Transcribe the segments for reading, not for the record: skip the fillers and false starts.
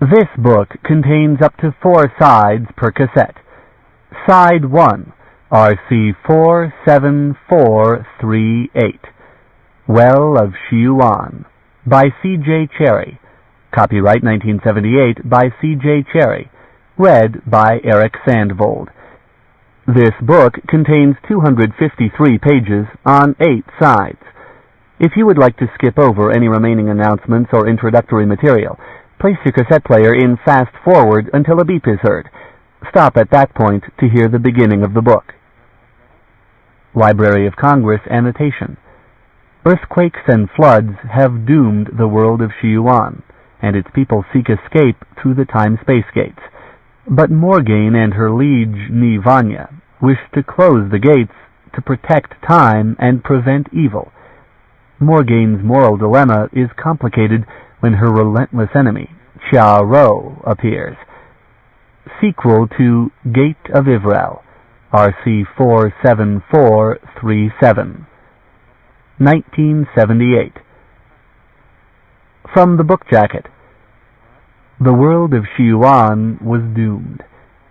This book contains up to 4 sides per cassette. Side 1, RC 47438, Well of Shiuan, by C.J. Cherryh. Copyright 1978 by C.J. Cherryh. Read by Eric Sandvold. This book contains 253 pages on 8 sides. If you would like to skip over any remaining announcements or introductory material, place your cassette player in fast forward until a beep is heard. Stop at that point to hear the beginning of the book. Library of Congress annotation. Earthquakes and floods have doomed the world of Shiuan, and its people seek escape through the time-space gates. But Morgaine and her liege Vanya wish to close the gates to protect time and prevent evil. Morgaine's moral dilemma is complicated when her relentless enemy, Cherryh, appears. Sequel to Gate of Ivral, RC 47437, 1978. From the book jacket. The world of Shiuan was doomed.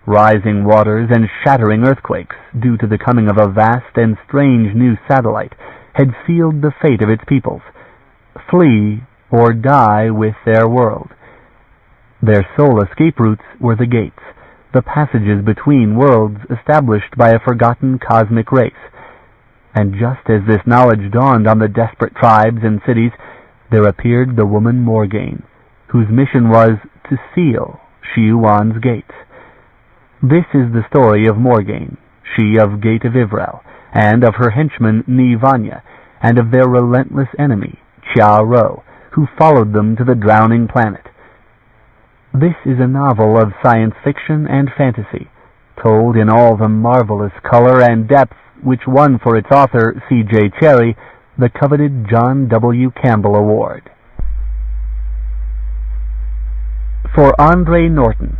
Rising waters and shattering earthquakes, due to the coming of a vast and strange new satellite, had sealed the fate of its peoples. Flee or die with their world. Their sole escape routes were the gates, the passages between worlds established by a forgotten cosmic race. And just as this knowledge dawned on the desperate tribes and cities, there appeared the woman Morgaine, whose mission was to seal Shiuan's gates. This is the story of Morgaine, she of Gate of Ivral, and of her henchman Vanya, and of their relentless enemy, Cherryh, who followed them to the drowning planet. This is a novel of science fiction and fantasy, told in all the marvelous color and depth which won for its author, C.J. Cherryh, the coveted John W. Campbell Award. For Andre Norton,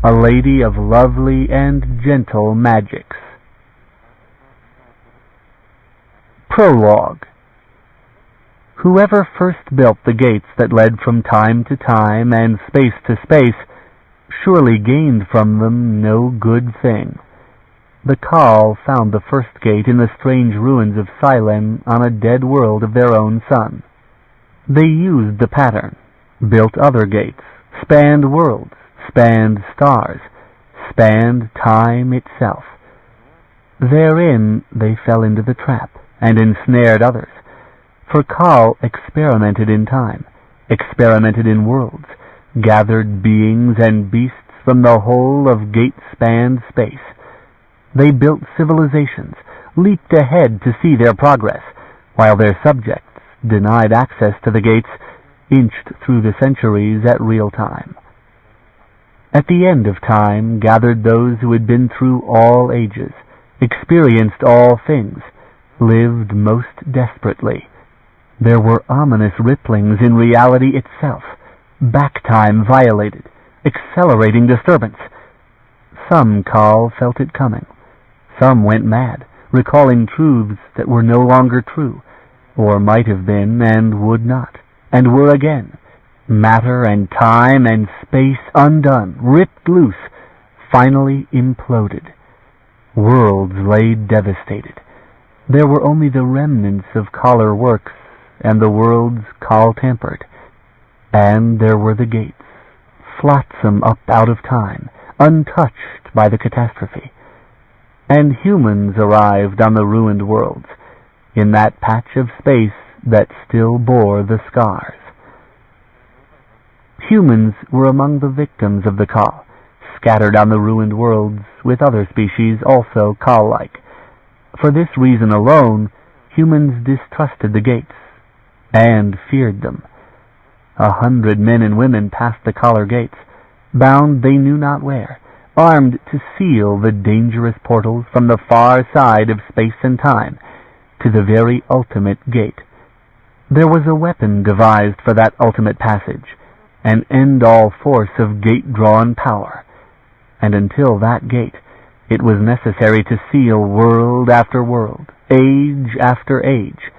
a lady of lovely and gentle magics. Prologue. Whoever first built the gates that led from time to time and space to space surely gained from them no good thing. The Khal found the first gate in the strange ruins of Silem on a dead world of their own sun. They used the pattern, built other gates, spanned worlds, spanned stars, spanned time itself. Therein they fell into the trap and ensnared others. For Khal experimented in time, experimented in worlds, gathered beings and beasts from the whole of gate-spanned space. They built civilizations, leaped ahead to see their progress, while their subjects, denied access to the gates, inched through the centuries at real time. At the end of time gathered those who had been through all ages, experienced all things, lived most desperately. There were ominous ripplings in reality itself, back time violated, accelerating disturbance. Some Khal felt it coming. Some went mad, recalling truths that were no longer true, or might have been and would not, and were again. Matter and time and space undone, ripped loose, finally imploded. Worlds lay devastated. There were only the remnants of Khaler works, and the worlds Khal tempered. And there were the gates, flotsam up out of time, untouched by the catastrophe. And humans arrived on the ruined worlds, in that patch of space that still bore the scars. Humans were among the victims of the Khal, scattered on the ruined worlds with other species also Khal-like. For this reason alone, humans distrusted the gates, and feared them. 100 men and women passed the Khaler gates, bound they knew not where, armed to seal the dangerous portals from the far side of space and time to the very ultimate gate. There was a weapon devised for that ultimate passage, an end-all force of gate-drawn power, and until that gate it was necessary to seal world after world, age after age,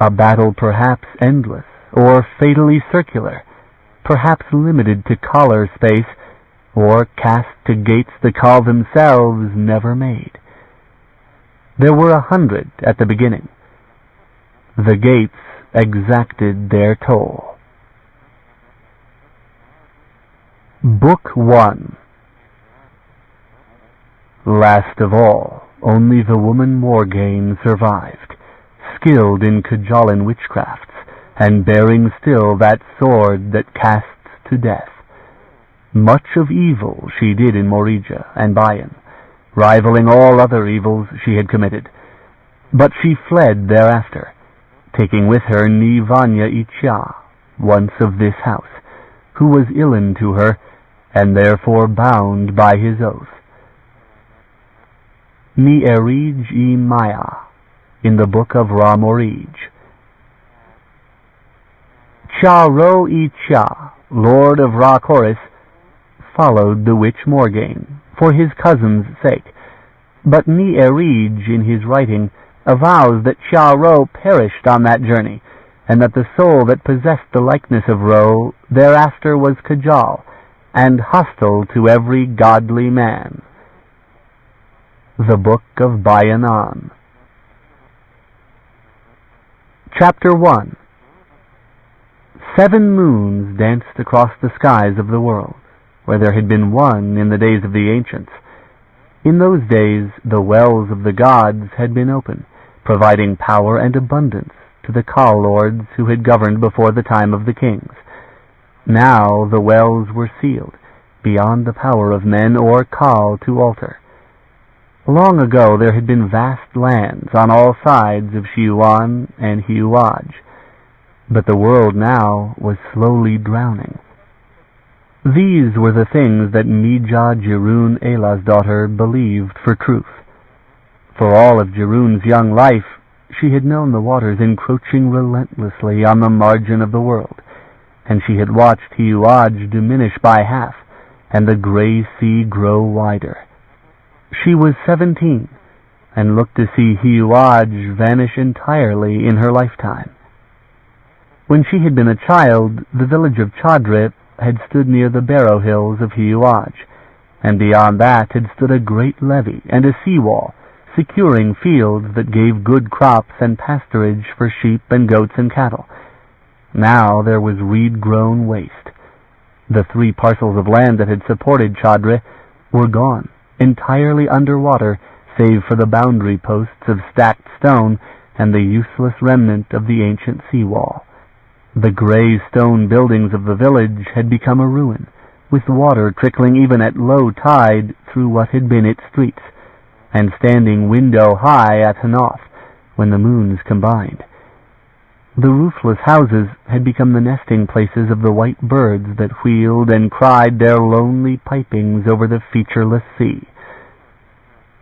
a battle perhaps endless or fatally circular, perhaps limited to collar space, or cast to gates the call themselves never made. There were 100 at the beginning. The gates exacted their toll. Book 1. Last of all, only the woman Morgaine survived, skilled in cajoling witchcrafts, and bearing still that sword that casts to death. Much of evil she did in Morija and Bayan, rivaling all other evils she had committed. But she fled thereafter, taking with her Ni Vanya Icha, once of this house, who was illen to her, and therefore bound by his oath. Ni Erij I Maya, in the book of Ra Morij. Cha Ro I Cha, lord of Ra Chorus, followed the witch Morgaine, for his cousin's sake, but Ni Erij in his writing avows that Cha Ro perished on that journey, and that the soul that possessed the likeness of Ro thereafter was Kajal, and hostile to every godly man. The Book of Bayanan. Chapter 1. 7 moons danced across the skies of the world, where there had been one in the days of the ancients. In those days the wells of the gods had been open, providing power and abundance to the Kal lords who had governed before the time of the kings. Now the wells were sealed, beyond the power of men or Kal to alter. Long ago there had been vast lands on all sides of Shiuan and Hiuaj, but the world now was slowly drowning. These were the things that Mija Jirun Ela's daughter believed for truth. For all of Jirun's young life, she had known the waters encroaching relentlessly on the margin of the world, and she had watched Hiuaj diminish by half, and the gray sea grow wider. She was 17, and looked to see Hiuaj vanish entirely in her lifetime. When she had been a child, the village of Cherryh had stood near the Barrow Hills of Hiuaj, and beyond that had stood a great levee and a seawall, securing fields that gave good crops and pasturage for sheep and goats and cattle. Now there was reed-grown waste. The 3 parcels of land that had supported Cherryh were gone, entirely under water, save for the boundary posts of stacked stone and the useless remnant of the ancient seawall. The gray stone buildings of the village had become a ruin, with water trickling even at low tide through what had been its streets, and standing window high at Hanoth when the moons combined. The roofless houses had become the nesting places of the white birds that wheeled and cried their lonely pipings over the featureless sea.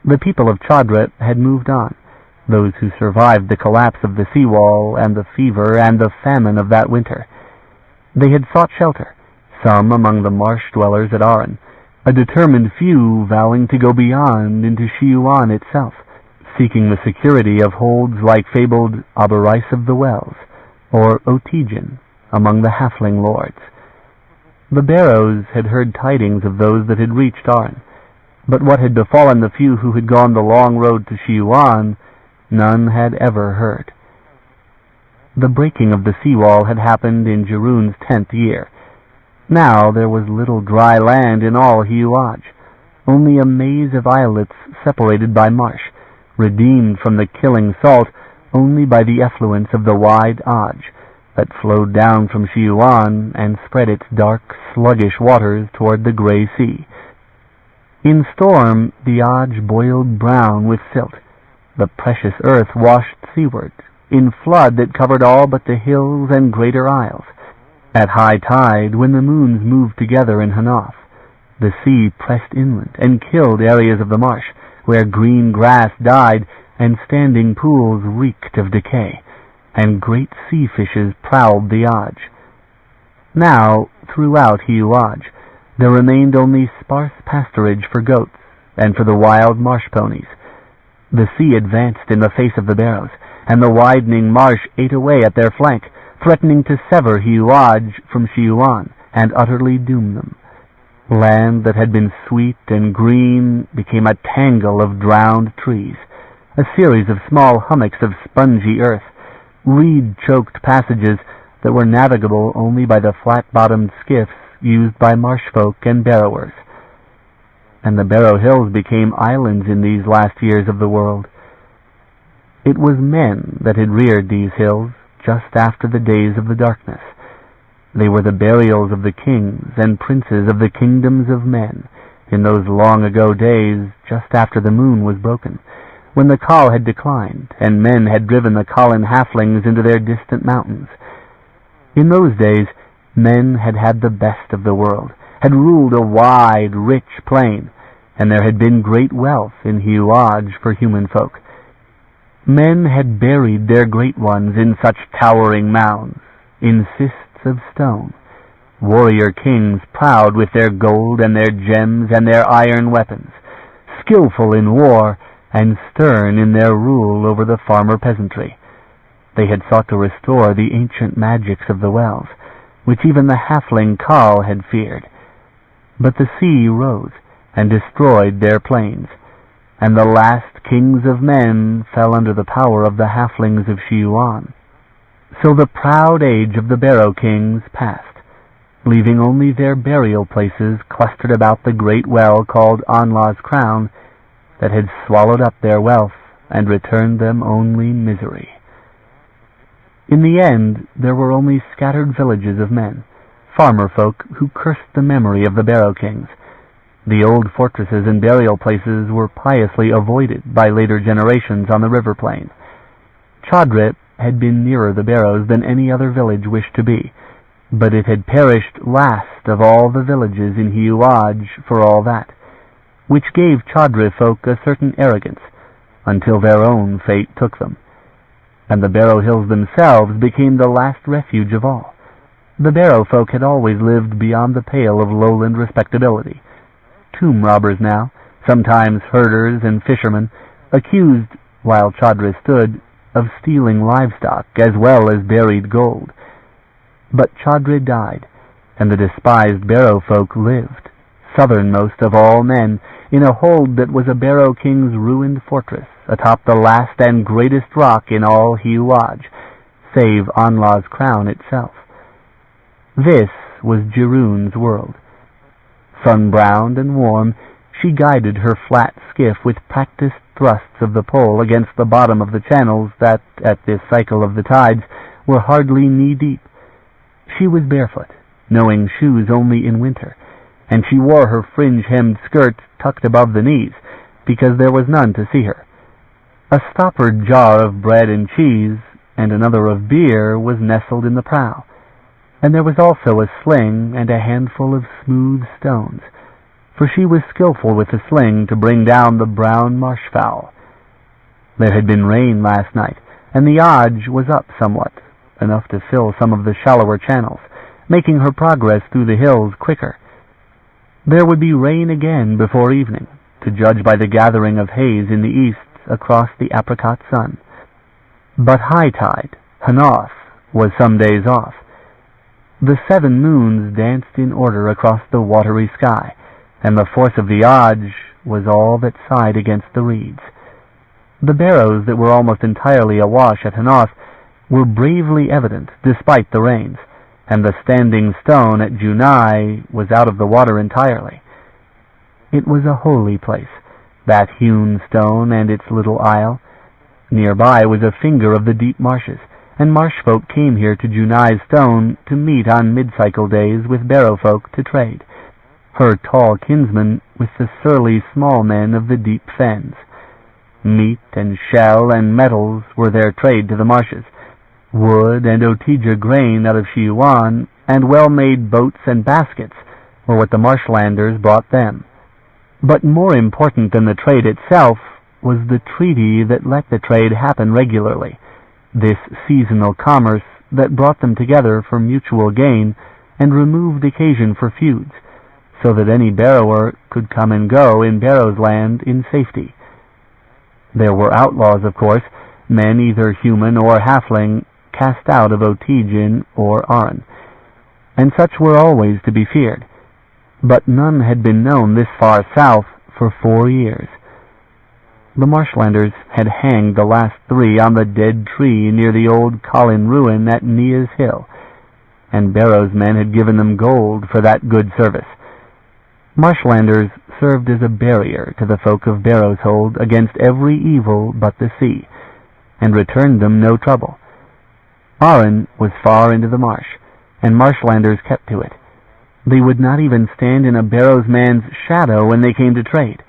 The people of Cherryh had moved on, those who survived the collapse of the seawall and the fever and the famine of that winter. They had sought shelter, some among the marsh dwellers at Aran, a determined few vowing to go beyond into Shiuan itself, seeking the security of holds like fabled Aberais of the Wells, or Otijin, among the halfling lords. The Barrows had heard tidings of those that had reached Aran, but what had befallen the few who had gone the long road to Shiuan, none had ever heard. The breaking of the seawall had happened in Jirun's 10th year. Now there was little dry land in all Hiuaj, only a maze of islets separated by marsh, redeemed from the killing salt only by the effluence of the wide Aj that flowed down from Shiuan and spread its dark, sluggish waters toward the gray sea. In storm the Aj boiled brown with silt. The precious earth washed seaward, in flood that covered all but the hills and greater isles. At high tide, when the moons moved together in Hanoth, the sea pressed inland and killed areas of the marsh, where green grass died and standing pools reeked of decay, and great sea fishes prowled the Aj. Now, throughout Hiuaj, there remained only sparse pasturage for goats and for the wild marsh ponies. The sea advanced in the face of the Barrows, and the widening marsh ate away at their flank, threatening to sever Hiuaj from Shiuan, and utterly doom them. Land that had been sweet and green became a tangle of drowned trees, a series of small hummocks of spongy earth, reed-choked passages that were navigable only by the flat-bottomed skiffs used by marshfolk and barrowers. And the Barrow Hills became islands in these last years of the world. It was men that had reared these hills just after the days of the darkness. They were the burials of the kings and princes of the kingdoms of men in those long-ago days just after the moon was broken, when the Khal had declined and men had driven the Khalan halflings into their distant mountains. In those days, men had had the best of the world, had ruled a wide, rich plain, and there had been great wealth in Shiuan for human folk. Men had buried their great ones in such towering mounds, in cists of stone, warrior kings proud with their gold and their gems and their iron weapons, skillful in war and stern in their rule over the farmer peasantry. They had sought to restore the ancient magics of the wells, which even the halfling Khal had feared. But the sea rose and destroyed their plains, and the last kings of men fell under the power of the halflings of Shiuan. So the proud age of the Barrow kings passed, leaving only their burial places clustered about the great well called Anla's Crown that had swallowed up their wealth and returned them only misery. In the end, there were only scattered villages of men, farmer folk who cursed the memory of the Barrow kings. The old fortresses and burial places were piously avoided by later generations on the river plain. Cherryh had been nearer the Barrows than any other village wished to be, but it had perished last of all the villages in Shiuan for all that, which gave Cherryh folk a certain arrogance, until their own fate took them. And the Barrow Hills themselves became the last refuge of all. The Barrow folk had always lived beyond the pale of lowland respectability. Tomb robbers now, sometimes herders and fishermen, accused, while Cherryh stood, of stealing livestock as well as buried gold. But Cherryh died, and the despised Barrow folk lived, southernmost of all men, in a hold that was a Barrow king's ruined fortress, atop the last and greatest rock in all Shiuan, save Anla's Crown itself. This was Jiroon's world. Sun-browned and warm, she guided her flat skiff with practiced thrusts of the pole against the bottom of the channels that, at this cycle of the tides, were hardly knee-deep. She was barefoot, knowing shoes only in winter, and she wore her fringe-hemmed skirt tucked above the knees, because there was none to see her. A stoppered jar of bread and cheese and another of beer was nestled in the prow, and there was also a sling and a handful of smooth stones, for she was skillful with the sling to bring down the brown marshfowl. There had been rain last night, and the Oj was up somewhat, enough to fill some of the shallower channels, making her progress through the hills quicker. There would be rain again before evening, to judge by the gathering of haze in the east across the apricot sun. But high tide, Hanath, was some days off. The 7 moons danced in order across the watery sky, and the force of the Oj was all that sighed against the reeds. The barrows that were almost entirely awash at Hanath were bravely evident despite the rains, and the standing stone at Junai was out of the water entirely. It was a holy place, that hewn stone and its little isle. Nearby was a finger of the deep marshes, and marshfolk came here to Junai's stone to meet on mid-cycle days with barrowfolk to trade, her tall kinsman with the surly small men of the deep fens. Meat and shell and metals were their trade to the marshes, wood and Otija grain out of Shiuan, and well-made boats and baskets were what the marshlanders brought them. But more important than the trade itself was the treaty that let the trade happen regularly, this seasonal commerce that brought them together for mutual gain and removed occasion for feuds, so that any barrower could come and go in Barrow's land in safety. There were outlaws, of course, men either human or halfling, cast out of Otijin or Aran, and such were always to be feared. But none had been known this far south for 4 years. The Marshlanders had hanged the last 3 on the dead tree near the old Colin ruin at Nia's Hill, and Barrow's men had given them gold for that good service. Marshlanders served as a barrier to the folk of Barrow's Hold against every evil but the sea, and returned them no trouble. Arran was far into the marsh, and Marshlanders kept to it. They would not even stand in a Barrow's man's shadow when they came to trade,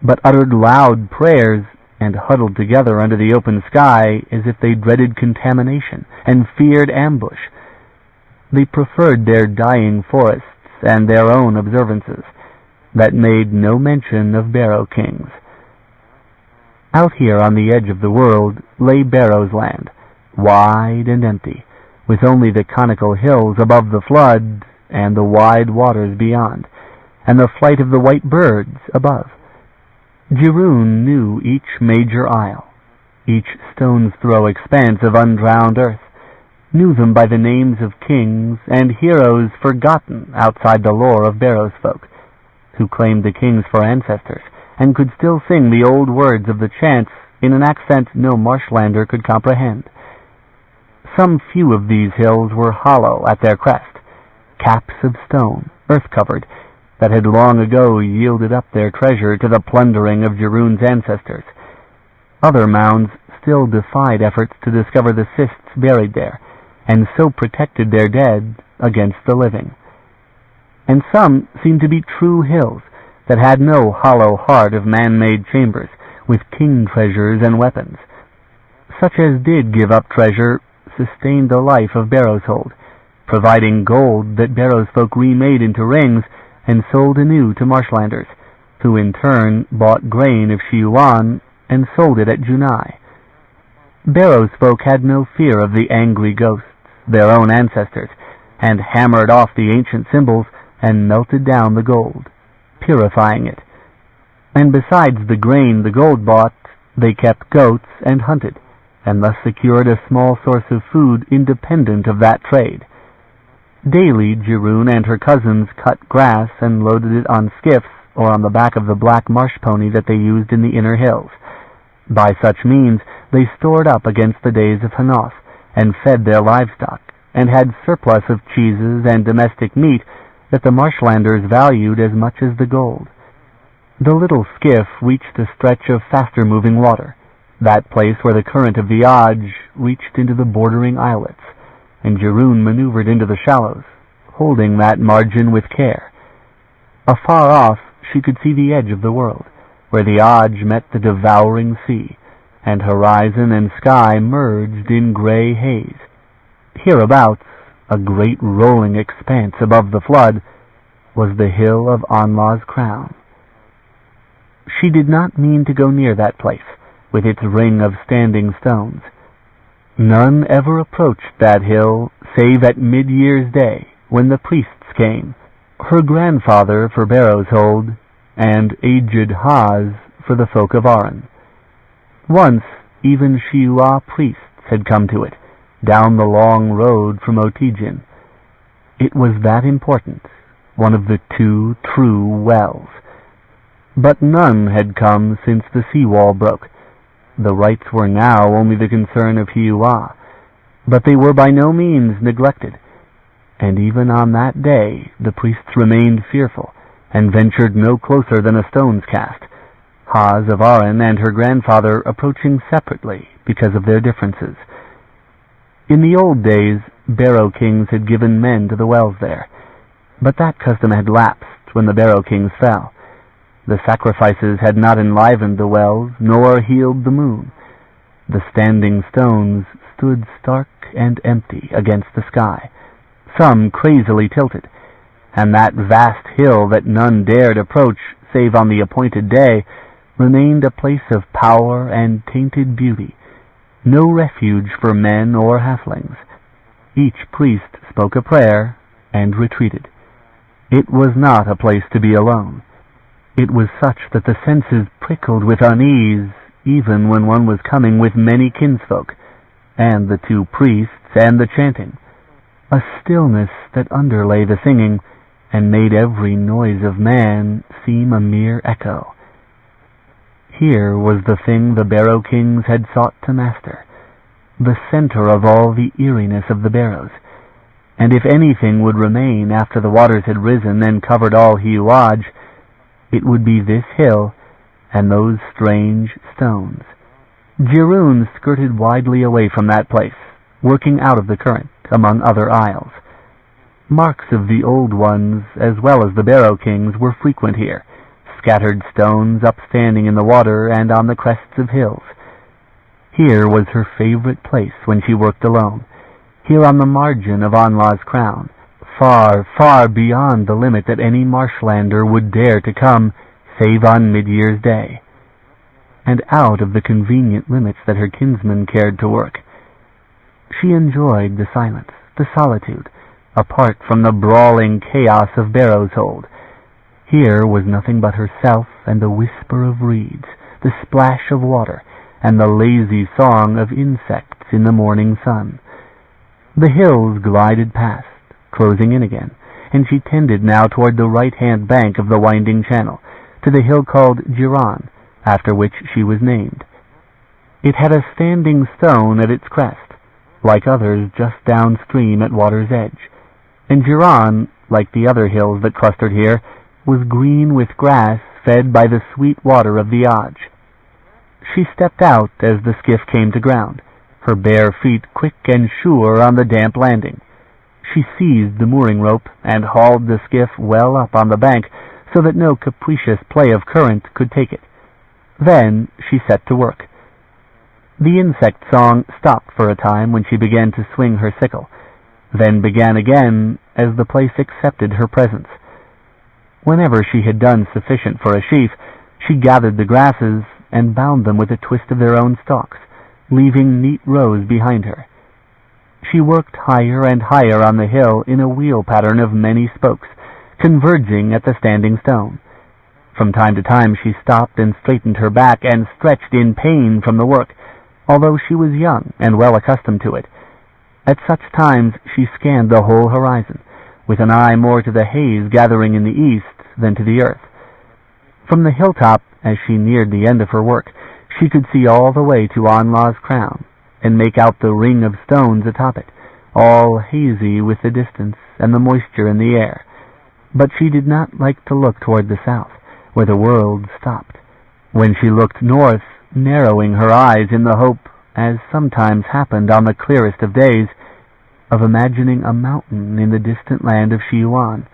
but uttered loud prayers and huddled together under the open sky as if they dreaded contamination and feared ambush. They preferred their dying forests and their own observances that made no mention of Barrow kings. Out here on the edge of the world lay Barrow's land, wide and empty, with only the conical hills above the flood and the wide waters beyond, and the flight of the white birds above. Jiroon knew each major isle, each stone's throw expanse of undrowned earth, knew them by the names of kings and heroes forgotten outside the lore of Barrow's folk, who claimed the kings for ancestors, and could still sing the old words of the chants in an accent no Marshlander could comprehend. Some few of these hills were hollow at their crest, caps of stone, earth-covered, that had long ago yielded up their treasure to the plundering of Jiroon's ancestors. Other mounds still defied efforts to discover the cysts buried there, and so protected their dead against the living. And some seemed to be true hills that had no hollow heart of man-made chambers, with king treasures and weapons. Such as did give up treasure sustained the life of Barrow's Hold, providing gold that Barrow's folk remade into rings and sold anew to Marshlanders, who in turn bought grain of Shiuan and sold it at Junai. Barrow's folk had no fear of the angry ghosts, their own ancestors, and hammered off the ancient symbols and melted down the gold, purifying it. And besides the grain the gold bought, they kept goats and hunted, and thus secured a small source of food independent of that trade. Daily Jiroon and her cousins cut grass and loaded it on skiffs or on the back of the black marsh pony that they used in the inner hills. By such means they stored up against the days of Hanoth, and fed their livestock, and had surplus of cheeses and domestic meat that the Marshlanders valued as much as the gold. The little skiff reached a stretch of faster-moving water, that place where the current of the Oj reached into the bordering islets, and Jiroon maneuvered into the shallows, holding that margin with care. Afar off she could see the edge of the world, where the Oj met the devouring sea, and horizon and sky merged in gray haze. Hereabouts, a great rolling expanse above the flood, was the hill of Anla's crown. She did not mean to go near that place, with its ring of standing stones. None ever approached that hill save at mid-year's day, when the priests came, her grandfather for Barrow's Hold, and aged Haz for the folk of Arran. Once even Shiuan priests had come to it, down the long road from Otijin. It was that important, one of the 2 true wells. But none had come since the seawall broke. The rites were now only the concern of Shiuan, but they were by no means neglected, and even on that day the priests remained fearful, and ventured no closer than a stone's cast, Haz of Arran and her grandfather approaching separately because of their differences. In the old days, Barrow kings had given men to the wells there, but that custom had lapsed when the Barrow kings fell. The sacrifices had not enlivened the wells, nor healed the moon. The standing stones stood stark and empty against the sky, some crazily tilted, and that vast hill that none dared approach save on the appointed day remained a place of power and tainted beauty, no refuge for men or halflings. Each priest spoke a prayer and retreated. It was not a place to be alone. It was such that the senses prickled with unease, even when one was coming with many kinsfolk, and the 2 priests and the chanting. a stillness that underlay the singing and made every noise of man seem a mere echo. Here was the thing the Barrow Kings had sought to master, the center of all the eeriness of the Barrows, and if anything would remain after the waters had risen and covered all Shiuan, it would be this hill and those strange stones. Cherryh skirted widely away from that place, working out of the current among other isles. Marks of the old ones, as well as the Barrow Kings, were frequent here, scattered stones upstanding in the water and on the crests of hills. Here was her favorite place when she worked alone, here on the margin of Anlah's crown, far, far beyond the limit that any marshlander would dare to come, save on Mid-Year's Day, and out of the convenient limits that her kinsmen cared to work. She enjoyed the silence, the solitude, apart from the brawling chaos of Barrow's Hold. Here was nothing but herself and the whisper of reeds, the splash of water, and the lazy song of insects in the morning sun. The hills glided past, closing in again, and she tended now toward the right-hand bank of the winding channel, to the hill called Cherryh, after which she was named. It had a standing stone at its crest, like others just downstream at water's edge, and Cherryh, like the other hills that clustered here, was green with grass fed by the sweet water of the Auge. She stepped out as the skiff came to ground, her bare feet quick and sure on the damp landing. She seized the mooring rope and hauled the skiff well up on the bank so that no capricious play of current could take it. Then she set to work. The insect song stopped for a time when she began to swing her sickle, then began again as the place accepted her presence. Whenever she had done sufficient for a sheaf, she gathered the grasses and bound them with a twist of their own stalks, leaving neat rows behind her. She worked higher and higher on the hill in a wheel pattern of many spokes, converging at the standing stone. From time to time she stopped and straightened her back and stretched in pain from the work, although she was young and well accustomed to it. At such times she scanned the whole horizon, with an eye more to the haze gathering in the east than to the earth. From the hilltop, as she neared the end of her work, she could see all the way to Anlah's crown, and make out the ring of stones atop it, all hazy with the distance and the moisture in the air. But she did not like to look toward the south, where the world stopped. When she looked north, narrowing her eyes in the hope, as sometimes happened on the clearest of days, of imagining a mountain in the distant land of Shiuan,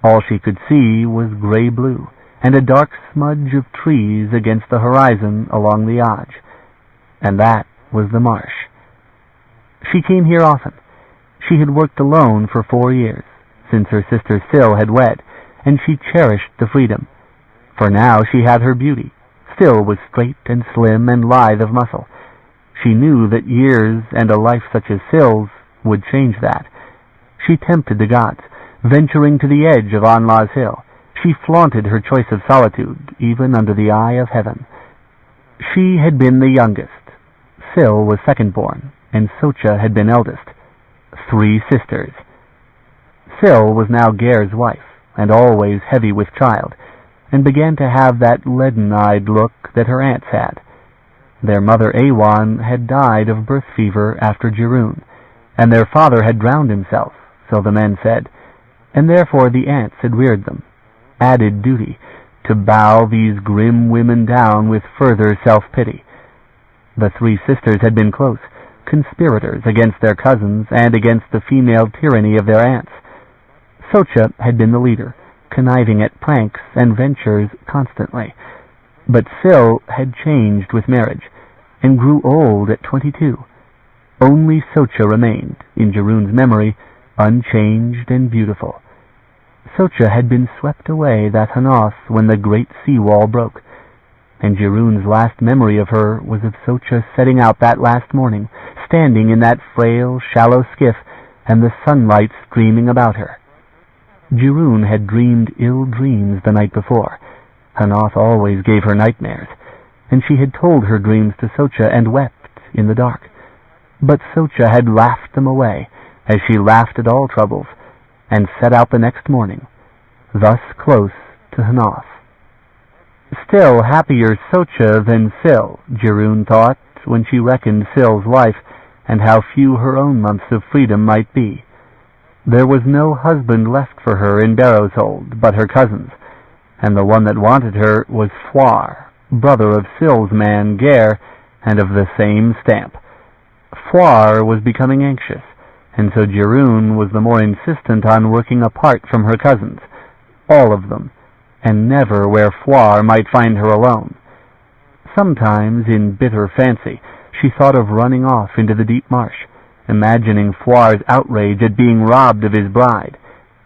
all she could see was gray-blue, and a dark smudge of trees against the horizon along the Auge, and that was the marsh. She came here often. She had worked alone for 4 years, since her sister Syl had wed, and she cherished the freedom, for now she had her beauty. Syl was straight and slim and lithe of muscle. She knew that years and a life such as Syl's would change that. She tempted the gods, venturing to the edge of Anlah's hill. She flaunted her choice of solitude, even under the eye of heaven. She had been the youngest. Syl was second-born, and Socha had been eldest. 3 sisters. Syl was now Ger's wife, and always heavy with child, and began to have that leaden-eyed look that her aunts had. Their mother Awan had died of birth fever after Cherryh, and their father had drowned himself, so the men said, and therefore the aunts had reared them. Added duty, to bow these grim women down with further self-pity. The 3 sisters had been close, conspirators against their cousins and against the female tyranny of their aunts. Socha had been the leader, conniving at pranks and ventures constantly. But Syl had changed with marriage, and grew old at 22. Only Socha remained, in Cherryh's memory, unchanged and beautiful. Socha had been swept away that Hanath when the great sea-wall broke, and Cherryh's last memory of her was of Socha setting out that last morning, standing in that frail, shallow skiff, and the sunlight streaming about her. Cherryh had dreamed ill dreams the night before. Hanath always gave her nightmares, and she had told her dreams to Socha and wept in the dark. But Socha had laughed them away, as she laughed at all troubles, and set out the next morning, thus close to Hanath. Still happier Socha than Sil, Cherryh thought, when she reckoned Sil's life, and how few her own months of freedom might be. There was no husband left for her in Barrowshold but her cousins, and the one that wanted her was Fwar, brother of Sil's man Ger, and of the same stamp. Fwar was becoming anxious, and so Cherryh was the more insistent on working apart from her cousins, all of them, and never where Fwar might find her alone. Sometimes, in bitter fancy, she thought of running off into the deep marsh, imagining Fwar's outrage at being robbed of his bride,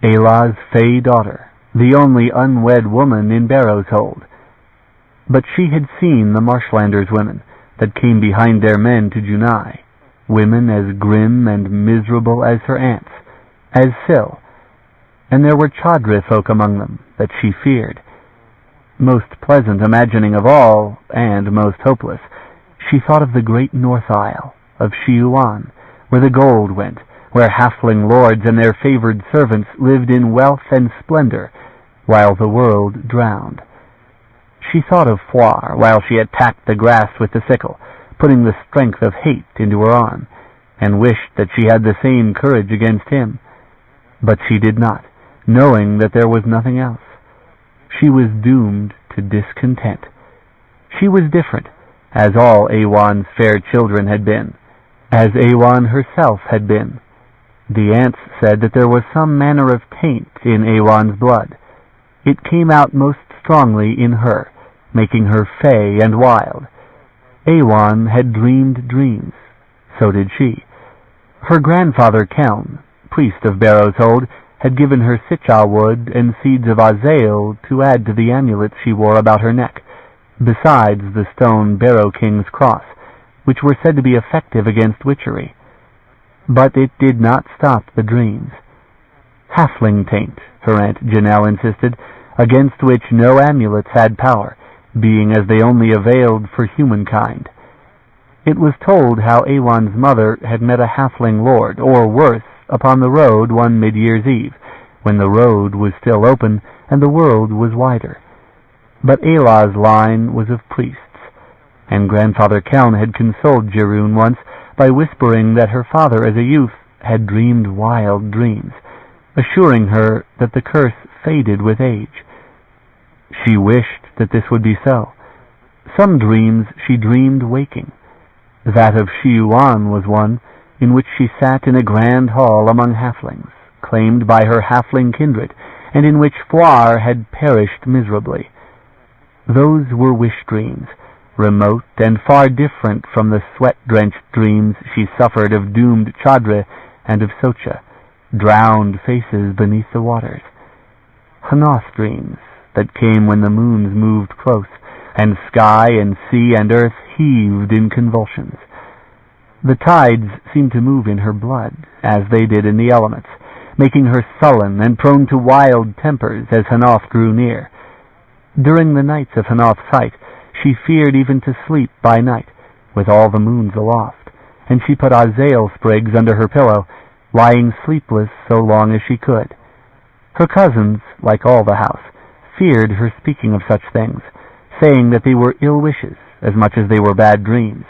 Elah's fey daughter, the only unwed woman in Barrowshold. But she had seen the Marshlanders' women that came behind their men to Junai, women as grim and miserable as her aunts, as Sil, and there were Cherryh folk among them that she feared. Most pleasant imagining of all, and most hopeless, she thought of the great North Isle, of Shiuan, where the gold went, where halfling lords and their favored servants lived in wealth and splendor, while the world drowned. She thought of Fwar while she attacked the grass with the sickle, putting the strength of hate into her arm, and wished that she had the same courage against him. But she did not, knowing that there was nothing else. She was doomed to discontent. She was different, as all Awan's fair children had been, as Awan herself had been. The aunts said that there was some manner of taint in Awan's blood. It came out most strongly in her, making her fey and wild. Awan had dreamed dreams. So did she. Her grandfather Keln, priest of Barrowshold, had given her sitchah wood and seeds of azael to add to the amulets she wore about her neck, besides the stone Barrow King's cross, which were said to be effective against witchery. But it did not stop the dreams. Halfling taint, her Aunt Janelle insisted, against which no amulets had power, being as they only availed for humankind. It was told how Awan's mother had met a halfling lord, or worse, upon the road one mid-year's eve, when the road was still open and the world was wider. But Elah's line was of priests, and Grandfather Keln had consoled Cherryh once by whispering that her father as a youth had dreamed wild dreams, assuring her that the curse faded with age. She wished that this would be so. Some dreams she dreamed waking. That of Shiuan was one, in which she sat in a grand hall among halflings, claimed by her halfling kindred, and in which Fwar had perished miserably. Those were wish dreams, remote and far different from the sweat-drenched dreams she suffered of doomed Cherryh and of Socha, drowned faces beneath the waters. Hanath dreams that came when the moons moved close, and sky and sea and earth heaved in convulsions. The tides seemed to move in her blood, as they did in the elements, making her sullen and prone to wild tempers as Hanath drew near. During the nights of Hanath's sight, she feared even to sleep by night, with all the moons aloft, and she put azael sprigs under her pillow, lying sleepless so long as she could. Her cousins, like all the house, feared her speaking of such things, saying that they were ill wishes as much as they were bad dreams.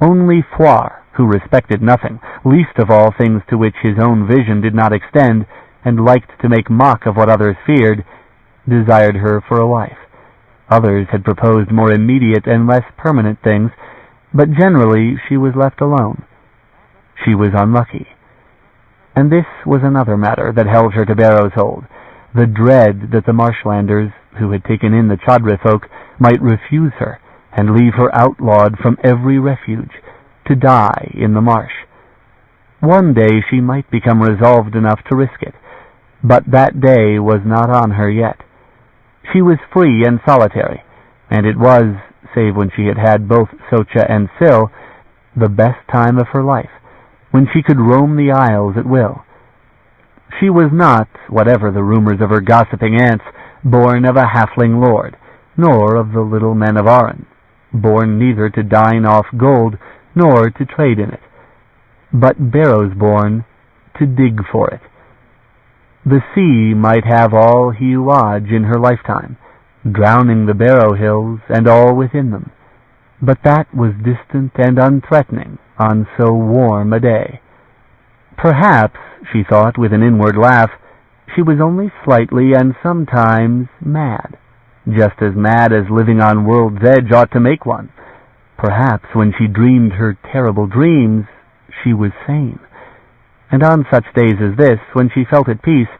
Only Fwar, who respected nothing, least of all things to which his own vision did not extend, and liked to make mock of what others feared, desired her for a wife. Others had proposed more immediate and less permanent things, but generally she was left alone. She was unlucky. And this was another matter that held her to Barrowshold, the dread that the Marshlanders, who had taken in the Cherryh folk, might refuse her, and leave her outlawed from every refuge, to die in the marsh. One day she might become resolved enough to risk it, but that day was not on her yet. She was free and solitary, and it was, save when she had had both Socha and Sil, the best time of her life, when she could roam the isles at will. She was not, whatever the rumors of her gossiping aunts, born of a halfling lord, nor of the little men of Aran, born neither to dine off gold nor to trade in it, but Barrows-born to dig for it. The sea might have all Shiuan in her lifetime, drowning the Barrow Hills and all within them, but that was distant and unthreatening on so warm a day. Perhaps, she thought with an inward laugh, she was only slightly and sometimes mad, just as mad as living on world's edge ought to make one. Perhaps when she dreamed her terrible dreams, she was sane. And on such days as this, when she felt at peace,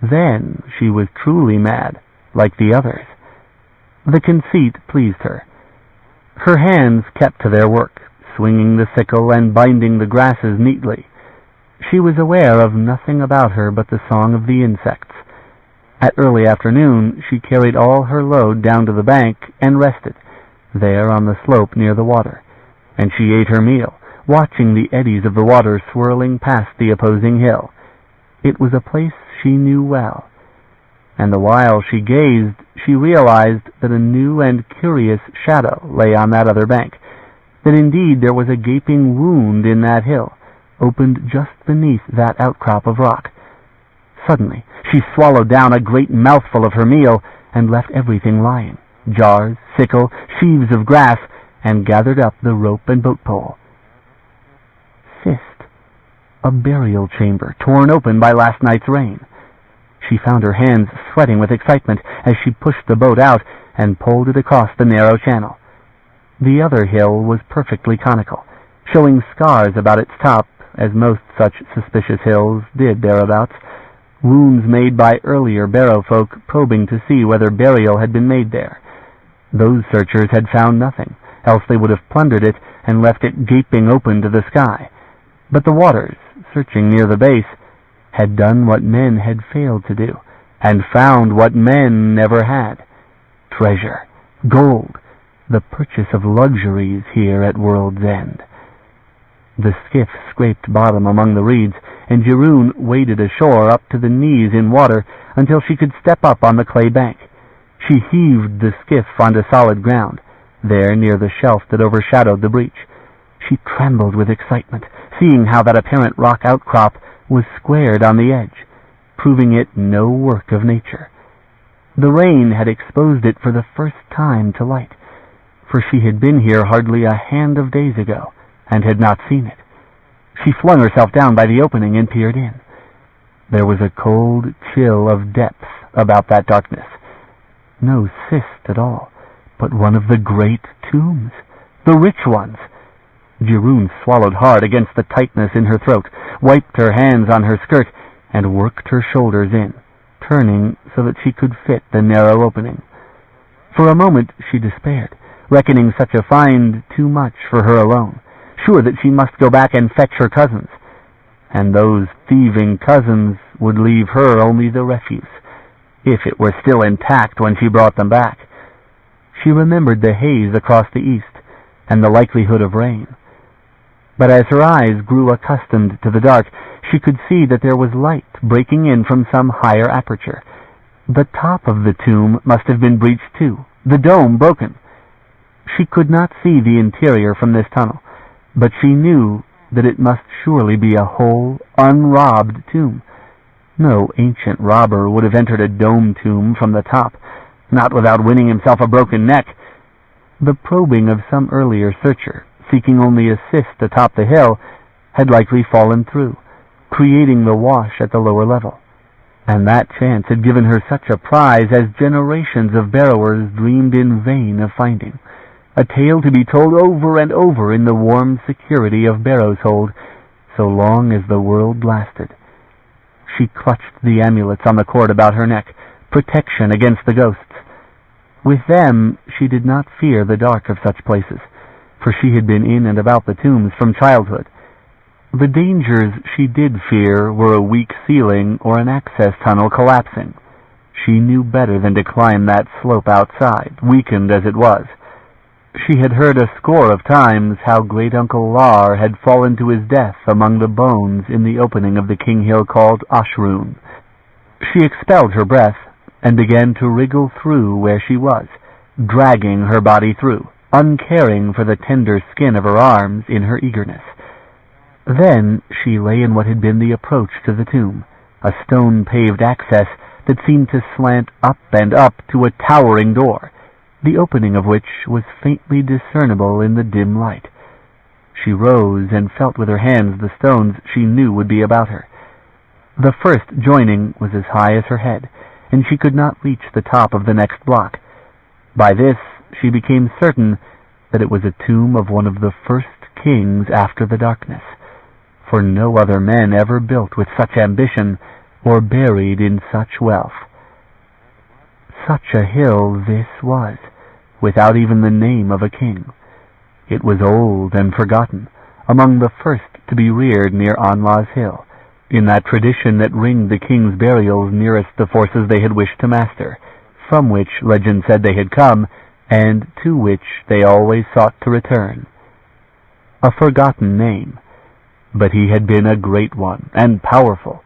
then she was truly mad, like the others. The conceit pleased her. Her hands kept to their work, swinging the sickle and binding the grasses neatly. She was aware of nothing about her but the song of the insects. At early afternoon, she carried all her load down to the bank and rested, there on the slope near the water, and she ate her meal, watching the eddies of the water swirling past the opposing hill. It was a place she knew well, and the while she gazed, she realized that a new and curious shadow lay on that other bank, that indeed there was a gaping wound in that hill, opened just beneath that outcrop of rock. Suddenly, she swallowed down a great mouthful of her meal and left everything lying, jars, sickle, sheaves of grass, and gathered up the rope and boat pole. Fist. A burial chamber torn open by last night's rain. She found her hands sweating with excitement as she pushed the boat out and poled it across the narrow channel. The other hill was perfectly conical, showing scars about its top, as most such suspicious hills did thereabouts, wounds made by earlier Barrow folk probing to see whether burial had been made there. Those searchers had found nothing, else they would have plundered it and left it gaping open to the sky. But the waters, searching near the base, had done what men had failed to do, and found what men never had. Treasure, gold, the purchase of luxuries here at world's end. The skiff scraped bottom among the reeds, and Cherryh waded ashore up to the knees in water until she could step up on the clay bank. She heaved the skiff onto solid ground, there near the shelf that overshadowed the breach. She trembled with excitement, seeing how that apparent rock outcrop was squared on the edge, proving it no work of nature. The rain had exposed it for the first time to light, for she had been here hardly a hand of days ago, and had not seen it. She flung herself down by the opening and peered in. There was a cold chill of depth about that darkness. No cyst at all, but one of the great tombs, the rich ones. Cherryh swallowed hard against the tightness in her throat, wiped her hands on her skirt, and worked her shoulders in, turning so that she could fit the narrow opening. For a moment she despaired, reckoning such a find too much for her alone, sure that she must go back and fetch her cousins, and those thieving cousins would leave her only the refuse, if it were still intact when she brought them back. She remembered the haze across the east, and the likelihood of rain. But as her eyes grew accustomed to the dark, she could see that there was light breaking in from some higher aperture. The top of the tomb must have been breached too, the dome broken. She could not see the interior from this tunnel, but she knew that it must surely be a whole, unrobbed tomb. No ancient robber would have entered a dome tomb from the top, not without winning himself a broken neck. The probing of some earlier searcher, seeking only assist atop the hill, had likely fallen through, creating the wash at the lower level. And that chance had given her such a prize as generations of barrowers dreamed in vain of finding. A tale to be told over and over in the warm security of Barrow's hold, so long as the world lasted. She clutched the amulets on the cord about her neck, protection against the ghosts. With them she did not fear the dark of such places, for she had been in and about the tombs from childhood. The dangers she did fear were a weak ceiling or an access tunnel collapsing. She knew better than to climb that slope outside, weakened as it was. She had heard a score of times how Great Uncle Lar had fallen to his death among the bones in the opening of the king hill called Ashroon. She expelled her breath and began to wriggle through where she was, dragging her body through, uncaring for the tender skin of her arms in her eagerness. Then she lay in what had been the approach to the tomb, a stone-paved access that seemed to slant up and up to a towering door, the opening of which was faintly discernible in the dim light. She rose and felt with her hands the stones she knew would be about her. The first joining was as high as her head, and she could not reach the top of the next block. By this she became certain that it was a tomb of one of the first kings after the darkness, for no other men ever built with such ambition or buried in such wealth. Such a hill this was, without even the name of a king. It was old and forgotten, among the first to be reared near Anla's hill, in that tradition that ringed the king's burials nearest the forces they had wished to master, from which legend said they had come, and to which they always sought to return. A forgotten name, but he had been a great one, and powerful,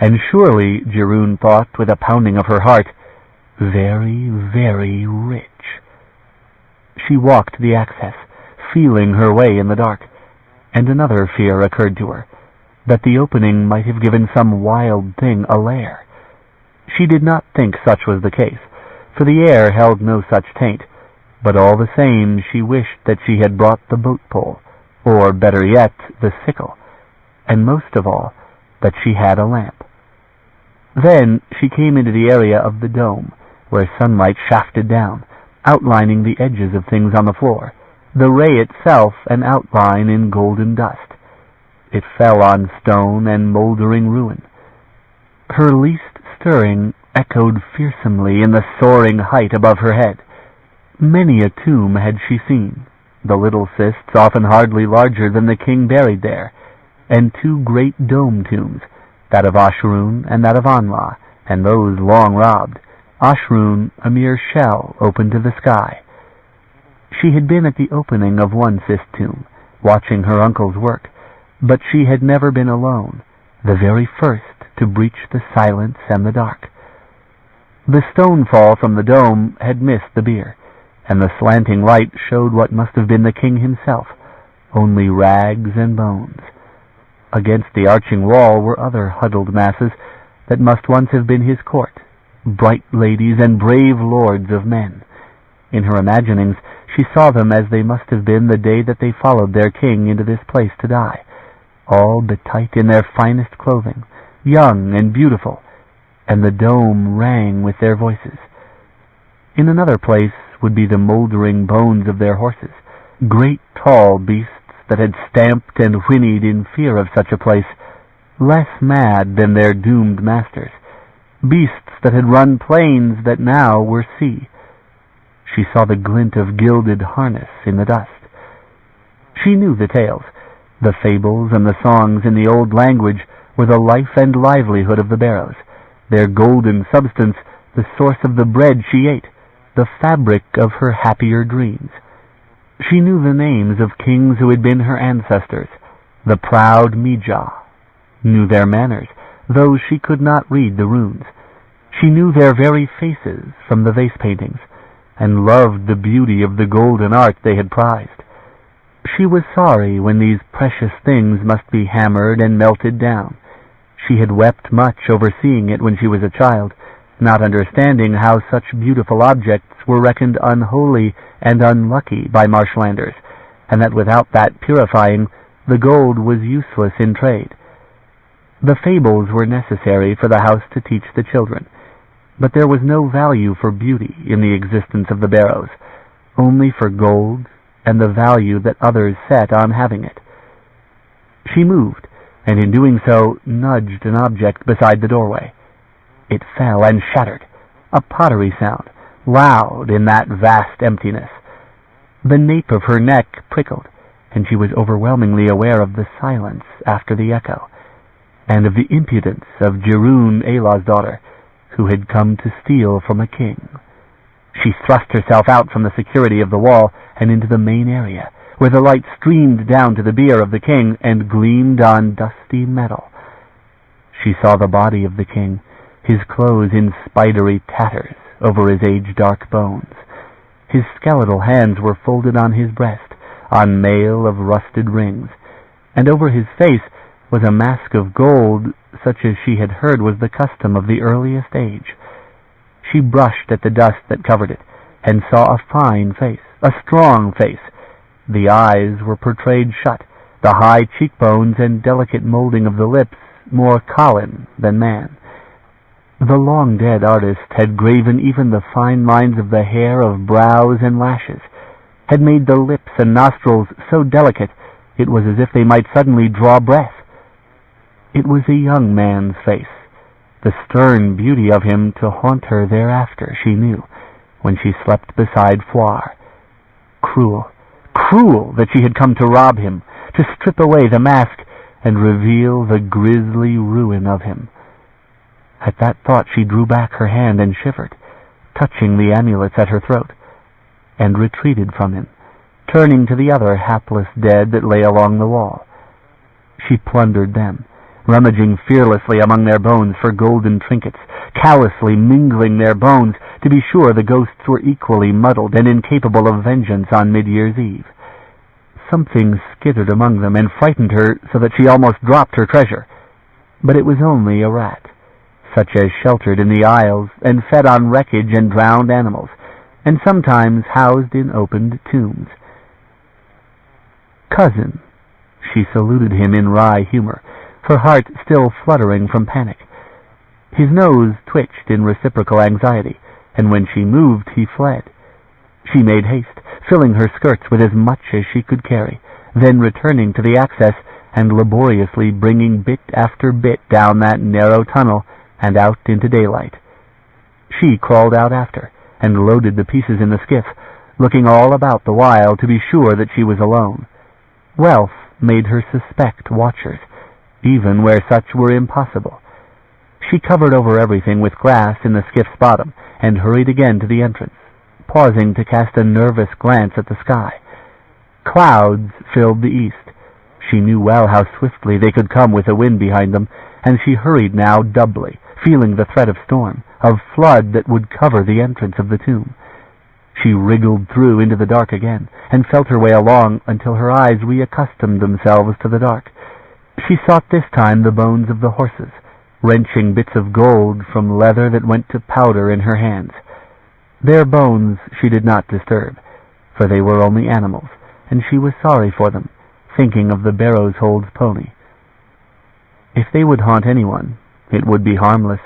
and surely, Cherryh thought with a pounding of her heart, very, very rich. She walked the access, feeling her way in the dark, and another fear occurred to her, that the opening might have given some wild thing a lair. She did not think such was the case, for the air held no such taint, but all the same she wished that she had brought the boat-pole, or, better yet, the sickle, and most of all, that she had a lamp. Then she came into the area of the dome, where sunlight shafted down, outlining the edges of things on the floor, the ray itself an outline in golden dust. It fell on stone and moldering ruin. Her least stirring echoed fearsomely in the soaring height above her head. Many a tomb had she seen, the little cysts often hardly larger than the king buried there, and two great dome tombs, that of Ashurun and that of Anla, and those long robbed, Ashurun a mere shell open to the sky. She had been at the opening of one cyst tomb, watching her uncle's work, but she had never been alone, the very first to breach the silence and the dark. The stone fall from the dome had missed the bier, and the slanting light showed what must have been the king himself, only rags and bones. Against the arching wall were other huddled masses that must once have been his court, bright ladies and brave lords of men. In her imaginings she saw them as they must have been the day that they followed their king into this place to die, all betight in their finest clothing, young and beautiful, and the dome rang with their voices. In another place would be the mouldering bones of their horses, great tall beasts that had stamped and whinnied in fear of such a place, less mad than their doomed masters, beasts that had run plains that now were sea. She saw the glint of gilded harness in the dust. She knew the tales. The fables and the songs in the old language were the life and livelihood of the barrows, their golden substance the source of the bread she ate, the fabric of her happier dreams. She knew the names of kings who had been her ancestors, the proud Mija, knew their manners, though she could not read the runes. She knew their very faces from the vase paintings, and loved the beauty of the golden art they had prized. She was sorry when these precious things must be hammered and melted down. She had wept much over seeing it when she was a child, not understanding how such beautiful objects were reckoned unholy and unlucky by marshlanders, and that without that purifying, the gold was useless in trade. The fables were necessary for the house to teach the children, but there was no value for beauty in the existence of the barrows, only for gold and the value that others set on having it. She moved, and in doing so nudged an object beside the doorway. It fell and shattered, a pottery sound, loud in that vast emptiness. The nape of her neck prickled, and she was overwhelmingly aware of the silence after the echo, and of the impudence of Cherryh Elah's daughter, who had come to steal from a king. She thrust herself out from the security of the wall and into the main area, where the light streamed down to the bier of the king and gleamed on dusty metal. She saw the body of the king, his clothes in spidery tatters over his age-dark bones. His skeletal hands were folded on his breast, on mail of rusted rings, and over his face was a mask of gold such as she had heard was the custom of the earliest age. She brushed at the dust that covered it, and saw a fine face, a strong face. The eyes were portrayed shut, the high cheekbones and delicate molding of the lips more Colin than man. The long-dead artist had graven even the fine lines of the hair of brows and lashes, had made the lips and nostrils so delicate it was as if they might suddenly draw breath. It was a young man's face, the stern beauty of him to haunt her thereafter, she knew, when she slept beside Floir. Cruel, cruel that she had come to rob him, to strip away the mask and reveal the grisly ruin of him. At that thought she drew back her hand and shivered, touching the amulets at her throat, and retreated from him, turning to the other hapless dead that lay along the wall. She plundered them, rummaging fearlessly among their bones for golden trinkets, callously mingling their bones to be sure the ghosts were equally muddled and incapable of vengeance on Mid-Year's Eve. Something skithered among them and frightened her so that she almost dropped her treasure. But it was only a rat, such as sheltered in the aisles and fed on wreckage and drowned animals, and sometimes housed in opened tombs. "Cousin," she saluted him in wry humor, her heart still fluttering from panic. His nose twitched in reciprocal anxiety, and when she moved he fled. She made haste, filling her skirts with as much as she could carry, then returning to the access and laboriously bringing bit after bit down that narrow tunnel and out into daylight. She crawled out after, and loaded the pieces in the skiff, looking all about the while to be sure that she was alone. Wealth made her suspect watchers, even where such were impossible. She covered over everything with grass in the skiff's bottom, and hurried again to the entrance, pausing to cast a nervous glance at the sky. Clouds filled the east. She knew well how swiftly they could come with the wind behind them, and she hurried now doubly, feeling the threat of storm, of flood that would cover the entrance of the tomb. She wriggled through into the dark again, and felt her way along until her eyes reaccustomed themselves to the dark. She sought this time the bones of the horses, wrenching bits of gold from leather that went to powder in her hands. Their bones she did not disturb, for they were only animals, and she was sorry for them, thinking of the Barrows Hold's pony. If they would haunt anyone, it would be harmless,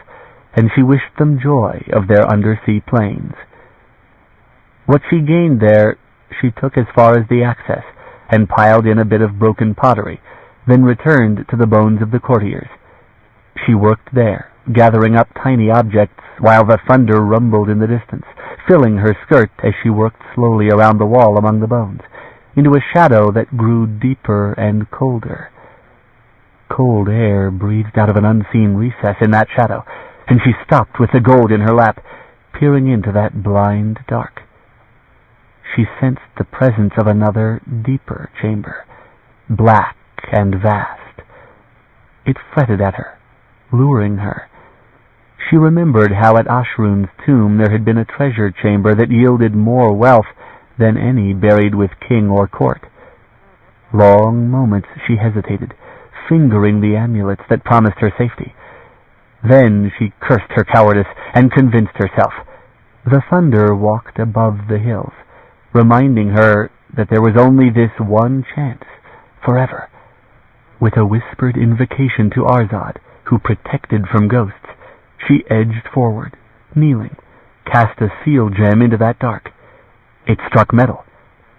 and she wished them joy of their undersea plains. What she gained there she took as far as the access, and piled in a bit of broken pottery, then returned to the bones of the courtiers. She worked there, gathering up tiny objects while the thunder rumbled in the distance, filling her skirt as she worked slowly around the wall among the bones, into a shadow that grew deeper and colder. Cold air breathed out of an unseen recess in that shadow, and she stopped with the gold in her lap, peering into that blind dark. She sensed the presence of another, deeper chamber, black and vast. It fretted at her, luring her. She remembered how at Ashrun's tomb there had been a treasure chamber that yielded more wealth than any buried with king or court. Long moments she hesitated, fingering the amulets that promised her safety. Then she cursed her cowardice and convinced herself. The thunder walked above the hills, reminding her that there was only this one chance, forever. With a whispered invocation to Arzad, who protected from ghosts, she edged forward, kneeling, cast a seal gem into that dark. It struck metal,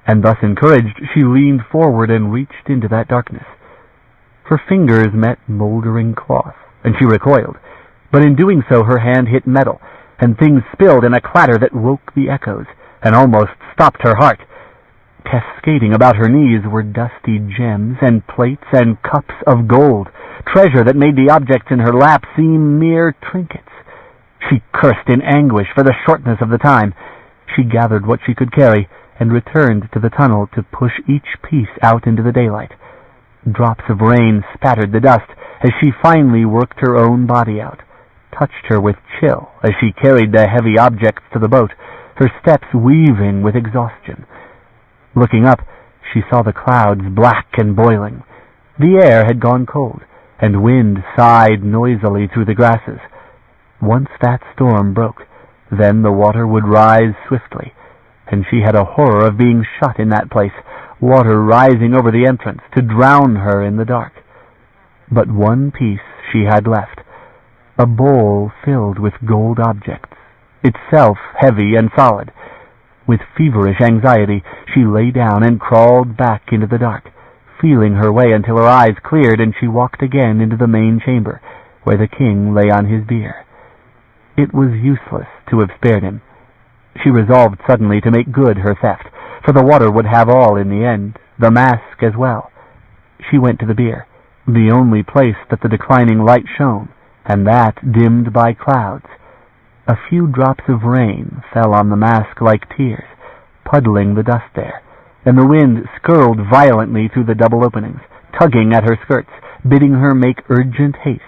and thus encouraged, she leaned forward and reached into that darkness. Her fingers met moldering cloth, and she recoiled, but in doing so her hand hit metal, and things spilled in a clatter that woke the echoes, and almost stopped her heart. Cascading about her knees were dusty gems and plates and cups of gold, treasure that made the objects in her lap seem mere trinkets. She cursed in anguish for the shortness of the time. She gathered what she could carry and returned to the tunnel to push each piece out into the daylight. Drops of rain spattered the dust as she finally worked her own body out, touched her with chill as she carried the heavy objects to the boat, her steps weaving with exhaustion. Looking up, she saw the clouds black and boiling. The air had gone cold, and wind sighed noisily through the grasses. Once that storm broke, then the water would rise swiftly, and she had a horror of being shut in that place, water rising over the entrance to drown her in the dark. But one piece she had left, a bowl filled with gold objects, itself heavy and solid. With feverish anxiety, she lay down and crawled back into the dark, feeling her way until her eyes cleared and she walked again into the main chamber, where the king lay on his bier. It was useless to have spared him. She resolved suddenly to make good her theft, for the water would have all in the end, the mask as well. She went to the bier, the only place that the declining light shone, and that dimmed by clouds. A few drops of rain fell on the mask like tears, puddling the dust there, and the wind skirled violently through the double openings, tugging at her skirts, bidding her make urgent haste.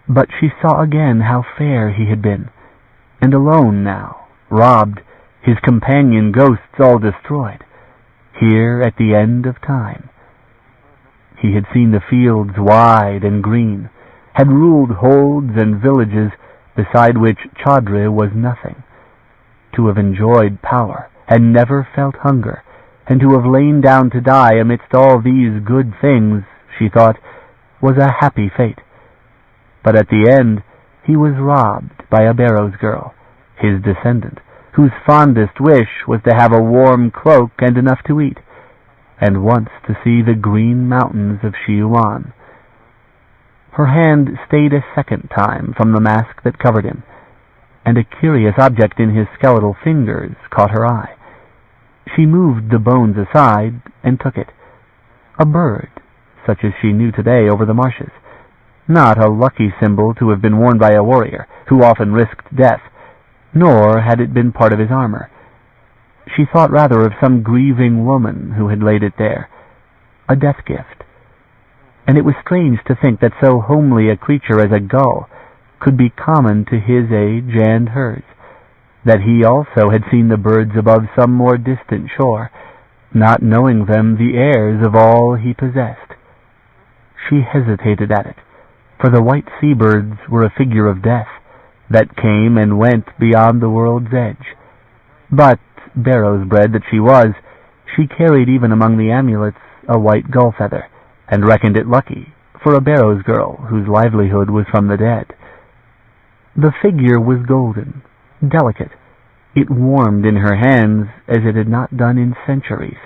But she saw again how fair he had been, and alone now, robbed, his companion ghosts all destroyed, here at the end of time. He had seen the fields wide and green, had ruled holds and villages beside which Cherryh was nothing. To have enjoyed power and never felt hunger, and to have lain down to die amidst all these good things, she thought, was a happy fate. But at the end he was robbed by a barrow's girl, his descendant, whose fondest wish was to have a warm cloak and enough to eat, and once to see the green mountains of Shiuan. Her hand stayed a second time from the mask that covered him, and a curious object in his skeletal fingers caught her eye. She moved the bones aside and took it. A bird, such as she knew today over the marshes. Not a lucky symbol to have been worn by a warrior, who often risked death, nor had it been part of his armor. She thought rather of some grieving woman who had laid it there, a death gift. And it was strange to think that so homely a creature as a gull could be common to his age and hers, that he also had seen the birds above some more distant shore, not knowing them the heirs of all he possessed. She hesitated at it, for the white seabirds were a figure of death, that came and went beyond the world's edge. But, barrow's bred that she was, she carried even among the amulets a white gull feather, and reckoned it lucky for a barrow's girl whose livelihood was from the dead. The figure was golden, delicate. It warmed in her hands as it had not done in centuries.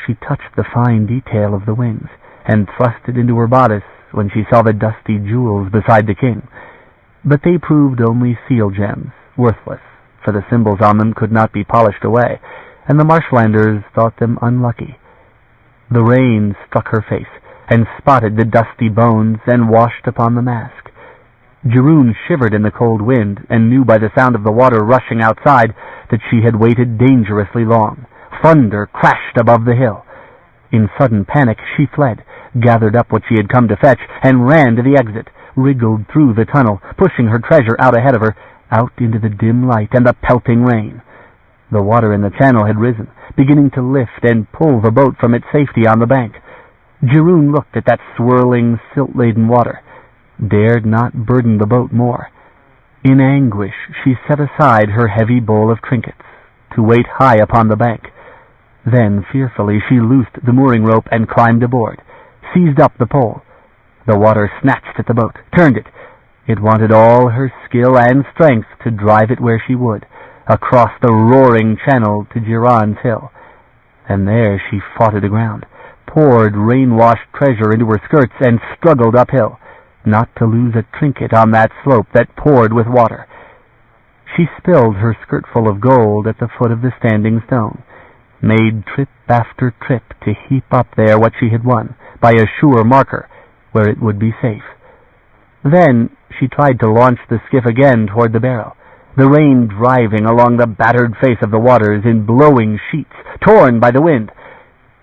She touched the fine detail of the wings, and thrust it into her bodice when she saw the dusty jewels beside the king. But they proved only seal gems, worthless, for the symbols on them could not be polished away, and the marshlanders thought them unlucky. The rain struck her face, and spotted the dusty bones, and washed upon the mask. Cherryh shivered in the cold wind, and knew by the sound of the water rushing outside that she had waited dangerously long. Thunder crashed above the hill. In sudden panic she fled, gathered up what she had come to fetch, and ran to the exit, wriggled through the tunnel, pushing her treasure out ahead of her, out into the dim light and the pelting rain. The water in the channel had risen, beginning to lift and pull the boat from its safety on the bank. Cherryh looked at that swirling, silt-laden water, dared not burden the boat more. In anguish she set aside her heavy bowl of trinkets, to wait high upon the bank. Then fearfully she loosed the mooring rope and climbed aboard, seized up the pole. The water snatched at the boat, turned it. It wanted all her skill and strength to drive it where she would, across the roaring channel to Cherryh's hill. And there she fought it aground, poured rain-washed treasure into her skirts, and struggled uphill, not to lose a trinket on that slope that poured with water. She spilled her skirtful of gold at the foot of the standing stone, made trip after trip to heap up there what she had won, by a sure marker, where it would be safe. Then she tried to launch the skiff again toward the barrow, the rain driving along the battered face of the waters in blowing sheets, torn by the wind.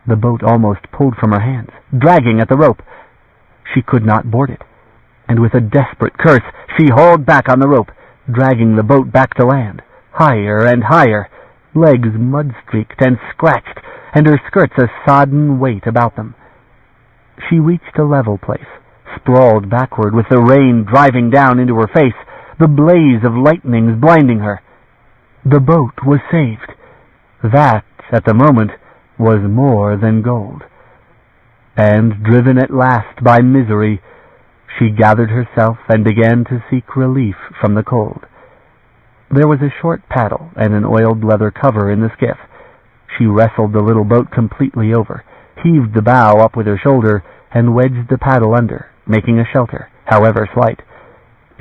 The boat almost pulled from her hands, dragging at the rope. She could not board it, and with a desperate curse she hauled back on the rope, dragging the boat back to land, higher and higher, legs mud-streaked and scratched, and her skirts a sodden weight about them. She reached a level place, sprawled backward with the rain driving down into her face, the blaze of lightnings blinding her. The boat was saved. That, at the moment, was more than gold. And, driven at last by misery, she gathered herself and began to seek relief from the cold. There was a short paddle and an oiled leather cover in the skiff. She wrestled the little boat completely over, heaved the bow up with her shoulder, and wedged the paddle under, making a shelter, however slight.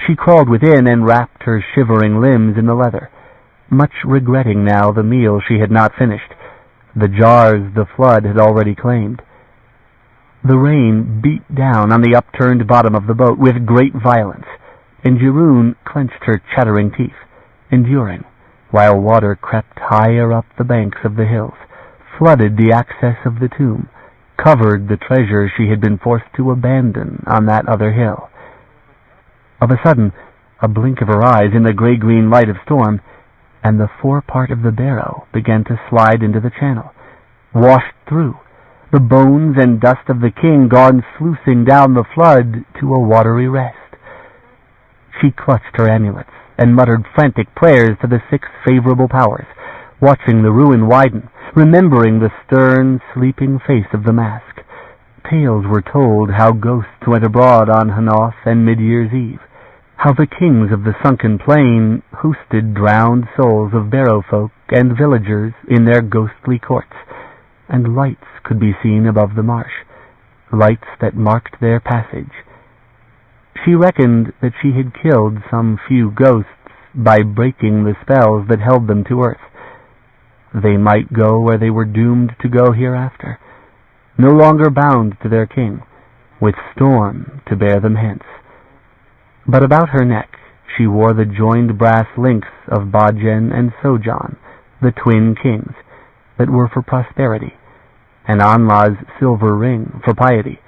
She crawled within and wrapped her shivering limbs in the leather, much regretting now the meal she had not finished, the jars the flood had already claimed. The rain beat down on the upturned bottom of the boat with great violence, and Cherryh clenched her chattering teeth, enduring, while water crept higher up the banks of the hills, flooded the access of the tomb, covered the treasure she had been forced to abandon on that other hill. Of a sudden, a blink of her eyes in the gray-green light of storm, and the forepart of the barrow began to slide into the channel, washed through, the bones and dust of the king gone sluicing down the flood to a watery rest. She clutched her amulets and muttered frantic prayers to the 6 favorable powers, watching the ruin widen, remembering the stern, sleeping face of the mask. Tales were told how ghosts went abroad on Hanoth and Mid-Year's Eve, how the kings of the sunken plain hosted drowned souls of barrow folk and villagers in their ghostly courts, and lights could be seen above the marsh, lights that marked their passage. She reckoned that she had killed some few ghosts by breaking the spells that held them to earth. They might go where they were doomed to go hereafter, no longer bound to their king, with storm to bear them hence. But about her neck she wore the joined brass links of Bajen and Sojan, the twin kings, that were for prosperity, and Anla's silver ring for piety,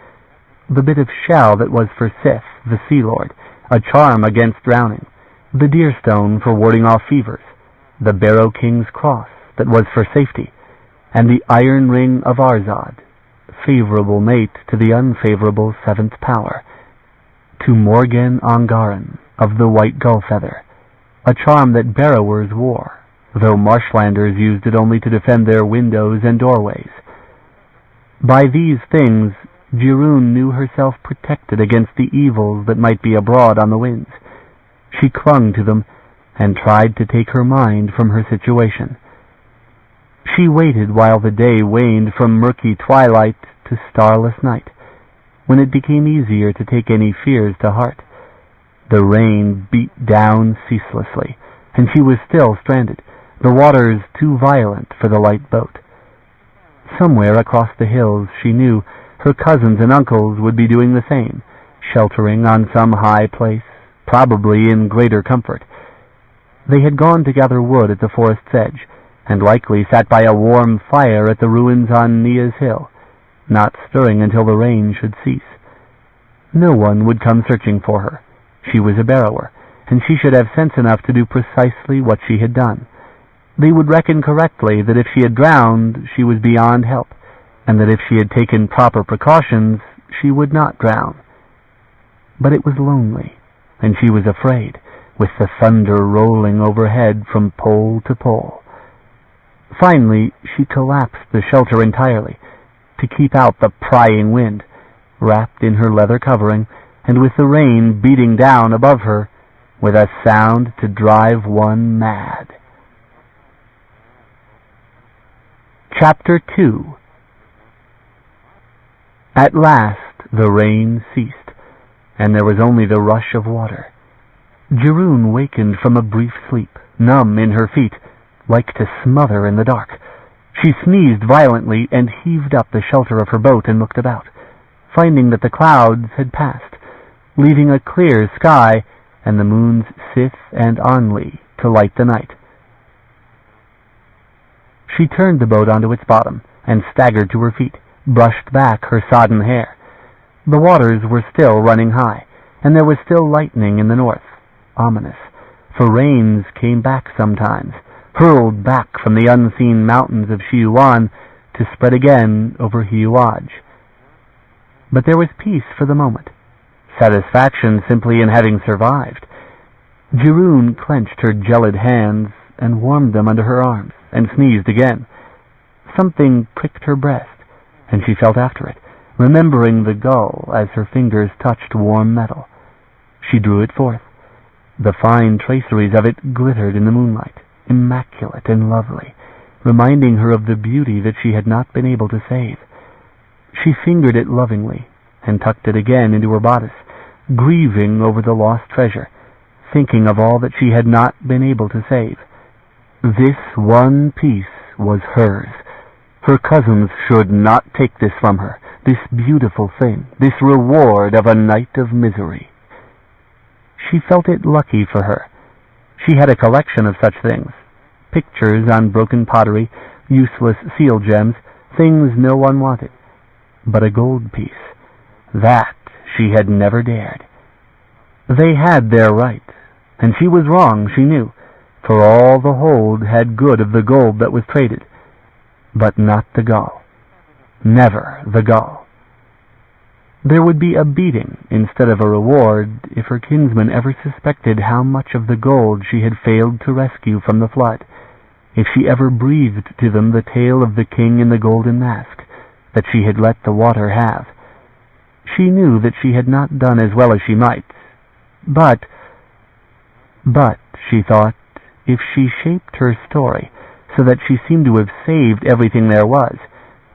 the bit of shell that was for Sith, the Sea Lord, a charm against drowning, the deer stone for warding off fevers, the Barrow King's cross that was for safety, and the iron ring of Arzad, favorable mate to the unfavorable 7th power, to Morgan Angaran of the White Gull Feather, a charm that barrowers wore, though marshlanders used it only to defend their windows and doorways. By these things Cherryh knew herself protected against the evils that might be abroad on the winds. She clung to them and tried to take her mind from her situation. She waited while the day waned from murky twilight to starless night, when it became easier to take any fears to heart. The rain beat down ceaselessly, and she was still stranded, the waters too violent for the light boat. Somewhere across the hills, she knew, her cousins and uncles would be doing the same, sheltering on some high place, probably in greater comfort. They had gone to gather wood at the forest's edge, and likely sat by a warm fire at the ruins on Nia's hill, not stirring until the rain should cease. No one would come searching for her. She was a barrower, and she should have sense enough to do precisely what she had done. They would reckon correctly that if she had drowned, she was beyond help, and that if she had taken proper precautions, she would not drown. But it was lonely, and she was afraid, with the thunder rolling overhead from pole to pole. Finally, she collapsed the shelter entirely, to keep out the prying wind, wrapped in her leather covering, and with the rain beating down above her, with a sound to drive one mad. Chapter 2. At last the rain ceased, and there was only the rush of water. Cherryh wakened from a brief sleep, numb in her feet, like to smother in the dark. She sneezed violently and heaved up the shelter of her boat and looked about, finding that the clouds had passed, leaving a clear sky and the moons Sith and Anli to light the night. She turned the boat onto its bottom and staggered to her feet, brushed back her sodden hair. The waters were still running high, and there was still lightning in the north, ominous, for rains came back sometimes, hurled back from the unseen mountains of Shiuan to spread again over Hiuaj. But there was peace for the moment, satisfaction simply in having survived. Cherryh clenched her gelid hands and warmed them under her arms, and sneezed again. Something pricked her breast, and she felt after it, remembering the gull as her fingers touched warm metal. She drew it forth. The fine traceries of it glittered in the moonlight, immaculate and lovely, reminding her of the beauty that she had not been able to save. She fingered it lovingly, and tucked it again into her bodice, grieving over the lost treasure, thinking of all that she had not been able to save. This one piece was hers. Her cousins should not take this from her, this beautiful thing, this reward of a night of misery. She felt it lucky for her. She had a collection of such things, pictures on broken pottery, useless seal gems, things no one wanted. But a gold piece, that she had never dared. They had their right, and she was wrong, she knew, for all the hold had good of the gold that was traded, but not the gull. Never the gull. There would be a beating instead of a reward if her kinsmen ever suspected how much of the gold she had failed to rescue from the flood, if she ever breathed to them the tale of the king in the golden mask that she had let the water have. She knew that she had not done as well as she might, but, she thought, if she shaped her story so that she seemed to have saved everything there was,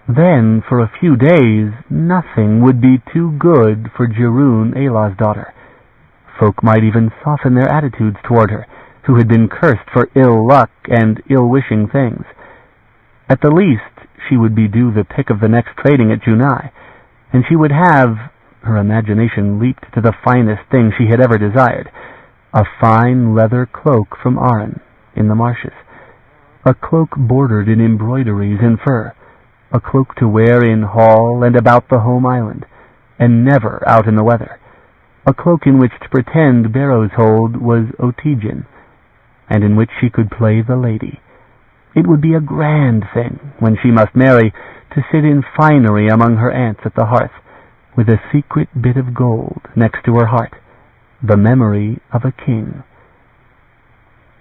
then for a few days nothing would be too good for Cherryh, Elah's daughter. Folk might even soften their attitudes toward her, who had been cursed for ill luck and ill-wishing things. At the least, she would be due the pick of the next trading at Junai, and she would have, her imagination leaped to the finest thing she had ever desired, a fine leather cloak from Aran, in the marshes, a cloak bordered in embroideries and fur, a cloak to wear in hall and about the home island, and never out in the weather, a cloak in which to pretend Barrow's hold was Otygian, and in which she could play the lady. It would be a grand thing, when she must marry, to sit in finery among her aunts at the hearth, with a secret bit of gold next to her heart, the memory of a king.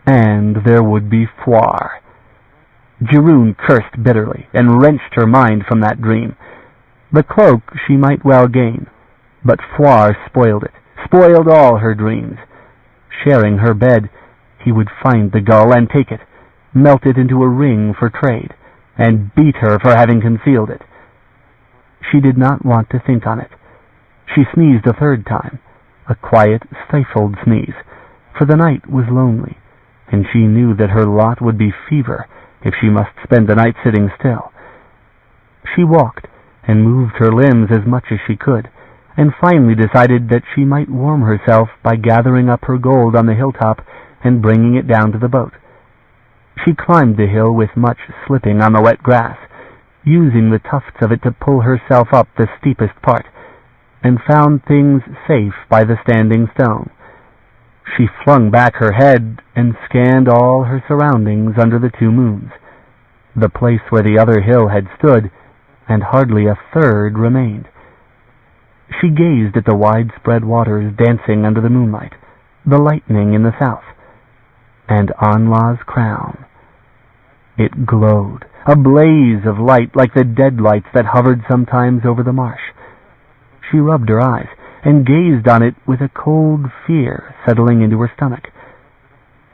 And there would be Foire. Cherryh cursed bitterly, and wrenched her mind from that dream. The cloak she might well gain, but Foire spoiled it, spoiled all her dreams. Sharing her bed, he would find the gull and take it, melt it into a ring for trade, and beat her for having concealed it. She did not want to think on it. She sneezed a third time, a quiet, stifled sneeze, for the night was lonely, and she knew that her lot would be fever if she must spend the night sitting still. She walked and moved her limbs as much as she could, and finally decided that she might warm herself by gathering up her gold on the hilltop and bringing it down to the boat. She climbed the hill with much slipping on the wet grass, using the tufts of it to pull herself up the steepest part, and found things safe by the standing stone. She flung back her head and scanned all her surroundings under the 2 moons, the place where the other hill had stood, and hardly a third remained. She gazed at the widespread waters dancing under the moonlight, the lightning in the south, and Anla's crown. It glowed, a blaze of light like the dead lights that hovered sometimes over the marsh. She rubbed her eyes and gazed on it with a cold fear settling into her stomach.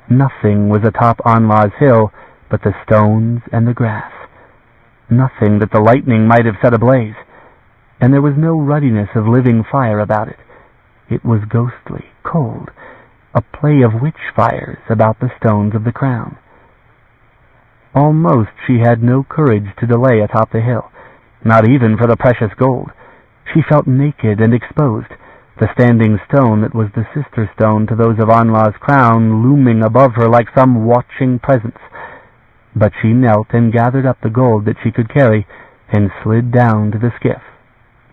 Nothing was atop Anla's hill but the stones and the grass, nothing that the lightning might have set ablaze, and there was no ruddiness of living fire about it. It was ghostly, cold, a play of witch fires about the stones of the crown. Almost she had no courage to delay atop the hill, not even for the precious gold. She felt naked and exposed, the standing stone that was the sister stone to those of Anla's crown looming above her like some watching presence. But she knelt and gathered up the gold that she could carry, and slid down to the skiff,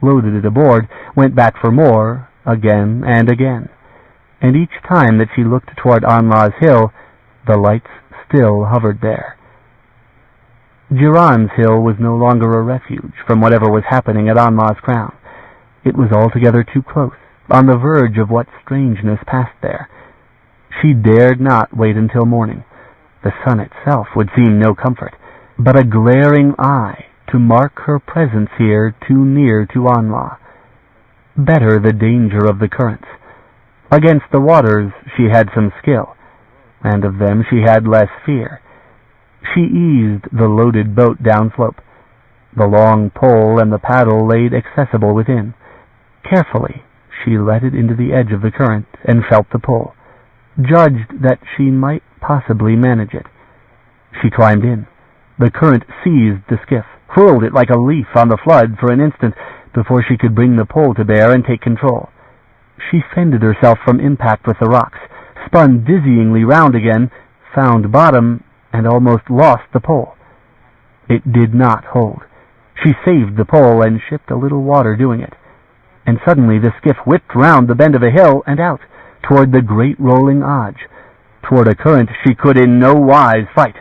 loaded it aboard, went back for more, again and again. And each time that she looked toward Anla's hill, the lights still hovered there. Jiran's hill was no longer a refuge from whatever was happening at Anla's crown. It was altogether too close, on the verge of what strangeness passed there. She dared not wait until morning. The sun itself would seem no comfort, but a glaring eye to mark her presence here too near to Anla. Better the danger of the currents. Against the waters she had some skill, and of them she had less fear. She eased the loaded boat downslope. The long pole and the paddle laid accessible within. Carefully she let it into the edge of the current and felt the pull, judged that she might possibly manage it. She climbed in. The current seized the skiff, hurled it like a leaf on the flood for an instant before she could bring the pole to bear and take control. She fended herself from impact with the rocks, spun dizzyingly round again, found bottom, and almost lost the pole. It did not hold. She saved the pole and shipped a little water doing it. And suddenly the skiff whipped round the bend of a hill and out, toward the great rolling Odge, toward a current she could in no wise fight.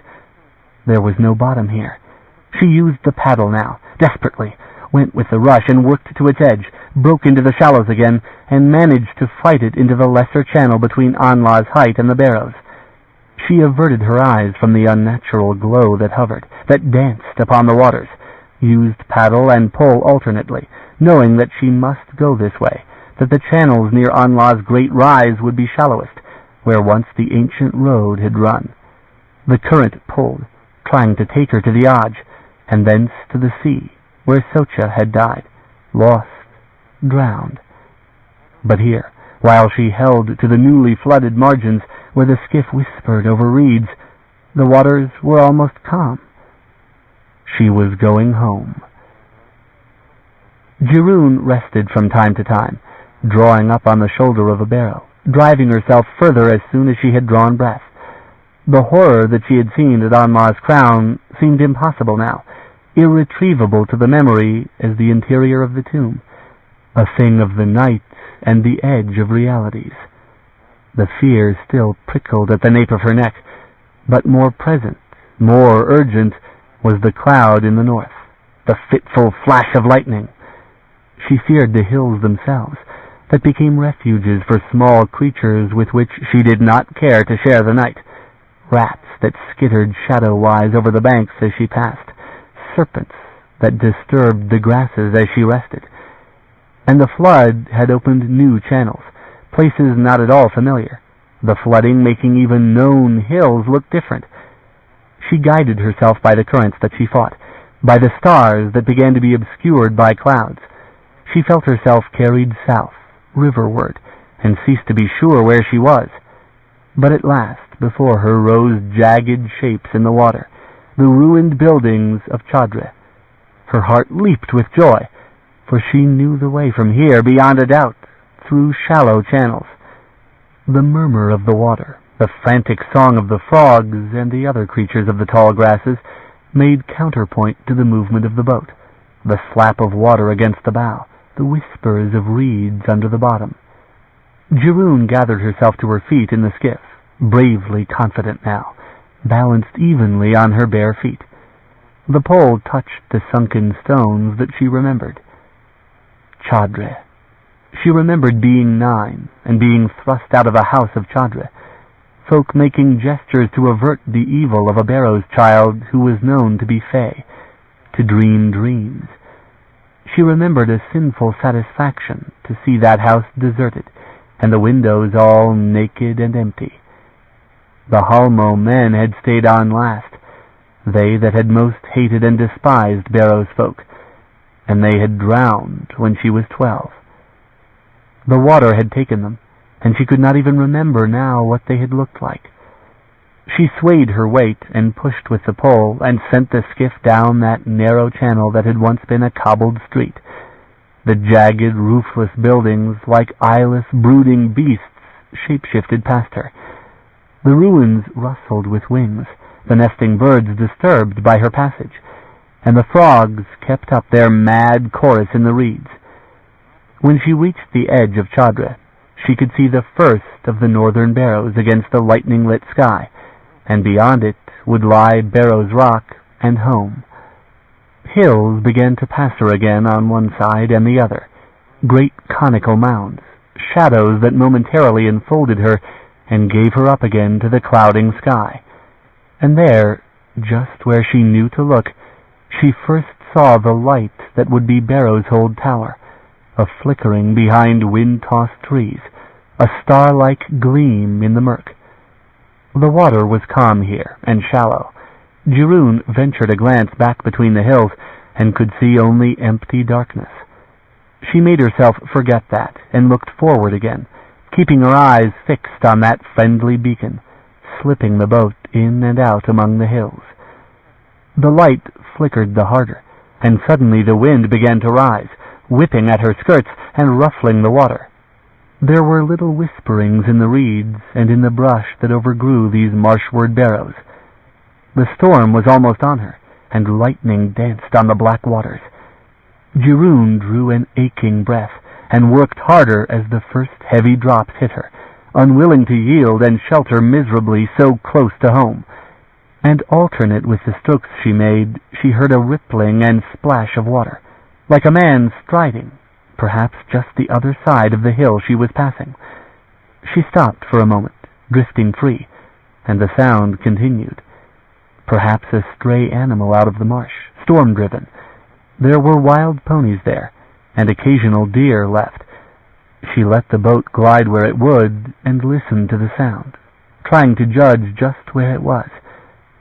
There was no bottom here. She used the paddle now, desperately, went with the rush and worked to its edge, broke into the shallows again, and managed to fight it into the lesser channel between Anla's height and the barrows. She averted her eyes from the unnatural glow that hovered, that danced upon the waters, used paddle and pole alternately, knowing that she must go this way, that the channels near Anla's great rise would be shallowest, where once the ancient road had run. The current pulled, trying to take her to the Odge, and thence to the sea, where Socha had died, lost, drowned. But here, while she held to the newly flooded margins, where the skiff whispered over reeds, the waters were almost calm. She was going home. Cherryh rested from time to time, drawing up on the shoulder of a barrow, driving herself further as soon as she had drawn breath. The horror that she had seen at Anla's crown seemed impossible now, irretrievable to the memory as the interior of the tomb, a thing of the night and the edge of realities. The fear still prickled at the nape of her neck, but more present, more urgent, was the cloud in the north, the fitful flash of lightning. She feared the hills themselves, that became refuges for small creatures with which she did not care to share the night, rats that skittered shadow-wise over the banks as she passed, serpents that disturbed the grasses as she rested. And the flood had opened new channels, places not at all familiar, the flooding making even known hills look different. She guided herself by the currents that she fought, by the stars that began to be obscured by clouds. She felt herself carried south, riverward, and ceased to be sure where she was. But at last before her rose jagged shapes in the water, the ruined buildings of Cherryh. Her heart leaped with joy, for she knew the way from here beyond a doubt, through shallow channels. The murmur of the water, the frantic song of the frogs and the other creatures of the tall grasses, made counterpoint to the movement of the boat, the slap of water against the bow, the whispers of reeds under the bottom. Cherryh gathered herself to her feet in the skiff, bravely confident now, balanced evenly on her bare feet. The pole touched the sunken stones that she remembered. Cherryh. She remembered being 9 and being thrust out of a house of Cherryh, folk making gestures to avert the evil of a barrow's child who was known to be fey, to dream dreams. She remembered a sinful satisfaction to see that house deserted, and the windows all naked and empty. The Halmo men had stayed on last, they that had most hated and despised Barrow's folk, and they had drowned when she was 12. The water had taken them, and she could not even remember now what they had looked like. She swayed her weight and pushed with the pole and sent the skiff down that narrow channel that had once been a cobbled street. The jagged, roofless buildings, like eyeless, brooding beasts, shape-shifted past her. The ruins rustled with wings, the nesting birds disturbed by her passage, and the frogs kept up their mad chorus in the reeds. When she reached the edge of Cherryh, she could see the first of the northern barrows against the lightning-lit sky, and beyond it would lie Barrow's Rock and home. Hills began to pass her again on one side and the other, great conical mounds, shadows that momentarily enfolded her and gave her up again to the clouding sky. And there, just where she knew to look, she first saw the light that would be Barrow's Hold Tower, a flickering behind wind-tossed trees, a star-like gleam in the murk. The water was calm here, and shallow. Cherryh ventured a glance back between the hills, and could see only empty darkness. She made herself forget that, and looked forward again, keeping her eyes fixed on that friendly beacon, slipping the boat in and out among the hills. The light flickered the harder, and suddenly the wind began to rise, whipping at her skirts and ruffling the water. There were little whisperings in the reeds and in the brush that overgrew these marshward barrows. The storm was almost on her, and lightning danced on the black waters. Cherryh drew an aching breath, and worked harder as the first heavy drops hit her, unwilling to yield and shelter miserably so close to home. And alternate with the strokes she made, she heard a rippling and splash of water, like a man striding, perhaps just the other side of the hill she was passing. She stopped for a moment, drifting free, and the sound continued. Perhaps a stray animal out of the marsh, storm-driven. There were wild ponies there, and occasional deer left. She let the boat glide where it would, and listened to the sound, trying to judge just where it was,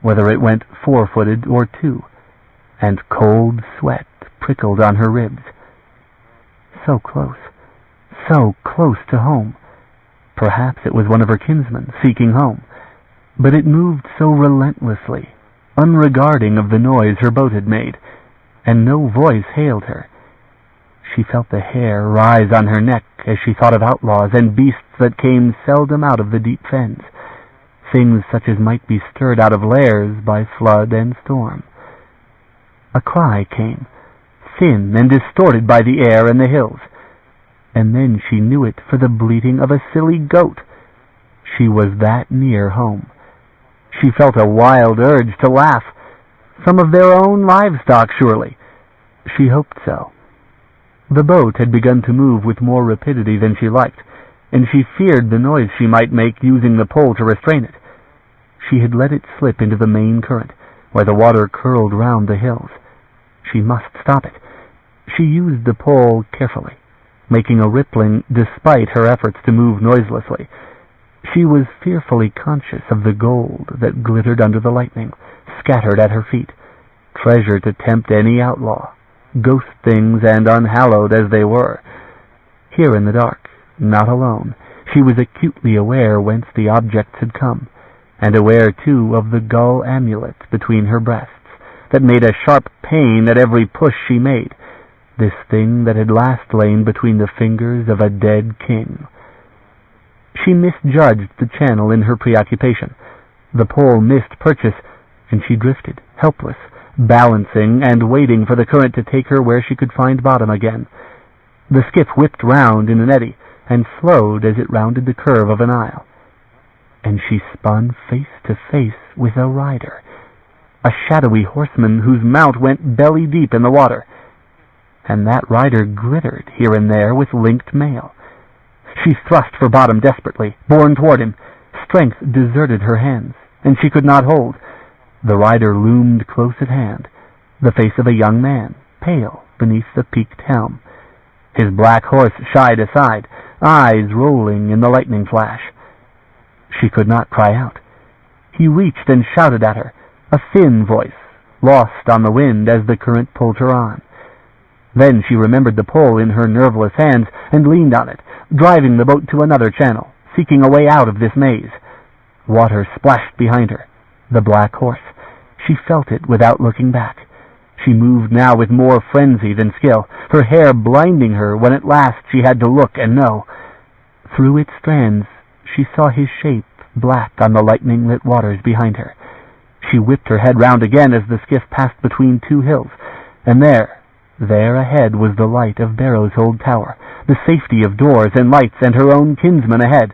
whether it went 4-footed or 2, and cold sweat prickled on her ribs. So close to home. Perhaps it was one of her kinsmen seeking home, but it moved so relentlessly, unregarding of the noise her boat had made, and no voice hailed her. She felt the hair rise on her neck as she thought of outlaws and beasts that came seldom out of the deep fens, things such as might be stirred out of lairs by flood and storm. A cry came, thin and distorted by the air and the hills, and then she knew it for the bleating of a silly goat. She was that near home. She felt a wild urge to laugh. Some of their own livestock, surely. She hoped so. The boat had begun to move with more rapidity than she liked, and she feared the noise she might make using the pole to restrain it. She had let it slip into the main current, where the water curled round the hills. She must stop it. She used the pole carefully, making a rippling despite her efforts to move noiselessly. She was fearfully conscious of the gold that glittered under the lightning, scattered at her feet, treasure to tempt any outlaw, ghost things and unhallowed as they were. Here in the dark, not alone, she was acutely aware whence the objects had come, and aware, too, of the gull amulet between her breasts, that made a sharp pain at every push she made, this thing that had last lain between the fingers of a dead king. She misjudged the channel in her preoccupation. The pole missed purchase, and she drifted, helpless, balancing and waiting for the current to take her where she could find bottom again. The skiff whipped round in an eddy, and slowed as it rounded the curve of an isle. And she spun face to face with a rider, a shadowy horseman whose mount went belly deep in the water. And that rider glittered here and there with linked mail. She thrust for bottom desperately, borne toward him. Strength deserted her hands, and she could not hold. The rider loomed close at hand, the face of a young man, pale beneath the peaked helm. His black horse shied aside, eyes rolling in the lightning flash. She could not cry out. He reached and shouted at her, a thin voice, lost on the wind as the current pulled her on. Then she remembered the pole in her nerveless hands and leaned on it, driving the boat to another channel, seeking a way out of this maze. Water splashed behind her. The black horse. She felt it without looking back. She moved now with more frenzy than skill, her hair blinding her when at last she had to look and know. Through its strands she saw his shape black on the lightning-lit waters behind her. She whipped her head round again as the skiff passed between two hills, and there ahead was the light of Barrow's Hold Tower, the safety of doors and lights, and her own kinsman ahead.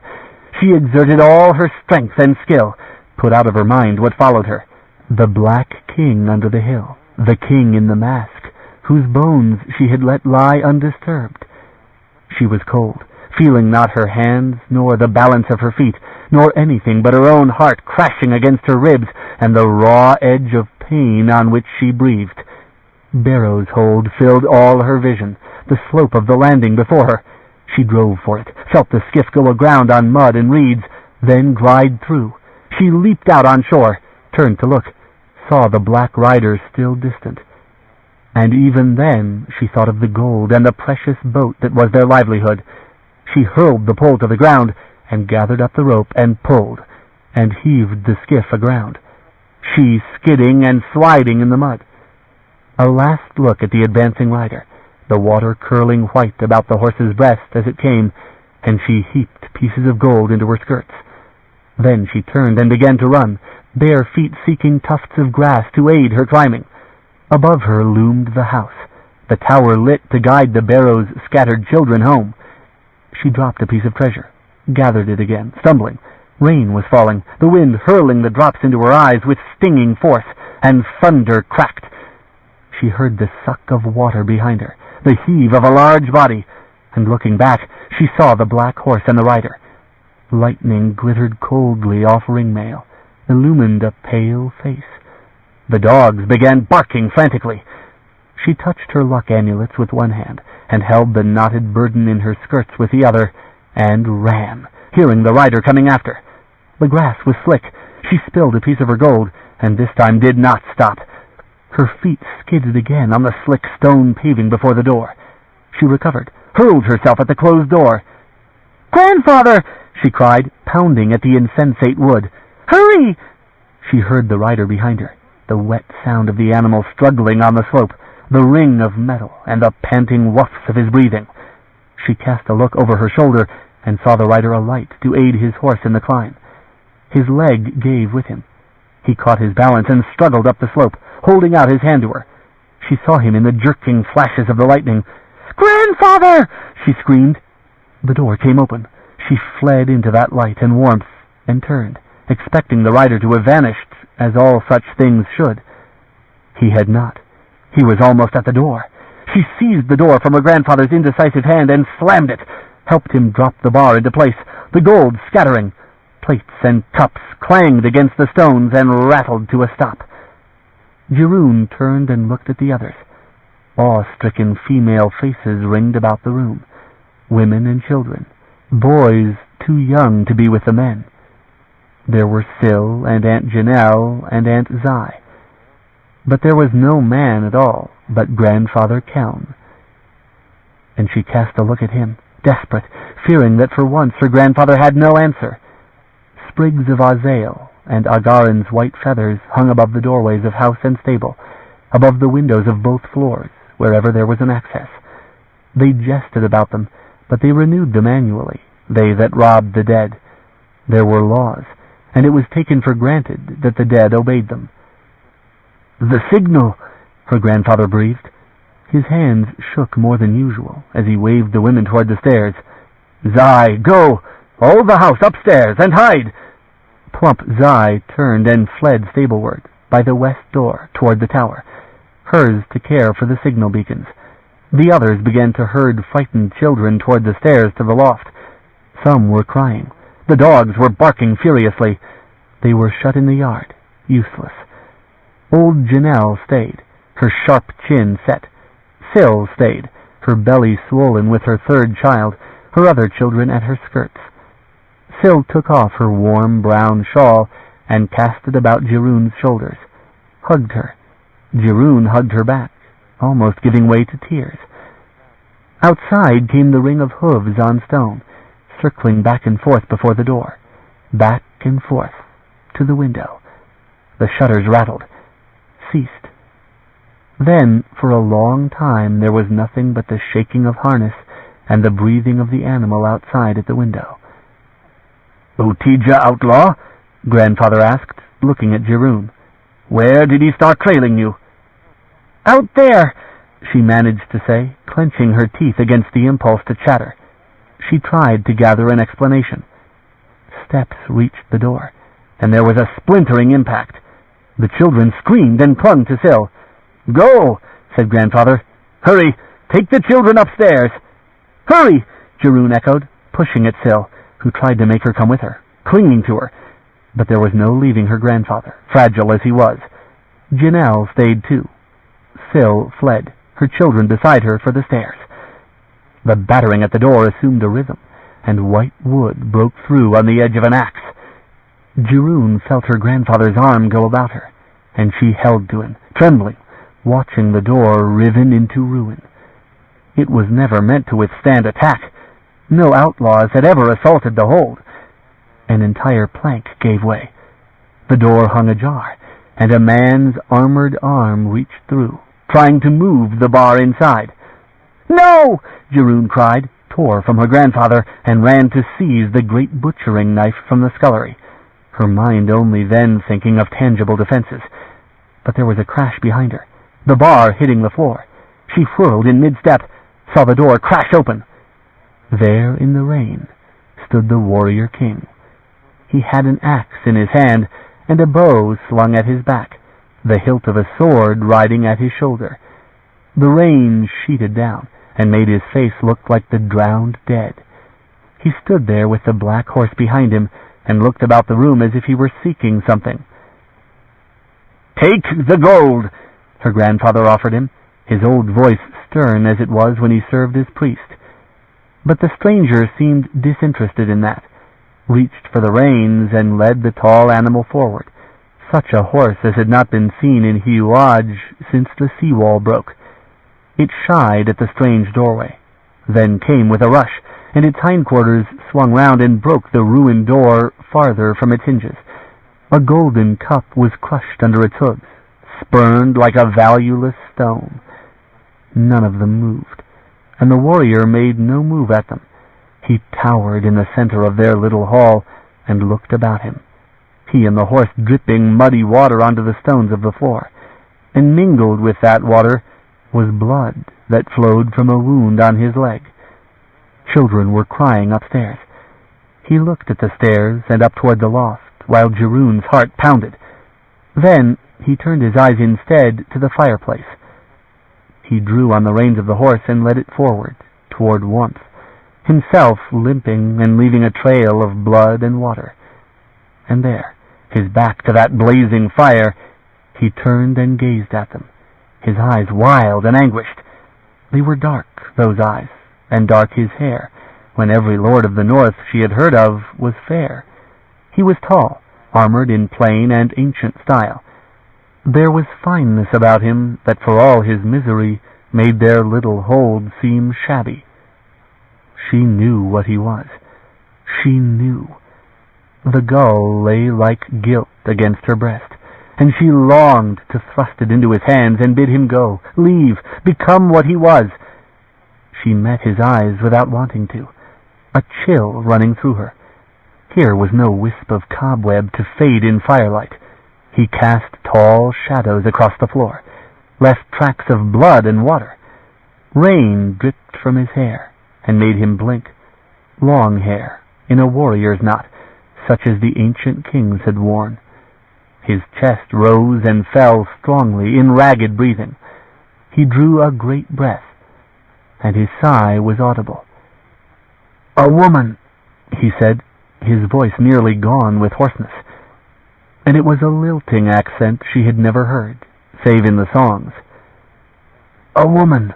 She exerted all her strength and skill, put out of her mind what followed her. The Black King under the hill, the king in the mask, whose bones she had let lie undisturbed. She was cold, feeling not her hands, nor the balance of her feet, nor anything but her own heart crashing against her ribs, and the raw edge of pain on which she breathed. Barrow's hold filled all her vision, the slope of the landing before her. She drove for it, felt the skiff go aground on mud and reeds, then glide through. She leaped out on shore, turned to look, saw the black riders still distant. And even then she thought of the gold and the precious boat that was their livelihood. She hurled the pole to the ground, and gathered up the rope and pulled, and heaved the skiff aground, she skidding and sliding in the mud. A last look at the advancing rider, the water curling white about the horse's breast as it came, and she heaped pieces of gold into her skirts. Then she turned and began to run, bare feet seeking tufts of grass to aid her climbing. Above her loomed the house, the tower lit to guide the Barrow's scattered children home. She dropped a piece of treasure, gathered it again, stumbling. Rain was falling, the wind hurling the drops into her eyes with stinging force, and thunder cracked. She heard the suck of water behind her, the heave of a large body, and looking back, she saw the black horse and the rider. Lightning glittered coldly off ringmail, illumined a pale face. The dogs began barking frantically. She touched her luck amulets with one hand, and held the knotted burden in her skirts with the other, and ran, hearing the rider coming after. The grass was slick. She spilled a piece of her gold, and this time did not stop. Her feet skidded again on the slick stone paving before the door. She recovered, hurled herself at the closed door. "Grandfather!" she cried, pounding at the insensate wood. "Hurry!" She heard the rider behind her, the wet sound of the animal struggling on the slope, the ring of metal, and the panting whuffs of his breathing. She cast a look over her shoulder and saw the rider alight to aid his horse in the climb. His leg gave with him. He caught his balance and struggled up the slope, holding out his hand to her. She saw him in the jerking flashes of the lightning. "Grandfather!" she screamed. The door came open. She fled into that light and warmth, and turned, expecting the rider to have vanished, as all such things should. He had not. He was almost at the door. She seized the door from her grandfather's indecisive hand and slammed it, helped him drop the bar into place, the gold scattering. Plates and cups clanged against the stones and rattled to a stop. Cherryh turned and looked at the others. Awe-stricken female faces ringed about the room, women and children, boys too young to be with the men. There were Syl and Aunt Janelle and Aunt Zai. But there was no man at all but Grandfather Kelm. And she cast a look at him, desperate, fearing that for once her grandfather had no answer. Sprigs of azale and agaran's white feathers hung above the doorways of house and stable, above the windows of both floors, wherever there was an access. They jested about them, but they renewed them annually, they that robbed the dead. There were laws, and it was taken for granted that the dead obeyed them. "The signal!" her grandfather breathed. His hands shook more than usual as he waved the women toward the stairs. "Zai, go! All the house upstairs, and hide!" Plump Zai turned and fled stableward, by the west door, toward the tower, hers to care for the signal beacons. The others began to herd frightened children toward the stairs to the loft. Some were crying. The dogs were barking furiously. They were shut in the yard, useless. Old Janelle stayed, her sharp chin set. Syl stayed, her belly swollen with her third child, her other children at her skirts. Syl took off her warm brown shawl and cast it about Cherryh's shoulders, hugged her. Cherryh hugged her back, almost giving way to tears. Outside came the ring of hooves on stone, circling back and forth before the door, back and forth, to the window. The shutters rattled, ceased. Then, for a long time, there was nothing but the shaking of harness and the breathing of the animal outside at the window. "Otija outlaw?" Grandfather asked, looking at Cherryh. "Where did he start trailing you?" "Out there," she managed to say, clenching her teeth against the impulse to chatter. She tried to gather an explanation. Steps reached the door, and there was a splintering impact. The children screamed and clung to Syl. "Go," said Grandfather. "Hurry, take the children upstairs." "Hurry!" Cherryh echoed, pushing at Syl, who tried to make her come with her, clinging to her. But there was no leaving her grandfather, fragile as he was. Janelle stayed too. Syl fled, her children beside her, for the stairs. The battering at the door assumed a rhythm, and white wood broke through on the edge of an axe. Cherryh felt her grandfather's arm go about her, and she held to him, trembling, watching the door riven into ruin. It was never meant to withstand attack. No outlaws had ever assaulted the hold. An entire plank gave way. The door hung ajar, and a man's armored arm reached through, trying to move the bar inside. "No!" Cherryh cried, tore from her grandfather, and ran to seize the great butchering knife from the scullery, her mind only then thinking of tangible defenses. But there was a crash behind her, the bar hitting the floor. She whirled in mid-step, saw the door crash open. There in the rain stood the warrior king. He had an axe in his hand and a bow slung at his back, the hilt of a sword riding at his shoulder. The rain sheeted down and made his face look like the drowned dead. He stood there with the black horse behind him and looked about the room as if he were seeking something. "Take the gold," her grandfather offered him, his old voice stern as it was when he served as priest. But the stranger seemed disinterested in that, reached for the reins and led the tall animal forward, such a horse as had not been seen in Shiuan Audiobook since the seawall broke. It shied at the strange doorway, then came with a rush, and its hindquarters swung round and broke the ruined door farther from its hinges. A golden cup was crushed under its hooves, spurned like a valueless stone. None of them moved, and the warrior made no move at them. He towered in the center of their little hall and looked about him, he and the horse dripping muddy water onto the stones of the floor, and mingled with that water was blood that flowed from a wound on his leg. Children were crying upstairs. He looked at the stairs and up toward the loft, while Cherryh's heart pounded. Then he turned his eyes instead to the fireplace. He drew on the reins of the horse and led it forward, toward warmth, himself limping and leaving a trail of blood and water. And there, his back to that blazing fire, he turned and gazed at them, his eyes wild and anguished. They were dark, those eyes, and dark his hair, when every lord of the north she had heard of was fair. He was tall, armored in plain and ancient style. There was fineness about him that for all his misery made their little hold seem shabby. She knew what he was. She knew. The gull lay like gilt against her breast, and she longed to thrust it into his hands and bid him go, leave, become what he was. She met his eyes without wanting to, a chill running through her. Here was no wisp of cobweb to fade in firelight. He cast tall shadows across the floor, left tracks of blood and water. Rain dripped from his hair and made him blink. Long hair, in a warrior's knot, such as the ancient kings had worn. His chest rose and fell strongly in ragged breathing. He drew a great breath, and his sigh was audible. "A woman," he said, his voice nearly gone with hoarseness. And it was a lilting accent she had never heard, save in the songs. "A woman,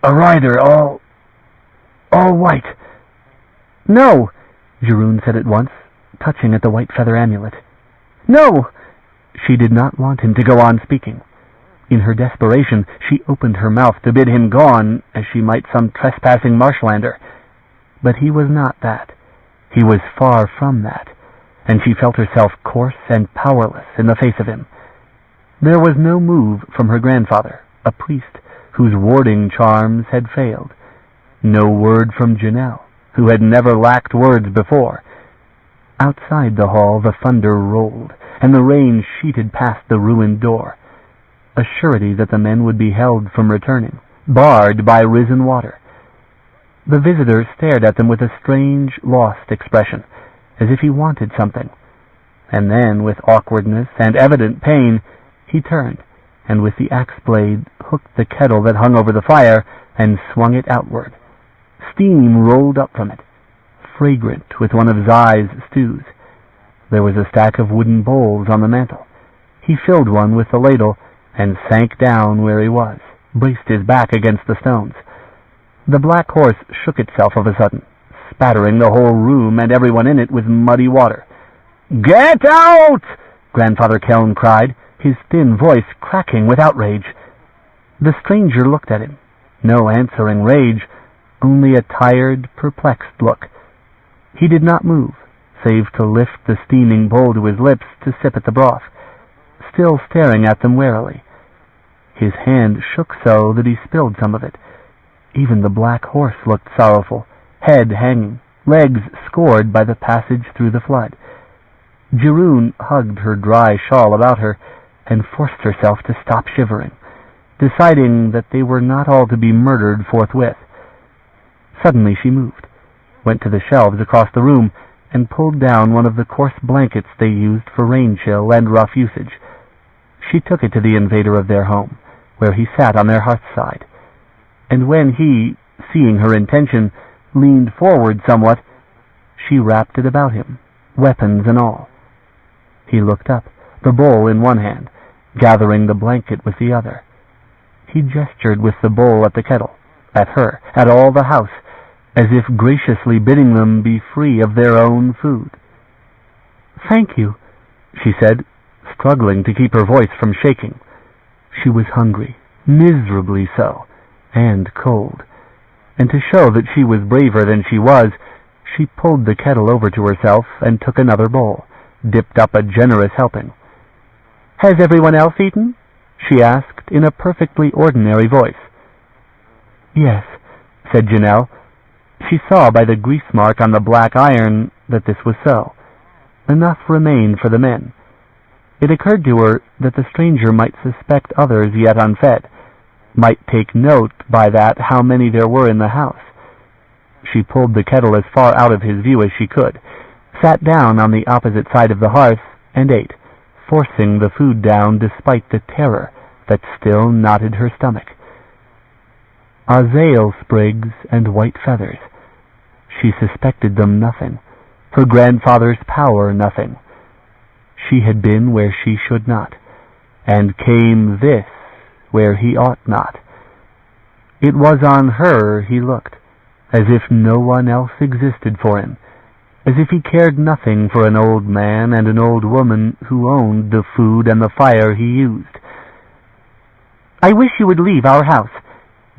a rider, all white." "No," Cherryh said at once, touching at the white feather amulet. "No!" She did not want him to go on speaking. In her desperation, she opened her mouth to bid him gone, as she might some trespassing marshlander. But he was not that. He was far from that, and she felt herself coarse and powerless in the face of him. There was no move from her grandfather, a priest whose warding charms had failed. No word from Janelle, who had never lacked words before. Outside the hall the thunder rolled, and the rain sheeted past the ruined door, a surety that the men would be held from returning, barred by risen water. The visitor stared at them with a strange, lost expression, as if he wanted something. And then, with awkwardness and evident pain, he turned, and with the axe blade hooked the kettle that hung over the fire and swung it outward. Steam rolled up from it, fragrant with one of Zai's stews. There was a stack of wooden bowls on the mantel. He filled one with the ladle and sank down where he was, braced his back against the stones. The black horse shook itself of a sudden, spattering the whole room and everyone in it with muddy water. "Get out!" Grandfather Kelm cried, his thin voice cracking with outrage. The stranger looked at him. No answering rage, only a tired, perplexed look. He did not move, save to lift the steaming bowl to his lips to sip at the broth, still staring at them warily. His hand shook so that he spilled some of it. Even the black horse looked sorrowful, head hanging, legs scored by the passage through the flood. Cherryh hugged her dry shawl about her and forced herself to stop shivering, deciding that they were not all to be murdered forthwith. Suddenly she moved, went to the shelves across the room, and pulled down one of the coarse blankets they used for rain chill and rough usage. She took it to the invader of their home, where he sat on their hearthside, and when he, seeing her intention, leaned forward somewhat, she wrapped it about him, weapons and all. He looked up, the bowl in one hand, gathering the blanket with the other. He gestured with the bowl at the kettle, at her, at all the house, as if graciously bidding them be free of their own food. "Thank you," she said, struggling to keep her voice from shaking. She was hungry, miserably so, and cold, and to show that she was braver than she was, she pulled the kettle over to herself and took another bowl, dipped up a generous helping. "Has everyone else eaten?" she asked in a perfectly ordinary voice. "Yes," said Janelle. She saw by the grease mark on the black iron that this was so. Enough remained for the men. It occurred to her that the stranger might suspect others yet unfed, might take note by that how many there were in the house. She pulled the kettle as far out of his view as she could, sat down on the opposite side of the hearth, and ate, forcing the food down despite the terror that still knotted her stomach. Azale sprigs and white feathers. She suspected them nothing, her grandfather's power nothing. She had been where she should not, and came this where he ought not. It was on her he looked, as if no one else existed for him, as if he cared nothing for an old man and an old woman who owned the food and the fire he used. "I wish you would leave our house,"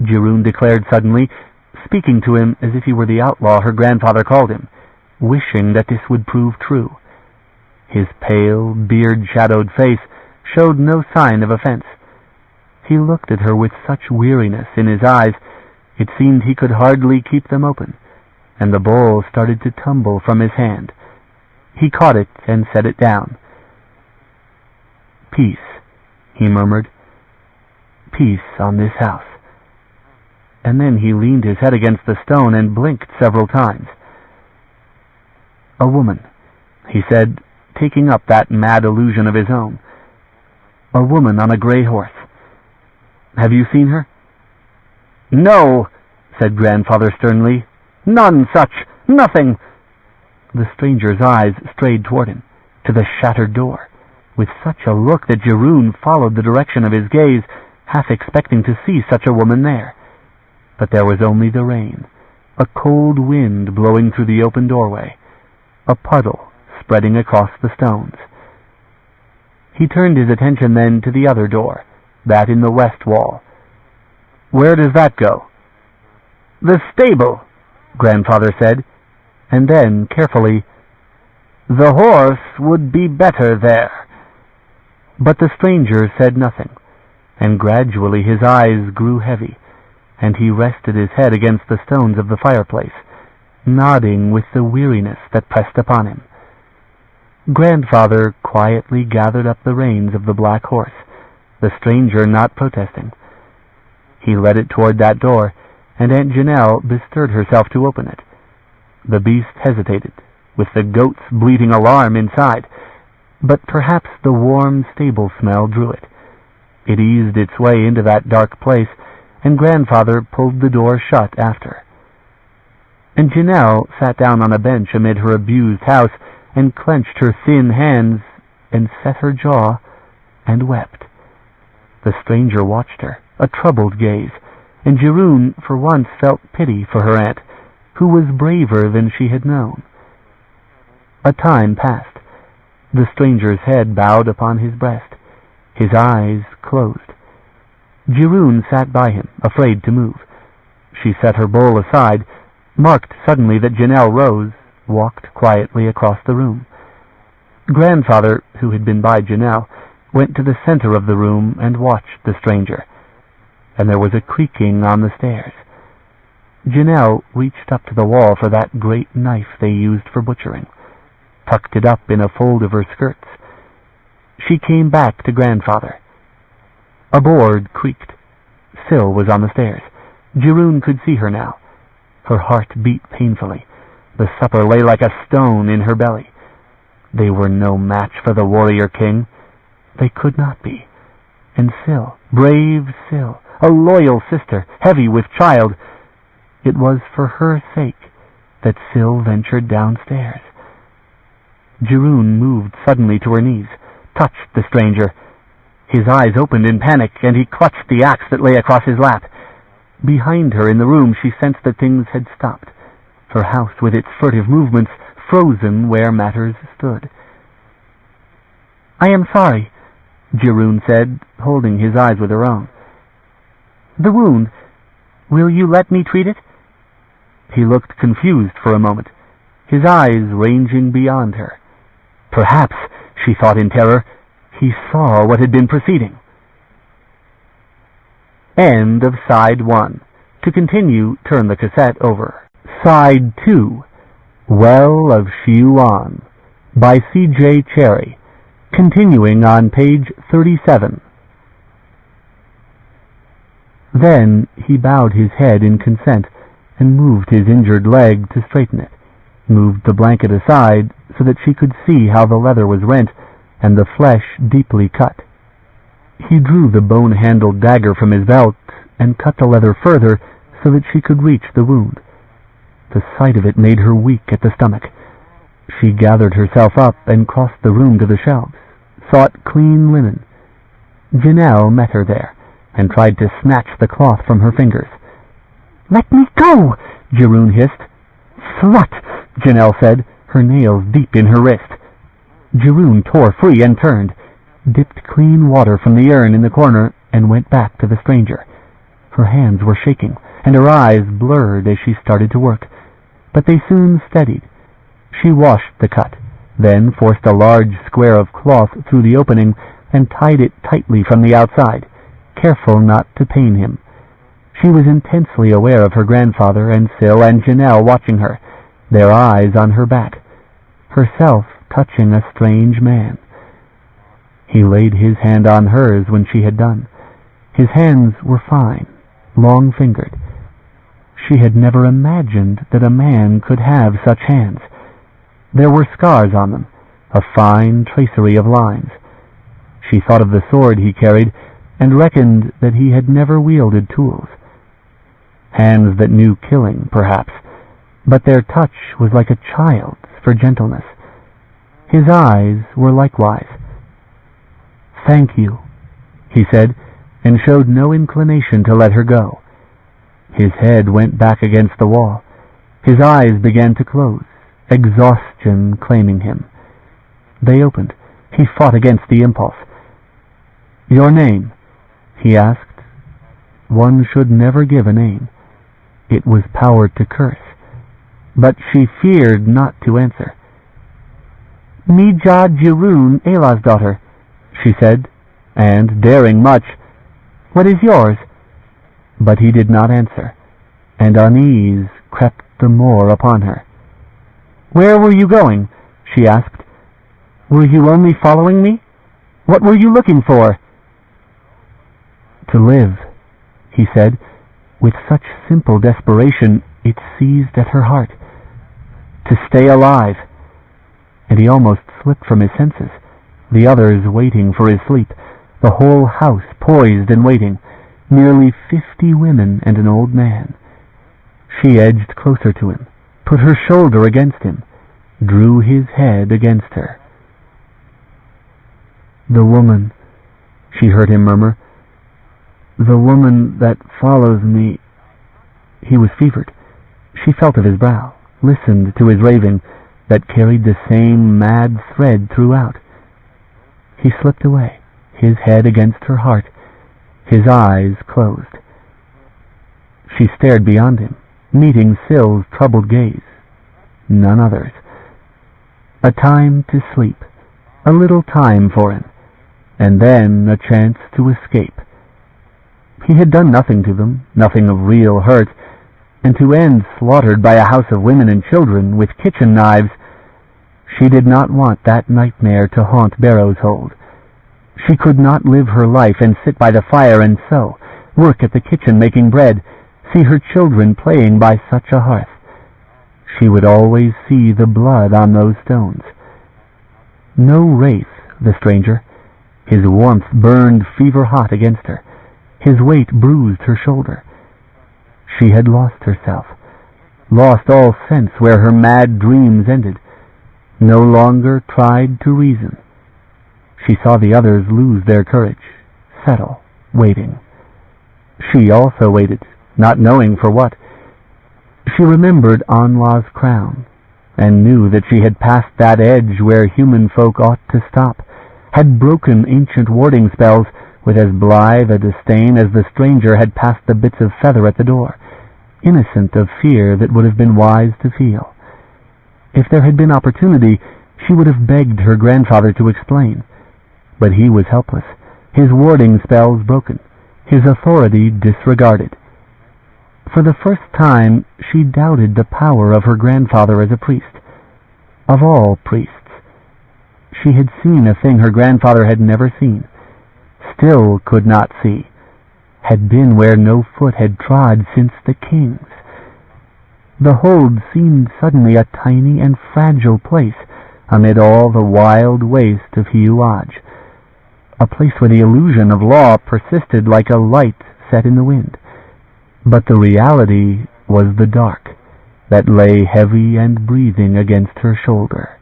Cherryh declared suddenly, speaking to him as if he were the outlaw her grandfather called him, wishing that this would prove true. His pale, beard-shadowed face showed no sign of offense. He looked at her with such weariness in his eyes, it seemed he could hardly keep them open, and the bowl started to tumble from his hand. He caught it and set it down. "Peace," he murmured. "Peace on this house." And then he leaned his head against the stone and blinked several times. "A woman," he said, taking up that mad illusion of his own. "A woman on a gray horse. Have you seen her?" "No," said Grandfather sternly. "None such. Nothing." The stranger's eyes strayed toward him, to the shattered door, with such a look that Cherryh followed the direction of his gaze, half expecting to see such a woman there. But there was only the rain, a cold wind blowing through the open doorway, a puddle spreading across the stones. He turned his attention then to the other door, that in the west wall. "Where does that go?" "The stable," Grandfather said, and then, carefully, "The horse would be better there." But the stranger said nothing, and gradually his eyes grew heavy, and he rested his head against the stones of the fireplace, nodding with the weariness that pressed upon him. Grandfather quietly gathered up the reins of the black horse, the stranger not protesting. He led it toward that door, and Aunt Janelle bestirred herself to open it. The beast hesitated, with the goats bleating alarm inside, but perhaps the warm stable smell drew it. It eased its way into that dark place, and Grandfather pulled the door shut after. and Janelle sat down on a bench amid her abused house and clenched her thin hands and set her jaw and wept. The stranger watched her, a troubled gaze, and Cherryh for once felt pity for her aunt, who was braver than she had known. A time passed. The stranger's head bowed upon his breast. His eyes closed. Cherryh sat by him, afraid to move. She set her bowl aside, marked suddenly that Janelle rose, walked quietly across the room. Grandfather, who had been by Janelle, went to the center of the room and watched the stranger, and there was a creaking on the stairs. Janelle reached up to the wall for that great knife they used for butchering, tucked it up in a fold of her skirts. She came back to Grandfather. A board creaked. Syl was on the stairs. Cherryh could see her now. Her heart beat painfully. The supper lay like a stone in her belly. They were no match for the warrior king. They could not be. And Syl, brave Syl, a loyal sister, heavy with child. It was for her sake that Syl ventured downstairs. Cherryh moved suddenly to her knees, touched the stranger. His eyes opened in panic, and he clutched the axe that lay across his lap. Behind her in the room she sensed that things had stopped, her house with its furtive movements frozen where matters stood. "I am sorry," Cherryh said, holding his eyes with her own. "The wound, will you let me treat it?" He looked confused for a moment, his eyes ranging beyond her. Perhaps, she thought in terror, he saw what had been proceeding. End of Side 1. To continue, turn the cassette over. Side 2. Well of Shiuan by C.J. Cherryh. Continuing on page 37. Then he bowed his head in consent and moved his injured leg to straighten it, moved the blanket aside so that she could see how the leather was rent and the flesh deeply cut. He drew the bone-handled dagger from his belt and cut the leather further so that she could reach the wound. The sight of it made her weak at the stomach. She gathered herself up and crossed the room to the shelves, sought clean linen. Janelle met her there and tried to snatch the cloth from her fingers. "Let me go!" Cherryh hissed. "Slut!" Janelle said, her nails deep in her wrist. Cherryh tore free and turned, dipped clean water from the urn in the corner, and went back to the stranger. Her hands were shaking, and her eyes blurred as she started to work, but they soon steadied. She washed the cut, then forced a large square of cloth through the opening and tied it tightly from the outside, careful not to pain him. She was intensely aware of her grandfather and Syl and Janelle watching her, their eyes on her back, herself touching a strange man. He laid his hand on hers when she had done. His hands were fine, long-fingered. She had never imagined that a man could have such hands. There were scars on them, a fine tracery of lines. She thought of the sword he carried and reckoned that he had never wielded tools. Hands that knew killing, perhaps, but their touch was like a child's for gentleness. His eyes were likewise. "Thank you," he said, and showed no inclination to let her go. His head went back against the wall. His eyes began to close, exhaustion claiming him. They opened. He fought against the impulse. "Your name?" he asked. One should never give a name. It was power to curse. But she feared not to answer. "Mija Cherryh, Elah's daughter," she said, and, daring much, "What is yours?" But he did not answer, and unease crept the more upon her. "Where were you going?" she asked. "Were you only following me? What were you looking for?" "To live," he said, with such simple desperation it seized at her heart. "To stay alive." And he almost slipped from his senses, the others waiting for his sleep, the whole house poised and waiting, nearly 50 women and an old man. She edged closer to him, put her shoulder against him, drew his head against her. "The woman," she heard him murmur, "the woman that follows me." He was fevered. She felt of his brow, listened to his raving that carried the same mad thread throughout. He slipped away, his head against her heart, his eyes closed. She stared beyond him, meeting Syl's troubled gaze. None other's. A time to sleep, a little time for him, and then a chance to escape. He had done nothing to them, nothing of real hurt, and to end slaughtered by a house of women and children with kitchen knives. She did not want that nightmare to haunt Barrow's Hold. She could not live her life and sit by the fire and sew, work at the kitchen making bread, see her children playing by such a hearth. She would always see the blood on those stones. No Wraith, the stranger. His warmth burned fever-hot against her. His weight bruised her shoulder. She had lost herself, lost all sense where her mad dreams ended, no longer tried to reason. She saw the others lose their courage, settle, waiting. She also waited, not knowing for what. She remembered Anla's crown, and knew that she had passed that edge where human folk ought to stop, had broken ancient warding spells with as blithe a disdain as the stranger had passed the bits of feather at the door, innocent of fear that would have been wise to feel. If there had been opportunity, she would have begged her grandfather to explain. But he was helpless, his warding spells broken, his authority disregarded. For the first time, she doubted the power of her grandfather as a priest. Of all priests, she had seen a thing her grandfather had never seen, still could not see, had been where no foot had trod since the king's. The Hold seemed suddenly a tiny and fragile place amid all the wild waste of Shiuan, a place where the illusion of law persisted like a light set in the wind. But the reality was the dark that lay heavy and breathing against her shoulder.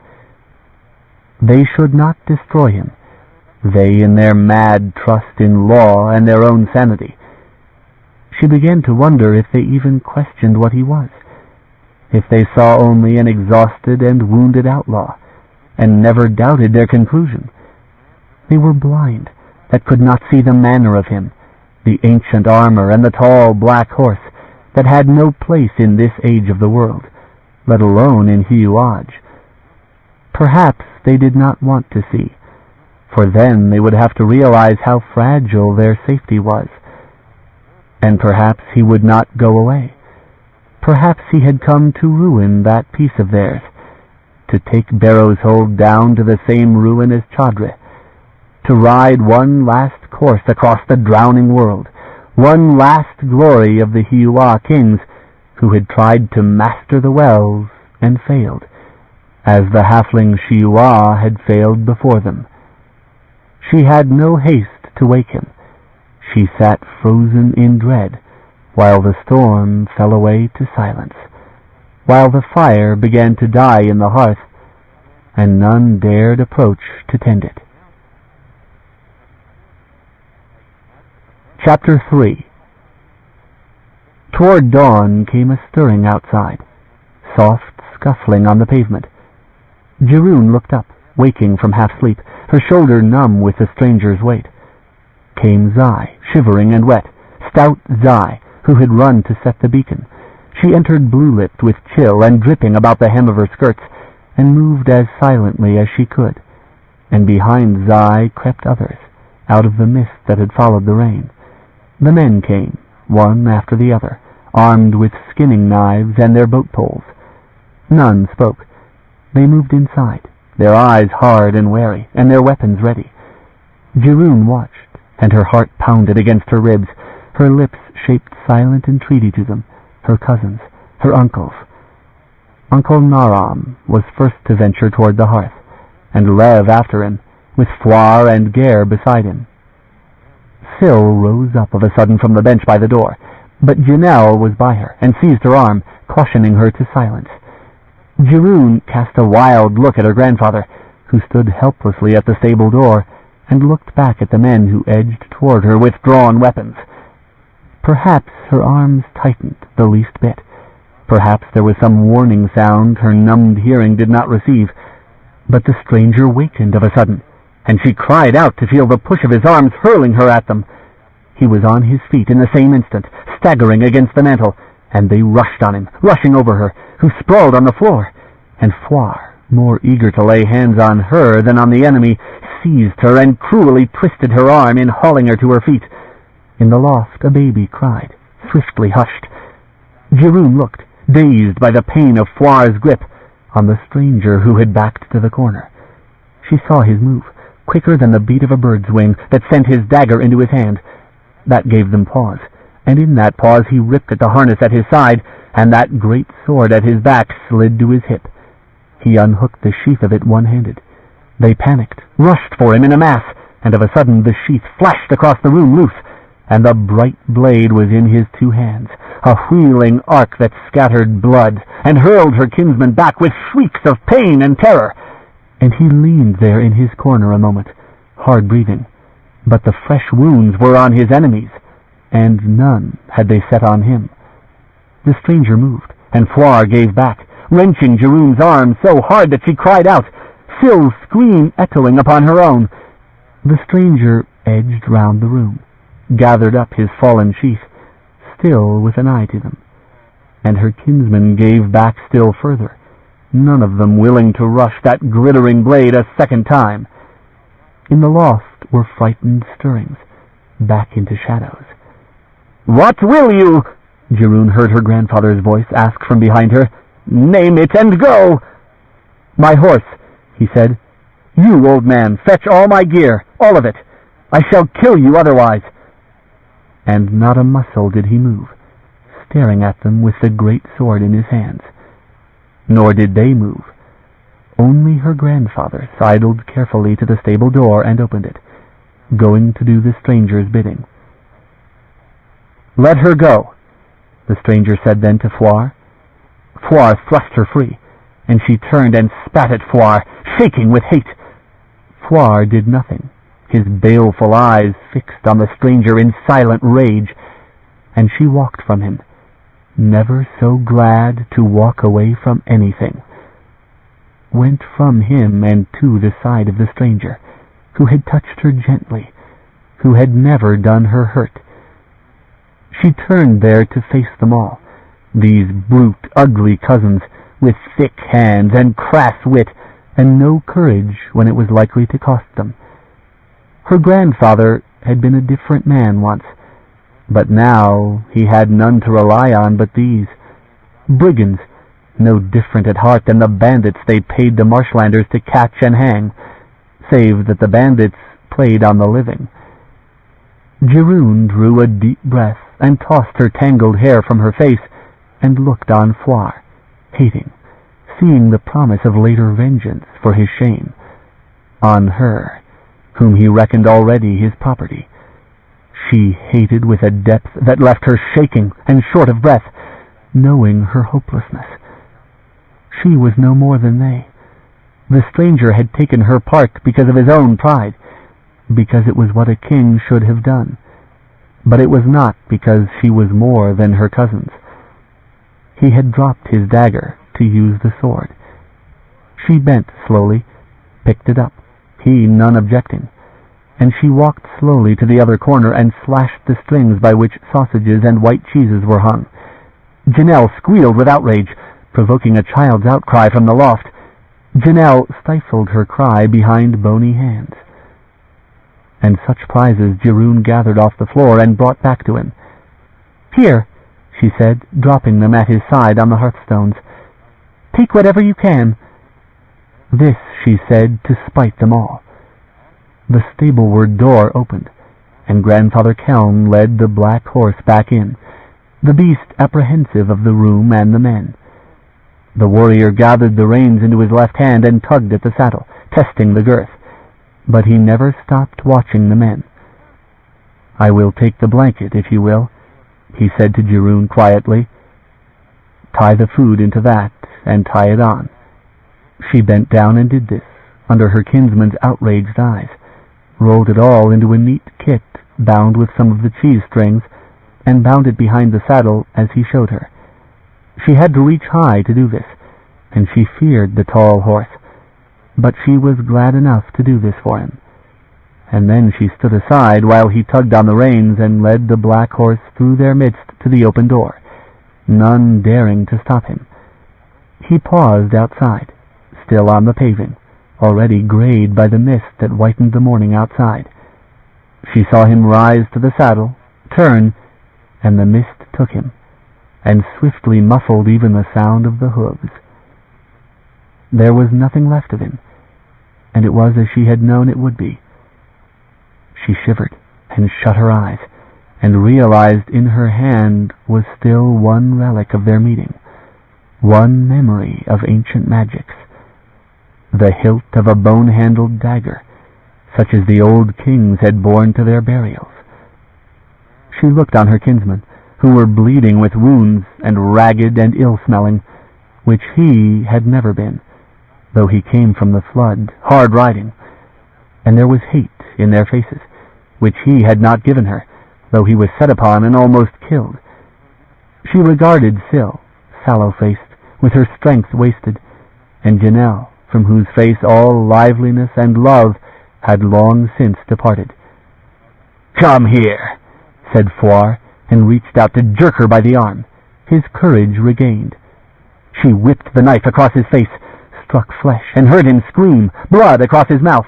They should not destroy him, they in their mad trust in law and their own sanity. She began to wonder if they even questioned what he was, if they saw only an exhausted and wounded outlaw, and never doubted their conclusion. They were blind, that could not see the manner of him, the ancient armor and the tall black horse that had no place in this age of the world, let alone in Shiuan. Perhaps they did not want to see, for then they would have to realize how fragile their safety was. And perhaps he would not go away. Perhaps he had come to ruin that peace of theirs, to take Barrow's Hold down to the same ruin as Cherryh, to ride one last course across the drowning world, one last glory of the Shiuan kings who had tried to master the wells and failed, as the halfling Shiuan had failed before them. She had no haste to wake him. She sat frozen in dread, while the storm fell away to silence, while the fire began to die in the hearth, and none dared approach to tend it. Chapter 3. Toward dawn came a stirring outside, soft scuffling on the pavement. Cherryh looked up, waking from half-sleep, her shoulder numb with the stranger's weight. Came Zai, shivering and wet, stout Zai, who had run to set the beacon. She entered blue-lipped with chill and dripping about the hem of her skirts, and moved as silently as she could. And behind Zai crept others, out of the mist that had followed the rain. The men came, one after the other, armed with skinning knives and their boat poles. None spoke. They moved inside, their eyes hard and wary, and their weapons ready. Cherryh watched, and her heart pounded against her ribs. Her lips shaped silent entreaty to them, her cousins, her uncles. Uncle Naram was first to venture toward the hearth, and Lev after him, with Floir and Gare beside him. Syl rose up of a sudden from the bench by the door, but Janelle was by her, and seized her arm, cautioning her to silence. Shiuan cast a wild look at her grandfather, who stood helplessly at the stable door, and looked back at the men who edged toward her with drawn weapons. Perhaps her arms tightened the least bit. Perhaps there was some warning sound her numbed hearing did not receive. But the stranger wakened of a sudden, and she cried out to feel the push of his arms hurling her at them. He was on his feet in the same instant, staggering against the mantel, and they rushed on him, rushing over her, who sprawled on the floor. And Foire, more eager to lay hands on her than on the enemy, seized her and cruelly twisted her arm in hauling her to her feet. In the loft a baby cried, swiftly hushed. Shiuan looked, dazed by the pain of Foire's grip, on the stranger who had backed to the corner. She saw his move, quicker than the beat of a bird's wing, that sent his dagger into his hand. That gave them pause, and in that pause he ripped at the harness at his side, and that great sword at his back slid to his hip. He unhooked the sheath of it one-handed. They panicked, rushed for him in a mass, and of a sudden the sheath flashed across the room loose, and the bright blade was in his two hands, a wheeling arc that scattered blood, and hurled her kinsman back with shrieks of pain and terror. And he leaned there in his corner a moment, hard breathing. But the fresh wounds were on his enemies, and none had they set on him. The stranger moved, and Foire gave back, wrenching Shiuan's arm so hard that she cried out, Syl's scream echoing upon her own. The stranger edged round the room, gathered up his fallen sheath, still with an eye to them. And her kinsmen gave back still further, none of them willing to rush that glittering blade a second time. In the loft were frightened stirrings, back into shadows. "What will you?" Shiuan heard her grandfather's voice ask from behind her. "Name it and go." "My horse," he said. "You, old man, fetch all my gear, all of it. I shall kill you otherwise." And not a muscle did he move, staring at them with the great sword in his hands. Nor did they move. Only her grandfather sidled carefully to the stable door and opened it, going to do the stranger's bidding. "Let her go," the stranger said then to Foire. Foire thrust her free, and she turned and spat at Foire, shaking with hate. Foire did nothing, his baleful eyes fixed on the stranger in silent rage, and she walked from him, never so glad to walk away from anything. Went from him and to the side of the stranger, who had touched her gently, who had never done her hurt. She turned there to face them all, these brute, ugly cousins, with thick hands and crass wit, and no courage when it was likely to cost them. Her grandfather had been a different man once, but now he had none to rely on but these. Brigands, no different at heart than the bandits they paid the marshlanders to catch and hang, save that the bandits played on the living. Shiuan drew a deep breath and tossed her tangled hair from her face and looked on Foire, hating, seeing the promise of later vengeance for his shame. On her, whom he reckoned already his property. She hated with a depth that left her shaking and short of breath, knowing her hopelessness. She was no more than they. The stranger had taken her part because of his own pride, because it was what a king should have done. But it was not because she was more than her cousins. He had dropped his dagger to use the sword. She bent slowly, picked it up, he none objecting, and she walked slowly to the other corner and slashed the strings by which sausages and white cheeses were hung. Janelle squealed with outrage, provoking a child's outcry from the loft. Janelle stifled her cry behind bony hands. And such prizes Shiuan gathered off the floor and brought back to him. "Here," she said, dropping them at his side on the hearthstones. "Take whatever you can." This she said to spite them all. The stableward door opened, and Grandfather Kelm led the black horse back in, the beast apprehensive of the room and the men. The warrior gathered the reins into his left hand and tugged at the saddle, testing the girth, but he never stopped watching the men. "I will take the blanket, if you will," he said to Shiuan quietly. "Tie the food into that, and tie it on. She bent down and did this, under her kinsman's outraged eyes, rolled it all into a neat kit bound with some of the cheese strings, and bound it behind the saddle as he showed her. She had to reach high to do this, and she feared the tall horse, but she was glad enough to do this for him. And then she stood aside while he tugged on the reins and led the black horse through their midst to the open door, none daring to stop him. He paused outside, still on the paving, already grayed by the mist that whitened the morning outside. She saw him rise to the saddle, turn, and the mist took him, and swiftly muffled even the sound of the hooves. There was nothing left of him, and it was as she had known it would be. She shivered and shut her eyes, and realized in her hand was still one relic of their meeting, one memory of ancient magics, the hilt of a bone-handled dagger, such as the old kings had borne to their burials. She looked on her kinsmen, who were bleeding with wounds and ragged and ill-smelling, which he had never been, though he came from the flood, hard riding, and there was hate in their faces, which he had not given her, though he was set upon and almost killed. She regarded Syl, sallow-faced, with her strength wasted, and Janelle, from whose face all liveliness and love had long since departed. "Come here," said Foire, and reached out to jerk her by the arm. His courage regained. She whipped the knife across his face, struck flesh, and heard him scream, blood across his mouth,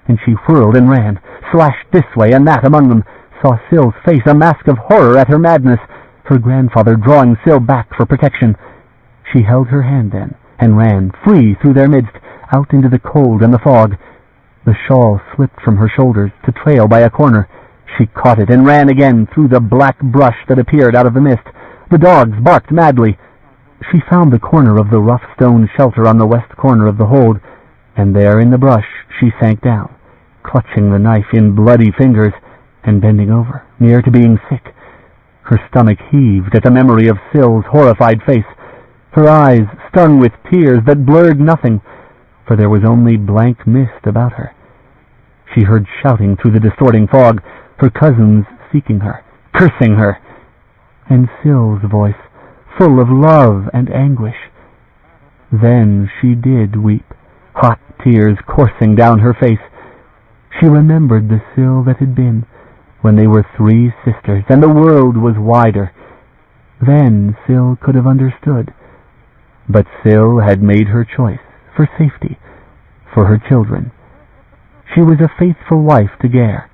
and she whirled and ran, slashed this way and that among them, saw Syl's face, a mask of horror at her madness, her grandfather drawing Syl back for protection. She held her hand then, and ran, free through their midst, out into the cold and the fog. The shawl slipped from her shoulders to trail by a corner. She caught it and ran again through the black brush that appeared out of the mist. The dogs barked madly. She found the corner of the rough stone shelter on the west corner of the hold, and there in the brush she sank down, clutching the knife in bloody fingers, and bending over, near to being sick. Her stomach heaved at the memory of Syl's horrified face, her eyes stung with tears that blurred nothing, for there was only blank mist about her. She heard shouting through the distorting fog, her cousins seeking her, cursing her, and Syl's voice, full of love and anguish. Then she did weep, hot tears coursing down her face. She remembered the Syl that had been, when they were 3 sisters, and the world was wider. Then Syl could have understood. But Syl had made her choice, for safety, for her children. She was a faithful wife to Gare,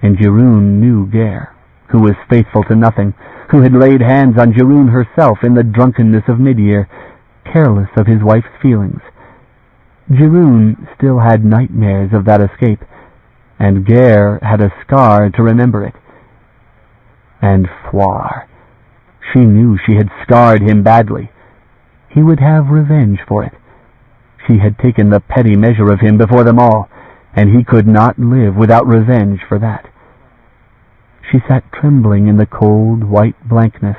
and Jeroen knew Gare, who was faithful to nothing, who had laid hands on Jeroen herself in the drunkenness of mid-year, careless of his wife's feelings. Jeroen still had nightmares of that escape, and Gare had a scar to remember it. And Foire. She knew she had scarred him badly. He would have revenge for it. She had taken the petty measure of him before them all, and he could not live without revenge for that. She sat trembling in the cold, white blankness,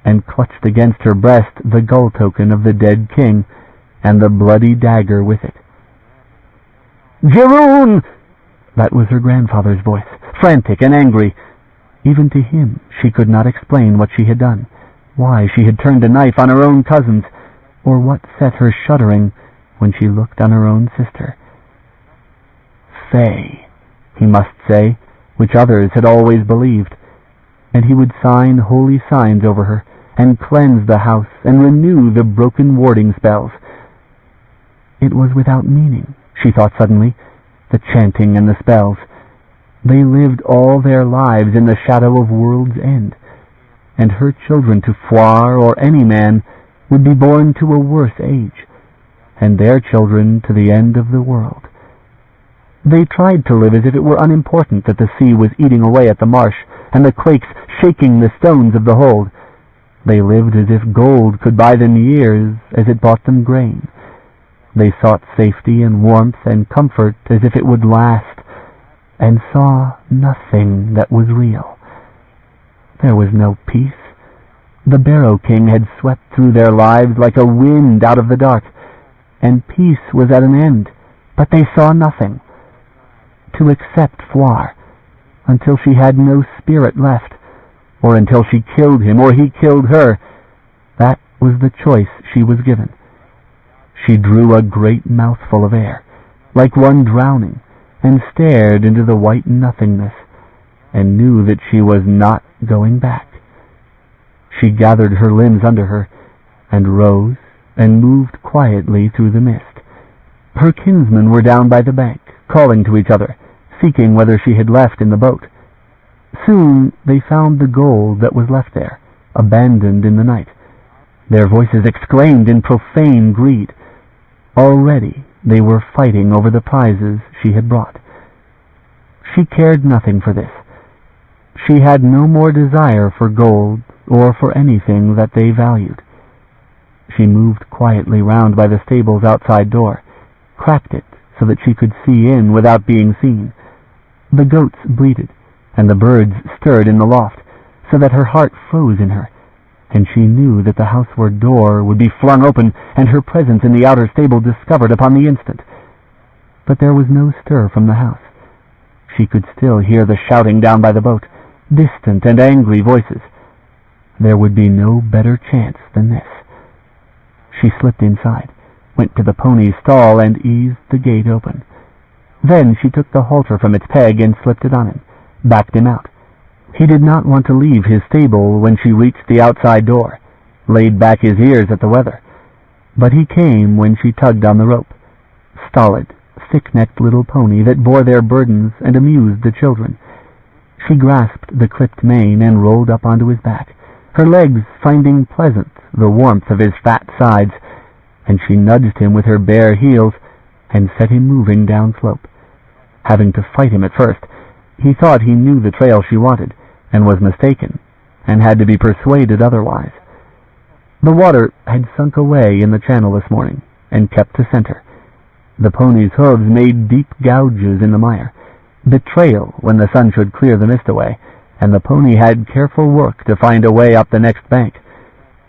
and clutched against her breast the gull token of the dead king, and the bloody dagger with it. "Jeroen!" That was her grandfather's voice, frantic and angry. Even to him she could not explain what she had done, why she had turned a knife on her own cousins, or what set her shuddering when she looked on her own sister. "Fay," he must say, which others had always believed, and he would sign holy signs over her, and cleanse the house, and renew the broken warding spells. It was without meaning, she thought suddenly, the chanting and the spells. They lived all their lives in the shadow of world's end, and her children to Foire or any man would be born to a worse age, and their children to the end of the world. They tried to live as if it were unimportant that the sea was eating away at the marsh, and the quakes shaking the stones of the hold. They lived as if gold could buy them years as it bought them grain. They sought safety and warmth and comfort as if it would last, and saw nothing that was real. There was no peace, The Barrow King had swept through their lives like a wind out of the dark, and peace was at an end, but they saw nothing. To accept Floir, until she had no spirit left, or until she killed him or he killed her, that was the choice she was given. She drew a great mouthful of air, like one drowning, and stared into the white nothingness, and knew that she was not going back. She gathered her limbs under her, and rose and moved quietly through the mist. Her kinsmen were down by the bank, calling to each other, seeking whether she had left in the boat. Soon they found the gold that was left there, abandoned in the night. Their voices exclaimed in profane greed. Already they were fighting over the prizes she had brought. She cared nothing for this. She had no more desire for gold or for anything that they valued. She moved quietly round by the stable's outside door, cracked it so that she could see in without being seen. The goats bleated, and the birds stirred in the loft, so that her heart froze in her, and she knew that the houseward door would be flung open and her presence in the outer stable discovered upon the instant. But there was no stir from the house. She could still hear the shouting down by the boat, distant and angry voices. There would be no better chance than this. She slipped inside, went to the pony's stall, and eased the gate open. Then she took the halter from its peg and slipped it on him, backed him out. He did not want to leave his stable when she reached the outside door, laid back his ears at the weather. But he came when she tugged on the rope. Stolid, thick-necked little pony that bore their burdens and amused the children. She grasped the clipped mane and rolled up onto his back, her legs finding pleasant the warmth of his fat sides, and she nudged him with her bare heels and set him moving down slope. Having to fight him at first, he thought he knew the trail she wanted, and was mistaken, and had to be persuaded otherwise. The water had sunk away in the channel this morning, and kept to center. The pony's hooves made deep gouges in the mire, the trail when the sun should clear the mist away, and the pony had careful work to find a way up the next bank.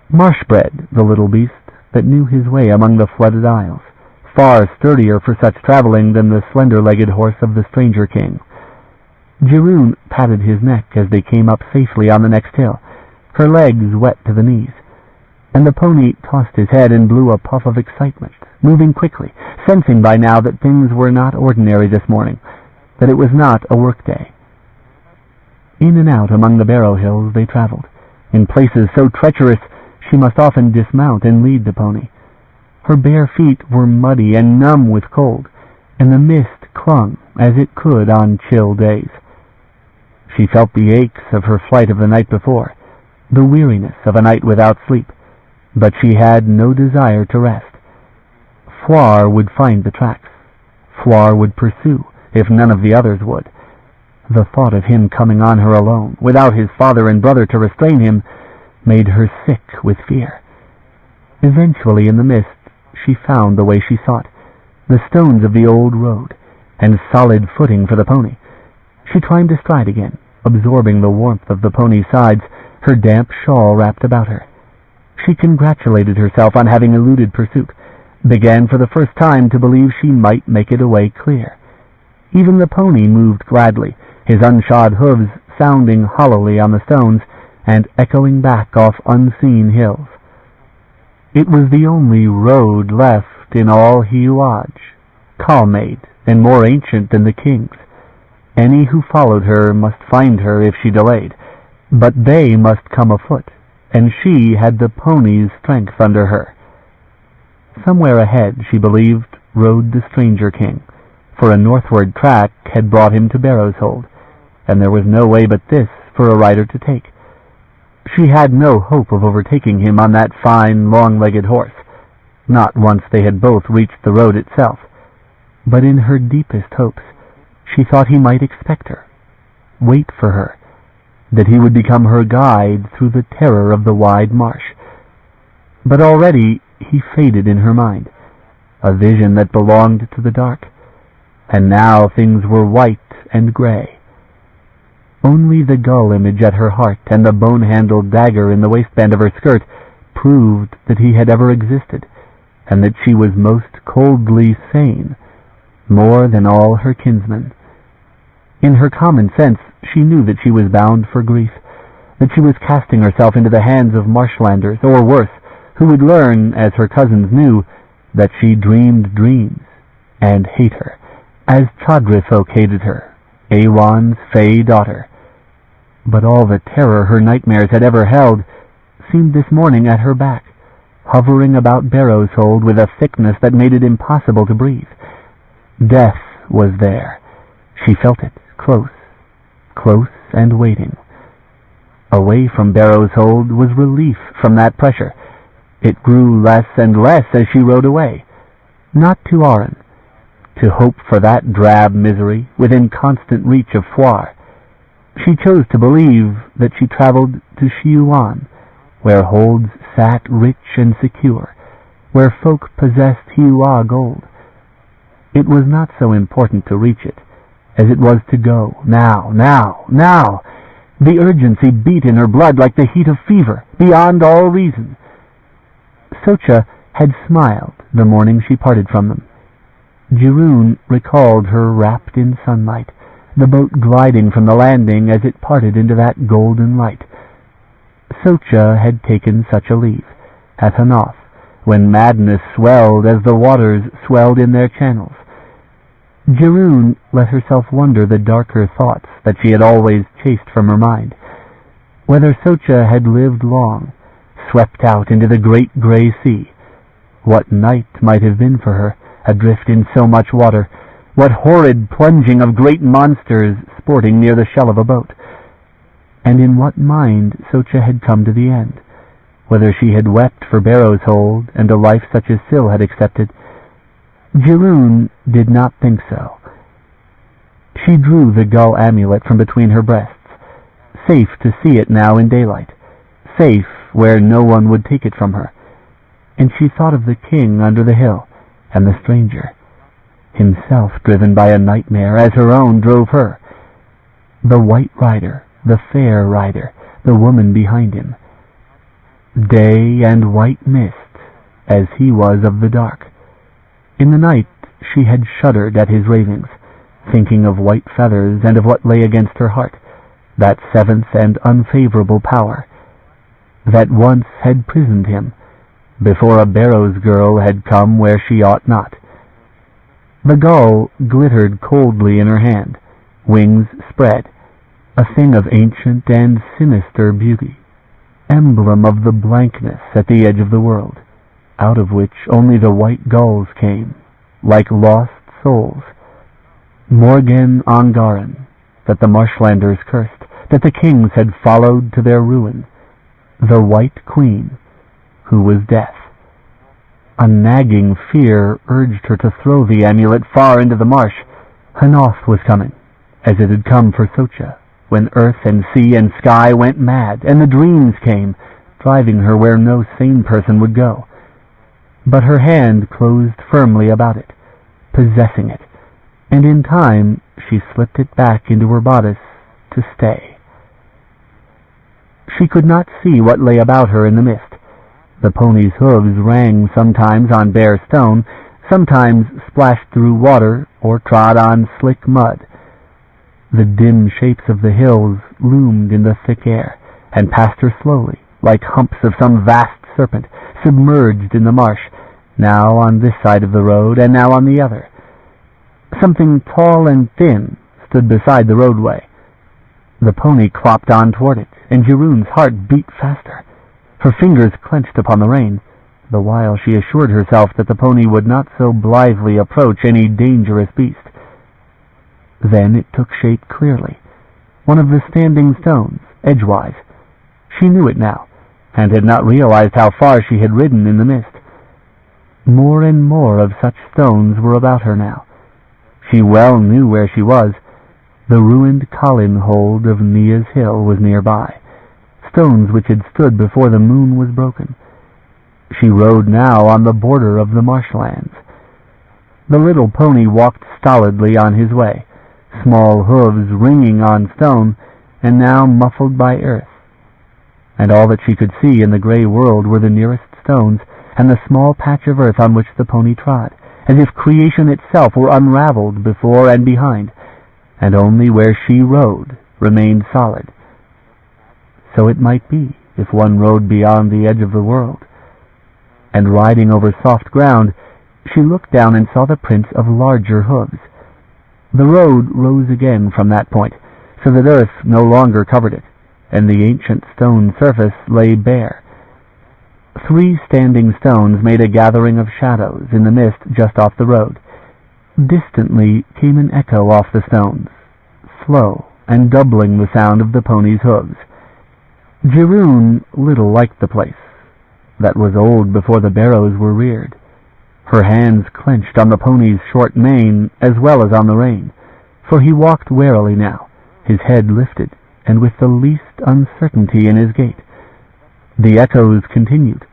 Marsh-bred, the little beast that knew his way among the flooded isles, far sturdier for such traveling than the slender-legged horse of the stranger king. Jiroon patted his neck as they came up safely on the next hill, her legs wet to the knees, and the pony tossed his head and blew a puff of excitement, moving quickly, sensing by now that things were not ordinary this morning, that it was not a work-day. In and out among the Barrow Hills they traveled, in places so treacherous she must often dismount and lead the pony. Her bare feet were muddy and numb with cold, and the mist clung as it could on chill days. She felt the aches of her flight of the night before, the weariness of a night without sleep, but she had no desire to rest. Floir would find the tracks. Floir would pursue, if none of the others would. The thought of him coming on her alone, without his father and brother to restrain him, made her sick with fear. Eventually, in the mist, she found the way she sought, the stones of the old road, and solid footing for the pony. She climbed astride again, absorbing the warmth of the pony's sides, her damp shawl wrapped about her. She congratulated herself on having eluded pursuit, began for the first time to believe she might make it away clear. Even the pony moved gladly, his unshod hooves sounding hollowly on the stones and echoing back off unseen hills. It was the only road left in all Shiuan, calm-made and more ancient than the king's. Any who followed her must find her if she delayed, but they must come afoot, and she had the pony's strength under her. Somewhere ahead, she believed, rode the stranger king, for a northward track had brought him to Barrow's Hold, and there was no way but this for a rider to take. She had no hope of overtaking him on that fine, long-legged horse, not once they had both reached the road itself, but in her deepest hopes she thought he might expect her, wait for her, that he would become her guide through the terror of the wide marsh. But already he faded in her mind, a vision that belonged to the dark, and now things were white and gray. Only the gull image at her heart and the bone-handled dagger in the waistband of her skirt proved that he had ever existed, and that she was most coldly sane, more than all her kinsmen. In her common sense, she knew that she was bound for grief, that she was casting herself into the hands of marshlanders, or worse, who would learn, as her cousins knew, that she dreamed dreams, and hate her, as Cherryh folk hated her, Awan's fey daughter. But all the terror her nightmares had ever held seemed this morning at her back, hovering about Barrow's Hold with a thickness that made it impossible to breathe. Death was there. She felt it, close, close and waiting. Away from Barrow's Hold was relief from that pressure. It grew less and less as she rode away. Not to Aran, to hope for that drab misery within constant reach of Foire. She chose to believe that she traveled to Shiuan, where holds sat rich and secure, where folk possessed Hiua gold. It was not so important to reach it as it was to go, now, now, now. The urgency beat in her blood like the heat of fever, beyond all reason. Socha had smiled the morning she parted from them. Jiroon recalled her wrapped in sunlight, the boat gliding from the landing as it parted into that golden light. Socha had taken such a leave, at Hanath, when madness swelled as the waters swelled in their channels. Jiroon let herself wonder the darker thoughts that she had always chased from her mind. Whether Socha had lived long, swept out into the great grey sea, what night might have been for her, adrift in so much water, what horrid plunging of great monsters sporting near the shell of a boat, and in what mind Socha had come to the end, whether she had wept for Barrow's Hold and a life such as Syl had accepted. Jiroon did not think so. She drew the gull amulet from between her breasts, safe to see it now in daylight, safe where no one would take it from her, and she thought of the king under the hill, and the stranger, himself driven by a nightmare as her own drove her, the white rider, the fair rider, the woman behind him, day and white mist, as he was of the dark. In the night she had shuddered at his ravings, thinking of white feathers and of what lay against her heart, that seventh and unfavorable power, that once had prisoned him, before a Barrow's girl had come where she ought not. The gull glittered coldly in her hand, wings spread, a thing of ancient and sinister beauty, emblem of the blankness at the edge of the world, out of which only the white gulls came, like lost souls. Morgan Angaran, that the marshlanders cursed, that the kings had followed to their ruin, the White Queen, who was death. A nagging fear urged her to throw the amulet far into the marsh. Hanath was coming, as it had come for Socha, when earth and sea and sky went mad, and the dreams came, driving her where no sane person would go. But her hand closed firmly about it, possessing it, and in time she slipped it back into her bodice to stay. She could not see what lay about her in the mist. The pony's hooves rang sometimes on bare stone, sometimes splashed through water or trod on slick mud. The dim shapes of the hills loomed in the thick air, and passed her slowly, like humps of some vast serpent, submerged in the marsh, now on this side of the road and now on the other. Something tall and thin stood beside the roadway. The pony clopped on toward it, and Jiroon's heart beat faster. Her fingers clenched upon the rein, the while she assured herself that the pony would not so blithely approach any dangerous beast. Then it took shape clearly, one of the standing stones, edgewise. She knew it now, and had not realized how far she had ridden in the mist. More and more of such stones were about her now. She well knew where she was. The ruined Colin hold of Nia's Hill was nearby, stones which had stood before the moon was broken. She rode now on the border of the marshlands. The little pony walked stolidly on his way, small hooves ringing on stone, and now muffled by earth. And all that she could see in the gray world were the nearest stones and the small patch of earth on which the pony trod, as if creation itself were unraveled before and behind, and only where she rode remained solid. So it might be if one rode beyond the edge of the world. And riding over soft ground, she looked down and saw the prints of larger hooves. The road rose again from that point, so that earth no longer covered it, and the ancient stone surface lay bare. 3 standing stones made a gathering of shadows in the mist just off the road. Distantly came an echo off the stones, slow and doubling the sound of the pony's hooves. Cherryh little liked the place, that was old before the barrows were reared. Her hands clenched on the pony's short mane as well as on the rein, for he walked warily now, his head lifted, and with the least uncertainty in his gait. The echoes continued,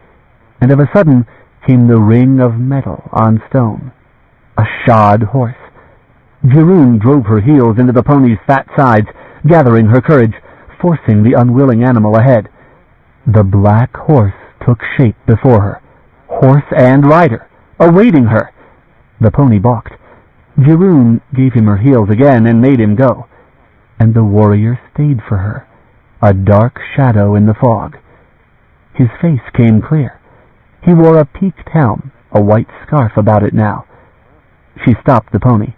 and of a sudden came the ring of metal on stone. A shod horse. Cherryh drove her heels into the pony's fat sides, gathering her courage, forcing the unwilling animal ahead. The black horse took shape before her, horse and rider, awaiting her. The pony balked. Cherryh gave him her heels again and made him go, and the warrior stayed for her, a dark shadow in the fog. His face came clear. He wore a peaked helm, a white scarf about it now. She stopped the pony.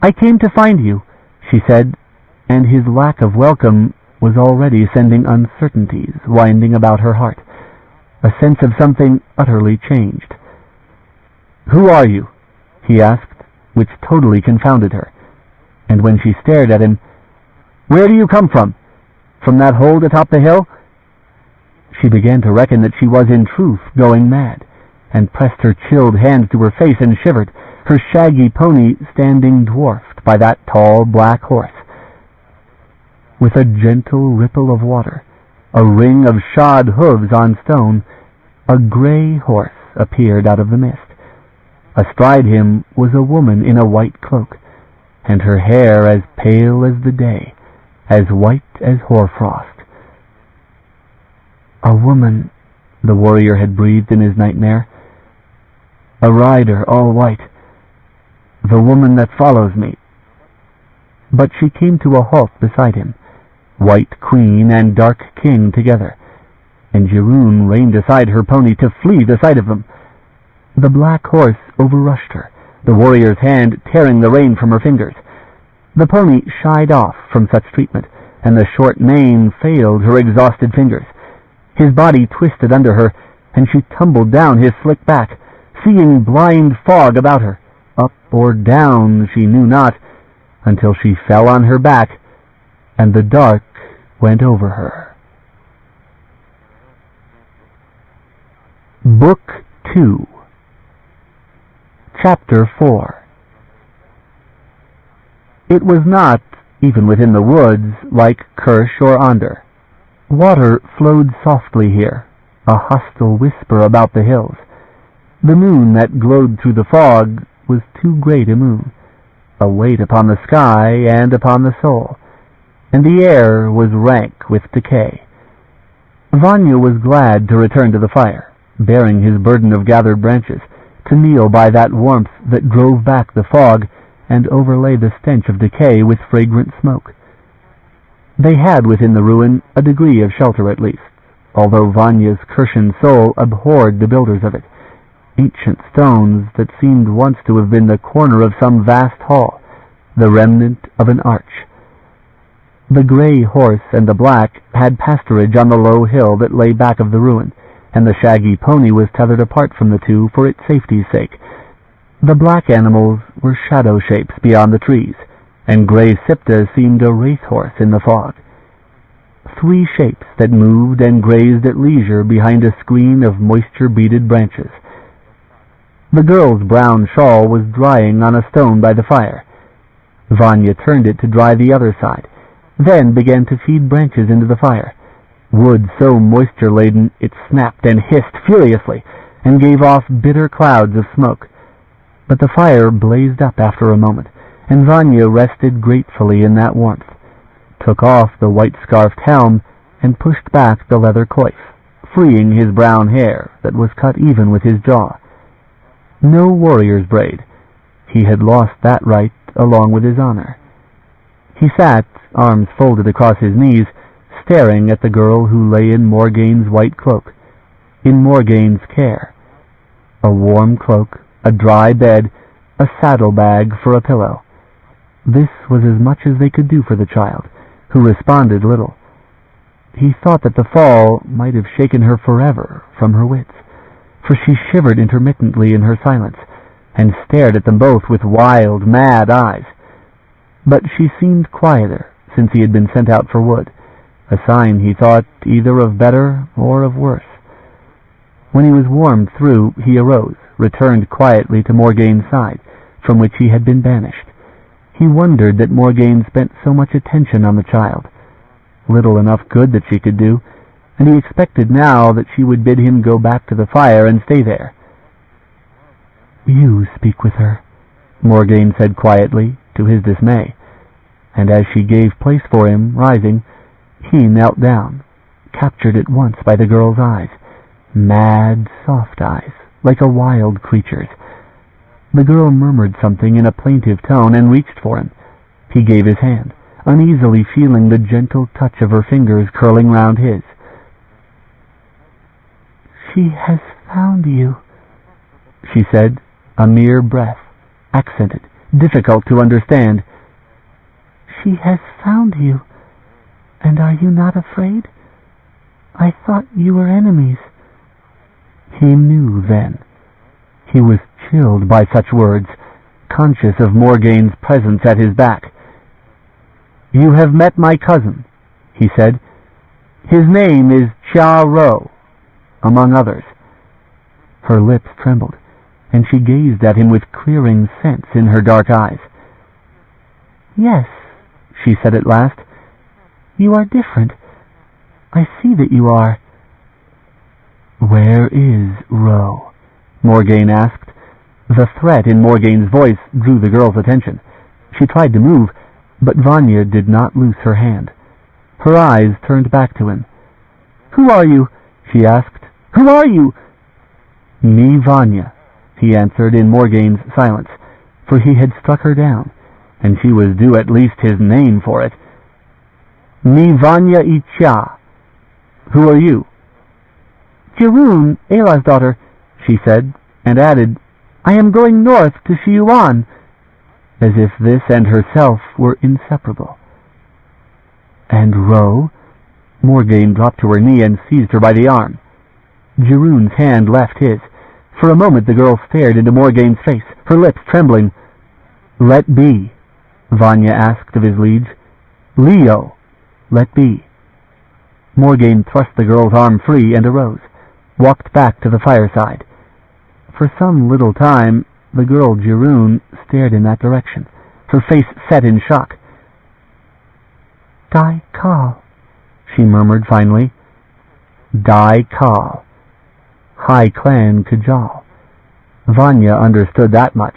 "I came to find you," she said, and his lack of welcome was already sending uncertainties winding about her heart, a sense of something utterly changed. "Who are you?" he asked, which totally confounded her. And when she stared at him, "Where do you come from? From that hold atop the hill?" She began to reckon that she was in truth going mad, and pressed her chilled hands to her face and shivered, her shaggy pony standing dwarfed by that tall black horse. With a gentle ripple of water, a ring of shod hooves on stone, a gray horse appeared out of the mist. Astride him was a woman in a white cloak, and her hair as pale as the day, as white as hoarfrost. "A woman," the warrior had breathed in his nightmare. "A rider, all white. The woman that follows me." But she came to a halt beside him, White Queen and Dark King together, and Cherryh reined aside her pony to flee the sight of them. The black horse overrushed her, the warrior's hand tearing the rein from her fingers. The pony shied off from such treatment, and the short mane failed her exhausted fingers. His body twisted under her, and she tumbled down his slick back, seeing blind fog about her, up or down she knew not, until she fell on her back, and the dark went over her. Book 2, Chapter 4. It was not, even within the woods, like Cherryh or Onder. Water flowed softly here, a hostile whisper about the hills. The moon that glowed through the fog was too great a moon, a weight upon the sky and upon the soul, and the air was rank with decay. Vanya was glad to return to the fire, bearing his burden of gathered branches, to kneel by that warmth that drove back the fog and overlay the stench of decay with fragrant smoke. They had within the ruin a degree of shelter at least, although Vanya's Kirshan soul abhorred the builders of it, ancient stones that seemed once to have been the corner of some vast hall, the remnant of an arch. The gray horse and the black had pasturage on the low hill that lay back of the ruin, and the shaggy pony was tethered apart from the two for its safety's sake. The black animals were shadow shapes beyond the trees, and Gray Sipta seemed a racehorse in the fog. 3 shapes that moved and grazed at leisure behind a screen of moisture-beaded branches. The girl's brown shawl was drying on a stone by the fire. Vanya turned it to dry the other side, then began to feed branches into the fire. Wood so moisture-laden it snapped and hissed furiously, and gave off bitter clouds of smoke. But the fire blazed up after a moment, and Vanya rested gratefully in that warmth. took off the white-scarfed helm, and pushed back the leather coif, freeing his brown hair that was cut even with his jaw. No warrior's braid. He had lost that right along with his honor. He sat, arms folded across his knees, staring at the girl who lay in Morgaine's white cloak, in Morgaine's care. A warm cloak, a dry bed, a saddlebag for a pillow. This was as much as they could do for the child, who responded little. He thought that the fall might have shaken her forever from her wits, for she shivered intermittently in her silence, and stared at them both with wild, mad eyes. But she seemed quieter since he had been sent out for wood, a sign, he thought, either of better or of worse. When he was warmed through, he arose, returned quietly to Morgaine's side, from which he had been banished. He wondered that Morgaine spent so much attention on the child. Little enough good that she could do, and he expected now that she would bid him go back to the fire and stay there. "You speak with her," Morgaine said quietly, to his dismay, and as she gave place for him, rising, he knelt down, captured at once by the girl's eyes, mad, soft eyes, like a wild creature's. The girl murmured something in a plaintive tone and reached for him. He gave his hand, uneasily feeling the gentle touch of her fingers curling round his. "She has found you," she said, a mere breath, accented, difficult to understand. "She has found you, and are you not afraid? I thought you were enemies." He knew then. He was chilled by such words, conscious of Morgaine's presence at his back. "You have met my cousin," he said. "His name is Cherryh, among others." Her lips trembled, and she gazed at him with clearing sense in her dark eyes. "Yes," she said at last, "you are different. I see that you are." "Where is Ro?" Morgaine asked. The threat in Morgaine's voice drew the girl's attention. She tried to move, but Vanya did not loose her hand. Her eyes turned back to him. "Who are you?" she asked. "Who are you?" "Me Vanya," he answered in Morgaine's silence, for he had struck her down, and she was due at least his name for it. "Me Vanya Icha. Who are you?" "Cherryh, Elah's daughter," she said, and added, "I am going north to Shiuan," as if this and herself were inseparable. "And Ro?" Morgaine dropped to her knee and seized her by the arm. Cherryh's hand left his. For a moment the girl stared into Morgaine's face, her lips trembling. "Let be," Vanya asked of his liege. "Leo, let be." Morgaine thrust the girl's arm free and arose, walked back to the fireside. For some little time, the girl Cherryh stared in that direction, her face set in shock. "Dai Kal," she murmured finally. Dai Kal. High Clan Kajal. Vanya understood that much.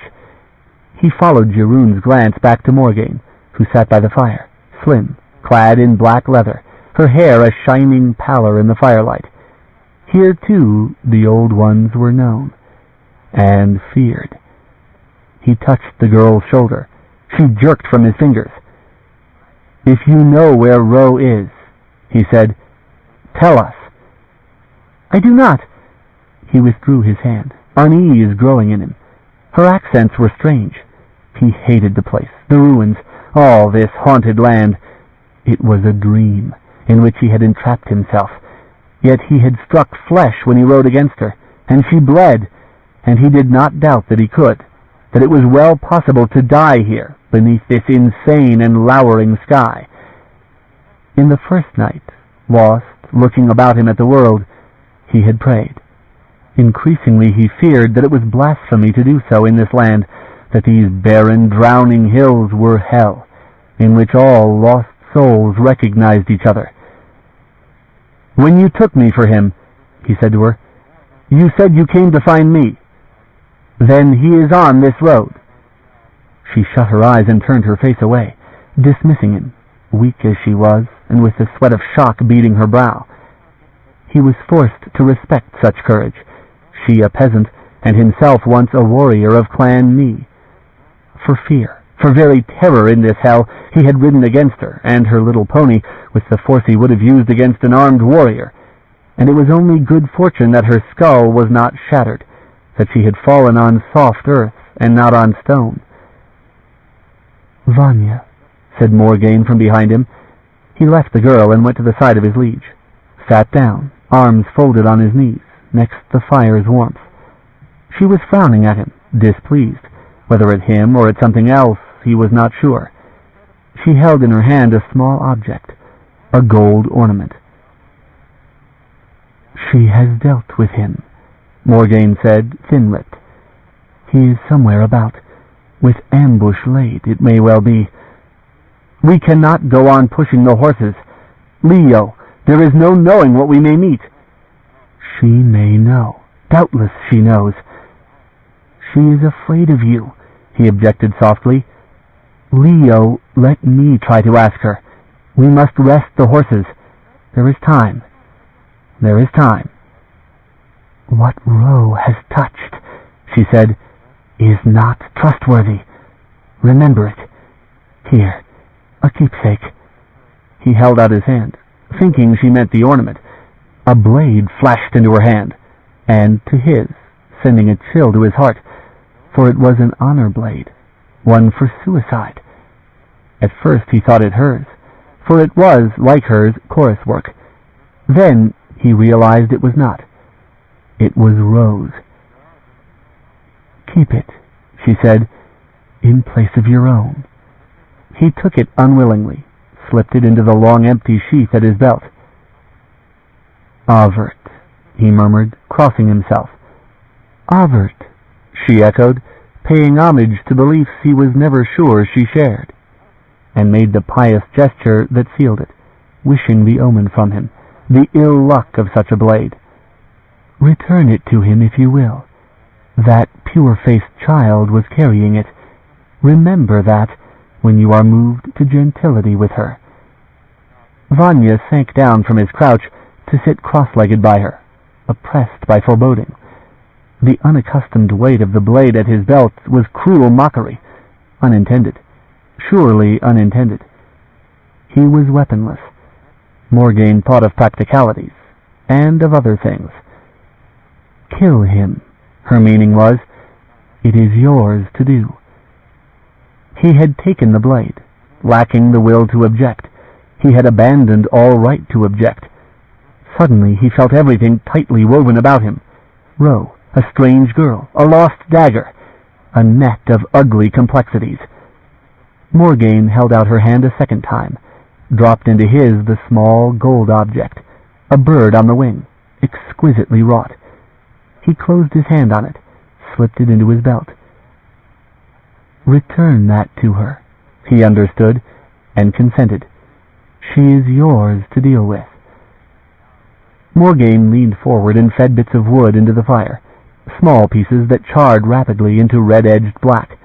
He followed Cherryh's glance back to Morgaine, who sat by the fire, slim, clad in black leather, her hair a shining pallor in the firelight. Here, too, the old ones were known, and feared. He touched the girl's shoulder. She jerked from his fingers. "If you know where Ro is," he said, "tell us." "I do not." He withdrew his hand, unease growing in him. Her accents were strange. He hated the place, the ruins, all this haunted land. It was a dream in which he had entrapped himself. Yet he had struck flesh when he rode against her, and she bled, and he did not doubt that he could, that it was well possible to die here, beneath this insane and lowering sky. In the first night, lost, looking about him at the world, he had prayed. Increasingly he feared that it was blasphemy to do so in this land, that these barren, drowning hills were hell, in which all lost souls recognized each other. "When you took me for him," he said to her, "you said you came to find me. Then he is on this road." She shut her eyes and turned her face away, dismissing him, weak as she was, and with the sweat of shock beading her brow. He was forced to respect such courage, she a peasant, and himself once a warrior of Clan Me. For fear, for very terror in this hell, he had ridden against her and her little pony with the force he would have used against an armed warrior, and it was only good fortune that her skull was not shattered, that she had fallen on soft earth and not on stone. "Vanya," said Morgaine from behind him. He left the girl and went to the side of his liege, sat down, arms folded on his knees, next the fire's warmth. She was frowning at him, displeased, whether at him or at something else he was not sure. She held in her hand a small object, a gold ornament. "She has dealt with him," Morgaine said, thin-lipped. "He is somewhere about, with ambush laid, it may well be. We cannot go on pushing the horses. Leo, there is no knowing what we may meet." "She may know. Doubtless she knows." "She is afraid of you," he objected softly. "Leo, let me try to ask her. We must rest the horses. There is time. There is time." "What Ro has touched," she said, "is not trustworthy. Remember it. Here, a keepsake." He held out his hand, thinking she meant the ornament. A blade flashed into her hand, and to his, sending a chill to his heart, for it was an honor blade, one for suicide. At first he thought it hers, for it was, like hers, chorus work. Then he realized it was not. It was Ro's. "Keep it," she said, "in place of your own." He took it unwillingly, slipped it into the long empty sheath at his belt. "Avert," he murmured, crossing himself. "Avert," she echoed, paying homage to beliefs he was never sure she shared, and made the pious gesture that sealed it, wishing the omen from him, the ill luck of such a blade. "Return it to him if you will. That pure-faced child was carrying it. Remember that when you are moved to gentility with her." Vanya sank down from his crouch to sit cross-legged by her, oppressed by foreboding. The unaccustomed weight of the blade at his belt was cruel mockery, unintended, surely unintended. He was weaponless. Morgaine thought of practicalities, and of other things. "Kill him," her meaning was. "It is yours to do." He had taken the blade, lacking the will to object. He had abandoned all right to object. Suddenly he felt everything tightly woven about him. Ro, a strange girl, a lost dagger, a net of ugly complexities. Morgaine held out her hand a second time, dropped into his the small gold object, a bird on the wing, exquisitely wrought. He closed his hand on it, slipped it into his belt. "Return that to her," he understood, and consented. "She is yours to deal with." Morgaine leaned forward and fed bits of wood into the fire, small pieces that charred rapidly into red-edged black.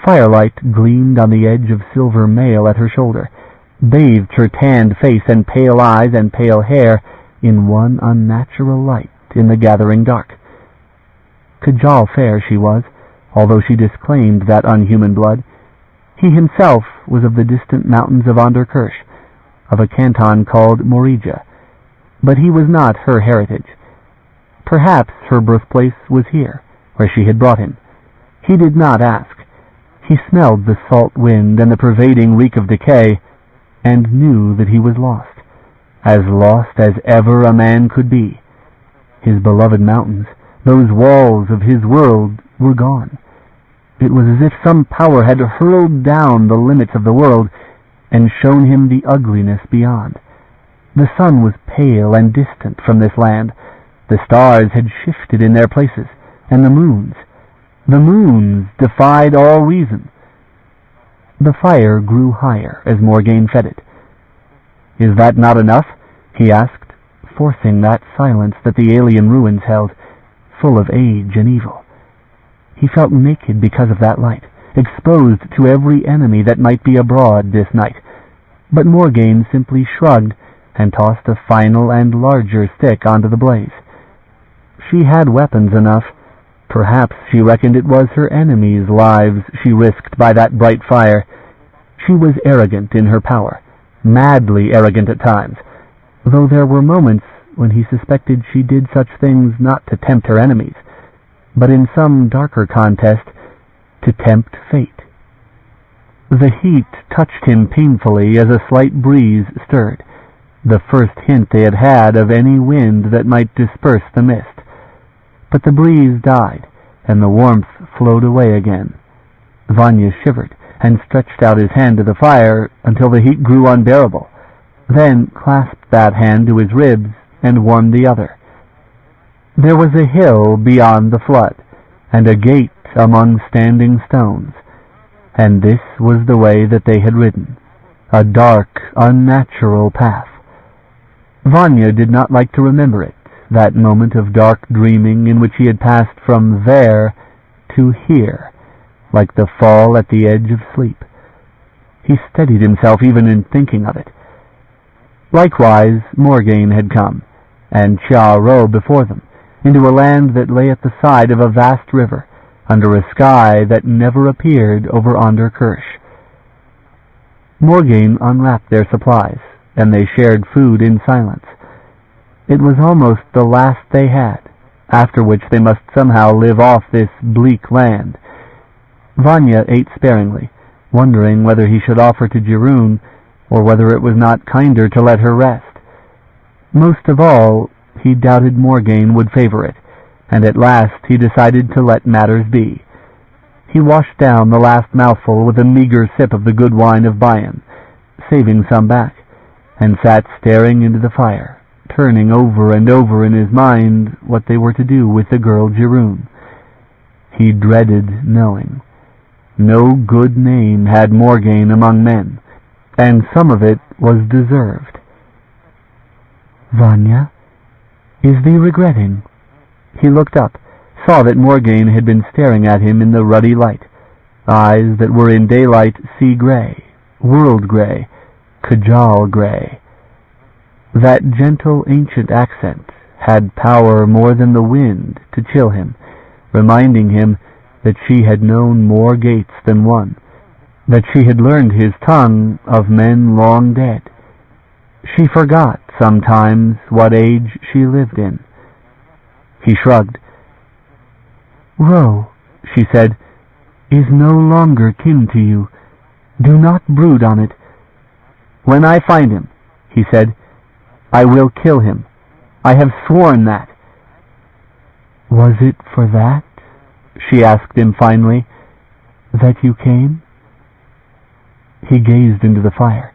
Firelight gleamed on the edge of silver mail at her shoulder, bathed her tanned face and pale eyes and pale hair in one unnatural light in the gathering dark. Kajal fair she was, although she disclaimed that unhuman blood. He himself was of the distant mountains of Onderkirch, of a canton called Morija, but he was not her heritage. Perhaps her birthplace was here, where she had brought him. He did not ask. He smelled the salt wind and the pervading reek of decay, and knew that he was lost as ever a man could be. His beloved mountains, those walls of his world, were gone. It was as if some power had hurled down the limits of the world and shown him the ugliness beyond. The sun was pale and distant from this land. The stars had shifted in their places, and the moons defied all reason. The fire grew higher as Morgaine fed it. "Is that not enough?" he asked, forcing that silence that the alien ruins held, full of age and evil. He felt naked because of that light, exposed to every enemy that might be abroad this night. But Morgaine simply shrugged and tossed a final and larger stick onto the blaze. She had weapons enough. Perhaps she reckoned it was her enemies' lives she risked by that bright fire. She was arrogant in her power, madly arrogant at times, though there were moments when he suspected she did such things not to tempt her enemies, but in some darker contest to tempt fate. The heat touched him painfully as a slight breeze stirred, the first hint they had had of any wind that might disperse the mist. But the breeze died, and the warmth flowed away again. Vanya shivered and stretched out his hand to the fire until the heat grew unbearable, then clasped that hand to his ribs and warmed the other. There was a hill beyond the flood, and a gate among standing stones, and this was the way that they had ridden, a dark, unnatural path. Vanya did not like to remember it, that moment of dark dreaming in which he had passed from there to here, like the fall at the edge of sleep. He steadied himself even in thinking of it. Likewise, Morgaine had come, and Cherryh before them, into a land that lay at the side of a vast river, under a sky that never appeared over Onderkirch. Morgaine unwrapped their supplies, and they shared food in silence. It was almost the last they had, after which they must somehow live off this bleak land. Vanya ate sparingly, wondering whether he should offer to Cherryh, or whether it was not kinder to let her rest. Most of all, he doubted Morgaine would favor it, and at last he decided to let matters be. He washed down the last mouthful with a meager sip of the good wine of Bayan, saving some back, and sat staring into the fire, turning over and over in his mind what they were to do with the girl Cherryh. He dreaded knowing. No good name had Morgaine among men, and some of it was deserved. "Vanya, is thee regretting?" He looked up, saw that Morgaine had been staring at him in the ruddy light, eyes that were in daylight sea-gray, world-gray, Kajal-gray. That gentle ancient accent had power more than the wind to chill him, reminding him that she had known more gates than one, that she had learned his tongue of men long dead. She forgot sometimes what age she lived in. He shrugged. "Ro," she said, "is no longer kin to you. Do not brood on it." "When I find him," he said, "I will kill him. I have sworn that." "Was it for that," she asked him finally, "that you came?" He gazed into the fire,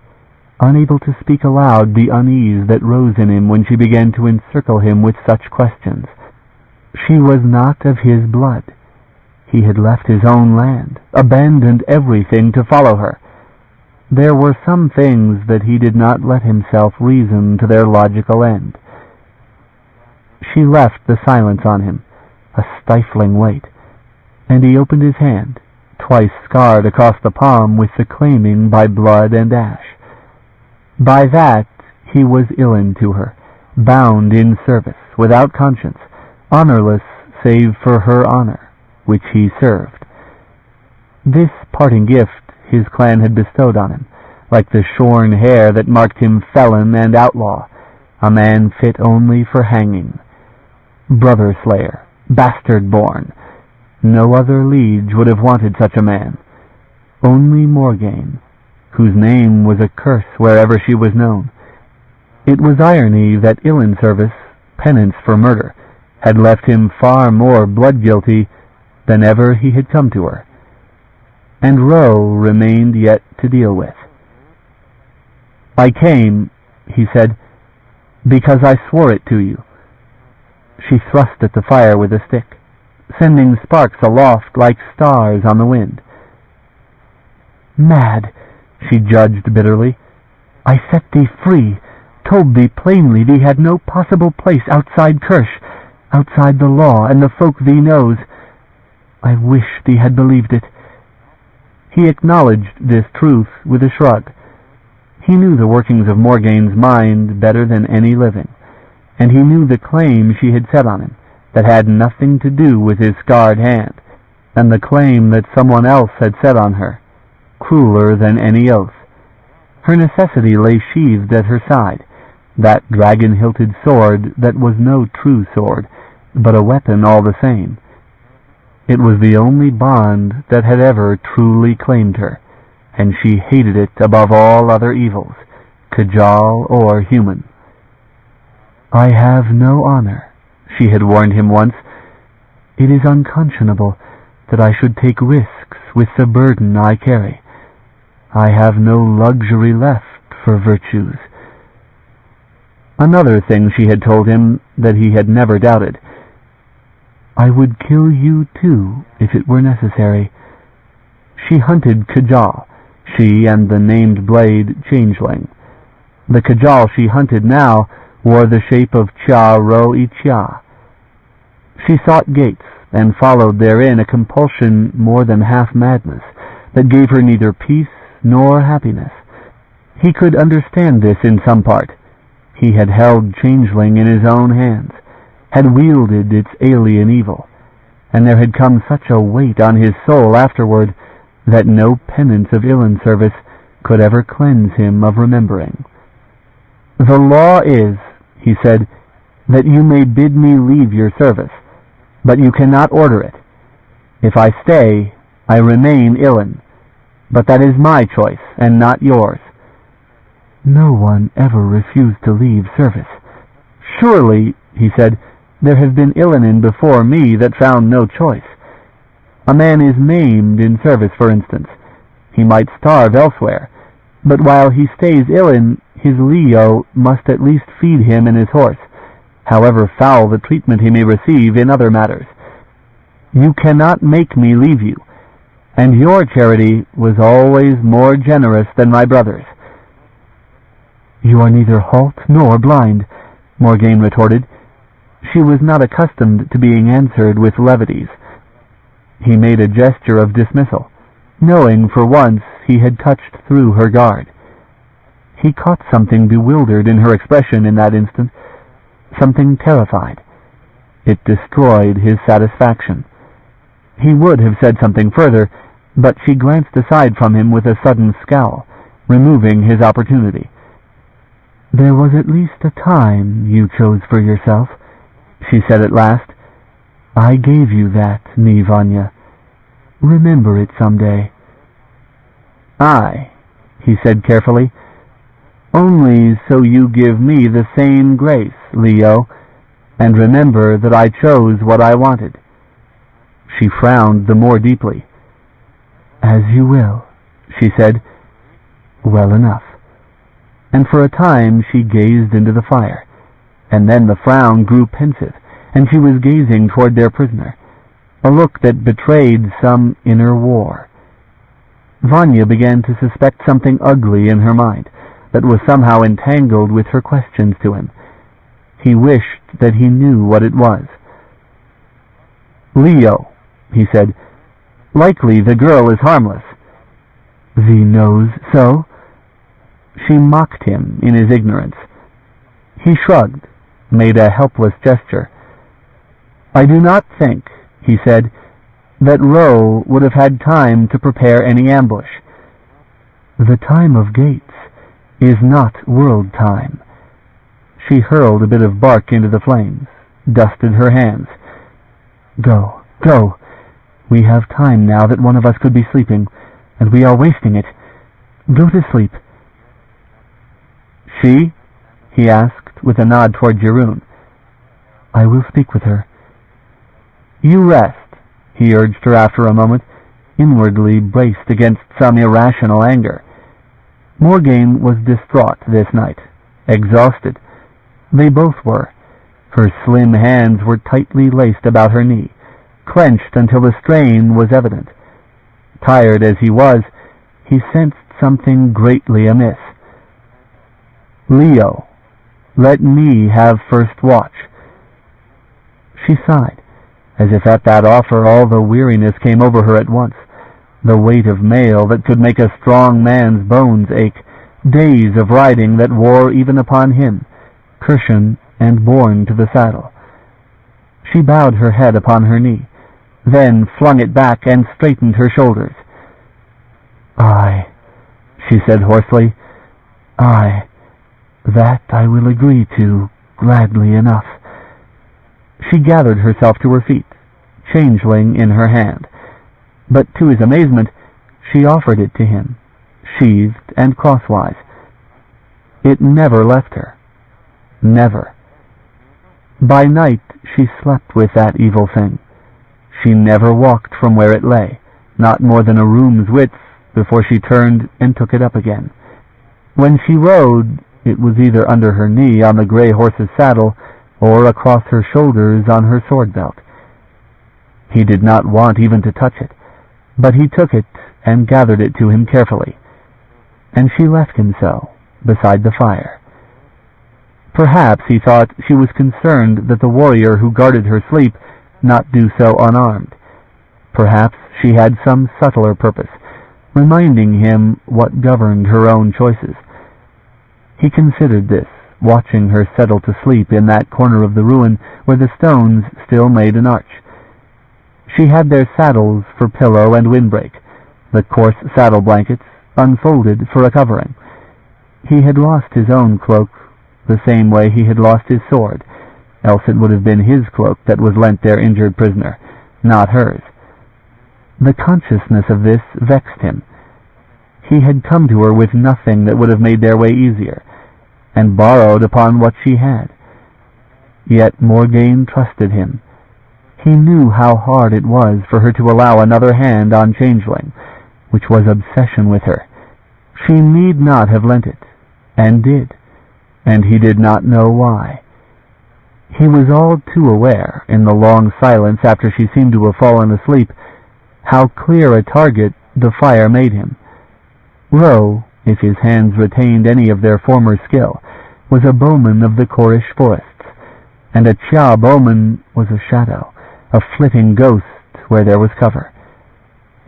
unable to speak aloud the unease that rose in him when she began to encircle him with such questions. She was not of his blood. He had left his own land, abandoned everything to follow her. There were some things that he did not let himself reason to their logical end. She left the silence on him, a stifling weight, and he opened his hand, twice scarred across the palm with the claiming by blood and ash. By that he was Ilin to her, bound in service, without conscience, honorless save for her honor, which he served. This parting gift his clan had bestowed on him, like the shorn hair that marked him felon and outlaw, a man fit only for hanging. Brother-slayer, bastard-born. No other liege would have wanted such a man. Only Morgaine, whose name was a curse wherever she was known. It was irony that Ilin service, penance for murder, had left him far more blood-guilty than ever he had come to her. And Ro remained yet to deal with. "I came," he said, "because I swore it to you." She thrust at the fire with a stick, sending sparks aloft like stars on the wind. "Mad," she judged bitterly. "I set thee free, told thee plainly thee had no possible place outside Kirch, outside the law and the folk thee knows. I wish thee had believed it." He acknowledged this truth with a shrug. He knew the workings of Morgaine's mind better than any living, and he knew the claim she had set on him that had nothing to do with his scarred hand, and the claim that someone else had set on her, crueler than any oath. Her necessity lay sheathed at her side, that dragon-hilted sword that was no true sword, but a weapon all the same. It was the only bond that had ever truly claimed her, and she hated it above all other evils, Kajal or human. "I have no honor," she had warned him once. "It is unconscionable that I should take risks with the burden I carry. I have no luxury left for virtues." Another thing she had told him that he had never doubted: "I would kill you too if it were necessary." She hunted Kajal, she and the named blade Changeling. The Kajal she hunted now wore the shape of Cha-Ro-I-Cha. She sought gates, and followed therein a compulsion more than half madness, that gave her neither peace nor happiness. He could understand this in some part. He had held Changeling in his own hands, had wielded its alien evil, and there had come such a weight on his soul afterward that no penance of Illan service could ever cleanse him of remembering. "The law is," he said, "that you may bid me leave your service, but you cannot order it. If I stay, I remain Illan, but that is my choice and not yours." "No one ever refused to leave service." "Surely," he said, "there have been Illanin before me that found no choice. A man is maimed in service, for instance. He might starve elsewhere, but while he stays Illan, his Leo must at least feed him and his horse, however foul the treatment he may receive in other matters. You cannot make me leave you, and your charity was always more generous than my brother's." "You are neither halt nor blind," Morgaine retorted. She was not accustomed to being answered with levities. He made a gesture of dismissal, knowing for once he had touched through her guard. He caught something bewildered in her expression in that instant, something terrified. It destroyed his satisfaction. He would have said something further, but she glanced aside from him with a sudden scowl, removing his opportunity. "There was at least a time you chose for yourself," she said at last. "I gave you that, Mi Vanya. Remember it someday." "Aye," he said carefully, "only so you give me the same grace, Leo, and remember that I chose what I wanted." She frowned the more deeply. "As you will," she said. "Well enough." And for a time she gazed into the fire, and then the frown grew pensive, and she was gazing toward their prisoner, a look that betrayed some inner war. Vanya began to suspect something ugly in her mind that was somehow entangled with her questions to him. He wished that he knew what it was. "Leo," he said, "likely the girl is harmless." "Thee knows so?" She mocked him in his ignorance. He shrugged, made a helpless gesture. "I do not think," he said, "that Ro would have had time to prepare any ambush." "The time of gates is not world time." She hurled a bit of bark into the flames, dusted her hands. "Go, go. We have time now that one of us could be sleeping, and we are wasting it. Go to sleep." "She?" he asked, with a nod toward Jeroen. "I will speak with her." "You rest," he urged her after a moment, inwardly braced against some irrational anger. Morgaine was distraught this night, exhausted. They both were. Her slim hands were tightly laced about her knee, clenched until the strain was evident. Tired as he was, he sensed something greatly amiss. "Leo, let me have first watch." She sighed, as if at that offer all the weariness came over her at once, the weight of mail that could make a strong man's bones ache, days of riding that wore even upon him, cushion and borne to the saddle. She bowed her head upon her knee, then flung it back and straightened her shoulders. "Aye," she said hoarsely, "aye, that I will agree to gladly enough." She gathered herself to her feet, changeling in her hand, but to his amazement she offered it to him, sheathed and crosswise. It never left her. Never. By night she slept with that evil thing. She never walked from where it lay, not more than a room's width, before she turned and took it up again. When she rode, it was either under her knee on the gray horse's saddle or across her shoulders on her sword belt. He did not want even to touch it, but he took it and gathered it to him carefully, and she left him so, beside the fire. Perhaps he thought she was concerned that the warrior who guarded her sleep not do so unarmed. Perhaps she had some subtler purpose, reminding him what governed her own choices. He considered this, watching her settle to sleep in that corner of the ruin where the stones still made an arch. She had their saddles for pillow and windbreak, the coarse saddle blankets unfolded for a covering. He had lost his own cloak the same way he had lost his sword, else it would have been his cloak that was lent their injured prisoner, not hers. The consciousness of this vexed him. He had come to her with nothing that would have made their way easier, and borrowed upon what she had. Yet Morgaine trusted him. He knew how hard it was for her to allow another hand on Changeling, which was obsession with her. She need not have lent it, and did, and he did not know why. He was all too aware, in the long silence after she seemed to have fallen asleep, how clear a target the fire made him. Ro, if his hands retained any of their former skill, was a bowman of the Korish forests, and a Chia bowman was a shadow, a flitting ghost where there was cover.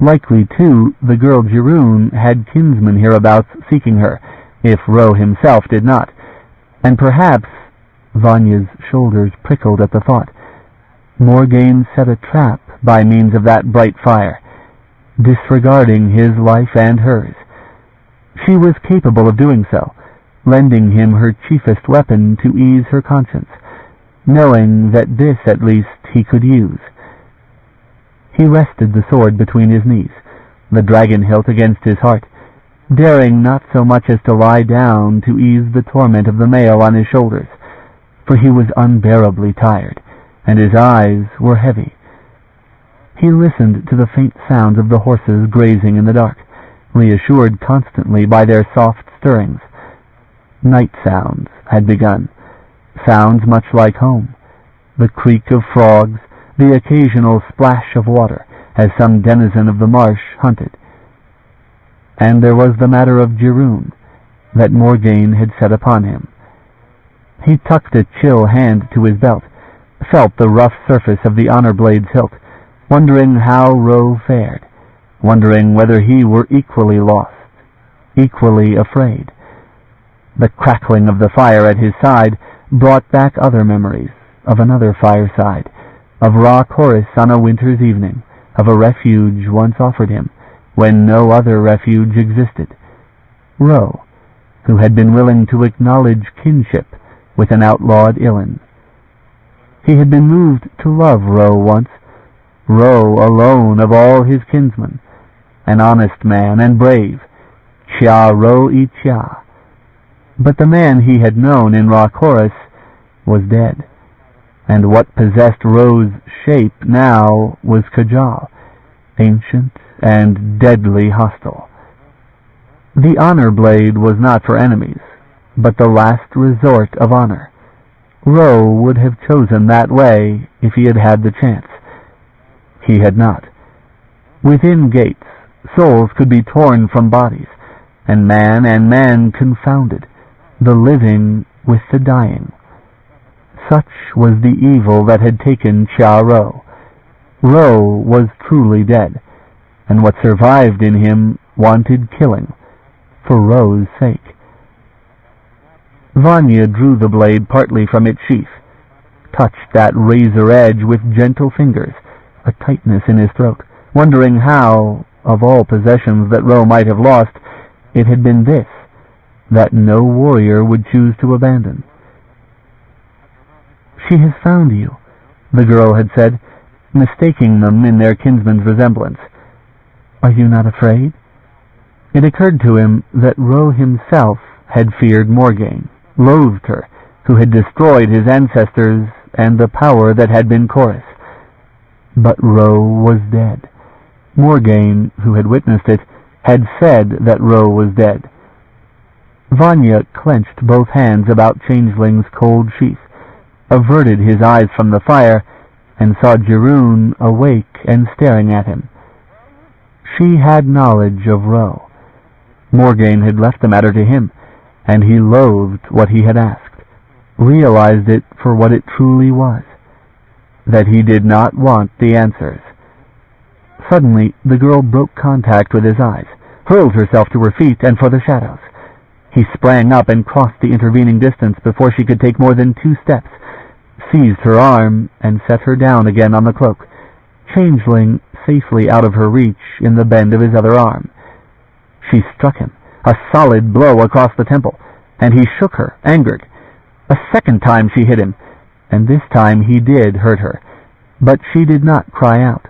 Likely, too, the girl Jiroon had kinsmen hereabouts seeking her, if Ro himself did not, and perhaps, Vanya's shoulders prickled at the thought, Morgaine set a trap by means of that bright fire, disregarding his life and hers. She was capable of doing so, lending him her chiefest weapon to ease her conscience, knowing that this at least he could use. He rested the sword between his knees, the dragon hilt against his heart, daring not so much as to lie down to ease the torment of the mail on his shoulders, for he was unbearably tired, and his eyes were heavy. He listened to the faint sounds of the horses grazing in the dark, reassured constantly by their soft stirrings. Night sounds had begun, sounds much like home, the creak of frogs, the occasional splash of water, as some denizen of the marsh hunted. And there was the matter of Jiroon, that Morgaine had set upon him. He tucked a chill hand to his belt, felt the rough surface of the honor blade's hilt, wondering how Ro fared, wondering whether he were equally lost, equally afraid. The crackling of the fire at his side brought back other memories of another fireside, of Ra Chorus on a winter's evening, of a refuge once offered him, when no other refuge existed. Ro, who had been willing to acknowledge kinship with an outlawed Ilin. He had been moved to love Ro once, Ro alone of all his kinsmen, an honest man and brave, Chia Ro I Chia. But the man he had known in Ra Chorus was dead, and what possessed Ro's shape now was Kajal, ancient and deadly hostile. The honor blade was not for enemies, but the last resort of honor. Ro would have chosen that way if he had had the chance. He had not. Within gates, souls could be torn from bodies, and man confounded, the living with the dying. Such was the evil that had taken Chia Ro. Ro was truly dead, and what survived in him wanted killing, for Ro's sake. Vanya drew the blade partly from its sheath, touched that razor edge with gentle fingers, a tightness in his throat, wondering how, of all possessions that Ro might have lost, it had been this that no warrior would choose to abandon. "She has found you," the girl had said, mistaking them in their kinsman's resemblance. "Are you not afraid?" It occurred to him that Ro himself had feared Morgaine, loathed her, who had destroyed his ancestors and the power that had been Chorus. But Ro was dead. Morgaine, who had witnessed it, had said that Ro was dead. Vanya clenched both hands about Changeling's cold sheath, averted his eyes from the fire, and saw Jiroon awake and staring at him. She had knowledge of Ro. Morgaine had left the matter to him, and he loathed what he had asked, realized it for what it truly was, that he did not want the answers. Suddenly, the girl broke contact with his eyes, hurled herself to her feet and for the shadows. He sprang up and crossed the intervening distance before she could take more than 2 steps, seized her arm, and set her down again on the cloak, Changeling safely out of her reach in the bend of his other arm. She struck him, a solid blow across the temple, and he shook her, angered. A second time she hit him, and this time he did hurt her, but she did not cry out.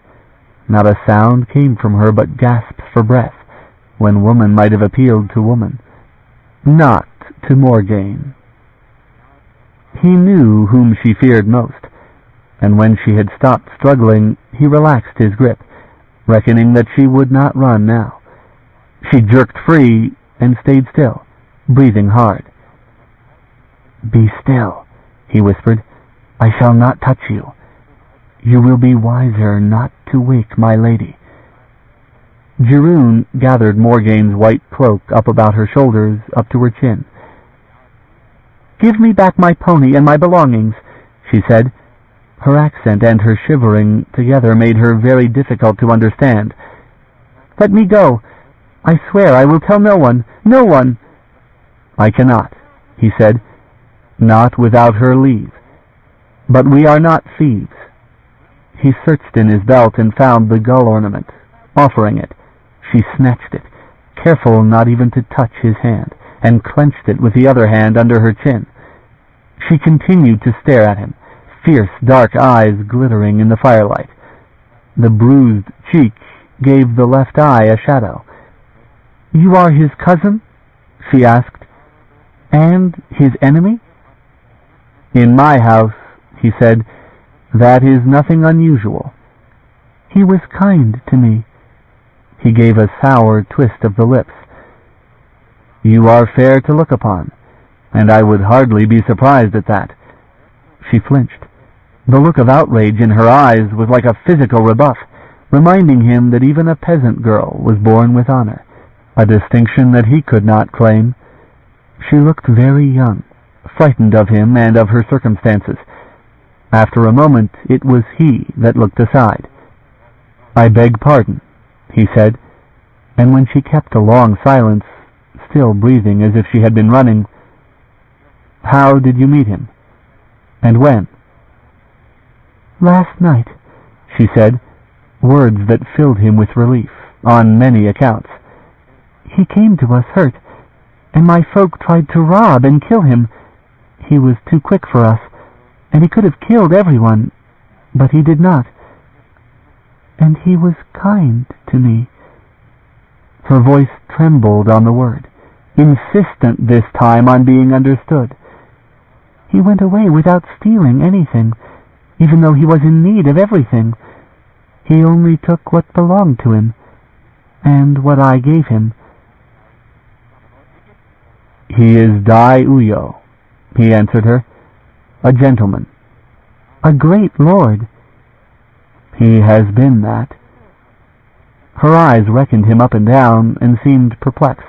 Not a sound came from her but gasps for breath, when woman might have appealed to woman. Not to Morgaine. He knew whom she feared most, and when she had stopped struggling, he relaxed his grip, reckoning that she would not run now. She jerked free and stayed still, breathing hard. "Be still," he whispered. "I shall not touch you. You will be wiser not to wake my lady." Jiroon gathered Morgaine's white cloak up about her shoulders, up to her chin. "Give me back my pony and my belongings," she said. Her accent and her shivering together made her very difficult to understand. "Let me go. I swear I will tell no one. No one." "I cannot," he said. "Not without her leave. But we are not thieves." He searched in his belt and found the gull ornament. Offering it, she snatched it, careful not even to touch his hand, and clenched it with the other hand under her chin. She continued to stare at him, fierce dark eyes glittering in the firelight. The bruised cheek gave the left eye a shadow. "You are his cousin?" she asked. "And his enemy?" "In my house," he said, "that is nothing unusual." "He was kind to me." He gave a sour twist of the lips. "You are fair to look upon, and I would hardly be surprised at that." She flinched. The look of outrage in her eyes was like a physical rebuff, reminding him that even a peasant girl was born with honor, a distinction that he could not claim. She looked very young, frightened of him and of her circumstances. After a moment, it was he that looked aside. "I beg pardon," he said, and when she kept a long silence, still breathing as if she had been running, "How did you meet him? And when?" "Last night," she said, words that filled him with relief, on many accounts. "He came to us hurt, and my folk tried to rob and kill him. He was too quick for us, and he could have killed everyone, but he did not. And he was kind to me." Her voice trembled on the word, insistent this time on being understood. "He went away without stealing anything, even though he was in need of everything. He only took what belonged to him, and what I gave him." "He is Dai Uyo," he answered her, "a gentleman." "A great lord." "He has been that." Her eyes reckoned him up and down and seemed perplexed.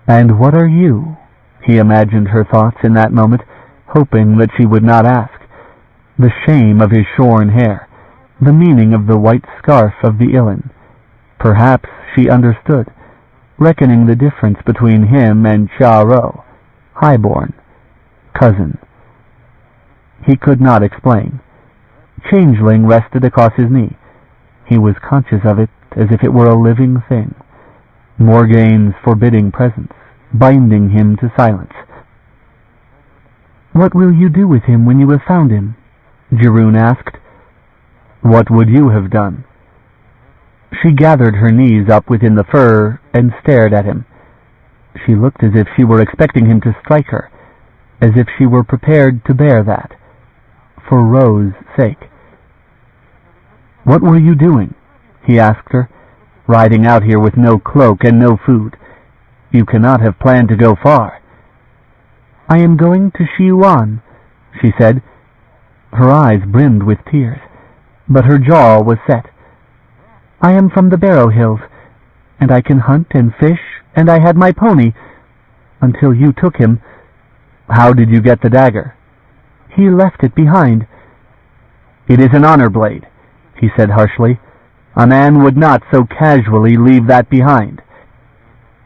"And what are you?" he imagined her thoughts in that moment, hoping that she would not ask. The shame of his shorn hair, the meaning of the white scarf of the Ilin. Perhaps she understood, reckoning the difference between him and Cha Ro. highborn, cousin. He could not explain. Changeling rested across his knee. He was conscious of it as if it were a living thing. Morgaine's forbidding presence, binding him to silence. "What will you do with him when you have found him?" Cherryh asked. "What would you have done?" She gathered her knees up within the fur and stared at him. She looked as if she were expecting him to strike her, as if she were prepared to bear that, for Ro's sake. "What were you doing?" he asked her. "Riding out here with no cloak and no food. You cannot have planned to go far." "I am going to Shiuan," she said. Her eyes brimmed with tears, but her jaw was set. "I am from the Barrow Hills, and I can hunt and fish, and I had my pony, until you took him." "How did you get the dagger?" "He left it behind." "It is an honor blade," he said harshly. "A man would not so casually leave that behind."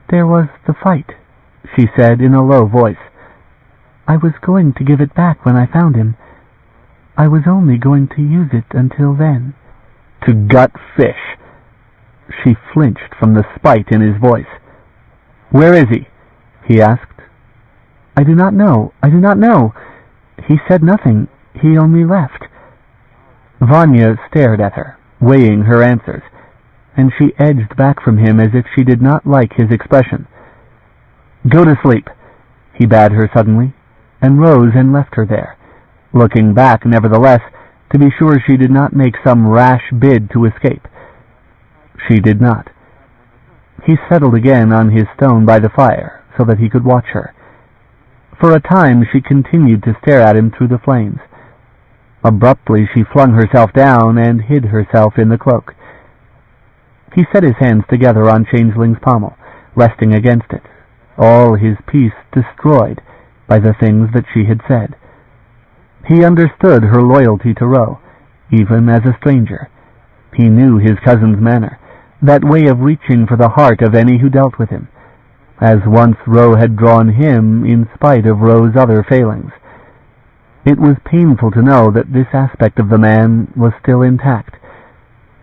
"There was the fight," she said in a low voice. "I was going to give it back when I found him. I was only going to use it until then." "To gut fish." She flinched from the spite in his voice. "Where is he?" he asked. "I do not know. I do not know. He said nothing. He only left." Vanya stared at her, weighing her answers, and she edged back from him as if she did not like his expression. "Go to sleep," he bade her suddenly, and rose and left her there, looking back nevertheless to be sure she did not make some rash bid to escape. She did not. He settled again on his stone by the fire so that he could watch her. For a time she continued to stare at him through the flames. Abruptly she flung herself down and hid herself in the cloak. He set his hands together on Changeling's pommel, resting against it, all his peace destroyed by the things that she had said. He understood her loyalty to Ro, even as a stranger. He knew his cousin's manner, that way of reaching for the heart of any who dealt with him, as once Ro had drawn him in spite of Ro's other failings. It was painful to know that this aspect of the man was still intact,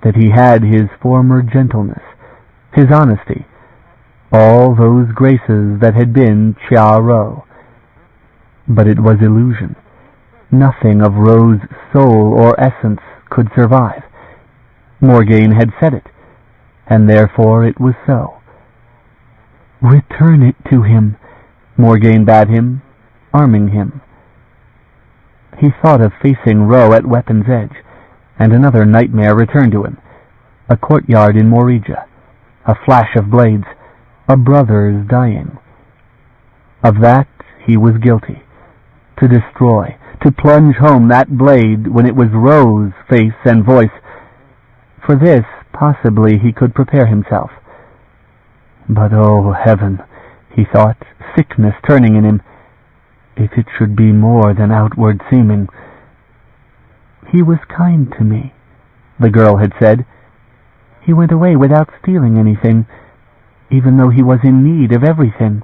that he had his former gentleness, his honesty, all those graces that had been Chia Ro. But it was illusion. Nothing of Ro's soul or essence could survive. Morgaine had said it, and therefore it was so. "Return it to him," Morgaine bade him, arming him. He thought of facing Ro at weapon's edge, and another nightmare returned to him. A courtyard in Morija, a flash of blades, a brother's dying. Of that he was guilty. To destroy, to plunge home that blade when it was Ro's face and voice. For this, possibly, he could prepare himself. But, oh, heaven, he thought, sickness turning in him, if it should be more than outward seeming. "He was kind to me," the girl had said. "He went away without stealing anything, even though he was in need of everything."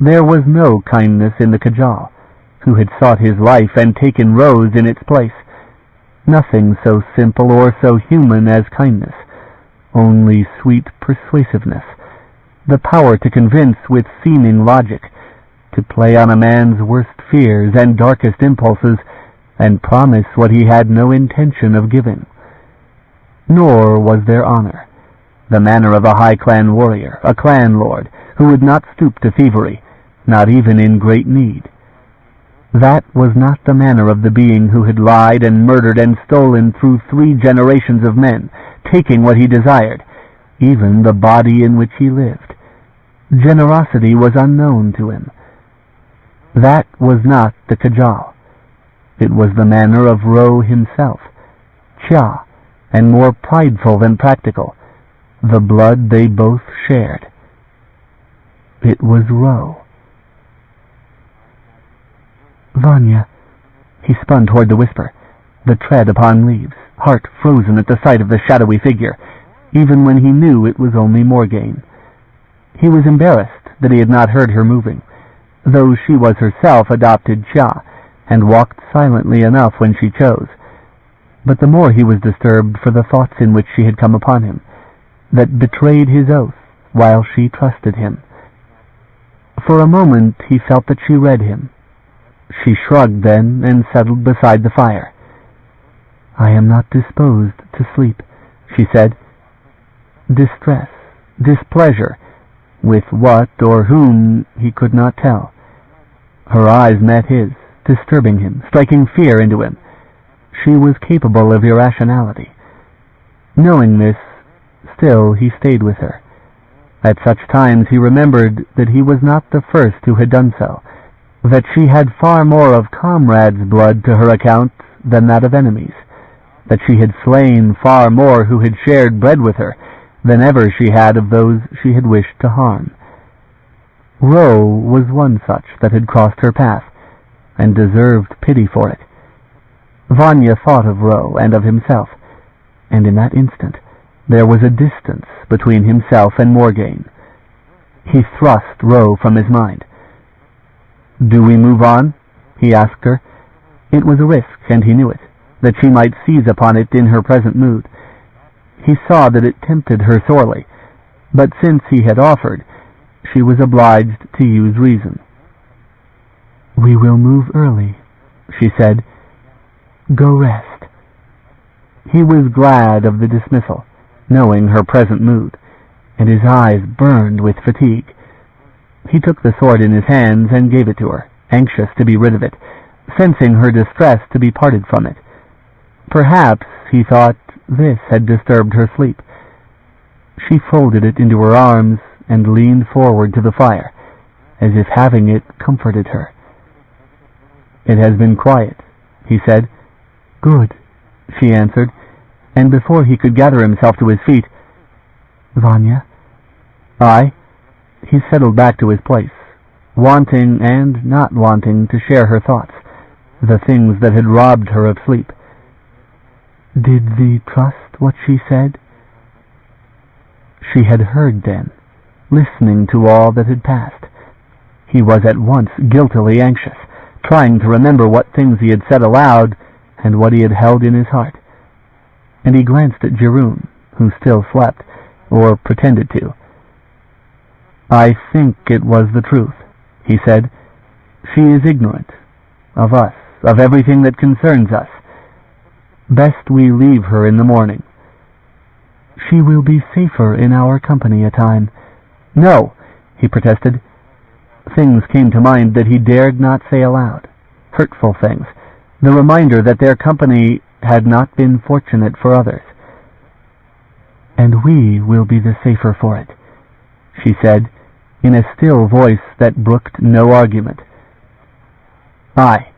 There was no kindness in the Kajal, who had sought his life and taken Ro's in its place. Nothing so simple or so human as kindness, only sweet persuasiveness, the power to convince with seeming logic, to play on a man's worst fears and darkest impulses, and promise what he had no intention of giving. Nor was there honor, the manner of a high clan warrior, a clan lord, who would not stoop to thievery, not even in great need. That was not the manner of the being who had lied and murdered and stolen through 3 generations of men, taking what he desired, even the body in which he lived. Generosity was unknown to him. That was not the Kajal. It was the manner of Ro himself, Chia, and more prideful than practical, the blood they both shared. It was Ro. "Vanya," he spun toward the whisper, the tread upon leaves, heart frozen at the sight of the shadowy figure, even when he knew it was only Morgaine. He was embarrassed that he had not heard her moving, though she was herself adopted Chia, and walked silently enough when she chose. But the more he was disturbed for the thoughts in which she had come upon him, that betrayed his oath while she trusted him. For a moment he felt that she read him. She shrugged then and settled beside the fire. "I am not disposed to sleep," she said. Distress, displeasure, with what or whom he could not tell. Her eyes met his, disturbing him, striking fear into him. She was capable of irrationality. Knowing this, still he stayed with her. At such times he remembered that he was not the first who had done so, that she had far more of comrades' blood to her account than that of enemies, that she had slain far more who had shared bread with her than ever she had of those she had wished to harm. Ro was one such that had crossed her path, and deserved pity for it. Vanya thought of Ro and of himself, and in that instant there was a distance between himself and Morgaine. He thrust Ro from his mind. "Do we move on?" he asked her. It was a risk, and he knew it, that she might seize upon it in her present mood. He saw that it tempted her sorely, but since he had offered, she was obliged to use reason. "We will move early," she said. "Go rest." He was glad of the dismissal, knowing her present mood, and his eyes burned with fatigue. He took the sword in his hands and gave it to her, anxious to be rid of it, sensing her distress to be parted from it. Perhaps, he thought, this had disturbed her sleep. She folded it into her arms and leaned forward to the fire, as if having it comforted her. "It has been quiet," he said. "Good," she answered, and before he could gather himself to his feet, "Vanya?" "I?" He settled back to his place, wanting and not wanting to share her thoughts, the things that had robbed her of sleep. "Did thee trust what she said?" She had heard then, listening to all that had passed. He was at once guiltily anxious, trying to remember what things he had said aloud and what he had held in his heart. And he glanced at Jiroon, who still slept, or pretended to. "I think it was the truth," he said. "She is ignorant of us, of everything that concerns us. Best we leave her in the morning." "She will be safer in our company a time." "No," he protested. Things came to mind that he dared not say aloud, hurtful things, the reminder that their company had not been fortunate for others. "And we will be the safer for it," she said, in a still voice that brooked no argument. "Aye,"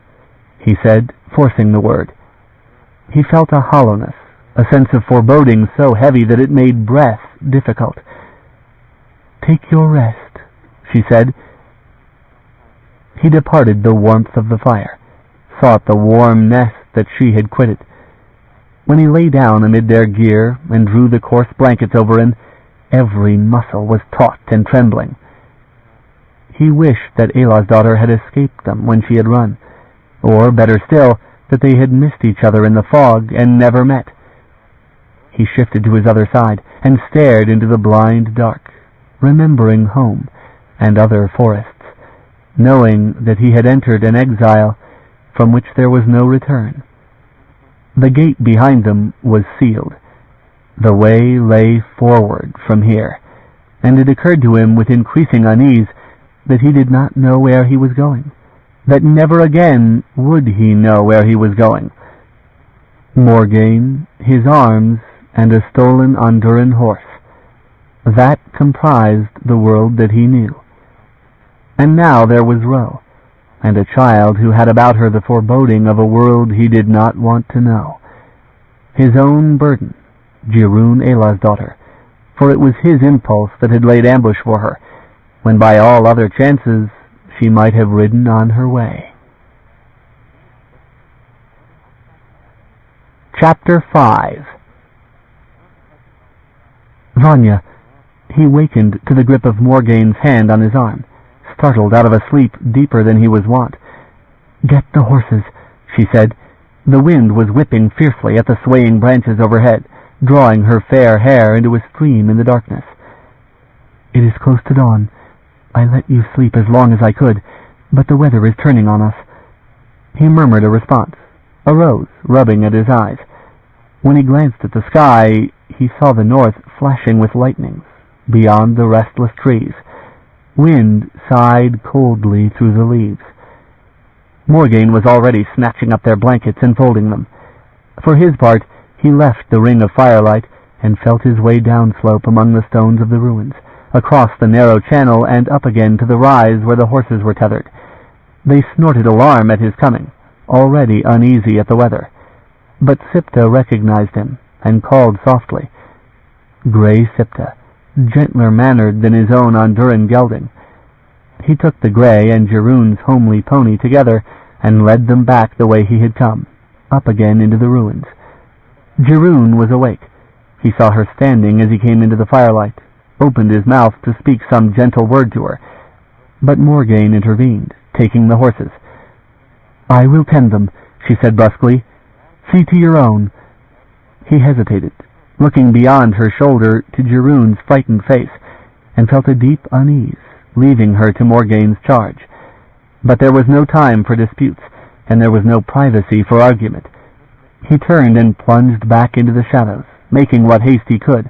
he said, forcing the word. He felt a hollowness, a sense of foreboding so heavy that it made breath difficult. "Take your rest," she said. He departed the warmth of the fire, sought the warm nest that she had quitted. When he lay down amid their gear and drew the coarse blankets over him, every muscle was taut and trembling. He wished that Elah's daughter had escaped them when she had run, or, better still, that they had missed each other in the fog and never met. He shifted to his other side and stared into the blind dark, remembering home and other forests, knowing that he had entered an exile from which there was no return. The gate behind them was sealed. The way lay forward from here, and it occurred to him with increasing unease that he did not know where he was going, that never again would he know where he was going. Morgaine, his arms, and a stolen Honduran horse. That comprised the world that he knew. And now there was Ro, and a child who had about her the foreboding of a world he did not want to know. His own burden, Jiroon Elah's daughter, for it was his impulse that had laid ambush for her, when by all other chances she might have ridden on her way. Chapter 5. Vanya. He wakened to the grip of Morgaine's hand on his arm, startled out of a sleep deeper than he was wont. "Get the horses," she said. The wind was whipping fiercely at the swaying branches overhead, drawing her fair hair into a stream in the darkness. "It is close to dawn. I let you sleep as long as I could, but the weather is turning on us." He murmured a response, arose, rubbing at his eyes. When he glanced at the sky, he saw the north flashing with lightnings, beyond the restless trees. Wind sighed coldly through the leaves. Morgaine was already snatching up their blankets and folding them. For his part, he left the ring of firelight and felt his way downslope among the stones of the ruins, across the narrow channel and up again to the rise where the horses were tethered. They snorted alarm at his coming, already uneasy at the weather. But Siptah recognized him and called softly. Gray Siptah, gentler mannered than his own Honduran gelding. He took the gray and Jeroen's homely pony together and led them back the way he had come, up again into the ruins. Jeroen was awake. He saw her standing as he came into the firelight, opened his mouth to speak some gentle word to her, but Morgaine intervened, taking the horses. "I will tend them," she said brusquely. "See to your own." He hesitated, looking beyond her shoulder to Jeroen's frightened face, and felt a deep unease, leaving her to Morgaine's charge. But there was no time for disputes, and there was no privacy for argument. He turned and plunged back into the shadows, making what haste he could,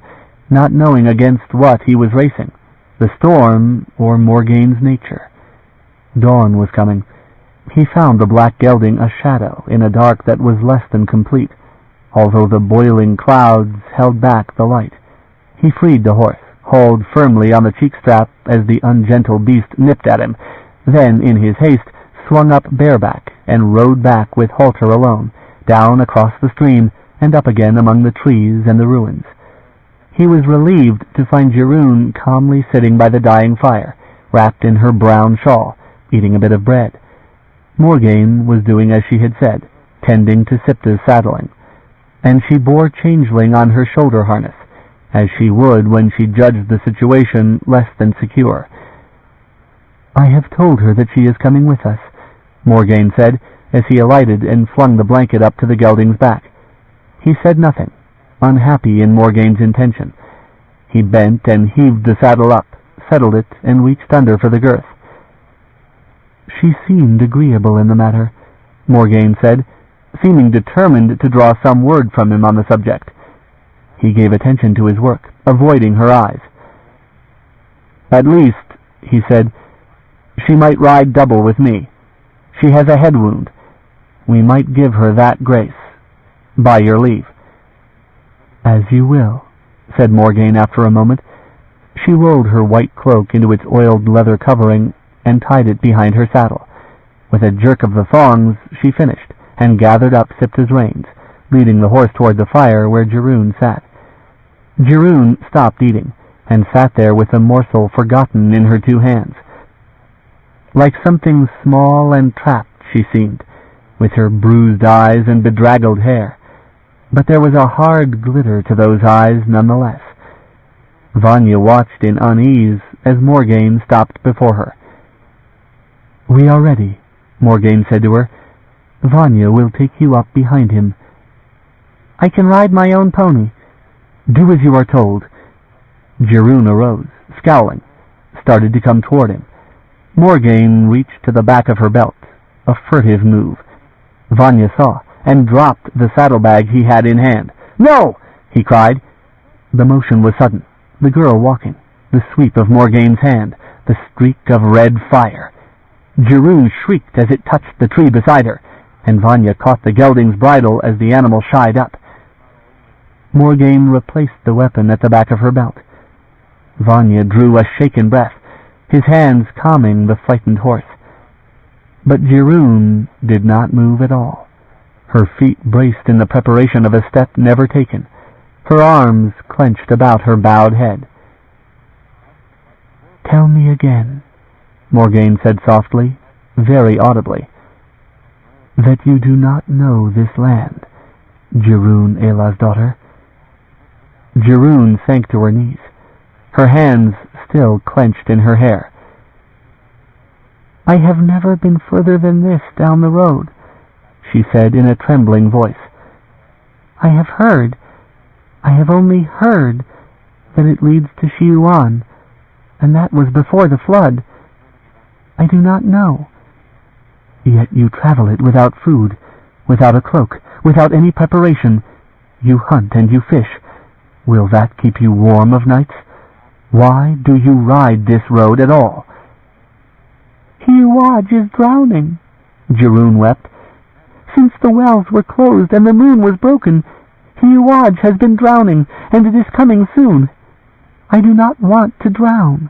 not knowing against what he was racing, the storm or Morgaine's nature. Dawn was coming. He found the black gelding a shadow in a dark that was less than complete, although the boiling clouds held back the light. He freed the horse, hauled firmly on the cheek strap as the ungentle beast nipped at him, then, in his haste, swung up bareback and rode back with halter alone, down across the stream and up again among the trees and the ruins. He was relieved to find Jeroen calmly sitting by the dying fire, wrapped in her brown shawl, eating a bit of bread. Morgaine was doing as she had said, tending to Siptah's saddling, and she bore Changeling on her shoulder harness, as she would when she judged the situation less than secure. "I have told her that she is coming with us," Morgaine said, as he alighted and flung the blanket up to the gelding's back. He said nothing, unhappy in Morgaine's intention. He bent and heaved the saddle up, settled it, and reached under for the girth. "She seemed agreeable in the matter," Morgaine said, seeming determined to draw some word from him on the subject. He gave attention to his work, avoiding her eyes. "At least," he said, "she might ride double with me. She has a head wound. We might give her that grace. By your leave." "As you will," said Morgaine after a moment. She rolled her white cloak into its oiled leather covering and tied it behind her saddle. With a jerk of the thongs, she finished, and gathered up Siptah's reins, leading the horse toward the fire where Jeroen sat. Jeroen stopped eating, and sat there with the morsel forgotten in her two hands. Like something small and trapped she seemed, with her bruised eyes and bedraggled hair, but there was a hard glitter to those eyes nonetheless. Vanya watched in unease as Morgaine stopped before her. "We are ready," Morgaine said to her. "Vanya will take you up behind him." "I can ride my own pony." "Do as you are told." Jeroen arose, scowling, started to come toward him. Morgaine reached to the back of her belt, a furtive move. Vanya saw, and dropped the saddlebag he had in hand. "No!" he cried. The motion was sudden, the girl walking, the sweep of Morgaine's hand, the streak of red fire. Jeroen shrieked as it touched the tree beside her, and Vanya caught the gelding's bridle as the animal shied up. Morgaine replaced the weapon at the back of her belt. Vanya drew a shaken breath, his hands calming the frightened horse. But Jeroen did not move at all, her feet braced in the preparation of a step never taken, her arms clenched about her bowed head. "Tell me again," Morgaine said softly, very audibly, "that you do not know this land, Jeroen Elah's daughter." Jeroen sank to her knees, her hands still clenched in her hair. "I have never been further than this down the road," she said in a trembling voice. "I have only heard that it leads to Shiuan, and that was before the flood. I do not know." "Yet you travel it without food, without a cloak, without any preparation. You hunt and you fish. Will that keep you warm of nights? Why do you ride this road at all?" "Shiuan is drowning," Cherryh wept. "Since the wells were closed and the moon was broken, Shiuan has been drowning, and it is coming soon. I do not want to drown."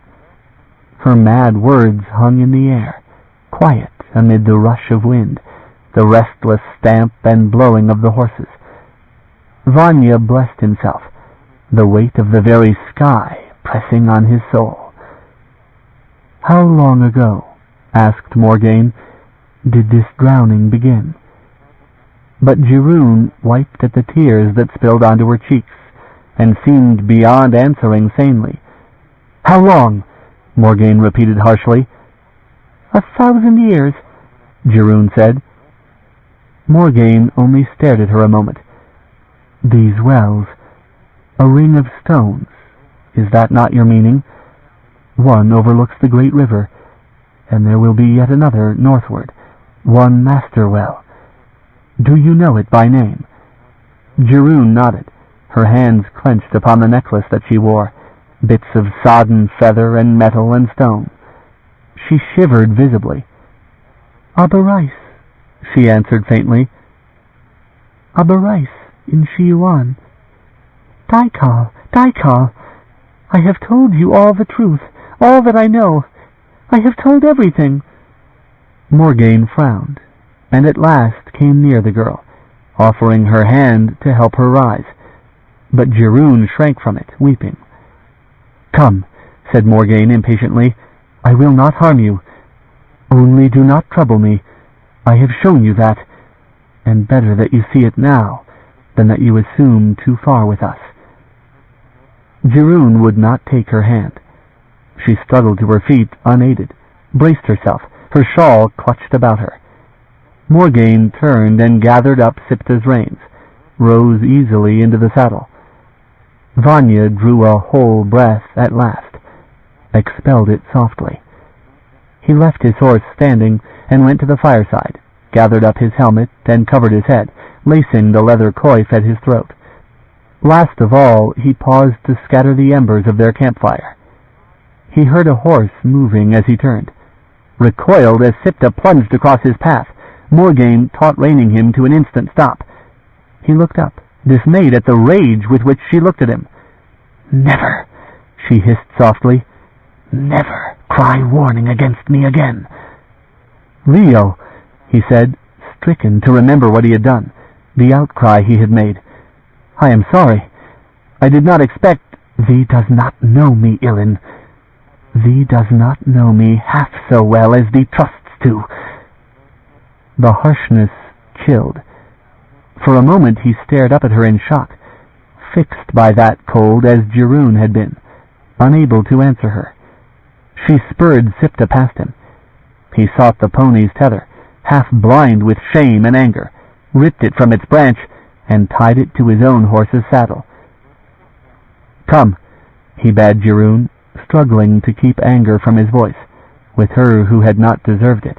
Her mad words hung in the air, quiet amid the rush of wind, the restless stamp and blowing of the horses. Vanya blessed himself, the weight of the very sky pressing on his soul. "How long ago," asked Morgaine, "did this drowning begin?" But Cherryh wiped at the tears that spilled onto her cheeks, and seemed beyond answering sanely. "How long?" Morgaine repeated harshly. 1,000 years, Cherryh said. Morgaine only stared at her a moment. "These wells, a ring of stones, is that not your meaning? One overlooks the great river, and there will be yet another northward, one master well. Do you know it by name?" Cherryh nodded, her hands clenched upon the necklace that she wore, bits of sodden feather and metal and stone. She shivered visibly. "Abarais," she answered faintly. "Abarais in Shiuan. Daikal, Daikal, I have told you all the truth, all that I know. I have told everything." Morgaine frowned, and at last came near the girl, offering her hand to help her rise. But Cherryh shrank from it, weeping. "Come," said Morgaine impatiently, "I will not harm you. Only do not trouble me. I have shown you that, and better that you see it now than that you assume too far with us." Cherryh would not take her hand. She struggled to her feet, unaided, braced herself, her shawl clutched about her. Morgaine turned and gathered up Sipta's reins, rose easily into the saddle. Vanya drew a whole breath at last, expelled it softly. He left his horse standing and went to the fireside, gathered up his helmet and covered his head, lacing the leather coif at his throat. Last of all, he paused to scatter the embers of their campfire. He heard a horse moving as he turned, recoiled as Sipta plunged across his path. Morgaine taught reining him to an instant stop. He looked up, dismayed at the rage with which she looked at him. "Never," she hissed softly, "never cry warning against me again." "Leo," he said, stricken to remember what he had done, the outcry he had made. "I am sorry. I did not expect—" "Thee does not know me, Ilin. Thee does not know me half so well as thee trusts to." The harshness chilled. For a moment he stared up at her in shock, fixed by that cold as Cherryh had been, unable to answer her. She spurred Sipta past him. He sought the pony's tether, half blind with shame and anger, ripped it from its branch, and tied it to his own horse's saddle. "Come," he bade Cherryh, struggling to keep anger from his voice, with her who had not deserved it.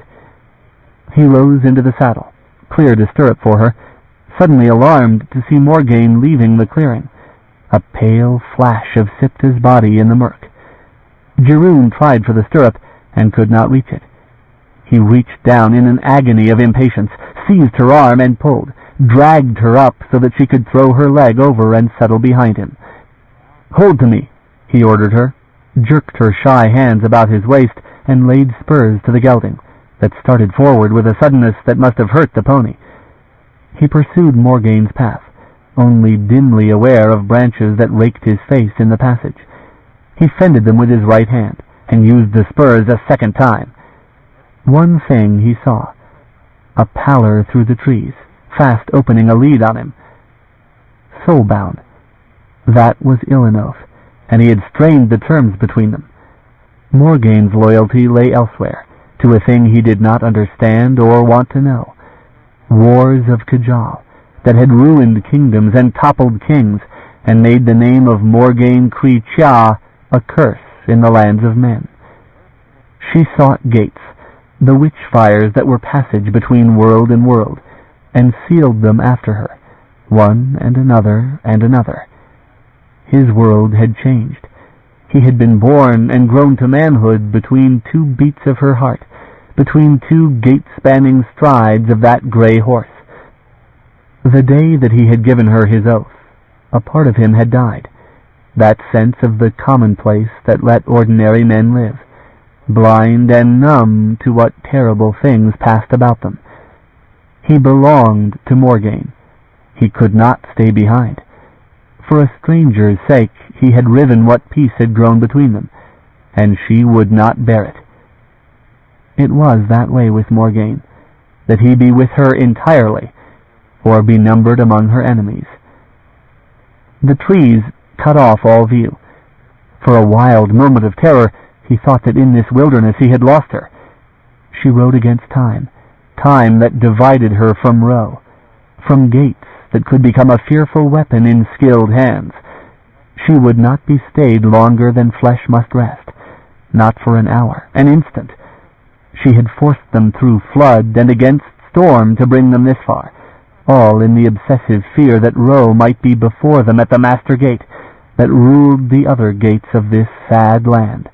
He rose into the saddle, cleared a stirrup for her, suddenly alarmed to see Morgaine leaving the clearing, a pale flash of Sipta's body in the murk. Cherryh tried for the stirrup and could not reach it. He reached down in an agony of impatience, seized her arm and pulled, dragged her up so that she could throw her leg over and settle behind him. "Hold to me," he ordered her, jerked her shy hands about his waist, and laid spurs to the gelding, that started forward with a suddenness that must have hurt the pony. He pursued Morgaine's path, only dimly aware of branches that raked his face in the passage. He fended them with his right hand, and used the spurs a second time. One thing he saw, a pallor through the trees, fast opening a lead on him. Soulbound. That was Ilinov, and he had strained the terms between them. Morgaine's loyalty lay elsewhere, to a thing he did not understand or want to know. Wars of Kajal that had ruined kingdoms and toppled kings and made the name of Morgaine Cree Chia a curse in the lands of men. She sought gates, the witch fires that were passage between world and world, and sealed them after her, one and another and another. His world had changed. He had been born and grown to manhood between two beats of her heart, between two gate-spanning strides of that gray horse. The day that he had given her his oath, a part of him had died, that sense of the commonplace that let ordinary men live, blind and numb to what terrible things passed about them. He belonged to Morgaine. He could not stay behind. For a stranger's sake, he had riven what peace had grown between them, and she would not bear it. It was that way with Morgaine, that he be with her entirely, or be numbered among her enemies. The trees cut off all view. For a wild moment of terror, he thought that in this wilderness he had lost her. She rode against time, time that divided her from Ro, from gates that could become a fearful weapon in skilled hands. She would not be stayed longer than flesh must rest, not for an hour, an instant. She had forced them through flood and against storm to bring them this far, all in the obsessive fear that Ro might be before them at the master gate that ruled the other gates of this sad land,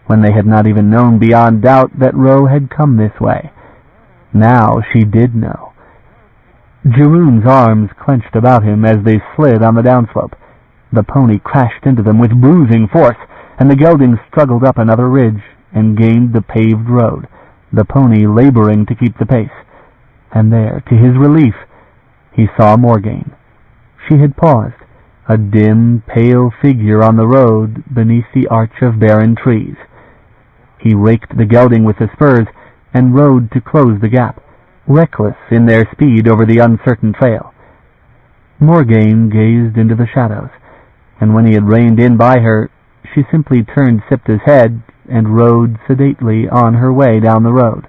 when they had not even known beyond doubt that Ro had come this way. Now she did know. Jeroen's arms clenched about him as they slid on the downslope. The pony crashed into them with bruising force, and the gelding struggled up another ridge and gained the paved road, the pony laboring to keep the pace. And there, to his relief, he saw Morgaine. She had paused, a dim, pale figure on the road beneath the arch of barren trees. He raked the gelding with the spurs and rode to close the gap, reckless in their speed over the uncertain trail. Morgaine gazed into the shadows, and when he had reined in by her, she simply turned Sipta's head and rode sedately on her way down the road,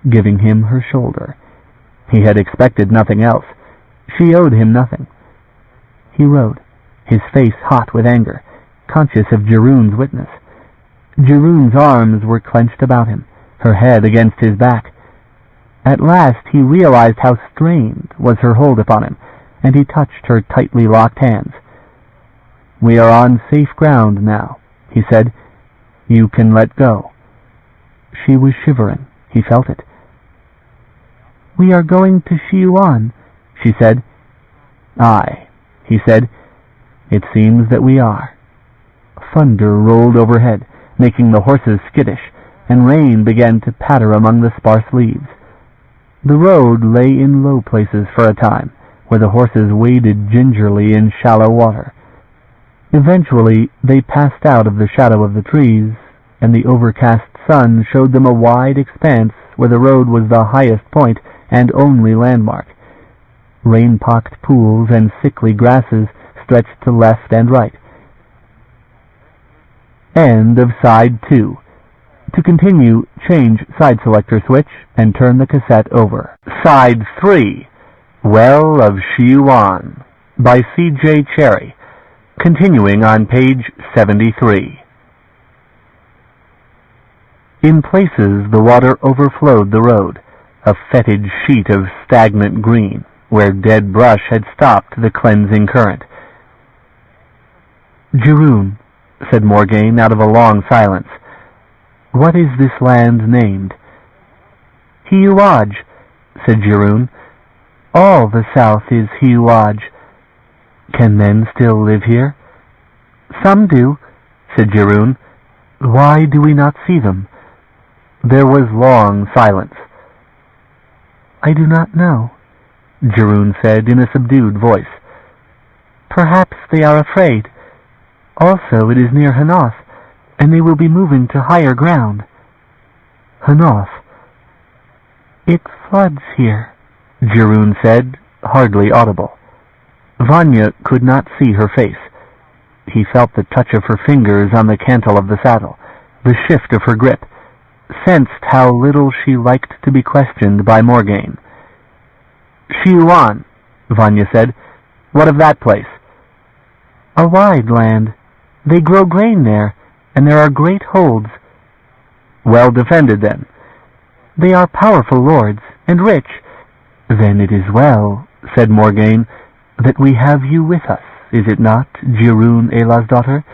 giving him her shoulder. He had expected nothing else. She owed him nothing. He rode, his face hot with anger, conscious of Jeroen's witness. Jeroen's arms were clenched about him, her head against his back. At last he realized how strained was her hold upon him, and he touched her tightly locked hands. "We are on safe ground now," he said. "You can let go." She was shivering. He felt it. "We are going to Shiuan," she said. "Aye," he said. "It seems that we are." Thunder rolled overhead, making the horses skittish, and rain began to patter among the sparse leaves. The road lay in low places for a time, where the horses waded gingerly in shallow water. Eventually they passed out of the shadow of the trees, and the overcast sun showed them a wide expanse where the road was the highest point and only landmark. Rain-pocked pools and sickly grasses stretched to left and right. End of Side 2. To continue, change side selector switch and turn the cassette over. Side 3, Well of Shiuan, by C.J. Cherryh, continuing on page 73. In places the water overflowed the road, a fetid sheet of stagnant green, where dead brush had stopped the cleansing current. "Jeroen," said Morgaine out of a long silence, "what is this land named?" "Hiuaj," said Jeroen. "All the south is Hiuaj." "Can men still live here?" "Some do," said Jeroen. "Why do we not see them?" There was long silence. "I do not know," Jeroen said in a subdued voice. "Perhaps they are afraid. Also, it is near Hanoth, and they will be moving to higher ground." "Hanoth?" "It floods here," Jeroen said, hardly audible. Vanya could not see her face. He felt the touch of her fingers on the cantle of the saddle, the shift of her grip. sensed how little she liked to be questioned by Morgaine. "Shiuan," Vanya said. "What of that place?" "A wide land. They grow grain there, and there are great holds." "Well defended, then?" "They are powerful lords, and rich." "Then it is well," said Morgaine, "that we have you with us, is it not, Jirun Elah's daughter?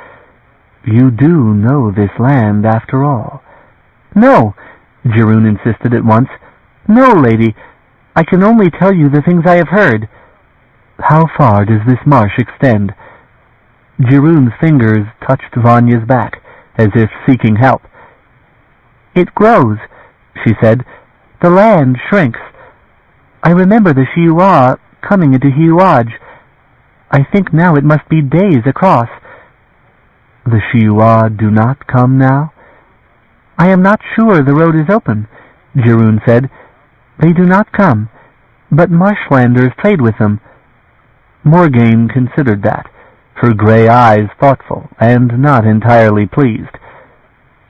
You do know this land, after all." "No," Jirun insisted at once. "No, lady. I can only tell you the things I have heard." "How far does this marsh extend?" Jirun's fingers touched Vanya's back, as if seeking help. "It grows," she said. "The land shrinks. I remember the Shiuan coming into Hiuaj. I think now it must be days across." "The Shiuan do not come now?" "I am not sure the road is open," Jirun said. "They do not come, but marshlanders trade with them." Morgaine considered that, her gray eyes thoughtful and not entirely pleased.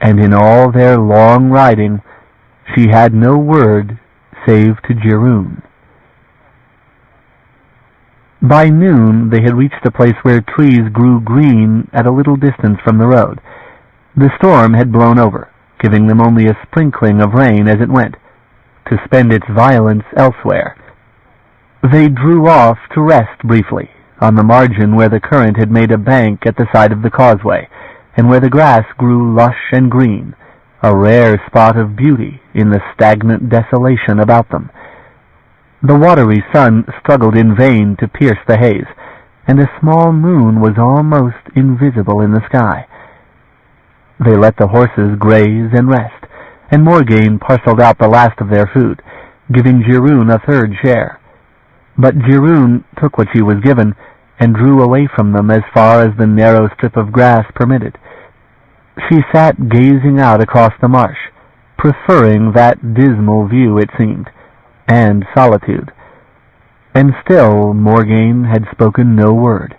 And in all their long riding, she had no word save to Jirun. By noon they had reached a place where trees grew green at a little distance from the road. The storm had blown over, giving them only a sprinkling of rain as it went, to spend its violence elsewhere. They drew off to rest briefly, on the margin where the current had made a bank at the side of the causeway, and where the grass grew lush and green, a rare spot of beauty in the stagnant desolation about them. The watery sun struggled in vain to pierce the haze, and a small moon was almost invisible in the sky. They let the horses graze and rest, and Morgaine parceled out the last of their food, giving Jirun a third share. But Jirun took what she was given, and drew away from them as far as the narrow strip of grass permitted. She sat gazing out across the marsh, preferring that dismal view, it seemed, and solitude. And still Morgaine had spoken no word.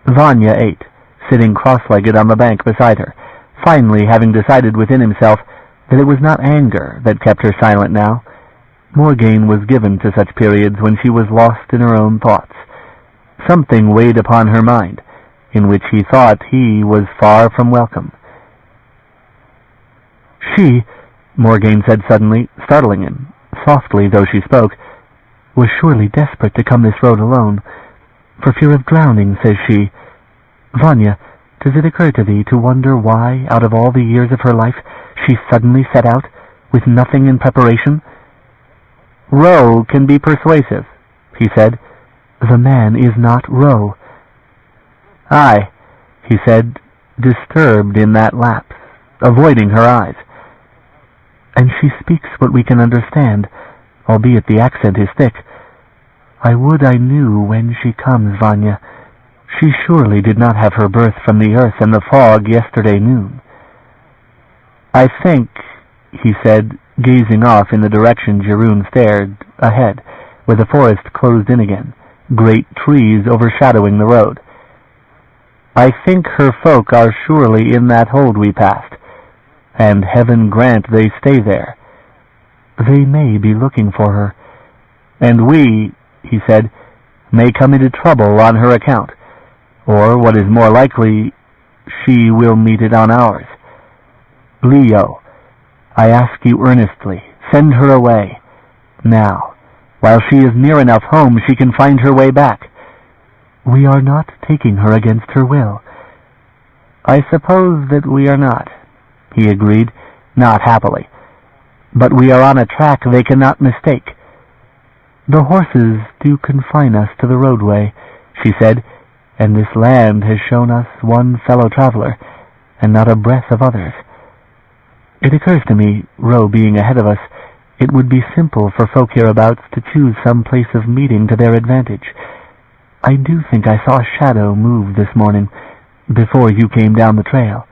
Vanya ate, sitting cross-legged on the bank beside her, finally having decided within himself that it was not anger that kept her silent now. Morgaine was given to such periods when she was lost in her own thoughts. Something weighed upon her mind, in which he thought he was far from welcome. "She," Morgaine said suddenly, startling him, softly though she spoke, "was surely desperate to come this road alone. For fear of drowning, says she. Vanya, does it occur to thee to wonder why, out of all the years of her life, she suddenly set out, with nothing in preparation?" "Ro can be persuasive," he said. "The man is not Ro." "Aye," he said, disturbed in that lapse, avoiding her eyes. "And she speaks what we can understand, albeit the accent is thick. I would I knew when she comes, Vanya. She surely did not have her birth from the earth and the fog yesterday noon." "I think," he said, gazing off in the direction Jirun stared, ahead, where the forest closed in again, great trees overshadowing the road. "I think her folk are surely in that hold we passed, and heaven grant they stay there. They may be looking for her, and we," he said, "may come into trouble on her account, or, what is more likely, she will meet it on ours. Leo, I ask you earnestly, send her away. Now, while she is near enough home, she can find her way back." "We are not taking her against her will." "I suppose that we are not," he agreed, not happily. "But we are on a track they cannot mistake." "The horses do confine us to the roadway," she said, "and this land has shown us one fellow traveler, and not a breath of others. It occurs to me, Ro being ahead of us, it would be simple for folk hereabouts to choose some place of meeting to their advantage. I do think I saw a shadow move this morning, before you came down the trail."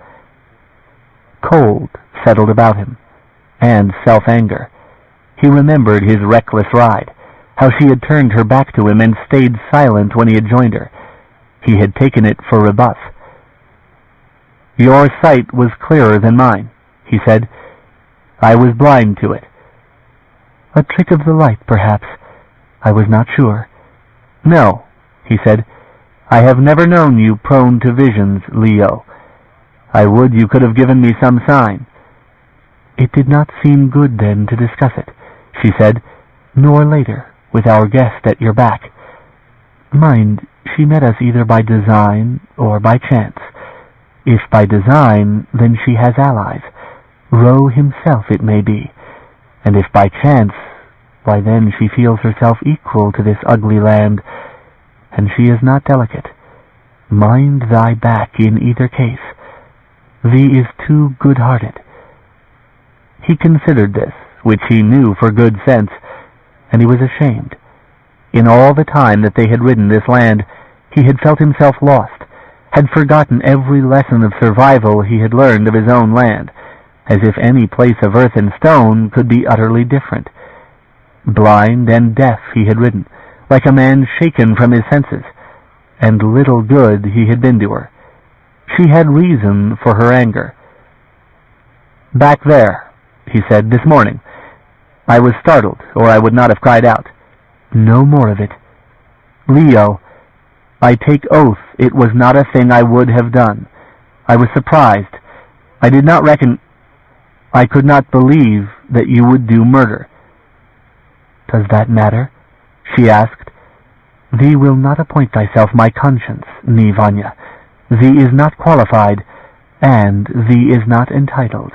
Cold settled about him, and self-anger. He remembered his reckless ride, how she had turned her back to him and stayed silent when he had joined her. He had taken it for rebuff. "Your sight was clearer than mine," he said. I was blind to it." "A trick of the light, perhaps. I was not sure." "No," he said. "I have never known you prone to visions, Leo. I would you could have given me some sign." "It did not seem good then to discuss it," she said, "nor later, with our guest at your back. Mind, she met us either by design or by chance. If by design, then she has allies. Ro himself, it may be. And if by chance, why then she feels herself equal to this ugly land, and she is not delicate. Mind thy back in either case. Thee is too good-hearted." He considered this, which he knew for good sense, and he was ashamed. In all the time that they had ridden this land, he had felt himself lost, had forgotten every lesson of survival he had learned of his own land, as if any place of earth and stone could be utterly different. Blind and deaf he had ridden, like a man shaken from his senses, and little good he had been to her. She had reason for her anger. "Back there," he said, "this morning. I was startled, or I would not have cried out." "No more of it." "Leo, I take oath it was not a thing I would have done. I was surprised. I did not reckon... I could not believe that you would do murder." "Does that matter?" she asked. "Thee will not appoint thyself my conscience, ni Vanya. Thee is not qualified, and thee is not entitled."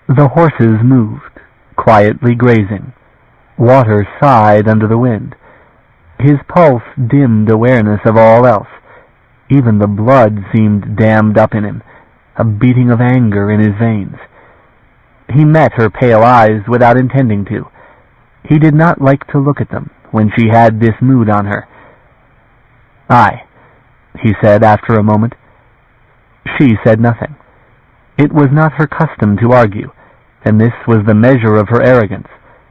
The horses moved, quietly grazing. Water sighed under the wind. His pulse dimmed awareness of all else. Even the blood seemed dammed up in him, a beating of anger in his veins. He met her pale eyes without intending to. He did not like to look at them when she had this mood on her. "Aye," he said after a moment. She said nothing. It was not her custom to argue, and this was the measure of her arrogance,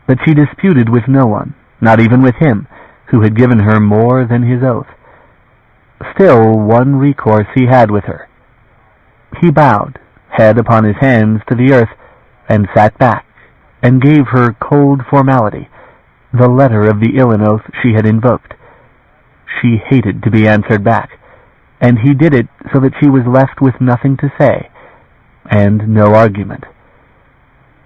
that she disputed with no one, not even with him, who had given her more than his oath. Still one recourse he had with her. He bowed, head upon his hands, to the earth, and sat back, and gave her cold formality, the letter of the Ilan oath she had invoked. She hated to be answered back, and he did it so that she was left with nothing to say, and no argument.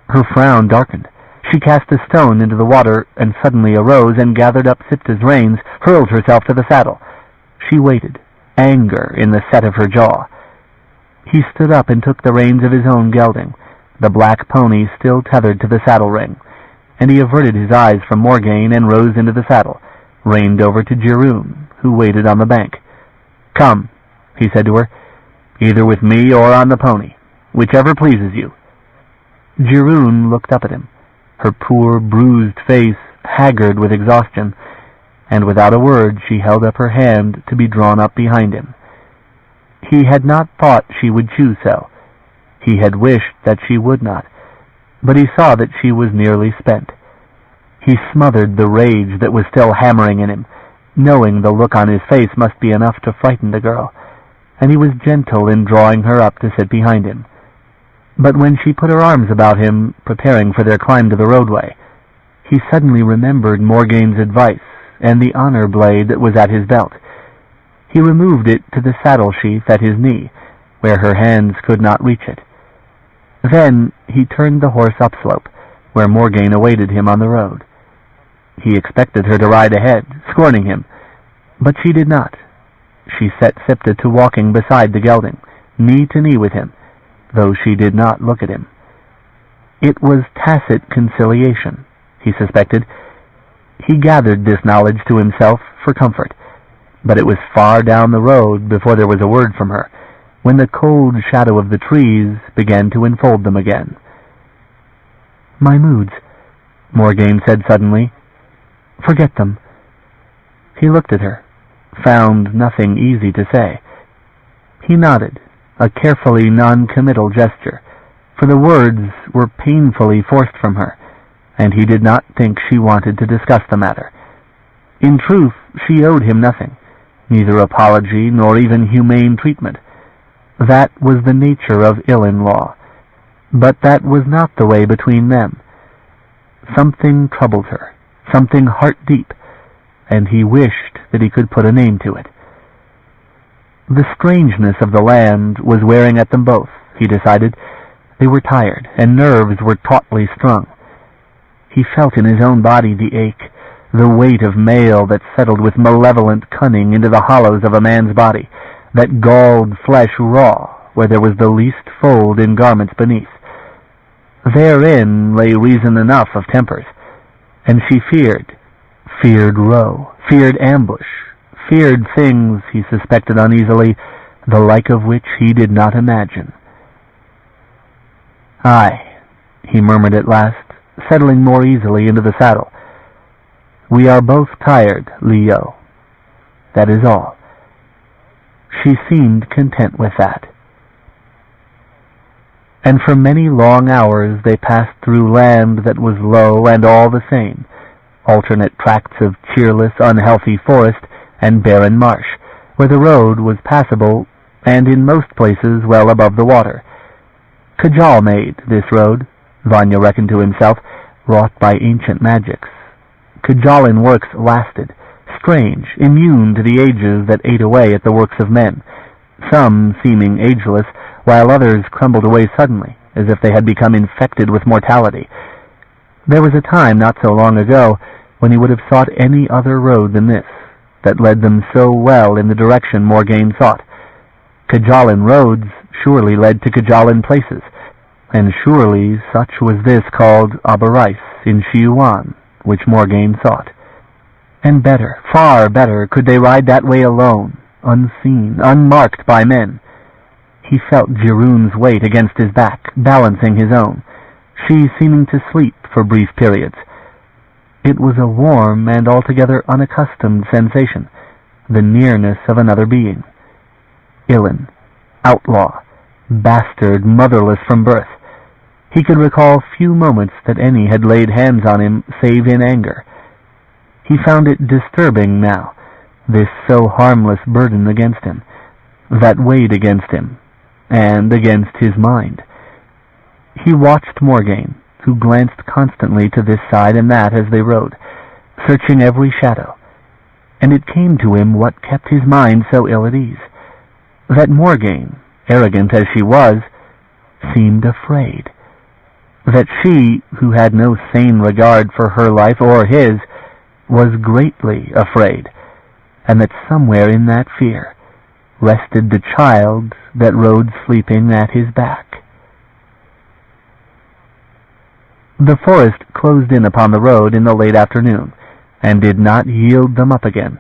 Her frown darkened. She cast a stone into the water, and suddenly arose and gathered up Sipta's reins, hurled herself to the saddle. She waited, anger in the set of her jaw. He stood up and took the reins of his own gelding, the black pony still tethered to the saddle ring, and he averted his eyes from Morgaine and rose into the saddle, reined over to Cherryh, who waited on the bank. "Come," he said to her, "either with me or on the pony, whichever pleases you." Cherryh looked up at him, her poor bruised face haggard with exhaustion, and without a word she held up her hand to be drawn up behind him. He had not thought she would choose so. He had wished that she would not, but he saw that she was nearly spent. He smothered the rage that was still hammering in him, knowing the look on his face must be enough to frighten the girl, and he was gentle in drawing her up to sit behind him. But when she put her arms about him, preparing for their climb to the roadway, he suddenly remembered Morgaine's advice and the honor blade that was at his belt. He removed it to the saddle sheath at his knee, where her hands could not reach it. Then he turned the horse upslope, where Morgaine awaited him on the road. He expected her to ride ahead, scorning him, but she did not. She set Sipta to walking beside the gelding, knee to knee with him, though she did not look at him. It was tacit conciliation, he suspected. He gathered this knowledge to himself for comfort, but it was far down the road before there was a word from her, when the cold shadow of the trees began to enfold them again. "My moods," Morgaine said suddenly. "Forget them." He looked at her, found nothing easy to say. He nodded, a carefully non-committal gesture, for the words were painfully forced from her, and he did not think she wanted to discuss the matter. In truth, she owed him nothing, neither apology nor even humane treatment. That was the nature of Ilan law. But that was not the way between them. Something troubled her, something heart-deep, and he wished that he could put a name to it. The strangeness of the land was wearing at them both, he decided. They were tired, and nerves were tautly strung. He felt in his own body the ache, the weight of mail that settled with malevolent cunning into the hollows of a man's body, that galled flesh raw where there was the least fold in garments beneath. Therein lay reason enough of tempers, and she feared Roe, feared ambush, feared things he suspected uneasily, the like of which he did not imagine. "Aye," he murmured at last, settling more easily into the saddle. "We are both tired, Leo. That is all." She seemed content with that. And for many long hours they passed through land that was low and all the same, alternate tracts of cheerless, unhealthy forest and barren marsh, where the road was passable and in most places well above the water. Kajal-made, this road, Vanya reckoned to himself, wrought by ancient magics. Kajalan works lasted, strange, immune to the ages that ate away at the works of men, some seeming ageless, while others crumbled away suddenly, as if they had become infected with mortality. There was a time, not so long ago, when he would have sought any other road than this, that led them so well in the direction Morgaine sought. Kajalan roads surely led to Kajalan places, and surely such was this called Abarais in Shiuan, which Morgaine sought. And better, far better, could they ride that way alone, unseen, unmarked by men. He felt Jiroon's weight against his back, balancing his own, she seeming to sleep for brief periods. It was a warm and altogether unaccustomed sensation, the nearness of another being. Illan, outlaw, bastard, motherless from birth. He could recall few moments that any had laid hands on him save in anger. He found it disturbing now, this so harmless burden against him, that weighed against him, and against his mind. He watched Morgaine, who glanced constantly to this side and that as they rode, searching every shadow, and it came to him what kept his mind so ill at ease, that Morgaine, arrogant as she was, seemed afraid, that she, who had no sane regard for her life or his, was greatly afraid, and that somewhere in that fear rested the child that rode sleeping at his back. The forest closed in upon the road in the late afternoon, and did not yield them up again,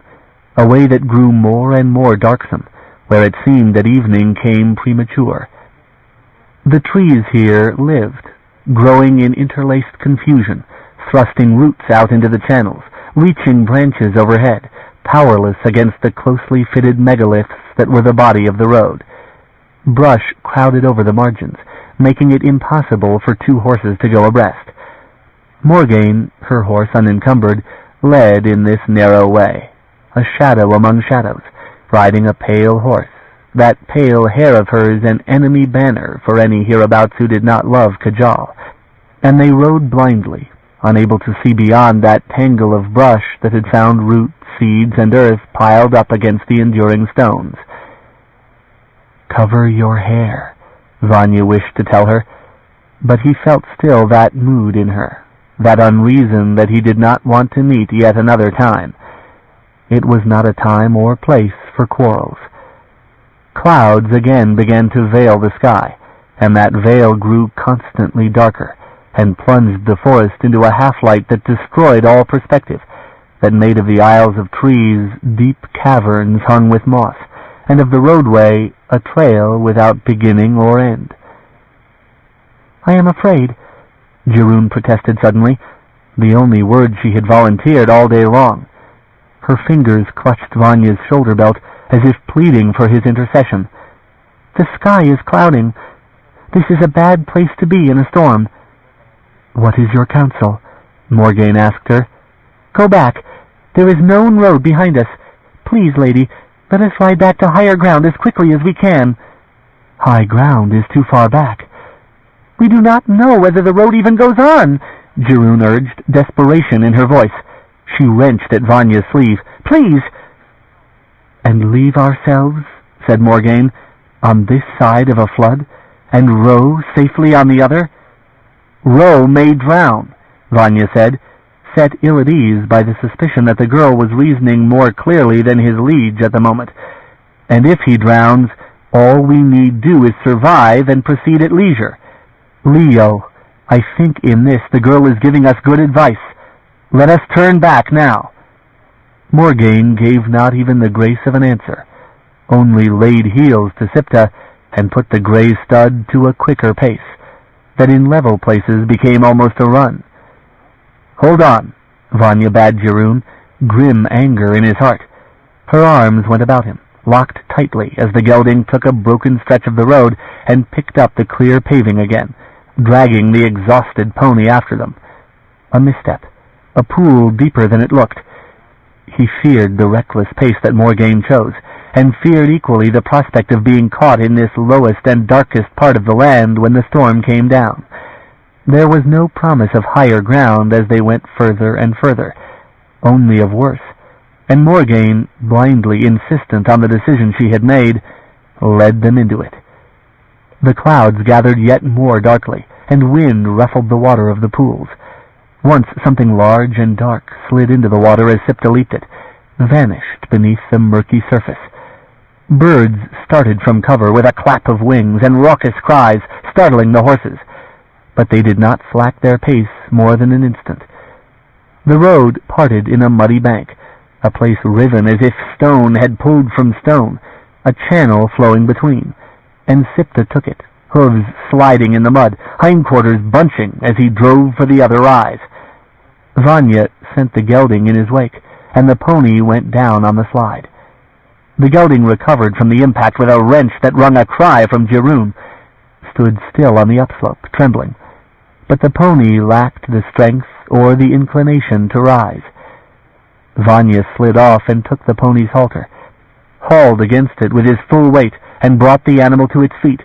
a way that grew more and more darksome, where it seemed that evening came premature. The trees here lived, growing in interlaced confusion, thrusting roots out into the channels, reaching branches overhead, powerless against the closely fitted megaliths that were the body of the road. Brush crowded over the margins, making it impossible for two horses to go abreast. Morgaine, her horse unencumbered, led in this narrow way, a shadow among shadows, riding a pale horse, that pale hair of hers an enemy banner for any hereabouts who did not love Kajal, and they rode blindly, unable to see beyond that tangle of brush that had found roots, seeds, and earth piled up against the enduring stones. "Cover your hair," Vanya wished to tell her, but he felt still that mood in her, that unreason that he did not want to meet yet another time. It was not a time or place for quarrels. Clouds again began to veil the sky, and that veil grew constantly darker, and plunged the forest into a half-light that destroyed all perspective, that made of the aisles of trees deep caverns hung with moss, and of the roadway a trail without beginning or end. "I am afraid," Jiroon protested suddenly, the only word she had volunteered all day long. Her fingers clutched Vanya's shoulder belt as if pleading for his intercession. "The sky is clouding. This is a bad place to be in a storm." "What is your counsel?" Morgaine asked her. "Go back. There is known road behind us. Please, lady, let us ride back to higher ground as quickly as we can." "High ground is too far back." "We do not know whether the road even goes on," Cherryh urged, desperation in her voice. She wrenched at Vanya's sleeve. "Please!" "And leave ourselves," said Morgaine, "on this side of a flood, and row safely on the other?" "Row may drown," Vanya said, set ill at ease by the suspicion that the girl was reasoning more clearly than his liege at the moment. "And if he drowns, all we need do is survive and proceed at leisure. Leo, I think in this the girl is giving us good advice. Let us turn back now." Morgaine gave not even the grace of an answer, only laid heels to Sipta and put the gray stud to a quicker pace, that in level places became almost a run. "Hold on," Vanya bade Cherryh, grim anger in his heart. Her arms went about him, locked tightly as the gelding took a broken stretch of the road and picked up the clear paving again, dragging the exhausted pony after them. A misstep, a pool deeper than it looked. He feared the reckless pace that Morgaine chose, and feared equally the prospect of being caught in this lowest and darkest part of the land when the storm came down. There was no promise of higher ground as they went further and further, only of worse, and Morgaine, blindly insistent on the decision she had made, led them into it. The clouds gathered yet more darkly, and wind ruffled the water of the pools. Once something large and dark slid into the water as Sipta leaped it, vanished beneath the murky surface. Birds started from cover with a clap of wings and raucous cries, startling the horses, but they did not slack their pace more than an instant. The road parted in a muddy bank, a place riven as if stone had pulled from stone, a channel flowing between, and Sipta took it, hooves sliding in the mud, hindquarters bunching as he drove for the other rise. Vanya sent the gelding in his wake, and the pony went down on the slide. The gelding recovered from the impact with a wrench that wrung a cry from Cherryh, stood still on the upslope, trembling, but the pony lacked the strength or the inclination to rise. Vanya slid off and took the pony's halter, hauled against it with his full weight, and brought the animal to its feet,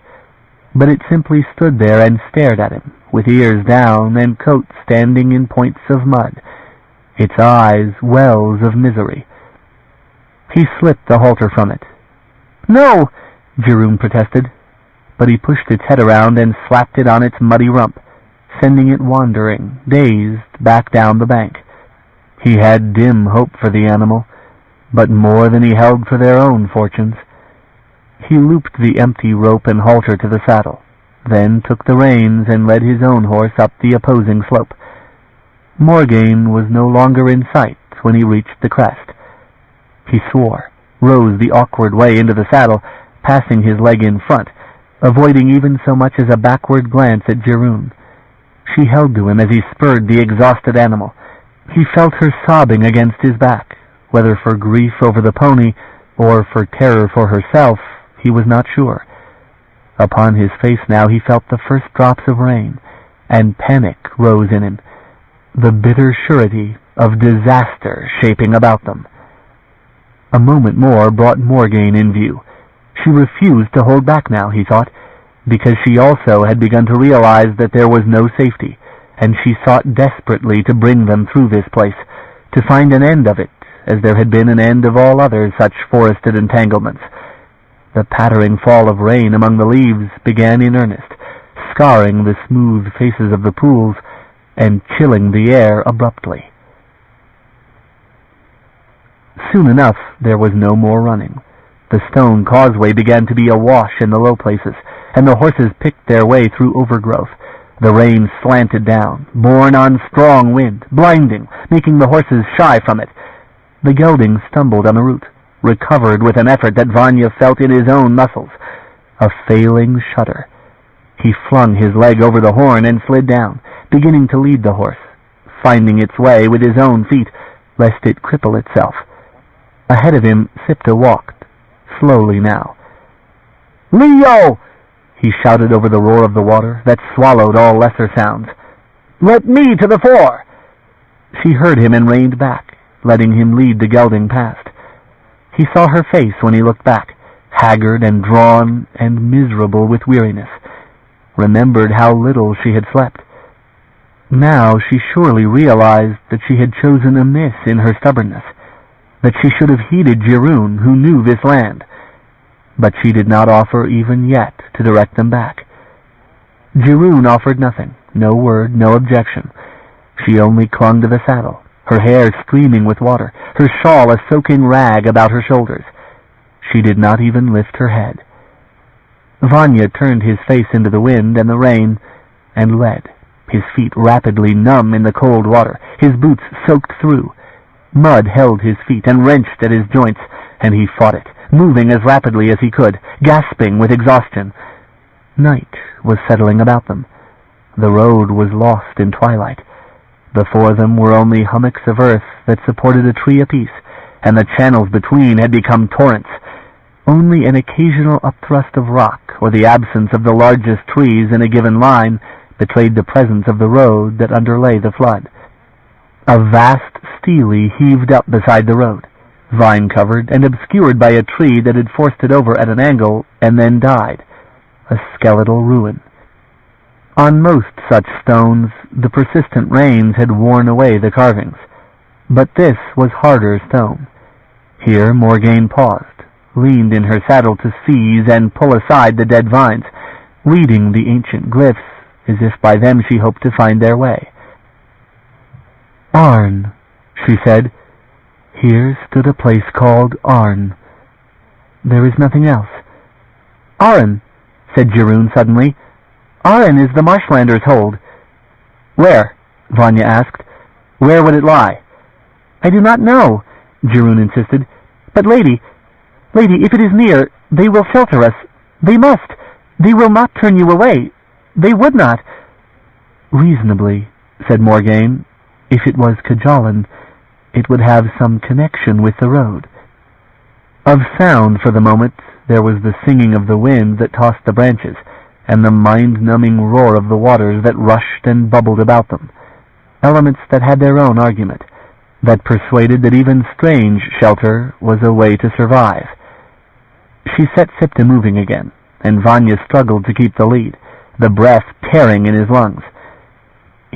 but it simply stood there and stared at him, with ears down and coat standing in points of mud, its eyes wells of misery. He slipped the halter from it. "No!" Cherryh protested, but he pushed its head around and slapped it on its muddy rump, sending it wandering, dazed, back down the bank. He had dim hope for the animal, but more than he held for their own fortunes. He looped the empty rope and halter to the saddle, then took the reins and led his own horse up the opposing slope. Morgaine was no longer in sight when he reached the crest. He swore, rose the awkward way into the saddle, passing his leg in front, avoiding even so much as a backward glance at Cherryh. She held to him as he spurred the exhausted animal. He felt her sobbing against his back, whether for grief over the pony or for terror for herself, he was not sure. Upon his face now he felt the first drops of rain, and panic rose in him, the bitter surety of disaster shaping about them. A moment more brought Morgaine in view. She refused to hold back now, he thought, because she also had begun to realize that there was no safety, and she sought desperately to bring them through this place, to find an end of it, as there had been an end of all other such forested entanglements. The pattering fall of rain among the leaves began in earnest, scarring the smooth faces of the pools and chilling the air abruptly. Soon enough there was no more running. The stone causeway began to be awash in the low places, and the horses picked their way through overgrowth. The rain slanted down, borne on strong wind, blinding, making the horses shy from it. The gelding stumbled on the route, recovered with an effort that Vanya felt in his own muscles, a failing shudder. He flung his leg over the horn and slid down, beginning to lead the horse, finding its way with his own feet, lest it cripple itself. Ahead of him, Sipta walked, slowly now. "Leo!" he shouted over the roar of the water that swallowed all lesser sounds. "Let me to the fore!" She heard him and reined back, letting him lead the gelding past. He saw her face when he looked back, haggard and drawn and miserable with weariness. remembered how little she had slept. Now she surely realized that she had chosen amiss in her stubbornness, that she should have heeded Cherryh, who knew this land. But she did not offer even yet to direct them back. Cherryh offered nothing, no word, no objection. She only clung to the saddle, her hair streaming with water, her shawl a soaking rag about her shoulders. She did not even lift her head. Vanya turned his face into the wind and the rain and led, his feet rapidly numb in the cold water, his boots soaked through. Mud held his feet and wrenched at his joints, and he fought it, moving as rapidly as he could, gasping with exhaustion. Night was settling about them. The road was lost in twilight. Before them were only hummocks of earth that supported a tree apiece, and the channels between had become torrents. Only an occasional upthrust of rock or the absence of the largest trees in a given line betrayed the presence of the road that underlay the flood. A vast stele heaved up beside the road, vine-covered and obscured by a tree that had forced it over at an angle and then died, a skeletal ruin. On most such stones, the persistent rains had worn away the carvings, but this was harder stone. Here Morgaine paused, leaned in her saddle to seize and pull aside the dead vines, reading the ancient glyphs as if by them she hoped to find their way. "Arn," she said. "Here stood a place called Arn. There is nothing else." "Arn," said Cherryh suddenly. "Arn is the marshlander's hold." "Where?" Vanya asked. "Where would it lie?" "I do not know," Cherryh insisted. "But lady, if it is near, they will shelter us. They must. They will not turn you away. They would not." "Reasonably," said Morgaine. "If it was Kajalan, it would have some connection with the road." Of sound for the moment there was the singing of the wind that tossed the branches, and the mind-numbing roar of the waters that rushed and bubbled about them, elements that had their own argument, that persuaded that even strange shelter was a way to survive. She set Sipta moving again, and Vanya struggled to keep the lead, the breath tearing in his lungs.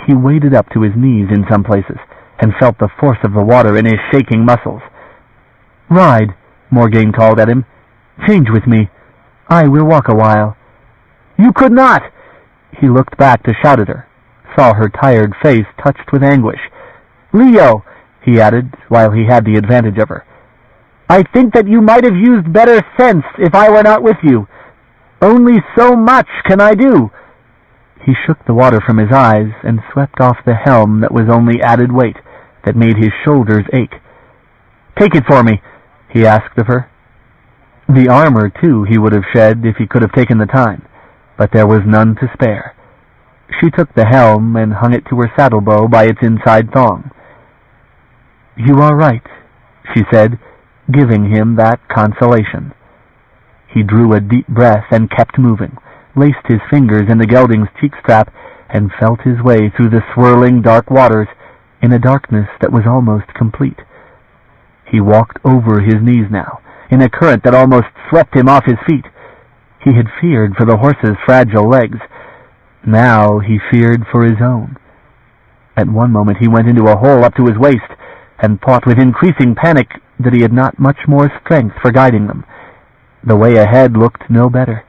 He waded up to his knees in some places, and felt the force of the water in his shaking muscles. "Ride," Morgaine called at him. "Change with me. I will walk a while." "You could not!" He looked back to shout at her, saw her tired face touched with anguish. "Leo," he added, while he had the advantage of her, "I think that you might have used better sense if I were not with you. Only so much can I do." He shook the water from his eyes and swept off the helm that was only added weight, that made his shoulders ache. "Take it for me," he asked of her. The armor, too, he would have shed if he could have taken the time, but there was none to spare. She took the helm and hung it to her saddle-bow by its inside thong. "You are right," she said, giving him that consolation. He drew a deep breath and kept moving, laced his fingers in the gelding's cheek-strap, and felt his way through the swirling dark waters in a darkness that was almost complete. He walked over his knees now, in a current that almost swept him off his feet. He had feared for the horse's fragile legs. Now he feared for his own. At one moment he went into a hole up to his waist, and thought with increasing panic that he had not much more strength for guiding them. The way ahead looked no better.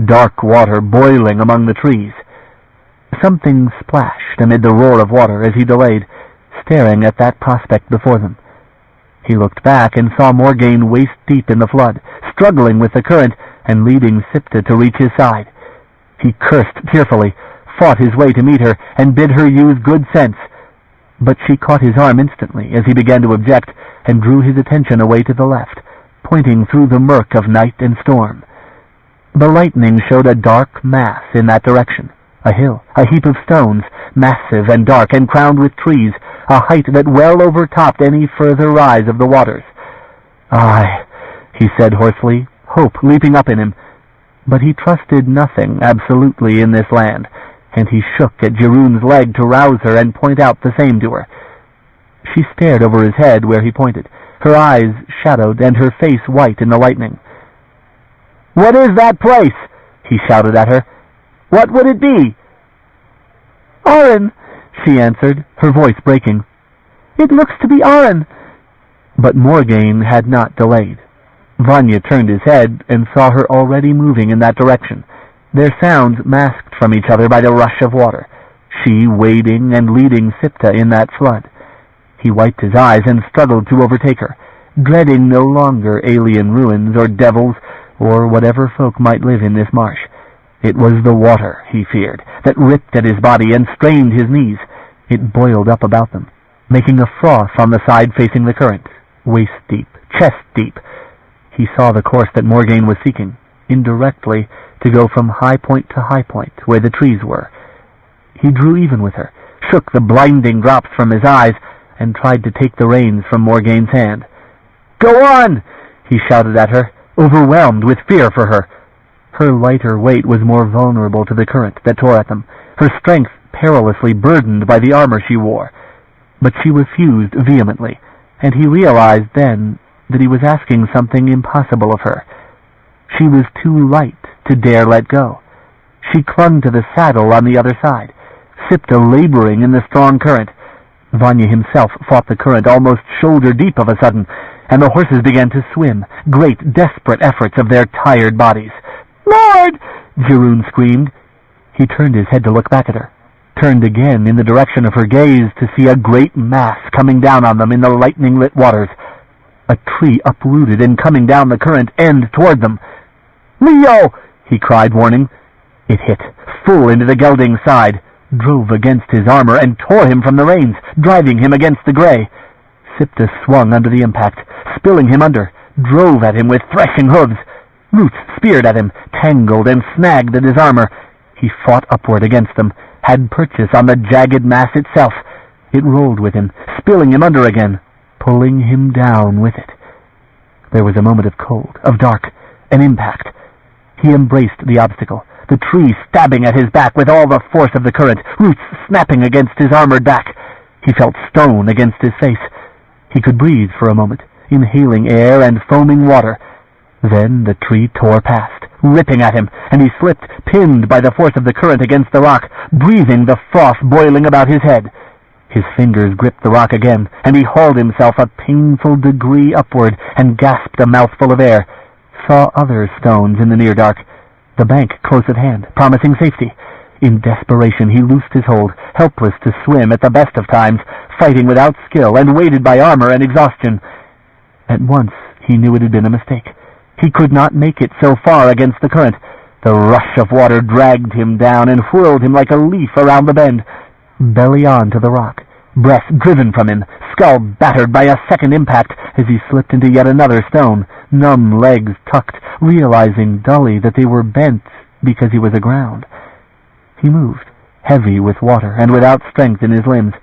Dark water boiling among the trees. Something splashed amid the roar of water as he delayed, staring at that prospect before them. He looked back and saw Morgaine waist-deep in the flood, struggling with the current and leading Sipta to reach his side. He cursed tearfully, fought his way to meet her, and bid her use good sense. But she caught his arm instantly as he began to object, and drew his attention away to the left, pointing through the murk of night and storm. The lightning showed a dark mass in that direction, a hill, a heap of stones, massive and dark and crowned with trees, a height that well overtopped any further rise of the waters. "Aye," he said hoarsely, hope leaping up in him. But he trusted nothing absolutely in this land, and he shook at Cherryh's leg to rouse her and point out the same to her. She stared over his head where he pointed, her eyes shadowed and her face white in the lightning. "What is that place?" he shouted at her. What would it be?" "Oren," she answered, her voice breaking. "It looks to be Oren." But Morgaine had not delayed. Vanya turned his head and saw her already moving in that direction, their sounds masked from each other by the rush of water, she wading and leading Sipta in that flood. He wiped his eyes and struggled to overtake her, dreading no longer alien ruins or devils or whatever folk might live in this marsh. It was the water, he feared, that ripped at his body and strained his knees. It boiled up about them, making a froth on the side facing the current, waist-deep, chest-deep. He saw the course that Morgaine was seeking, indirectly, to go from high point to high point, where the trees were. He drew even with her, shook the blinding drops from his eyes, and tried to take the reins from Morgaine's hand. "Go on!" he shouted at her, overwhelmed with fear for her. Her lighter weight was more vulnerable to the current that tore at them, her strength perilously burdened by the armor she wore. But she refused vehemently, and he realized then that he was asking something impossible of her. She was too light to dare let go. She clung to the saddle on the other side, Sipta laboring in the strong current. Vanya himself fought the current almost shoulder-deep of a sudden, and the horses began to swim, great, desperate efforts of their tired bodies. "Lord!" Jeroen screamed. He turned his head to look back at her, turned again in the direction of her gaze to see a great mass coming down on them in the lightning-lit waters. A tree uprooted and coming down the current end toward them. "Leo!" he cried, warning. It hit, full into the gelding's side, drove against his armor and tore him from the reins, driving him against the gray. Sipta swung under the impact, spilling him under, drove at him with threshing hooves. Roots speared at him, tangled and snagged at his armor. He fought upward against them, had purchase on the jagged mass itself. It rolled with him, spilling him under again, pulling him down with it. There was a moment of cold, of dark, an impact. He embraced the obstacle, the tree stabbing at his back with all the force of the current, roots snapping against his armored back. He felt stone against his face. He could breathe for a moment, inhaling air and foaming water. Then the tree tore past, ripping at him, and he slipped, pinned by the force of the current against the rock, breathing the froth boiling about his head. His fingers gripped the rock again, and he hauled himself a painful degree upward and gasped a mouthful of air. Saw other stones in the near dark, the bank close at hand, promising safety. In desperation he loosed his hold, helpless to swim at the best of times, fighting without skill and weighted by armor and exhaustion. At once he knew it had been a mistake. He could not make it so far against the current. The rush of water dragged him down and whirled him like a leaf around the bend, belly on to the rock, breath driven from him, skull battered by a second impact as he slipped into yet another stone, numb legs tucked, realizing dully that they were bent because he was aground. He moved, heavy with water and without strength in his limbs,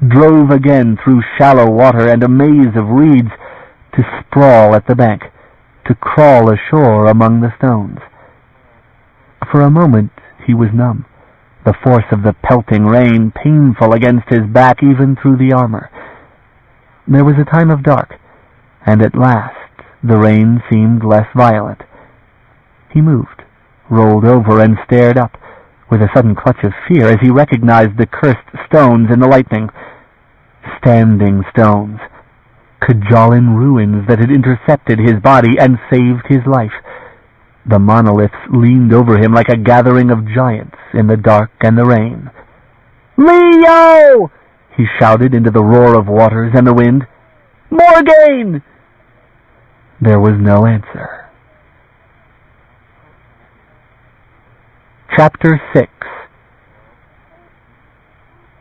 drove again through shallow water and a maze of reeds, to sprawl at the bank, to crawl ashore among the stones. For a moment he was numb, the force of the pelting rain painful against his back even through the armor. There was a time of dark, and at last the rain seemed less violent. He moved, rolled over, and stared up, with a sudden clutch of fear as he recognized the cursed stones in the lightning. Standing stones, Kajolin ruins that had intercepted his body and saved his life. The monoliths leaned over him like a gathering of giants in the dark and the rain. "Leo!" he shouted into the roar of waters and the wind. "Morgaine!" There was no answer. Chapter 6.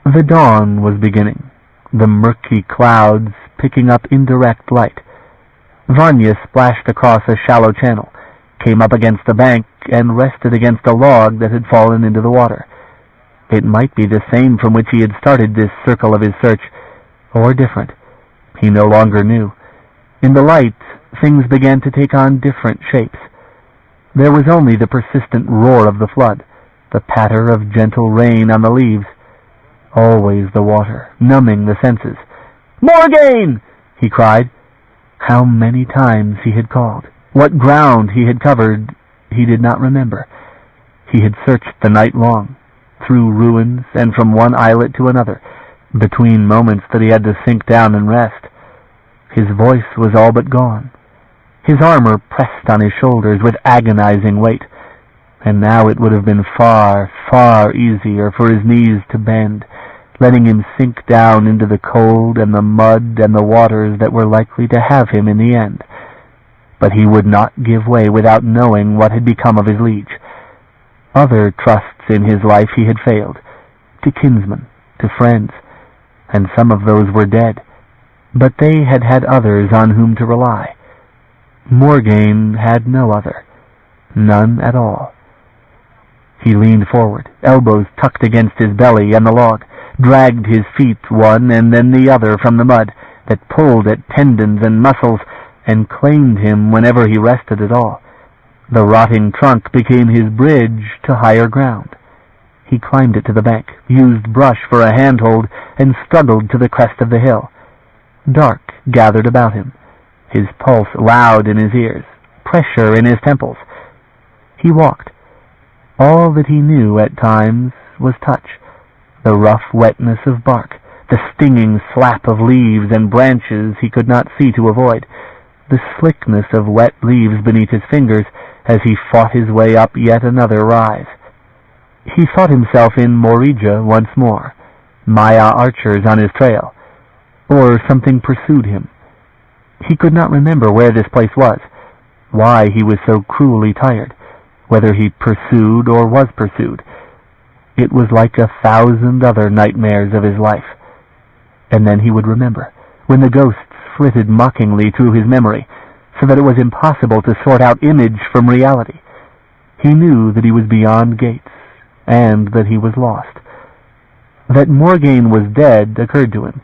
The dawn was beginning, the murky clouds picking up indirect light. Vanya splashed across a shallow channel, came up against the bank, and rested against a log that had fallen into the water. It might be the same from which he had started this circle of his search, or different. He no longer knew. In the light, things began to take on different shapes. There was only the persistent roar of the flood, the patter of gentle rain on the leaves. Always the water, numbing the senses. "Morgaine!" he cried. How many times he had called, what ground he had covered, he did not remember. He had searched the night long, through ruins and from one islet to another, between moments that he had to sink down and rest. His voice was all but gone. His armor pressed on his shoulders with agonizing weight, and now it would have been far, far easier for his knees to bend, letting him sink down into the cold and the mud and the waters that were likely to have him in the end. But he would not give way without knowing what had become of his liege. Other trusts in his life he had failed, to kinsmen, to friends, and some of those were dead, but they had had others on whom to rely. Morgaine had no other, none at all. He leaned forward, elbows tucked against his belly and the log, dragged his feet one and then the other from the mud that pulled at tendons and muscles and claimed him whenever he rested at all. The rotting trunk became his bridge to higher ground. He climbed it to the bank, used brush for a handhold, and struggled to the crest of the hill. Dark gathered about him, his pulse loud in his ears, pressure in his temples. He walked. All that he knew at times was touch, the rough wetness of bark, the stinging slap of leaves and branches he could not see to avoid, the slickness of wet leaves beneath his fingers as he fought his way up yet another rise. He thought himself in Morija once more, Maya archers on his trail, or something pursued him. He could not remember where this place was, why he was so cruelly tired, whether he pursued or was pursued. It was like 1,000 other nightmares of his life. And then he would remember, when the ghosts flitted mockingly through his memory, so that it was impossible to sort out image from reality. He knew that he was beyond gates, and that he was lost. That Morgaine was dead occurred to him.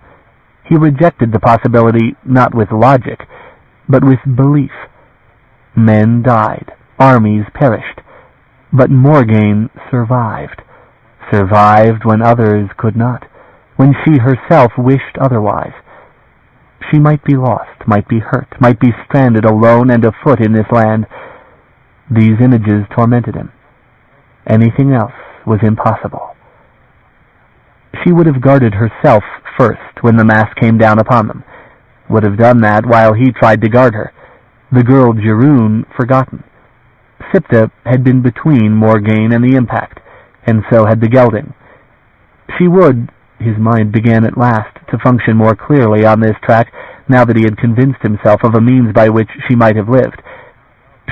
He rejected the possibility not with logic, but with belief. Men died, armies perished, but Morgaine survived. Survived when others could not, when she herself wished otherwise. She might be lost, might be hurt, might be stranded alone and afoot in this land. These images tormented him. Anything else was impossible. She would have guarded herself first when the mass came down upon them, would have done that while he tried to guard her. The girl Jiroon forgotten. Sipta had been between Morgaine and the impact, and so had the gelding. She would, his mind began at last to function more clearly on this track now that he had convinced himself of a means by which she might have lived.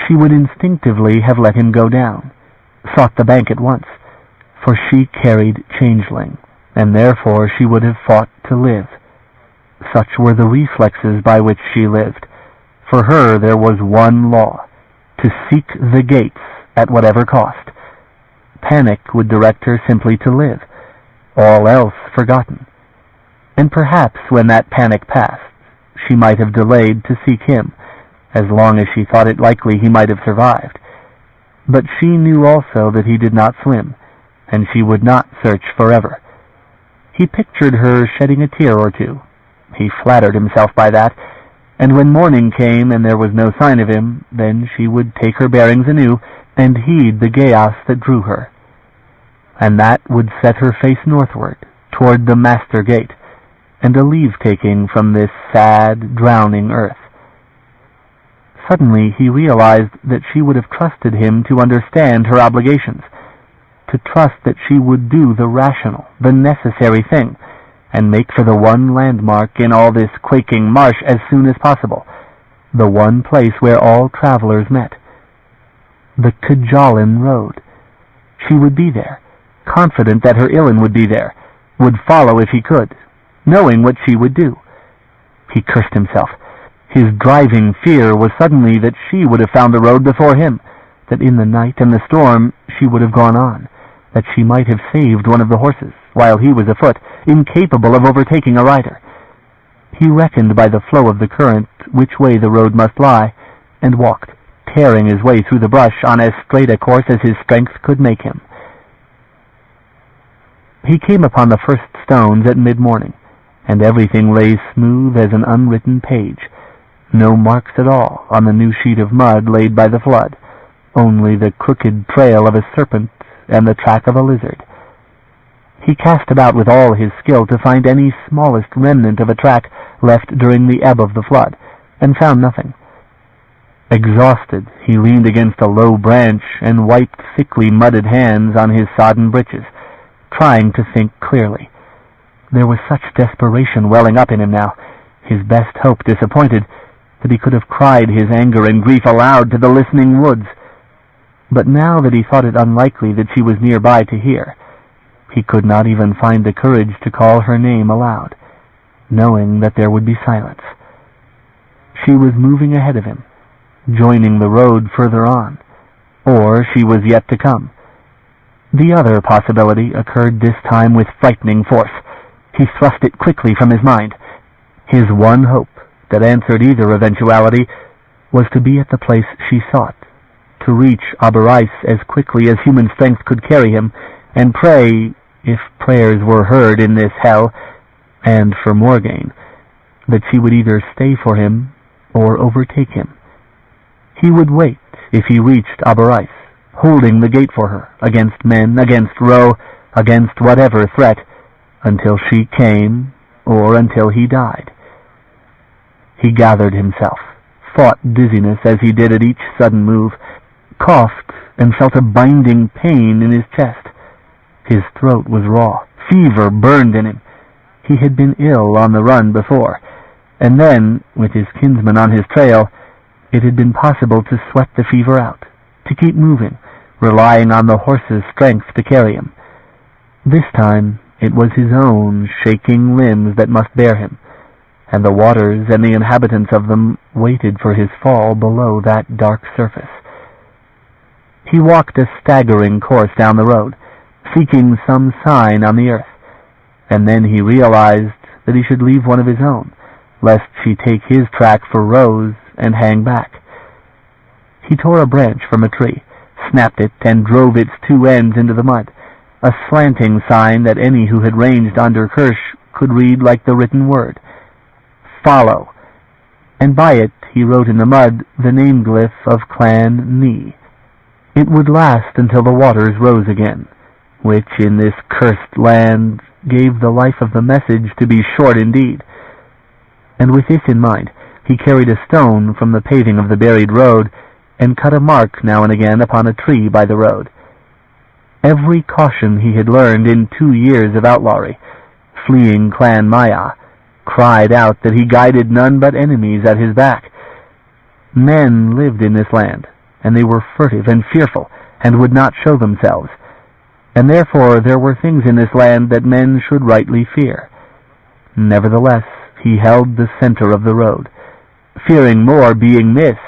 She would instinctively have let him go down, sought the bank at once, for she carried changeling, and therefore she would have fought to live. Such were the reflexes by which she lived. For her there was one law, to seek the gates at whatever cost. Panic would direct her simply to live, all else forgotten. And perhaps when that panic passed, she might have delayed to seek him, as long as she thought it likely he might have survived. But she knew also that he did not swim, and she would not search forever. He pictured her shedding a tear or two. He flattered himself by that, and when morning came and there was no sign of him, then she would take her bearings anew and heed the chaos that drew her. And that would set her face northward, toward the master gate, and a leave-taking from this sad, drowning earth. Suddenly he realized that she would have trusted him to understand her obligations, to trust that she would do the rational, the necessary thing, and make for the one landmark in all this quaking marsh as soon as possible, the one place where all travelers met. The Kajalin Road. She would be there, confident that her Ilin would be there, would follow if he could, knowing what she would do. He cursed himself. His driving fear was suddenly that she would have found the road before him, that in the night and the storm she would have gone on, that she might have saved one of the horses, while he was afoot, incapable of overtaking a rider. He reckoned by the flow of the current which way the road must lie, and walked, tearing his way through the brush on as straight a course as his strength could make him. He came upon the first stones at mid-morning, and everything lay smooth as an unwritten page. No marks at all on the new sheet of mud laid by the flood, only the crooked trail of a serpent and the track of a lizard. He cast about with all his skill to find any smallest remnant of a track left during the ebb of the flood, and found nothing. Exhausted, he leaned against a low branch and wiped thickly mudded hands on his sodden breeches, trying to think clearly. There was such desperation welling up in him now, his best hope disappointed, that he could have cried his anger and grief aloud to the listening woods. But now that he thought it unlikely that she was nearby to hear, he could not even find the courage to call her name aloud, knowing that there would be silence. She was moving ahead of him, joining the road further on, or she was yet to come. The other possibility occurred this time with frightening force. He thrust it quickly from his mind. His one hope that answered either eventuality was to be at the place she sought, to reach Aberystwyth as quickly as human strength could carry him, and pray, if prayers were heard in this hell, and for Morgaine, that she would either stay for him or overtake him. He would wait if he reached Aberystwyth, holding the gate for her, against men, against Roe, against whatever threat, until she came, or until he died. He gathered himself, fought dizziness as he did at each sudden move, coughed, and felt a binding pain in his chest. His throat was raw. Fever burned in him. He had been ill on the run before, and then, with his kinsman on his trail, it had been possible to sweat the fever out, to keep moving, relying on the horse's strength to carry him. This time it was his own shaking limbs that must bear him, and the waters and the inhabitants of them waited for his fall below that dark surface. He walked a staggering course down the road, seeking some sign on the earth, and then he realized that he should leave one of his own, lest she take his track for Rose and hang back. He tore a branch from a tree, snapped it, and drove its two ends into the mud, a slanting sign that any who had ranged under Kirsch could read like the written word, "Follow," and by it he wrote in the mud the name glyph of Clan Ni. It would last until the waters rose again, which in this cursed land gave the life of the message to be short indeed. And with this in mind, he carried a stone from the paving of the buried road and cut a mark now and again upon a tree by the road. Every caution he had learned in 2 years of outlawry, fleeing Clan Maya, cried out that he guided none but enemies at his back. Men lived in this land, and they were furtive and fearful, and would not show themselves, and therefore there were things in this land that men should rightly fear. Nevertheless, he held the center of the road, fearing more being missed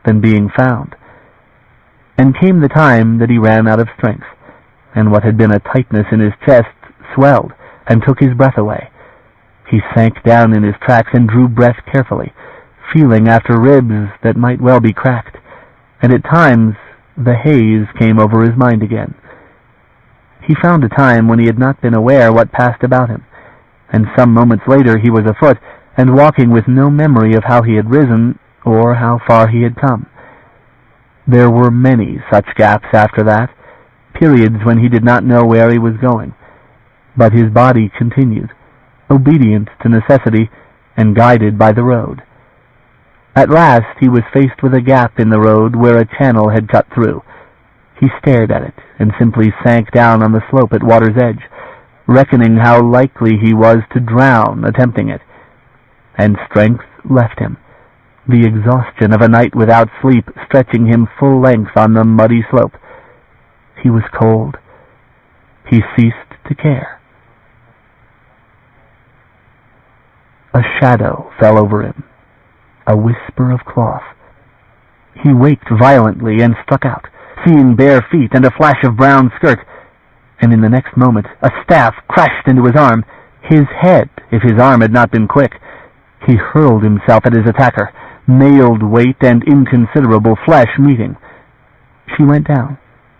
than being found. And came the time that he ran out of strength, and what had been a tightness in his chest swelled and took his breath away. He sank down in his tracks and drew breath carefully, feeling after ribs that might well be cracked, and at times the haze came over his mind again. He found a time when he had not been aware what passed about him, and some moments later he was afoot and walking with no memory of how he had risen or how far he had come. There were many such gaps after that, periods when he did not know where he was going, but his body continued, obedient to necessity and guided by the road. At last he was faced with a gap in the road where a channel had cut through. He stared at it and simply sank down on the slope at water's edge, reckoning how likely he was to drown attempting it. And strength left him, the exhaustion of a night without sleep stretching him full length on the muddy slope. He was cold. He ceased to care. A shadow fell over him, a whisper of cloth. He waked violently and struck out, seeing bare feet and a flash of brown skirt, and in the next moment a staff crashed into his arm, his head, if his arm had not been quick. He hurled himself at his attacker, mailed weight and inconsiderable flesh meeting. She went down,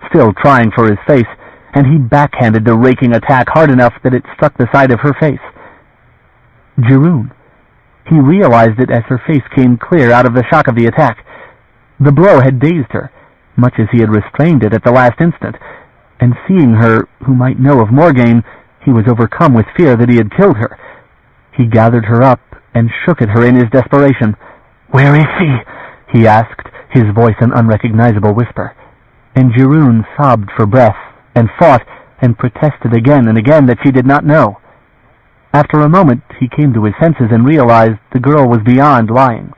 still trying for his face, and he backhanded the raking attack hard enough that it struck the side of her face. Jeroen. He realized it as her face came clear out of the shock of the attack. The blow had dazed her, much as he had restrained it at the last instant, and seeing her, who might know of Morgaine, he was overcome with fear that he had killed her. He gathered her up and shook at her in his desperation. "Where is she?" he asked, his voice an unrecognizable whisper. And Cherryh sobbed for breath, and fought, and protested again and again that she did not know. After a moment he came to his senses and realized the girl was beyond lying.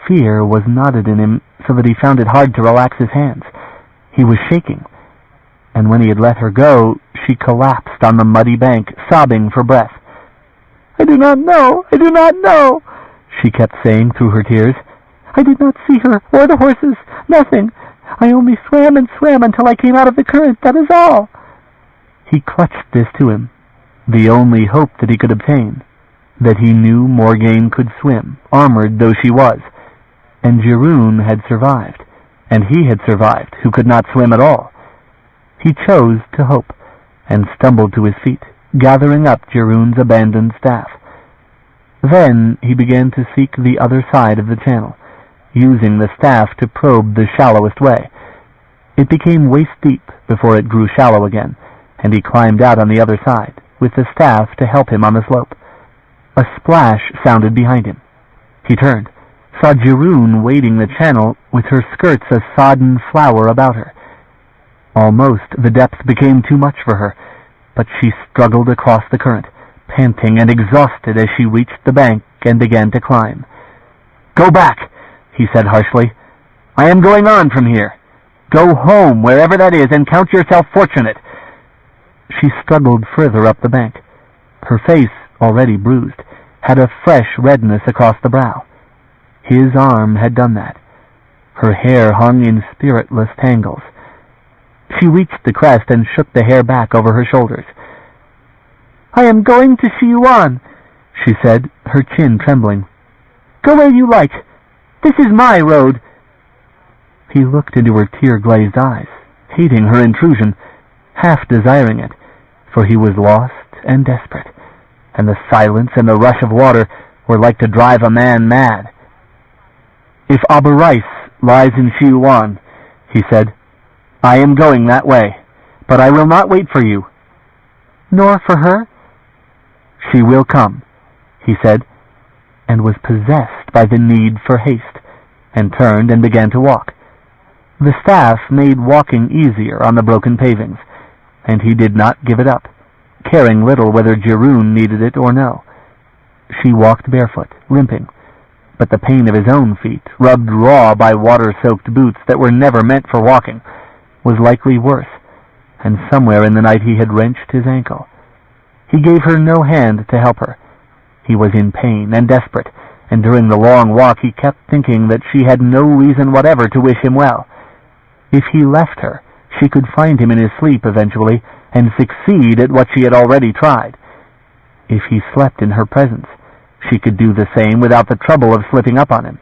Fear was knotted in him so that he found it hard to relax his hands. He was shaking, and when he had let her go, she collapsed on the muddy bank, sobbing for breath. "I do not know, I do not know," she kept saying through her tears. "I did not see her, or the horses, nothing. I only swam and swam until I came out of the current, that is all." He clutched this to him, the only hope that he could obtain, that he knew Morgaine could swim, armored though she was, and Cherryh had survived, and he had survived, who could not swim at all. He chose to hope, and stumbled to his feet, gathering up Cherryh's abandoned staff. Then he began to seek the other side of the channel, using the staff to probe the shallowest way. It became waist-deep before it grew shallow again, and he climbed out on the other side, with the staff to help him on the slope. A splash sounded behind him. He turned, saw Cherryh wading the channel with her skirts a sodden flower about her. Almost the depth became too much for her, but she struggled across the current, panting and exhausted as she reached the bank and began to climb. "Go back," he said harshly. "I am going on from here. Go home, wherever that is, and count yourself fortunate." She struggled further up the bank. Her face, already bruised, had a fresh redness across the brow. His arm had done that. Her hair hung in spiritless tangles. She reached the crest and shook the hair back over her shoulders. "I am going to Shiuan," she said, her chin trembling. "Go where you like. This is my road." He looked into her tear-glazed eyes, hating her intrusion, half desiring it, for he was lost and desperate, and the silence and the rush of water were like to drive a man mad. "If Aber Rice lies in Shiuan," he said, "I am going that way, but I will not wait for you." "Nor for her?" "She will come," he said, and was possessed by the need for haste, and turned and began to walk. The staff made walking easier on the broken pavings, and he did not give it up, caring little whether Cherryh needed it or no. She walked barefoot, limping, but the pain of his own feet, rubbed raw by water-soaked boots that were never meant for walking, was likely worse, and somewhere in the night he had wrenched his ankle. He gave her no hand to help her. He was in pain and desperate, and during the long walk he kept thinking that she had no reason whatever to wish him well. If he left her, she could find him in his sleep eventually, and succeed at what she had already tried. If he slept in her presence, she could do the same without the trouble of slipping up on him.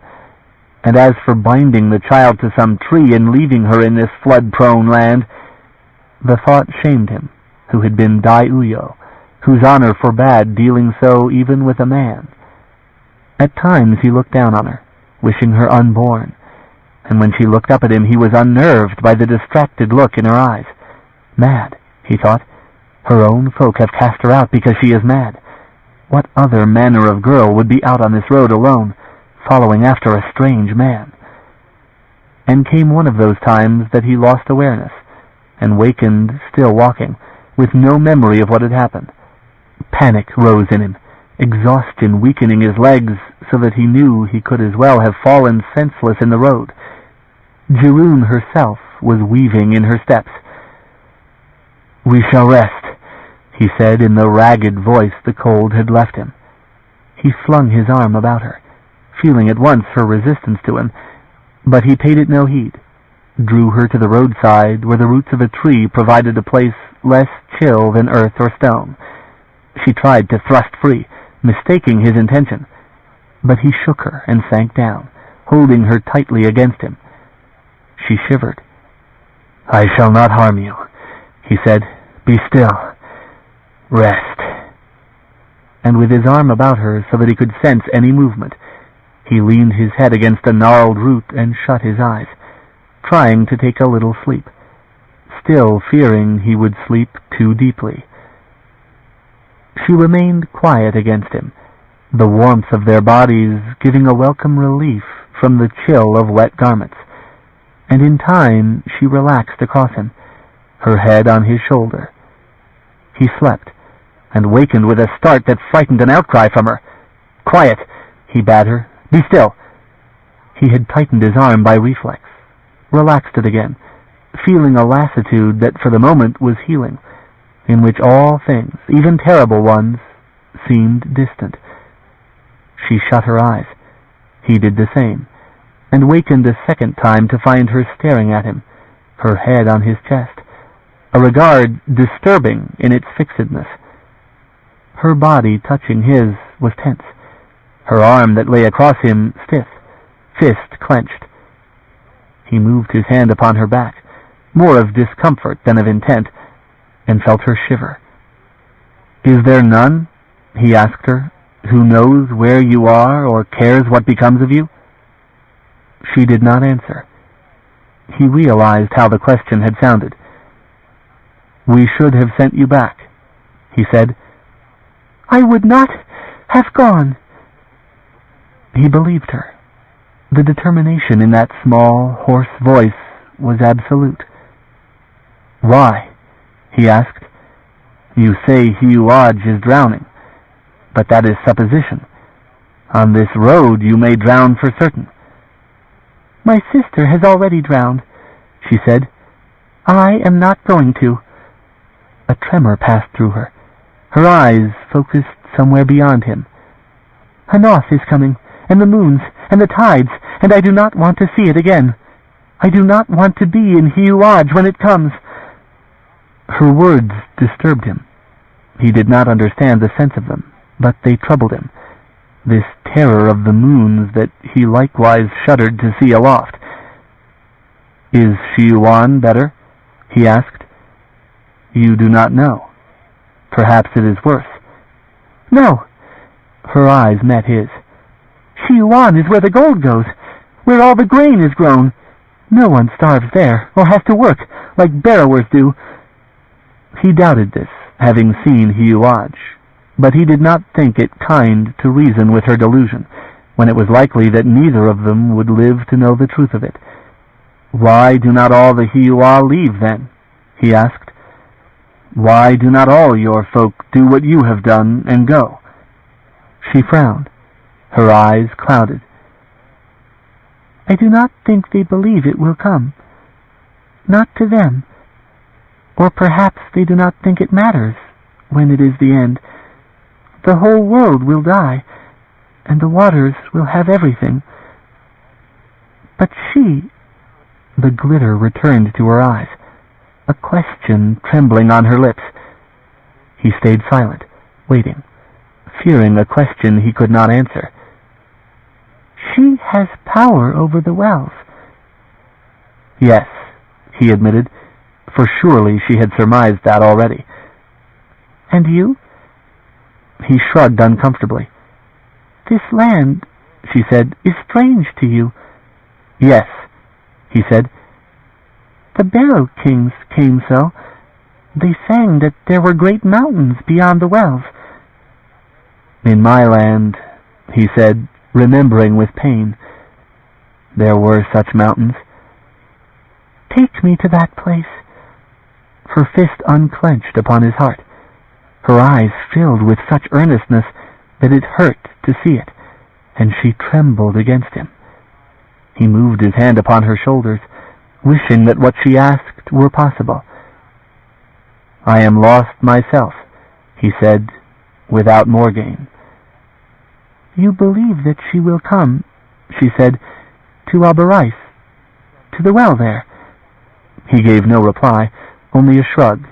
And as for binding the child to some tree and leaving her in this flood-prone land, the thought shamed him, who had been Dai Uyo, whose honor forbade dealing so even with a man. At times he looked down on her, wishing her unborn, and when she looked up at him he was unnerved by the distracted look in her eyes. Mad, he thought. Her own folk have cast her out because she is mad. What other manner of girl would be out on this road alone, following after a strange man? And came one of those times that he lost awareness, and wakened still walking, with no memory of what had happened. Panic rose in him, exhaustion weakening his legs so that he knew he could as well have fallen senseless in the road. Cherryh herself was weaving in her steps. "We shall rest," he said in the ragged voice the cold had left him. He flung his arm about her, feeling at once her resistance to him, but he paid it no heed, drew her to the roadside where the roots of a tree provided a place less chill than earth or stone. She tried to thrust free, mistaking his intention, but he shook her and sank down, holding her tightly against him. She shivered. "I shall not harm you," he said. "Be still. Rest." And with his arm about her so that he could sense any movement, he leaned his head against a gnarled root and shut his eyes, trying to take a little sleep. still fearing he would sleep too deeply. She remained quiet against him, the warmth of their bodies giving a welcome relief from the chill of wet garments, and in time she relaxed across him, her head on his shoulder. He slept, and wakened with a start that frightened an outcry from her. "Quiet!" he bade her. "Be still!" He had tightened his arm by reflex, relaxed it again, feeling a lassitude that for the moment was healing, in which all things, even terrible ones, seemed distant. She shut her eyes. He did the same, and wakened a second time to find her staring at him, her head on his chest, a regard disturbing in its fixedness. Her body touching his was tense, her arm that lay across him stiff, fist clenched. He moved his hand upon her back, more of discomfort than of intent, and felt her shiver. "Is there none," he asked her, "who knows where you are or cares what becomes of you?" She did not answer. He realized how the question had sounded. "We should have sent you back," he said. "I would not have gone." He believed her. The determination in that small, hoarse voice was absolute. "Why?" he asked. "You say Shiuan is drowning, but that is supposition. On this road you may drown for certain." "My sister has already drowned," she said. "I am not going to." A tremor passed through her. Her eyes focused somewhere beyond him. "Hanath is coming, and the moons, and the tides, and I do not want to see it again. I do not want to be in Shiuan when it comes." Her words disturbed him. He did not understand the sense of them, but they troubled him, this terror of the moons that he likewise shuddered to see aloft. "Is Shiuan better?" he asked. "You do not know. Perhaps it is worse." "No." Her eyes met his. "Shiuan is where the gold goes, where all the grain is grown. No one starves there, or has to work, like borrowers do." He doubted this, having seen Shiuan, but he did not think it kind to reason with her delusion, when it was likely that neither of them would live to know the truth of it. "Why do not all the Shiuan leave, then?" he asked. "Why do not all your folk do what you have done and go?" She frowned. Her eyes clouded. "I do not think they believe it will come. Not to them. Or perhaps they do not think it matters when it is the end. The whole world will die, and the waters will have everything. But she..." The glitter returned to her eyes, a question trembling on her lips. He stayed silent, waiting, fearing a question he could not answer. "She has power over the wells." "Yes," he admitted, for surely she had surmised that already. "And you?" He shrugged uncomfortably. "This land," she said, "is strange to you." "Yes," he said. "The Barrow Kings came so. They sang that there were great mountains beyond the wells." "In my land," he said, remembering with pain, "there were such mountains." "Take me to that place." Her fist unclenched upon his heart. Her eyes filled with such earnestness that it hurt to see it, and she trembled against him. He moved his hand upon her shoulders, wishing that what she asked were possible. "I am lost myself," he said, without more gain. "You believe that she will come," she said, "to Abarais, to the well there?" He gave no reply, only a shrug,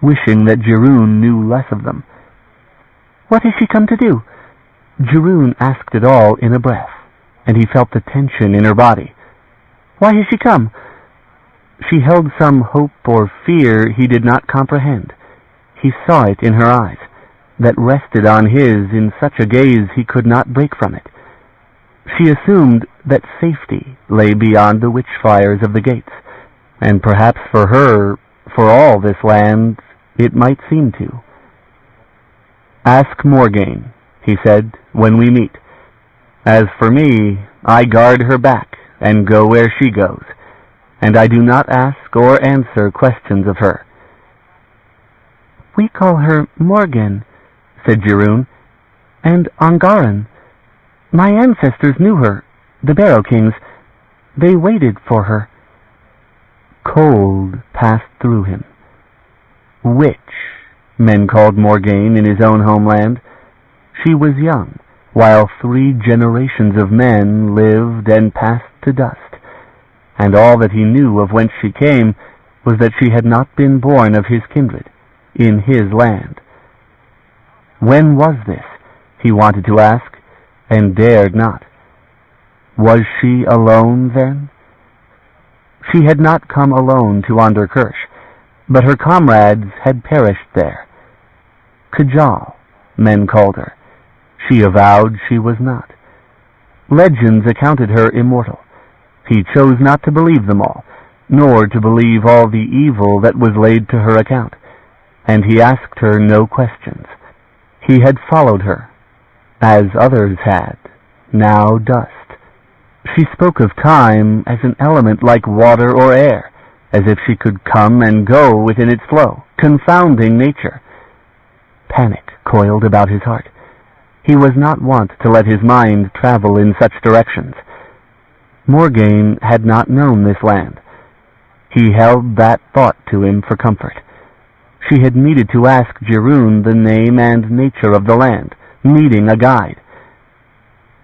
wishing that Jiroon knew less of them. "What has she come to do?" Jiroon asked it all in a breath, and he felt the tension in her body. "Why has she come?" She held some hope or fear he did not comprehend. He saw it in her eyes, that rested on his in such a gaze he could not break from it. She assumed that safety lay beyond the witch fires of the gates, and perhaps for her, for all this land, it might seem to. "Ask Morgaine," he said, "when we meet. As for me, I guard her back and go where she goes, and I do not ask or answer questions of her." "We call her Morgan," said Cherryh, "and Angaran. My ancestors knew her, the Barrow Kings. They waited for her." Cold passed through him. Witch, men called Morgaine in his own homeland. She was young, while 3 generations of men lived and passed to dust, and all that he knew of whence she came was that she had not been born of his kindred, in his land. When was this? He wanted to ask, and dared not. Was she alone, then? She had not come alone to Onderkirch, but her comrades had perished there. Kajal, men called her. She avowed she was not. Legends accounted her immortal. He chose not to believe them all, nor to believe all the evil that was laid to her account, and he asked her no questions. He had followed her, as others had, now dust. She spoke of time as an element like water or air, as if she could come and go within its flow, confounding nature. Panic coiled about his heart. He was not wont to let his mind travel in such directions. Morgaine had not known this land. He held that thought to him for comfort. She had needed to ask Cherryh the name and nature of the land, needing a guide.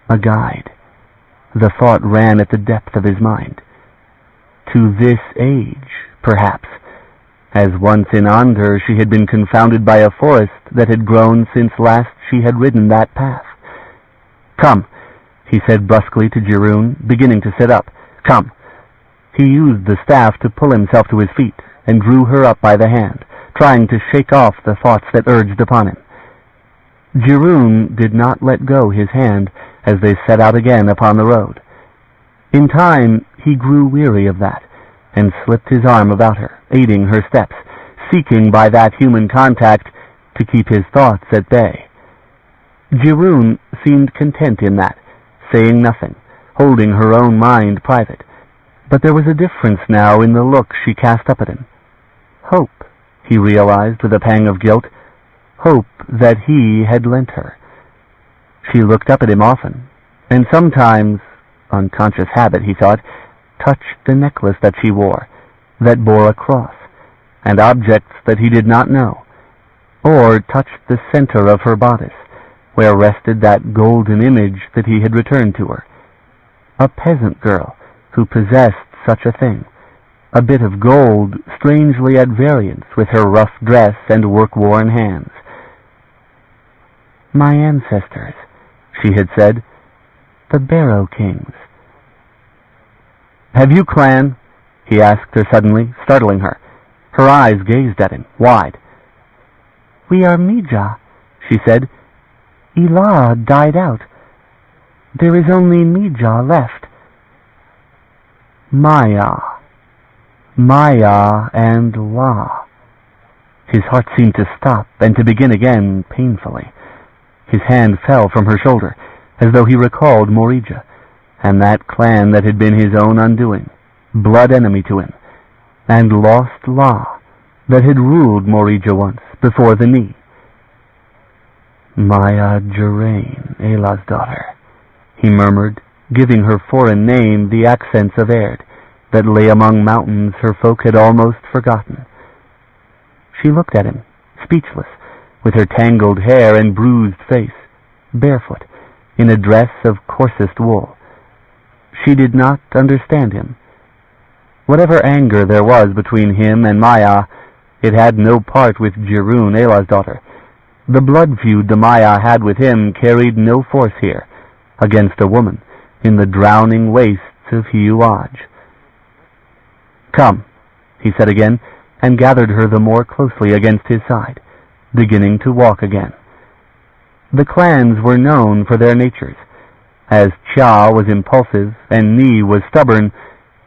A guide. The thought ran at the depth of his mind. To this age, perhaps, as once in Onder she had been confounded by a forest that had grown since last she had ridden that path. "Come," he said brusquely to Cherryh, beginning to sit up. "Come." He used the staff to pull himself to his feet, and drew her up by the hand, trying to shake off the thoughts that urged upon him. Cherryh did not let go his hand as they set out again upon the road. In time he grew weary of that, and slipped his arm about her, aiding her steps, seeking by that human contact to keep his thoughts at bay. Cherryh seemed content in that, saying nothing, holding her own mind private. But there was a difference now in the look she cast up at him. Hope, he realized with a pang of guilt, hope that he had lent her. She looked up at him often, and sometimes, unconscious habit, he thought, touched the necklace that she wore, that bore a cross, and objects that he did not know, or touched the center of her bodice, where rested that golden image that he had returned to her. A peasant girl who possessed such a thing, a bit of gold strangely at variance with her rough dress and work-worn hands. "My ancestors," she had said, "the Barrow Kings." "Have you clan?" he asked her suddenly, startling her. Her eyes gazed at him, wide. "We are Mija," she said. "Elah died out. There is only Mija left." Maya and La. His heart seemed to stop and to begin again painfully. His hand fell from her shoulder, as though he recalled Morija, and that clan that had been his own undoing, blood enemy to him, and lost La, that had ruled Morija once, before the knee. Maya Jerain, Elah's daughter, he murmured, giving her foreign name the accents of Erd, that lay among mountains her folk had almost forgotten. She looked at him, speechless, with her tangled hair and bruised face, barefoot, in a dress of coarsest wool. She did not understand him. Whatever anger there was between him and Maya, it had no part with Cherryh, Elah's daughter. The blood feud the Maya had with him carried no force here, against a woman, in the drowning wastes of Shiuan. "Come," he said again, and gathered her the more closely against his side, beginning to walk again. The clans were known for their natures. As Cha was impulsive and Ni was stubborn,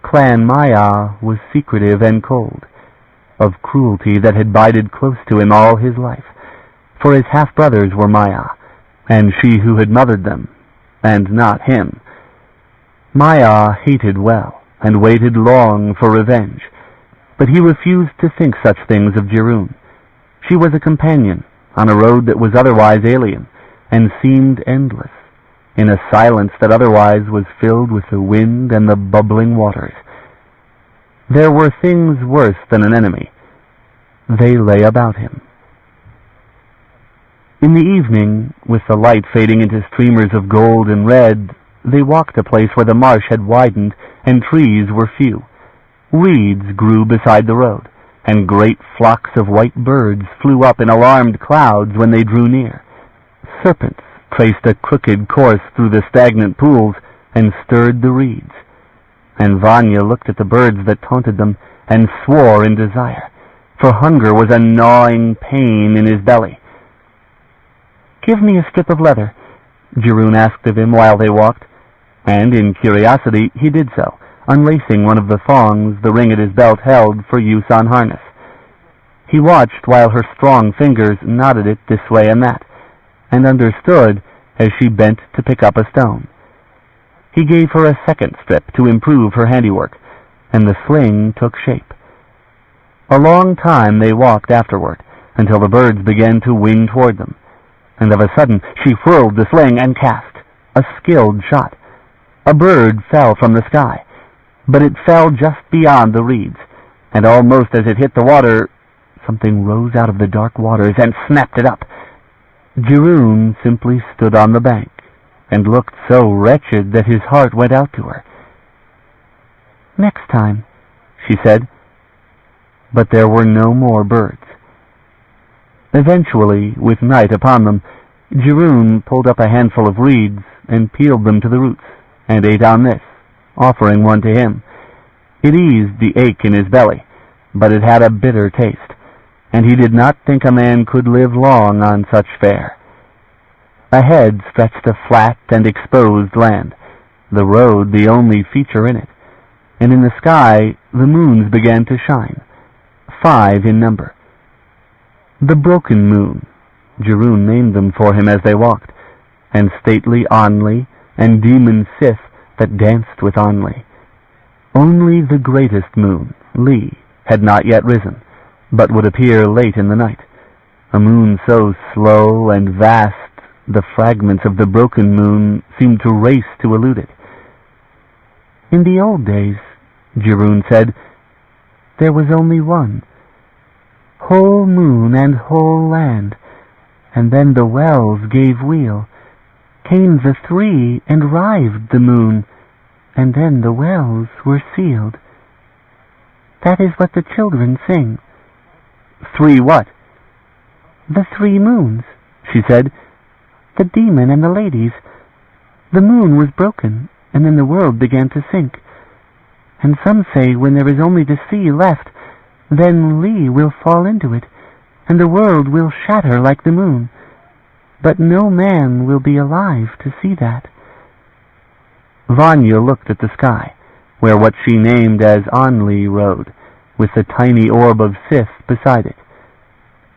Clan Maya was secretive and cold. of cruelty that had bided close to him all his life, for his half-brothers were Maya, and she who had mothered them, and not him. Maya hated well, and waited long for revenge, but he refused to think such things of Cherryh. She was a companion, on a road that was otherwise alien, and seemed endless, in a silence that otherwise was filled with the wind and the bubbling waters. There were things worse than an enemy. They lay about him. In the evening, with the light fading into streamers of gold and red, they walked a place where the marsh had widened and trees were few. Reeds grew beside the road, and great flocks of white birds flew up in alarmed clouds when they drew near. Serpents traced a crooked course through the stagnant pools and stirred the reeds. And Vanya looked at the birds that taunted them and swore in desire, for hunger was a gnawing pain in his belly. "Give me a strip of leather," Cherryh asked of him while they walked, and in curiosity he did so, unlacing one of the thongs the ring at his belt held for use on harness. He watched while her strong fingers knotted it this way and that, and understood as she bent to pick up a stone. He gave her a second strip to improve her handiwork, and the sling took shape. A long time they walked afterward, until the birds began to wing toward them, and of a sudden she whirled the sling and cast a skilled shot. A bird fell from the sky, but it fell just beyond the reeds, and almost as it hit the water, something rose out of the dark waters and snapped it up. Cherryh simply stood on the bank, and looked so wretched that his heart went out to her. "Next time," she said. But there were no more birds. Eventually, with night upon them, Cherryh pulled up a handful of reeds and peeled them to the roots, and ate on this, offering one to him. It eased the ache in his belly, but it had a bitter taste, and he did not think a man could live long on such fare. Ahead stretched a flat and exposed land, the road the only feature in it, and in the sky the moons began to shine, 5 in number. The Broken Moon, Cherryh named them for him as they walked, and stately Onli, and demon Sith that danced with Onli. Only the greatest moon, Li, had not yet risen, but would appear late in the night, a moon so slow and vast the fragments of the broken moon seemed to race to elude it. "In the old days," Cherryh said, "there was only one. Whole moon and whole land, and then the wells gave wheel. Came the 3 and rived the moon, and then the wells were sealed. That is what the children sing." "3 what?" "The 3 moons," she said. "The demon and the ladies. The moon was broken, and then the world began to sink. And some say when there is only the sea left, then Li will fall into it, and the world will shatter like the moon. But no man will be alive to see that." Vanya looked at the sky, where what she named as Onli rode, with the tiny orb of Sith beside it.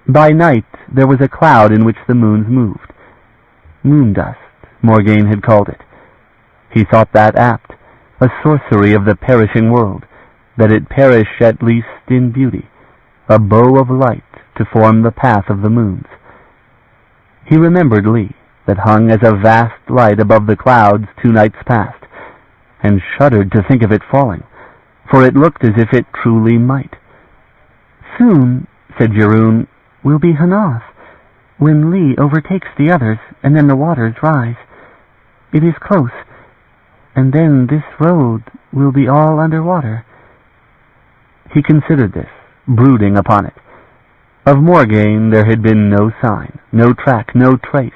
By night there was a cloud in which the moons moved. Moon dust, Morgaine had called it. He thought that apt, a sorcery of the perishing world, that it perish at least in beauty, a bow of light to form the path of the moons. He remembered Li, that hung as a vast light above the clouds 2 nights past, and shuddered to think of it falling, for it looked as if it truly might. "Soon," said Cherryh, "will be Hanath, when Li overtakes the others, and then the waters rise. It is close, and then this road will be all under water." He considered this, brooding upon it. Of Morgaine there had been no sign, no track, no trace.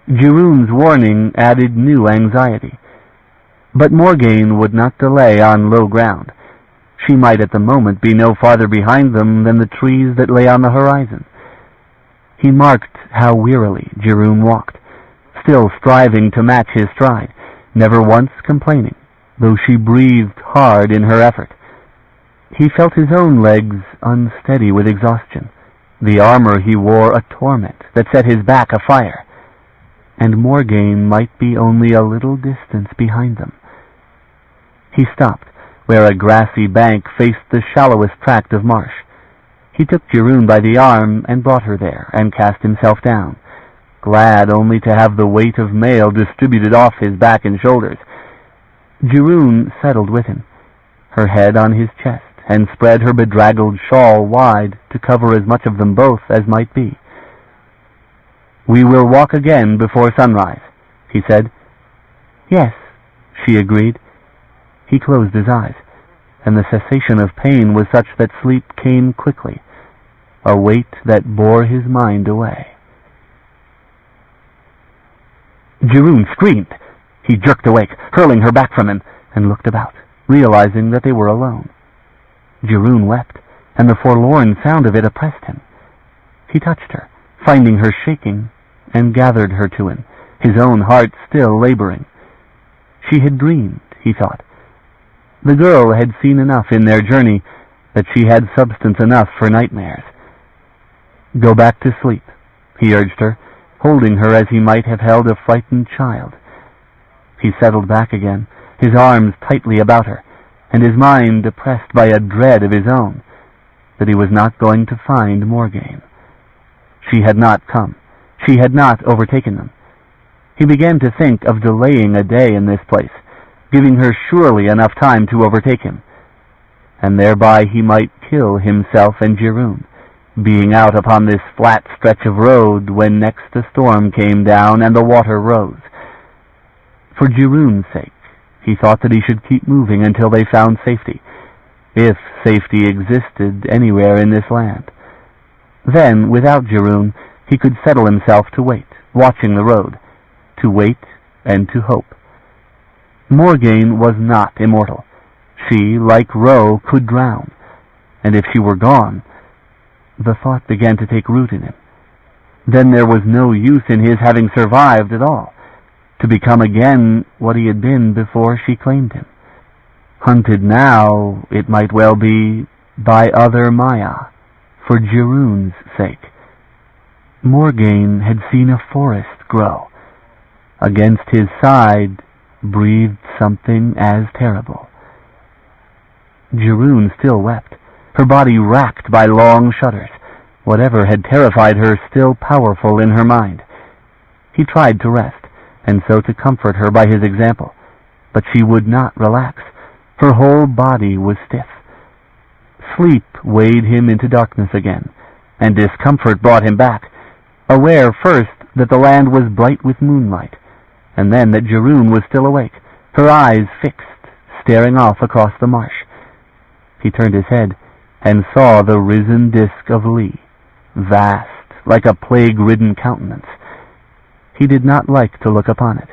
Cherryh's warning added new anxiety. But Morgaine would not delay on low ground. She might at the moment be no farther behind them than the trees that lay on the horizon. He marked how wearily Cherryh walked, still striving to match his stride, never once complaining, though she breathed hard in her effort. He felt his own legs unsteady with exhaustion, the armor he wore a torment that set his back afire, and Morgaine might be only a little distance behind them. He stopped where a grassy bank faced the shallowest tract of marsh. He took Cherryh by the arm and brought her there, and cast himself down, glad only to have the weight of mail distributed off his back and shoulders. Cherryh settled with him, her head on his chest, and spread her bedraggled shawl wide to cover as much of them both as might be. "We will walk again before sunrise," he said. "Yes," she agreed. He closed his eyes, and the cessation of pain was such that sleep came quickly, a weight that bore his mind away. Cherryh screamed. He jerked awake, hurling her back from him, and looked about, realizing that they were alone. Cherryh wept, and the forlorn sound of it oppressed him. He touched her, finding her shaking, and gathered her to him, his own heart still laboring. She had dreamed, he thought. The girl had seen enough in their journey that she had substance enough for nightmares. "Go back to sleep," he urged her, holding her as he might have held a frightened child. He settled back again, his arms tightly about her, and his mind oppressed by a dread of his own, that he was not going to find Morgaine. She had not come. She had not overtaken them. He began to think of delaying a day in this place, giving her surely enough time to overtake him, and thereby he might kill himself and Cherryh, being out upon this flat stretch of road when next a storm came down and the water rose. For Cherryh's sake, he thought that he should keep moving until they found safety, if safety existed anywhere in this land. Then, without Cherryh, he could settle himself to wait, watching the road, to wait and to hope. Morgaine was not immortal. She, like Ro, could drown, and if she were gone, the thought began to take root in him. Then there was no use in his having survived at all, to become again what he had been before she claimed him. Hunted now, it might well be, by other Maya, for Cherryh's sake. Morgaine had seen a forest grow. Against his side breathed something as terrible. Cherryh still wept, her body racked by long shudders, whatever had terrified her still powerful in her mind. He tried to rest, and so to comfort her by his example, but she would not relax. Her whole body was stiff. Sleep weighed him into darkness again, and discomfort brought him back, aware first that the land was bright with moonlight, and then that Cherryh was still awake, her eyes fixed, staring off across the marsh. He turned his head and saw the risen disk of Lee, vast, like a plague-ridden countenance. He did not like to look upon it.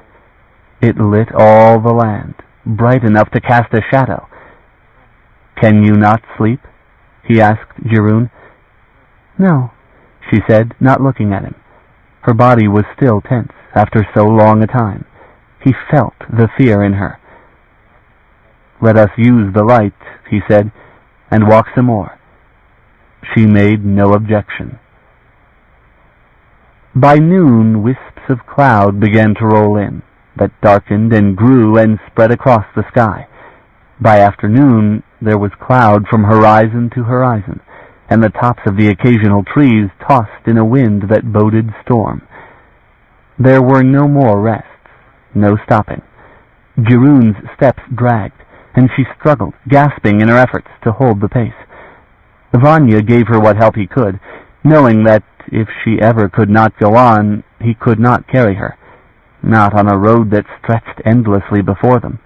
It lit all the land, bright enough to cast a shadow. "Can you not sleep?" he asked Cherryh. "No," she said, not looking at him. Her body was still tense after so long a time. He felt the fear in her. "Let us use the light," he said, "and walk some more." She made no objection. By noon, wisps of cloud began to roll in, that darkened and grew and spread across the sky. By afternoon, there was cloud from horizon to horizon, and the tops of the occasional trees tossed in a wind that boded storm. There were no more rests, no stopping. Cherryh's steps dragged, and she struggled, gasping in her efforts to hold the pace. Vanya gave her what help he could, knowing that if she ever could not go on, he could not carry her, not on a road that stretched endlessly before them.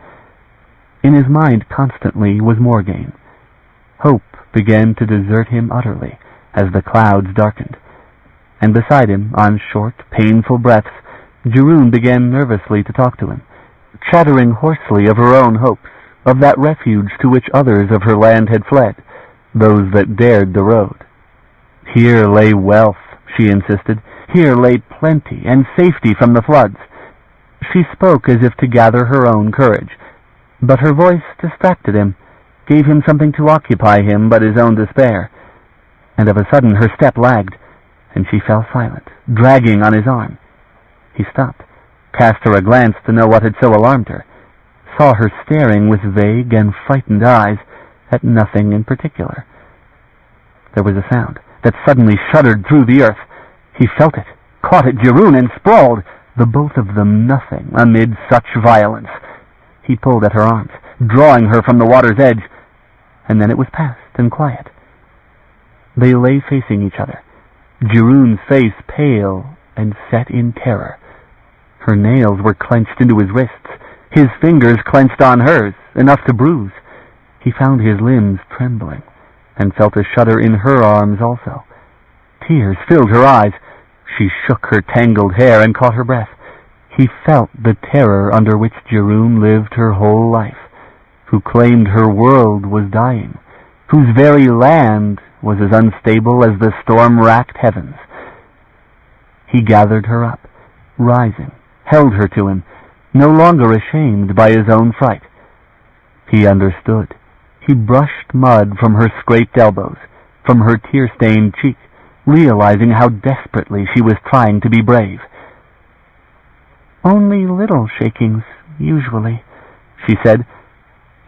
In his mind constantly was Morgaine. Hope began to desert him utterly as the clouds darkened, and beside him, on short, painful breaths, Cherryh began nervously to talk to him, chattering hoarsely of her own hopes, of that refuge to which others of her land had fled, those that dared the road. Here lay wealth, she insisted. Here lay plenty and safety from the floods. She spoke as if to gather her own courage, but her voice distracted him, gave him something to occupy him but his own despair, and of a sudden her step lagged, and she fell silent, dragging on his arm. He stopped, cast her a glance to know what had so alarmed her, saw her staring with vague and frightened eyes at nothing in particular. There was a sound that suddenly shuddered through the earth. He felt it, caught at Cherryh, and sprawled, the both of them nothing amid such violence. He pulled at her arms, drawing her from the water's edge, and then it was past and quiet. They lay facing each other, Cherryh's face pale and set in terror. Her nails were clenched into his wrists, his fingers clenched on hers, enough to bruise. He found his limbs trembling, and felt a shudder in her arms also. Tears filled her eyes. She shook her tangled hair and caught her breath. He felt the terror under which Cherryh lived her whole life, who claimed her world was dying, whose very land was as unstable as the storm-racked heavens. He gathered her up, rising, held her to him, no longer ashamed by his own fright. He understood. He brushed mud from her scraped elbows, from her tear-stained cheek, realizing how desperately she was trying to be brave. "Only little shakings, usually," she said,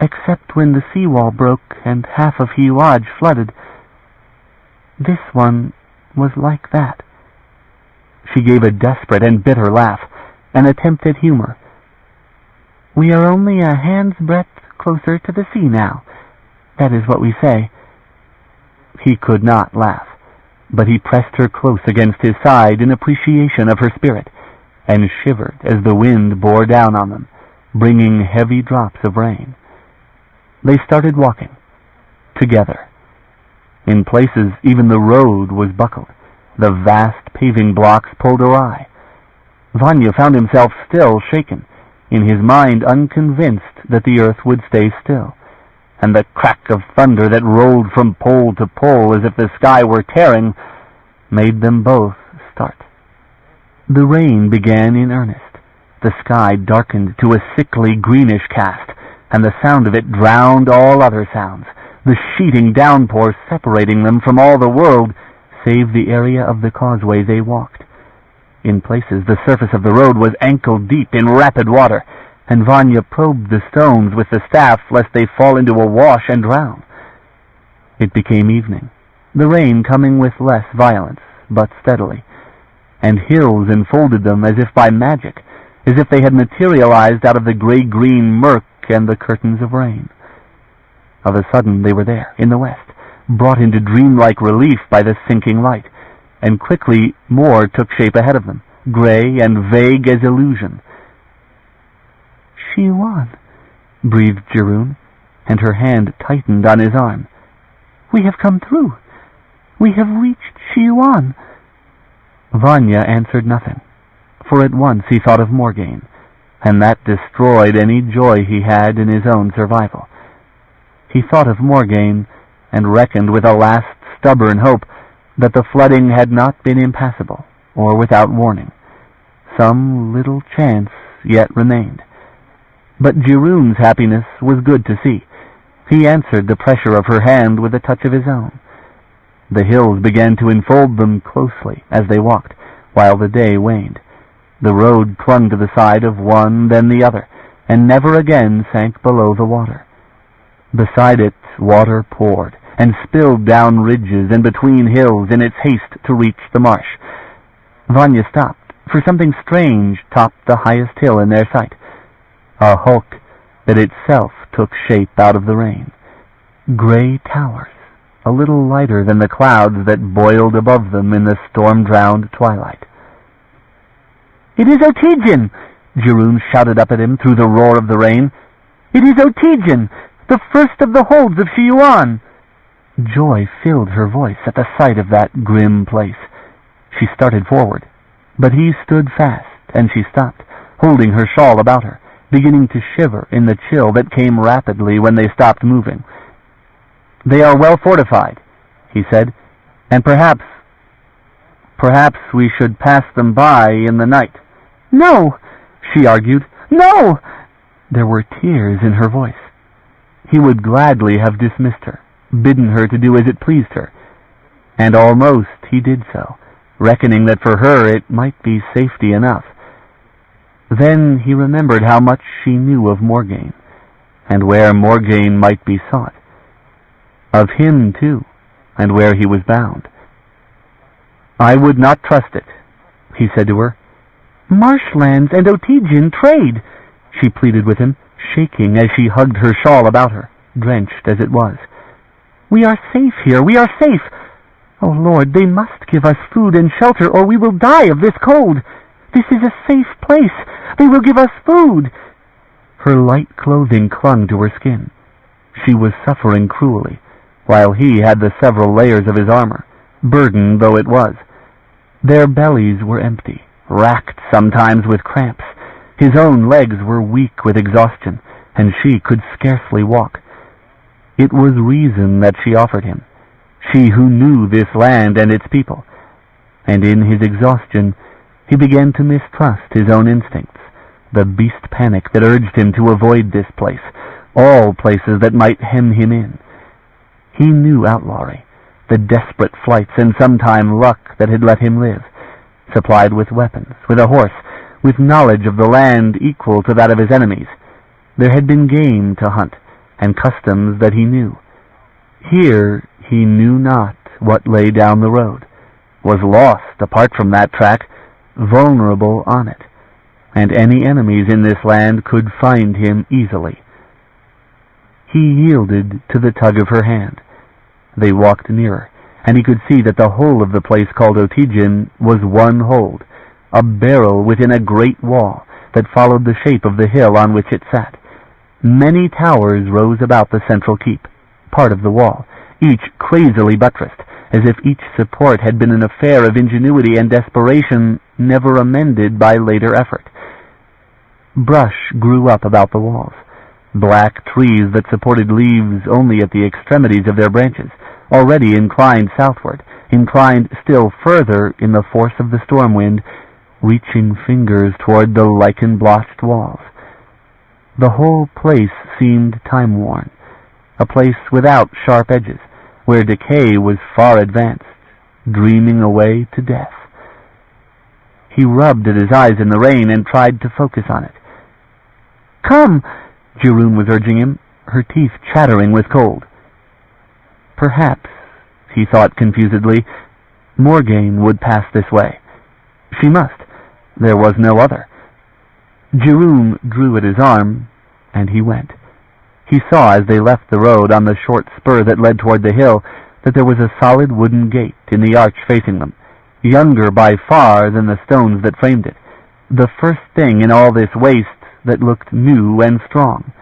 "except when the seawall broke and half of Shiuan flooded. This one was like that." She gave a desperate and bitter laugh, an attempt at humor. "We are only a hand's breadth closer to the sea now. That is what we say." He could not laugh, but he pressed her close against his side in appreciation of her spirit, and shivered as the wind bore down on them, bringing heavy drops of rain. They started walking, together. In places, even the road was buckled, the vast paving blocks pulled awry. Vanya found himself still shaken, in his mind unconvinced that the earth would stay still, and the crack of thunder that rolled from pole to pole as if the sky were tearing made them both start. The rain began in earnest. The sky darkened to a sickly greenish cast, and the sound of it drowned all other sounds, the sheeting downpour separating them from all the world save the area of the causeway they walked. In places the surface of the road was ankle-deep in rapid water, and Vanya probed the stones with the staff lest they fall into a wash and drown. It became evening, the rain coming with less violence, but steadily, and hills enfolded them as if by magic, as if they had materialized out of the gray-green murk and the curtains of rain. Of a sudden they were there, in the west, brought into dreamlike relief by the sinking light, and quickly more took shape ahead of them, gray and vague as illusion. "Shiuan," breathed Cherryh, and her hand tightened on his arm. "We have come through. We have reached Shiuan." Vanya answered nothing, for at once he thought of Morgaine, and that destroyed any joy he had in his own survival. He thought of Morgaine, and reckoned with a last stubborn hope that the flooding had not been impassable, or without warning. Some little chance yet remained. But Cherryh's happiness was good to see. He answered the pressure of her hand with a touch of his own. The hills began to enfold them closely as they walked, while the day waned. The road clung to the side of one, then the other, and never again sank below the water. Beside it, water poured, and spilled down ridges and between hills in its haste to reach the marsh. Vanya stopped, for something strange topped the highest hill in their sight. A hulk that itself took shape out of the rain. Gray towers, a little lighter than the clouds that boiled above them in the storm-drowned twilight. "It is Otygen!" Cherryh shouted up at him through the roar of the rain. "It is Otygen, the first of the holds of Shiuan!" Joy filled her voice at the sight of that grim place. She started forward, but he stood fast, and she stopped, holding her shawl about her, beginning to shiver in the chill that came rapidly when they stopped moving. "They are well fortified," he said, "and perhaps we should pass them by in the night." "No," she argued. "No!" There were tears in her voice. He would gladly have dismissed her, bidden her to do as it pleased her. And almost he did so, reckoning that for her it might be safety enough. Then he remembered how much she knew of Morgaine, and where Morgaine might be sought. Of him, too, and where he was bound. "I would not trust it," he said to her. "Marshlands and Otygian trade," she pleaded with him, shaking as she hugged her shawl about her, drenched as it was. "We are safe here, we are safe. Oh, Lord, they must give us food and shelter, or we will die of this cold. This is a safe place. They will give us food." Her light clothing clung to her skin. She was suffering cruelly, while he had the several layers of his armor, burdened though it was. Their bellies were empty, racked sometimes with cramps. His own legs were weak with exhaustion, and she could scarcely walk. It was reason that she offered him, she who knew this land and its people, and in his exhaustion he began to mistrust his own instincts, the beast panic that urged him to avoid this place, all places that might hem him in. He knew outlawry, the desperate flights and sometime luck that had let him live, supplied with weapons, with a horse, with knowledge of the land equal to that of his enemies. There had been game to hunt, and customs that he knew. Here he knew not what lay down the road, was lost apart from that track, vulnerable on it, and any enemies in this land could find him easily. He yielded to the tug of her hand. They walked nearer, and he could see that the whole of the place called Otygian was one hold, a barrel within a great wall that followed the shape of the hill on which it sat. Many towers rose about the central keep, part of the wall, each crazily buttressed, as if each support had been an affair of ingenuity and desperation never amended by later effort. Brush grew up about the walls, black trees that supported leaves only at the extremities of their branches, already inclined southward, inclined still further in the force of the storm wind, reaching fingers toward the lichen-blotched walls. The whole place seemed time-worn, a place without sharp edges, where decay was far advanced, dreaming away to death. He rubbed at his eyes in the rain and tried to focus on it. "Come," Cherryh was urging him, her teeth chattering with cold. Perhaps, he thought confusedly, Morgaine would pass this way. She must. There was no other. Cherryh drew at his arm, and he went. He saw as they left the road on the short spur that led toward the hill that there was a solid wooden gate in the arch facing them, younger by far than the stones that framed it, the first thing in all this waste that looked new and strong.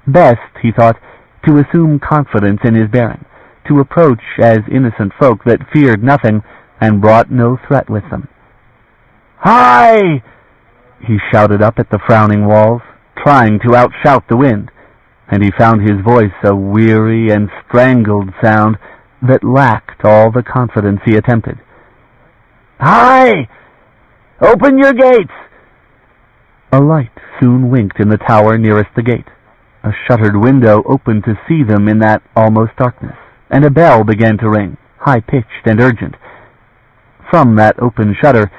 Best, he thought, to assume confidence in his bearing, to approach as innocent folk that feared nothing and brought no threat with them. "Hi!" he shouted up at the frowning walls, trying to outshout the wind, and he found his voice a weary and strangled sound that lacked all the confidence he attempted. "Hi! Open your gates!" A light soon winked in the tower nearest the gate. A shuttered window opened to see them in that almost darkness, and a bell began to ring, high-pitched and urgent. From that open shutter,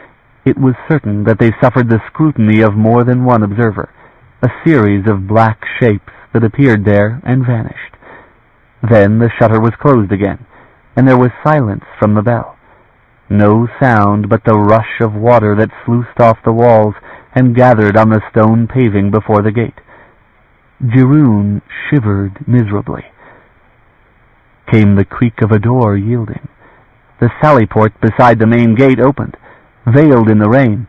it was certain that they suffered the scrutiny of more than one observer, a series of black shapes that appeared there and vanished. Then the shutter was closed again, and there was silence from the bell. No sound but the rush of water that sluiced off the walls and gathered on the stone paving before the gate. Cherryh shivered miserably. Came the creak of a door yielding. The sally-port beside the main gate opened, veiled in the rain,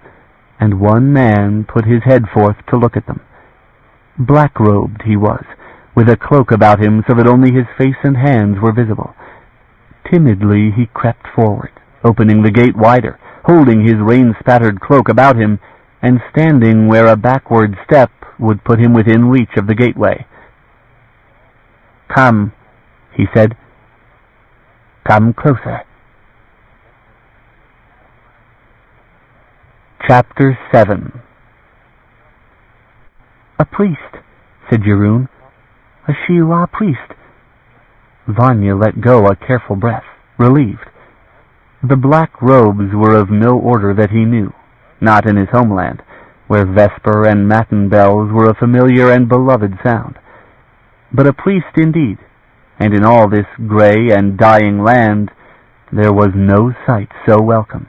and one man put his head forth to look at them. Black-robed he was, with a cloak about him so that only his face and hands were visible. Timidly he crept forward, opening the gate wider, holding his rain-spattered cloak about him, and standing where a backward step would put him within reach of the gateway. "Come," he said. "Come closer." Chapter 7. "A priest," said Cherryh. A Shiuan priest." Vanya let go a careful breath, relieved. The black robes were of no order that he knew, not in his homeland, where vesper and matin bells were a familiar and beloved sound. But a priest indeed, and in all this gray and dying land there was no sight so welcome,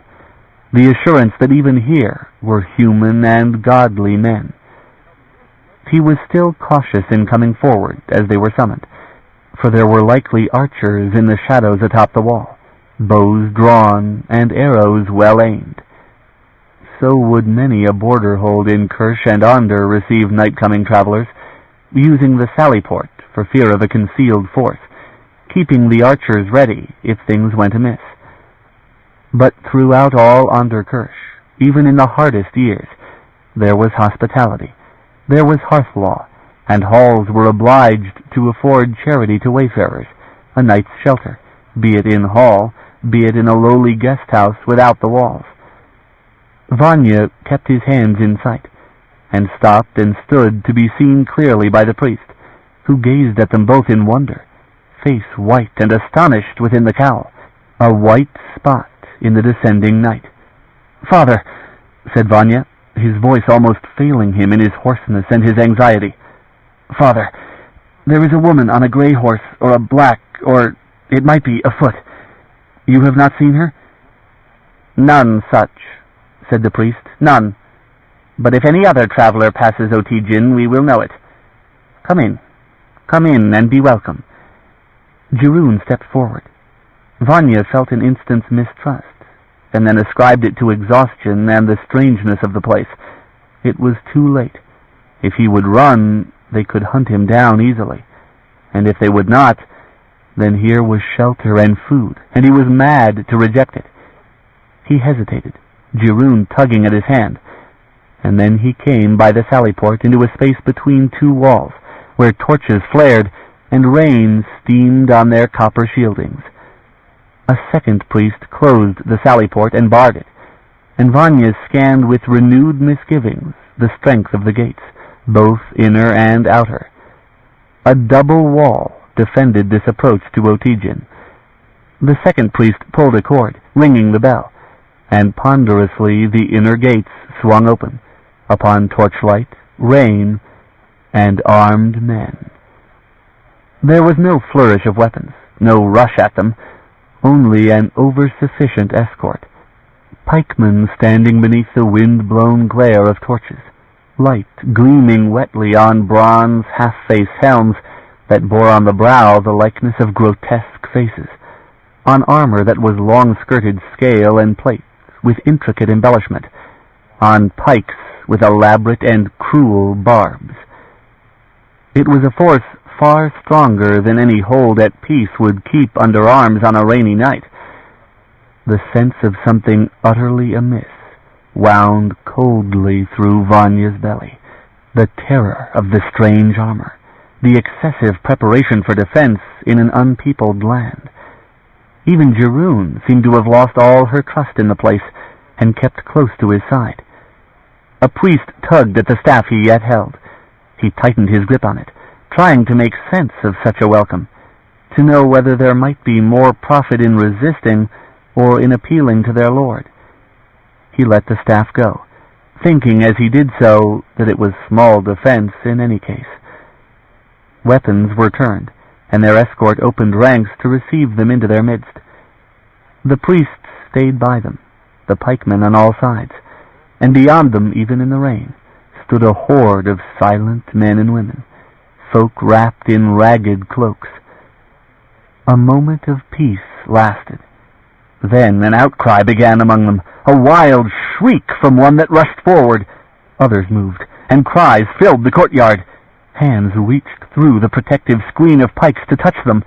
the assurance that even here were human and godly men. He was still cautious in coming forward as they were summoned, for there were likely archers in the shadows atop the wall, bows drawn and arrows well aimed. So would many a border hold in Kirsch and Onder receive night-coming travelers, using the sally-port for fear of a concealed force, keeping the archers ready if things went amiss. But throughout all Onder Kirsch, even in the hardest years, there was hospitality, there was hearth law, and halls were obliged to afford charity to wayfarers, a night's shelter, be it in hall, be it in a lowly guest house without the walls. Vanya kept his hands in sight, and stopped and stood to be seen clearly by the priest, who gazed at them both in wonder, face white and astonished within the cowl, a white spot in the descending night. "Father," said Vanya, his voice almost failing him in his hoarseness and his anxiety. "Father, there is a woman on a gray horse, or a black, or it might be afoot. You have not seen her?" "None such," said the priest, "none. But if any other traveler passes Otijin, we will know it. Come in and be welcome." Cherryh stepped forward. Vanya felt an instant's mistrust, and then ascribed it to exhaustion and the strangeness of the place. It was too late. If he would run, they could hunt him down easily, and if they would not, then here was shelter and food, and he was mad to reject it. He hesitated, Cherryh tugging at his hand, and then he came by the sally-port into a space between two walls, where torches flared and rain steamed on their copper shieldings. A second priest closed the sally-port and barred it, and Vanya scanned with renewed misgivings the strength of the gates, both inner and outer. A double wall defended this approach to Otijin. The second priest pulled a cord, ringing the bell, and ponderously the inner gates swung open, upon torchlight, rain, and armed men. There was no flourish of weapons, no rush at them, only an over-sufficient escort. Pikemen standing beneath the wind-blown glare of torches, light gleaming wetly on bronze half-face helms that bore on the brow the likeness of grotesque faces, on armor that was long-skirted scale and plate with intricate embellishment, on pikes with elaborate and cruel barbs. It was a force far stronger than any hold at peace would keep under arms on a rainy night. The sense of something utterly amiss wound coldly through Vanya's belly. The terror of the strange armor, the excessive preparation for defense in an unpeopled land. Even Cherryh seemed to have lost all her trust in the place, and kept close to his side. A priest tugged at the staff he yet held. He tightened his grip on it, trying to make sense of such a welcome, to know whether there might be more profit in resisting or in appealing to their lord. He let the staff go, thinking as he did so that it was small defense in any case. Weapons were turned, and their escort opened ranks to receive them into their midst. The priests stayed by them, the pikemen on all sides, and beyond them, even in the rain, stood a horde of silent men and women, folk wrapped in ragged cloaks. A moment of peace lasted. Then an outcry began among them, a wild shriek from one that rushed forward. Others moved, and cries filled the courtyard. Hands reached through the protective screen of pikes to touch them.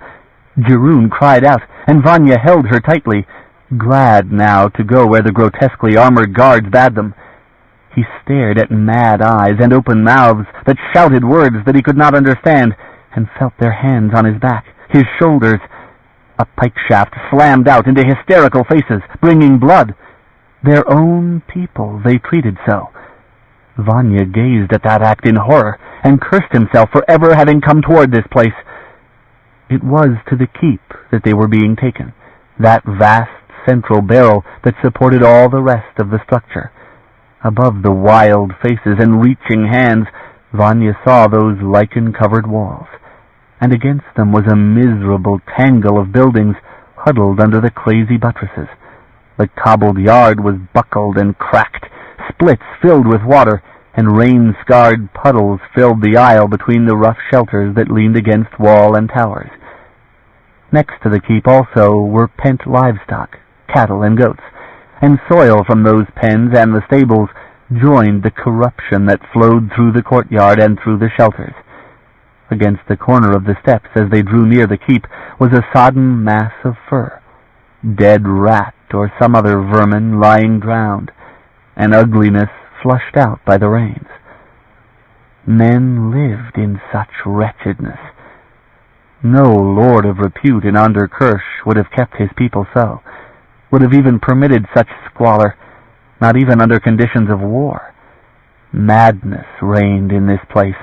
Cherryh cried out, and Vanya held her tightly, glad now to go where the grotesquely armored guards bade them. He stared at mad eyes and open mouths that shouted words that he could not understand, and felt their hands on his back, his shoulders. A pike shaft slammed out into hysterical faces, bringing blood. Their own people they treated so. Vanya gazed at that act in horror, and cursed himself for ever having come toward this place. It was to the keep that they were being taken, that vast central barrel that supported all the rest of the structure. Above the wild faces and reaching hands, Vanya saw those lichen-covered walls, and against them was a miserable tangle of buildings huddled under the crazy buttresses. The cobbled yard was buckled and cracked, splits filled with water, and rain-scarred puddles filled the aisle between the rough shelters that leaned against wall and towers. Next to the keep also were pent livestock, cattle and goats, and soil from those pens and the stables joined the corruption that flowed through the courtyard and through the shelters. Against the corner of the steps as they drew near the keep was a sodden mass of fur, dead rat or some other vermin lying drowned, an ugliness flushed out by the rains. Men lived in such wretchedness. No lord of repute in Anderkirch would have kept his people so, would have even permitted such squalor, not even under conditions of war. Madness reigned in this place,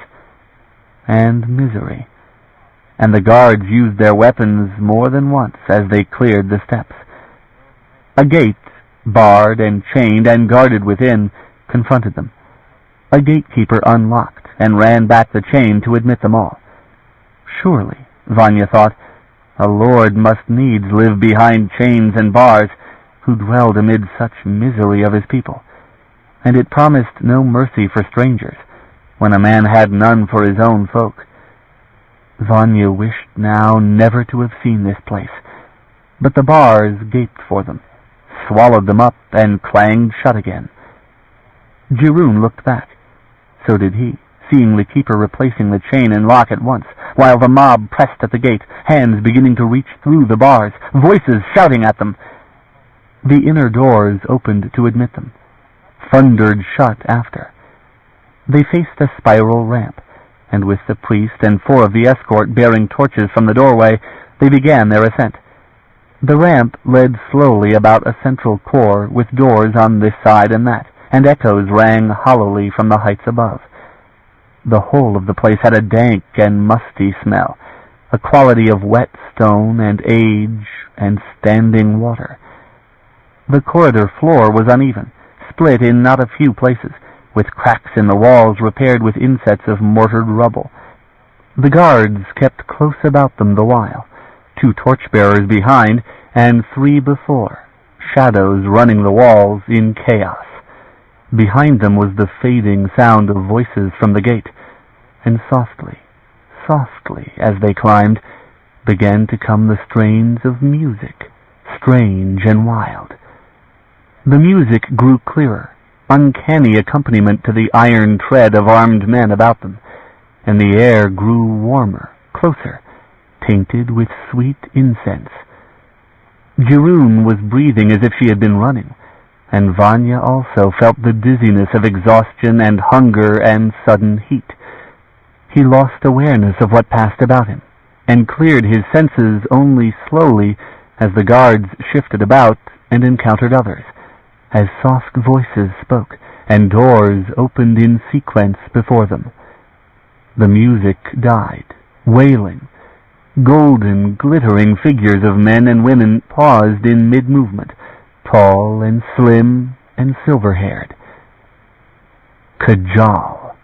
and misery, and the guards used their weapons more than once as they cleared the steps. A gate, barred and chained and guarded within, confronted them. A gatekeeper unlocked and ran back the chain to admit them all. Surely, Vanya thought, a lord must needs live behind chains and bars, who dwelled amid such misery of his people, and it promised no mercy for strangers, when a man had none for his own folk. Vanya wished now never to have seen this place, but the bars gaped for them, swallowed them up, and clanged shut again. Cherryh looked back. So did he, seeing the keeper replacing the chain and lock at once, while the mob pressed at the gate, hands beginning to reach through the bars, voices shouting at them. The inner doors opened to admit them, thundered shut after. They faced a spiral ramp, and with the priest and 4 of the escort bearing torches from the doorway, they began their ascent. The ramp led slowly about a central core with doors on this side and that, and echoes rang hollowly from the heights above. The whole of the place had a dank and musty smell, a quality of wet stone and age and standing water. The corridor floor was uneven, split in not a few places, with cracks in the walls repaired with insets of mortared rubble. The guards kept close about them the while, 2 torchbearers behind and 3 before, shadows running the walls in chaos. Behind them was the fading sound of voices from the gate, and softly, softly, as they climbed, began to come the strains of music, strange and wild. The music grew clearer, uncanny accompaniment to the iron tread of armed men about them, and the air grew warmer, closer, tainted with sweet incense. Cherryh was breathing as if she had been running, and Vanya also felt the dizziness of exhaustion and hunger and sudden heat. He lost awareness of what passed about him, and cleared his senses only slowly as the guards shifted about and encountered others, as soft voices spoke, and doors opened in sequence before them. The music died, wailing. Golden, glittering figures of men and women paused in mid-movement, tall and slim and silver-haired. Kajal.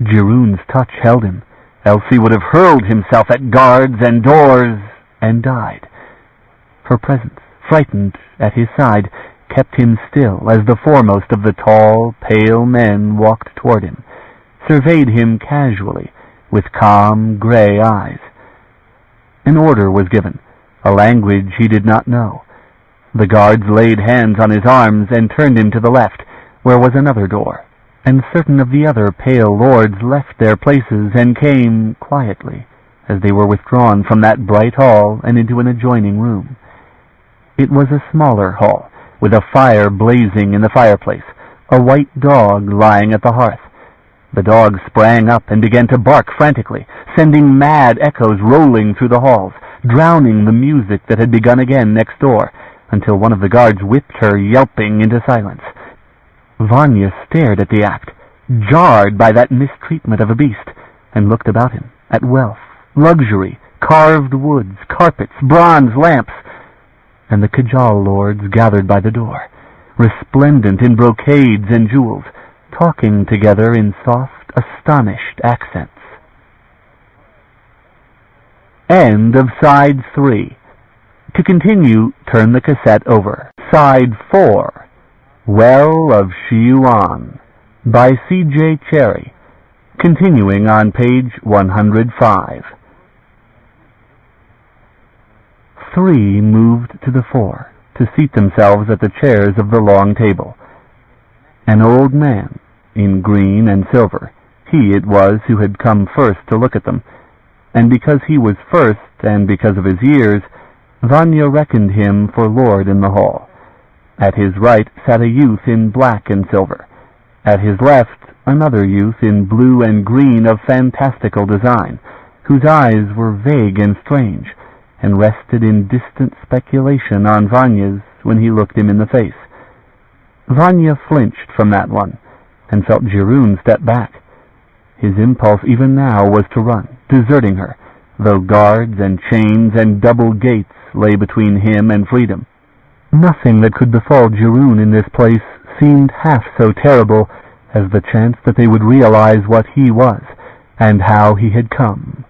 Cherryh's touch held him, else he would have hurled himself at guards and doors and died. Her presence, frightened at his side, kept him still as the foremost of the tall, pale men walked toward him, surveyed him casually with calm, gray eyes. An order was given, a language he did not know. The guards laid hands on his arms and turned him to the left, where was another door, and certain of the other pale lords left their places and came quietly, as they were withdrawn from that bright hall and into an adjoining room. It was a smaller hall, with a fire blazing in the fireplace, a white dog lying at the hearth. The dog sprang up and began to bark frantically, sending mad echoes rolling through the halls, drowning the music that had begun again next door, until one of the guards whipped her, yelping, into silence. Vanya stared at the act, jarred by that mistreatment of a beast, and looked about him at wealth, luxury, carved woods, carpets, bronze lamps, and the Kajal lords gathered by the door, resplendent in brocades and jewels, talking together in soft, astonished accents. End of Side 3. To continue, turn the cassette over. Side 4. Well of Shiuan by C.J. Cherryh. Continuing on page 105. 3 moved to the fore to seat themselves at the chairs of the long table. An old man, in green and silver, he it was who had come first to look at them, and because he was first, and because of his years, Vanya reckoned him for lord in the hall. At his right sat a youth in black and silver. At his left, another youth in blue and green of fantastical design, whose eyes were vague and strange, and rested in distant speculation on Vanya's when he looked him in the face. Vanya flinched from that one, and felt Cherryh step back. His impulse even now was to run, deserting her, though guards and chains and double gates lay between him and freedom. Nothing that could befall Cherryh in this place seemed half so terrible as the chance that they would realize what he was, and how he had come.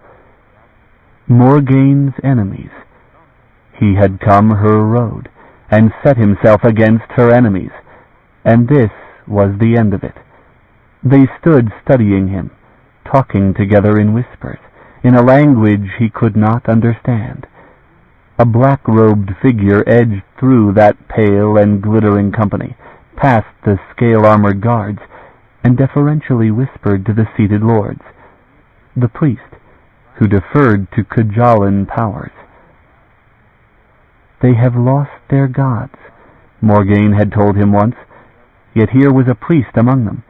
Morgaine's enemies. He had come her road, and set himself against her enemies, and this was the end of it. They stood studying him, talking together in whispers, in a language he could not understand. A black-robed figure edged through that pale and glittering company, past the scale-armored guards, and deferentially whispered to the seated lords, the priest, who deferred to Kajalan powers. They have lost their gods, Morgaine had told him once, yet here was a priest among them.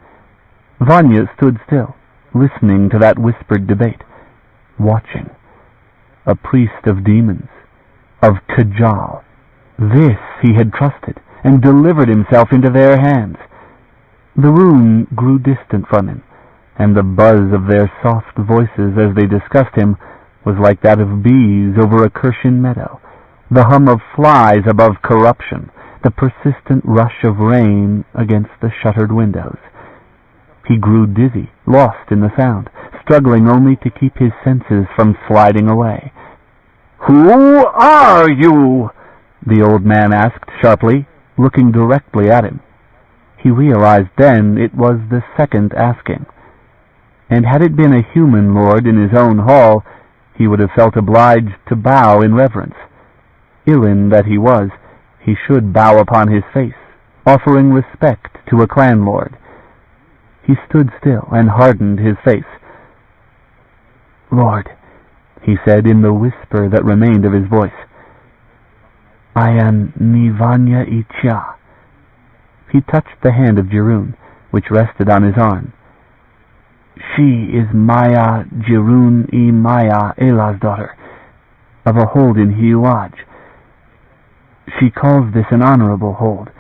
Vanya stood still, listening to that whispered debate, watching. A priest of demons, of Kajal. This he had trusted, and delivered himself into their hands. The room grew distant from him, and the buzz of their soft voices as they discussed him was like that of bees over a Kirshen meadow, the hum of flies above corruption, the persistent rush of rain against the shuttered windows. He grew dizzy, lost in the sound, struggling only to keep his senses from sliding away. "Who are you?" the old man asked sharply, looking directly at him. He realized then it was the second asking, and had it been a human lord in his own hall, he would have felt obliged to bow in reverence. Ilin that he was, he should bow upon his face, offering respect to a clan lord. He stood still and hardened his face. "Lord," he said in the whisper that remained of his voice, "I am Nivanya Icha." He touched the hand of Cherryh, which rested on his arm. "She is Maya Cherryh Maya Elah's daughter, of a hold in Hiuaj. She calls this an honorable hold,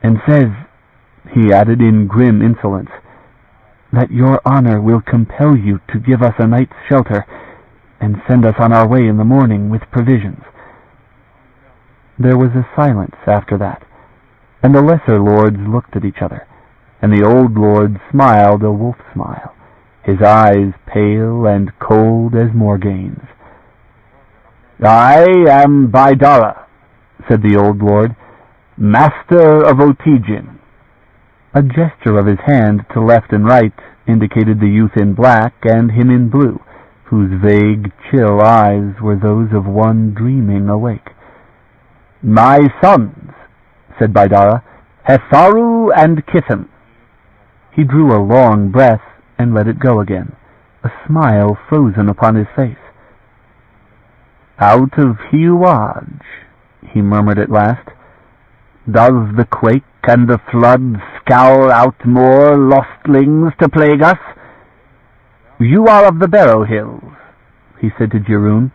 and says," he added in grim insolence, "that your honor will compel you to give us a night's shelter, and send us on our way in the morning with provisions." There was a silence after that, and the lesser lords looked at each other, and the old lord smiled a wolf smile, his eyes pale and cold as Morgaine's. "I am Baidara," said the old lord, "master of Otijin." A gesture of his hand to left and right indicated the youth in black and him in blue, whose vague, chill eyes were those of one dreaming awake. "My sons," said Baidara, "Hefaru and Kithim." He drew a long breath and let it go again, a smile frozen upon his face. "Out of Hiuaj," he murmured at last, "does the quake and the flood scour out more lostlings to plague us? You are of the Barrow Hills," he said to Cherryh,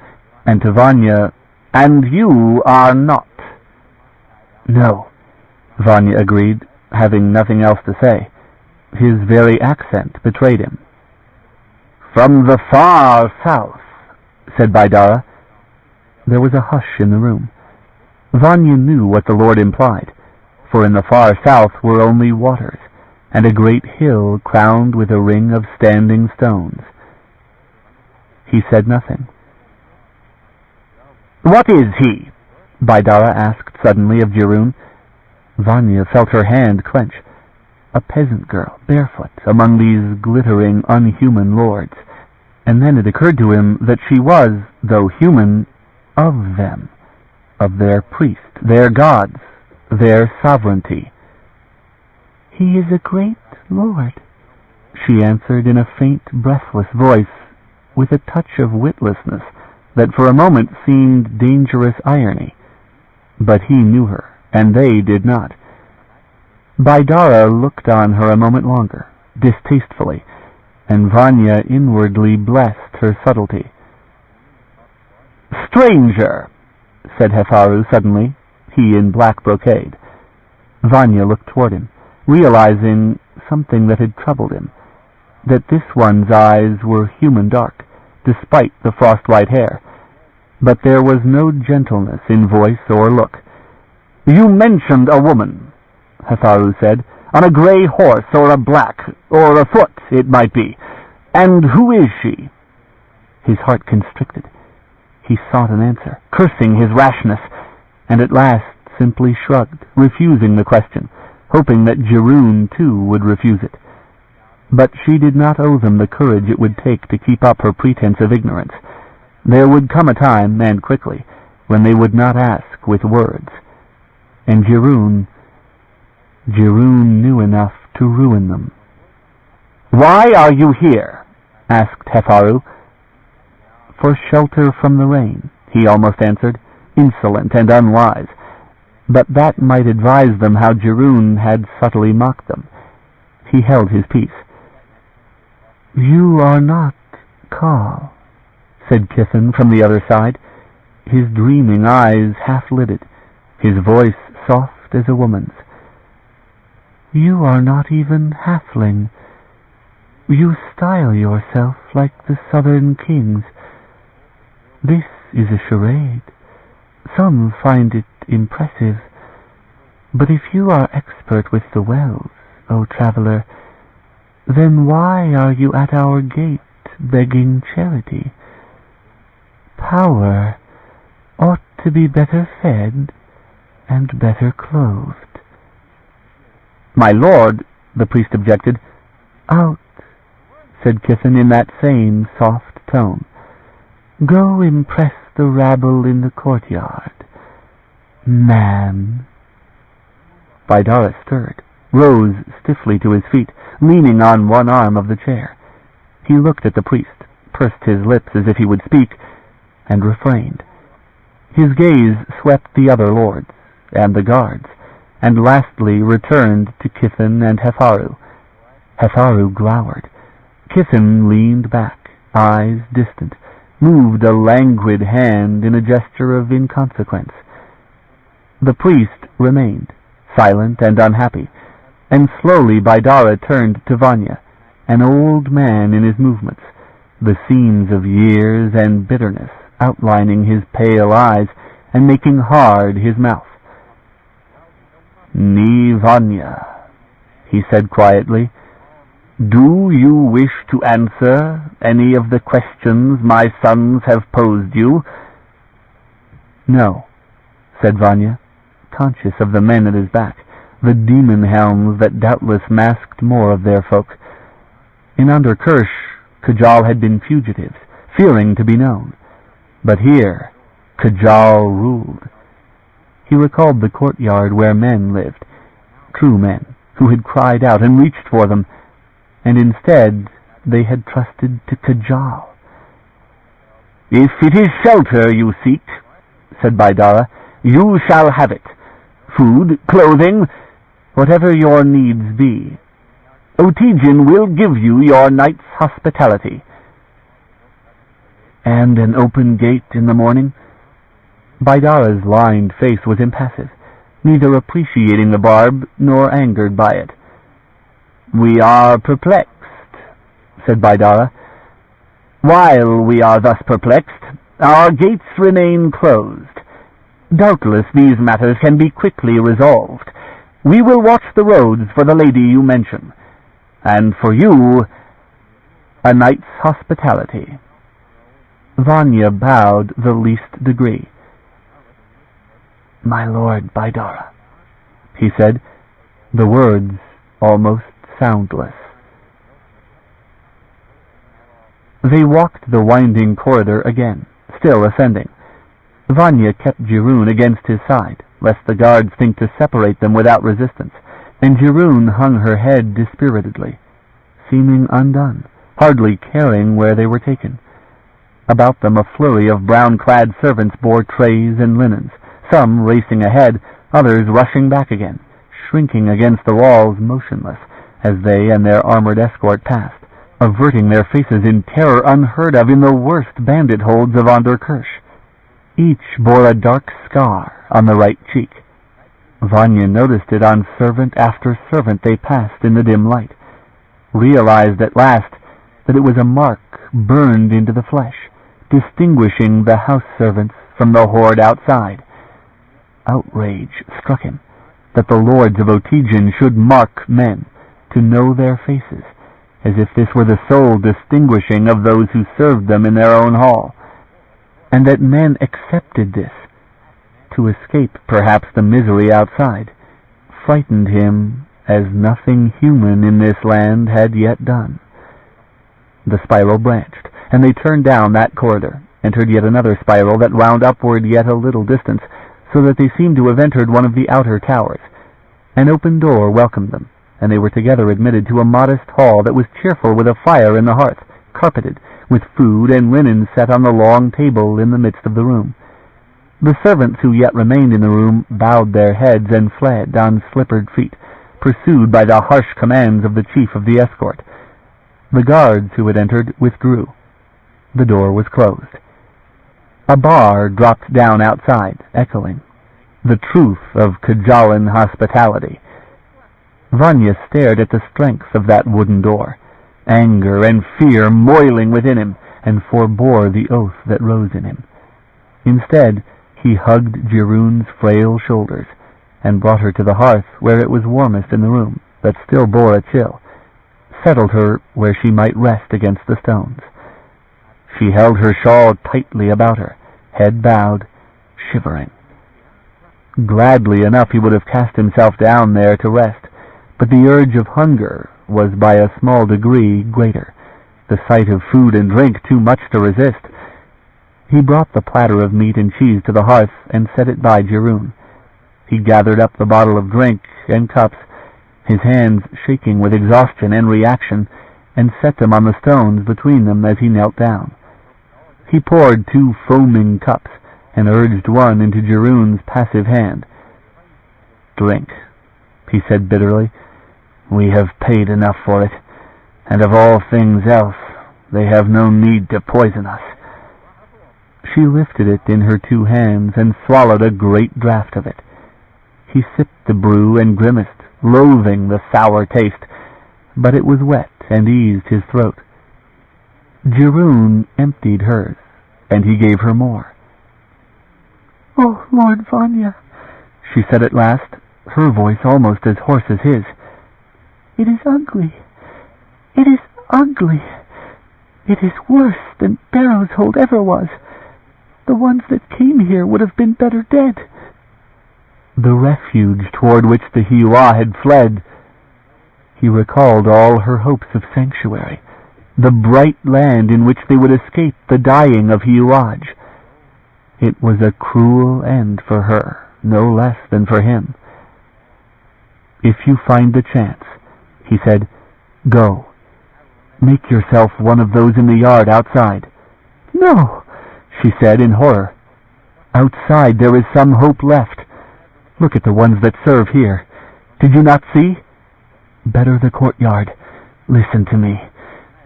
and to Vanya, "and you are not." "No," Vanya agreed, having nothing else to say. His very accent betrayed him. "From the far south," said Baidara. There was a hush in the room. Vanya knew what the Lord implied, for in the far south were only waters, and a great hill crowned with a ring of standing stones. He said nothing. "What is he?" Baidara asked suddenly of Cherryh. Vanya felt her hand clench. A peasant girl, barefoot, among these glittering, unhuman lords. And then it occurred to him that she was, though human, of them, of their priest, their gods, their sovereignty. "He is a great lord," she answered in a faint, breathless voice, with a touch of witlessness that for a moment seemed dangerous irony. But he knew her, and they did not. Baidara looked on her a moment longer, distastefully, and Vanya inwardly blessed her subtlety. "Stranger," said Hefaru suddenly, he in black brocade. Vanya looked toward him, realizing something that had troubled him, that this one's eyes were human dark, despite the frost-white hair, but there was no gentleness in voice or look. "You mentioned a woman," Hefaru said, "on a gray horse or a black, or a foot, it might be. And who is she?" His heart constricted. He sought an answer, cursing his rashness, and at last simply shrugged, refusing the question, hoping that Cherryh too would refuse it. But she did not owe them the courage it would take to keep up her pretense of ignorance. There would come a time, and quickly, when they would not ask with words. And Cherryh knew enough to ruin them. "Why are you here?" asked Hefaru. "For shelter from the rain," he almost answered, insolent and unwise. But that might advise them how Cherryh had subtly mocked them. He held his peace. "You are not Khal," said Kithen from the other side, his dreaming eyes half-lidded, his voice soft as a woman's. "You are not even halfling. You style yourself like the southern kings. This is a charade. Some find it impressive. But if you are expert with the wells, O traveler, then why are you at our gate begging charity? Power ought to be better fed and better clothed." "My lord," the priest objected. "Out," said Kithen in that same soft tone. "Go impress the rabble in the courtyard. Man." Baidara stirred, rose stiffly to his feet, leaning on one arm of the chair. He looked at the priest, pursed his lips as if he would speak, and refrained. His gaze swept the other lords, and the guards, and lastly returned to Kithen and Hefaru. Hefaru glowered. Kithen leaned back, eyes distant, moved a languid hand in a gesture of inconsequence. The priest remained, silent and unhappy, and slowly Baidara turned to Vanya, an old man in his movements, the seams of years and bitterness outlining his pale eyes and making hard his mouth. "Ni Vanya," he said quietly, "do you wish to answer any of the questions my sons have posed you?" "No," said Vanya, conscious of the men at his back, the demon helms that doubtless masked more of their folk. In Under Kirsch, Kajal had been fugitives, fearing to be known. But here, Kajal ruled. He recalled the courtyard where men lived, true men, who had cried out and reached for them, and instead they had trusted to Kajal. "If it is shelter you seek," said Baidara, "you shall have it. Food, clothing, whatever your needs be. Otijin will give you your night's hospitality." "And an open gate in the morning?" Baidara's lined face was impassive, neither appreciating the barb nor angered by it. "We are perplexed," said Baidara. "While we are thus perplexed, our gates remain closed. Doubtless these matters can be quickly resolved. We will watch the roads for the lady you mention, and for you, a night's hospitality." Vanya bowed the least degree. "My lord Baidara," he said, the words almost soundless. They walked the winding corridor again, still ascending. Vanya kept Jiroon against his side, lest the guards think to separate them without resistance, and Jiroon hung her head dispiritedly, seeming undone, hardly caring where they were taken. About them a flurry of brown-clad servants bore trays and linens, some racing ahead, others rushing back again, shrinking against the walls motionless as they and their armored escort passed, averting their faces in terror unheard of in the worst bandit holds of Onderkirch. Each bore a dark scar on the right cheek. Vanya noticed it on servant after servant they passed in the dim light, realized at last that it was a mark burned into the flesh, distinguishing the house servants from the horde outside. Outrage struck him that the lords of Otygian should mark men, to know their faces, as if this were the sole distinguishing of those who served them in their own hall, and that men accepted this, to escape perhaps the misery outside, frightened him as nothing human in this land had yet done. The spiral branched, and they turned down that corridor, entered yet another spiral that wound upward yet a little distance, so that they seemed to have entered one of the outer towers. An open door welcomed them, and they were together admitted to a modest hall that was cheerful with a fire in the hearth, carpeted, with food and linen set on the long table in the midst of the room. The servants who yet remained in the room bowed their heads and fled on slippered feet, pursued by the harsh commands of the chief of the escort. The guards who had entered withdrew. The door was closed. A bar dropped down outside, echoing the truth of Kajalan hospitality. Vanya stared at the strength of that wooden door, anger and fear moiling within him, and forbore the oath that rose in him. Instead, he hugged Jiroon's frail shoulders, and brought her to the hearth where it was warmest in the room, but still bore a chill, settled her where she might rest against the stones. She held her shawl tightly about her, head bowed, shivering. Gladly enough he would have cast himself down there to rest, but the urge of hunger was by a small degree greater, the sight of food and drink too much to resist. He brought the platter of meat and cheese to the hearth and set it by Jiroon. He gathered up the bottle of drink and cups, his hands shaking with exhaustion and reaction, and set them on the stones between them as he knelt down. He poured 2 foaming cups and urged one into Jiroon's passive hand. "Drink," he said bitterly. "We have paid enough for it, and of all things else, they have no need to poison us." She lifted it in her 2 hands and swallowed a great draught of it. He sipped the brew and grimaced, loathing the sour taste, but it was wet and eased his throat. Jiroon emptied hers, and he gave her more. "Oh, Lord Vanya," she said at last, her voice almost as hoarse as his, "it is ugly. It is ugly. It is worse than Barrow's Hold ever was. The ones that came here would have been better dead." The refuge toward which the Shiuan had fled. He recalled all her hopes of sanctuary, the bright land in which they would escape the dying of Shiuan. It was a cruel end for her, no less than for him. "If you find the chance," he said, "go. Make yourself one of those in the yard outside." "No," she said in horror. "Outside there is some hope left. Look at the ones that serve here. Did you not see? Better the courtyard. Listen to me.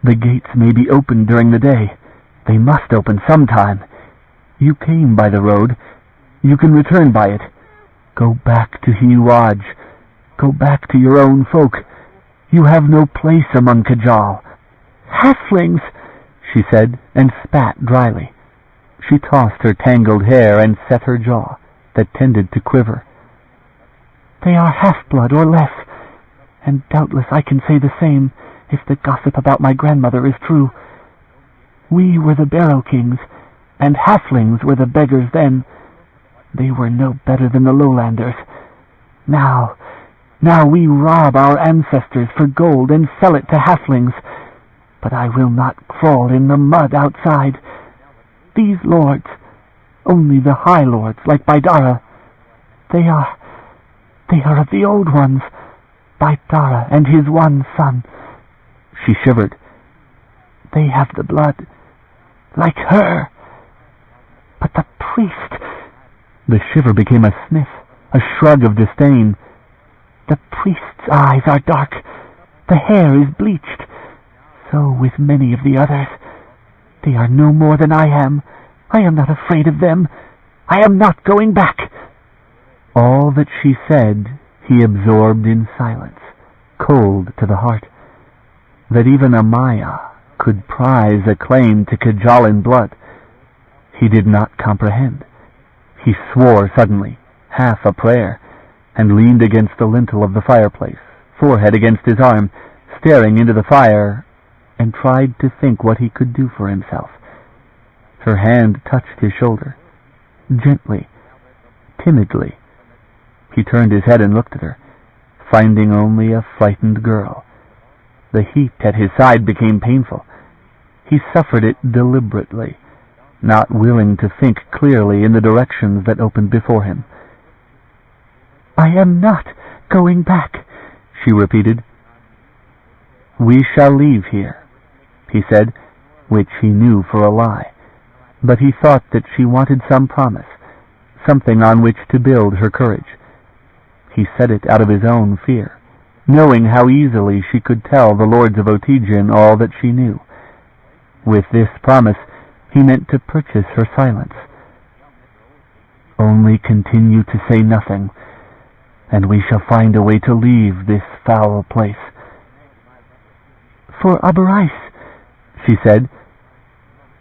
The gates may be open during the day. They must open sometime. You came by the road. You can return by it. Go back to Shiuan. Go back to your own folk. You have no place among Kajal." "Halflings," she said, and spat dryly. She tossed her tangled hair and set her jaw, that tended to quiver. "They are half-blood or less, and doubtless I can say the same if the gossip about my grandmother is true. We were the Barrow Kings, and halflings were the beggars then. They were no better than the lowlanders. Now we rob our ancestors for gold and sell it to halflings. But I will not crawl in the mud outside. These lords, only the high lords like Baidara, they are of the old ones, Baidara and his one son." She shivered. "They have the blood, like her. But the priest—" The shiver became a sniff, a shrug of disdain. "The priest's eyes are dark. The hair is bleached. So with many of the others. They are no more than I am. I am not afraid of them. I am not going back." All that she said he absorbed in silence, cold to the heart. That even a Maya could prize a claim to Kajalan blood, he did not comprehend. He swore suddenly, half a prayer, and leaned against the lintel of the fireplace, forehead against his arm, staring into the fire, and tried to think what he could do for himself. Her hand touched his shoulder, gently, timidly. He turned his head and looked at her, finding only a frightened girl. The heat at his side became painful. He suffered it deliberately, not willing to think clearly in the directions that opened before him. "I am not going back," she repeated. "We shall leave here," he said, which he knew for a lie. But he thought that she wanted some promise, something on which to build her courage. He said it out of his own fear, knowing how easily she could tell the lords of Otygian all that she knew. With this promise, he meant to purchase her silence. "Only continue to say nothing, and we shall find a way to leave this foul place." "For Abarais," she said.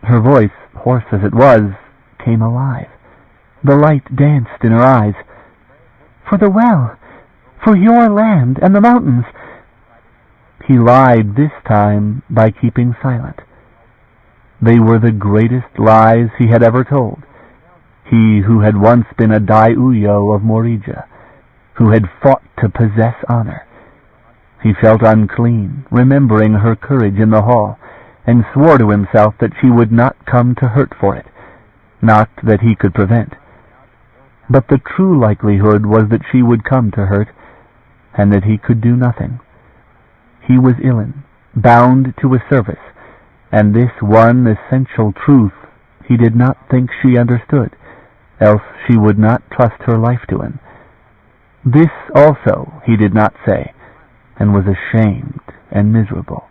Her voice, hoarse as it was, came alive. The light danced in her eyes. "For the well, for your land and the mountains." He lied this time by keeping silent. They were the greatest lies he had ever told. He who had once been a Dai-Uyo of Morija, who had fought to possess honor. He felt unclean, remembering her courage in the hall, and swore to himself that she would not come to hurt for it, not that he could prevent. But the true likelihood was that she would come to hurt, and that he could do nothing. He was Ilin, bound to a service, and this one essential truth he did not think she understood, else she would not trust her life to him. This also he did not say, and was ashamed and miserable.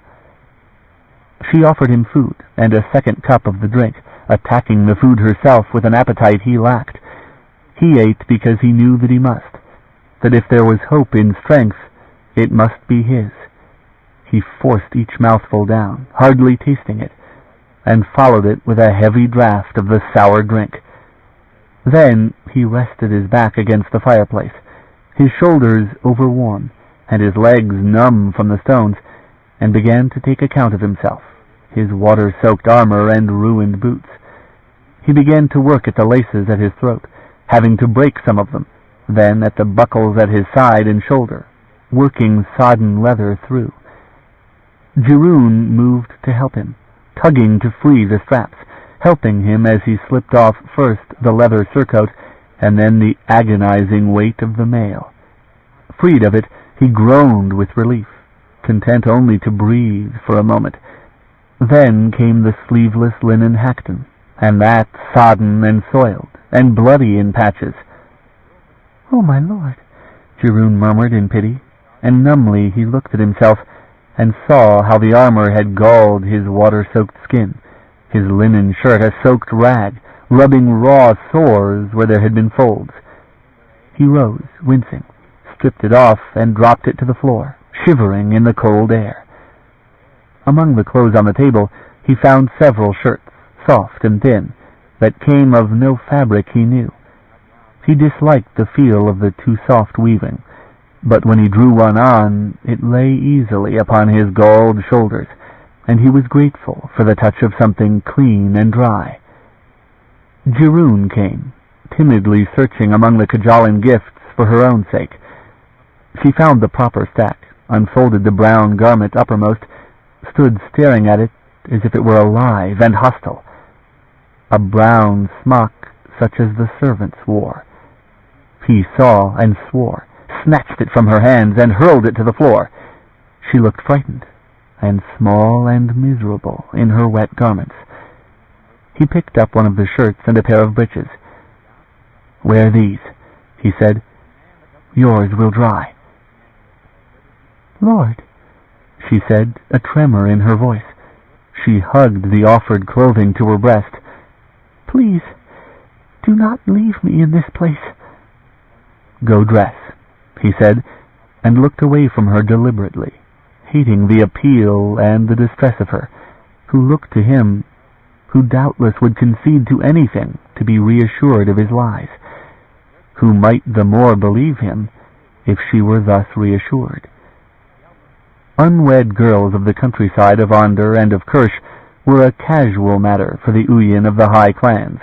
She offered him food and a second cup of the drink, attacking the food herself with an appetite he lacked. He ate because he knew that he must, that if there was hope in strength, it must be his. He forced each mouthful down, hardly tasting it, and followed it with a heavy draught of the sour drink. Then he rested his back against the fireplace, his shoulders overworn, and his legs numb from the stones, and began to take account of himself, his water-soaked armor and ruined boots. He began to work at the laces at his throat, having to break some of them, then at the buckles at his side and shoulder, working sodden leather through. Jiroon moved to help him, tugging to free the straps, helping him as he slipped off first the leather surcoat and then the agonizing weight of the mail. Freed of it, he groaned with relief, content only to breathe for a moment. Then came the sleeveless linen hakton, and that sodden and soiled, and bloody in patches. "Oh, my lord," Jiroon murmured in pity, and numbly he looked at himself, and saw how the armor had galled his water-soaked skin, his linen shirt a soaked rag, rubbing raw sores where there had been folds. He rose, wincing, stripped it off, and dropped it to the floor, shivering in the cold air. Among the clothes on the table he found several shirts, soft and thin, that came of no fabric he knew. He disliked the feel of the too soft weaving, but when he drew one on, it lay easily upon his galled shoulders, and he was grateful for the touch of something clean and dry. Cherryh came, timidly searching among the cajoling gifts for her own sake. She found the proper stack, unfolded the brown garment uppermost, stood staring at it as if it were alive and hostile. A brown smock such as the servants wore. He saw and swore, snatched it from her hands and hurled it to the floor. She looked frightened, and small and miserable in her wet garments. He picked up one of the shirts and a pair of breeches. "Wear these," he said. "Yours will dry." "Lord," she said, a tremor in her voice. She hugged the offered clothing to her breast. "Please, do not leave me in this place." "Go dress," he said, and looked away from her deliberately, hating the appeal and the distress of her, who looked to him, who doubtless would concede to anything to be reassured of his lies, who might the more believe him if she were thus reassured. Unwed girls of the countryside of Onder and of Kirsch were a casual matter for the Uyen of the high clans.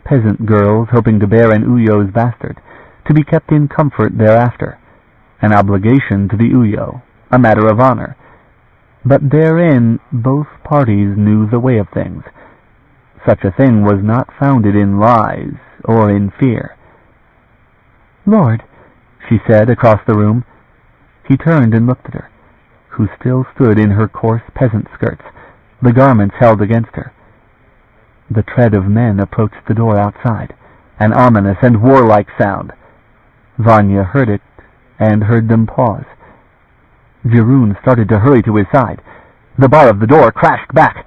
Peasant girls hoping to bear an Uyo's bastard, to be kept in comfort thereafter, an obligation to the Uyo, a matter of honor. But therein both parties knew the way of things. Such a thing was not founded in lies or in fear. "Lord," she said across the room. He turned and looked at her, who still stood in her coarse peasant skirts, the garments held against her. The tread of men approached the door outside, an ominous and warlike sound. Vanya heard it, and heard them pause. Cherryh started to hurry to his side. The bar of the door crashed back.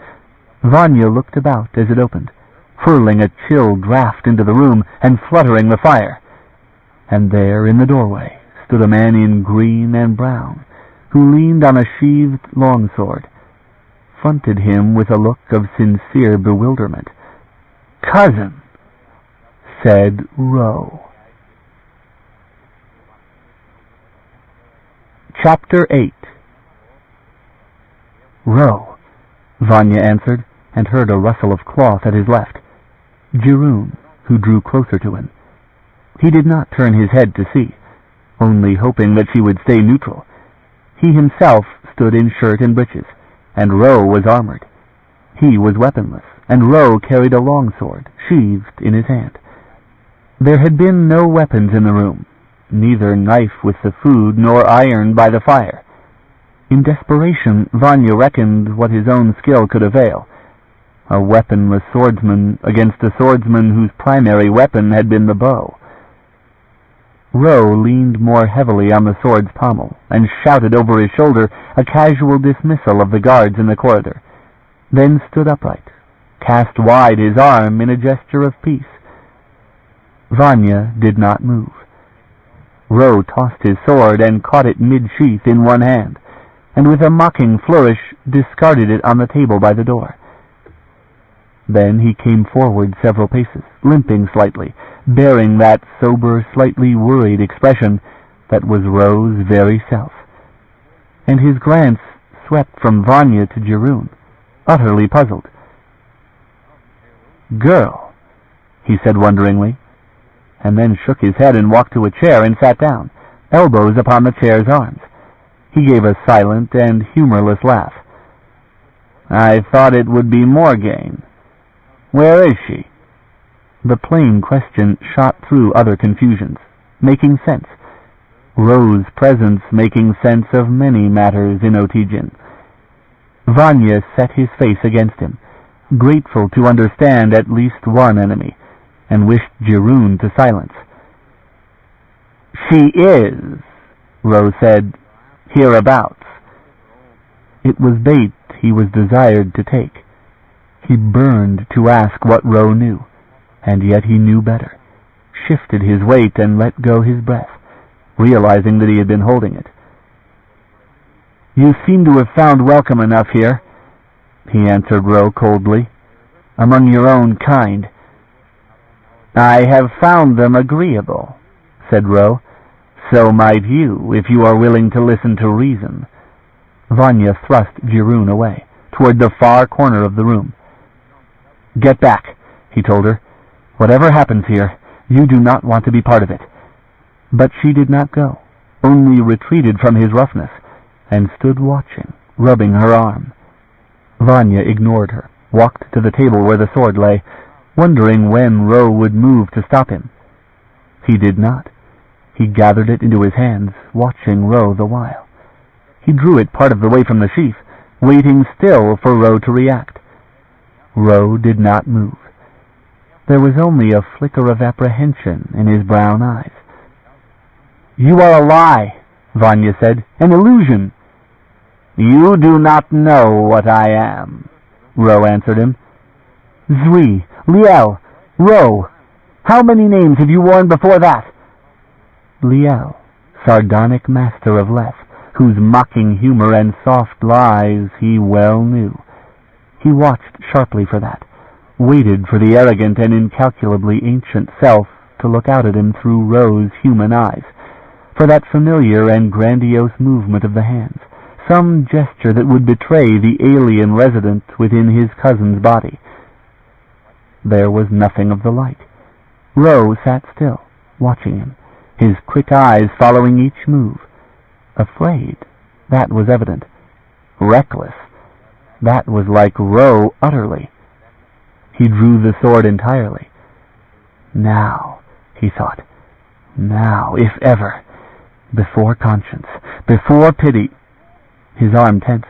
Vanya looked about as it opened, hurling a chill draught into the room and fluttering the fire. And there, in the doorway, stood a man in green and brown, who leaned on a sheathed longsword, fronted him with a look of sincere bewilderment. "Cousin," said Ro. Chapter 8. "Ro," Vanya answered, and heard a rustle of cloth at his left. Cherryh, who drew closer to him. He did not turn his head to see, only hoping that she would stay neutral. He himself stood in shirt and breeches, and Ro was armored. He was weaponless, and Ro carried a longsword, sheathed in his hand. There had been no weapons in the room, neither knife with the food nor iron by the fire. In desperation, Vanya reckoned what his own skill could avail. A weaponless swordsman against a swordsman whose primary weapon had been the bow. Ro leaned more heavily on the sword's pommel, and shouted over his shoulder a casual dismissal of the guards in the corridor, then stood upright, cast wide his arm in a gesture of peace. Vanya did not move. Ro tossed his sword and caught it mid-sheath in one hand, and with a mocking flourish discarded it on the table by the door. Then he came forward several paces, limping slightly, bearing that sober, slightly worried expression that was Ro's very self. And his glance swept from Vanya to Cherryh, utterly puzzled. "Girl," he said wonderingly, and then shook his head and walked to a chair and sat down, elbows upon the chair's arms. He gave a silent and humorless laugh. "I thought it would be Morgaine. Where is she?" The plain question shot through other confusions, making sense. Ro's presence making sense of many matters in Otijin. Vanya set his face against him, grateful to understand at least one enemy, and wished Cherryh to silence. "She is," Ro said, "hereabouts." It was bait he was desired to take. He burned to ask what Ro knew, and yet he knew better, shifted his weight and let go his breath, realizing that he had been holding it. "You seem to have found welcome enough here," he answered Ro coldly, "among your own kind." "I have found them agreeable," said Ro. "So might you, if you are willing to listen to reason." Vanya thrust Jirun away, toward the far corner of the room. "Get back," he told her. "Whatever happens here, you do not want to be part of it." But she did not go, only retreated from his roughness, and stood watching, rubbing her arm. Vanya ignored her, walked to the table where the sword lay, wondering when Ro would move to stop him. He did not. He gathered it into his hands, watching Ro the while. He drew it part of the way from the sheath, waiting still for Ro to react. Ro did not move. There was only a flicker of apprehension in his brown eyes. "You are a lie," Vanya said. "An illusion." "You do not know what I am," Ro answered him. "Zri, Liel, Ro. How many names have you worn before that?" Liel, sardonic master of less, whose mocking humor and soft lies he well knew. He watched sharply for that, waited for the arrogant and incalculably ancient self to look out at him through Ro's human eyes, for that familiar and grandiose movement of the hands, some gesture that would betray the alien resident within his cousin's body. There was nothing of the like. Ro sat still, watching him, his quick eyes following each move. Afraid, that was evident. Reckless, that was like Ro utterly. He drew the sword entirely. Now, he thought, now, if ever, before conscience, before pity. His arm tensed,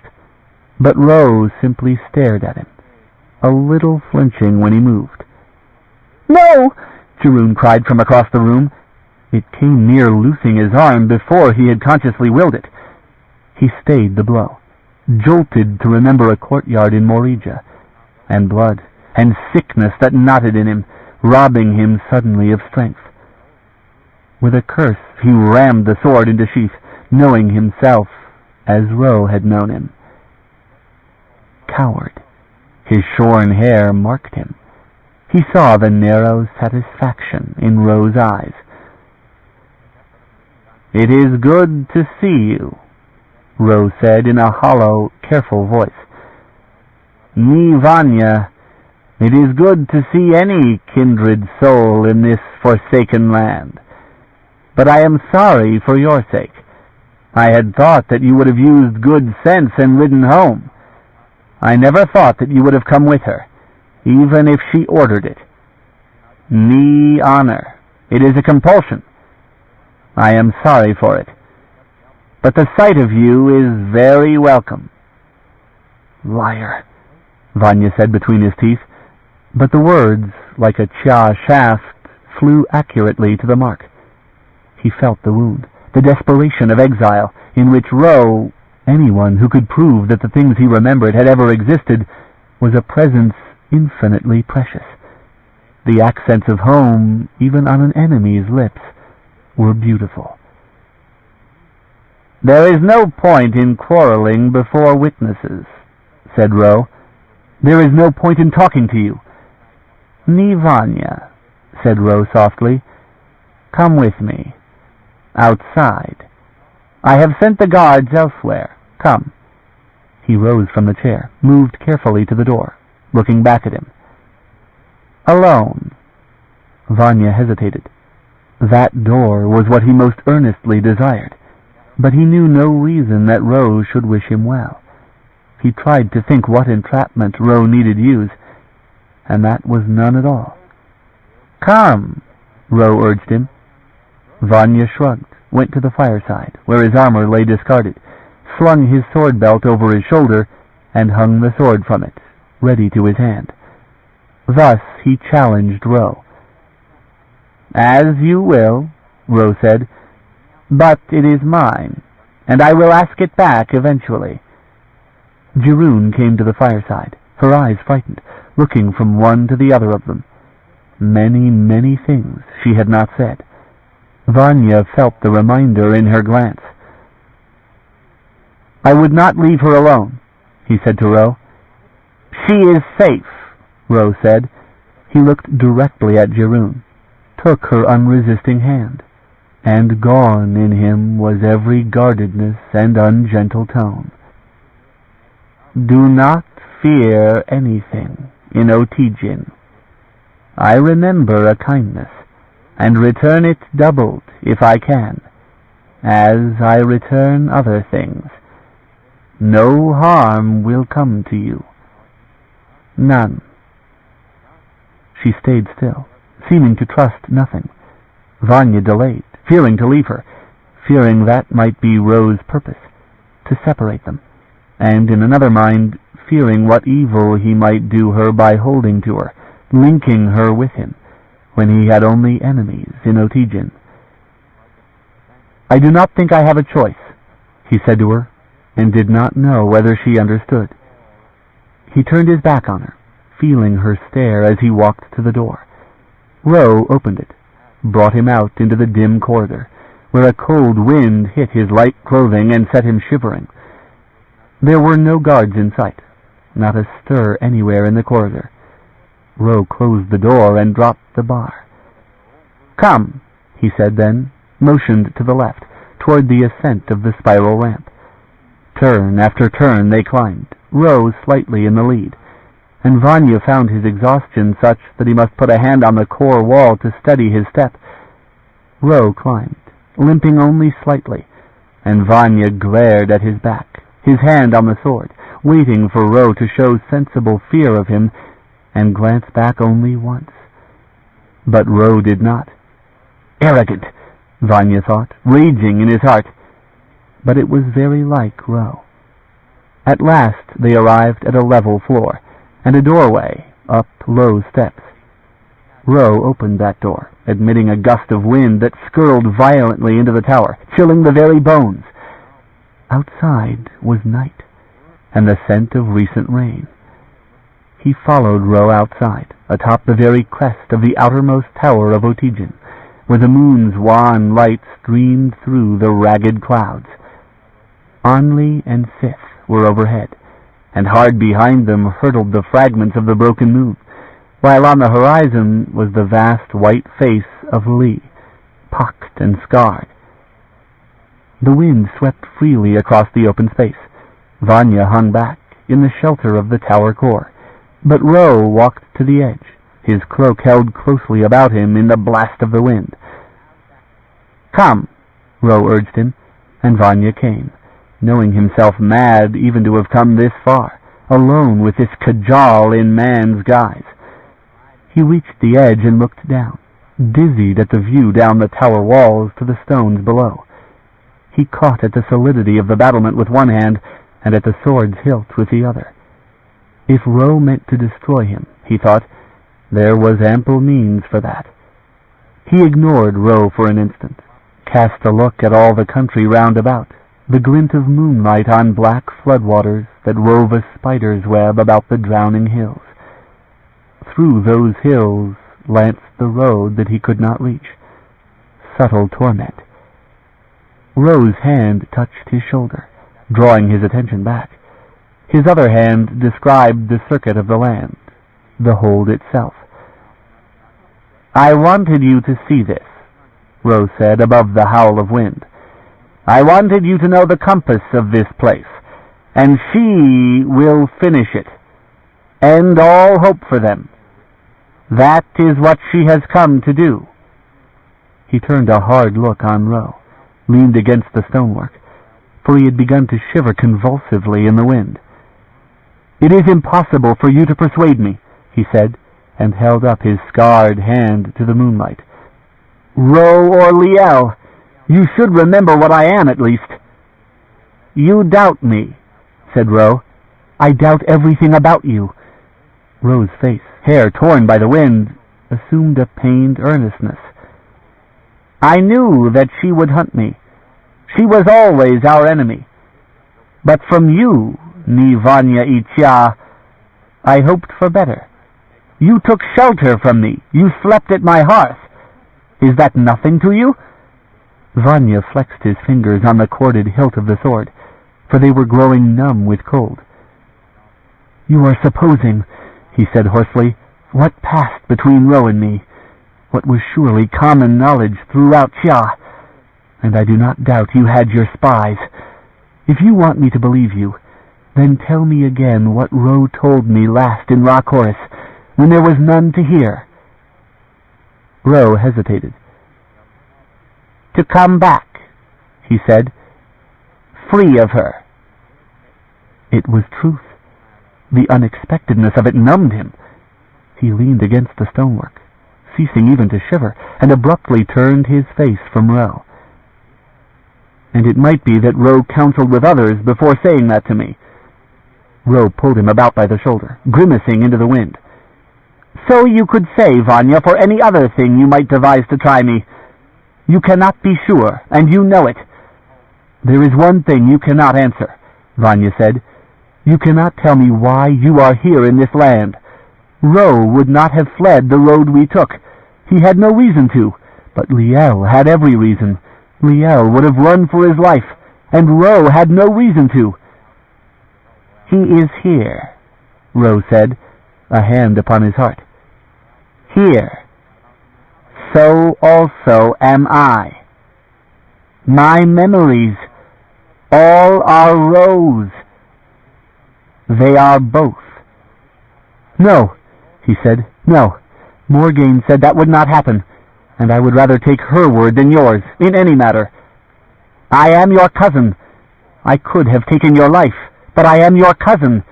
but Ro simply stared at him, a little flinching when he moved. "No!" Jirun cried from across the room. It came near loosing his arm before he had consciously willed it. He stayed the blow, jolted to remember a courtyard in Morija, and blood, and sickness that knotted in him, robbing him suddenly of strength. With a curse, he rammed the sword into sheath, knowing himself as Ro had known him. Coward. His shorn hair marked him. He saw the narrow satisfaction in Ro's eyes. "It is good to see you," Ro said in a hollow, careful voice. "Ni Vanya, it is good to see any kindred soul in this forsaken land. But I am sorry for your sake. I had thought that you would have used good sense and ridden home. I never thought that you would have come with her, even if she ordered it. Ni honor. It is a compulsion. I am sorry for it. But the sight of you is very welcome." "Liar," Vanya said between his teeth, but the words, like a chia shaft, flew accurately to the mark. He felt the wound, the desperation of exile, in which Ro, anyone who could prove that the things he remembered had ever existed, was a presence infinitely precious. The accents of home, even on an enemy's lips, were beautiful. "There is no point in quarreling before witnesses," said Ro. "There is no point in talking to you." "Ni Vanya," said Ro softly, "come with me. Outside. I have sent the guards elsewhere. Come." He rose from the chair, moved carefully to the door, looking back at him. "Alone." Vanya hesitated. That door was what he most earnestly desired, but he knew no reason that Ro should wish him well. He tried to think what entrapment Ro needed use, and that was none at all. "Come," Ro urged him. Vanya shrugged, went to the fireside, where his armor lay discarded, slung his sword belt over his shoulder, and hung the sword from it, ready to his hand. Thus he challenged Ro. "As you will," Ro said, "but it is mine, and I will ask it back eventually." Jirun came to the fireside, her eyes frightened, looking from one to the other of them. Many, many things she had not said. Vanya felt the reminder in her glance. "I would not leave her alone," he said to Ro. "She is safe," Ro said. He looked directly at Cherryh, took her unresisting hand, and gone in him was every guardedness and ungentle tone. "Do not fear anything in Otijin. I remember a kindness, and return it doubled if I can, as I return other things. No harm will come to you. None." She stayed still, seeming to trust nothing. Vanya delayed, fearing to leave her, fearing that might be Ro's purpose, to separate them, and in another mind, fearing what evil he might do her by holding to her, linking her with him, when he had only enemies in Otijin. "I do not think I have a choice," he said to her, and did not know whether she understood. He turned his back on her, feeling her stare as he walked to the door. Ro opened it, brought him out into the dim corridor, where a cold wind hit his light clothing and set him shivering. There were no guards in sight, not a stir anywhere in the corridor. Ro closed the door and dropped the bar. "Come," he said then, motioned to the left, toward the ascent of the spiral ramp. Turn after turn they climbed, Ro slightly in the lead, and Vanya found his exhaustion such that he must put a hand on the core wall to steady his step. Ro climbed, limping only slightly, and Vanya glared at his back, his hand on the sword, waiting for Ro to show sensible fear of him and glance back only once. But Ro did not. Arrogant, Vanya thought, raging in his heart. But it was very like Ro. At last they arrived at a level floor, and a doorway up low steps. Ro opened that door, admitting a gust of wind that skirled violently into the tower, chilling the very bones. Outside was night, and the scent of recent rain. He followed Ro outside, atop the very crest of the outermost tower of Otijin, where the moon's wan light streamed through the ragged clouds. Anli and Sith were overhead, and hard behind them hurtled the fragments of the broken moon, while on the horizon was the vast white face of Li, pocked and scarred. The wind swept freely across the open space. Vanya hung back, in the shelter of the tower core, but Ro walked to the edge, his cloak held closely about him in the blast of the wind. "Come," Ro urged him, and Vanya came, knowing himself mad even to have come this far, alone with this Kajal in man's guise. He reached the edge and looked down, dizzied at the view down the tower walls to the stones below. He caught at the solidity of the battlement with one hand, and at the sword's hilt with the other. If Ro meant to destroy him, he thought, there was ample means for that. He ignored Ro for an instant, cast a look at all the country round about, the glint of moonlight on black floodwaters that wove a spider's web about the drowning hills. Through those hills lanced the road that he could not reach. Subtle torment. Ro's hand touched his shoulder, drawing his attention back. His other hand described the circuit of the land, the hold itself. "I wanted you to see this," Ro said above the howl of wind. "I wanted you to know the compass of this place, and she will finish it. End all hope for them. That is what she has come to do." He turned a hard look on Ro, leaned against the stonework, for he had begun to shiver convulsively in the wind. "It is impossible for you to persuade me," he said, and held up his scarred hand to the moonlight. "Ro or Liel, you should remember what I am, at least." "You doubt me," said Ro. "I doubt everything about you." Ro's face, hair torn by the wind, assumed a pained earnestness. "I knew that she would hunt me. She was always our enemy. But from you, Ni Vanya Icha, I hoped for better. You took shelter from me. You slept at my hearth. Is that nothing to you?" Vanya flexed his fingers on the corded hilt of the sword. for they were growing numb with cold. "You are supposing," he said hoarsely, "what passed between Ro and me, what was surely common knowledge throughout Xia, and I do not doubt you had your spies. If you want me to believe you, then tell me again what Ro told me last in Rock Horus, when there was none to hear." Ro hesitated. "To come back," he said, "free of her." It was truth. The unexpectedness of it numbed him. He leaned against the stonework, ceasing even to shiver, and abruptly turned his face from Ro. "And it might be that Ro counseled with others before saying that to me." Ro pulled him about by the shoulder, grimacing into the wind. "So you could say, Vanya, for any other thing you might devise to try me. You cannot be sure, and you know it." "There is one thing you cannot answer," Vanya said. "You cannot tell me why you are here in this land. Ro would not have fled the road we took. He had no reason to, but Liel had every reason. Liel would have run for his life, and Ro had no reason to." "He is here," Ro said, a hand upon his heart. "Here. So also am I. My memories, all are Ro's. They are both." "No," he said, "no. Morgaine said that would not happen, and I would rather take her word than yours, in any matter. I am your cousin. I could have taken your life, but I am your cousin.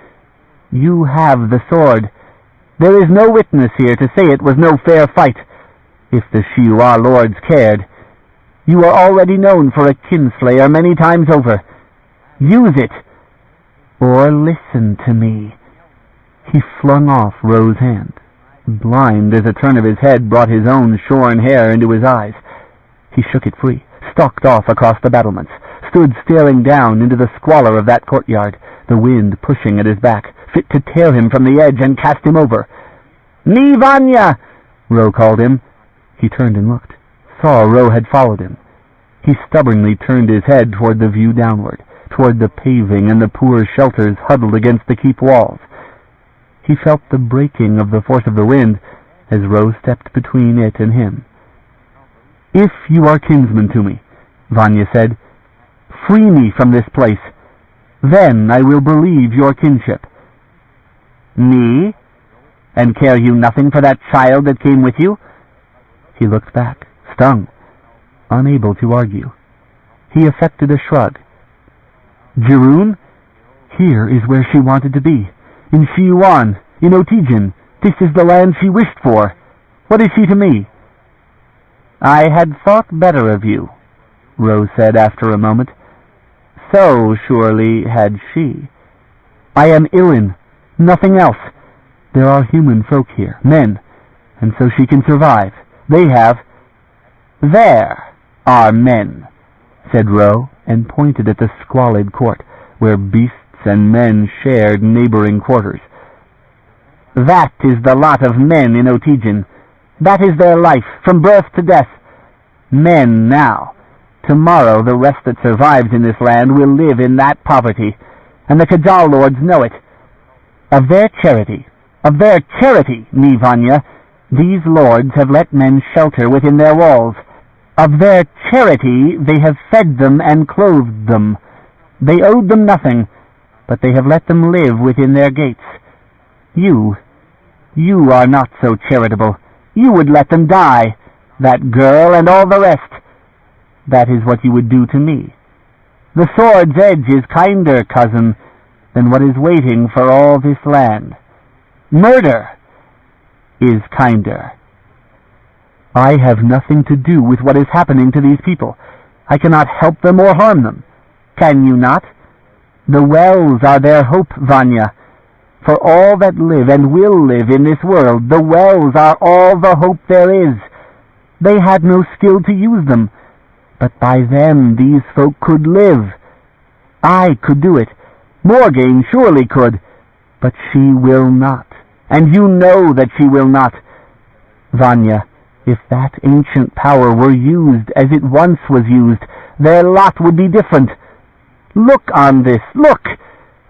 You have the sword. There is no witness here to say it was no fair fight, if the Shiuan lords cared. You are already known for a kinslayer many times over. Use it, or listen to me." He flung off Ro's hand, blind as a turn of his head brought his own shorn hair into his eyes. He shook it free, stalked off across the battlements, stood staring down into the squalor of that courtyard, the wind pushing at his back, fit to tear him from the edge and cast him over. "Ni Vanya!" Ro called him. He turned and looked, saw Ro had followed him. He stubbornly turned his head toward the view downward, toward the paving and the poor shelters huddled against the keep walls. He felt the breaking of the force of the wind as Ro stepped between it and him. "If you are kinsman to me," Vanya said, "free me from this place. Then I will believe your kinship." "Me? And care you nothing for that child that came with you?" He looked back, stung, unable to argue. He affected a shrug. "Jirun? Here is where she wanted to be. In Shiuan, in Otijin. This is the land she wished for. What is she to me?" "I had thought better of you," Ro said after a moment. "So surely had she." "I am Ilin, nothing else. There are human folk here, men, and so she can survive. They have." "There are men," said Ro, and pointed at the squalid court, where beasts and men shared neighboring quarters. "That is the lot of men in Otijin. That is their life, from birth to death. Men now. Tomorrow the rest that survives in this land will live in that poverty, and the Kajal lords know it. Of their charity, Ni Vanya, these lords have let men shelter within their walls. Of their charity they have fed them and clothed them. They owed them nothing, but they have let them live within their gates. You are not so charitable. You would let them die, that girl and all the rest. That is what you would do to me. The sword's edge is kinder, cousin, than what is waiting for all this land. Murder is kinder." "I have nothing to do with what is happening to these people. I cannot help them or harm them." "Can you not? The wells are their hope, Vanya. For all that live and will live in this world, the wells are all the hope there is. They had no skill to use them, but by them these folk could live. I could do it. Morgaine surely could, but she will not, and you know that she will not. Vanya, if that ancient power were used as it once was used, their lot would be different. Look on this, look,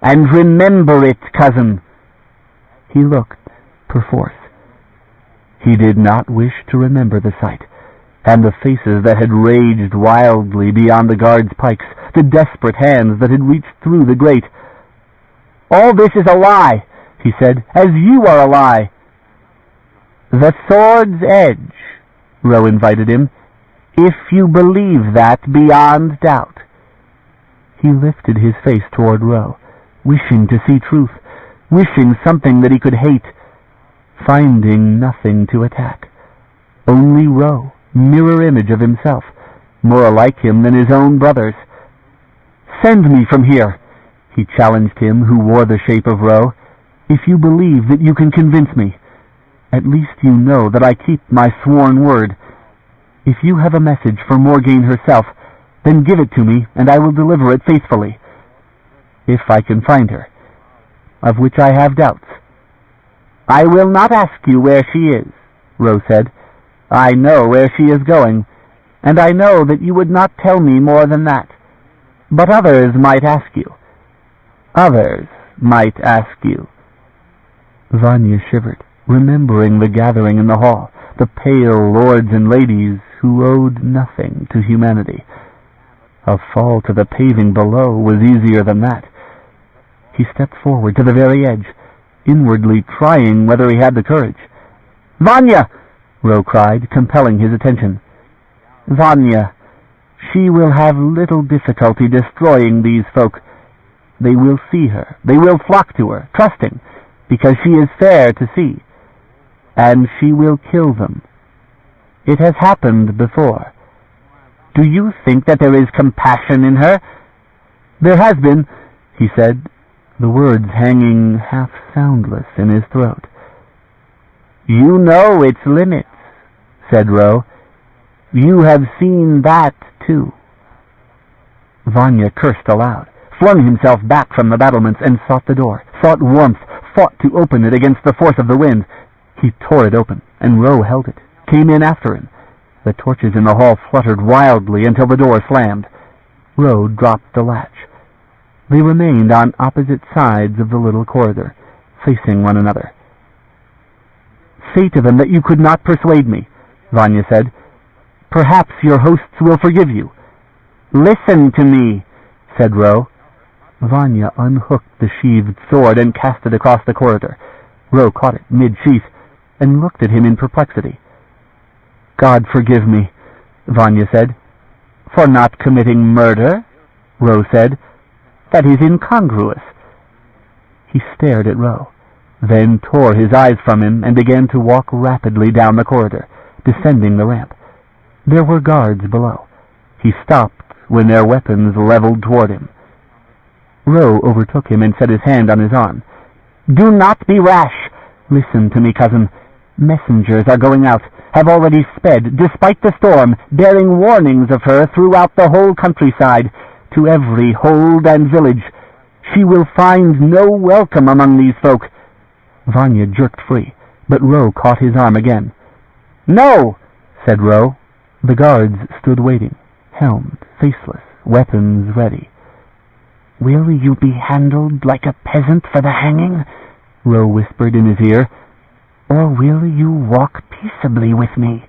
and remember it, cousin." He looked, perforce. He did not wish to remember the sight, and the faces that had raged wildly beyond the guards' pikes, the desperate hands that had reached through the grate. "All this is a lie," he said, "as you are a lie." "The sword's edge," Ro invited him, "if you believe that beyond doubt." He lifted his face toward Ro, wishing to see truth, wishing something that he could hate, finding nothing to attack. Only Ro, mirror image of himself, more like him than his own brothers. "Send me from here," he challenged him who wore the shape of Ro, "if you believe that you can convince me. At least you know that I keep my sworn word. If you have a message for Morgaine herself, then give it to me, and I will deliver it faithfully. If I can find her, of which I have doubts." "I will not ask you where she is," Ro said. "I know where she is going, and I know that you would not tell me more than that. But others might ask you. Others might ask you." Vanya shivered, remembering the gathering in the hall, the pale lords and ladies who owed nothing to humanity. A fall to the paving below was easier than that. He stepped forward to the very edge, inwardly trying whether he had the courage. "Vanya!" Ro cried, compelling his attention. "Vanya, she will have little difficulty destroying these folk. They will see her, they will flock to her, trusting, because she is fair to see. And she will kill them. It has happened before. Do you think that there is compassion in her?" "There has been," he said, the words hanging half soundless in his throat. "You know its limits," said Ro. "You have seen that, too." Vanya cursed aloud, flung himself back from the battlements, and sought the door, sought warmth, fought to open it against the force of the wind. He tore it open, and Ro held it, came in after him. The torches in the hall fluttered wildly until the door slammed. Ro dropped the latch. They remained on opposite sides of the little corridor, facing one another. "Say to them that you could not persuade me," Vanya said. "Perhaps your hosts will forgive you." "Listen to me," said Ro. Vanya unhooked the sheathed sword and cast it across the corridor. Ro caught it mid-sheath and looked at him in perplexity. "God forgive me," Vanya said. "For not committing murder," Ro said. "That is incongruous." He stared at Ro, then tore his eyes from him and began to walk rapidly down the corridor, descending the ramp. There were guards below. He stopped when their weapons leveled toward him. Ro overtook him and set his hand on his arm. "Do not be rash. Listen to me, cousin. Messengers are going out, have already sped, despite the storm, bearing warnings of her throughout the whole countryside, to every hold and village. She will find no welcome among these folk." Vanya jerked free, but Ro caught his arm again. "No," said Ro. The guards stood waiting, helmed, faceless, weapons ready. "Will you be handled like a peasant for the hanging?" Ro whispered in his ear. "Or will you walk peaceably with me?"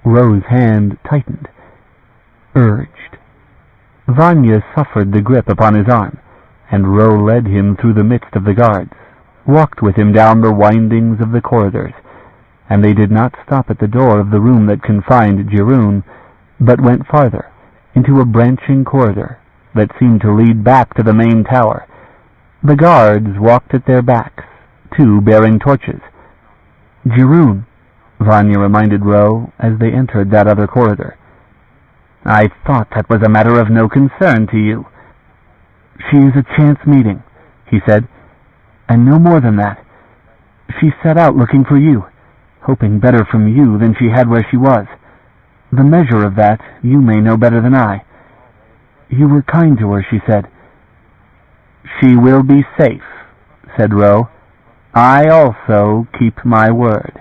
Ro's hand tightened, urged. Vanya suffered the grip upon his arm, and Ro led him through the midst of the guards, walked with him down the windings of the corridors, and they did not stop at the door of the room that confined Cherryh, but went farther, into a branching corridor that seemed to lead back to the main tower. The guards walked at their backs, two bearing torches. "Cherryh," Vanya reminded Ro as they entered that other corridor. "I thought that was a matter of no concern to you." "She is a chance meeting," he said, "and no more than that. She set out looking for you, hoping better from you than she had where she was. The measure of that you may know better than I. You were kind to her, she said." "She will be safe," said Ro. "I also keep my word."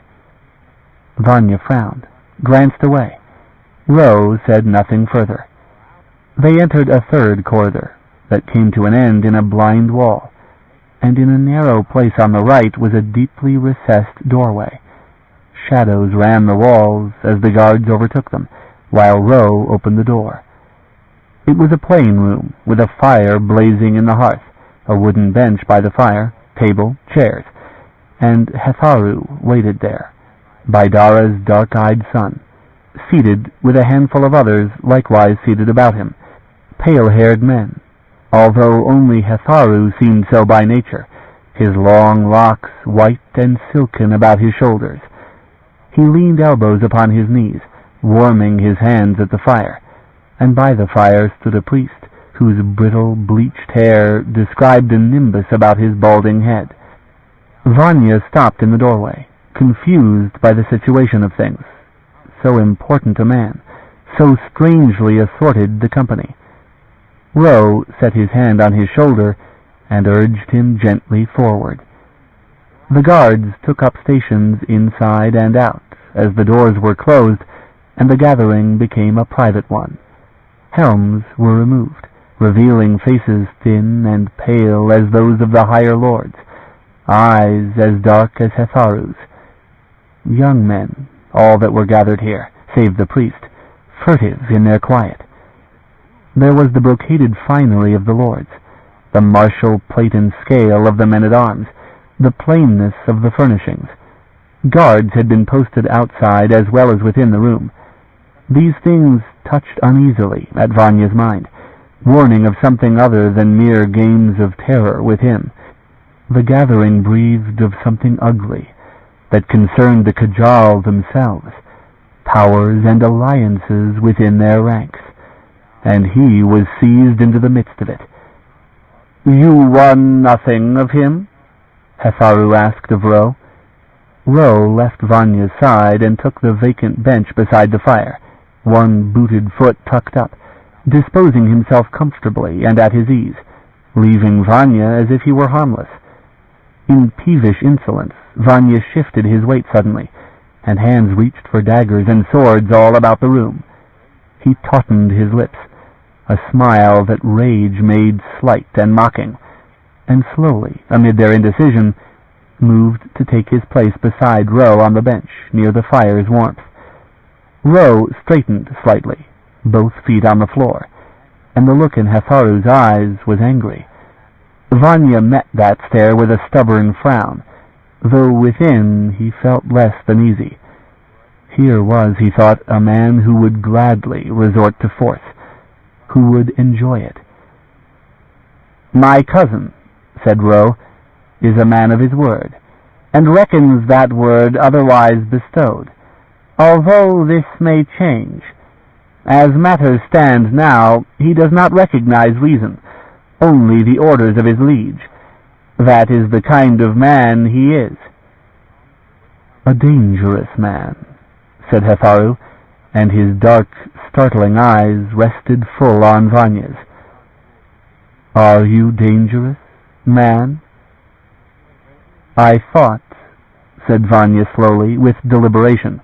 Vanya frowned, glanced away. Ro said nothing further. They entered a third corridor that came to an end in a blind wall, and in a narrow place on the right was a deeply recessed doorway. Shadows ran the walls as the guards overtook them, while Ro opened the door. It was a plain room, with a fire blazing in the hearth, a wooden bench by the fire, table, chairs, and Hetharu waited there, by Dara's dark-eyed son, seated with a handful of others likewise seated about him, pale-haired men, although only Hetharu seemed so by nature, his long locks white and silken about his shoulders. He leaned elbows upon his knees, warming his hands at the fire, and by the fire stood a priest, whose brittle, bleached hair described a nimbus about his balding head. Vanya stopped in the doorway, confused by the situation of things. So important a man, so strangely assorted the company. Ro set his hand on his shoulder and urged him gently forward. The guards took up stations inside and out, as the doors were closed, and the gathering became a private one. Helms were removed, revealing faces thin and pale as those of the higher lords, eyes as dark as Hetharu's. Young men, all that were gathered here, save the priest, furtive in their quiet. There was the brocaded finery of the lords, the martial plate and scale of the men-at-arms, the plainness of the furnishings. Guards had been posted outside as well as within the room. These things touched uneasily at Vanya's mind, warning of something other than mere games of terror with him. The gathering breathed of something ugly that concerned the Kajal themselves, powers and alliances within their ranks, and he was seized into the midst of it. "You won nothing of him?" Hetharu asked of Ro. Ro left Vanya's side and took the vacant bench beside the fire, one booted foot tucked up, disposing himself comfortably and at his ease, leaving Vanya as if he were harmless. In peevish insolence, Vanya shifted his weight suddenly, and hands reached for daggers and swords all about the room. He tautened his lips, a smile that rage made slight and mocking, and slowly, amid their indecision, moved to take his place beside Ro on the bench near the fire's warmth. Ro straightened slightly, both feet on the floor, and the look in Hetharu's eyes was angry. Vanya met that stare with a stubborn frown, though within he felt less than easy. Here was, he thought, a man who would gladly resort to force, who would enjoy it. "My cousin," said Ro, "is a man of his word, and reckons that word otherwise bestowed, although this may change. As matters stand now, he does not recognize reason, only the orders of his liege. That is the kind of man he is." "A dangerous man," said Hetharu, and his dark, startling eyes rested full on Vanya's. "Are you dangerous, man?" "I thought," said Vanya slowly, with deliberation,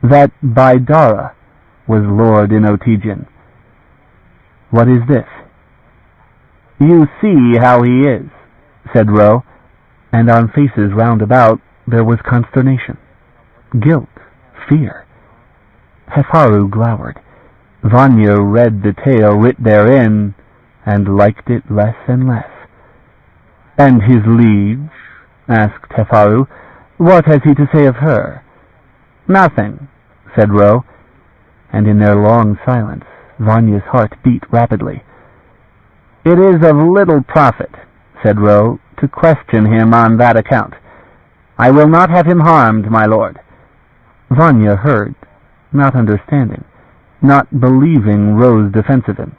"that Baidara was lord in Otygian. What is this?" "You see how he is," said Ro, and on faces round about there was consternation, guilt, fear. Hetharu glowered. Vanya read the tale writ therein, and liked it less and less. "And his liege?" asked Hetharu. "What has he to say of her?" "Nothing," said Ro, and in their long silence Vanya's heart beat rapidly. "It is of little profit," said Ro, "to question him on that account. I will not have him harmed, my lord." Vanya heard, not understanding, not believing Ro's defense of him,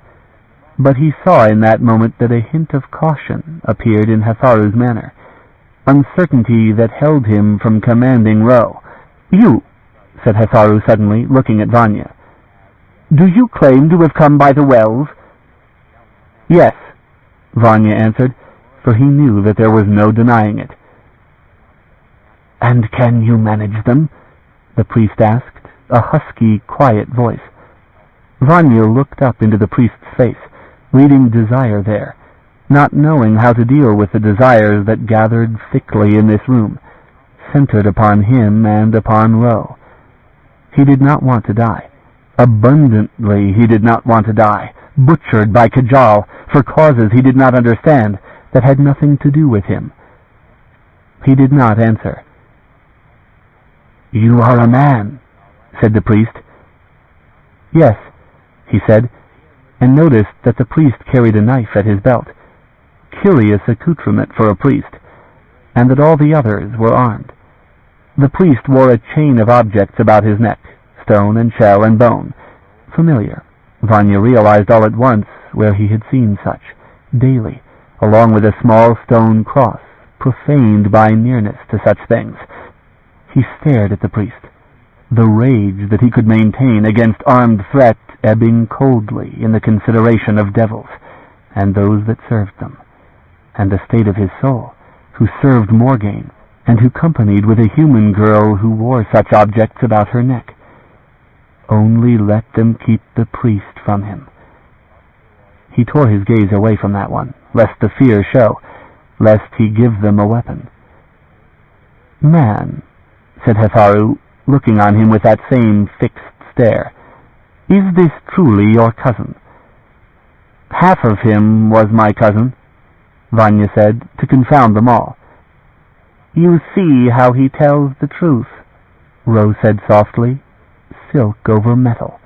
but he saw in that moment that a hint of caution appeared in Hetharu's manner, uncertainty that held him from commanding Ro. "You," said Hetharu suddenly, looking at Vanya, "do you claim to have come by the wells?" "Yes," Vanya answered, for he knew that there was no denying it. "And can you manage them?" the priest asked, a husky, quiet voice. Vanya looked up into the priest's face, reading desire there, not knowing how to deal with the desires that gathered thickly in this room, centered upon him and upon Ro. He did not want to die. Abundantly he did not want to die, butchered by Kajal for causes he did not understand, that had nothing to do with him. He did not answer. "You are a man," said the priest. "Yes," he said, and noticed that the priest carried a knife at his belt, curious accoutrement for a priest, and that all the others were armed. The priest wore a chain of objects about his neck, stone and shell and bone, familiar. Vanya realized all at once where he had seen such, daily, along with a small stone cross, profaned by nearness to such things. He stared at the priest, the rage that he could maintain against armed threat ebbing coldly in the consideration of devils, and those that served them, and the state of his soul, who served Morgaine, and who companied with a human girl who wore such objects about her neck. Only let them keep the priest from him. He tore his gaze away from that one, lest the fear show, lest he give them a weapon. "Man," said Hetharu, looking on him with that same fixed stare, "is this truly your cousin?" "Half of him was my cousin," Vanya said, to confound them all. "You see how he tells the truth," Ro said softly, silk over metal.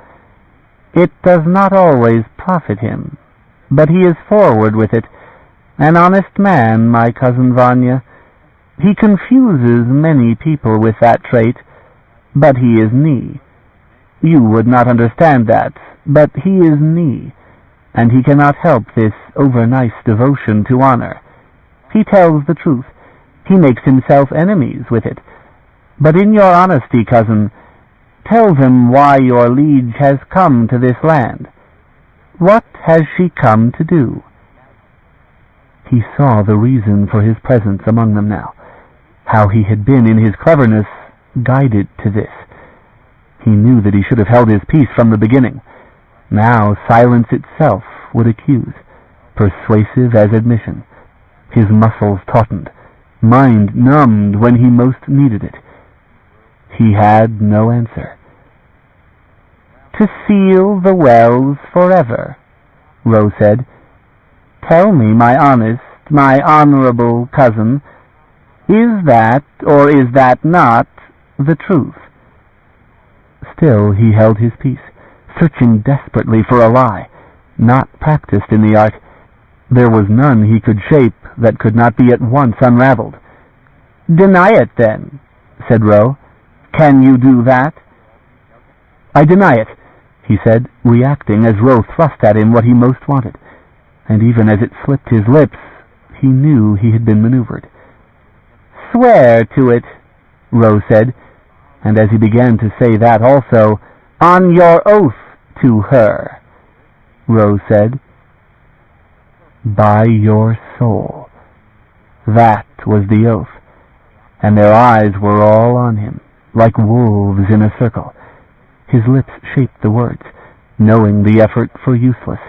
"It does not always profit him, but he is forward with it. An honest man, my cousin Vanya. He confuses many people with that trait, but he is Ni. You would not understand that, but he is Ni, and he cannot help this over-nice devotion to honor. He tells the truth. He makes himself enemies with it. But in your honesty, cousin, tell them why your liege has come to this land. What has she come to do?" He saw the reason for his presence among them now, how he had been in his cleverness guided to this. He knew that he should have held his peace from the beginning. Now silence itself would accuse, persuasive as admission. His muscles tautened, mind numbed when he most needed it. He had no answer. "To seal the wells forever," Ro said. "Tell me, my honest, my honorable cousin, is that, or is that not, the truth?" Still he held his peace, searching desperately for a lie, not practiced in the art. There was none he could shape that could not be at once unraveled. "Deny it, then," said Ro. "Can you do that?" "I deny it," he said, reacting as Ro thrust at him what he most wanted, and even as it slipped his lips, he knew he had been maneuvered. "Swear to it," Ro said, and as he began to say that also, "On your oath to her," Ro said. "By your soul." That was the oath, and their eyes were all on him, like wolves in a circle. His lips shaped the words, knowing the effort for useless,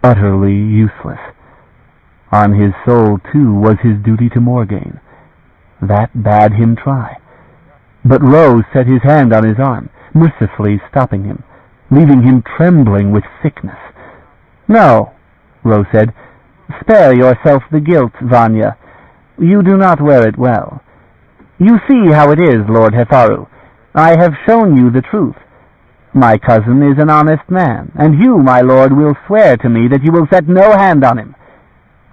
utterly useless. On his soul, too, was his duty to Morgaine. That bade him try. But Ro set his hand on his arm, mercifully stopping him, leaving him trembling with sickness. "No," Ro said. "Spare yourself the guilt, Vanya. You do not wear it well. You see how it is, Lord Hetharu. I have shown you the truth. My cousin is an honest man, and you, my lord, will swear to me that you will set no hand on him.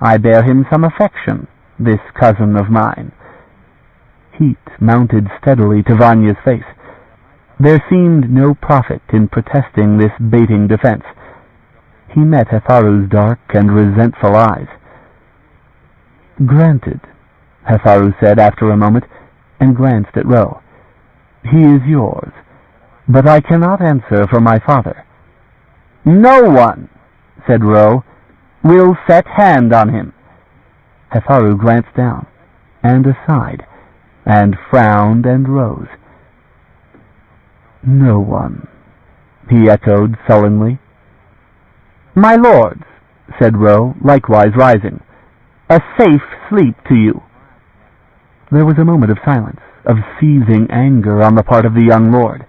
I bear him some affection, this cousin of mine." Heat mounted steadily to Vanya's face. There seemed no profit in protesting this baiting defense. He met Hetharu's dark and resentful eyes. "Granted," Hetharu said after a moment, and glanced at Ro. "He is yours, but I cannot answer for my father." "No one," said Ro, "will set hand on him." Hetharu glanced down, and aside, and frowned and rose. "No one," he echoed sullenly. My lords, said Ro, likewise rising, a safe sleep to you. There was a moment of silence, of seething anger on the part of the young lord.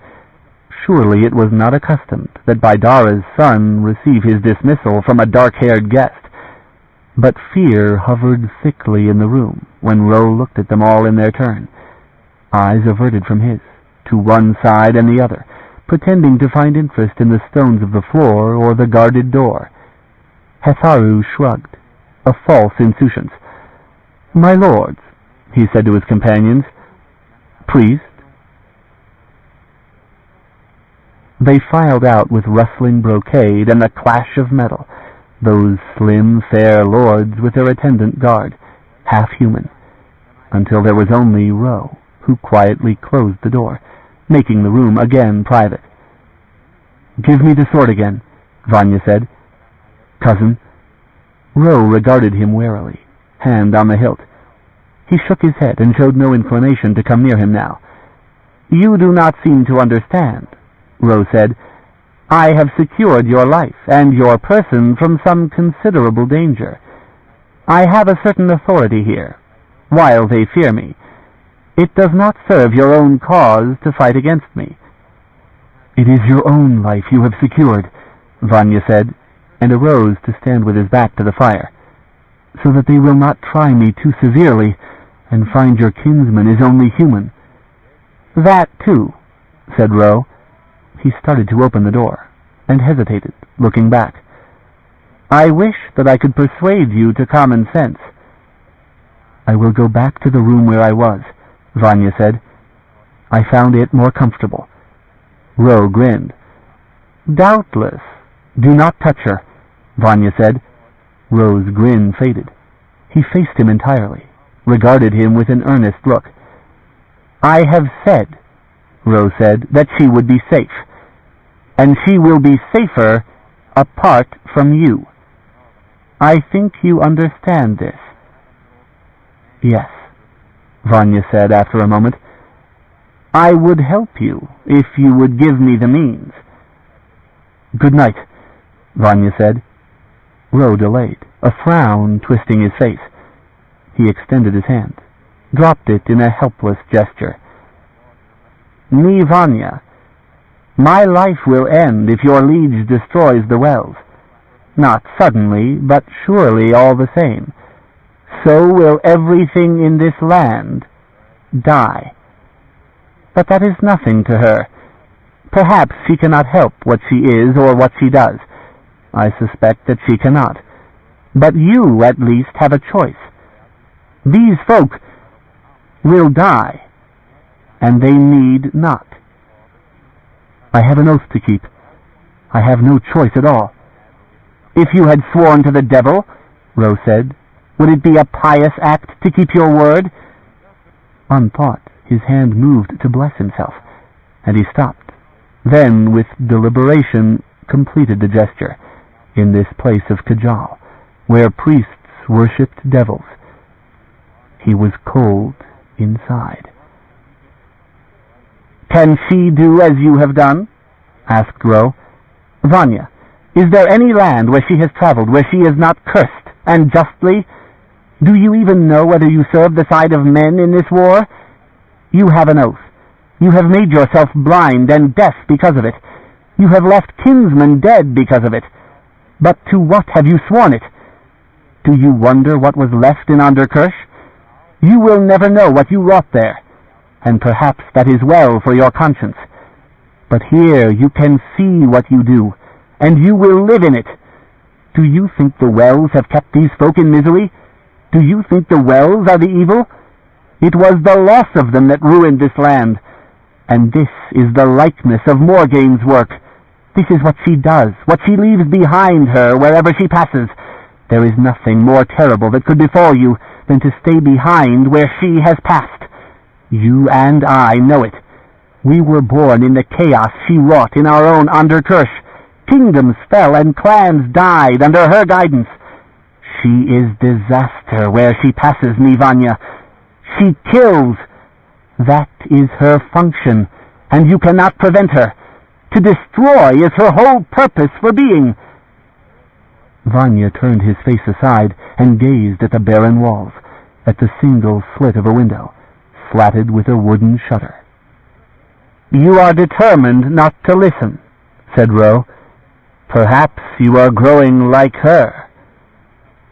Surely it was not accustomed that Baidara's son receive his dismissal from a dark-haired guest. But fear hovered thickly in the room when Ro looked at them all in their turn, eyes averted from his, to one side and the other, pretending to find interest in the stones of the floor or the guarded door. Hetharu shrugged, a false insouciance. My lords, he said to his companions, priest. They filed out with rustling brocade and the clash of metal, those slim, fair lords with their attendant guard, half-human, until there was only Ro, who quietly closed the door, making the room again private. Give me the sword again, Vanya said. Cousin. Ro regarded him warily, hand on the hilt. He shook his head and showed no inclination to come near him now. You do not seem to understand, Ro said. I have secured your life and your person from some considerable danger. I have a certain authority here, while they fear me. It does not serve your own cause to fight against me. It is your own life you have secured, Vanya said, and arose to stand with his back to the fire, so that they will not try me too severely and find your kinsman is only human. That, too, said Ro. He started to open the door, and hesitated, looking back. I wish that I could persuade you to common sense. I will go back to the room where I was, Vanya said. I found it more comfortable. Ro grinned. Doubtless. Do not touch her, Vanya said. Ro's grin faded. He faced him entirely, regarded him with an earnest look. I have said, Ro said, that she would be safe, and she will be safer apart from you. I think you understand this. Yes, Vanya said after a moment. I would help you if you would give me the means. Good night, Vanya said. Ro delayed, a frown twisting his face. He extended his hand, dropped it in a helpless gesture. Me, Vanya, my life will end if your liege destroys the wells. Not suddenly, but surely all the same. So will everything in this land die. But that is nothing to her. Perhaps she cannot help what she is or what she does. I suspect that she cannot. But you, at least, have a choice. These folk will die, and they need not. I have an oath to keep. I have no choice at all. If you had sworn to the devil, Ro said, would it be a pious act to keep your word? Unthought, his hand moved to bless himself, and he stopped. Then, with deliberation, completed the gesture, in this place of Kajal, where priests worshipped devils. He was cold inside. Can she do as you have done? Asked Ro. Vanya, is there any land where she has traveled where she is not cursed, and justly? Do you even know whether you serve the side of men in this war? You have an oath. You have made yourself blind and deaf because of it. You have left kinsmen dead because of it. But to what have you sworn it? Do you wonder what was left in Anderkirch? You will never know what you wrought there, and perhaps that is well for your conscience. But here you can see what you do, and you will live in it. Do you think the wells have kept these folk in misery? Do you think the wells are the evil? It was the loss of them that ruined this land. And this is the likeness of Morgaine's work. This is what she does, what she leaves behind her wherever she passes. There is nothing more terrible that could befall you than to stay behind where she has passed. You and I know it. We were born in the chaos she wrought in our own Anderkirch. Kingdoms fell and clans died under her guidance. She is disaster where she passes me, Vanya. She kills. That is her function, and you cannot prevent her. To destroy is her whole purpose for being." Vanya turned his face aside and gazed at the barren walls, at the single slit of a window, slatted with a wooden shutter. "You are determined not to listen," said Ro. "Perhaps you are growing like her."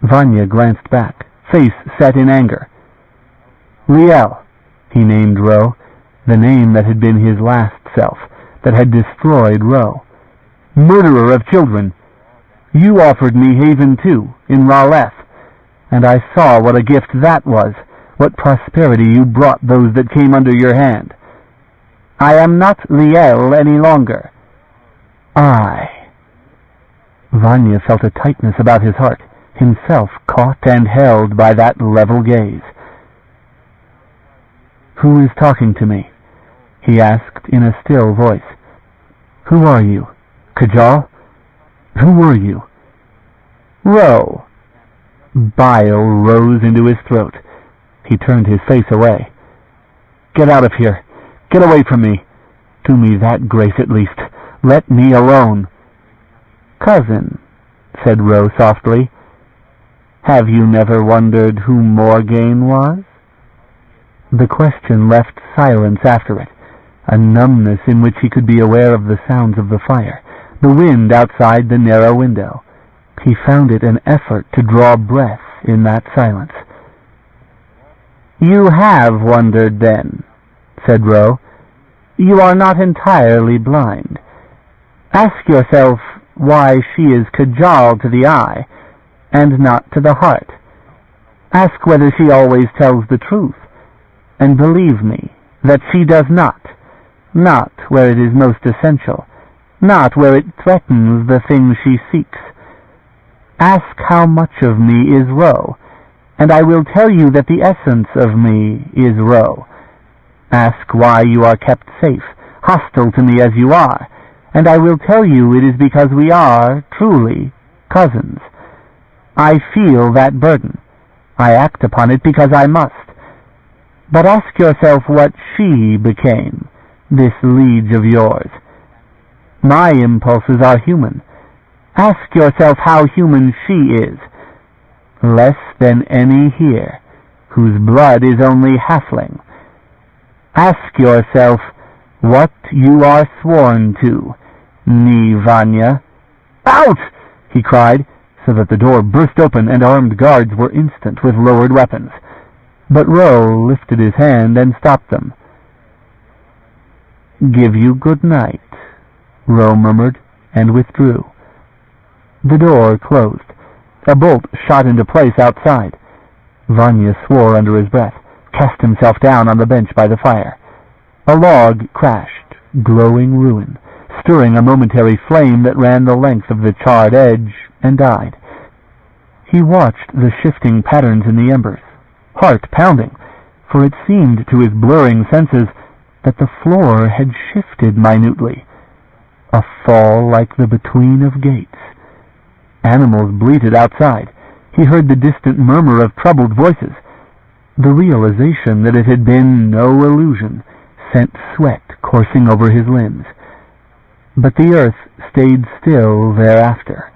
Vanya glanced back, face set in anger. "Liel," he named Ro, the name that had been his last self, that had destroyed Ro. "Murderer of children, you offered me haven too, in Raleth, and I saw what a gift that was, what prosperity you brought those that came under your hand. I am not Liel any longer. Vanya felt a tightness about his heart, himself caught and held by that level gaze. "Who is talking to me?" he asked in a still voice. "Who are you? Kajal? Who were you?" "Ro." Bile rose into his throat. He turned his face away. "Get out of here. Get away from me. Do me that grace at least. Let me alone." "Cousin," said Ro softly, "have you never wondered who Morgaine was?" The question left silence after it, a numbness in which he could be aware of the sounds of the fire, the wind outside the narrow window. He found it an effort to draw breath in that silence. "You have wondered, then," said Ro. "You are not entirely blind. Ask yourself why she is Kajal to the eye, and not to the heart. Ask whether she always tells the truth, and believe me that she does not where it is most essential, not where it threatens the thing she seeks. Ask how much of me is Ro, and I will tell you that the essence of me is Ro. Ask why you are kept safe, hostile to me as you are, and I will tell you it is because we are, truly, cousins. I feel that burden. I act upon it because I must. But ask yourself what she became, this liege of yours. My impulses are human. Ask yourself how human she is. Less than any here, whose blood is only halfling. Ask yourself what you are sworn to, Ni Vanya." "Out!" he cried, so that the door burst open and armed guards were instant with lowered weapons. But Ro lifted his hand and stopped them. "Give you good night," Ro murmured, and withdrew. The door closed. A bolt shot into place outside. Vanya swore under his breath, cast himself down on the bench by the fire. A log crashed, glowing ruin, stirring a momentary flame that ran the length of the charred edge, and died. He watched the shifting patterns in the embers, heart pounding, for it seemed to his blurring senses that the floor had shifted minutely. A fall like the between of gates. Animals bleated outside. He heard the distant murmur of troubled voices. The realization that it had been no illusion sent sweat coursing over his limbs. But the earth stayed still thereafter.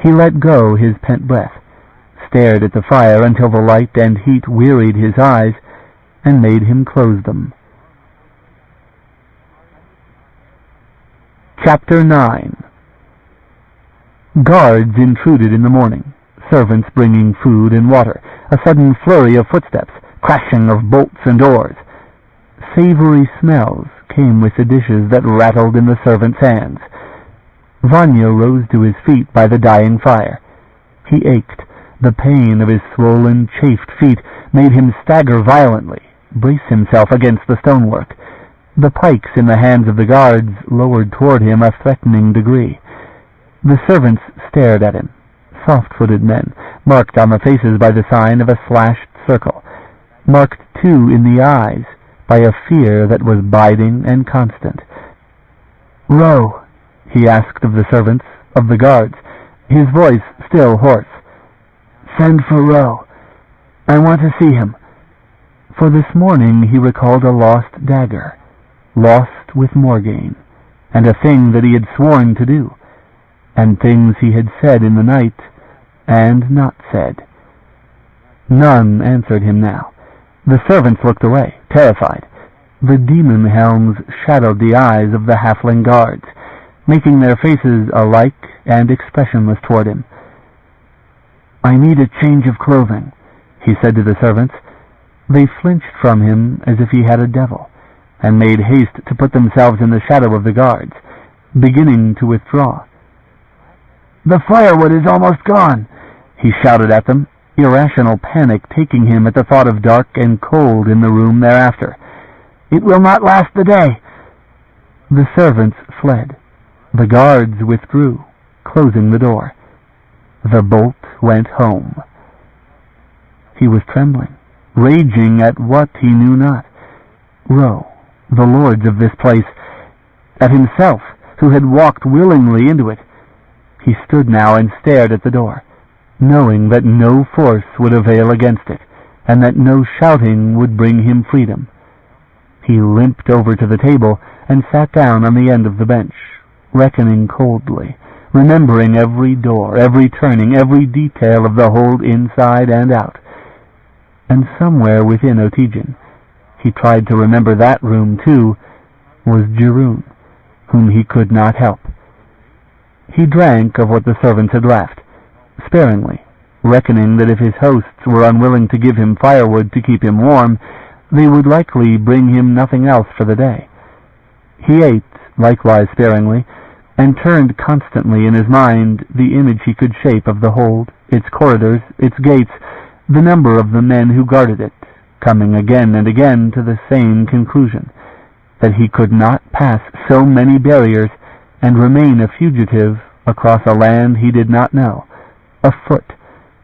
He let go his pent breath, stared at the fire until the light and heat wearied his eyes and made him close them. Chapter 9. Guards intruded in the morning, servants bringing food and water, a sudden flurry of footsteps, crashing of bolts and doors. Savory smells came with the dishes that rattled in the servants' hands. Vanya rose to his feet by the dying fire. He ached. The pain of his swollen, chafed feet made him stagger violently, brace himself against the stonework. The pikes in the hands of the guards lowered toward him a threatening degree. The servants stared at him, soft-footed men, marked on the faces by the sign of a slashed circle, marked, too, in the eyes by a fear that was biding and constant. "Ro," he asked of the servants, of the guards, his voice still hoarse. "Send for Ro. I want to see him." For this morning he recalled a lost dagger, lost with Morgaine, and a thing that he had sworn to do, and things he had said in the night and not said. None answered him now. The servants looked away, terrified. The demon helms shadowed the eyes of the halfling guards, making their faces alike and expressionless toward him. "I need a change of clothing," he said to the servants. They flinched from him as if he had a devil, and made haste to put themselves in the shadow of the guards, beginning to withdraw. "The firewood is almost gone," he shouted at them, irrational panic taking him at the thought of dark and cold in the room thereafter. "It will not last the day." The servants fled. The guards withdrew, closing the door. The bolt went home. He was trembling, raging at what he knew not. Ro, the lords of this place, at himself, who had walked willingly into it. He stood now and stared at the door, knowing that no force would avail against it, and that no shouting would bring him freedom. He limped over to the table and sat down on the end of the bench, reckoning coldly, remembering every door, every turning, every detail of the hold inside and out. And somewhere within Otygen, he tried to remember that room too, was Cherryh, whom he could not help. He drank of what the servants had left, sparingly, reckoning that if his hosts were unwilling to give him firewood to keep him warm, they would likely bring him nothing else for the day. He ate, likewise sparingly, and turned constantly in his mind the image he could shape of the hold, its corridors, its gates, the number of the men who guarded it, coming again and again to the same conclusion, that he could not pass so many barriers and remain a fugitive across a land he did not know, afoot,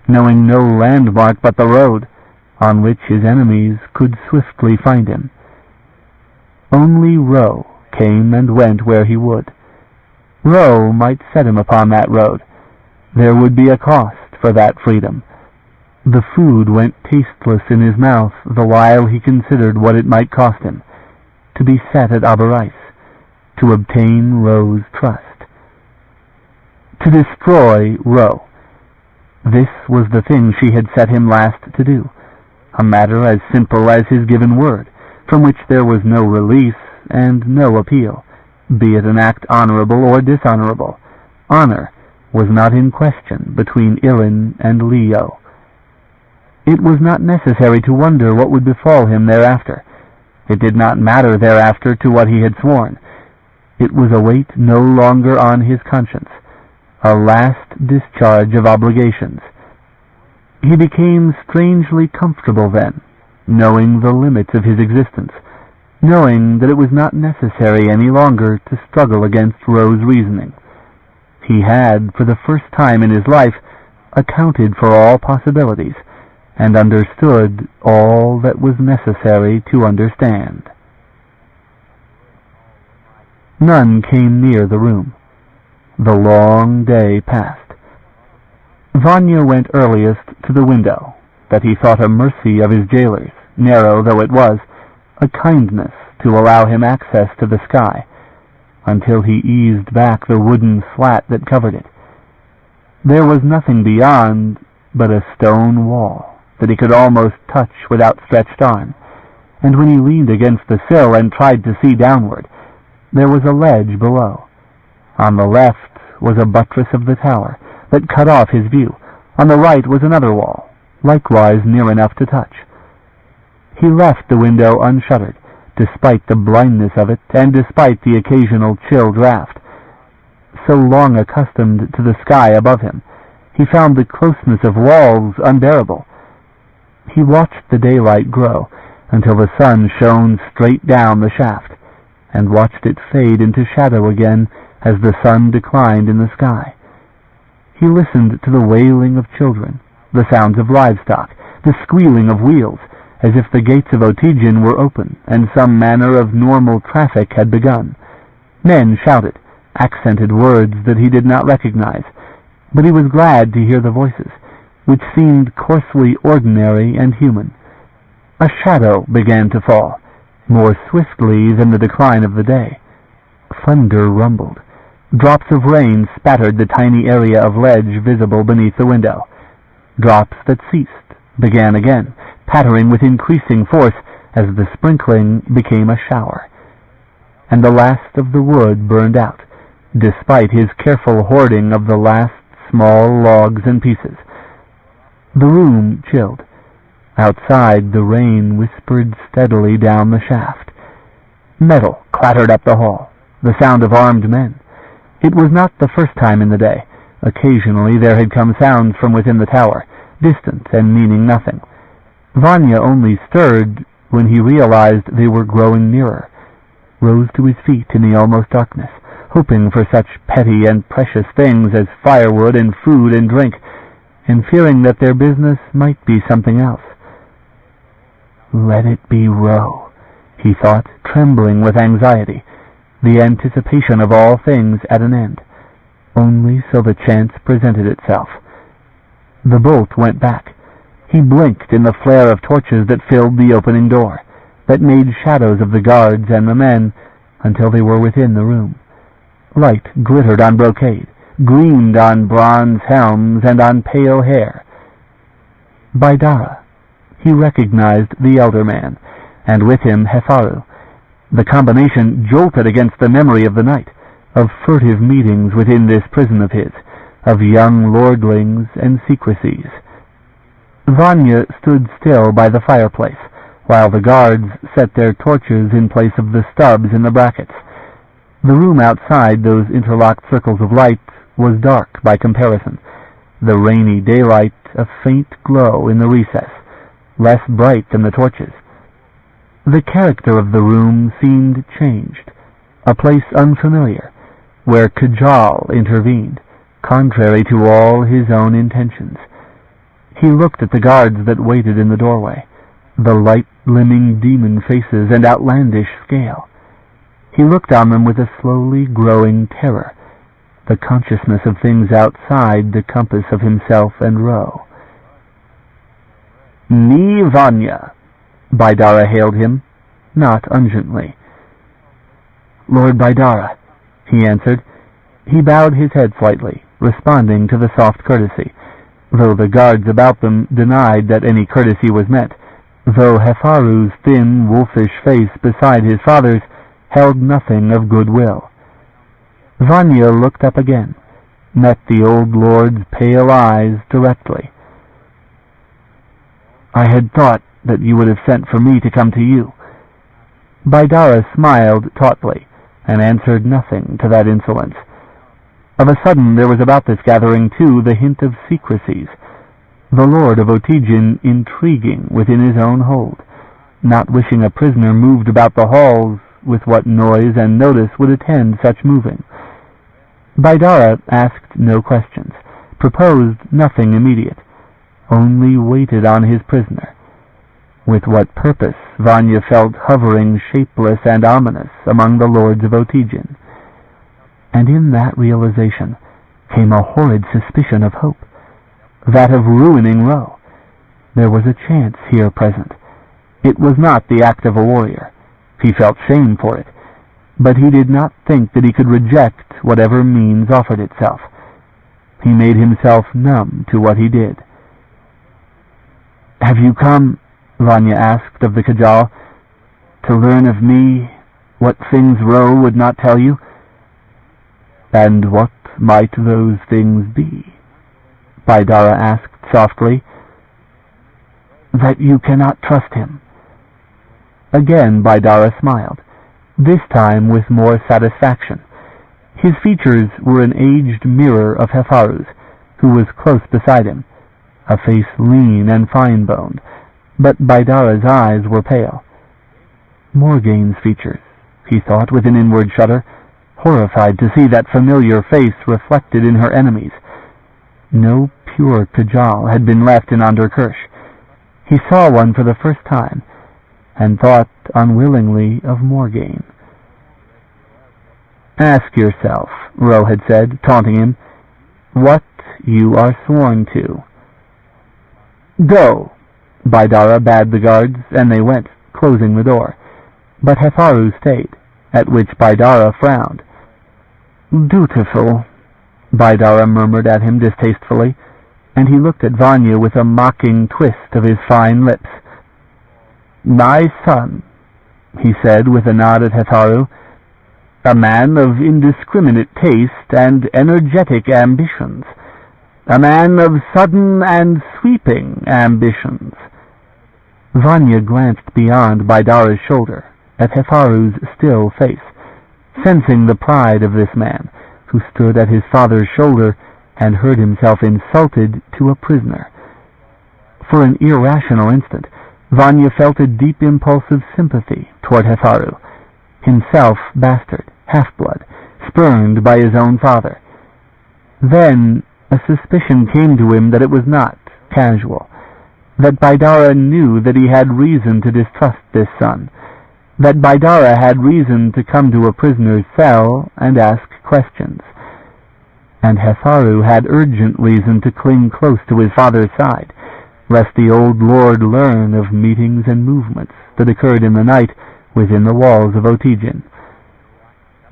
knowing no landmark but the road, on which his enemies could swiftly find him. Only Ro came and went where he would. Ro might set him upon that road. There would be a cost for that freedom. The food went tasteless in his mouth the while he considered what it might cost him, to be set at Aberais, to obtain Ro's trust. To destroy Ro. This was the thing she had set him last to do, a matter as simple as his given word, from which there was no release and no appeal, be it an act honorable or dishonorable. Honor was not in question between Ilin and Leo. It was not necessary to wonder what would befall him thereafter. It did not matter thereafter to what he had sworn. It was a weight no longer on his conscience, a last discharge of obligations. He became strangely comfortable then, knowing the limits of his existence, knowing that it was not necessary any longer to struggle against Ro's reasoning. He had, for the first time in his life, accounted for all possibilities, and understood all that was necessary to understand. None came near the room. The long day passed. Vanya went earliest to the window, that he thought a mercy of his jailers, narrow though it was, a kindness to allow him access to the sky, until he eased back the wooden slat that covered it. There was nothing beyond but a stone wall that he could almost touch with outstretched arm, and when he leaned against the sill and tried to see downward, there was a ledge below. On the left was a buttress of the tower that cut off his view. On the right was another wall, likewise near enough to touch. He left the window unshuttered, despite the blindness of it and despite the occasional chill draught. So long accustomed to the sky above him, he found the closeness of walls unbearable. He watched the daylight grow until the sun shone straight down the shaft, and watched it fade into shadow again as the sun declined in the sky. He listened to the wailing of children, the sounds of livestock, the squealing of wheels, as if the gates of Otygen were open and some manner of normal traffic had begun. Men shouted, accented words that he did not recognize, but he was glad to hear the voices, which seemed coarsely ordinary and human. A shadow began to fall, more swiftly than the decline of the day. Thunder rumbled. Drops of rain spattered the tiny area of ledge visible beneath the window. Drops that ceased began again, pattering with increasing force as the sprinkling became a shower. And the last of the wood burned out, despite his careful hoarding of the last small logs and pieces. The room chilled. Outside, the rain whispered steadily down the shaft. Metal clattered up the hall, the sound of armed men. It was not the first time in the day. Occasionally there had come sounds from within the tower, distant and meaning nothing. Vanya only stirred when he realized they were growing nearer, rose to his feet in the almost darkness, hoping for such petty and precious things as firewood and food and drink, and fearing that their business might be something else. Let it be Ro, he thought, trembling with anxiety, the anticipation of all things at an end, only so the chance presented itself. The bolt went back. He blinked in the flare of torches that filled the opening door, that made shadows of the guards and the men until they were within the room. Light glittered on brocade, gleamed on bronze helms and on pale hair. Baidara. He recognized the elder man, and with him Hefaru. The combination jolted against the memory of the night, of furtive meetings within this prison of his, of young lordlings and secrecies. Vanya stood still by the fireplace, while the guards set their torches in place of the stubs in the brackets. The room outside those interlocked circles of light was dark by comparison, the rainy daylight a faint glow in the recess, less bright than the torches. The character of the room seemed changed, a place unfamiliar, where Kajal intervened, contrary to all his own intentions. He looked at the guards that waited in the doorway, the light-limning demon faces and outlandish scale. He looked on them with a slowly growing terror, the consciousness of things outside the compass of himself and Ro. "Ni Vanya," Baidara hailed him, not ungently. "Lord Baidara," he answered. He bowed his head slightly, responding to the soft courtesy, though the guards about them denied that any courtesy was meant, though Hefaru's thin, wolfish face beside his father's held nothing of goodwill. Vanya looked up again, met the old lord's pale eyes directly. "I had thought that you would have sent for me to come to you." Baidara smiled tautly, and answered nothing to that insolence. Of a sudden there was about this gathering, too, the hint of secrecies, the lord of Otijin intriguing within his own hold, not wishing a prisoner moved about the halls with what noise and notice would attend such moving. Baidara asked no questions, proposed nothing immediate, only waited on his prisoner. With what purpose, Vanya felt hovering shapeless and ominous among the lords of Otijin. And in that realization came a horrid suspicion of hope, that of ruining Ro. There was a chance here present. It was not the act of a warrior. He felt shame for it, but he did not think that he could reject whatever means offered itself. He made himself numb to what he did. "Have you come," Vanya asked of the Kajal, "to learn of me what things Ro would not tell you?" "And what might those things be?" Baidara asked softly. "That you cannot trust him." Again Baidara smiled, this time with more satisfaction. His features were an aged mirror of Hefaru's, who was close beside him, a face lean and fine-boned, but Baidara's eyes were pale. Morgaine's features, he thought with an inward shudder, horrified to see that familiar face reflected in her enemy's. No pure Kajal had been left in Anderkirch. He saw one for the first time, and thought unwillingly of Morgaine. "Ask yourself," Ro had said, taunting him, "what you are sworn to." "Go," Baidara bade the guards, and they went, closing the door. But Hefaru stayed, at which Baidara frowned. Dutiful, Baidara murmured at him distastefully, and he looked at Vanya with a mocking twist of his fine lips. My son, he said with a nod at Hetharu, a man of indiscriminate taste and energetic ambitions, a man of sudden and sweeping ambitions. Vanya glanced beyond Baidara's shoulder at Hetharu's still face, sensing the pride of this man who stood at his father's shoulder and heard himself insulted to a prisoner. For an irrational instant, Vanya felt a deep impulse of sympathy toward Hetharu, himself bastard, half-blood, spurned by his own father. Then a suspicion came to him that it was not casual, that Baidara knew that he had reason to distrust this son, that Baidara had reason to come to a prisoner's cell and ask questions, and Hetharu had urgent reason to cling close to his father's side, lest the old lord learn of meetings and movements that occurred in the night within the walls of Otijin.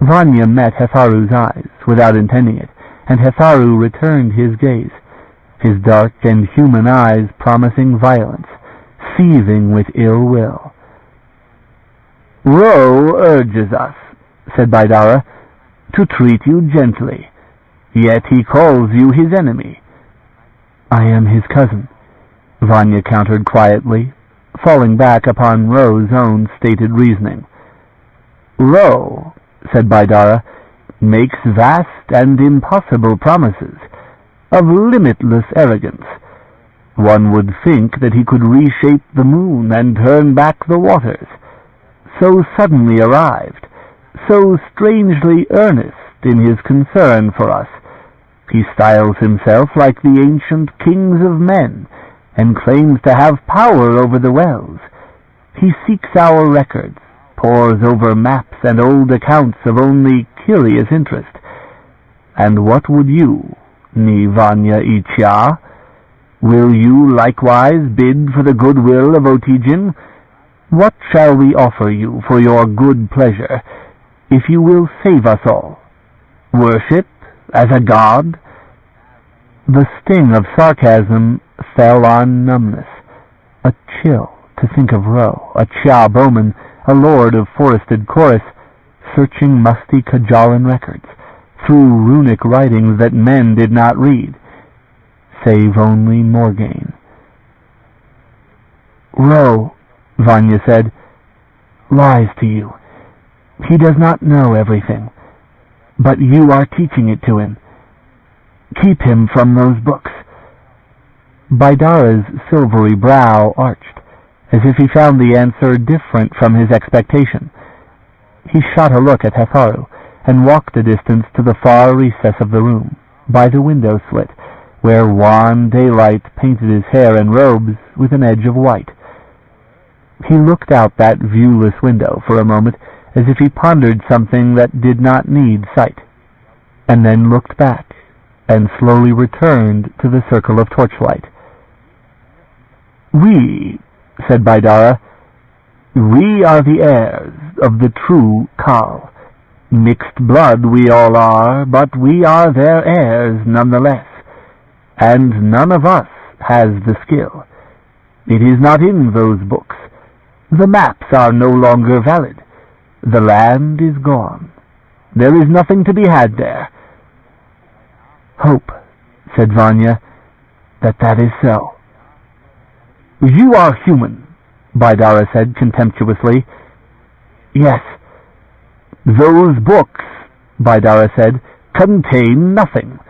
Vanya met Hetharu's eyes without intending it, and Hetharu returned his gaze, his dark and human eyes promising violence, seething with ill will. Ro urges us, said Baidara, to treat you gently, yet he calls you his enemy. I am his cousin, Vanya countered quietly, falling back upon Ro's own stated reasoning. Ro, said Baidara, makes vast and impossible promises, of limitless arrogance. One would think that he could reshape the moon and turn back the waters. So suddenly arrived, so strangely earnest in his concern for us. He styles himself like the ancient kings of men, and claims to have power over the wells. He seeks our records, pores over maps and old accounts of only curious interest. And what would you, Ni Vanya Ichia? Will you likewise bid for the goodwill of Otijin? What shall we offer you for your good pleasure, if you will save us all? Worship as a god? The sting of sarcasm fell on numbness, a chill to think of Ro, a Chia bowman, a lord of forested chorus, searching musty Kajalan records, through runic writings that men did not read, save only Morgaine. Ro, Vanya said, lies to you. He does not know everything, but you are teaching it to him. Keep him from those books. Baidara's silvery brow arched, as if he found the answer different from his expectation. He shot a look at Hetharu, and walked a distance to the far recess of the room, by the window slit, where wan daylight painted his hair and robes with an edge of white. He looked out that viewless window for a moment, as if he pondered something that did not need sight, and then looked back, and slowly returned to the circle of torchlight. We, said Baidara, we are the heirs of the true Kal. Mixed blood we all are, but we are their heirs nonetheless, and none of us has the skill. It is not in those books. The maps are no longer valid. The land is gone. There is nothing to be had there. Hope, said Vanya, that is so. You are human, Baidara said contemptuously. Yes. Those books, Baidara said, contain nothing.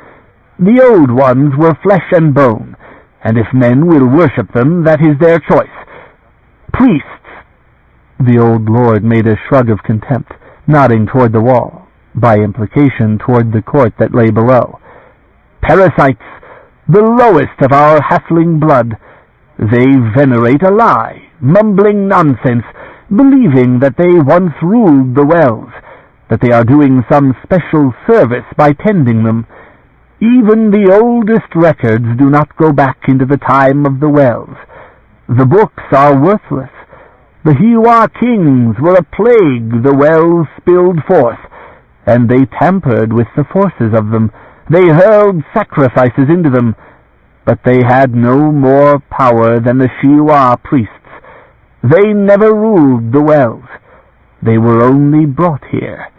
The old ones were flesh and bone, and if men will worship them, that is their choice. Priests. The old lord made a shrug of contempt, nodding toward the wall, by implication toward the court that lay below. Parasites, the lowest of our halfling blood. They venerate a lie, mumbling nonsense, believing that they once ruled the wells, that they are doing some special service by tending them. Even the oldest records do not go back into the time of the wells. The books are worthless. The Hiwa kings were a plague the wells spilled forth, and they tampered with the forces of them. They hurled sacrifices into them, but they had no more power than the Shiuan priests. They never ruled the wells. They were only brought here.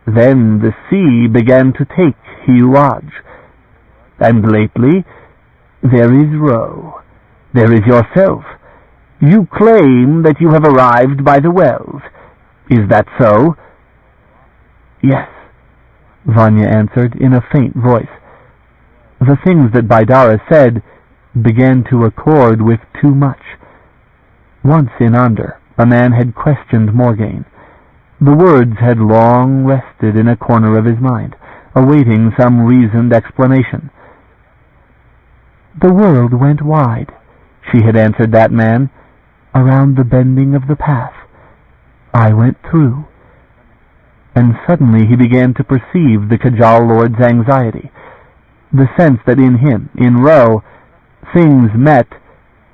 Then the sea began to take Shiuan. And lately, there is Ro. There is yourself. You claim that you have arrived by the wells. Is that so? Yes, Vanya answered in a faint voice. The things that Baidara said began to accord with too much. Once in Onder, a man had questioned Morgaine. The words had long rested in a corner of his mind, awaiting some reasoned explanation. The world went wide, she had answered that man, around the bending of the path. I went through. And suddenly he began to perceive the Kajal Lord's anxiety, the sense that in him, in Ro, things met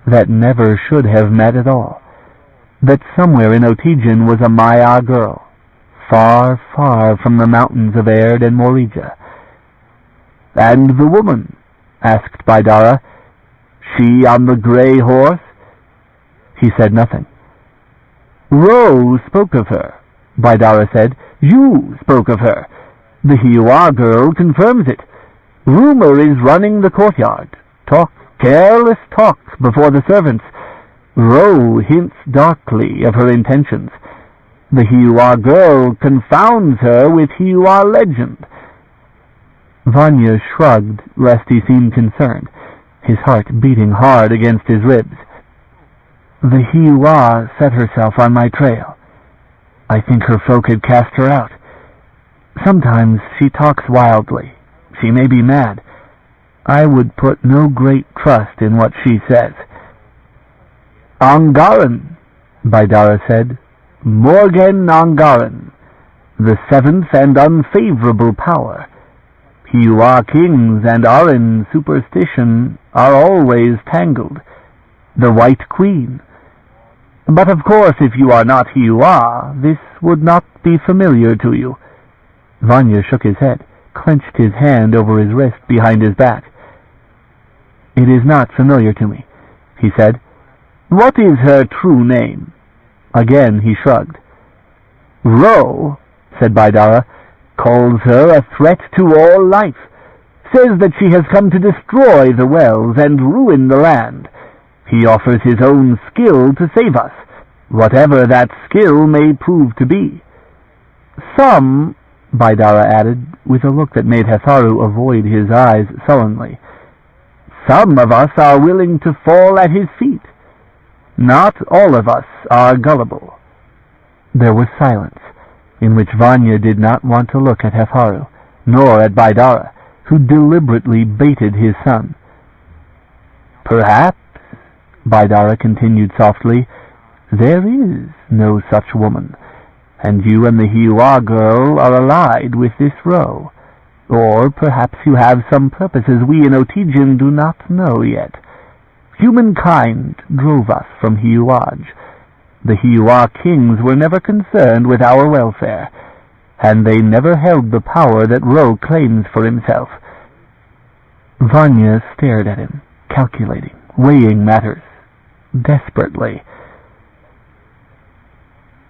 that never should have met at all, that somewhere in Otijin was a Maya girl, far, far from the mountains of Erd and Morija. And the woman? Asked Baidara. She on the gray horse? He said nothing. Ro spoke of her, Baidara said. You spoke of her. The Shiuan girl confirms it. Rumor is running the courtyard. Talk, careless talk before the servants. Ro hints darkly of her intentions. The Shiuan girl confounds her with Shiuan legend. Vanya shrugged, lest he seemed concerned, his heart beating hard against his ribs. The Shiuan set herself on my trail. I think her folk had cast her out. Sometimes she talks wildly. She may be mad. I would put no great trust in what she says. Angaran, Baidara said. Morgan Angaran, the seventh and unfavorable power. Shiuan kings and Aran superstition are always tangled. The White Queen. But of course, if you are not Shiuan, this would not be familiar to you. Vanya shook his head, clenched his hand over his wrist behind his back. It is not familiar to me, he said. What is her true name? Again he shrugged. Ro, said Baidara, calls her a threat to all life, says that she has come to destroy the wells and ruin the land. He offers his own skill to save us, whatever that skill may prove to be. Some, Baidara added, with a look that made Hatharu avoid his eyes sullenly, some of us are willing to fall at his feet. Not all of us are gullible. There was silence, in which Vanya did not want to look at Hatharu, nor at Baidara, who deliberately baited his son. Perhaps, Baidara continued softly, there is no such woman, and you and the Shiuan girl are allied with this Ro. Or perhaps you have some purposes we in Otijin do not know yet. Humankind drove us from Shiuan. The Shiuan kings were never concerned with our welfare, and they never held the power that Ro claims for himself. Vanya stared at him, calculating, weighing matters, desperately.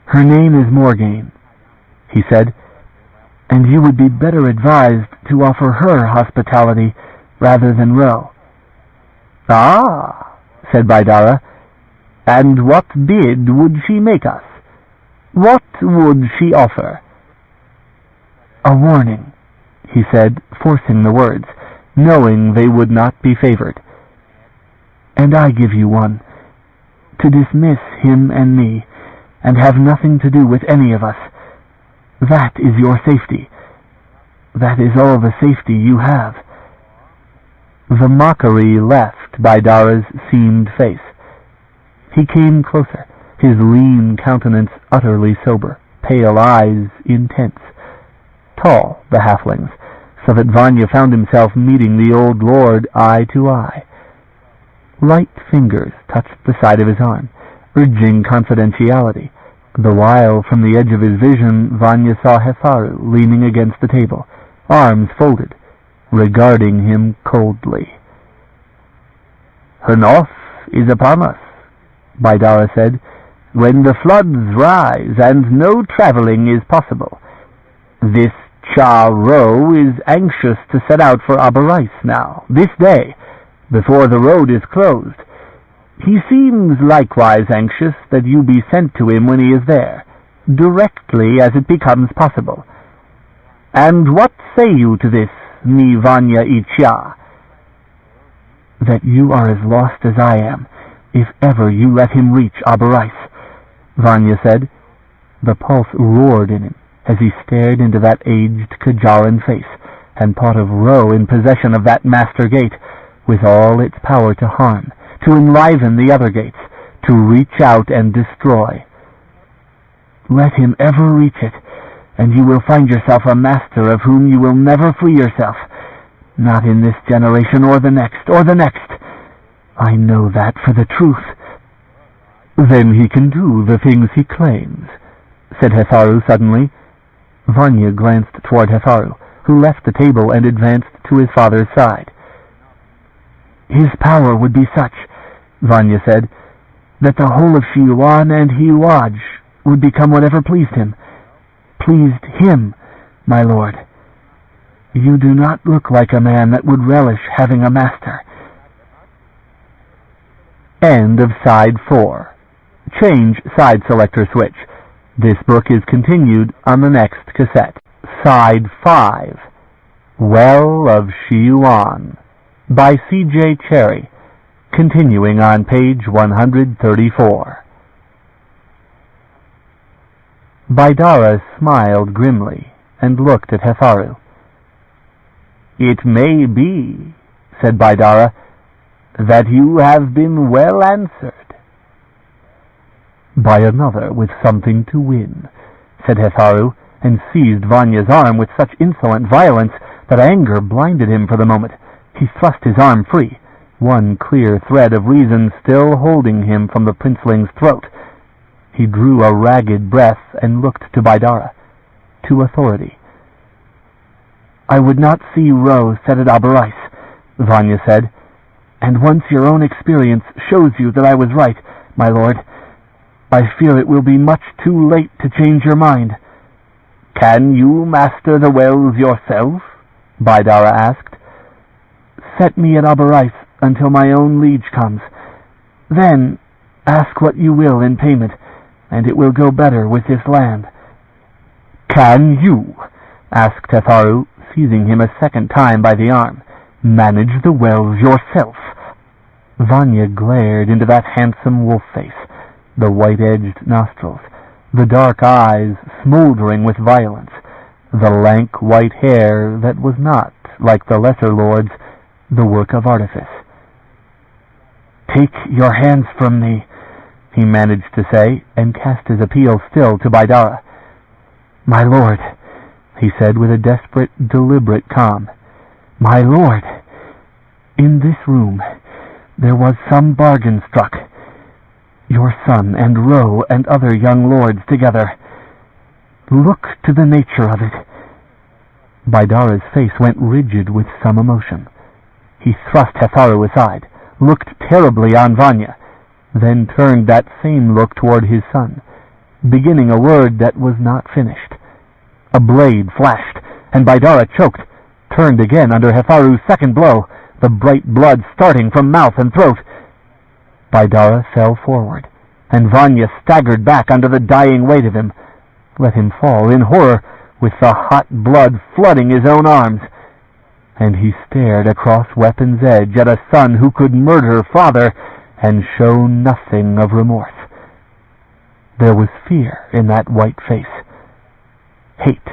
Her name is Morgaine, he said, and you would be better advised to offer her hospitality rather than Ro. Ah, said Baidara, and what bid would she make us? What would she offer? A warning, he said, forcing the words, knowing they would not be favored. And I give you one, to dismiss him and me, and have nothing to do with any of us. That is your safety. That is all the safety you have. The mockery left Baidara's seamed face. He came closer, his lean countenance utterly sober, pale eyes intense. Tall, the halflings, so that Vanya found himself meeting the old lord eye to eye. Light fingers touched the side of his arm, urging confidentiality, The while, from the edge of his vision, Vanya saw Hetharu leaning against the table, arms folded, regarding him coldly. "Hnoth is upon us," Baidara said, "when the floods rise and no traveling is possible. This Cherryh is anxious to set out for Abarais now, this day, before the road is closed. He seems likewise anxious that you be sent to him when he is there, directly as it becomes possible. And what say you to this, mi Vanya Ichya?" "That you are as lost as I am, if ever you let him reach Abarais," Vanya said. The pulse roared in him as he stared into that aged Kajalan face, and thought of Ro in possession of that master gate, with all its power to harm, to enliven the other gates, to reach out and destroy. "Let him ever reach it, and you will find yourself a master of whom you will never free yourself, not in this generation or the next, or the next. I know that for the truth." "Then he can do the things he claims," said Hetharu suddenly. Vanya glanced toward Hetharu, who left the table and advanced to his father's side. "His power would be such," Vanya said, "that the whole of Shiuan and Hiwaj would become whatever pleased him. Pleased him, my lord. You do not look like a man that would relish having a master." End of side 4. Change side selector switch. This book is continued on the next cassette. Side 5. Well of Shiuan by C.J. Cherryh, continuing on page 134. Baidara smiled grimly and looked at Hetharu. "It may be," said Baidara, "that you have been well answered." "By another with something to win," said Hetharu, and seized Vanya's arm with such insolent violence that anger blinded him for the moment. He thrust his arm free, one clear thread of reason still holding him from the princeling's throat. He drew a ragged breath and looked to Baidara, to authority. "I would not see Ro set at Abarais," Vanya said, "and once your own experience shows you that I was right, my lord, I fear it will be much too late to change your mind." "Can you master the wells yourself?" Baidara asked. "Set me at Abarais until my own liege comes. Then ask what you will in payment, and it will go better with this land." "Can you," asked Hetharu, seizing him a second time by the arm, "manage the wells yourself?" Vanya glared into that handsome wolf face, the white-edged nostrils, the dark eyes smoldering with violence, the lank white hair that was not, like the lesser lords, the work of artifice. "Take your hands from me," he managed to say, and cast his appeal still to Baidara. "My lord," he said with a desperate, deliberate calm, "my lord, in this room there was some bargain struck. Your son and Ro and other young lords together. Look to the nature of it." Baidara's face went rigid with some emotion. He thrust Hetharu aside, looked terribly on Vanya, then turned that same look toward his son, beginning a word that was not finished. A blade flashed, and Baidara choked, turned again under Hetharu's second blow, the bright blood starting from mouth and throat. Baidara fell forward, and Vanya staggered back under the dying weight of him, let him fall in horror, with the hot blood flooding his own arms. And he stared across weapon's edge at a son who could murder father and show nothing of remorse. There was fear in that white face. Hate.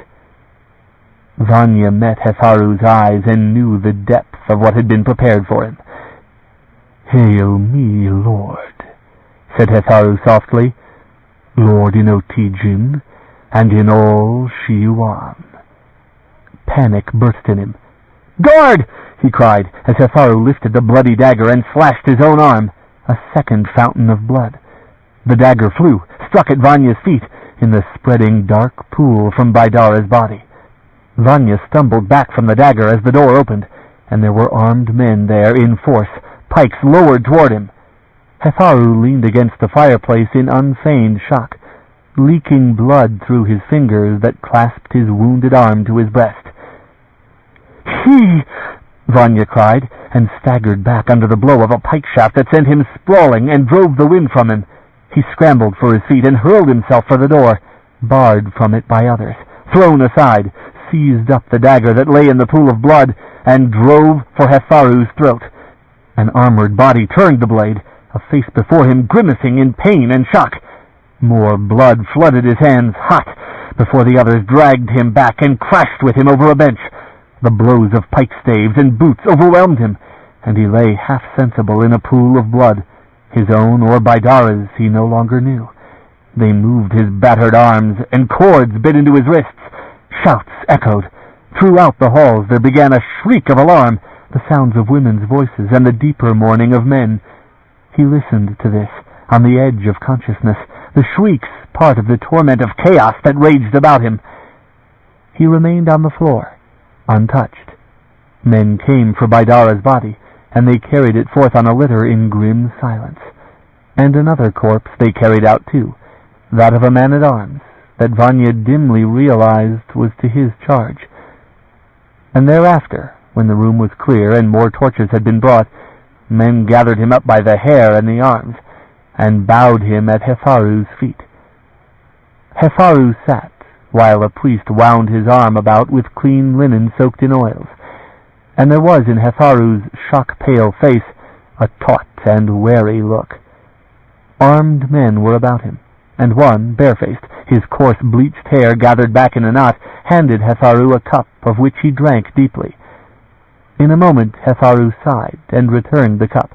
Vanya met Hetharu's eyes and knew the depth of what had been prepared for him. "Hail me, lord," said Hetharu softly, "lord in Otijin, and in all Shiuan." Panic burst in him. "Guard!" he cried, as Hetharu lifted the bloody dagger and slashed his own arm. A second fountain of blood. The dagger flew, struck at Vanya's feet in the spreading dark pool from Baidara's body. Vanya stumbled back from the dagger as the door opened, and there were armed men there in force, pikes lowered toward him. Hetharu leaned against the fireplace in unfeigned shock, leaking blood through his fingers that clasped his wounded arm to his breast. "He!" Vanya cried, and staggered back under the blow of a pike shaft that sent him sprawling and drove the wind from him. He scrambled for his feet and hurled himself for the door, barred from it by others, thrown aside, seized up the dagger that lay in the pool of blood, and drove for Hetharu's throat. An armored body turned the blade, a face before him grimacing in pain and shock. More blood flooded his hands, hot, before the others dragged him back and crashed with him over a bench. The blows of pike staves and boots overwhelmed him, and he lay half-sensible in a pool of blood. His own or Baidara's he no longer knew. They moved his battered arms, and cords bit into his wrists. Shouts echoed. Throughout the halls there began a shriek of alarm, the sounds of women's voices and the deeper mourning of men. He listened to this, on the edge of consciousness, the shrieks part of the torment of chaos that raged about him. He remained on the floor, untouched. Men came for Baidara's body, and they carried it forth on a litter in grim silence. And another corpse they carried out too, that of a man-at-arms, that Vanya dimly realized was to his charge. And thereafter, when the room was clear and more torches had been brought, men gathered him up by the hair and the arms, and bowed him at Hetharu's feet. Hetharu sat, while a priest wound his arm about with clean linen soaked in oils, and there was in Hetharu's shock-pale face a taut and wary look. Armed men were about him, and one, barefaced, his coarse bleached hair gathered back in a knot, handed Hetharu a cup of which he drank deeply. In a moment Hetharu sighed and returned the cup,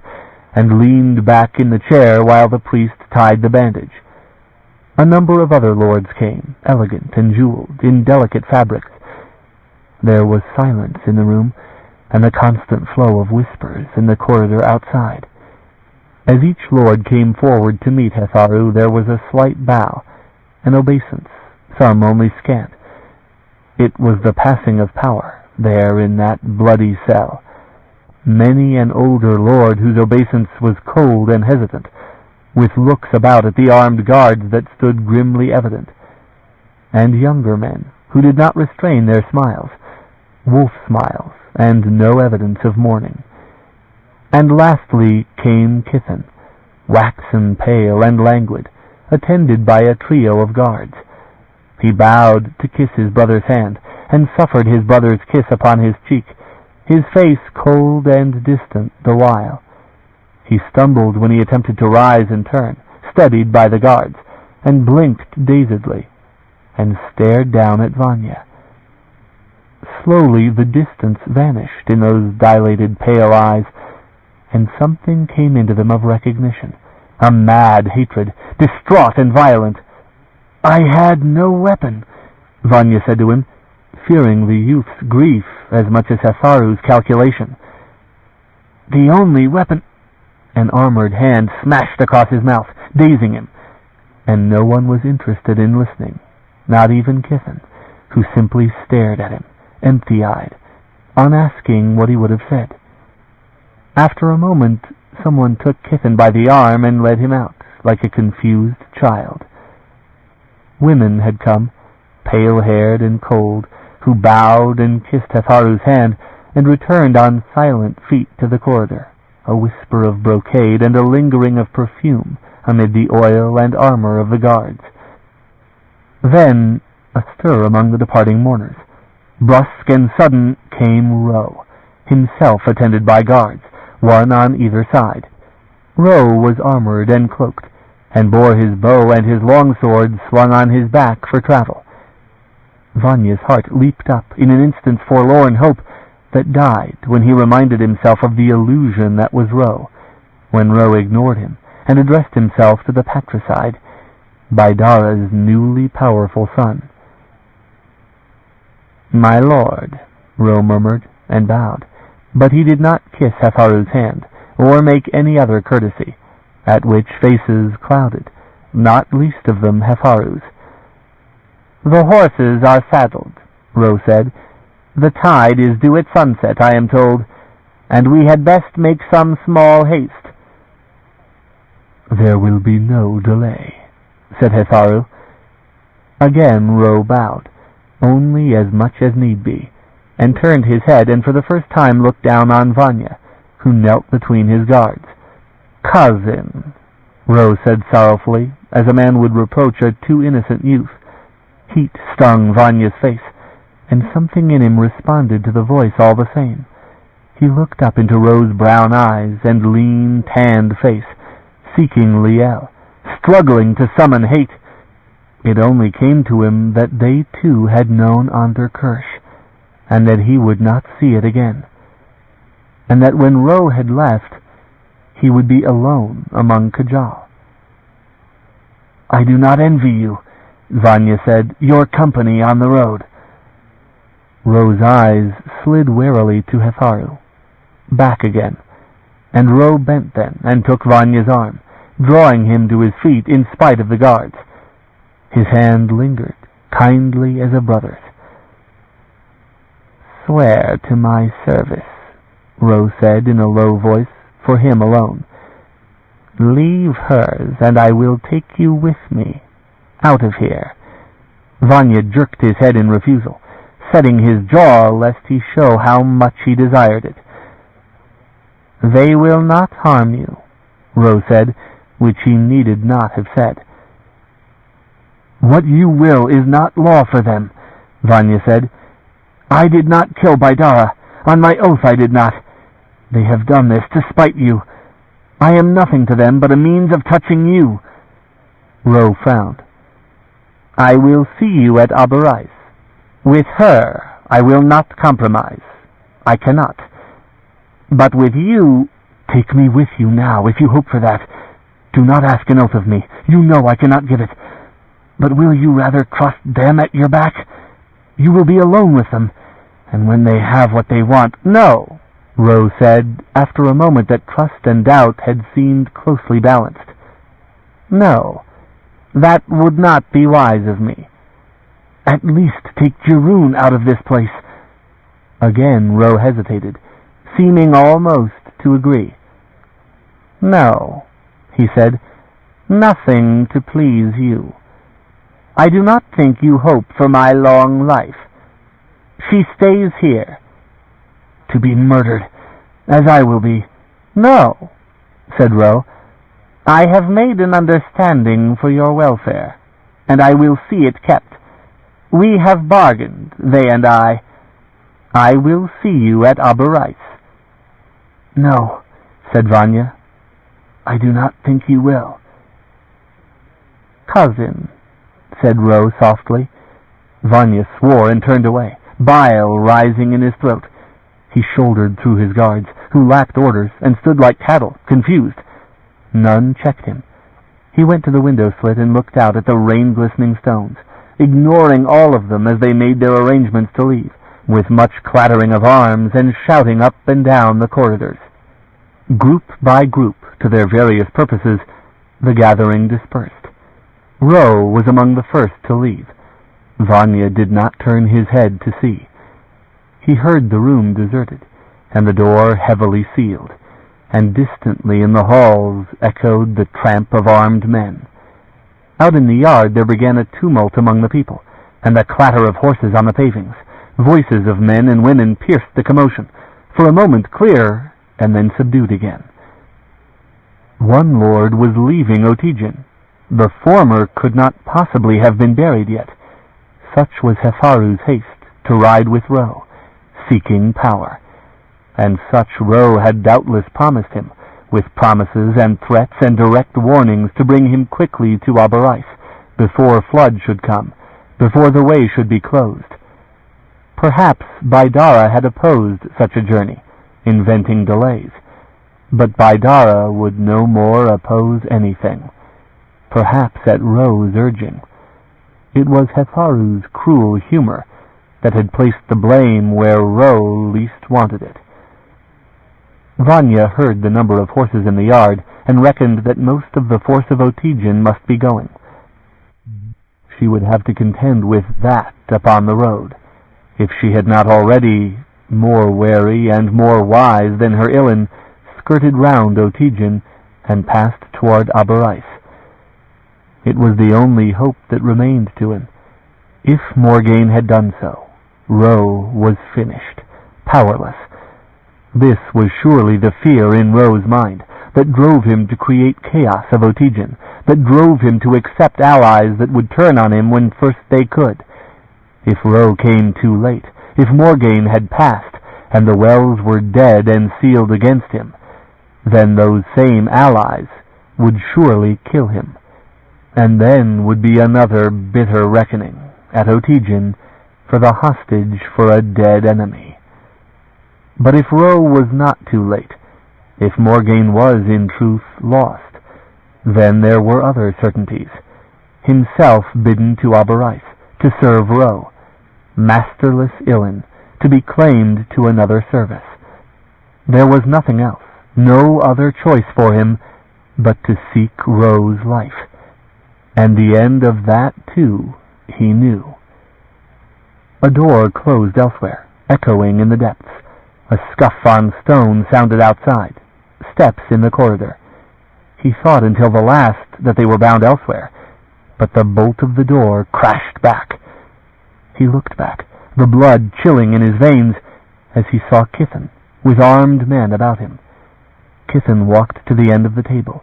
and leaned back in the chair while the priest tied the bandage. A number of other lords came, elegant and jeweled, in delicate fabrics. There was silence in the room, and a constant flow of whispers in the corridor outside. As each lord came forward to meet Hetharu, there was a slight bow, an obeisance, some only scant. It was the passing of power, there in that bloody cell. Many an older lord whose obeisance was cold and hesitant, with looks about at the armed guards that stood grimly evident, and younger men who did not restrain their smiles, wolf smiles, and no evidence of mourning. And lastly came Kithan, waxen pale and languid, attended by a trio of guards. He bowed to kiss his brother's hand, and suffered his brother's kiss upon his cheek, his face cold and distant the while. He stumbled when he attempted to rise and turn, steadied by the guards, and blinked dazedly, and stared down at Vanya. Slowly the distance vanished in those dilated pale eyes, and something came into them of recognition, a mad hatred, distraught and violent. "I had no weapon," Vanya said to him, fearing the youth's grief as much as Hetharu's calculation. "The only weapon—" An armored hand smashed across his mouth, dazing him, and no one was interested in listening, not even Kithan, who simply stared at him, empty-eyed, unasking what he would have said. After a moment, someone took Kithan by the arm and led him out, like a confused child. Women had come, pale-haired and cold, who bowed and kissed Hetharu's hand, and returned on silent feet to the corridor, a whisper of brocade and a lingering of perfume amid the oil and armor of the guards. Then a stir among the departing mourners. Brusque and sudden came Ro, himself attended by guards, one on either side. Ro was armored and cloaked, and bore his bow and his longsword slung on his back for travel. Vanya's heart leaped up in an instant's forlorn hope that died when he reminded himself of the illusion that was Ro, when Ro ignored him and addressed himself to the patricide, Baidara's newly powerful son. "My lord," Ro murmured and bowed, but he did not kiss Hetharu's hand or make any other courtesy, at which faces clouded, not least of them Hefaru's. "The horses are saddled," Ro said. "The tide is due at sunset, I am told, and we had best make some small haste." "There will be no delay," said Hefaru. Again Ro bowed, only as much as need be, and turned his head and for the first time looked down on Vanya, who knelt between his guards. "Cousin," Ro said sorrowfully, as a man would reproach a too innocent youth. Heat stung Vanya's face, and something in him responded to the voice all the same. He looked up into Ro's brown eyes and lean, tanned face, seeking Liel, struggling to summon hate. It only came to him that they too had known Ander Kirsch, and that he would not see it again, and that when Ro had left, he would be alone among Kajal. "I do not envy you," Vanya said, "your company on the road." Ro's eyes slid warily to Hefaru, back again, and Ro bent then and took Vanya's arm, drawing him to his feet in spite of the guards. His hand lingered, kindly as a brother's. "Swear to my service," Ro said in a low voice, for him alone. "Leave hers, and I will take you with me, out of here." Vanya jerked his head in refusal, setting his jaw lest he show how much he desired it. "They will not harm you," Ro said, which he needed not have said. "What you will is not law for them," Vanya said. "I did not kill Baidara. On my oath I did not. They have done this to spite you. I am nothing to them but a means of touching you." Ro frowned. "I will see you at Aberais. With her I will not compromise. I cannot. But with you, take me with you now, if you hope for that. Do not ask an oath of me. You know I cannot give it. But will you rather trust them at your back? You will be alone with them, and when they have what they want—" "No," Ro said, after a moment that trust and doubt had seemed closely balanced. "No, that would not be wise of me." "At least take Cherryh out of this place." Again Ro hesitated, seeming almost to agree. "No," he said, "nothing to please you. I do not think you hope for my long life. She stays here." "To be murdered, as I will be." "No," said Ro. "I have made an understanding for your welfare, and I will see it kept. We have bargained, they and I. I will see you at Aberais." "No," said Vanya. "I do not think you will." "Cousin," said Ro softly. Vanya swore and turned away, bile rising in his throat. He shouldered through his guards, who lacked orders and stood like cattle, confused. None checked him. He went to the window slit and looked out at the rain-glistening stones, ignoring all of them as they made their arrangements to leave, with much clattering of arms and shouting up and down the corridors. Group by group, to their various purposes, the gathering dispersed. Ro was among the first to leave. Vanya did not turn his head to see. He heard the room deserted, and the door heavily sealed, and distantly in the halls echoed the tramp of armed men. Out in the yard there began a tumult among the people, and the clatter of horses on the pavings. Voices of men and women pierced the commotion, for a moment clear, and then subdued again. One lord was leaving Otijin. The former could not possibly have been buried yet. Such was Hefaru's haste to ride with Ro, seeking power. And such Ro had doubtless promised him, with promises and threats and direct warnings to bring him quickly to Aberais, before flood should come, before the way should be closed. Perhaps Baidara had opposed such a journey, inventing delays, but Baidara would no more oppose anything. Perhaps at Ro's urging. It was Hefaru's cruel humor that had placed the blame where Ro least wanted it. Vanya heard the number of horses in the yard and reckoned that most of the force of Otijin must be going. She would have to contend with that upon the road, if she had not already, more wary and more wise than her Ilin, skirted round Otijin and passed toward Aberais. It was the only hope that remained to him. If Morgaine had done so, Ro was finished, powerless. This was surely the fear in Ro's mind that drove him to create chaos of Otijin, that drove him to accept allies that would turn on him when first they could. If Ro came too late, if Morgaine had passed, and the wells were dead and sealed against him, then those same allies would surely kill him. And then would be another bitter reckoning at Otijin for the hostage for a dead enemy. But if Ro was not too late, if Morgaine was in truth lost, then there were other certainties. Himself bidden to Aberais, to serve Ro, masterless Ilin, to be claimed to another service. There was nothing else, no other choice for him but to seek Ro's life. And the end of that, too, he knew. A door closed elsewhere, echoing in the depths. A scuff on stone sounded outside. Steps in the corridor. He thought until the last that they were bound elsewhere, but the bolt of the door crashed back. He looked back, the blood chilling in his veins, as he saw Kithen, with armed men about him. Kithen walked to the end of the table,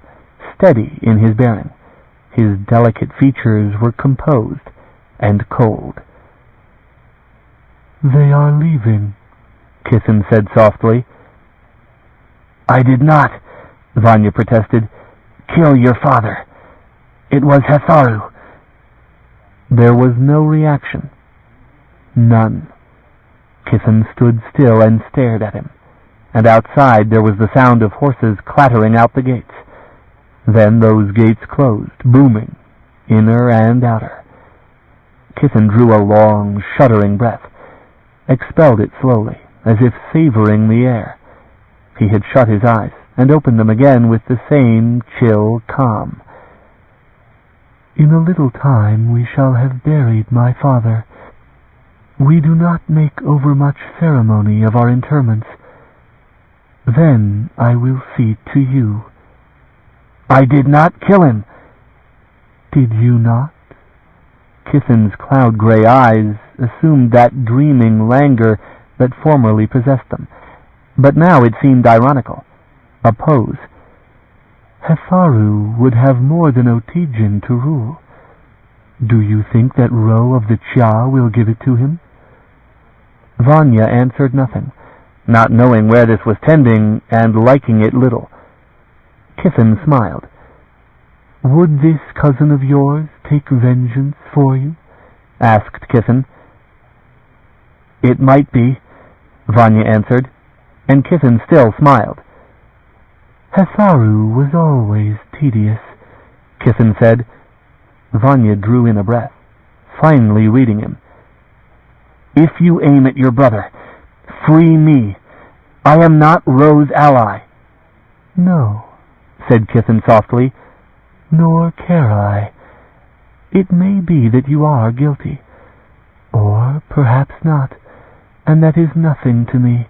steady in his bearing. His delicate features were composed and cold. "They are leaving," Kithen said softly. "I did not," Vanya protested, "kill your father. It was Hetharu." There was no reaction. None. Kithen stood still and stared at him, and outside there was the sound of horses clattering out the gates. Then those gates closed, booming, inner and outer. Kithen drew a long, shuddering breath, expelled it slowly, as if savoring the air. He had shut his eyes and opened them again with the same chill calm. "In a little time we shall have buried my father. We do not make overmuch ceremony of our interments. Then I will see to you." "I did not kill him." "Did you not?" Kithen's cloud-gray eyes assumed that dreaming languor that formerly possessed them, but now it seemed ironical, a pose. "Hetharu would have more than Otijin to rule. Do you think that Ro of the Chia will give it to him?" Vanya answered nothing, not knowing where this was tending and liking it little. Kithen smiled. "Would this cousin of yours take vengeance for you?" asked Kithen. "It might be," Vanya answered, and Kithen still smiled. "Hetharu was always tedious," Kithen said. Vanya drew in a breath, finally reading him. "If you aim at your brother, free me. I am not Ro's ally." "No," said Kithen softly, "nor care I. It may be that you are guilty, or perhaps not, and that is nothing to me.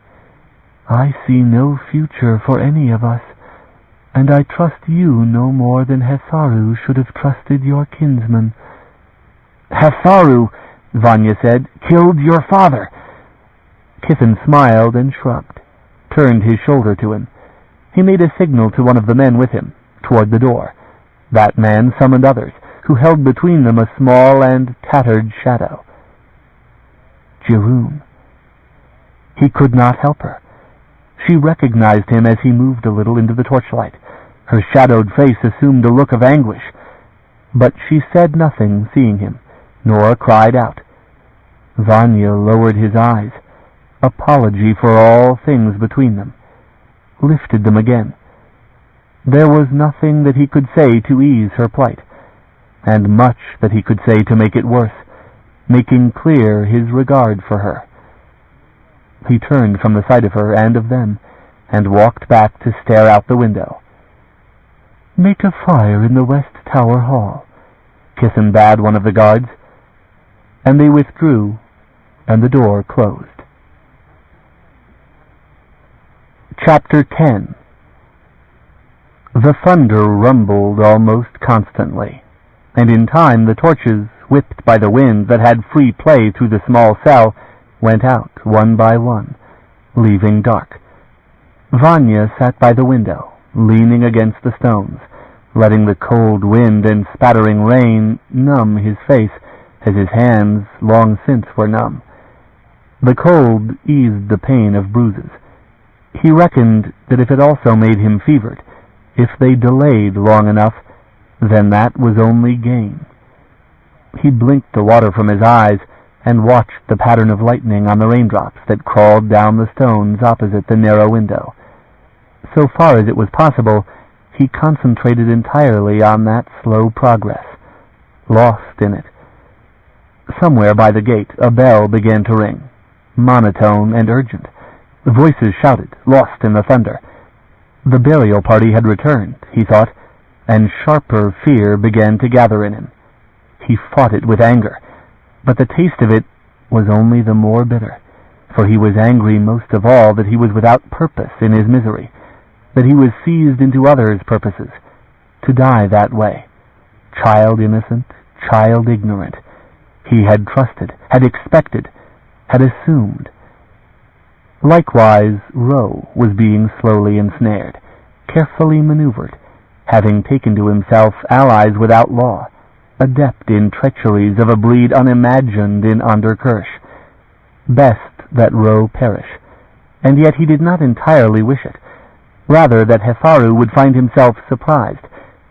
I see no future for any of us, and I trust you no more than Hetharu should have trusted your kinsman." "Hetharu," Vanya said, "killed your father." Kithen smiled and shrugged, turned his shoulder to him. He made a signal to one of the men with him, toward the door. That man summoned others, who held between them a small and tattered shadow. Cherryh. He could not help her. She recognized him as he moved a little into the torchlight. Her shadowed face assumed a look of anguish, but she said nothing, seeing him, nor cried out. Vanya lowered his eyes, apology for all things between them, lifted them again. There was nothing that he could say to ease her plight, and much that he could say to make it worse, making clear his regard for her. He turned from the sight of her and of them, and walked back to stare out the window. "Make a fire in the West Tower Hall," Kithen bade one of the guards, and they withdrew, and the door closed. Chapter 10. The thunder rumbled almost constantly, and in time the torches, whipped by the wind that had free play through the small cell, went out one by one, leaving dark. Vanya sat by the window, leaning against the stones, letting the cold wind and spattering rain numb his face as his hands long since were numb. The cold eased the pain of bruises. He reckoned that if it also made him fevered, if they delayed long enough, then that was only gain. He blinked the water from his eyes and watched the pattern of lightning on the raindrops that crawled down the stones opposite the narrow window. So far as it was possible, he concentrated entirely on that slow progress, lost in it. Somewhere by the gate a bell began to ring, monotone and urgent. Voices shouted, lost in the thunder. The burial party had returned, he thought, and sharper fear began to gather in him. He fought it with anger, but the taste of it was only the more bitter, for he was angry most of all that he was without purpose in his misery, that he was seized into others' purposes, to die that way, child innocent, child ignorant. He had trusted, had expected, had assumed. Likewise, Ro was being slowly ensnared, carefully maneuvered, having taken to himself allies without law, adept in treacheries of a breed unimagined in Anderkirch. Best that Ro perish, and yet he did not entirely wish it. Rather that Hefaru would find himself surprised,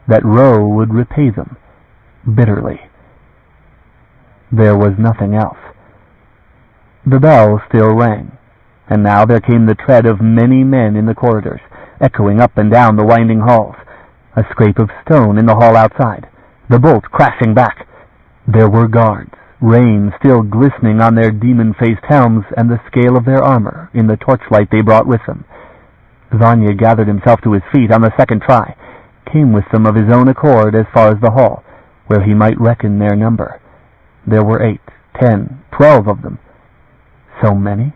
that Ro would repay them, bitterly. There was nothing else. The bell still rang, and now there came the tread of many men in the corridors, echoing up and down the winding halls, a scrape of stone in the hall outside, the bolt crashing back. There were guards, rain still glistening on their demon-faced helms and the scale of their armor in the torchlight they brought with them. Vanya gathered himself to his feet on the second try, came with them of his own accord as far as the hall, where he might reckon their number. There were 8, 10, 12 of them. So many?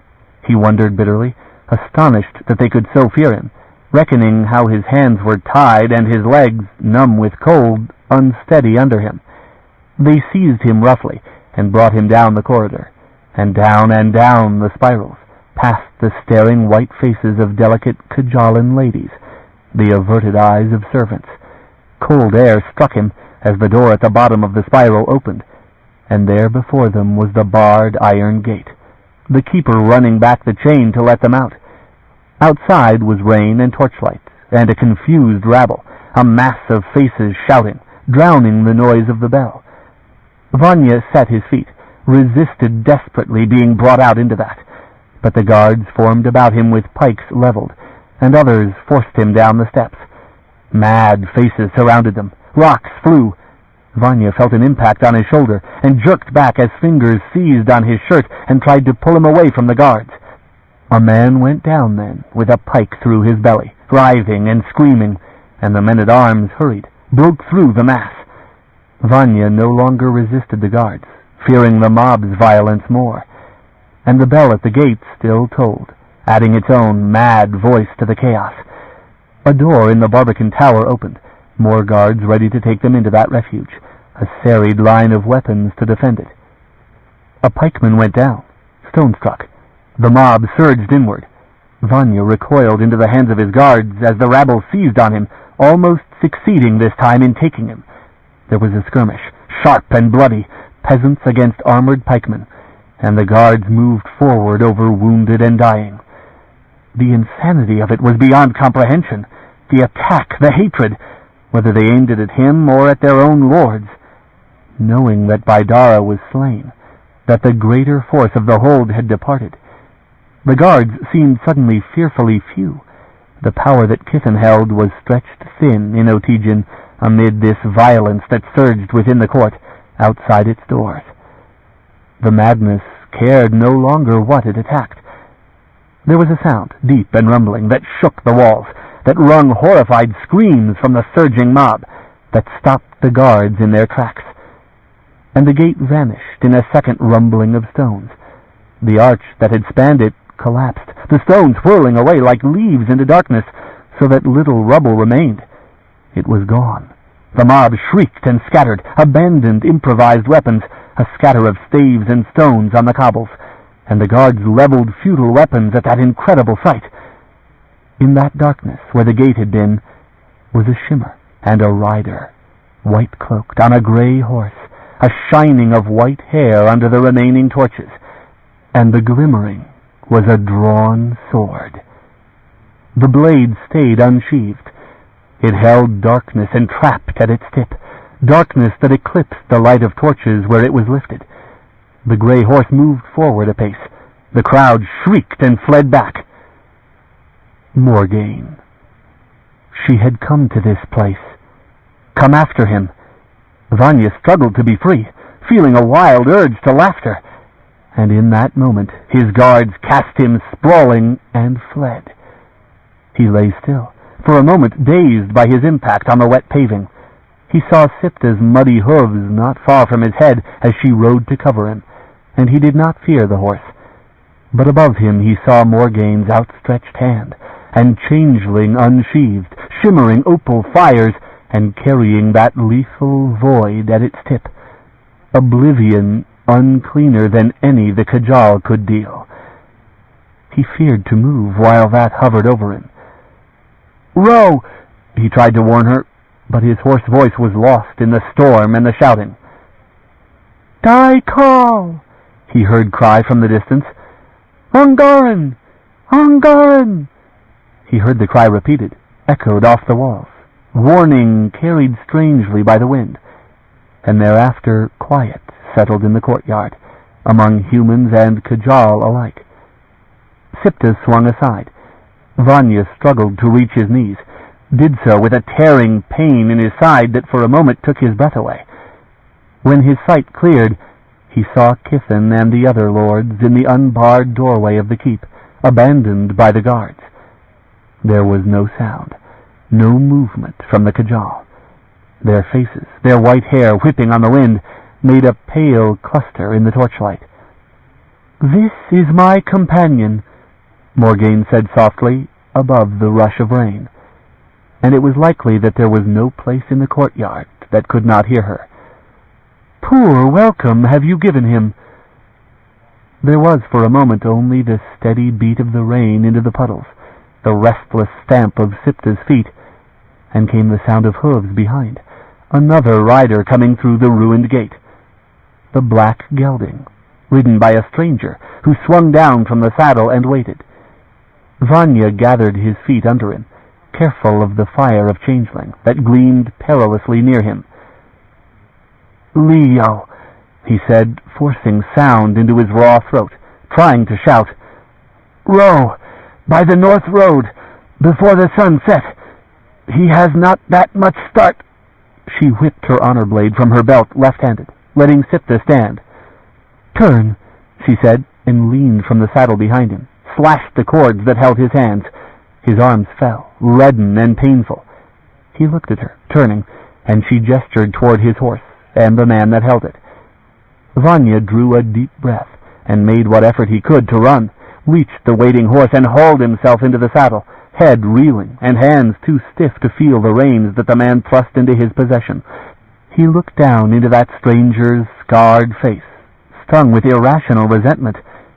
He wondered bitterly, astonished that they could so fear him, reckoning how his hands were tied and his legs, numb with cold, unsteady under him. They seized him roughly and brought him down the corridor, and down the spirals, past the staring white faces of delicate Kajalan ladies, the averted eyes of servants. Cold air struck him as the door at the bottom of the spiral opened, and there before them was the barred iron gate, the keeper running back the chain to let them out. Outside was rain and torchlight, and a confused rabble, a mass of faces shouting, drowning the noise of the bell. Vanya set his feet, resisted desperately being brought out into that, but the guards formed about him with pikes leveled, and others forced him down the steps. Mad faces surrounded them. Rocks flew. Vanya felt an impact on his shoulder and jerked back as fingers seized on his shirt and tried to pull him away from the guards. A man went down then, with a pike through his belly, writhing and screaming, and the men-at-arms hurried, broke through the mass. Vanya no longer resisted the guards, fearing the mob's violence more, and the bell at the gate still tolled, adding its own mad voice to the chaos. A door in the Barbican Tower opened, more guards ready to take them into that refuge, a serried line of weapons to defend it. A pikeman went down, stone-struck. The mob surged inward. Vanya recoiled into the hands of his guards as the rabble seized on him, almost succeeding this time in taking him. There was a skirmish, sharp and bloody, peasants against armored pikemen, and the guards moved forward over wounded and dying. The insanity of it was beyond comprehension. The attack, the hatred, whether they aimed it at him or at their own lords. Knowing that Baidara was slain, that the greater force of the hold had departed, the guards seemed suddenly fearfully few. The power that Kithen held was stretched thin in Otygian amid this violence that surged within the court, outside its doors. The madness cared no longer what it attacked. There was a sound, deep and rumbling, that shook the walls, that wrung horrified screams from the surging mob, that stopped the guards in their tracks. And the gate vanished in a second rumbling of stones. The arch that had spanned it collapsed, the stones whirling away like leaves into darkness, so that little rubble remained. It was gone. The mob shrieked and scattered, abandoned improvised weapons, a scatter of staves and stones on the cobbles, and the guards leveled futile weapons at that incredible sight. In that darkness, where the gate had been, was a shimmer, and a rider, white-cloaked, on a gray horse, a shining of white hair under the remaining torches, and the glimmering was a drawn sword. The blade stayed unsheathed. It held darkness entrapped at its tip, darkness that eclipsed the light of torches where it was lifted. The gray horse moved forward a pace. The crowd shrieked and fled back. Morgaine. She had come to this place. Come after him. Vanya struggled to be free, feeling a wild urge to laughter. And in that moment, his guards cast him sprawling and fled. He lay still, for a moment dazed by his impact on the wet paving. He saw Sipta's muddy hooves not far from his head as she rode to cover him, and he did not fear the horse. But above him he saw Morgaine's outstretched hand, and Changeling unsheathed, shimmering opal fires, and carrying that lethal void at its tip. Oblivion uncleaner than any the Kajal could deal. He feared to move while that hovered over him. "Row!" he tried to warn her, but his hoarse voice was lost in the storm and the shouting. "Die call!" he heard cry from the distance. "Angaran! Angaran!" He heard the cry repeated, echoed off the walls, warning carried strangely by the wind, and thereafter quiet settled in the courtyard, among humans and Kajal alike. Sipta swung aside. Vanya struggled to reach his knees, did so with a tearing pain in his side that for a moment took his breath away. When his sight cleared, he saw Kithen and the other lords in the unbarred doorway of the keep, abandoned by the guards. There was no sound, no movement from the Kajal. Their faces, their white hair whipping on the wind, made a pale cluster in the torchlight. "This is my companion," Morgaine said softly, above the rush of rain, and it was likely that there was no place in the courtyard that could not hear her. "Poor welcome have you given him." There was for a moment only the steady beat of the rain into the puddles, the restless stamp of Sipta's feet, and came the sound of hooves behind, another rider coming through the ruined gate. The black gelding, ridden by a stranger, who swung down from the saddle and waited. Vanya gathered his feet under him, careful of the fire of Changeling that gleamed perilously near him. "Leo," he said, forcing sound into his raw throat, trying to shout. "Row, by the north road, before the sun set. He has not that much start." She whipped her honor blade from her belt left-handed, letting Sipta stand. "Turn," she said, and leaned from the saddle behind him, slashed the cords that held his hands. His arms fell, leaden and painful. He looked at her, turning, and she gestured toward his horse and the man that held it. Vanya drew a deep breath and made what effort he could to run, reached the waiting horse and hauled himself into the saddle, head reeling and hands too stiff to feel the reins that the man thrust into his possession. He looked down into that stranger's scarred face, stung with irrational resentment,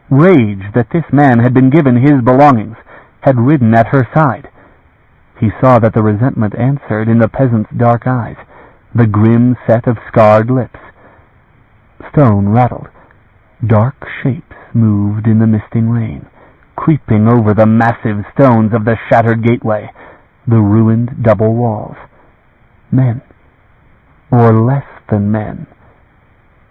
rage that this man had been given his belongings, had ridden at her side. He saw that the resentment answered in the peasant's dark eyes, the grim set of scarred lips. Stone rattled. Dark shapes moved in the misting rain, creeping over the massive stones of the shattered gateway, the ruined double walls. Men, or less than men.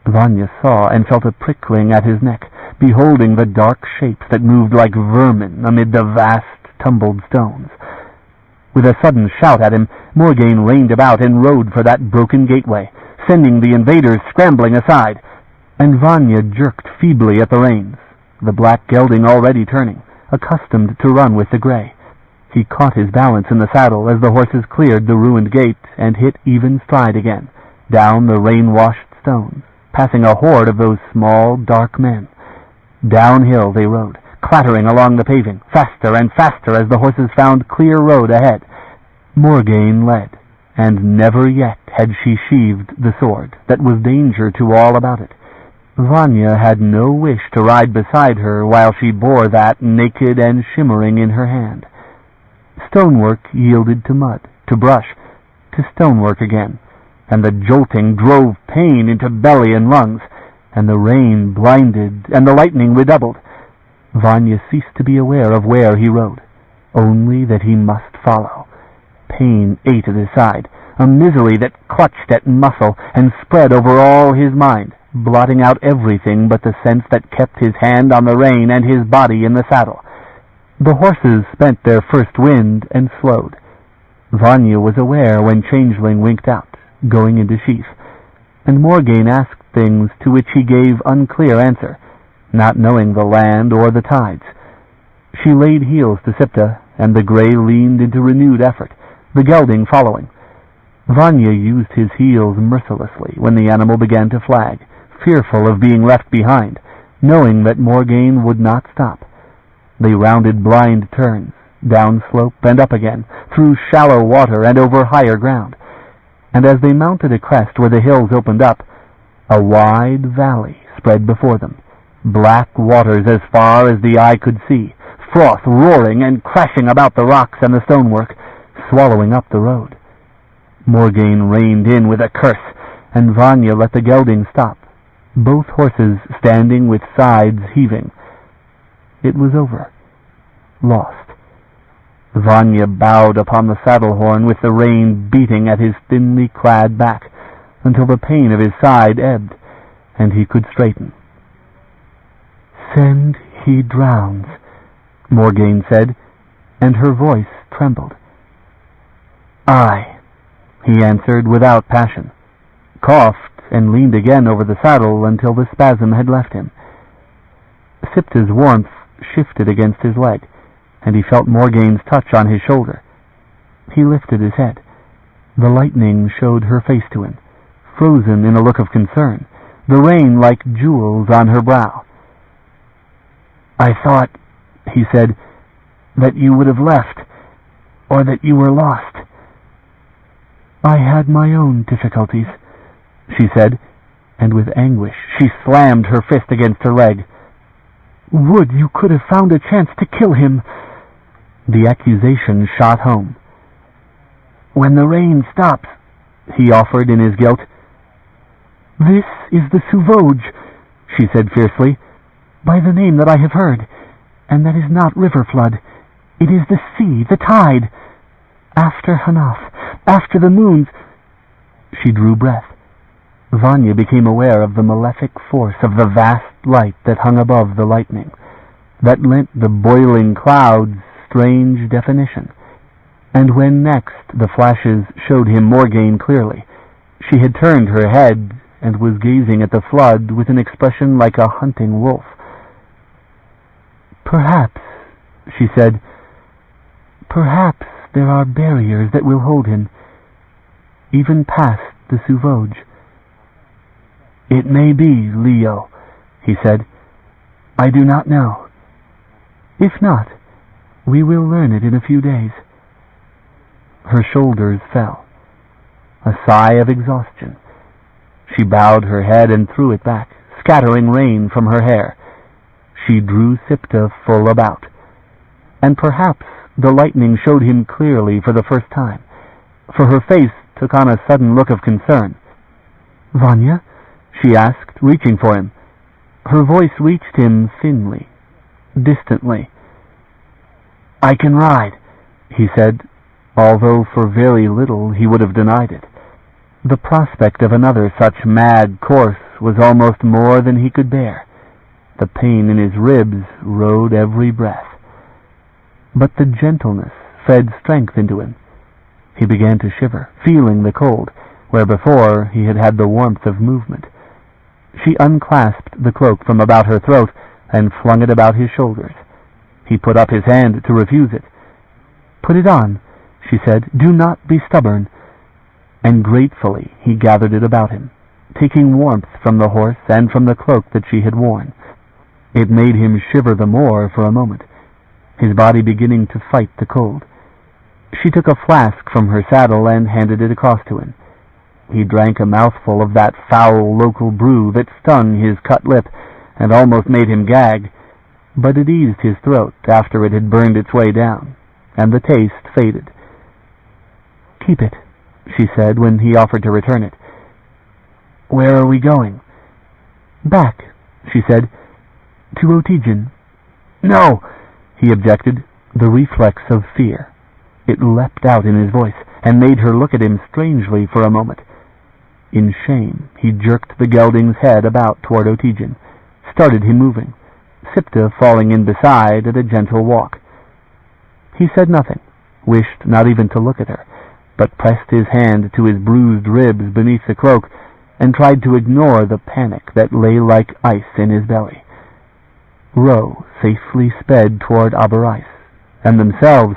Vanya saw and felt a prickling at his neck, beholding the dark shapes that moved like vermin amid the vast tumbled stones. With a sudden shout at him, Morgaine reined about and rode for that broken gateway, sending the invaders scrambling aside, and Vanya jerked feebly at the reins, the black gelding already turning, accustomed to run with the gray. He caught his balance in the saddle as the horses cleared the ruined gate and hit even stride again, down the rain-washed stones, passing a horde of those small, dark men. Downhill they rode, clattering along the paving, faster and faster as the horses found clear road ahead. Morgaine led, and never yet had she sheathed the sword that was danger to all about it. Vanya had no wish to ride beside her while she bore that naked and shimmering in her hand. Stonework yielded to mud, to brush, to stonework again, and the jolting drove pain into belly and lungs, and the rain blinded, and the lightning redoubled. Vanya ceased to be aware of where he rode, only that he must follow. Pain ate at his side, a misery that clutched at muscle and spread over all his mind, blotting out everything but the sense that kept his hand on the rein and his body in the saddle. The horses spent their first wind and slowed. Vanya was aware when Changeling winked out, going into sheath, and Morgaine asked things to which he gave unclear answer, not knowing the land or the tides. She laid heels to Sipta, and the gray leaned into renewed effort, the gelding following. Vanya used his heels mercilessly when the animal began to flag, fearful of being left behind, knowing that Morgaine would not stop. They rounded blind turns, down slope and up again, through shallow water and over higher ground. And as they mounted a crest where the hills opened up, a wide valley spread before them, black waters as far as the eye could see, froth roaring and crashing about the rocks and the stonework, swallowing up the road. Morgaine reined in with a curse, and Vanya let the gelding stop, both horses standing with sides heaving. It was over. Lost. Vanya bowed upon the saddle horn with the rain beating at his thinly clad back, until the pain of his side ebbed, and he could straighten. "Send he drowns," Morgaine said, and her voice trembled. "Aye," he answered without passion, coughed, and leaned again over the saddle until the spasm had left him. Sipta's warmth shifted against his leg, and he felt Morgaine's touch on his shoulder. He lifted his head. The lightning showed her face to him, frozen in a look of concern, the rain like jewels on her brow. "I thought," he said, "that you would have left, or that you were lost." "I had my own difficulties," she said, and with anguish she slammed her fist against her leg. "Would you could have found a chance to kill him!" The accusation shot home. "When the rain stops," he offered in his guilt. "This is the Suvoj," she said fiercely, "by the name that I have heard, and that is not river flood. It is the sea, the tide. After Hanath, after the moons—" She drew breath. Vanya became aware of the malefic force of the vast light that hung above the lightning, that lent the boiling clouds strange definition. And when next the flashes showed him Morgaine clearly, she had turned her head and was gazing at the flood with an expression like a hunting wolf. "Perhaps," she said, "perhaps there are barriers that will hold him, even past the Suvoj." "It may be, Leo," he said. "I do not know. If not, we will learn it in a few days." Her shoulders fell. A sigh of exhaustion. She bowed her head and threw it back, scattering rain from her hair. She drew Sipta full about, and perhaps the lightning showed him clearly for the first time, for her face took on a sudden look of concern. "Vanya?" she asked, reaching for him. Her voice reached him thinly, distantly. "I can ride," he said, although for very little he would have denied it. The prospect of another such mad course was almost more than he could bear. The pain in his ribs rode every breath. But the gentleness fed strength into him. He began to shiver, feeling the cold, where before he had had the warmth of movement. She unclasped the cloak from about her throat and flung it about his shoulders. He put up his hand to refuse it. "Put it on," she said. "Do not be stubborn." And gratefully he gathered it about him, taking warmth from the horse and from the cloak that she had worn. It made him shiver the more for a moment, his body beginning to fight the cold. She took a flask from her saddle and handed it across to him. He drank a mouthful of that foul local brew that stung his cut lip and almost made him gag, but it eased his throat after it had burned its way down, and the taste faded. "Keep it," she said when he offered to return it. "Where are we going?" "Back," she said, "to Otigen." "No," he objected, the reflex of fear. It leapt out in his voice and made her look at him strangely for a moment. In shame, he jerked the gelding's head about toward Otigen, started him moving, Sipta falling in beside at a gentle walk. He said nothing, wished not even to look at her, but pressed his hand to his bruised ribs beneath the cloak and tried to ignore the panic that lay like ice in his belly. Ro safely sped toward Aberais, and themselves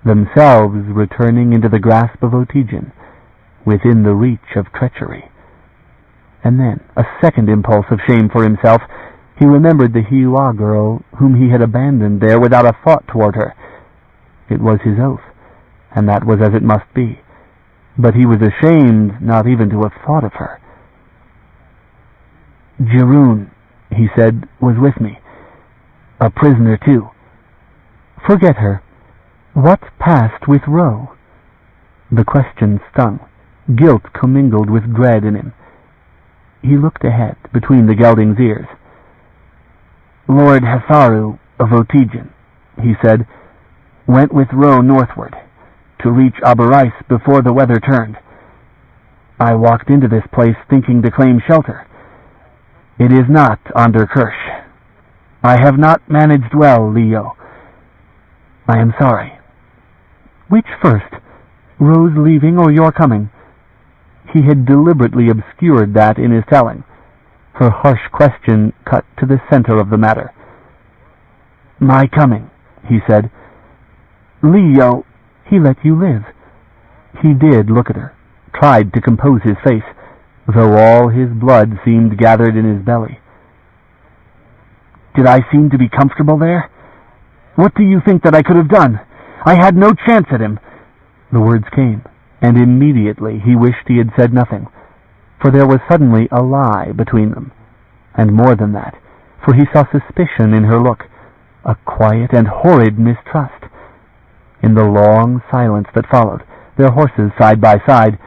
returning into the grasp of Otigen, within the reach of treachery. And then, a second impulse of shame for himself, he remembered the Shiuan girl whom he had abandoned there without a thought toward her. It was his oath, and that was as it must be. But he was ashamed not even to have thought of her. "Cherryh," he said, "was with me. A prisoner, too." "Forget her. What passed with Ro?" The question stung, guilt commingled with dread in him. He looked ahead, between the gelding's ears. "Lord Hatharu of Otigen," he said, "went with Ro northward, to reach Aberais before the weather turned. I walked into this place thinking to claim shelter. It is not Ander Kirsch. I have not managed well, Leo. I am sorry." "Which first, Ro's leaving or your coming?" He had deliberately obscured that in his telling. Her harsh question cut to the center of the matter. "My coming," he said. "Leo, he let you live." He did look at her, tried to compose his face, though all his blood seemed gathered in his belly. "Did I seem to be comfortable there? What do you think that I could have done? I had no chance at him." The words came, and immediately he wished he had said nothing, for there was suddenly a lie between them, and more than that, for he saw suspicion in her look, a quiet and horrid mistrust. In the long silence that followed, their horses side by side,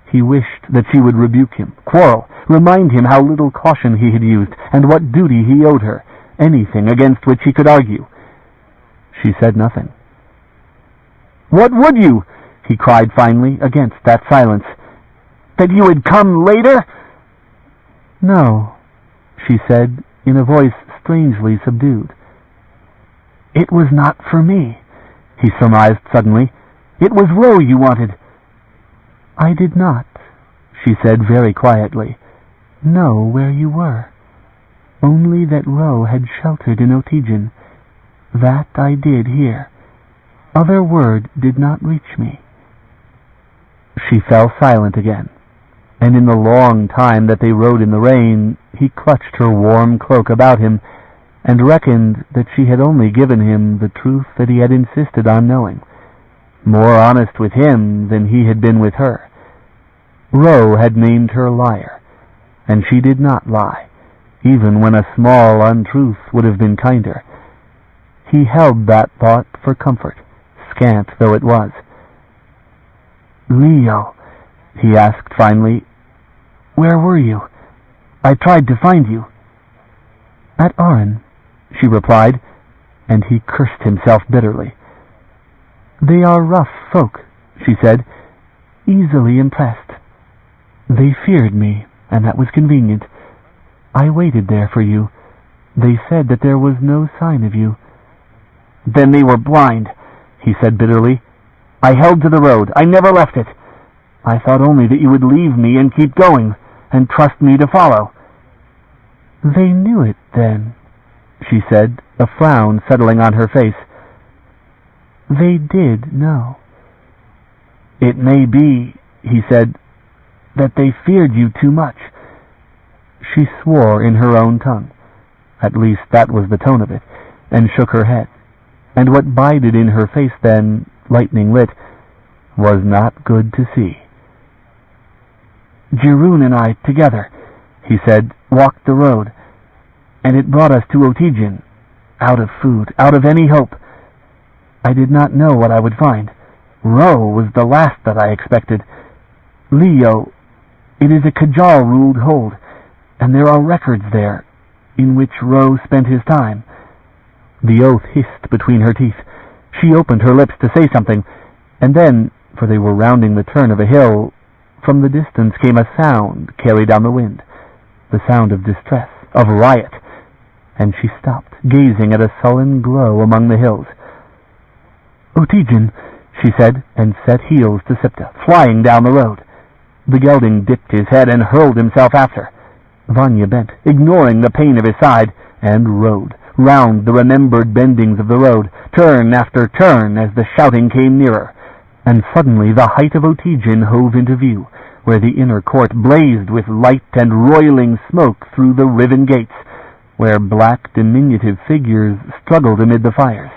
he wished that she would rebuke him, quarrel, remind him how little caution he had used, and what duty he owed her, anything against which he could argue. She said nothing. "What would you?" he cried finally, against that silence. "That you had come later?" "No," she said, in a voice strangely subdued. "It was not for me," he surmised suddenly. "It was Ro you wanted." "I did not," she said very quietly, "know where you were. Only that Ro had sheltered in Otigen. That I did hear. Other word did not reach me." She fell silent again, and in the long time that they rode in the rain, he clutched her warm cloak about him and reckoned that she had only given him the truth that he had insisted on knowing, more honest with him than he had been with her. Ro had named her liar, and she did not lie, even when a small untruth would have been kinder. He held that thought for comfort, scant though it was. "Leo," he asked finally, "where were you? I tried to find you." "At Aran," she replied, and he cursed himself bitterly. "They are rough folk," she said, "easily impressed. They feared me, and that was convenient. I waited there for you. They said that there was no sign of you." "Then they were blind," he said bitterly. "I held to the road. I never left it. I thought only that you would leave me and keep going, and trust me to follow." "They knew it, then," she said, a frown settling on her face. They did know. "It may be," he said, "that they feared you too much." She swore in her own tongue, at least that was the tone of it, and shook her head. And what bided in her face then, lightning lit, was not good to see. "Cherryh and I, together," he said, "walked the road, and it brought us to Otijin, out of food, out of any hope. I did not know what I would find. Ro was the last that I expected. Leo, it is a Kajal-ruled hold, and there are records there in which Ro spent his time." The oath hissed between her teeth. She opened her lips to say something, and then, for they were rounding the turn of a hill, from the distance came a sound carried on the wind, the sound of distress, of riot, and she stopped, gazing at a sullen glow among the hills. "Otijin," she said, and set heels to Sipta, flying down the road. The gelding dipped his head and hurled himself after. Vanya bent, ignoring the pain of his side, and rode, round the remembered bendings of the road, turn after turn as the shouting came nearer. And suddenly the height of Otijin hove into view, where the inner court blazed with light and roiling smoke through the riven gates, where black diminutive figures struggled amid the fires.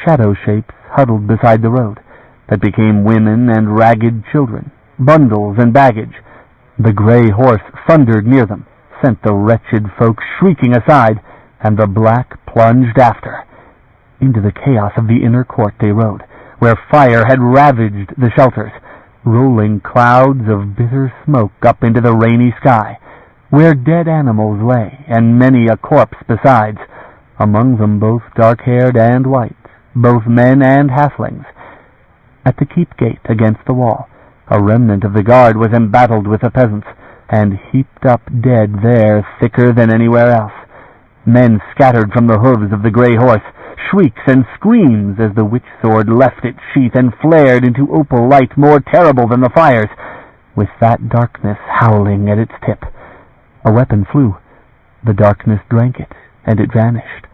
Shadow shapes huddled beside the road, that became women and ragged children, bundles and baggage. The gray horse thundered near them, sent the wretched folk shrieking aside, and the black plunged after. Into the chaos of the inner court they rode, where fire had ravaged the shelters, rolling clouds of bitter smoke up into the rainy sky, where dead animals lay, and many a corpse besides, among them both dark-haired and white, both men and halflings. At the keep gate against the wall, a remnant of the guard was embattled with the peasants, and heaped up dead there thicker than anywhere else. Men scattered from the hooves of the gray horse, shrieks and screams as the witch sword left its sheath and flared into opal light more terrible than the fires, with that darkness howling at its tip. A weapon flew. The darkness drank it, and it vanished.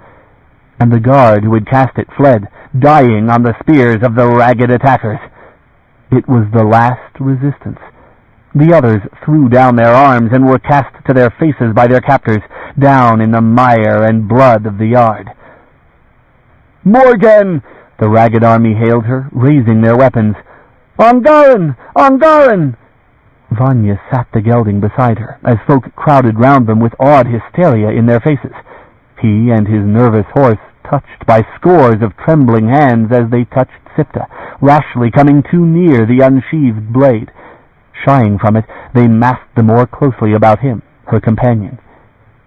And the guard who had cast it fled, dying on the spears of the ragged attackers. It was the last resistance. The others threw down their arms and were cast to their faces by their captors, down in the mire and blood of the yard. "Morgan!" the ragged army hailed her, raising their weapons. "Angaran! Angaran!" Vanya sat the gelding beside her, as folk crowded round them with awed hysteria in their faces. He and his nervous horse touched by scores of trembling hands as they touched Sipta, rashly coming too near the unsheathed blade. Shying from it, they massed the more closely about him, her companion.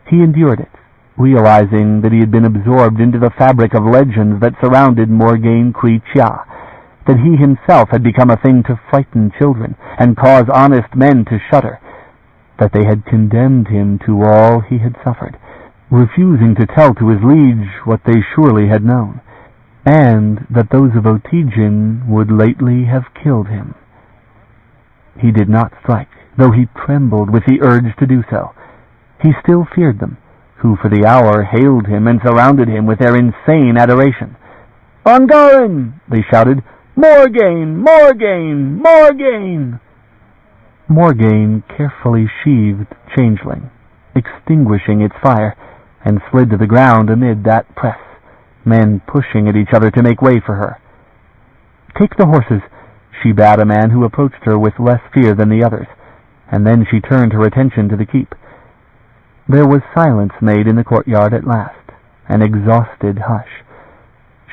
He endured it, realizing that he had been absorbed into the fabric of legends that surrounded Morgaine Cree Chia, that he himself had become a thing to frighten children and cause honest men to shudder, that they had condemned him to all he had suffered, refusing to tell to his liege what they surely had known, and that those of Otijin would lately have killed him. He did not strike, though he trembled with the urge to do so. He still feared them, who for the hour hailed him and surrounded him with their insane adoration. "Angaran!" they shouted. "Morgaine! Morgaine! Morgaine!" Morgaine carefully sheathed Changeling, extinguishing its fire, and slid to the ground amid that press, men pushing at each other to make way for her. "Take the horses," she bade a man who approached her with less fear than the others, and then she turned her attention to the keep. There was silence made in the courtyard at last, an exhausted hush.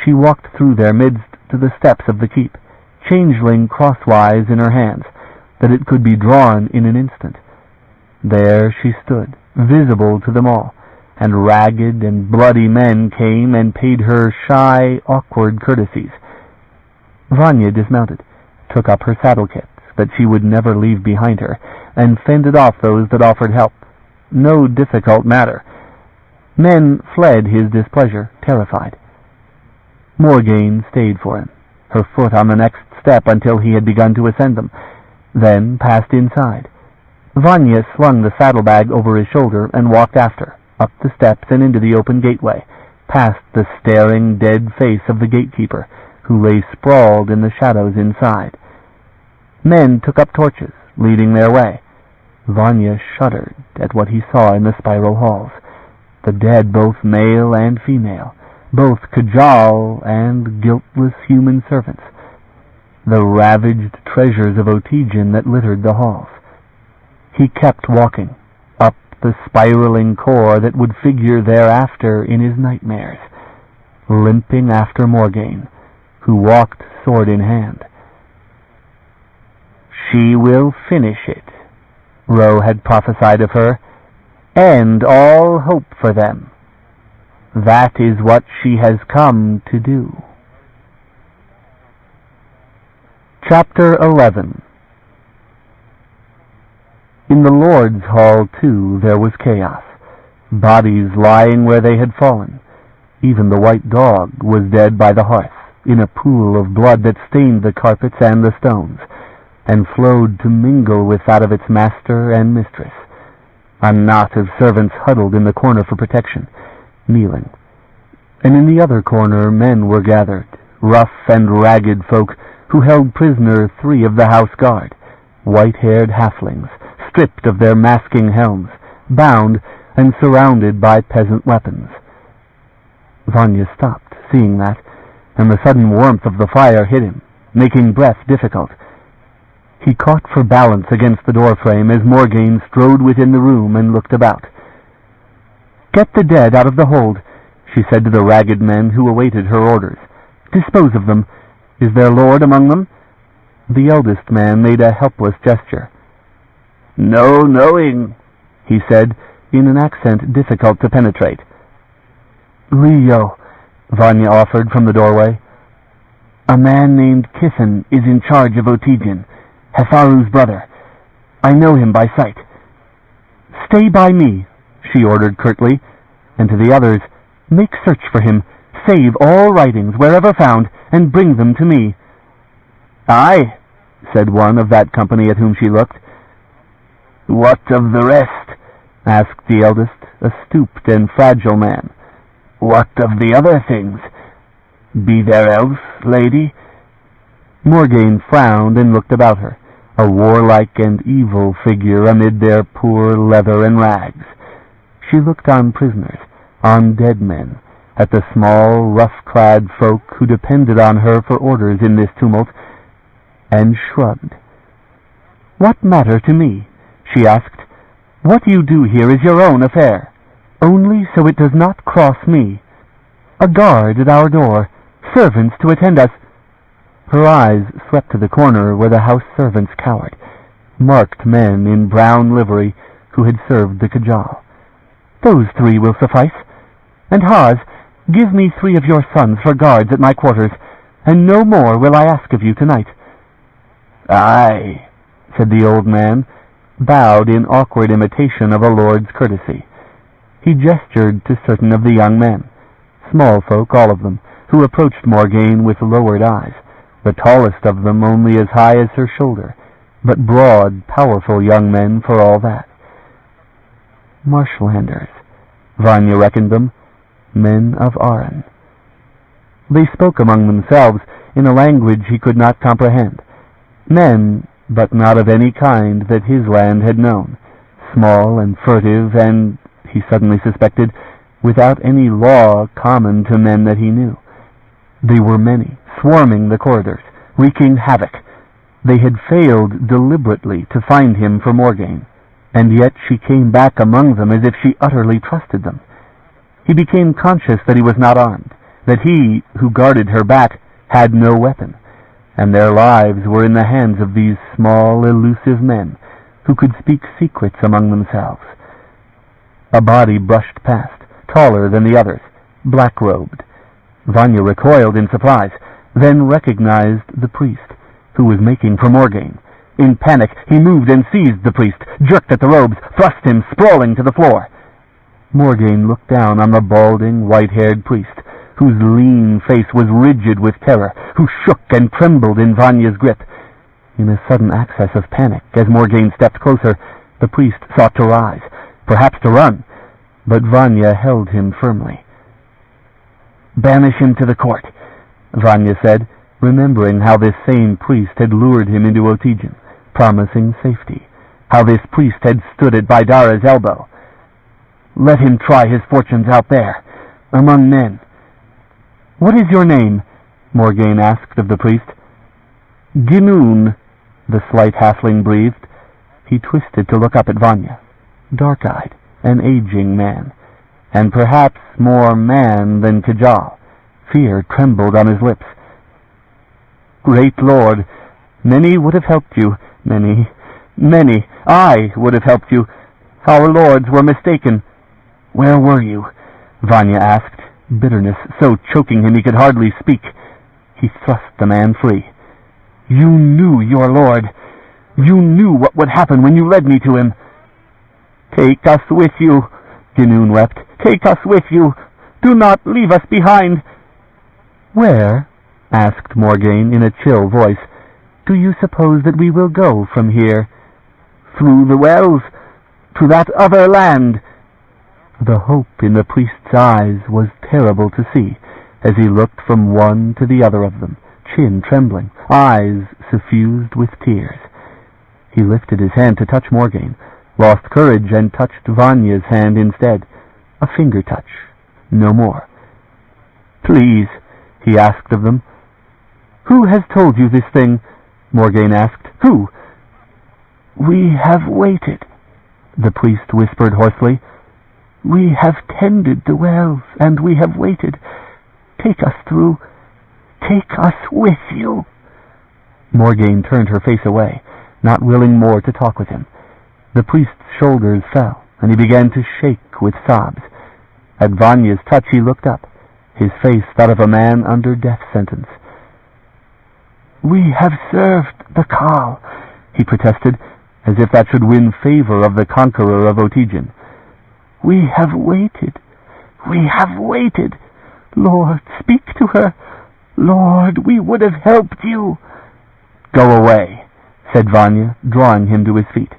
She walked through their midst to the steps of the keep, Changeling crosswise in her hands, that it could be drawn in an instant. There she stood, visible to them all, and ragged and bloody men came and paid her shy, awkward courtesies. Vanya dismounted, took up her saddle kit that she would never leave behind her, and fended off those that offered help. No difficult matter. Men fled his displeasure, terrified. Morgaine stayed for him, her foot on the next step until he had begun to ascend them, then passed inside. Vanya slung the saddlebag over his shoulder and walked after, up the steps and into the open gateway, past the staring, dead face of the gatekeeper, who lay sprawled in the shadows inside. Men took up torches, leading their way. Vanya shuddered at what he saw in the spiral halls. The dead, both male and female, both Kajal and guiltless human servants. The ravaged treasures of Otijin that littered the halls. He kept walking, up the spiraling core that would figure thereafter in his nightmares, limping after Morgaine, who walked sword in hand. She will finish it, Ro had prophesied of her, end all hope for them. That is what she has come to do. Chapter 11. In the Lord's Hall, too, there was chaos. Bodies lying where they had fallen. Even the white dog was dead by the hearth, in a pool of blood that stained the carpets and the stones, and flowed to mingle with that of its master and mistress. A knot of servants huddled in the corner for protection, kneeling. And in the other corner men were gathered, rough and ragged folk who held prisoner 3 of the house guard, white-haired halflings, stripped of their masking helms, bound and surrounded by peasant weapons. Vanya stopped, seeing that, and the sudden warmth of the fire hit him, making breath difficult. He caught for balance against the doorframe as Morgaine strode within the room and looked about. "Get the dead out of the hold," she said to the ragged men who awaited her orders. "Dispose of them. Is their lord among them?" The eldest man made a helpless gesture. "No knowing," he said, in an accent difficult to penetrate. "Leo," Vanya offered from the doorway. "A man named Kithan is in charge of Otijin, Hefaru's brother. I know him by sight." "Stay by me," she ordered curtly, and to the others, "Make search for him, save all writings wherever found, and bring them to me." "Aye," said one of that company at whom she looked. "What of the rest?" asked the eldest, a stooped and fragile man. "What of the other things? Be there else, lady?" Morgaine frowned and looked about her, a warlike and evil figure amid their poor leather and rags. She looked on prisoners, on dead men, at the small, rough-clad folk who depended on her for orders in this tumult, and shrugged. "What matter to me?" she asked. "What you do here is your own affair, only so it does not cross me. A guard at our door, servants to attend us." Her eyes swept to the corner where the house servants cowered, marked men in brown livery who had served the Kajal. "Those 3 will suffice. And Haz, give me 3 of your sons for guards at my quarters, and no more will I ask of you tonight." "Aye," said the old man, bowed in awkward imitation of a lord's courtesy. He gestured to certain of the young men, small folk all of them, who approached Morgaine with lowered eyes, the tallest of them only as high as her shoulder, but broad, powerful young men for all that. Marshlanders, Vanya reckoned them, men of Aran. They spoke among themselves in a language he could not comprehend. Men, but not of any kind that his land had known, small and furtive and, he suddenly suspected, without any law common to men that he knew. They were many, swarming the corridors, wreaking havoc. They had failed deliberately to find him for Morgaine, and yet she came back among them as if she utterly trusted them. He became conscious that he was not armed, that he, who guarded her back, had no weapon, and their lives were in the hands of these small, elusive men who could speak secrets among themselves. A body brushed past, taller than the others, black-robed. Vanya recoiled in surprise, then recognized the priest, who was making for Morgaine. In panic, he moved and seized the priest, jerked at the robes, thrust him sprawling to the floor. Morgaine looked down on the balding, white-haired priest, whose lean face was rigid with terror, who shook and trembled in Vanya's grip. In a sudden access of panic, as Morgaine stepped closer, the priest sought to rise, perhaps to run, but Vanya held him firmly. "Banish him to the court. Vanya said, remembering how this same priest had lured him into Otygen, promising safety, how this priest had stood at Baidara's elbow. Let him try his fortunes out there, among men. What is your name? Morgaine asked of the priest. Ginoon, the slight halfling breathed. He twisted to look up at Vanya, dark-eyed, an aging man, and perhaps more man than Kajal. Fear trembled on his lips. Great Lord, many would have helped you, many. I would have helped you. Our lords were mistaken. Where were you? Vanya asked, bitterness so choking him he could hardly speak. He thrust the man free. You knew your lord. You knew what would happen when you led me to him. Take us with you, Ginoon wept. Take us with you. Do not leave us behind. Where, asked Morgaine in a chill voice, do you suppose that we will go from here? Through the wells, to that other land. The hope in the priest's eyes was terrible to see, as he looked from one to the other of them, chin trembling, eyes suffused with tears. He lifted his hand to touch Morgaine, lost courage and touched Vanya's hand instead. A finger touch, no more. Please, he asked of them. Who has told you this thing? Morgaine asked. Who? We have waited, the priest whispered hoarsely. We have tended the wells, and we have waited. Take us through. Take us with you. Morgaine turned her face away, not willing more to talk with him. The priest's shoulders fell, and he began to shake with sobs. At Vanya's touch he looked up, his face that of a man under death sentence. We have served the Khal, he protested, as if that should win favor of the conqueror of Otygen. We have waited. We have waited. Lord, speak to her. Lord, we would have helped you. Go away, said Vanya, drawing him to his feet.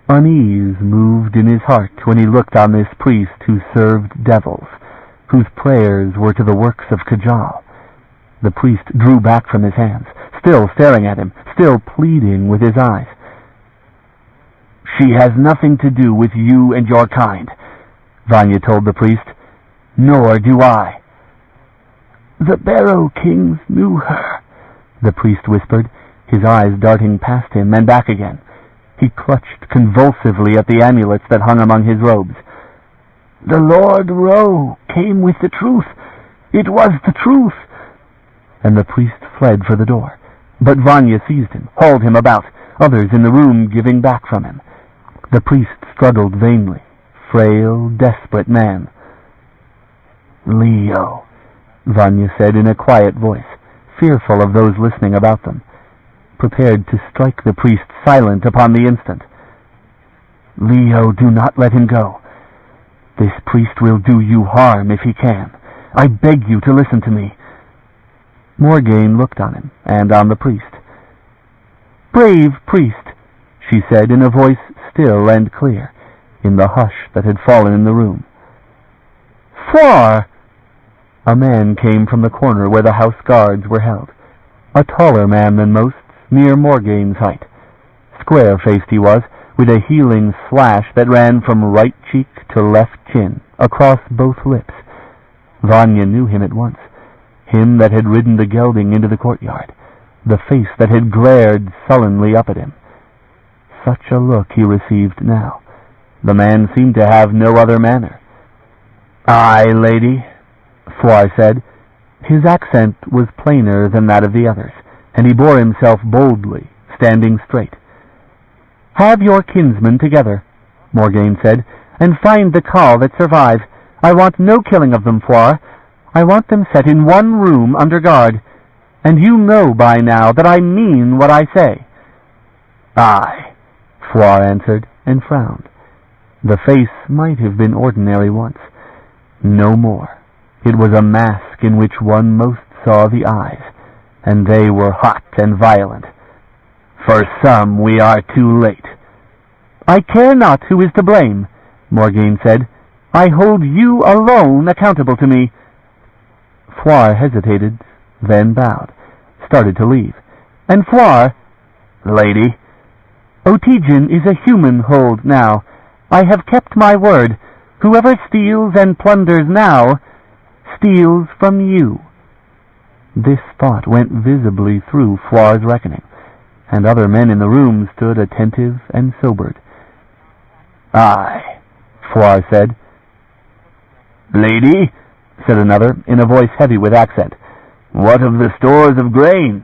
Unease moved in his heart when he looked on this priest who served devils, whose prayers were to the works of Kajal. The priest drew back from his hands, still staring at him, still pleading with his eyes. She has nothing to do with you and your kind, Vanya told the priest. Nor do I. The Barrow Kings knew her, the priest whispered, his eyes darting past him and back again. He clutched convulsively at the amulets that hung among his robes. The Lord Ro came with the truth. It was the truth. And the priest fled for the door. But Vanya seized him, hauled him about, others in the room giving back from him. The priest struggled vainly, frail, desperate man. Leo, Vanya said in a quiet voice, fearful of those listening about them, prepared to strike the priest silent upon the instant. Leo, do not let him go. This priest will do you harm if he can. I beg you to listen to me. Morgaine looked on him, and on the priest. Brave priest, she said in a voice still and clear, in the hush that had fallen in the room. Far! A man came from the corner where the house guards were held, a taller man than most, near Morgaine's height. Square-faced he was, with a healing slash that ran from right cheek to left chin, across both lips. Vanya knew him at once, him that had ridden the gelding into the courtyard, the face that had glared sullenly up at him. Such a look he received now. The man seemed to have no other manner. Aye, lady, Fouar said. His accent was plainer than that of the others, and he bore himself boldly, standing straight. Have your kinsmen together, Morgaine said, and find the Khal that survive. I want no killing of them, Fouar. I want them set in one room under guard, and you know by now that I mean what I say. Aye, Fouar answered, and frowned. The face might have been ordinary once. No more. It was a mask in which one most saw the eyes, and they were hot and violent. For some we are too late. I care not who is to blame, Morgaine said. I hold you alone accountable to me. Fouar hesitated, then bowed, started to leave. And Floir, "Lady, Otijin is a human hold now. I have kept my word. Whoever steals and plunders now, steals from you." This thought went visibly through Floir's reckoning, and other men in the room stood attentive and sobered. "Aye," Floir said. "Lady," said another, in a voice heavy with accent, "what of the stores of grain?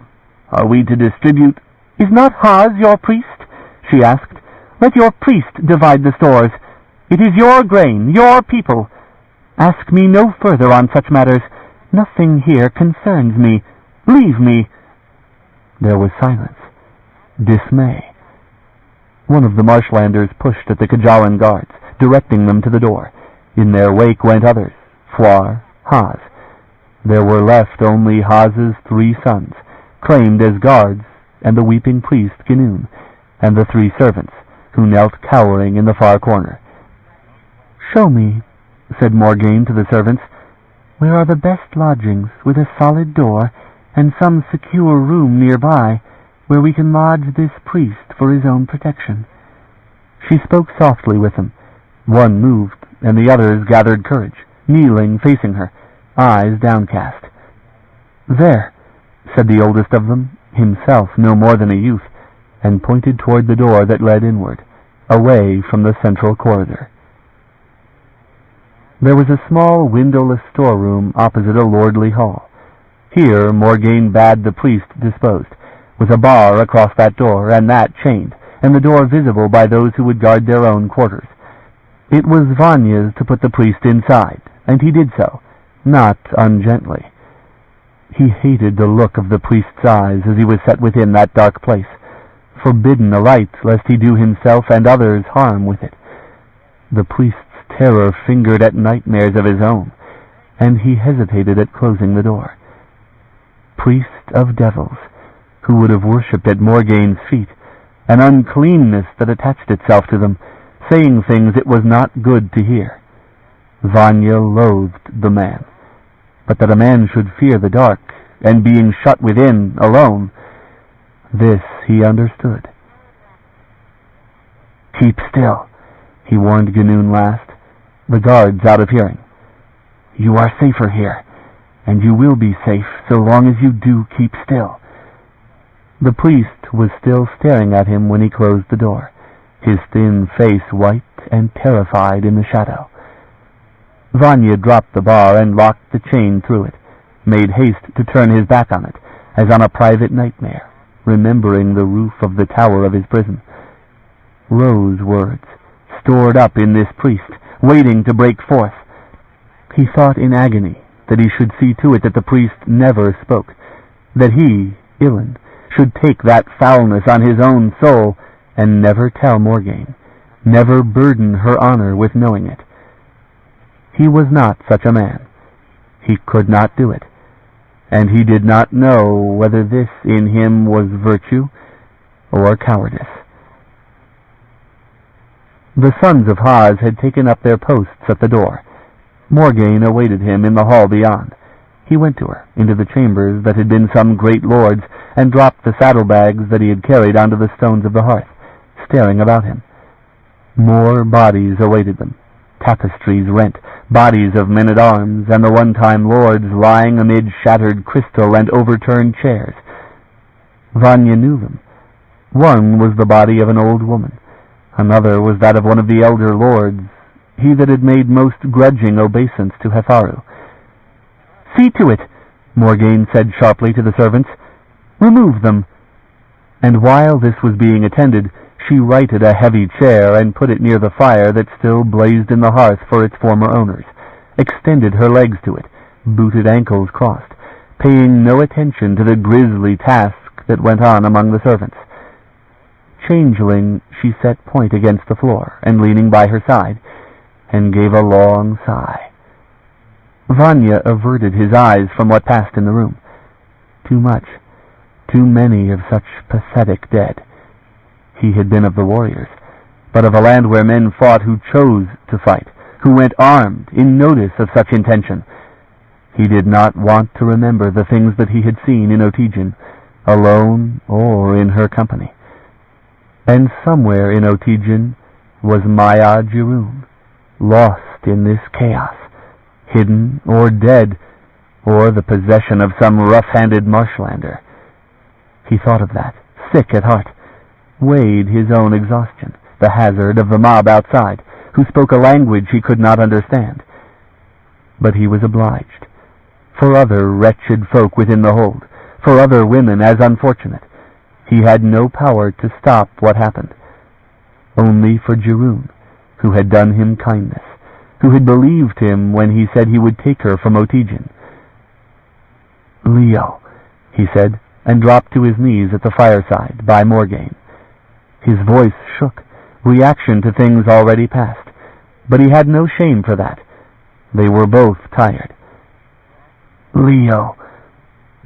Are we to distribute—" "Is not Haz your priest?" she asked. "Let your priest divide the stores. It is your grain, your people. Ask me no further on such matters. Nothing here concerns me. Leave me." There was silence. Dismay. One of the marshlanders pushed at the Kajalan guards, directing them to the door. In their wake went others, Floir, Haz. There were left only Haz's 3 sons, claimed as guards, and the weeping priest Ginoon, and the 3 servants, who knelt cowering in the far corner. "Show me," said Morgaine to the servants, "where are the best lodgings, with a solid door, and some secure room nearby, where we can lodge this priest for his own protection." She spoke softly with them. One moved, and the others gathered courage, kneeling, facing her, eyes downcast. "There," said the oldest of them, himself no more than a youth, and pointed toward the door that led inward, away from the central corridor. There was a small windowless storeroom opposite a lordly hall. Here Morgaine bade the priest disposed, with a bar across that door, and that chained, and the door visible by those who would guard their own quarters. It was Vanya's to put the priest inside, and he did so, not ungently. He hated the look of the priest's eyes as he was set within that dark place, forbidden alike lest he do himself and others harm with it. The priest's terror fingered at nightmares of his own, and he hesitated at closing the door. Priest of devils, who would have worshipped at Morgaine's feet, an uncleanness that attached itself to them, saying things it was not good to hear. Vanya loathed the man, but that a man should fear the dark, and being shut within, alone, this he understood. "Keep still," he warned Ginoon last, the guards out of hearing. "You are safer here, and you will be safe so long as you do keep still." The priest was still staring at him when he closed the door, his thin face white and terrified in the shadow. Vanya dropped the bar and locked the chain through it, made haste to turn his back on it, as on a private nightmare, remembering the roof of the tower of his prison. Rose words, stored up in this priest, waiting to break forth. He thought in agony that he should see to it that the priest never spoke, that he, Ilan, should take that foulness on his own soul and never tell Morgaine, never burden her honor with knowing it. He was not such a man. He could not do it, and he did not know whether this in him was virtue or cowardice. The sons of Haz had taken up their posts at the door. Morgaine awaited him in the hall beyond. He went to her, into the chambers that had been some great lord's, and dropped the saddlebags that he had carried onto the stones of the hearth, staring about him. More bodies awaited them, tapestries rent, bodies of men-at-arms, and the one-time lords lying amid shattered crystal and overturned chairs. Vanya knew them. One was the body of an old woman. Another was that of one of the elder lords, he that had made most grudging obeisance to Hefaru. "See to it," Morgaine said sharply to the servants. "Remove them." And while this was being attended, she righted a heavy chair and put it near the fire that still blazed in the hearth for its former owners, extended her legs to it, booted ankles crossed, paying no attention to the grisly task that went on among the servants. Changeling, she set point against the floor, and leaning by her side, and gave a long sigh. Vanya averted his eyes from what passed in the room. Too much, too many of such pathetic dead. He had been of the warriors, but of a land where men fought who chose to fight, who went armed in notice of such intention. He did not want to remember the things that he had seen in Otijin, alone or in her company. And somewhere in Otijin was Maya Jirun, lost in this chaos, hidden or dead, or the possession of some rough-handed marshlander. He thought of that, sick at heart, weighed his own exhaustion, the hazard of the mob outside, who spoke a language he could not understand. But he was obliged. For other wretched folk within the hold, for other women as unfortunate, he had no power to stop what happened. Only for Jirun, who had done him kindness, who had believed him when he said he would take her from Otijin. "Leo," he said, and dropped to his knees at the fireside by Morgaine. His voice shook, reaction to things already past, but he had no shame for that. They were both tired. "Leo,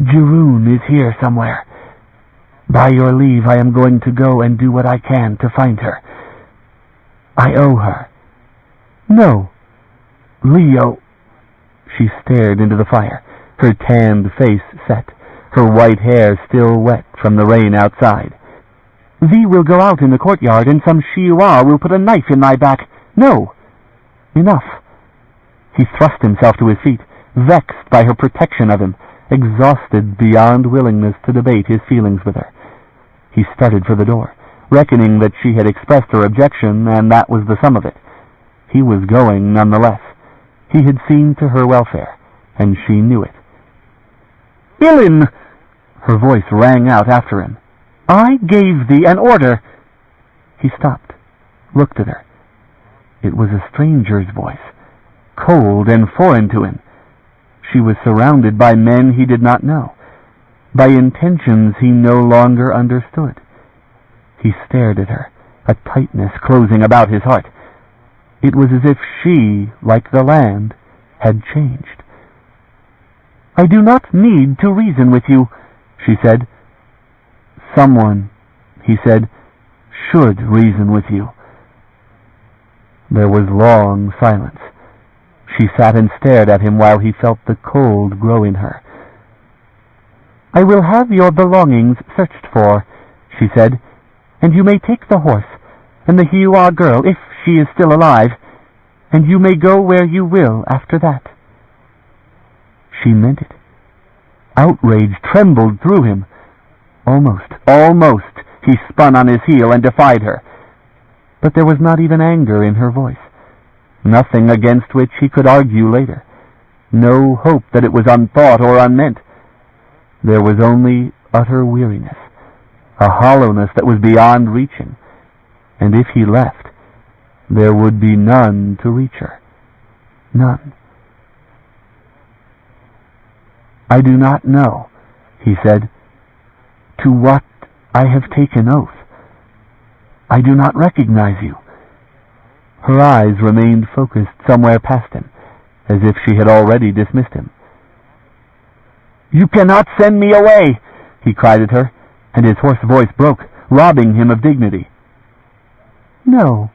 Jirun is here somewhere. By your leave, I am going to go and do what I can to find her. I owe her." "No, Leo." She stared into the fire, her tanned face set, her white hair still wet from the rain outside. "Vi will go out in the courtyard, and some Shiuan will put a knife in my back. No, enough." He thrust himself to his feet, vexed by her protection of him, exhausted beyond willingness to debate his feelings with her. He started for the door, reckoning that she had expressed her objection, and that was the sum of it. He was going nonetheless. He had seen to her welfare, and she knew it. "Villain!" Her voice rang out after him. "I gave thee an order." He stopped, looked at her. It was a stranger's voice, cold and foreign to him. She was surrounded by men he did not know, by intentions he no longer understood. He stared at her, a tightness closing about his heart. It was as if she, like the land, had changed. "I do not need to reason with you," she said. "Someone," he said, "should reason with you." There was long silence. She sat and stared at him while he felt the cold grow in her. "I will have your belongings searched for," she said, "and you may take the horse, and the Shiuan girl, if she is still alive, and you may go where you will after that." She meant it. Outrage trembled through him. Almost, he spun on his heel and defied her. But there was not even anger in her voice. Nothing against which he could argue later. No hope that it was unthought or unmeant. There was only utter weariness, a hollowness that was beyond reaching, and if he left, there would be none to reach her. None. "I do not know," he said, "to what I have taken oath. I do not recognize you." Her eyes remained focused somewhere past him, as if she had already dismissed him. "You cannot send me away!" he cried at her, and his hoarse voice broke, robbing him of dignity. "No,"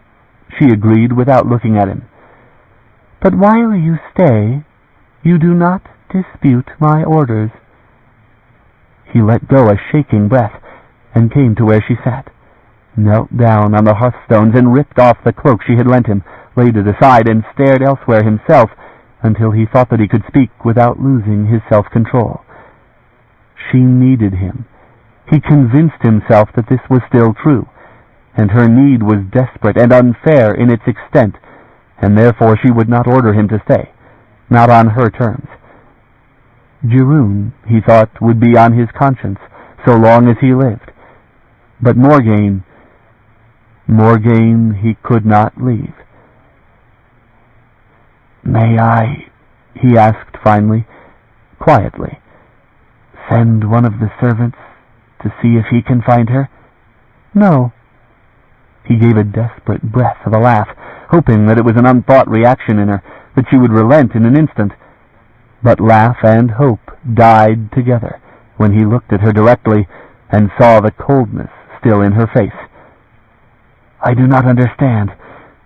she agreed without looking at him. "But while you stay, you do not dispute my orders." He let go a shaking breath and came to where she sat, knelt down on the hearthstones and ripped off the cloak she had lent him, laid it aside, and stared elsewhere himself until he thought that he could speak without losing his self-control. She needed him. He convinced himself that this was still true, and her need was desperate and unfair in its extent, and therefore she would not order him to stay, not on her terms. Jirun, he thought, would be on his conscience so long as he lived. But Morgaine he could not leave. "May I," he asked finally, quietly, "send one of the servants to see if he can find her?" "No." He gave a desperate breath of a laugh, hoping that it was an unthought reaction in her, that she would relent in an instant. But laugh and hope died together when he looked at her directly and saw the coldness still in her face. "I do not understand,"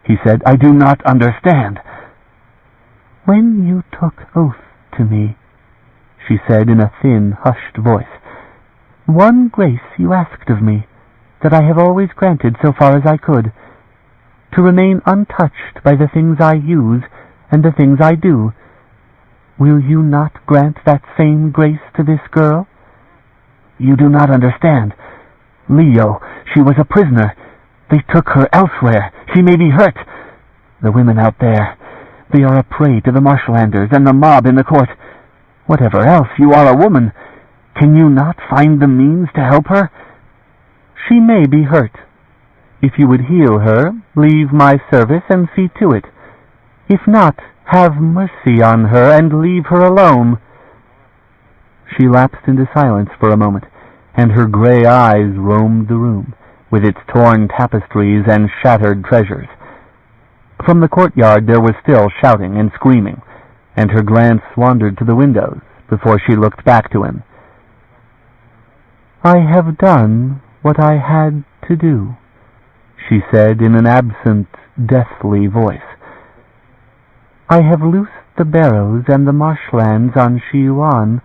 he said. "I do not understand." "When you took oath to me," she said in a thin, hushed voice. "One grace you asked of me, that I have always granted so far as I could, to remain untouched by the things I use and the things I do. Will you not grant that same grace to this girl?" "You do not understand. Leo, she was a prisoner. They took her elsewhere. She may be hurt. The women out there, they are a prey to the Marshlanders and the mob in the court. Whatever else, you are a woman. Can you not find the means to help her?" "She may be hurt. If you would heal her, leave my service and see to it. If not, have mercy on her and leave her alone." She lapsed into silence for a moment, and her gray eyes roamed the room, with its torn tapestries and shattered treasures. From the courtyard there was still shouting and screaming, and her glance wandered to the windows before she looked back to him. "I have done what I had to do," she said in an absent, deathly voice. "I have loosed the barrows and the marshlands on Shiuan,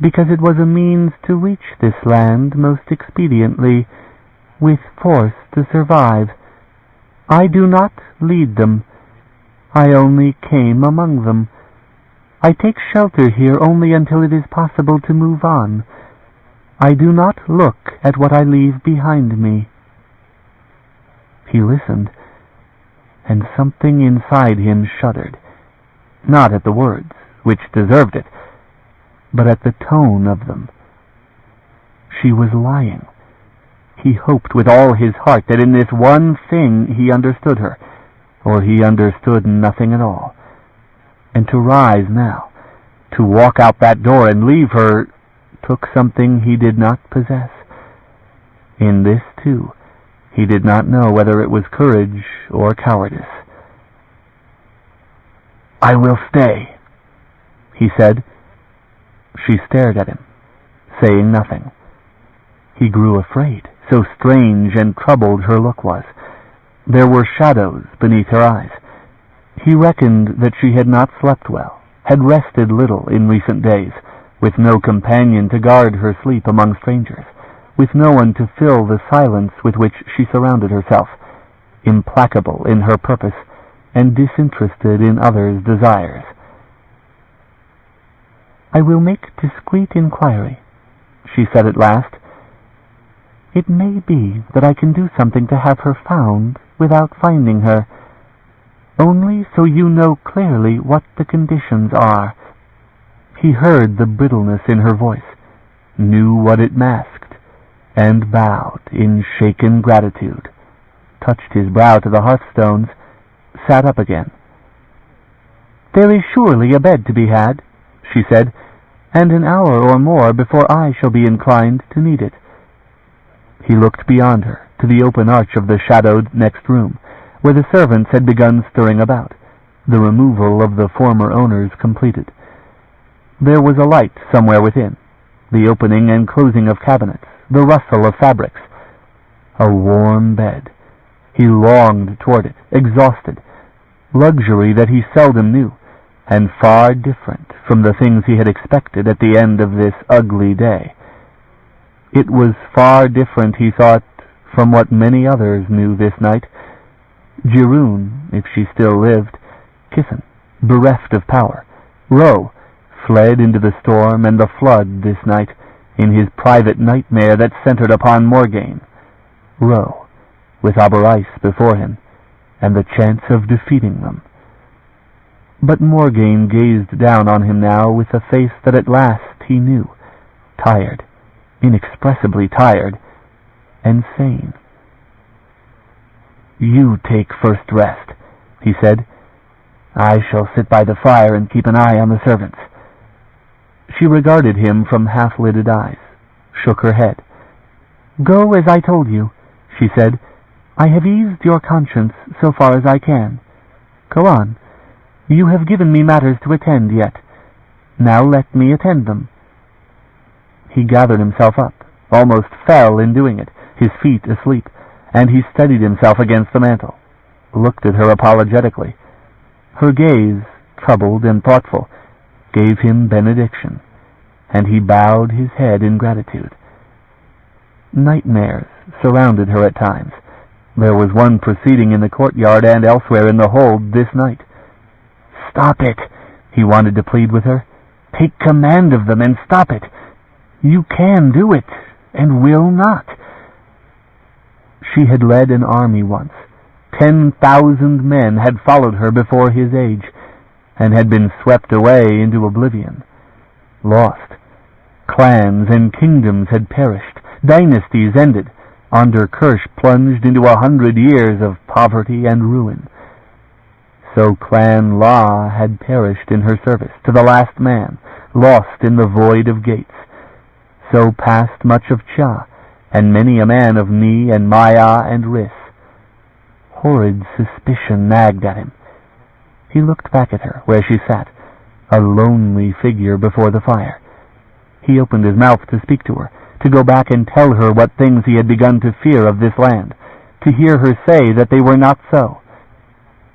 because it was a means to reach this land most expediently, with force to survive. I do not lead them. I only came among them. I take shelter here only until it is possible to move on. I do not look at what I leave behind me." He listened, and something inside him shuddered, not at the words, which deserved it, but at the tone of them. She was lying. He hoped with all his heart that in this one thing he understood her, or he understood nothing at all. And to rise now, to walk out that door and leave her, took something he did not possess. In this, too, he did not know whether it was courage or cowardice. "I will stay," he said. She stared at him, saying nothing. He grew afraid, so strange and troubled her look was. There were shadows beneath her eyes. He reckoned that she had not slept well, had rested little in recent days, with no companion to guard her sleep among strangers, with no one to fill the silence with which she surrounded herself, implacable in her purpose and disinterested in others' desires. "I will make discreet inquiry," she said at last. "It may be that I can do something to have her found without finding her. Only so you know clearly what the conditions are." He heard the brittleness in her voice, knew what it masked, and bowed in shaken gratitude, touched his brow to the hearthstones, sat up again. "There is surely a bed to be had," she said, "and an hour or more before I shall be inclined to need it." He looked beyond her, to the open arch of the shadowed next room, where the servants had begun stirring about, the removal of the former owners completed. There was a light somewhere within, the opening and closing of cabinets, the rustle of fabrics. A warm bed. He longed toward it, exhausted. Luxury that he seldom knew, and far different from the things he had expected at the end of this ugly day. It was far different, he thought, from what many others knew this night. Jiroon, if she still lived, Kiffen, bereft of power, Ro, fled into the storm and the flood this night, in his private nightmare that centered upon Morgaine. Ro, with Aberrice before him, and the chance of defeating them. But Morgaine gazed down on him now with a face that at last he knew, tired, inexpressibly tired, and sane. "You take first rest," he said. "I shall sit by the fire and keep an eye on the servants." She regarded him from half-lidded eyes, shook her head. "Go as I told you," she said. "I have eased your conscience so far as I can. Go on. You have given me matters to attend yet. Now let me attend them." He gathered himself up, almost fell in doing it, his feet asleep, and he steadied himself against the mantel, looked at her apologetically. Her gaze, troubled and thoughtful, gave him benediction, and he bowed his head in gratitude. Nightmares surrounded her at times. There was one proceeding in the courtyard and elsewhere in the hold this night. "Stop it," he wanted to plead with her. "Take command of them and stop it. You can do it, and will not." She had led an army once. 10,000 men had followed her before his age, and had been swept away into oblivion. Lost. Clans and kingdoms had perished. Dynasties ended. Under Kirsch plunged into 100 years of poverty and ruin. So Clan La had perished in her service, to the last man, lost in the void of gates. So passed much of Cha, and many a man of Ni and Maya and Riss. Horrid suspicion nagged at him. He looked back at her, where she sat, a lonely figure before the fire. He opened his mouth to speak to her, to go back and tell her what things he had begun to fear of this land, to hear her say that they were not so.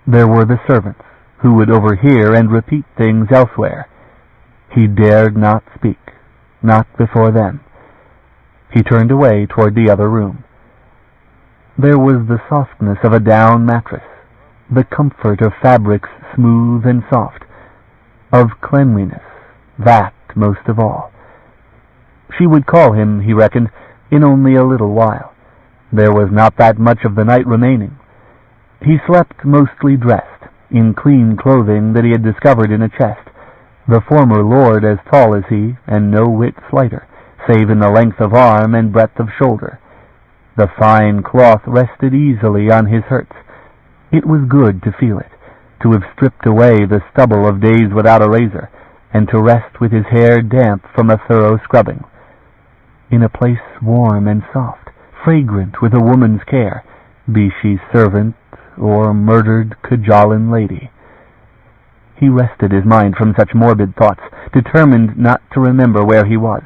There were the servants, who would overhear and repeat things elsewhere. He dared not speak, not before them. He turned away toward the other room. There was the softness of a down mattress, the comfort of fabrics smooth and soft, of cleanliness, that most of all. She would call him, he reckoned, in only a little while. There was not that much of the night remaining. He slept mostly dressed, in clean clothing that he had discovered in a chest, the former lord as tall as he, and no whit slighter, save in the length of arm and breadth of shoulder. The fine cloth rested easily on his hurts. It was good to feel it, to have stripped away the stubble of days without a razor, and to rest with his hair damp from a thorough scrubbing. In a place warm and soft, fragrant with a woman's care, be she servant or murdered Kajalan lady. He rested his mind from such morbid thoughts, determined not to remember where he was,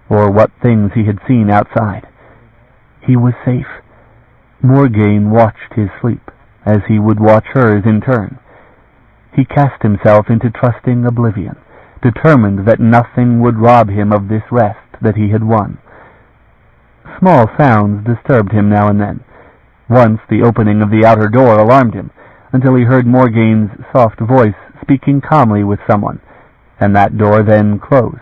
or what things he had seen outside. He was safe. Morgaine watched his sleep, as he would watch hers in turn. He cast himself into trusting oblivion, determined that nothing would rob him of this rest that he had won. Small sounds disturbed him now and then. Once the opening of the outer door alarmed him, until he heard Morgaine's soft voice speaking calmly with someone, and that door then close,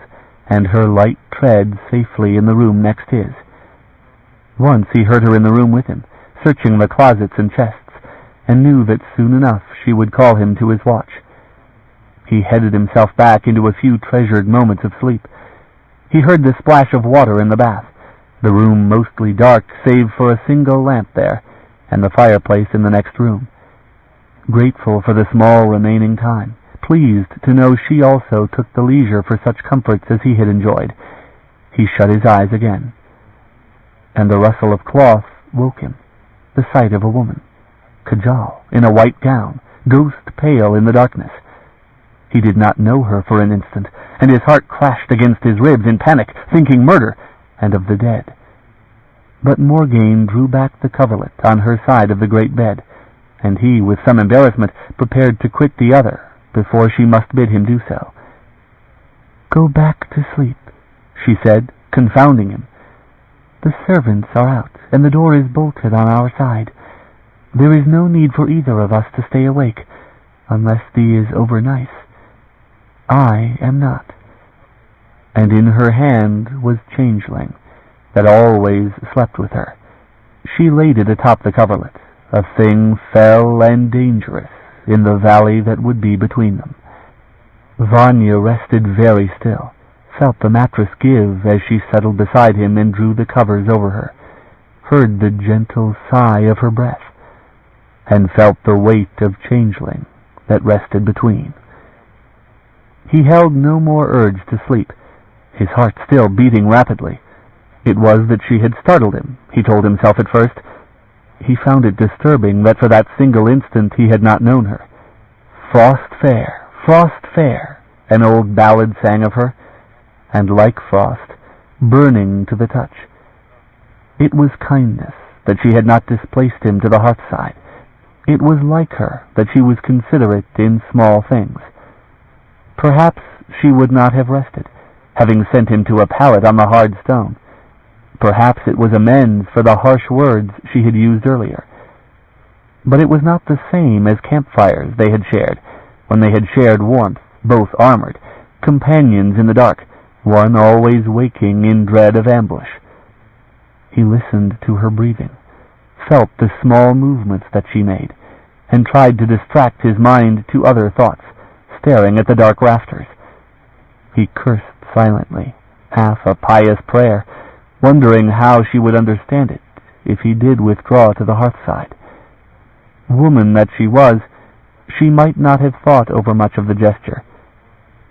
and her light tread safely in the room next his. Once he heard her in the room with him, searching the closets and chests, and knew that soon enough she would call him to his watch. He headed himself back into a few treasured moments of sleep. He heard the splash of water in the bath, the room mostly dark save for a single lamp there, and the fireplace in the next room. Grateful for the small remaining time, pleased to know she also took the leisure for such comforts as he had enjoyed, he shut his eyes again. And the rustle of cloth woke him, the sight of a woman, Kajal, in a white gown, ghost pale in the darkness. He did not know her for an instant, and his heart crashed against his ribs in panic, thinking murder, and of the dead. But Morgaine drew back the coverlet on her side of the great bed, and he, with some embarrassment, prepared to quit the other before she must bid him do so. "Go back to sleep," she said, confounding him. "The servants are out, and the door is bolted on our side. There is no need for either of us to stay awake, unless thee is over nice. I am not." And in her hand was Changeling, that always slept with her. She laid it atop the coverlet, a thing fell and dangerous in the valley that would be between them. Vanya rested very still, felt the mattress give as she settled beside him and drew the covers over her, heard the gentle sigh of her breath, and felt the weight of Changeling that rested between. He held no more urge to sleep, his heart still beating rapidly. It was that she had startled him, he told himself at first. He found it disturbing that for that single instant he had not known her. Frost fair, an old ballad sang of her, and like frost, burning to the touch. It was kindness that she had not displaced him to the hearthside. It was like her that she was considerate in small things. Perhaps she would not have rested, having sent him to a pallet on the hard stone. Perhaps it was amends for the harsh words she had used earlier. But it was not the same as campfires they had shared, when they had shared warmth, both armored, companions in the dark, one always waking in dread of ambush. He listened to her breathing, felt the small movements that she made, and tried to distract his mind to other thoughts, staring at the dark rafters. He cursed silently, half a pious prayer, wondering how she would understand it if he did withdraw to the hearthside. Woman that she was, she might not have thought over much of the gesture.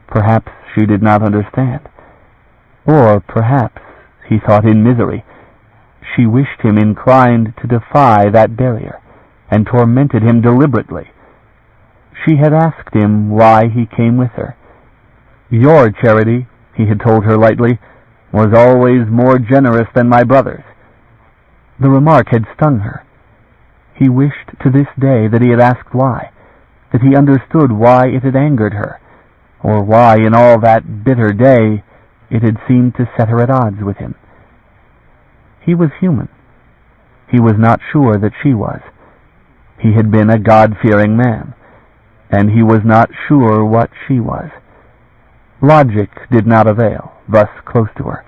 Perhaps she did not understand. Or perhaps, he thought in misery, she wished him inclined to defy that barrier, and tormented him deliberately. She had asked him why he came with her. "Your charity," he had told her lightly, "was always more generous than my brother's." The remark had stung her. He wished to this day that he had asked why, that he understood why it had angered her, or why in all that bitter day it had seemed to set her at odds with him. He was human. He was not sure that she was. He had been a God-fearing man, and he was not sure what she was. Logic did not avail, thus close to her.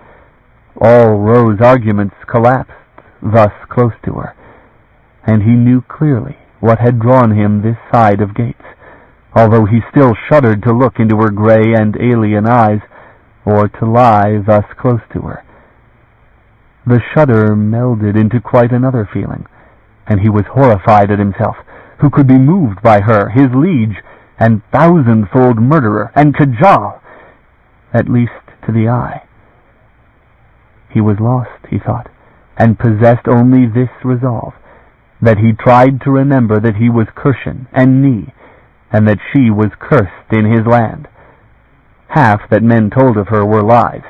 All Rose's arguments collapsed, thus close to her. And he knew clearly what had drawn him this side of Gates, although he still shuddered to look into her gray and alien eyes, or to lie thus close to her. The shudder melded into quite another feeling, and he was horrified at himself, who could be moved by her, his liege, and thousandfold murderer, and Kajal, at least to the eye. He was lost, he thought, and possessed only this resolve, that he tried to remember that he was Kurshan and Ni, and that she was cursed in his land. Half that men told of her were lies,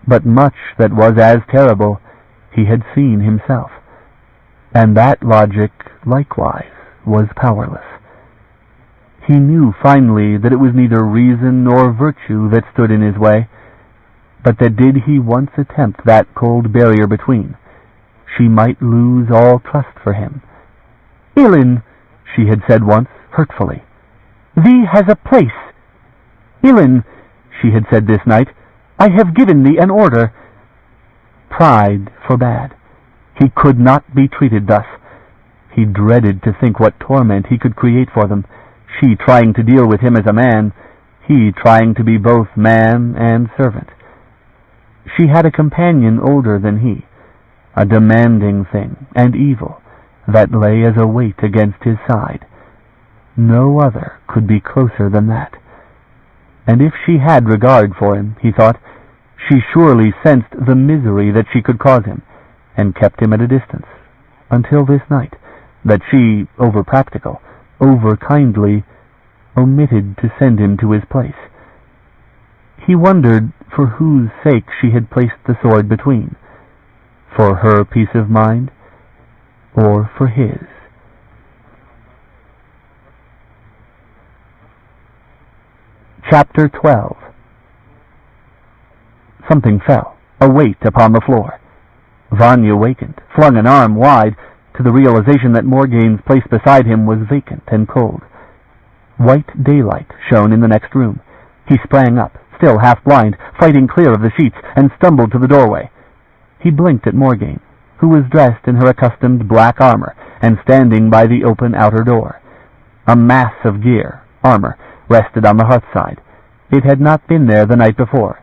but much that was as terrible he had seen himself, and that logic likewise was powerless. He knew finally that it was neither reason nor virtue that stood in his way, but that did he once attempt that cold barrier between, she might lose all trust for him. "Ilin," she had said once, hurtfully, "thee has a place." "Ilin," she had said this night, "I have given thee an order." Pride forbade. He could not be treated thus. He dreaded to think what torment he could create for them, she trying to deal with him as a man, he trying to be both man and servant. She had a companion older than he, a demanding thing and evil that lay as a weight against his side. No other could be closer than that. And if she had regard for him, he thought, she surely sensed the misery that she could cause him, and kept him at a distance, until this night, that she, over-practical, over-kindly, omitted to send him to his place. He wondered for whose sake she had placed the sword between, for her peace of mind, or for his. Chapter 12. Something fell, a weight upon the floor. Vanya wakened, flung an arm wide, to the realization that Morgaine's place beside him was vacant and cold. White daylight shone in the next room. He sprang up, still half blind, fighting clear of the sheets, and stumbled to the doorway. He blinked at Morgaine, who was dressed in her accustomed black armor, and standing by the open outer door. A mass of gear, armor, rested on the hearthside. It had not been there the night before.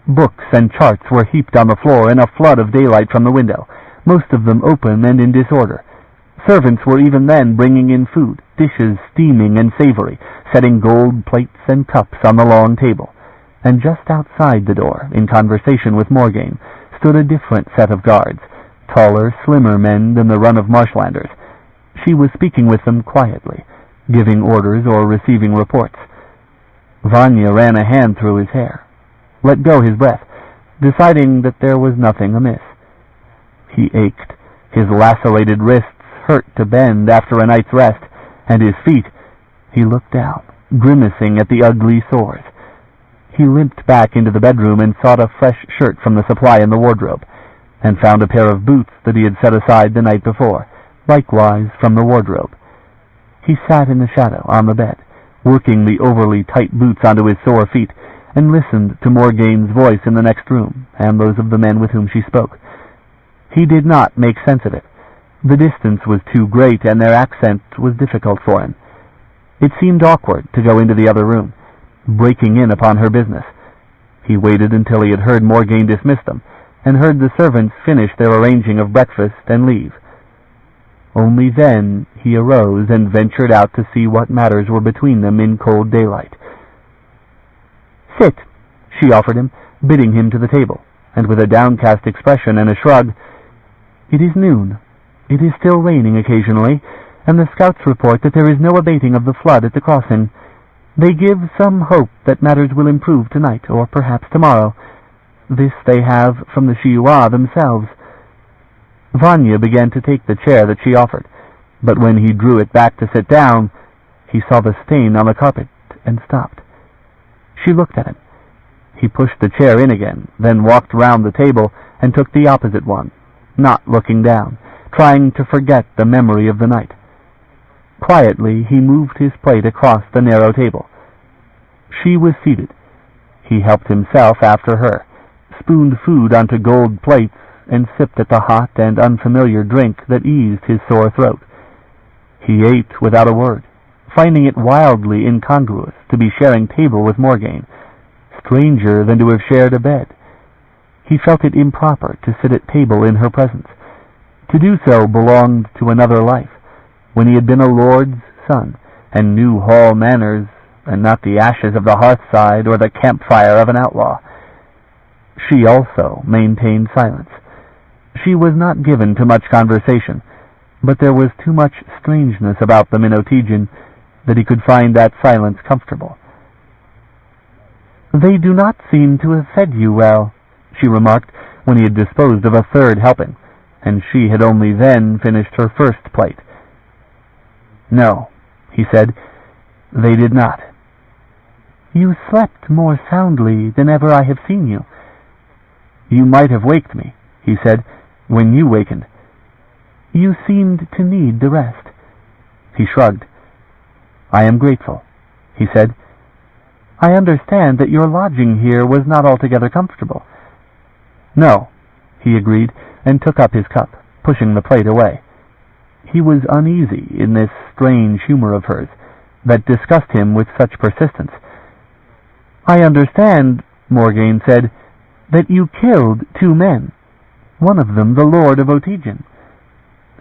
Books and charts were heaped on the floor in a flood of daylight from the window, most of them open and in disorder. Servants were even then bringing in food, dishes steaming and savory, setting gold plates and cups on the long table. And just outside the door, in conversation with Morgaine, stood a different set of guards, taller, slimmer men than the run of marshlanders. She was speaking with them quietly, giving orders or receiving reports. Vanya ran a hand through his hair, let go his breath, deciding that there was nothing amiss. He ached. His lacerated wrists hurt to bend after a night's rest, and his feet, he looked down, grimacing at the ugly sores. He limped back into the bedroom and sought a fresh shirt from the supply in the wardrobe, and found a pair of boots that he had set aside the night before, likewise from the wardrobe. He sat in the shadow on the bed, working the overly tight boots onto his sore feet, and listened to Morgaine's voice in the next room, and those of the men with whom she spoke. He did not make sense of it. The distance was too great, and their accent was difficult for him. It seemed awkward to go into the other room, breaking in upon her business. He waited until he had heard Morgaine dismiss them, and heard the servants finish their arranging of breakfast and leave. Only then he arose and ventured out to see what matters were between them in cold daylight. "Sit," she offered him, bidding him to the table, and with a downcast expression and a shrug. "It is noon. It is still raining occasionally, and the scouts report that there is no abating of the flood at the crossing. They give some hope that matters will improve tonight, or perhaps tomorrow. This they have from the Shiuan themselves." Vanya began to take the chair that she offered, but when he drew it back to sit down, he saw the stain on the carpet and stopped. She looked at him. He pushed the chair in again, then walked round the table and took the opposite one, not looking down, trying to forget the memory of the night. Quietly he moved his plate across the narrow table. She was seated. He helped himself after her, spooned food onto gold plates, and sipped at the hot and unfamiliar drink that eased his sore throat. He ate without a word, finding it wildly incongruous to be sharing table with Morgaine, stranger than to have shared a bed. He felt it improper to sit at table in her presence. To do so belonged to another life, when he had been a lord's son, and knew hall manners, and not the ashes of the hearthside or the campfire of an outlaw. She also maintained silence. She was not given to much conversation, but there was too much strangeness about them in Otijin that he could find that silence comfortable. "They do not seem to have fed you well," she remarked when he had disposed of a third helping, and she had only then finished her first plate. "No," he said, "they did not." "You slept more soundly than ever I have seen you." "You might have waked me," he said, "when you wakened." "You seemed to need the rest." He shrugged. "I am grateful," he said. "I understand that your lodging here was not altogether comfortable." "No," he agreed, and took up his cup, pushing the plate away. He was uneasy in this strange humor of hers, that discussed him with such persistence. "I understand," Morgaine said, "that you killed 2 men, one of them the Lord of Otijin."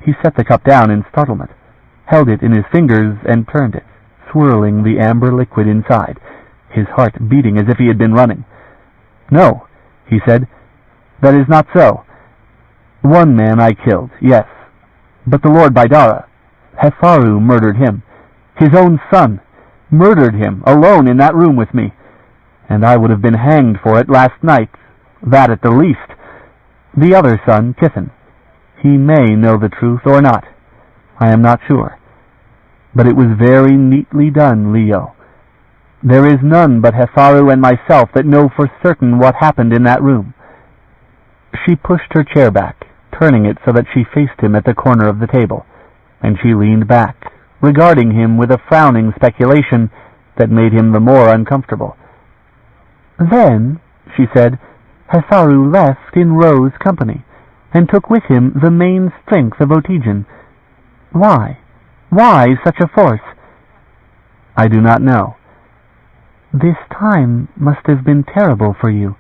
He set the cup down in startlement, held it in his fingers, and turned it, swirling the amber liquid inside, his heart beating as if he had been running. "No," he said, "that is not so. 1 man I killed, yes, but the Lord Baidara, Hefaru murdered him, his own son, murdered him alone in that room with me, and I would have been hanged for it last night, that at the least. The other son, Kithen, he may know the truth or not, I am not sure, but it was very neatly done, Leo. There is none but Hefaru and myself that know for certain what happened in that room." She pushed her chair back, turning it so that she faced him at the corner of the table, and she leaned back, regarding him with a frowning speculation that made him the more uncomfortable. "Then," she said, "Hefaru left in Ro's company, and took with him the main strength of Otijin. Why? Why such a force?" "I do not know." "This time must have been terrible for you."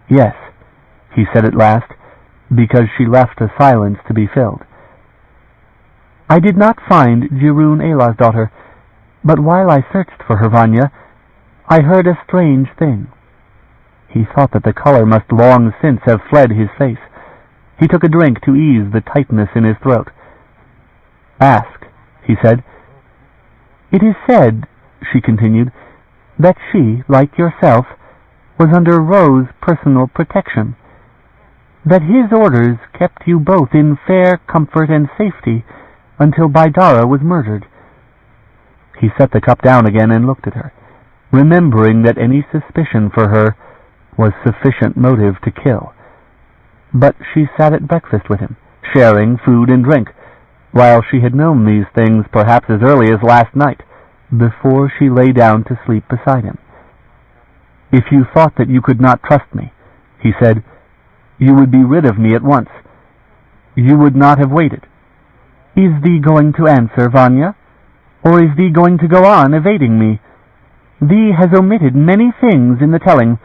"Yes," he said at last, because she left a silence to be filled. "I did not find Jirun Elah's daughter, but while I searched for her, Vanya, I heard a strange thing." He thought that the color must long since have fled his face. He took a drink to ease the tightness in his throat. "Ask," he said. "It is said," she continued, "that she, like yourself, was under Ro's personal protection, that his orders kept you both in fair comfort and safety until Baidara was murdered." He set the cup down again and looked at her. remembering that any suspicion for her was sufficient motive to kill. But she sat at breakfast with him, sharing food and drink, while she had known these things perhaps as early as last night, before she lay down to sleep beside him. "If you thought that you could not trust me," he said, "you would be rid of me at once. You would not have waited." "Is thee going to answer, Vanya? Or is thee going to go on evading me? Thee has omitted many things in the telling.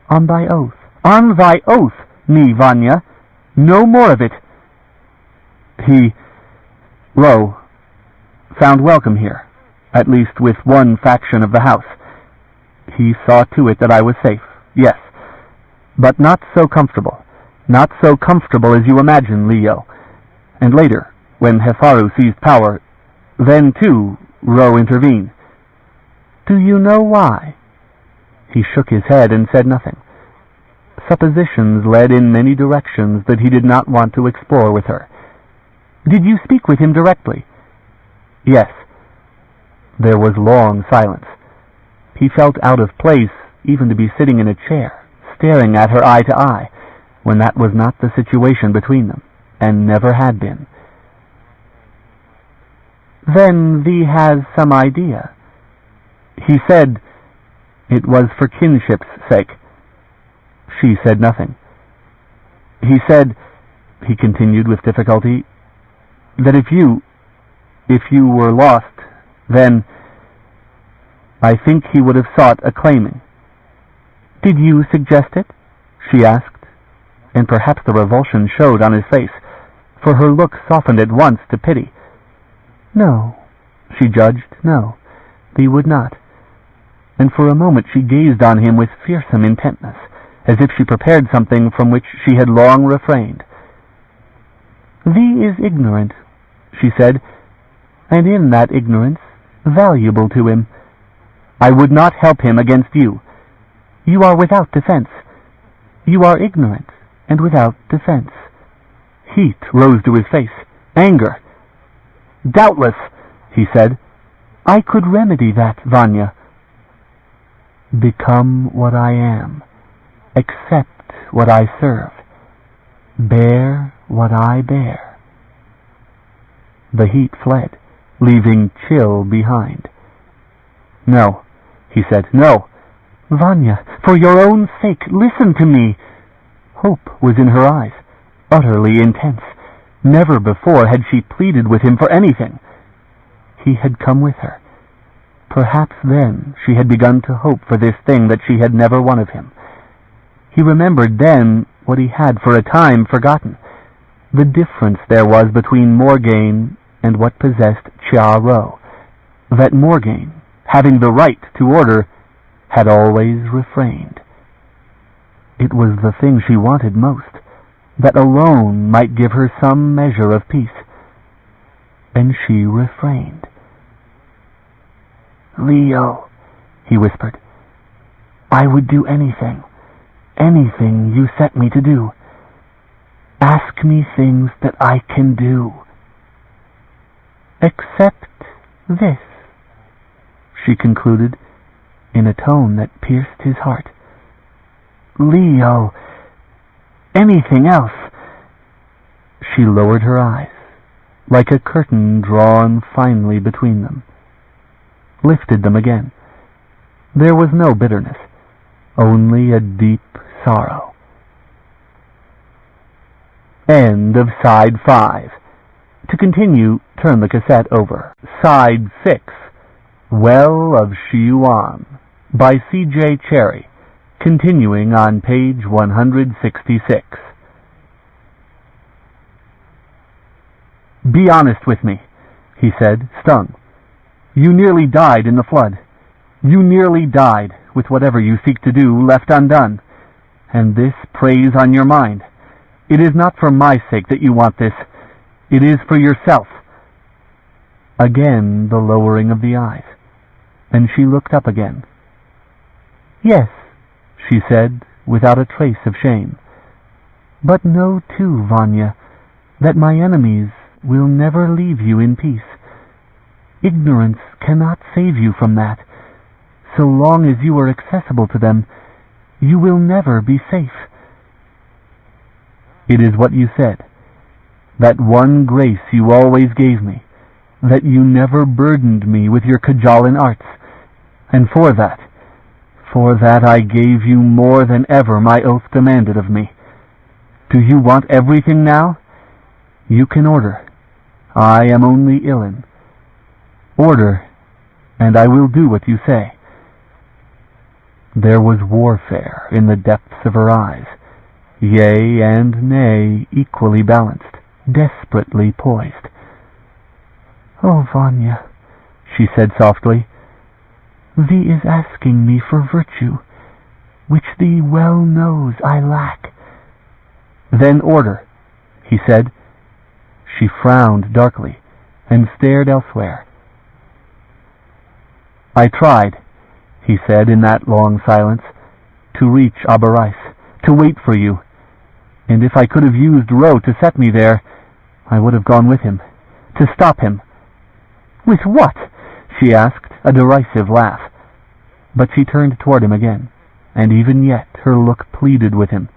On thy oath. On thy oath, me, Vanya. No more of it." Lo, found welcome here, at least with one faction of the house. He saw to it that I was safe, yes, but not so comfortable. Not so comfortable as you imagine, Leo. And later, when Hefaru seized power, then too, Ro intervened. "Do you know why?" He shook his head and said nothing. Suppositions led in many directions that he did not want to explore with her. "Did you speak with him directly?" "Yes." There was long silence. He felt out of place even to be sitting in a chair, staring at her eye to eye, when that was not the situation between them, and never had been. "Then thee has some idea." He said it was for kinship's sake. She said nothing. "He said," he continued with difficulty, "that if you were lost, then I think he would have sought a claiming." "Did you suggest it?" she asked, and perhaps the revulsion showed on his face, for her look softened at once to pity. "No," she judged, "no, thee would not." And for a moment she gazed on him with fearsome intentness, as if she prepared something from which she had long refrained. "Thee is ignorant," she said, "and in that ignorance valuable to him. I would not help him against you. You are without defense. You are ignorant and without defense." Heat rose to his face, anger. "Doubtless," he said. "I could remedy that, Vanya." "Become what I am. Accept what I serve. Bear what I bear." The heat fled, leaving chill behind. "No," he said, "no." "Vanya, for your own sake, listen to me." Hope was in her eyes, utterly intense. Never before had she pleaded with him for anything. He had come with her. Perhaps then she had begun to hope for this thing that she had never won of him. He remembered then what he had for a time forgotten, the difference there was between Morgaine and what possessed Cherryh, that Morgaine, having the right to order, had always refrained. It was the thing she wanted most, that alone might give her some measure of peace. And she refrained. "Leo," he whispered, "I would do anything you set me to do. Ask me things that I can do." "Except this," she concluded, in a tone that pierced his heart. "Leo, anything else." She lowered her eyes, like a curtain drawn finely between them, lifted them again. There was no bitterness, only a deep sorrow. End of Side 5. To continue, turn the cassette over. Side 6, Well of Shiuan, by C.J. Cherryh, continuing on page 166. "Be honest with me," he said, stung. "You nearly died in the flood. You nearly died, with whatever you seek to do left undone. And this preys on your mind. It is not for my sake that you want this. It is for yourself." Again the lowering of the eyes, and she looked up again. "Yes," she said, without a trace of shame. "But know too, Vanya, that my enemies will never leave you in peace. Ignorance cannot save you from that. so long as you are accessible to them, you will never be safe." "It is what you said. That one grace you always gave me, that you never burdened me with your cajoling arts, and for that I gave you more than ever my oath demanded of me. Do you want everything now? You can order. I am only Ilin. Order, and I will do what you say." There was warfare in the depths of her eyes, yea and nay equally balanced, desperately poised. "Oh, Vanya," she said softly, "thee is asking me for virtue, which thee well knows I lack." "Then order," he said. She frowned darkly and stared elsewhere. "I tried," he said in that long silence, "to reach Abarais, to wait for you, and if I could have used Ro to set me there, I would have gone with him, to stop him." "With what?" she asked, a derisive laugh. But she turned toward him again, and even yet her look pleaded with him.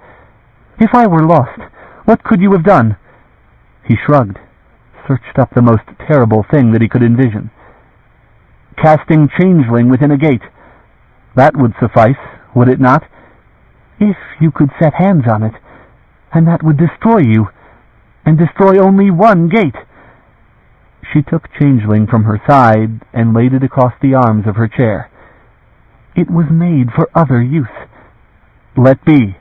"If I were lost, what could you have done?" He shrugged, searched up the most terrible thing that he could envision. "Casting Changeling within a gate. That would suffice, would it not?" "If you could set hands on it, and that would destroy you, and destroy only one gate." She took Changeling from her side and laid it across the arms of her chair. "It was made for other use." "Let be,"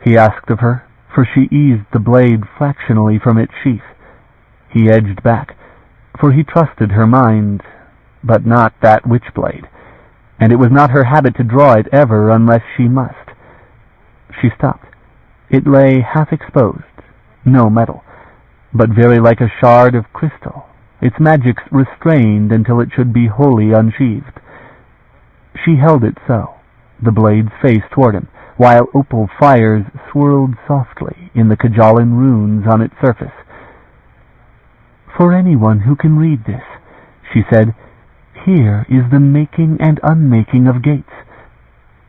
he asked of her, for she eased the blade fractionally from its sheath. He edged back, for he trusted her mind, but not that witch-blade, and it was not her habit to draw it ever unless she must. She stopped. It lay half exposed, no metal, but very like a shard of crystal, its magics restrained until it should be wholly unsheathed. She held it so, the blade's face toward him, while opal fires swirled softly in the Kajalan runes on its surface. "For anyone who can read this," she said, "here is the making and unmaking of gates,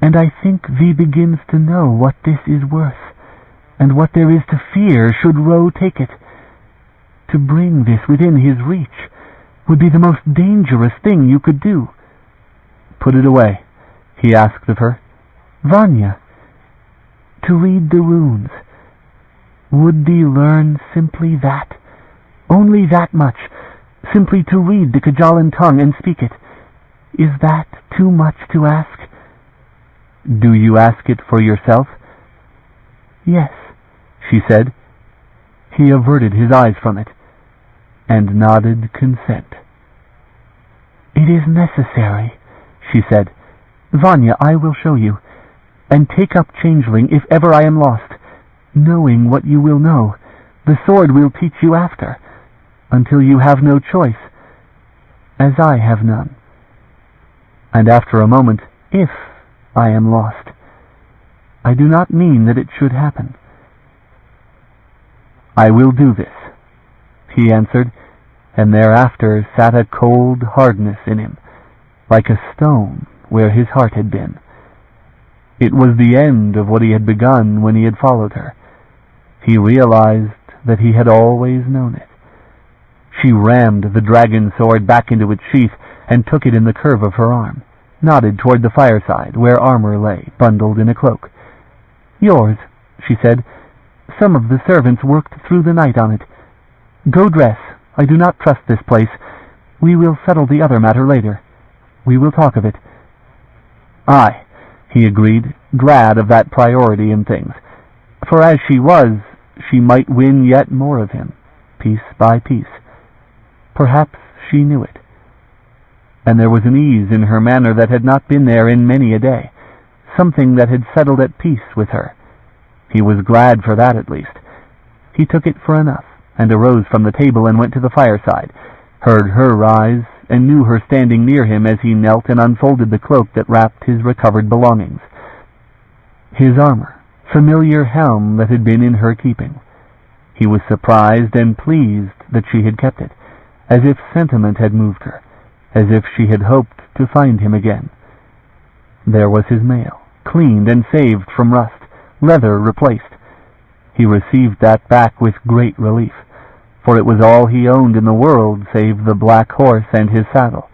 and I think thee begins to know what this is worth, and what there is to fear should Ro take it. To bring this within his reach would be the most dangerous thing you could do." "Put it away," he asked of her. "Vanya, to read the runes, would thee learn simply that? Only that much, simply to read the Kajalan tongue and speak it. Is that too much to ask?" "Do you ask it for yourself?" "Yes," she said. He averted his eyes from it and nodded consent. "It is necessary," she said. "Vanya, I will show you, and take up Changeling if ever I am lost, knowing what you will know. The sword will teach you after, until you have no choice, as I have none." And after a moment, "If I am lost. I do not mean that it should happen." "I will do this," he answered, and thereafter sat a cold hardness in him, like a stone where his heart had been. It was the end of what he had begun when he had followed her. He realized that he had always known it. She rammed the dragon sword back into its sheath and took it in the curve of her arm, nodded toward the fireside where armor lay, bundled in a cloak. "Yours," she said. "Some of the servants worked through the night on it. Go dress. I do not trust this place. We will settle the other matter later. We will talk of it." "Aye," he agreed, glad of that priority in things. For as she was, she might win yet more of him, piece by piece. Perhaps she knew it. And there was an ease in her manner that had not been there in many a day, something that had settled at peace with her. He was glad for that at least. He took it for enough, and arose from the table and went to the fireside, heard her rise, and knew her standing near him as he knelt and unfolded the cloak that wrapped his recovered belongings. His armor, familiar helm that had been in her keeping. He was surprised and pleased that she had kept it, as if sentiment had moved her, as if she had hoped to find him again. There was his mail, cleaned and saved from rust, leather replaced. He received that back with great relief, for it was all he owned in the world save the black horse and his saddle.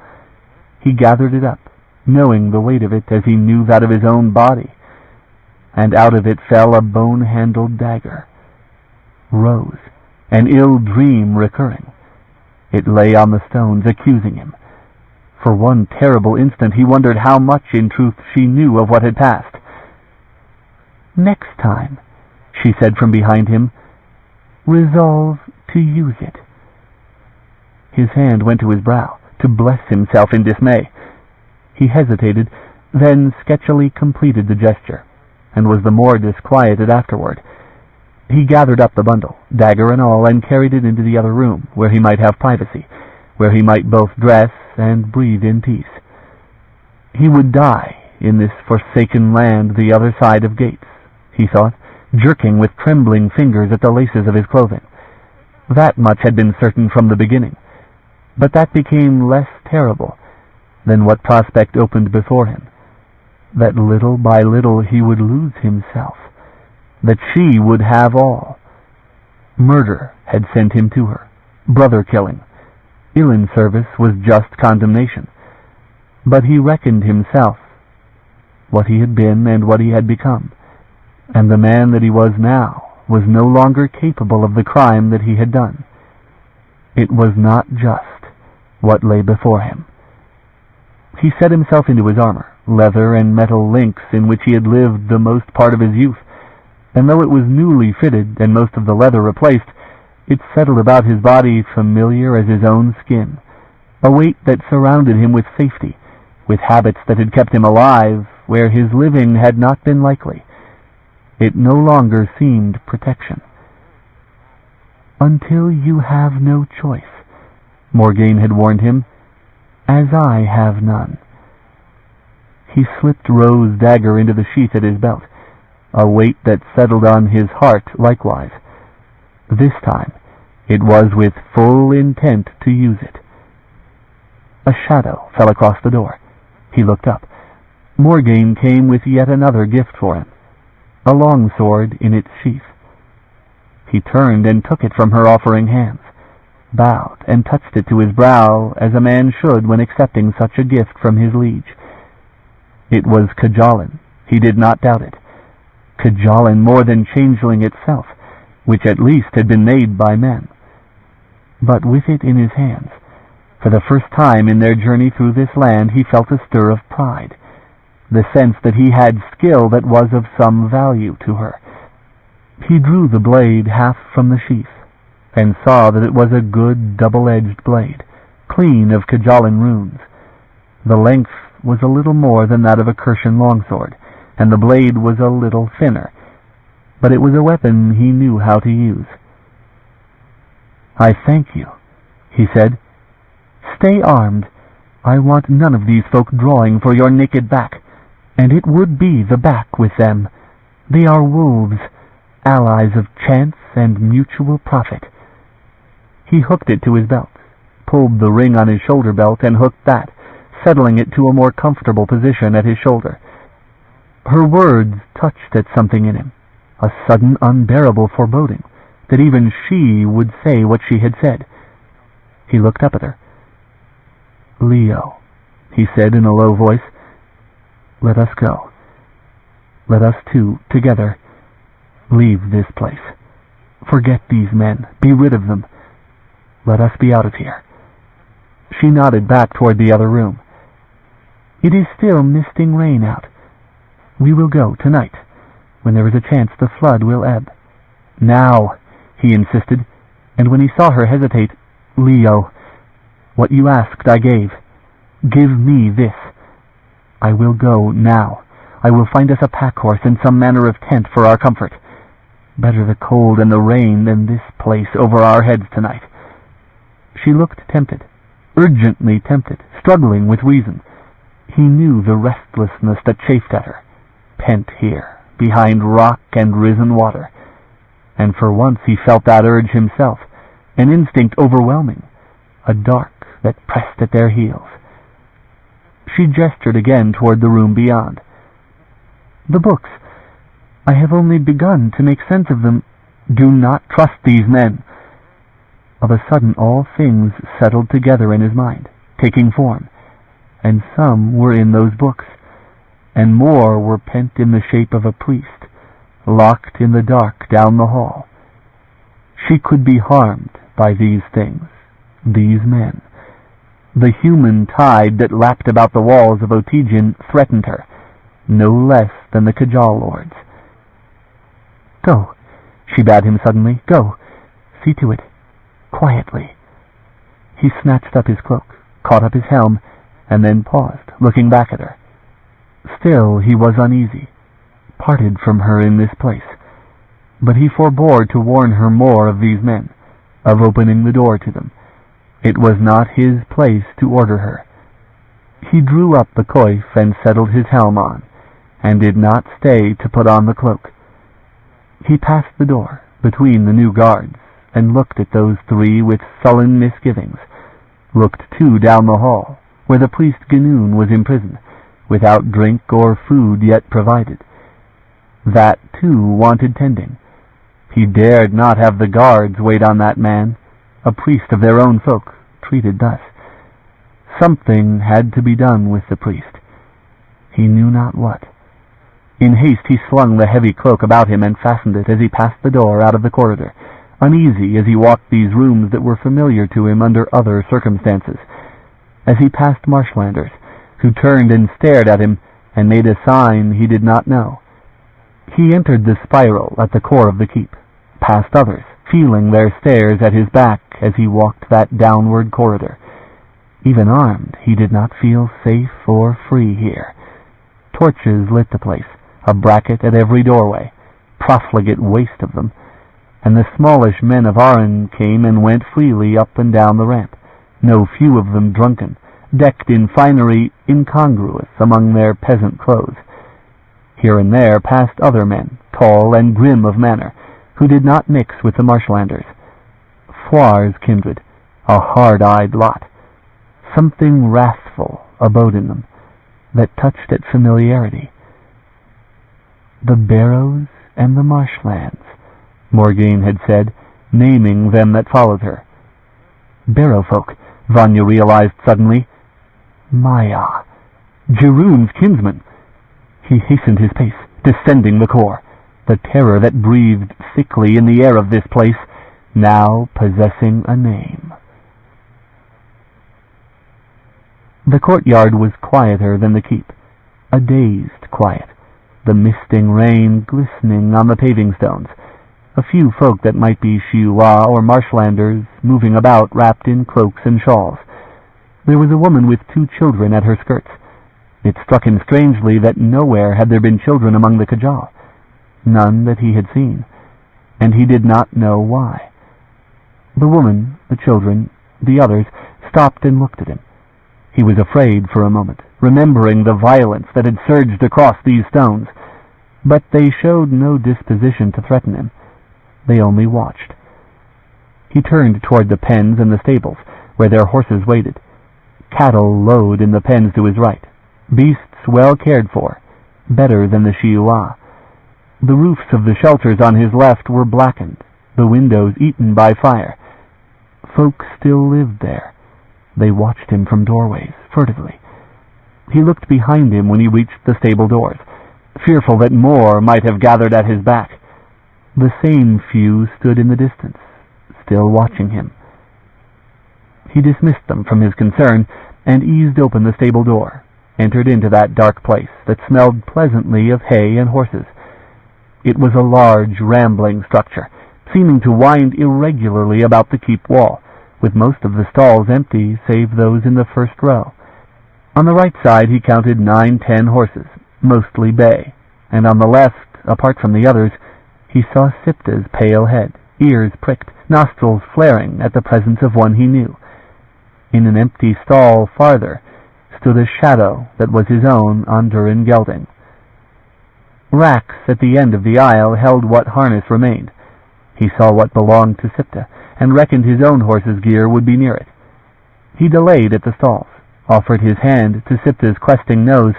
He gathered it up, knowing the weight of it as he knew that of his own body, and out of it fell a bone-handled dagger. Rose, an ill dream recurring. It lay on the stones, accusing him. For one terrible instant he wondered how much in truth she knew of what had passed. "Next time," she said from behind him, "resolve to use it." His hand went to his brow, to bless himself in dismay. He hesitated, then sketchily completed the gesture, and was the more disquieted afterward. He gathered up the bundle, dagger and all, and carried it into the other room, where he might have privacy, where he might both dress and breathe in peace. He would die in this forsaken land the other side of gates, he thought, jerking with trembling fingers at the laces of his clothing. That much had been certain from the beginning, but that became less terrible than what prospect opened before him, that little by little he would lose himself, that she would have all. Murder had sent him to her, brother-killing. Ill in service was just condemnation. But he reckoned himself, what he had been and what he had become, and the man that he was now was no longer capable of the crime that he had done. It was not just what lay before him. He set himself into his armor, leather and metal links in which he had lived the most part of his youth, and though it was newly fitted and most of the leather replaced, it settled about his body familiar as his own skin, a weight that surrounded him with safety, with habits that had kept him alive where his living had not been likely. It no longer seemed protection. "Until you have no choice," Morgaine had warned him, "as I have none." He slipped Rose's dagger into the sheath at his belt, a weight that settled on his heart likewise. This time it was with full intent to use it. A shadow fell across the door. He looked up. Morgaine came with yet another gift for him, a long sword in its sheath. He turned and took it from her offering hands, bowed and touched it to his brow as a man should when accepting such a gift from his liege. It was Kajolin, he did not doubt it. Kajolin more than changeling itself, which at least had been made by men. But with it in his hands, for the first time in their journey through this land, he felt a stir of pride, the sense that he had skill that was of some value to her. He drew the blade half from the sheath, and saw that it was a good double-edged blade, clean of Kajolin runes. The length was a little more than that of a Kirshan longsword, and the blade was a little thinner, but it was a weapon he knew how to use. "I thank you," he said. "Stay armed. I want none of these folk drawing for your naked back, and it would be the back with them. They are wolves, allies of chance and mutual profit." He hooked it to his belt, pulled the ring on his shoulder belt and hooked that, settling it to a more comfortable position at his shoulder. Her words touched at something in him, a sudden unbearable foreboding that even she would say what she had said. He looked up at her. "Leo," he said in a low voice, "let us go. Let us two, together, leave this place. Forget these men. Be rid of them. Let us be out of here." She nodded back toward the other room. "It is still misting rain out. We will go tonight. When there is a chance the flood will ebb." "Now," he insisted, and when he saw her hesitate, "Leo, what you asked I gave. Give me this. I will go now. I will find us a pack-horse and some manner of tent for our comfort. Better the cold and the rain than this place over our heads tonight." She looked tempted, urgently tempted, struggling with reason. He knew the restlessness that chafed at her, pent here, behind rock and risen water, and for once he felt that urge himself, an instinct overwhelming, a dark that pressed at their heels. She gestured again toward the room beyond. "The books. I have only begun to make sense of them. Do not trust these men." Of a sudden all things settled together in his mind, taking form, and some were in those books, and more were pent in the shape of a priest, locked in the dark down the hall. She could be harmed by these things, these men. The human tide that lapped about the walls of Otygian threatened her, no less than the Kajal lords. "Go," she bade him suddenly. "Go. See to it. Quietly." He snatched up his cloak, caught up his helm, and then paused, looking back at her. Still he was uneasy, parted from her in this place. But he forbore to warn her more of these men, of opening the door to them. It was not his place to order her. He drew up the coif and settled his helm on, and did not stay to put on the cloak. He passed the door, between the new guards, and looked at those three with sullen misgivings, looked too down the hall, where the priest Ganoon was imprisoned, without drink or food yet provided. That, too, wanted tending. He dared not have the guards wait on that man, a priest of their own folk, treated thus. Something had to be done with the priest. He knew not what. In haste he slung the heavy cloak about him and fastened it as he passed the door out of the corridor, uneasy as he walked these rooms that were familiar to him under other circumstances. As he passed marshlanders, who turned and stared at him and made a sign he did not know. He entered the spiral at the core of the keep, past others, feeling their stares at his back as he walked that downward corridor. Even armed, he did not feel safe or free here. Torches lit the place, a bracket at every doorway, profligate waste of them, and the smallish men of Arran came and went freely up and down the ramp, no few of them drunken, decked in finery incongruous among their peasant clothes. Here and there passed other men, tall and grim of manner, who did not mix with the marshlanders. Floir's kindred, a hard-eyed lot. Something wrathful abode in them, that touched at familiarity. "The Barrows and the Marshlands," Morgaine had said, naming them that followed her. Barrow folk, Vanya realized suddenly. Maya, Jeroen's kinsman. He hastened his pace, descending the core, the terror that breathed thickly in the air of this place, now possessing a name. The courtyard was quieter than the keep, a dazed quiet, the misting rain glistening on the paving stones, a few folk that might be Shiuan or marshlanders moving about wrapped in cloaks and shawls. There was a woman with 2 children at her skirts. It struck him strangely that nowhere had there been children among the Kajal, none that he had seen, and he did not know why. The woman, the children, the others, stopped and looked at him. He was afraid for a moment, remembering the violence that had surged across these stones, but they showed no disposition to threaten him. They only watched. He turned toward the pens and the stables, where their horses waited. Cattle lowed in the pens to his right, beasts well cared for, better than the Shiuan. The roofs of the shelters on his left were blackened, the windows eaten by fire. Folk still lived there. They watched him from doorways, furtively. He looked behind him when he reached the stable doors, fearful that more might have gathered at his back. The same few stood in the distance, still watching him. He dismissed them from his concern and eased open the stable door, entered into that dark place that smelled pleasantly of hay and horses. It was a large, rambling structure, seeming to wind irregularly about the keep wall, with most of the stalls empty save those in the first row. On the right side he counted 9-10 horses, mostly bay, and on the left, apart from the others, he saw Sipta's pale head, ears pricked, nostrils flaring at the presence of one he knew. In an empty stall farther stood a shadow that was his own on Durin gelding. Racks at the end of the aisle held what harness remained. He saw what belonged to Sipta, and reckoned his own horse's gear would be near it. He delayed at the stalls, offered his hand to Sipta's questing nose,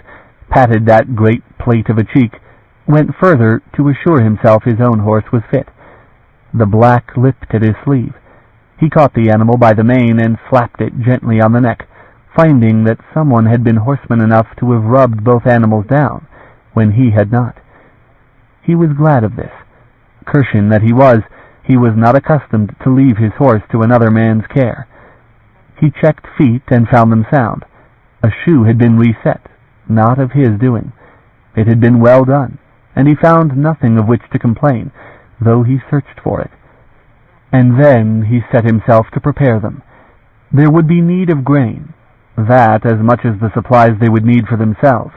patted that great plate of a cheek, went further to assure himself his own horse was fit. The black lipped at his sleeve. He caught the animal by the mane and slapped it gently on the neck, finding that someone had been horseman enough to have rubbed both animals down, when he had not. He was glad of this. Kirshen that he was not accustomed to leave his horse to another man's care. He checked feet and found them sound. A shoe had been reset, not of his doing. It had been well done, and he found nothing of which to complain, though he searched for it. And then he set himself to prepare them. There would be need of grain, that as much as the supplies they would need for themselves.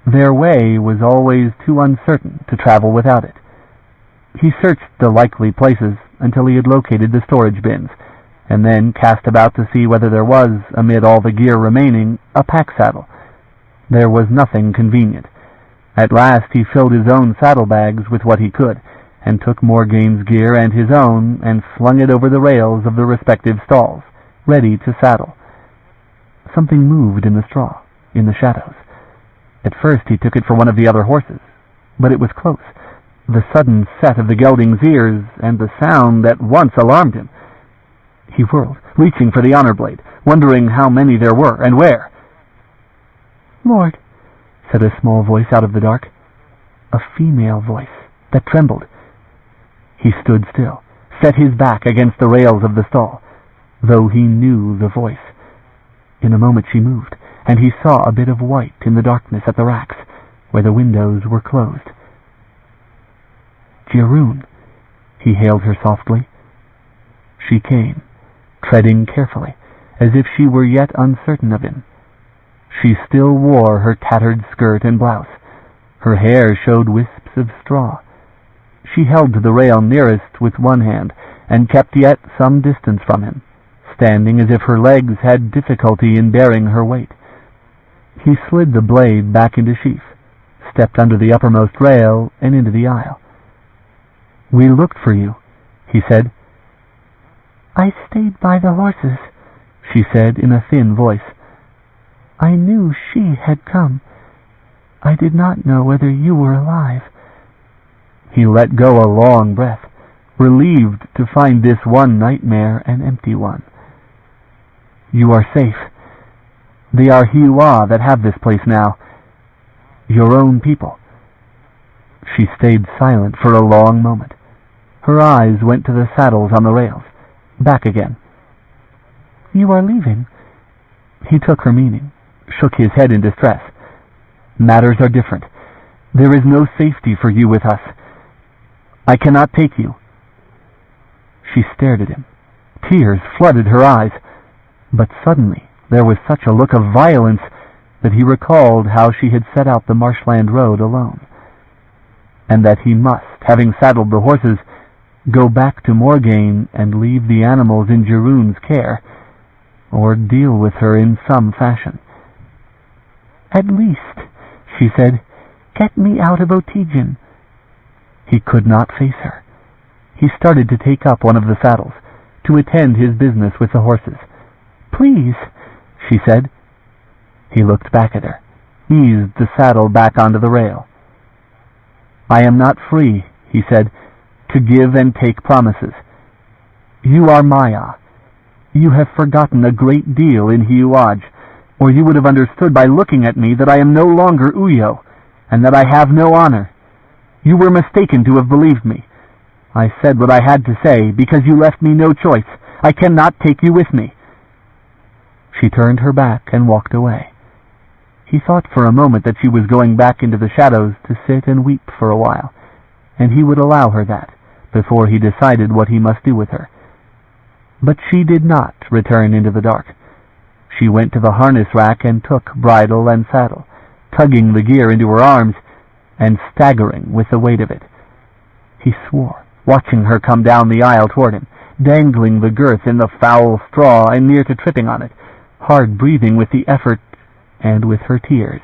Their way was always too uncertain to travel without it. He searched the likely places until he had located the storage bins, and then cast about to see whether there was, amid all the gear remaining, a pack saddle. There was nothing convenient. At last he filled his own saddlebags with what he could, and took Morgane's gear and his own, and slung it over the rails of the respective stalls, ready to saddle. Something moved in the straw, in the shadows. At first he took it for one of the other horses, but it was close. The sudden set of the gelding's ears, and the sound at once alarmed him. He whirled, reaching for the honor blade, wondering how many there were, and where. "Lord," said a small voice out of the dark. A female voice that trembled. He stood still, set his back against the rails of the stall, though he knew the voice. In a moment she moved, and he saw a bit of white in the darkness at the racks, where the windows were closed. "Cherryh," he hailed her softly. She came, treading carefully, as if she were yet uncertain of him. She still wore her tattered skirt and blouse. Her hair showed wisps of straw. She held to the rail nearest with one hand, and kept yet some distance from him, standing as if her legs had difficulty in bearing her weight. He slid the blade back into sheath, stepped under the uppermost rail, and into the aisle. "We looked for you," he said. "I stayed by the horses," she said in a thin voice. "I knew she had come. I did not know whether you were alive." He let go a long breath, relieved to find this one nightmare an empty one. "You are safe. They are Shiuan that have this place now. Your own people." She stayed silent for a long moment. Her eyes went to the saddles on the rails, back again. "You are leaving?" He took her meaning, shook his head in distress. "Matters are different. There is no safety for you with us. I cannot take you." She stared at him. Tears flooded her eyes. But suddenly there was such a look of violence that he recalled how she had set out the marshland road alone, and that he must, having saddled the horses, go back to Morgane and leave the animals in Cherryh's care, or deal with her in some fashion. "At least," she said, "get me out of Otegan." He could not face her. He started to take up one of the saddles, to attend his business with the horses. "Please," she said. He looked back at her, eased the saddle back onto the rail. "I am not free," he said, "to give and take promises. You are Maya. You have forgotten a great deal in Shiuan, or you would have understood by looking at me that I am no longer Uyo, and that I have no honor. You were mistaken to have believed me. I said what I had to say because you left me no choice. I cannot take you with me." She turned her back and walked away. He thought for a moment that she was going back into the shadows to sit and weep for a while, and he would allow her that, before he decided what he must do with her. But she did not return into the dark. She went to the harness rack and took bridle and saddle, tugging the gear into her arms, and staggering with the weight of it. He swore, watching her come down the aisle toward him, dangling the girth in the foul straw and near to tripping on it, hard breathing with the effort and with her tears.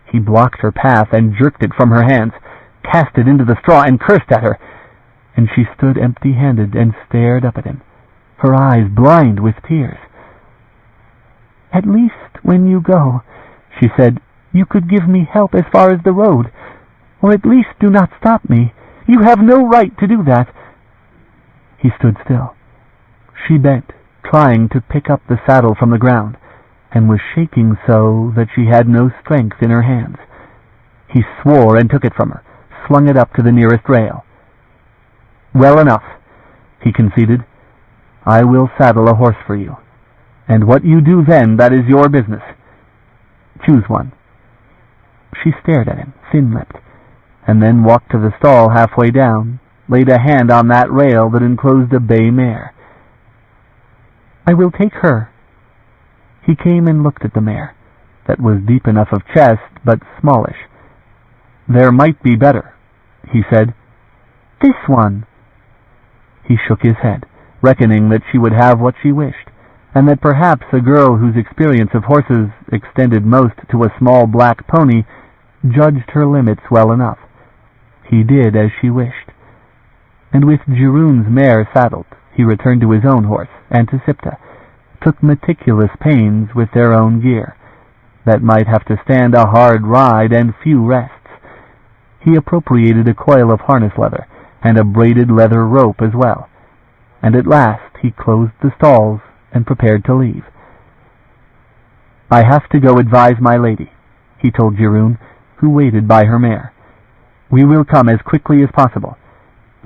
He blocked her path and jerked it from her hands, cast it into the straw and cursed at her, and she stood empty-handed and stared up at him, her eyes blind with tears. "At least when you go," she said, "you could give me help as far as the road. Or at least do not stop me. You have no right to do that." He stood still. She bent, trying to pick up the saddle from the ground, and was shaking so that she had no strength in her hands. He swore and took it from her, slung it up to the nearest rail. "Well enough," he conceded. "I will saddle a horse for you. And what you do then, that is your business. Choose one." She stared at him, thin-lipped, and then walked to the stall halfway down, laid a hand on that rail that enclosed a bay mare. "I will take her." He came and looked at the mare, that was deep enough of chest, but smallish. "There might be better," he said. "This one." He shook his head, reckoning that she would have what she wished, and that perhaps a girl whose experience of horses extended most to a small black pony judged her limits well enough. He did as she wished, and with Jeroen's mare saddled, he returned to his own horse, and to Sipta, took meticulous pains with their own gear, that might have to stand a hard ride and few rests. He appropriated a coil of harness leather, and a braided leather rope as well, and at last he closed the stalls and prepared to leave. "I have to go advise my lady," he told Jeroen, who waited by her mare. "We will come as quickly as possible.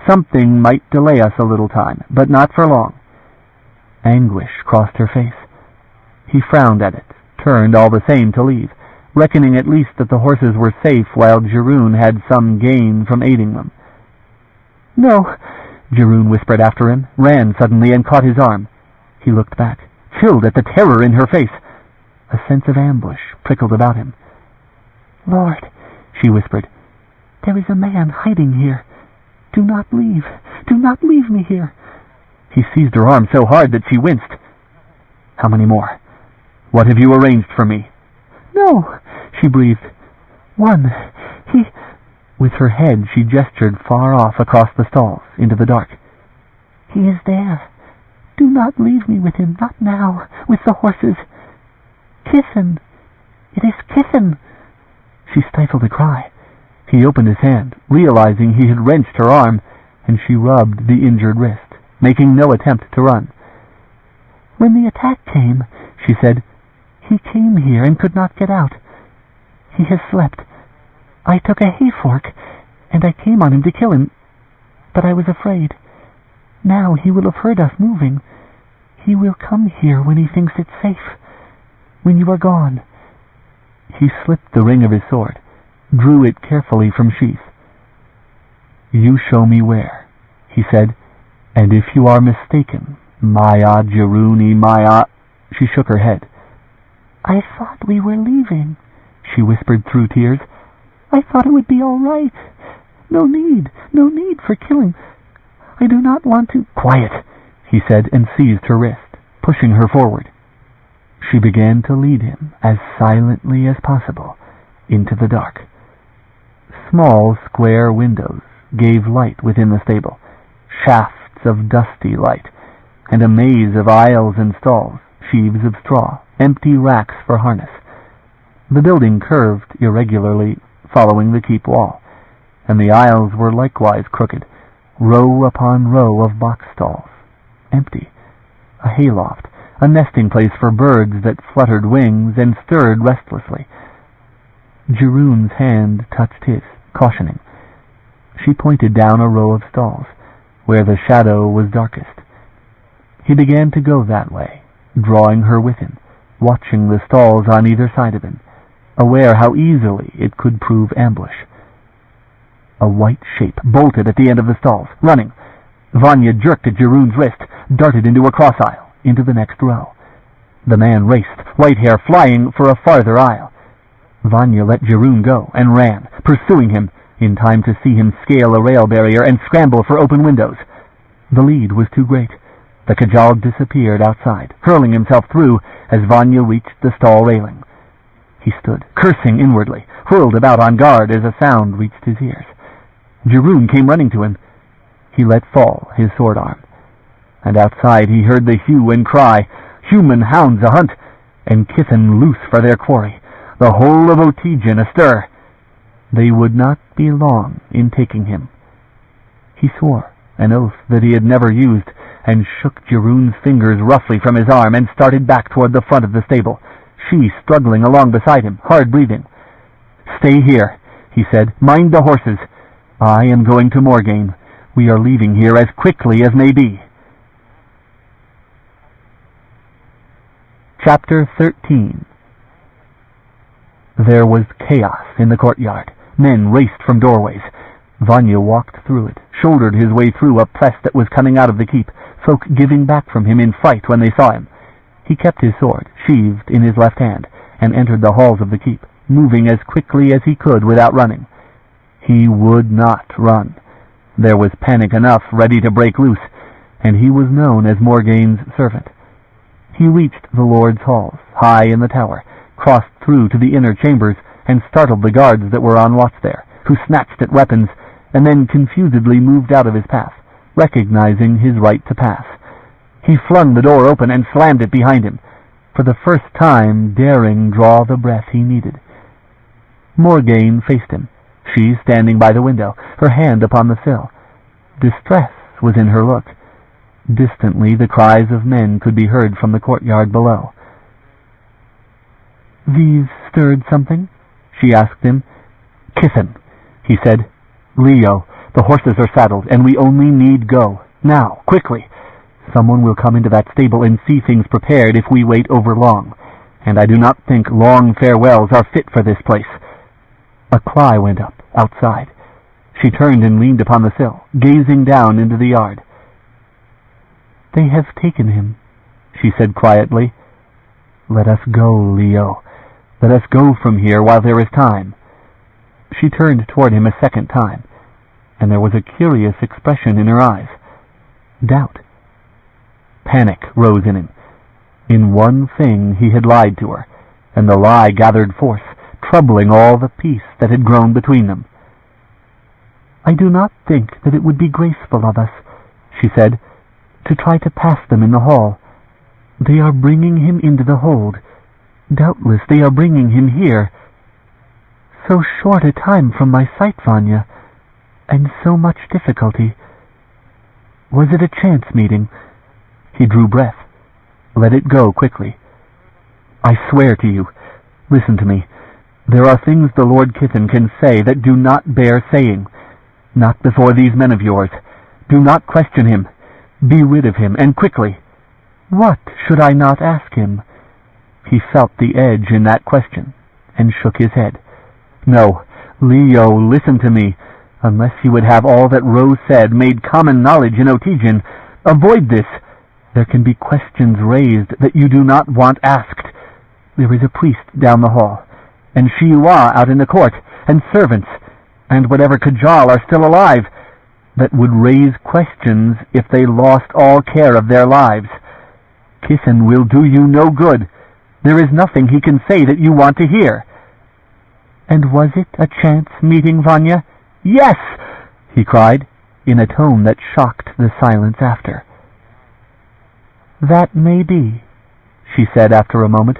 Something might delay us a little time, but not for long." Anguish crossed her face. He frowned at it, turned all the same to leave, reckoning at least that the horses were safe while Jeroen had some gain from aiding them. "No," Jeroen whispered after him, ran suddenly and caught his arm. He looked back, chilled at the terror in her face. A sense of ambush prickled about him. "Lord," she whispered, "there is a man hiding here. Do not leave. Do not leave me here." He seized her arm so hard that she winced. "How many more? What have you arranged for me?" "No," she breathed. "One. He—" With her head she gestured far off across the stalls, into the dark. "He is there. Do not leave me with him, not now, with the horses. Kithen! It is Kithen!" She stifled a cry. He opened his hand, realizing he had wrenched her arm, and she rubbed the injured wrist, making no attempt to run. "When the attack came," she said, "he came here and could not get out. He has slept. I took a hay-fork, and I came on him to kill him, but I was afraid. Now he will have heard us moving. He will come here when he thinks it safe, when you are gone." He slipped the ring of his sword, drew it carefully from sheath. "You show me where," he said, "and if you are mistaken, Maya Jeroeni Maya—" She shook her head. "I thought we were leaving," she whispered through tears. "I thought it would be all right. No need for killing. I do not want to—" "Quiet," he said, and seized her wrist, pushing her forward. She began to lead him, as silently as possible, into the dark. Small square windows gave light within the stable, shafts of dusty light, and a maze of aisles and stalls, sheaves of straw, empty racks for harness. The building curved irregularly, following the keep wall, and the aisles were likewise crooked, row upon row of box stalls, empty, a hayloft, a nesting place for birds that fluttered wings and stirred restlessly. Jeroen's hand touched his, cautioning. She pointed down a row of stalls, where the shadow was darkest. He began to go that way, drawing her with him, watching the stalls on either side of him, aware how easily it could prove ambush. A white shape bolted at the end of the stalls, running. Vanya jerked at Jeroen's wrist, darted into a cross aisle, into the next row. The man raced, white hair flying for a farther aisle. Vanya let Jeroen go and ran, pursuing him, in time to see him scale a rail barrier and scramble for open windows. The lead was too great. The Kajal disappeared outside, hurling himself through as Vanya reached the stall railing. He stood, cursing inwardly, whirled about on guard as a sound reached his ears. Jeroen came running to him. He let fall his sword arm, and outside he heard the hue and cry, "Human hounds a hunt!" and Kithen loose for their quarry, the whole of Otygian astir. They would not be long in taking him. He swore an oath that he had never used, and shook Jeroen's fingers roughly from his arm and started back toward the front of the stable, she struggling along beside him, hard breathing. "Stay here," he said. "Mind the horses. I am going to Morgain. We are leaving here as quickly as may be." Chapter 13. There was chaos in the courtyard. Men raced from doorways. Vanya walked through it, shouldered his way through a press that was coming out of the keep, folk giving back from him in fright when they saw him. He kept his sword sheathed in his left hand, and entered the halls of the keep, moving as quickly as he could without running. He would not run. There was panic enough ready to break loose, and he was known as Morgain's servant. He reached the Lord's halls, high in the tower, crossed through to the inner chambers, and startled the guards that were on watch there, who snatched at weapons, and then confusedly moved out of his path, recognizing his right to pass. He flung the door open and slammed it behind him, for the first time daring draw the breath he needed. Morgain faced him, she standing by the window, her hand upon the sill. Distress was in her look. Distantly the cries of men could be heard from the courtyard below. "These stirred something?" she asked him. "Kithen," he said. "Leo, the horses are saddled, and we only need go. Now, quickly. Someone will come into that stable and see things prepared if we wait over long, and I do not think long farewells are fit for this place." A cry went up outside. She turned and leaned upon the sill, gazing down into the yard. "They have taken him," she said quietly. "Let us go, Leo. Let us go from here while there is time." She turned toward him a second time, and there was a curious expression in her eyes. Doubt. Panic rose in him. In one thing he had lied to her, and the lie gathered force, troubling all the peace that had grown between them. "I do not think that it would be graceful of us," she said, "to try to pass them in the hall. They are bringing him into the hold. Doubtless they are bringing him here. So short a time from my sight, Vanya, and so much difficulty. Was it a chance meeting?" He drew breath. "Let it go quickly. I swear to you. Listen to me. There are things the Lord Kithen can say that do not bear saying. Not before these men of yours. Do not question him. Be rid of him, and quickly." "What should I not ask him?" He felt the edge in that question, and shook his head. "No, Leo, listen to me. Unless you would have all that Rose said made common knowledge in Otygian, avoid this. There can be questions raised that you do not want asked. There is a priest down the hall, and Shiuan out in the court, and servants, and whatever Kajal are still alive, that would raise questions if they lost all care of their lives. Kithen will do you no good. There is nothing he can say that you want to hear." "And was it a chance meeting, Vanya?" "Yes!" he cried, in a tone that shocked the silence after. "That may be," she said after a moment.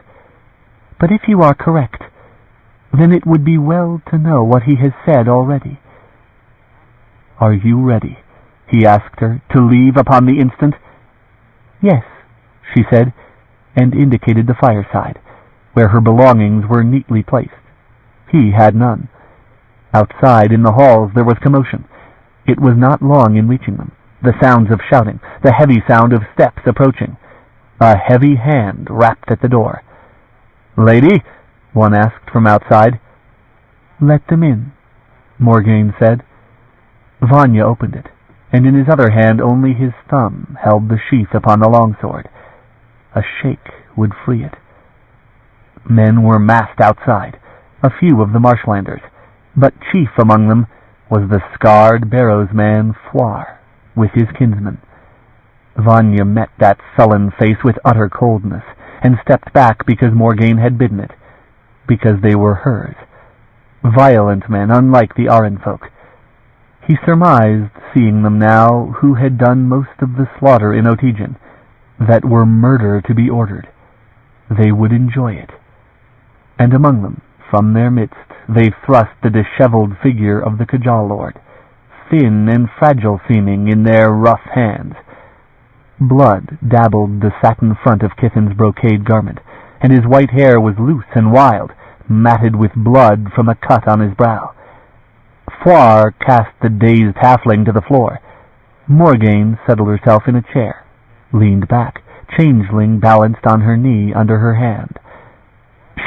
"But if you are correct, then it would be well to know what he has said already." "Are you ready," he asked her, "to leave upon the instant?" "Yes," she said, and indicated the fireside, where her belongings were neatly placed. He had none. Outside in the halls there was commotion. It was not long in reaching them. The sounds of shouting, the heavy sound of steps approaching. A heavy hand rapped at the door. "Lady?" one asked from outside. "Let them in," Morgain said. Vanya opened it, and in his other hand only his thumb held the sheath upon the longsword. A shake would free it. Men were massed outside, a few of the marshlanders, but chief among them was the scarred barrowsman Foire, with his kinsman. Vanya met that sullen face with utter coldness, and stepped back because Morgain had bidden it, because they were hers. Violent men, unlike the Aran folk. He surmised, seeing them now, who had done most of the slaughter in Otygian, that were murder to be ordered. they would enjoy it. And among them, from their midst, they thrust the disheveled figure of the Kajal Lord, thin and fragile seeming in their rough hands. Blood dabbled the satin front of Kithan's brocade garment, and his white hair was loose and wild, matted with blood from a cut on his brow. Floir cast the dazed halfling to the floor. Morgaine settled herself in a chair, leaned back, Changeling balanced on her knee under her hand.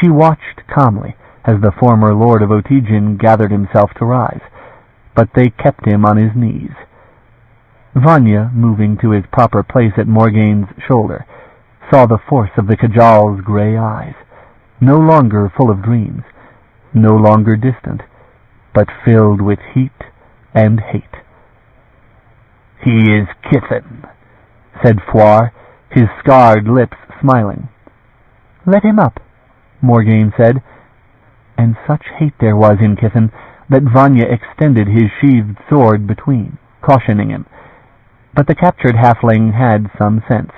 She watched calmly as the former Lord of Otygian gathered himself to rise, but they kept him on his knees. Vanya, moving to his proper place at Morgaine's shoulder, saw the force of the Kajal's gray eyes, no longer full of dreams, no longer distant, but filled with heat and hate. "He is Kithan," said Floir, his scarred lips smiling. "Let him up," Morgaine said, and such hate there was in Kithan that Vanya extended his sheathed sword between, cautioning him. But the captured halfling had some sense.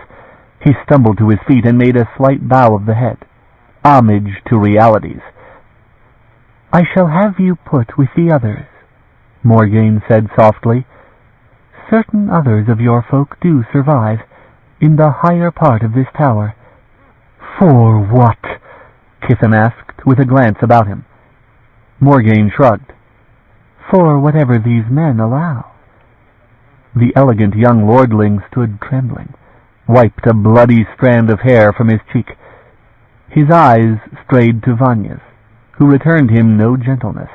He stumbled to his feet and made a slight bow of the head, homage to realities. "I shall have you put with the others," Morgaine said softly. "Certain others of your folk do survive, in the higher part of this tower." "For what?" Kithan asked, with a glance about him. Morgaine shrugged. "For whatever these men allow." The elegant young lordling stood trembling, wiped a bloody strand of hair from his cheek. His eyes strayed to Vanya's, who returned him no gentleness,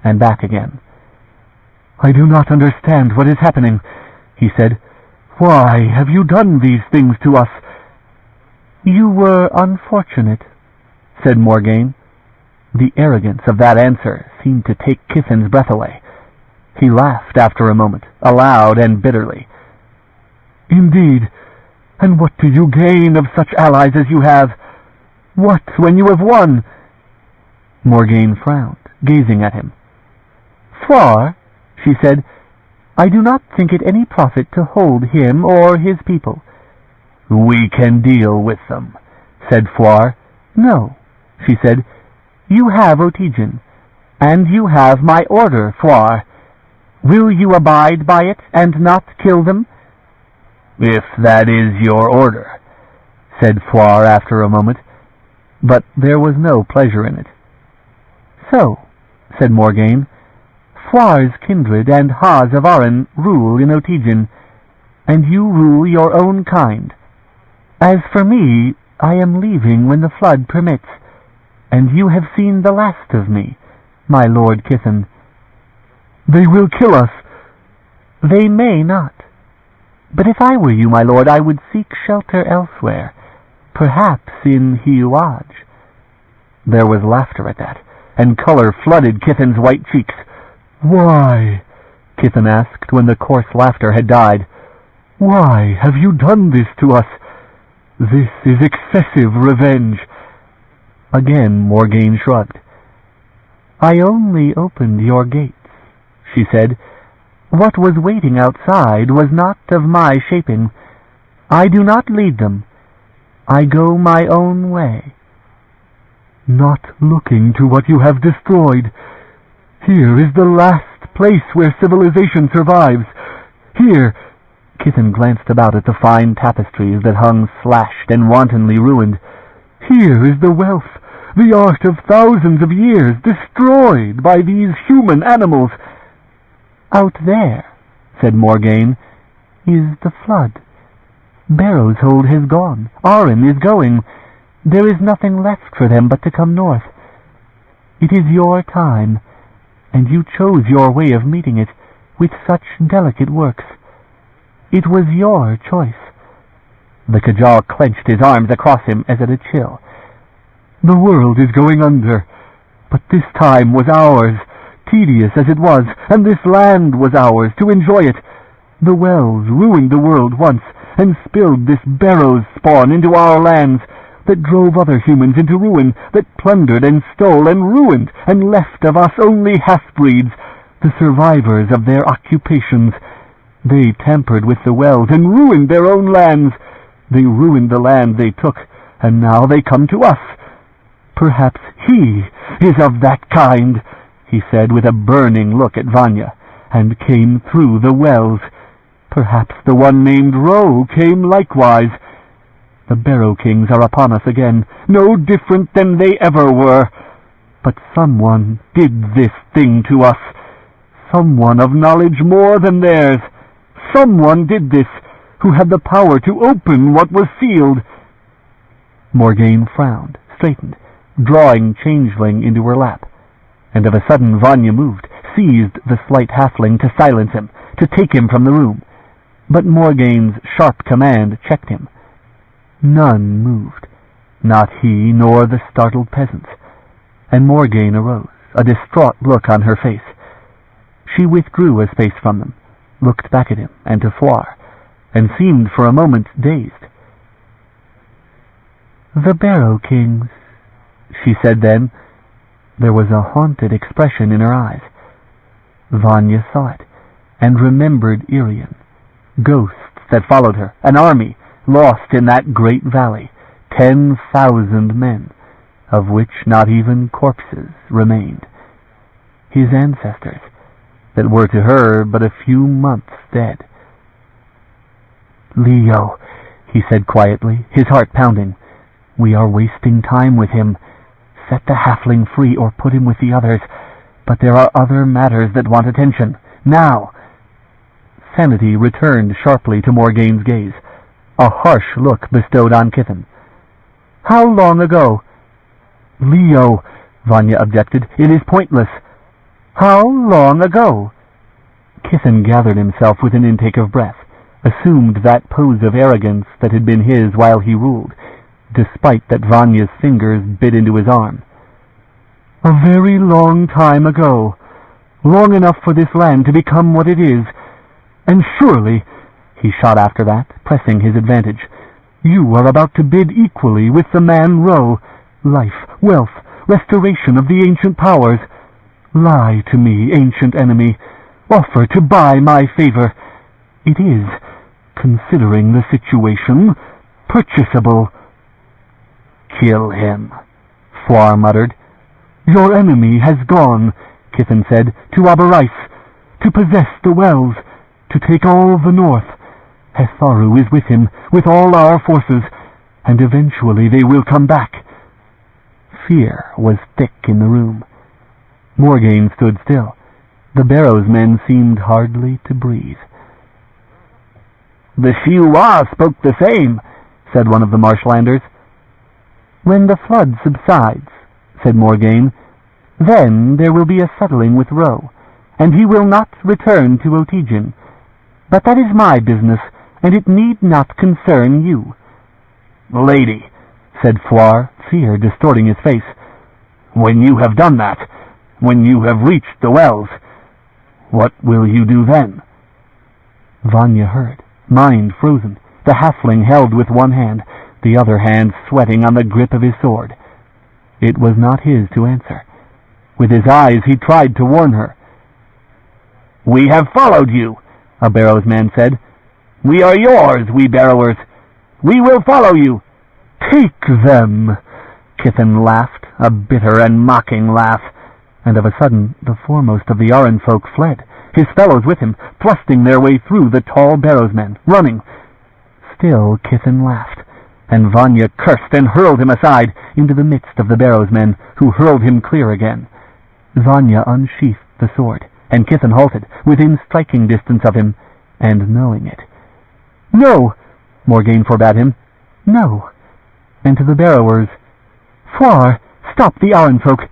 and back again. "I do not understand what is happening," he said. "Why have you done these things to us?" "You were unfortunate," said Morgaine. The arrogance of that answer seemed to take Kithan's breath away. He laughed after a moment, aloud and bitterly. "Indeed, and what do you gain of such allies as you have? What when you have won?" Morgaine frowned, gazing at him. "Floir," she said, "I do not think it any profit to hold him or his people." "We can deal with them," said Floir. "No," she said, "you have Otygian, and you have my order, Floir. Will you abide by it and not kill them?" "If that is your order," said Floir after a moment, but there was no pleasure in it. "So," said Morgaine, "Floir's kindred and Haz of Aran rule in Otygian, and you rule your own kind. As for me, I am leaving when the flood permits, and you have seen the last of me, my Lord Kithan." "They will kill us." "They may not. But if I were you, my lord, I would seek shelter elsewhere, perhaps in Shiuan." There was laughter at that, and color flooded Kithan's white cheeks. "Why?" Kithan asked when the coarse laughter had died. "Why have you done this to us? This is excessive revenge." Again Morgaine shrugged. "I only opened your gates," she said. "What was waiting outside was not of my shaping. I do not lead them. I go my own way." "Not looking to what you have destroyed. Here is the last place where civilization survives. Here," Kithan glanced about at the fine tapestries that hung slashed and wantonly ruined. "Here is the wealth, the art of thousands of years, destroyed by these human animals." "Out there," said Morgaine, "is the flood. Barrow's Hold has gone. Aran is going. There is nothing left for them but to come north. It is your time, and you chose your way of meeting it with such delicate works. It was your choice." The Kajal clenched his arms across him as at a chill. "The world is going under, but this time was ours, tedious as it was, and this land was ours to enjoy it. The wells ruined the world once, and spilled this Barrow's spawn into our lands, that drove other humans into ruin, that plundered and stole and ruined, and left of us only half-breeds, the survivors of their occupations. They tampered with the wells and ruined their own lands. They ruined the land they took, and now they come to us. Perhaps he is of that kind, he said with a burning look at Vanya, and came through the wells. Perhaps the one named Ro came likewise. The Barrow Kings are upon us again, no different than they ever were. But someone did this thing to us. Someone of knowledge more than theirs. Someone did this, who had the power to open what was sealed. Morgaine frowned, straightened, drawing Changeling into her lap. And of a sudden Vanya moved, seized the slight halfling to silence him, to take him from the room. But Morgaine's sharp command checked him. None moved, not he nor the startled peasants. And Morgaine arose, a distraught look on her face. She withdrew a space from them, looked back at him and to Floir, and seemed for a moment dazed. "The Barrow Kings," she said then. There was a haunted expression in her eyes. Vanya saw it, and remembered Irian. Ghosts that followed her, an army, lost in that great valley, 10,000 men, of which not even corpses remained. His ancestors, that were to her but a few months dead. "Leo," he said quietly, his heart pounding, "we are wasting time with him. Set the halfling free or put him with the others. But there are other matters that want attention. Now!" Sanity returned sharply to Morgaine's gaze, a harsh look bestowed on Kithen. "How long ago?" "Leo," Vanya objected, "it is pointless." "How long ago?" Kithen gathered himself with an intake of breath, assumed that pose of arrogance that had been his while he ruled, despite that Vanya's fingers bit into his arm. "A very long time ago. Long enough for this land to become what it is. And surely," he shot after that, pressing his advantage, "you are about to bid equally with the man Ro. Life, wealth, restoration of the ancient powers. Lie to me, ancient enemy. Offer to buy my favor. It is, considering the situation, purchasable." "Kill him," Floir muttered. "Your enemy has gone," Kithen said, "to Aberrice, to possess the wells, to take all the north. Hetharu is with him, with all our forces, and eventually they will come back." Fear was thick in the room. Morgaine stood still. The Barrow's men seemed hardly to breathe. "The Shiuan spoke the same," said one of the marshlanders. "When the flood subsides," said Morgaine, "then there will be a settling with Ro, and he will not return to Otygian. But that is my business, and it need not concern you." "Lady," said Floir, fear distorting his face, "when you have done that, when you have reached the wells, what will you do then?" Vanya heard, mind frozen, the halfling held with one hand, the other hand sweating on the grip of his sword. It was not his to answer. With his eyes he tried to warn her. "We have followed you," a Barrows man said. "We are yours, we Barrowers. We will follow you." "Take them!" Kithen laughed, a bitter and mocking laugh, and of a sudden the foremost of the Aran folk fled, his fellows with him, thrusting their way through the tall Barrows men, running. Still Kithen laughed, and Vanya cursed and hurled him aside into the midst of the Barrows men, who hurled him clear again. Vanya unsheathed the sword, and Kithen halted, within striking distance of him, and knowing it. "No!" Morgaine forbade him. "No!" And to the Barrowers, "Floir, stop the Aran folk!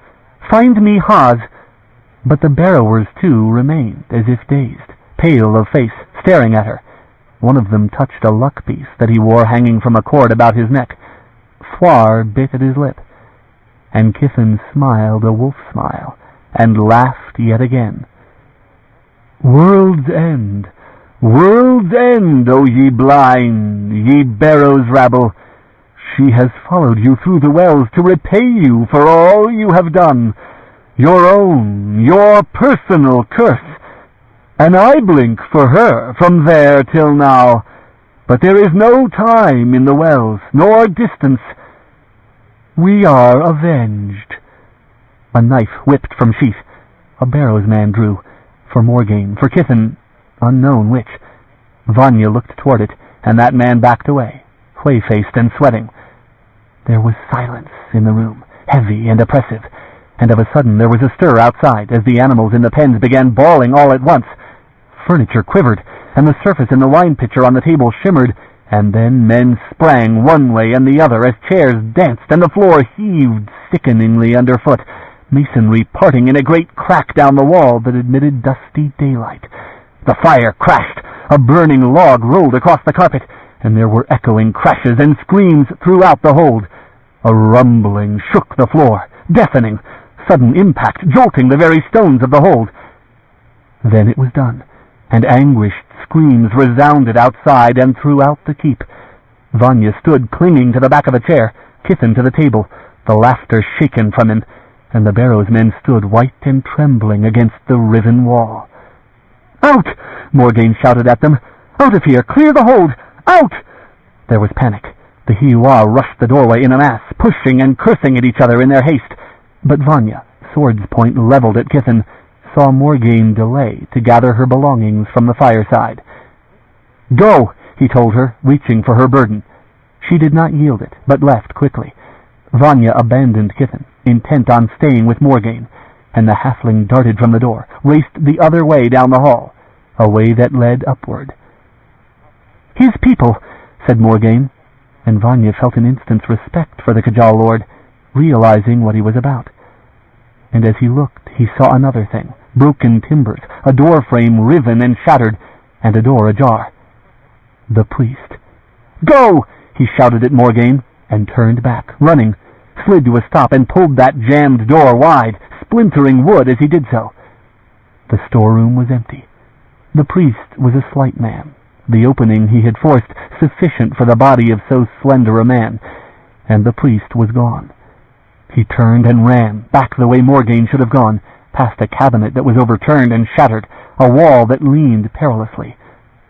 Find me Haz!" But the Barrowers, too, remained as if dazed, pale of face, staring at her. One of them touched a luck piece that he wore hanging from a cord about his neck. Floir bit at his lip, and Kithen smiled a wolf smile, and laughed yet again. "World's end! World's end, O ye blind, ye Barrows rabble! She has followed you through the wells to repay you for all you have done. Your own, your personal curse. And I blink for her from there till now. But there is no time in the wells, nor distance. We are avenged." A knife whipped from sheath. A barrow's man drew. For Morgaine, for Kithen, unknown which. Vanya looked toward it, and that man backed away, whey-faced and sweating. There was silence in the room, heavy and oppressive, and of a sudden there was a stir outside as the animals in the pens began bawling all at once. Furniture quivered, and the surface in the wine pitcher on the table shimmered, and then men sprang one way and the other as chairs danced and the floor heaved sickeningly underfoot, masonry parting in a great crack down the wall that admitted dusty daylight. The fire crashed, a burning log rolled across the carpet, and there were echoing crashes and screams throughout the hold. A rumbling shook the floor, deafening, sudden impact jolting the very stones of the hold. Then it was done, and anguished screams resounded outside and throughout the keep. Vanya stood clinging to the back of a chair, Kithen to the table, the laughter shaken from him, and the barrow's men stood white and trembling against the riven wall. "Out!" Morgaine shouted at them. "Out of here! Clear the hold! Out!" There was panic. The Shiuan rushed the doorway in a mass, pushing and cursing at each other in their haste. But Vanya, sword's point leveled at Kithen, saw Morgaine delay to gather her belongings from the fireside. "Go," he told her, reaching for her burden. She did not yield it, but left quickly. Vanya abandoned Kithen, intent on staying with Morgaine, and the halfling darted from the door, raced the other way down the hall, a way that led upward. "His people," said Morgaine, and Vanya felt an instant's respect for the Kajal lord, realizing what he was about. And as he looked, he saw another thing, broken timbers, a door frame riven and shattered, and a door ajar. The priest. "Go!" he shouted at Morgaine, and turned back, running, slid to a stop, and pulled that jammed door wide, splintering wood as he did so. The storeroom was empty. The priest was a slight man, the opening he had forced sufficient for the body of so slender a man, and the priest was gone. He turned and ran, back the way Morgaine should have gone, past a cabinet that was overturned and shattered, a wall that leaned perilously.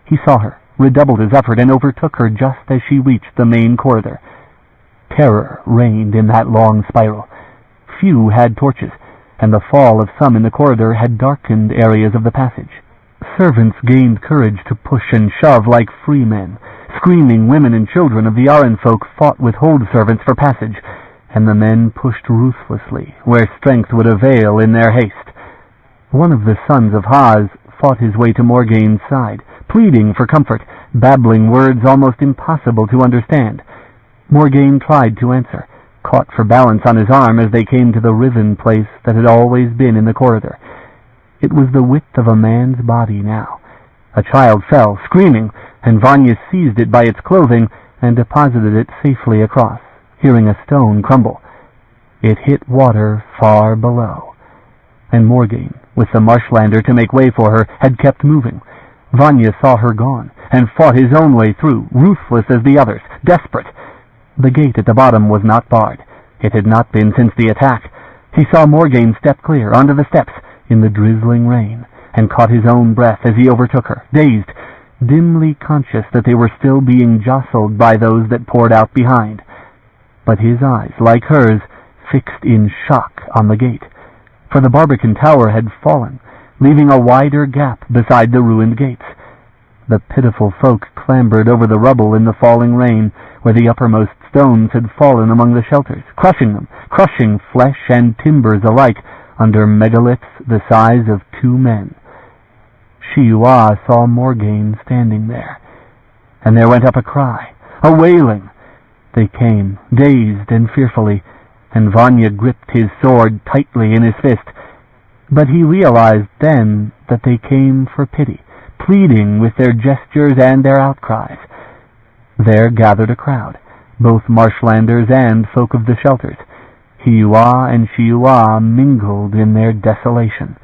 He saw her, redoubled his effort, and overtook her just as she reached the main corridor. Terror reigned in that long spiral. Few had torches, and the fall of some in the corridor had darkened areas of the passage. Servants gained courage to push and shove like free men. Screaming women and children of the Aran folk fought with hold servants for passage, and the men pushed ruthlessly where strength would avail in their haste. One of the sons of Haz fought his way to Morgaine's side, pleading for comfort, babbling words almost impossible to understand. Morgaine tried to answer, caught for balance on his arm as they came to the riven place that had always been in the corridor. It was the width of a man's body now. A child fell, screaming, and Vanya seized it by its clothing and deposited it safely across, hearing a stone crumble. It hit water far below, and Morgaine, with the marshlander to make way for her, had kept moving. Vanya saw her gone, and fought his own way through, ruthless as the others, desperate. The gate at the bottom was not barred. It had not been since the attack. He saw Morgaine step clear onto the steps in the drizzling rain, and caught his own breath as he overtook her, dazed, dimly conscious that they were still being jostled by those that poured out behind. But his eyes, like hers, fixed in shock on the gate, for the Barbican tower had fallen, leaving a wider gap beside the ruined gates. The pitiful folk clambered over the rubble in the falling rain, where the uppermost stones had fallen among the shelters, crushing them, crushing flesh and timbers alike under megaliths the size of 2 men. Shiuan saw Morgaine standing there, and there went up a cry, a wailing. They came, dazed and fearfully, and Vanya gripped his sword tightly in his fist. But he realized then that they came for pity, pleading with their gestures and their outcries. There gathered a crowd, both marshlanders and folk of the shelters. Shiuan and Shiuan mingled in their desolation.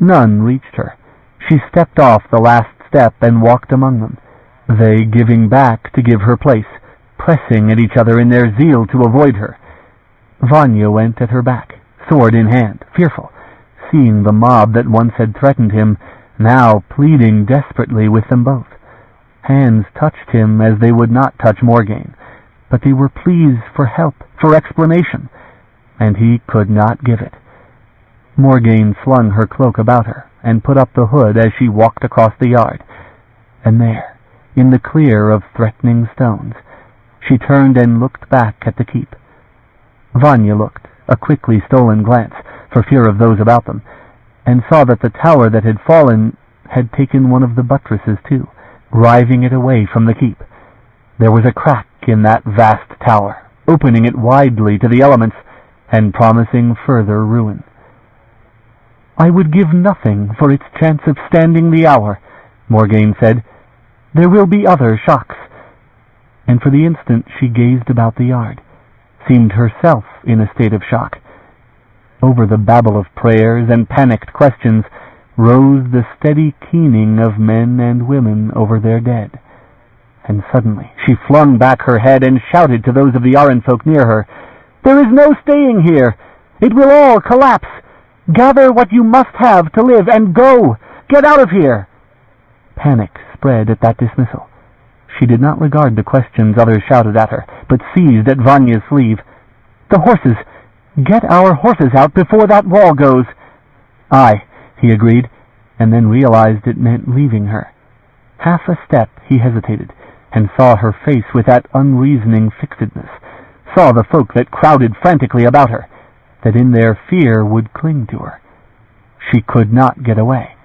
None reached her. She stepped off the last step and walked among them, they giving back to give her place, pressing at each other in their zeal to avoid her. Vanya went at her back, sword in hand, fearful, seeing the mob that once had threatened him, now pleading desperately with them both. Hands touched him as they would not touch Morgaine, but they were pleas for help, for explanation, and he could not give it. Morgaine slung her cloak about her and put up the hood as she walked across the yard, and there, in the clear of threatening stones, she turned and looked back at the keep. Vanya looked, a quickly stolen glance, for fear of those about them, and saw that the tower that had fallen had taken one of the buttresses too, riving it away from the keep. There was a crack in that vast tower, opening it widely to the elements, and promising further ruin. "I would give nothing for its chance of standing the hour," Morgaine said. "There will be other shocks." And for the instant she gazed about the yard, seemed herself in a state of shock. Over the babble of prayers and panicked questions rose the steady keening of men and women over their dead. And suddenly she flung back her head and shouted to those of the Aran folk near her, "There is no staying here! It will all collapse! Gather what you must have to live, and go! Get out of here!" Panic spread at that dismissal. She did not regard the questions others shouted at her, but seized at Vanya's sleeve. "The horses! Get our horses out before that wall goes!" "Aye," he agreed, and then realized it meant leaving her. Half a step he hesitated, and saw her face with that unreasoning fixedness, saw the folk that crowded frantically about her, that in their fear would cling to her. She could not get away.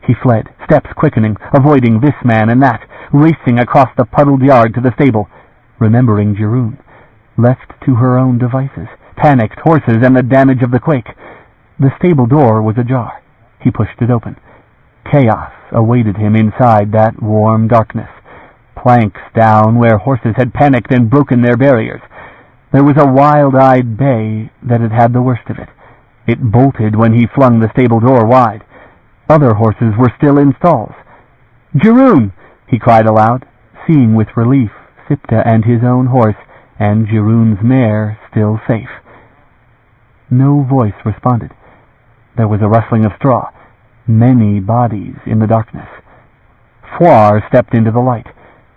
He fled, steps quickening, avoiding this man and that, racing across the puddled yard to the stable, remembering Cherryh, left to her own devices, panicked horses and the damage of the quake. The stable door was ajar. He pushed it open. Chaos awaited him inside that warm darkness. Planks down where horses had panicked and broken their barriers. There was a wild-eyed bay that had had the worst of it. It bolted when he flung the stable door wide. Other horses were still in stalls. "Cherryh!" he cried aloud, seeing with relief Siptah and his own horse and Cherryh's mare still safe. No voice responded. There was a rustling of straw, many bodies in the darkness. Fouar stepped into the light,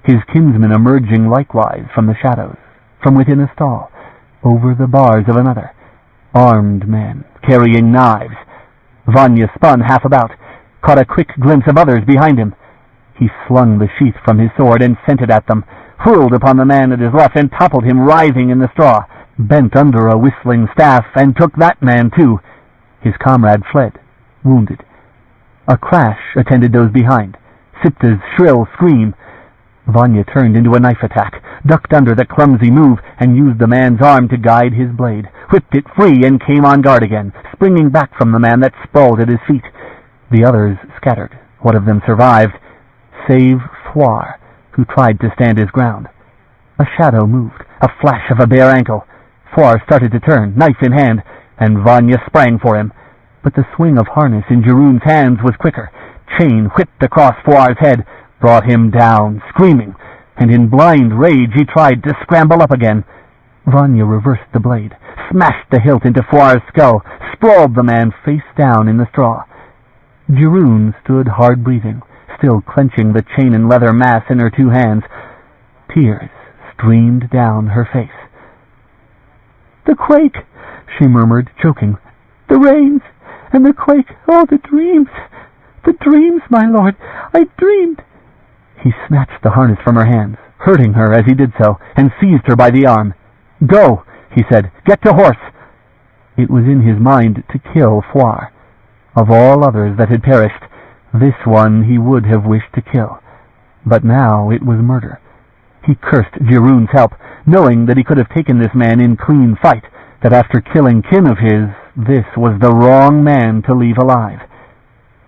his kinsman emerging likewise from the shadows, from within a stall, over the bars of another. Armed men, carrying knives. Vanya spun half about, caught a quick glimpse of others behind him. He slung the sheath from his sword and sent it at them, whirled upon the man at his left and toppled him writhing in the straw, bent under a whistling staff and took that man too. His comrade fled, wounded. A crash attended those behind, Siptah's shrill scream. Vanya turned into a knife attack, ducked under the clumsy move, and used the man's arm to guide his blade, whipped it free and came on guard again, springing back from the man that sprawled at his feet. The others scattered. What of them survived? Save Fouar, who tried to stand his ground. A shadow moved, a flash of a bare ankle. Fouar started to turn, knife in hand, and Vanya sprang for him. But the swing of harness in Cherryh's hands was quicker. Chain whipped across Fouar's head, brought him down, screaming, and in blind rage he tried to scramble up again. Vanya reversed the blade, smashed the hilt into Fouar's skull, sprawled the man face down in the straw. Cherryh stood hard breathing, still clenching the chain and leather mass in her two hands. Tears streamed down her face. "The quake," she murmured, choking. "The rains and the quake, oh, the dreams, my lord, I dreamed." He snatched the harness from her hands, hurting her as he did so, and seized her by the arm. "Go," he said. "Get to horse." It was in his mind to kill Fouar. Of all others that had perished, this one he would have wished to kill. But now it was murder. He cursed Cherryh's help, knowing that he could have taken this man in clean fight, that after killing kin of his, this was the wrong man to leave alive.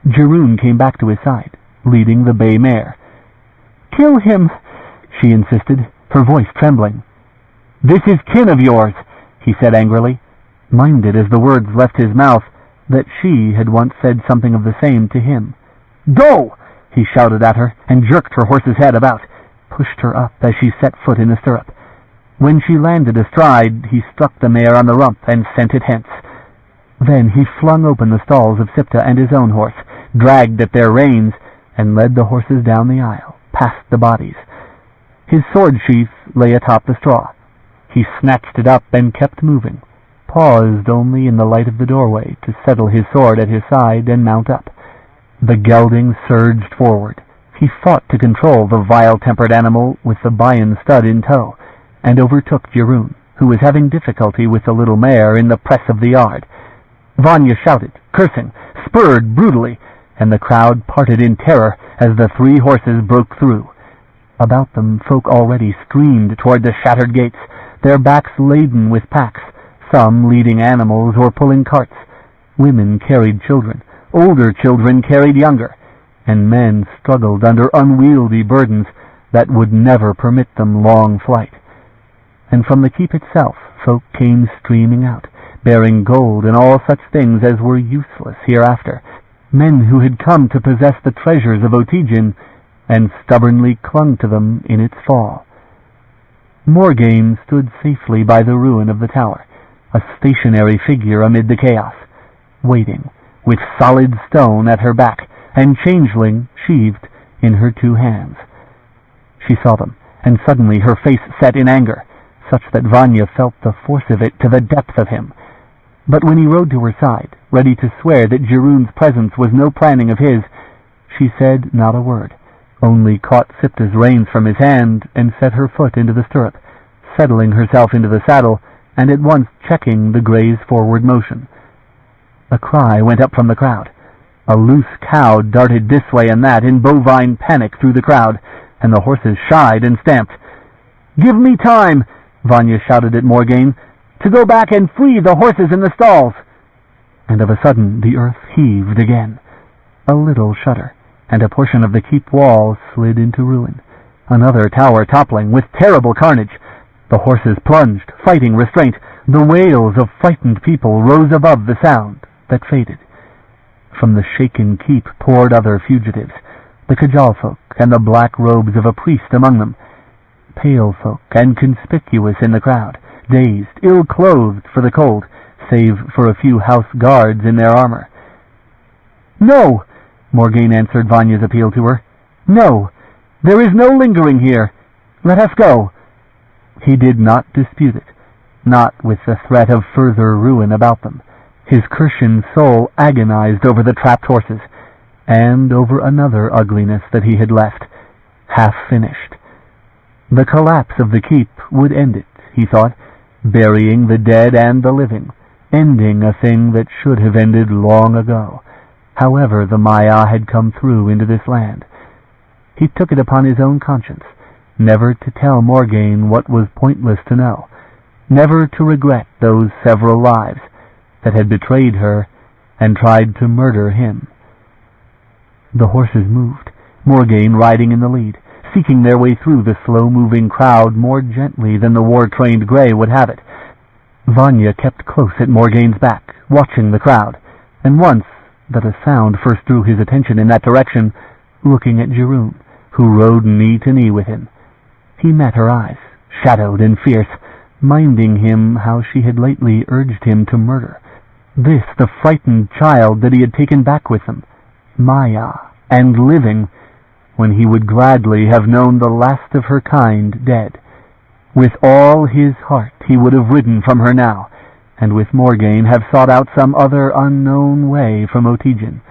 Cherryh came back to his side, leading the bay mare. "Kill him," she insisted, her voice trembling. "This is kin of yours," he said angrily, minded as the words left his mouth that she had once said something of the same to him. "Go!" he shouted at her, and jerked her horse's head about, pushed her up as she set foot in the stirrup. When she landed astride, he struck the mare on the rump and sent it hence. Then he flung open the stalls of Siptah and his own horse, dragged at their reins, and led the horses down the aisle, past the bodies. His sword sheath lay atop the straw. He snatched it up and kept moving, paused only in the light of the doorway to settle his sword at his side and mount up. The gelding surged forward. He fought to control the vile-tempered animal with the Bayan stud in tow, and overtook Cherryh, who was having difficulty with the little mare in the press of the yard. Vanya shouted, cursing, spurred brutally, and the crowd parted in terror as the 3 horses broke through. About them folk already streamed toward the shattered gates, their backs laden with packs, some leading animals or pulling carts. Women carried children, older children carried younger, and men struggled under unwieldy burdens that would never permit them long flight. And from the keep itself folk came streaming out, bearing gold and all such things as were useless hereafter, men who had come to possess the treasures of Otijin and stubbornly clung to them in its fall. Morgaine stood safely by the ruin of the tower, a stationary figure amid the chaos, waiting, with solid stone at her back and changeling sheathed in her 2 hands. She saw them, and suddenly her face set in anger, such that Vanya felt the force of it to the depth of him. But when he rode to her side, ready to swear that Jeroen's presence was no planning of his, she said not a word, only caught Sipta's reins from his hand and set her foot into the stirrup, settling herself into the saddle and at once checking the gray's forward motion. A cry went up from the crowd. A loose cow darted this way and that in bovine panic through the crowd, and the horses shied and stamped. "Give me time," Vanya shouted at Morgaine, "to go back and free the horses in the stalls." And of a sudden the earth heaved again. A little shudder, and a portion of the keep wall slid into ruin. Another tower toppling with terrible carnage. The horses plunged, fighting restraint. The wails of frightened people rose above the sound that faded. From the shaken keep poured other fugitives, the Kajal folk and the black robes of a priest among them, pale folk and conspicuous in the crowd, dazed, ill-clothed for the cold, save for a few house guards in their armor. "No!" Morgaine answered Vanya's appeal to her. "No! There is no lingering here. Let us go." He did not dispute it, not with the threat of further ruin about them. His Kirshan soul agonized over the trapped horses, and over another ugliness that he had left, half finished. The collapse of the keep would end it, he thought, burying the dead and the living, ending a thing that should have ended long ago, however the Maya had come through into this land. He took it upon his own conscience, never to tell Morgaine what was pointless to know, never to regret those several lives that had betrayed her and tried to murder him. The horses moved, Morgaine riding in the lead, seeking their way through the slow-moving crowd more gently than the war-trained Grey would have it. Vanya kept close at Morgaine's back, watching the crowd, and once that a sound first drew his attention in that direction, looking at Cherryh, who rode knee to knee with him. He met her eyes, shadowed and fierce, minding him how she had lately urged him to murder. This, the frightened child that he had taken back with him, Maya, and living, when he would gladly have known the last of her kind dead. With all his heart he would have ridden from her now, and with Morgaine have sought out some other unknown way from Otijin.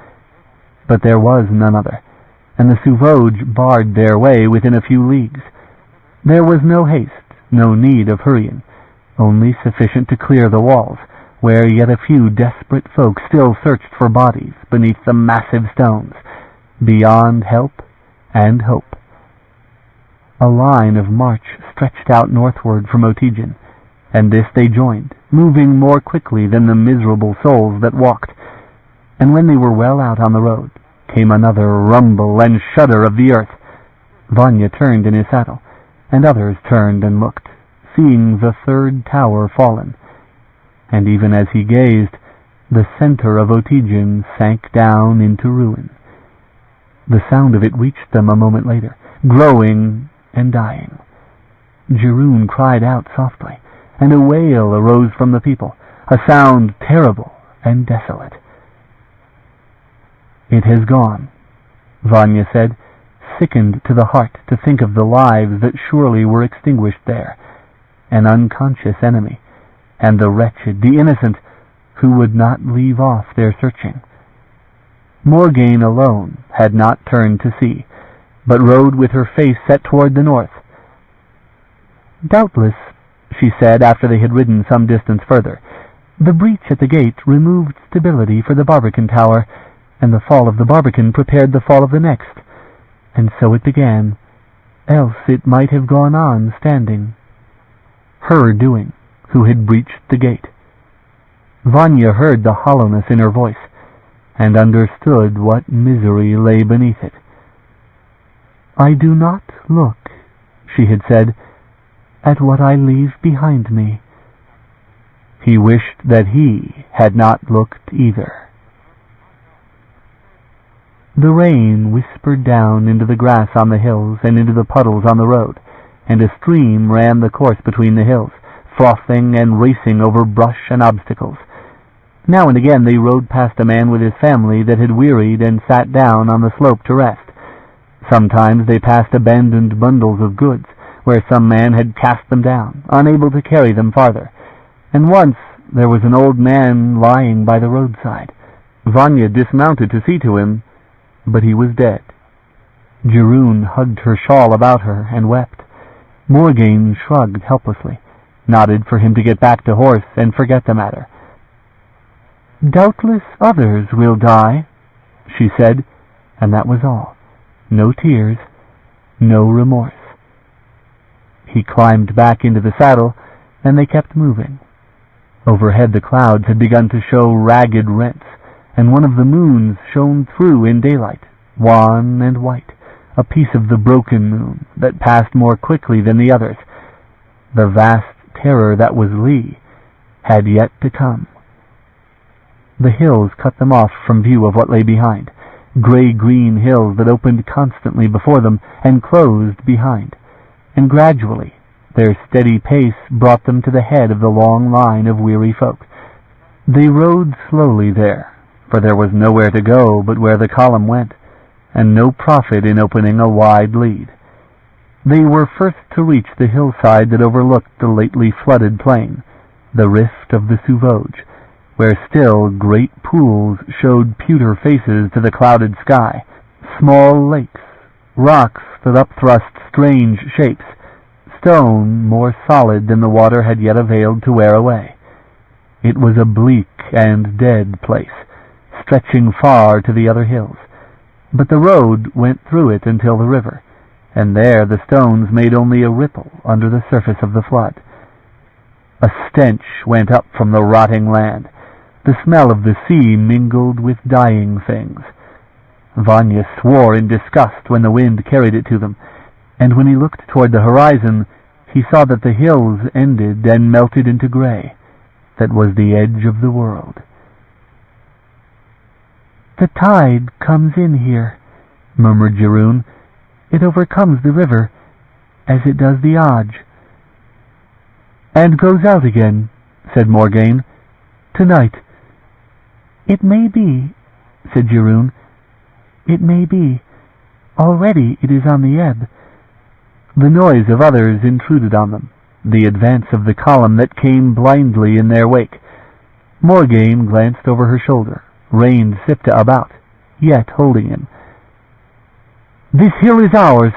But there was none other, and the Suvoj barred their way within a few leagues. There was no haste, no need of hurrying, only sufficient to clear the walls, where yet a few desperate folk still searched for bodies beneath the massive stones, beyond help and hope. A line of march stretched out northward from Otijin, and this they joined, moving more quickly than the miserable souls that walked. And when they were well out on the road, came another rumble and shudder of the earth. Vanya turned in his saddle, and others turned and looked, seeing the 3rd tower fallen. And even as he gazed, the center of Otijin sank down into ruin. The sound of it reached them a moment later, growing and dying. Cherryh cried out softly, and a wail arose from the people, a sound terrible and desolate. "It has gone," Vanya said, sickened to the heart to think of the lives that surely were extinguished there, an unconscious enemy, and the wretched, the innocent, who would not leave off their searching. Morgaine alone had not turned to see, but rode with her face set toward the north. "Doubtless," she said after they had ridden some distance further, "the breach at the gate removed stability for the Barbican tower, and the fall of the Barbican prepared the fall of the next. And so it began, else it might have gone on standing." Her doing, who had breached the gate. Vanya heard the hollowness in her voice, and understood what misery lay beneath it. "I do not look," she had said, "at what I leave behind me." He wished that he had not looked either. The rain whispered down into the grass on the hills and into the puddles on the road, and a stream ran the course between the hills, frothing and racing over brush and obstacles. Now and again they rode past a man with his family that had wearied and sat down on the slope to rest. Sometimes they passed abandoned bundles of goods, where some man had cast them down, unable to carry them farther. And once there was an old man lying by the roadside. Vanya dismounted to see to him, but he was dead. Cherryh hugged her shawl about her and wept. Morgaine shrugged helplessly, nodded for him to get back to horse and forget the matter. "Doubtless others will die," she said, and that was all. No tears, no remorse. He climbed back into the saddle, and they kept moving. Overhead the clouds had begun to show ragged rents, and one of the moons shone through in daylight, wan and white, a piece of the broken moon that passed more quickly than the others. The vast terror that was Lee had yet to come. The hills cut them off from view of what lay behind, gray-green hills that opened constantly before them and closed behind, and gradually their steady pace brought them to the head of the long line of weary folk. They rode slowly there, for there was nowhere to go but where the column went, and no profit in opening a wide lead. They were first to reach the hillside that overlooked the lately flooded plain, the rift of the Sauvage, where still great pools showed pewter faces to the clouded sky, small lakes, rocks that upthrust strange shapes, stone more solid than the water had yet availed to wear away. It was a bleak and dead place, stretching far to the other hills, but the road went through it until the river, and there the stones made only a ripple under the surface of the flood. A stench went up from the rotting land. The smell of the sea mingled with dying things. Vanya swore in disgust when the wind carried it to them, and when he looked toward the horizon, he saw that the hills ended and melted into gray. That was the edge of the world. "The tide comes in here," murmured Cherryh. "It overcomes the river, as it does the Auge." "And goes out again," said Morgaine. "Tonight." "It may be," said Cherryh. "It may be. Already it is on the ebb." The noise of others intruded on them, the advance of the column that came blindly in their wake. Morgaine glanced over her shoulder, reined Siptah about, yet holding him. "This hill is ours,"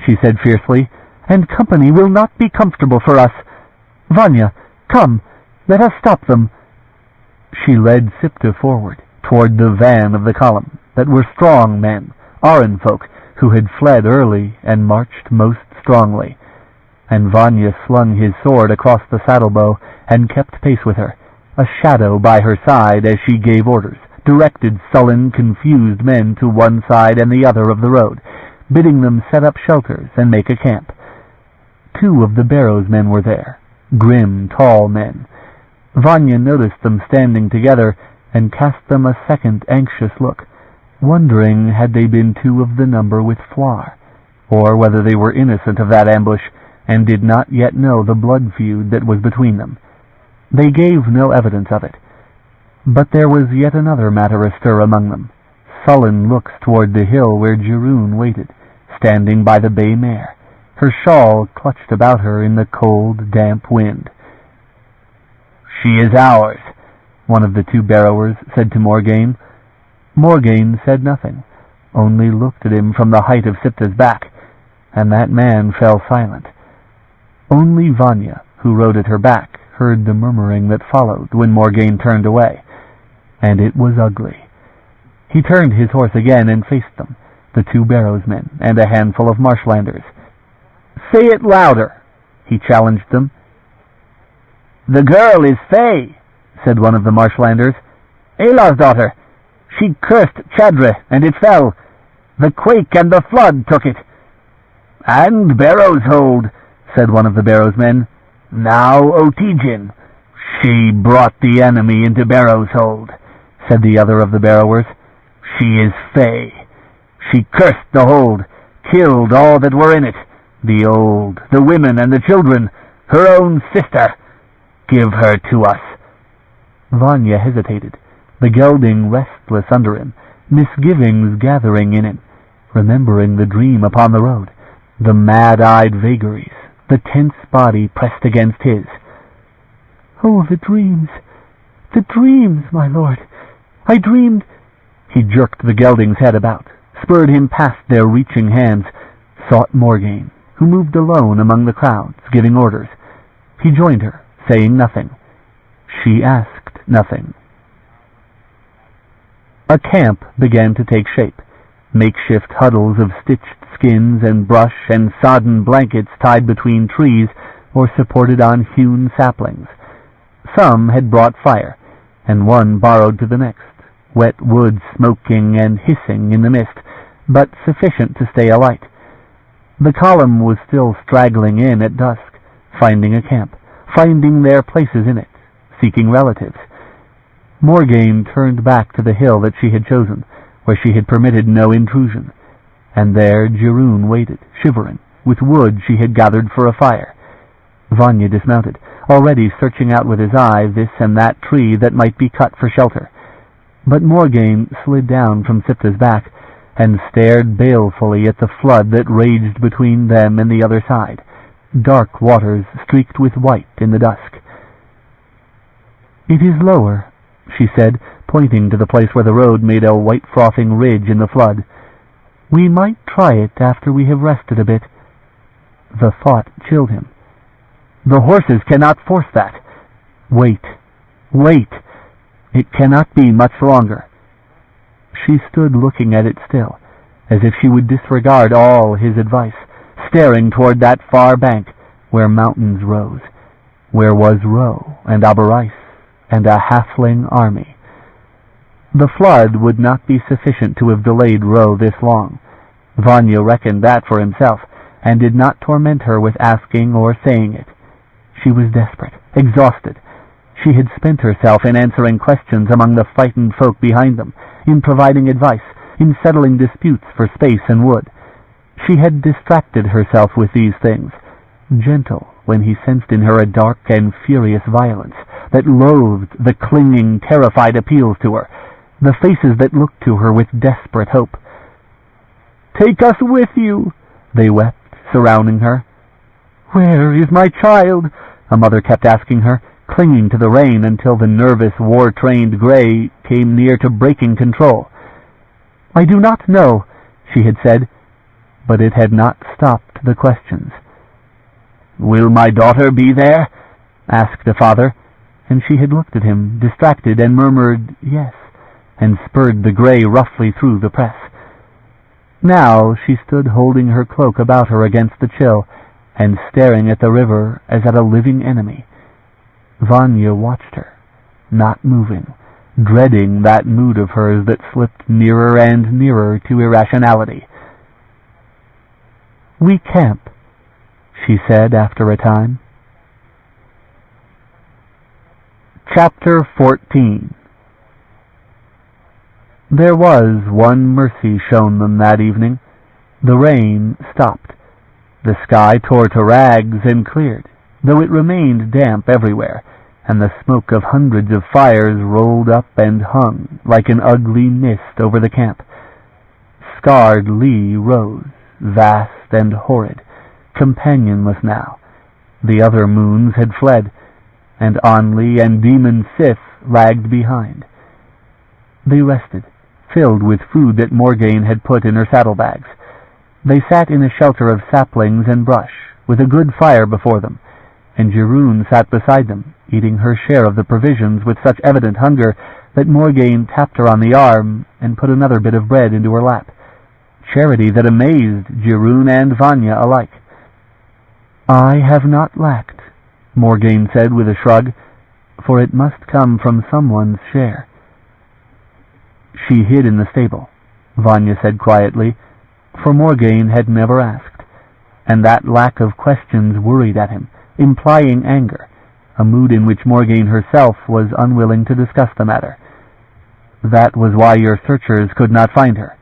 she said fiercely, "and company will not be comfortable for us. Vanya, come, let us stop them." She led Siptah forward, toward the van of the column, that were strong men, Aran folk, who had fled early and marched most strongly. And Vanya slung his sword across the saddle-bow and kept pace with her, a shadow by her side as she gave orders, directed sullen, confused men to one side and the other of the road, bidding them set up shelters and make a camp. 2 of the Barrows men were there, grim, tall men. Vanya noticed them standing together and cast them a second anxious look, wondering had they been 2 of the number with Floir, or whether they were innocent of that ambush and did not yet know the blood feud that was between them. They gave no evidence of it. But there was yet another matter astir among them, sullen looks toward the hill where Cherryh waited, standing by the bay mare, her shawl clutched about her in the cold, damp wind. "She is ours," one of the two barrowers said to Morgaine. Morgaine said nothing, only looked at him from the height of Sipta's back, and that man fell silent. Only Vanya, who rode at her back, heard the murmuring that followed when Morgaine turned away, and it was ugly. He turned his horse again and faced them, the two barrowsmen and a handful of marshlanders. "Say it louder," he challenged them. "The girl is Fey," said one of the marshlanders. "Elar's daughter. She cursed Cherryh, and it fell. The quake and the flood took it." "And Barrow's Hold," said one of the barrowsmen. "Now Otijin. She brought the enemy into Barrow's Hold," said the other of the barrowers. "She is Fey. She cursed the hold, killed all that were in it, the old, the women, and the children, her own sister. Give her to us." Vanya hesitated, the gelding restless under him, misgivings gathering in him, remembering the dream upon the road, the mad-eyed vagaries, the tense body pressed against his. "Oh, the dreams, my lord! I dreamed—" He jerked the gelding's head about, spurred him past their reaching hands, sought Morgaine, who moved alone among the crowds, giving orders. He joined her, saying nothing. She asked nothing. A camp began to take shape, makeshift huddles of stitched skins and brush and sodden blankets tied between trees or supported on hewn saplings. Some had brought fire, and one borrowed to the next, wet wood smoking and hissing in the mist, but sufficient to stay alight. The column was still straggling in at dusk, finding a camp, finding their places in it, seeking relatives. Morgaine turned back to the hill that she had chosen, where she had permitted no intrusion, and there Cherryh waited, shivering, with wood she had gathered for a fire. Vanya dismounted, already searching out with his eye this and that tree that might be cut for shelter. But Morgaine slid down from Sipta's back and stared balefully at the flood that raged between them and the other side, dark waters streaked with white in the dusk. "It is lower," she said, pointing to the place where the road made a white frothing ridge in the flood. "We might try it after we have rested a bit." The thought chilled him. "The horses cannot force that. Wait. It cannot be much longer." She stood looking at it still, as if she would disregard all his advice, staring toward that far bank where mountains rose, where was Ro and Aberais and a halfling army. The flood would not be sufficient to have delayed Ro this long. Vanya reckoned that for himself, and did not torment her with asking or saying it. She was desperate, exhausted. She had spent herself in answering questions among the frightened folk behind them, in providing advice, in settling disputes for space and wood. She had distracted herself with these things, gentle when he sensed in her a dark and furious violence that loathed the clinging, terrified appeals to her, the faces that looked to her with desperate hope. "Take us with you," they wept, surrounding her. "Where is my child?" a mother kept asking her, clinging to the rein until the nervous, war-trained gray came near to breaking control. "I do not know," she had said, but it had not stopped the questions. "Will my daughter be there?" asked the father, and she had looked at him, distracted, and murmured yes, and spurred the gray roughly through the press. Now she stood holding her cloak about her against the chill, and staring at the river as at a living enemy. Vanya watched her, not moving, dreading that mood of hers that slipped nearer and nearer to irrationality. "We camp," she said after a time. Chapter 14. There was one mercy shown them that evening. The rain stopped. The sky tore to rags and cleared, though it remained damp everywhere, and the smoke of hundreds of fires rolled up and hung like an ugly mist over the camp. Scarred Lee rose, vast and horrid, companionless now. The other moons had fled, and Onley and Demon Sith lagged behind. They rested, filled with food that Morgaine had put in her saddlebags. They sat in a shelter of saplings and brush, with a good fire before them, and Jiroon sat beside them, eating her share of the provisions with such evident hunger that Morgaine tapped her on the arm and put another bit of bread into her lap, charity that amazed Jiroon and Vanya alike. "I have not lacked," Morgaine said with a shrug, "for it must come from someone's share." "She hid in the stable," Vanya said quietly, for Morgaine had never asked, and that lack of questions worried at him, implying anger, a mood in which Morgaine herself was unwilling to discuss the matter. "That was why your searchers could not find her."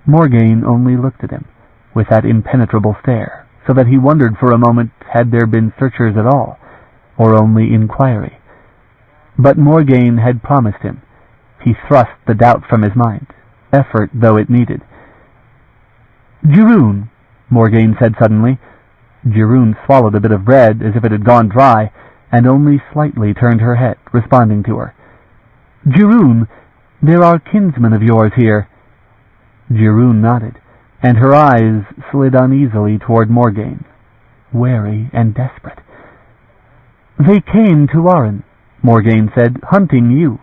Morgaine only looked at him, with that impenetrable stare, so that he wondered for a moment had there been searchers at all, or only inquiry. But Morgaine had promised him. He thrust the doubt from his mind, effort though it needed. "Jiroon," Morgaine said suddenly. Jiroon swallowed a bit of bread as if it had gone dry, and only slightly turned her head, responding to her. "Jiroon, there are kinsmen of yours here." Jiroon nodded, and her eyes slid uneasily toward Morgaine, wary and desperate. "They came to Arryn," Morgaine said, "hunting you,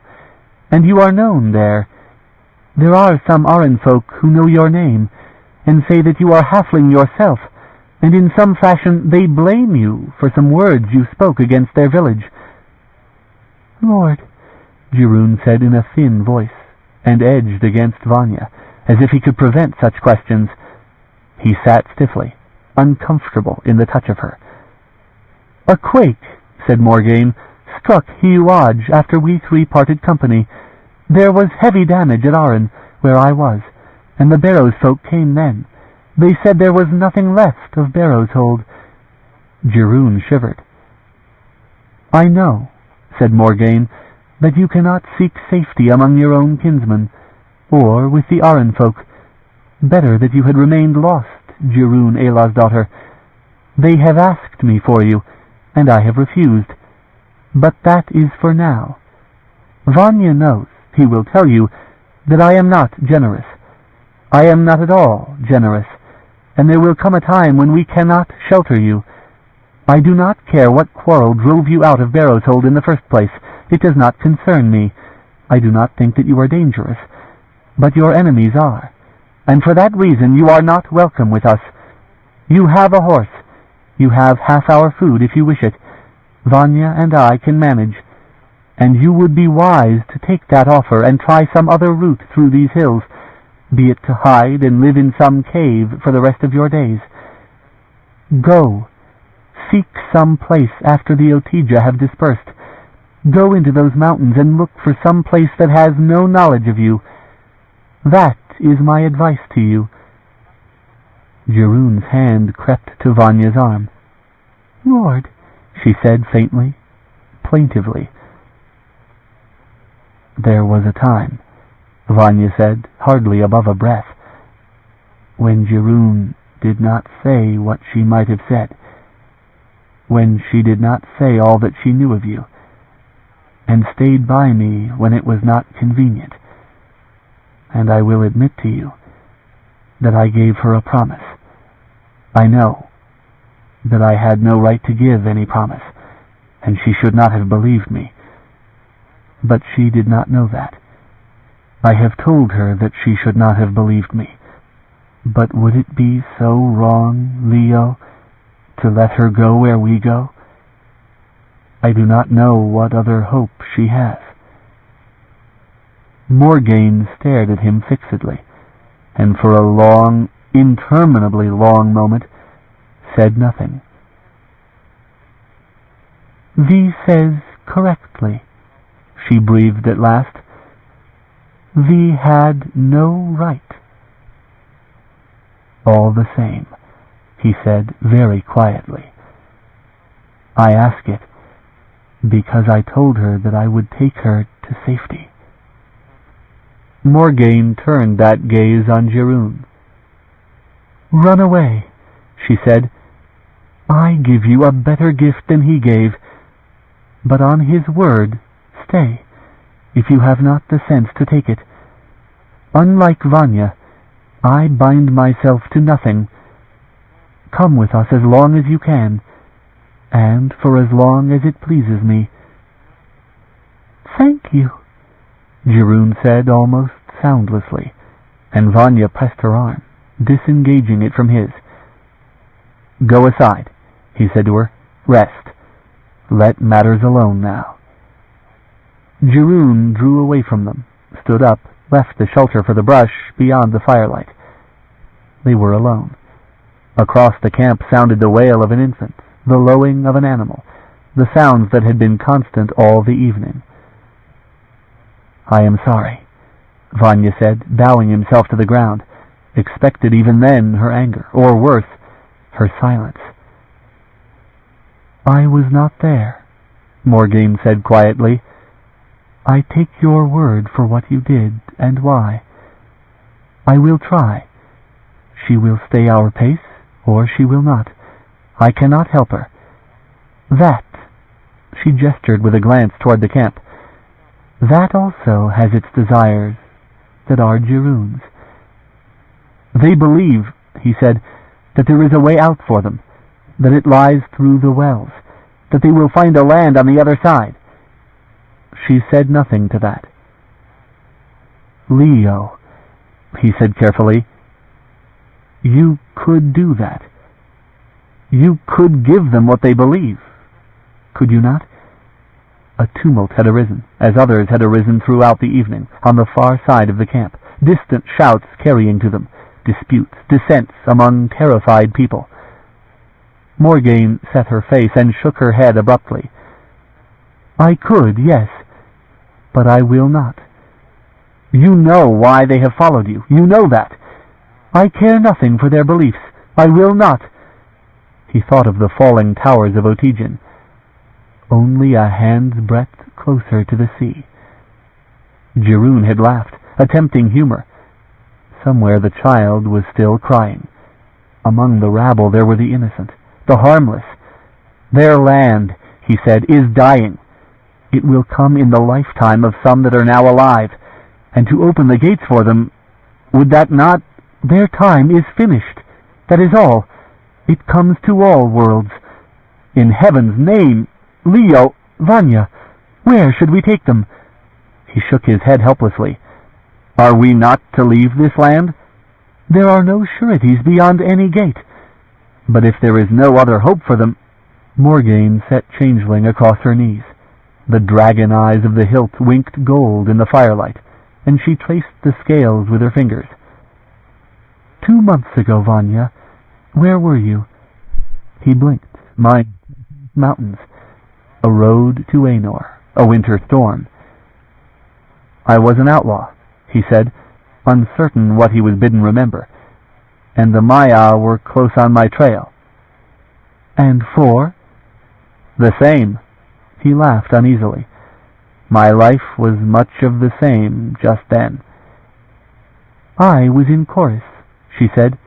and you are known there. There are some Arryn folk who know your name, and say that you are halfling yourself, and in some fashion they blame you for some words you spoke against their village." "Lord," Jiroon said in a thin voice, and edged against Vanya, as if he could prevent such questions. He sat stiffly, uncomfortable in the touch of her. "A quake," said Morgaine, "struck Shiuan after we three parted company. There was heavy damage at Arryn, where I was, and the Barrows folk came then. They said there was nothing left of Barrows Hold." Jiroon shivered. "I know," said Morgaine, "that you cannot seek safety among your own kinsmen, or with the Arryn folk. Better that you had remained lost, Jiroon, Ayla's daughter. They have asked me for you, and I have refused. But that is for now. Vanya knows, he will tell you, that I am not generous. I am not at all generous, and there will come a time when we cannot shelter you. I do not care what quarrel drove you out of Barrows Hold in the first place. It does not concern me. I do not think that you are dangerous, but your enemies are, and for that reason you are not welcome with us. You have a horse. You have half our food if you wish it. Vanya and I can manage, and you would be wise to take that offer and try some other route through these hills, be it to hide and live in some cave for the rest of your days. Go, seek some place after the Otija have dispersed. Go into those mountains and look for some place that has no knowledge of you. That is my advice to you." Jiroon's hand crept to Vanya's arm. "Lord," she said faintly, plaintively. "There was a time," Vanya said, hardly above a breath, "when Jiroon did not say what she might have said, when she did not say all that she knew of you, and stayed by me when it was not convenient. And I will admit to you that I gave her a promise. I know that I had no right to give any promise, and she should not have believed me. But she did not know that. I have told her that she should not have believed me. But would it be so wrong, Leo, to let her go where we go? I do not know what other hope she has." Morgaine stared at him fixedly, and for a long, interminably long moment said nothing. "Vi says correctly," she breathed at last. "Vi had no right." "All the same," he said very quietly, "I ask it because I told her that I would take her to safety." Morgaine turned that gaze on Jiroon. "Run away," she said. "I give you a better gift than he gave, but on his word stay, if you have not the sense to take it. Unlike Vanya, I bind myself to nothing. Come with us as long as you can, and for as long as it pleases me." "Thank you," Cherryh said almost soundlessly, and Vanya pressed her arm, disengaging it from his. "Go aside," he said to her. "Rest. Let matters alone now." Cherryh drew away from them, stood up, left the shelter for the brush beyond the firelight. They were alone. Across the camp sounded the wail of an infant, the lowing of an animal, the sounds that had been constant all the evening. "I am sorry," Vanya said, bowing himself to the ground, expected even then her anger, or worse, her silence. "I was not there," Morgaine said quietly. "I take your word for what you did and why. I will try. She will stay our pace, or she will not. I cannot help her. That," she gestured with a glance toward the camp, "that also has its desires that are Cherryh's." "They believe," he said, "that there is a way out for them, that it lies through the wells, that they will find a land on the other side." She said nothing to that. "Leo," he said carefully, "you could do that. You could give them what they believe. Could you not?" A tumult had arisen, as others had arisen throughout the evening, on the far side of the camp, distant shouts carrying to them, disputes, dissents among terrified people. Morgaine set her face and shook her head abruptly. "I could, yes, but I will not. You know why they have followed you. You know that. I care nothing for their beliefs. I will not." He thought of the falling towers of Otygen. Only a hand's breadth closer to the sea. Cherryh had laughed, attempting humor. Somewhere the child was still crying. Among the rabble there were the innocent, the harmless. "Their land," he said, "is dying. It will come in the lifetime of some that are now alive, and to open the gates for them, would that not? Their time is finished. That is all. It comes to all worlds. In heaven's name, Leo, Vanya, where should we take them?" He shook his head helplessly. "Are we not to leave this land?" "There are no sureties beyond any gate." "But if there is no other hope for them—" Morgaine set Changeling across her knees. The dragon eyes of the hilt winked gold in the firelight, and she traced the scales with her fingers. "2 months ago, Vanya, where were you?" He blinked. "My mountains. A road to Aenor. A winter storm." "I was an outlaw," he said, uncertain what he was bidden remember, "and the Maya were close on my trail." "And for?" "The same." He laughed uneasily. "My life was much of the same just then." "I was in chorus," she said.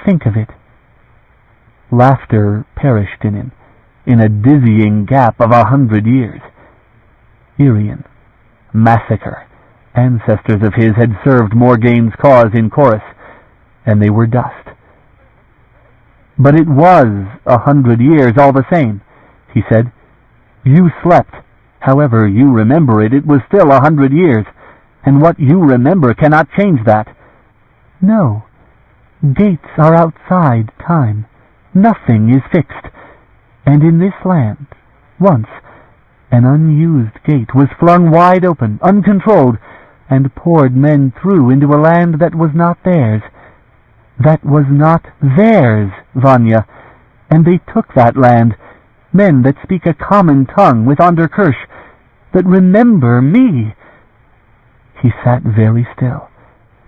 "Think of it." Laughter perished in him, in a dizzying gap of 100 years. Irian. Massacre. Ancestors of his had served Morgaine's cause in chorus, and they were dust. "But it was 100 years all the same," he said. "You slept. However you remember it, it was still 100 years, and what you remember cannot change that." "No. Gates are outside time. Nothing is fixed. And in this land, once, an unused gate was flung wide open, uncontrolled, and poured men through into a land that was not theirs. That was not theirs, Vanya. And they took that land, men that speak a common tongue with Onderkirch, that remember me." He sat very still,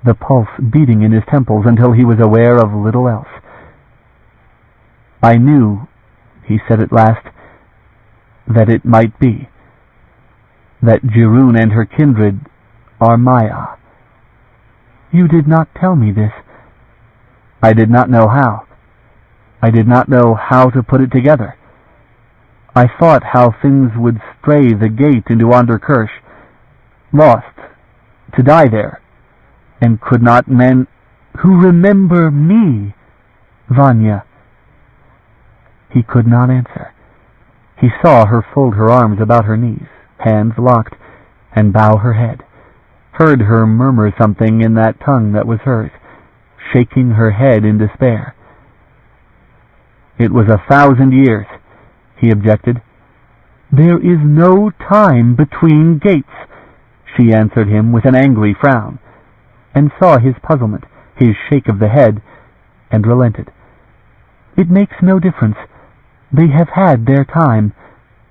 the pulse beating in his temples until he was aware of little else. "I knew," he said at last, "that it might be. That Cherryh and her kindred are Maya." "You did not tell me this." I did not know how. I did not know how to put it together. I thought how things would stray the gate into Onderkirch, lost, to die there, and could not men who remember me, Vanya. He could not answer. He saw her fold her arms about her knees, hands locked, and bow her head, heard her murmur something in that tongue that was hers, shaking her head in despair. It was 1,000 years, he objected. There is no time between gates, she answered him with an angry frown, and saw his puzzlement, his shake of the head, and relented. It makes no difference. They have had their time,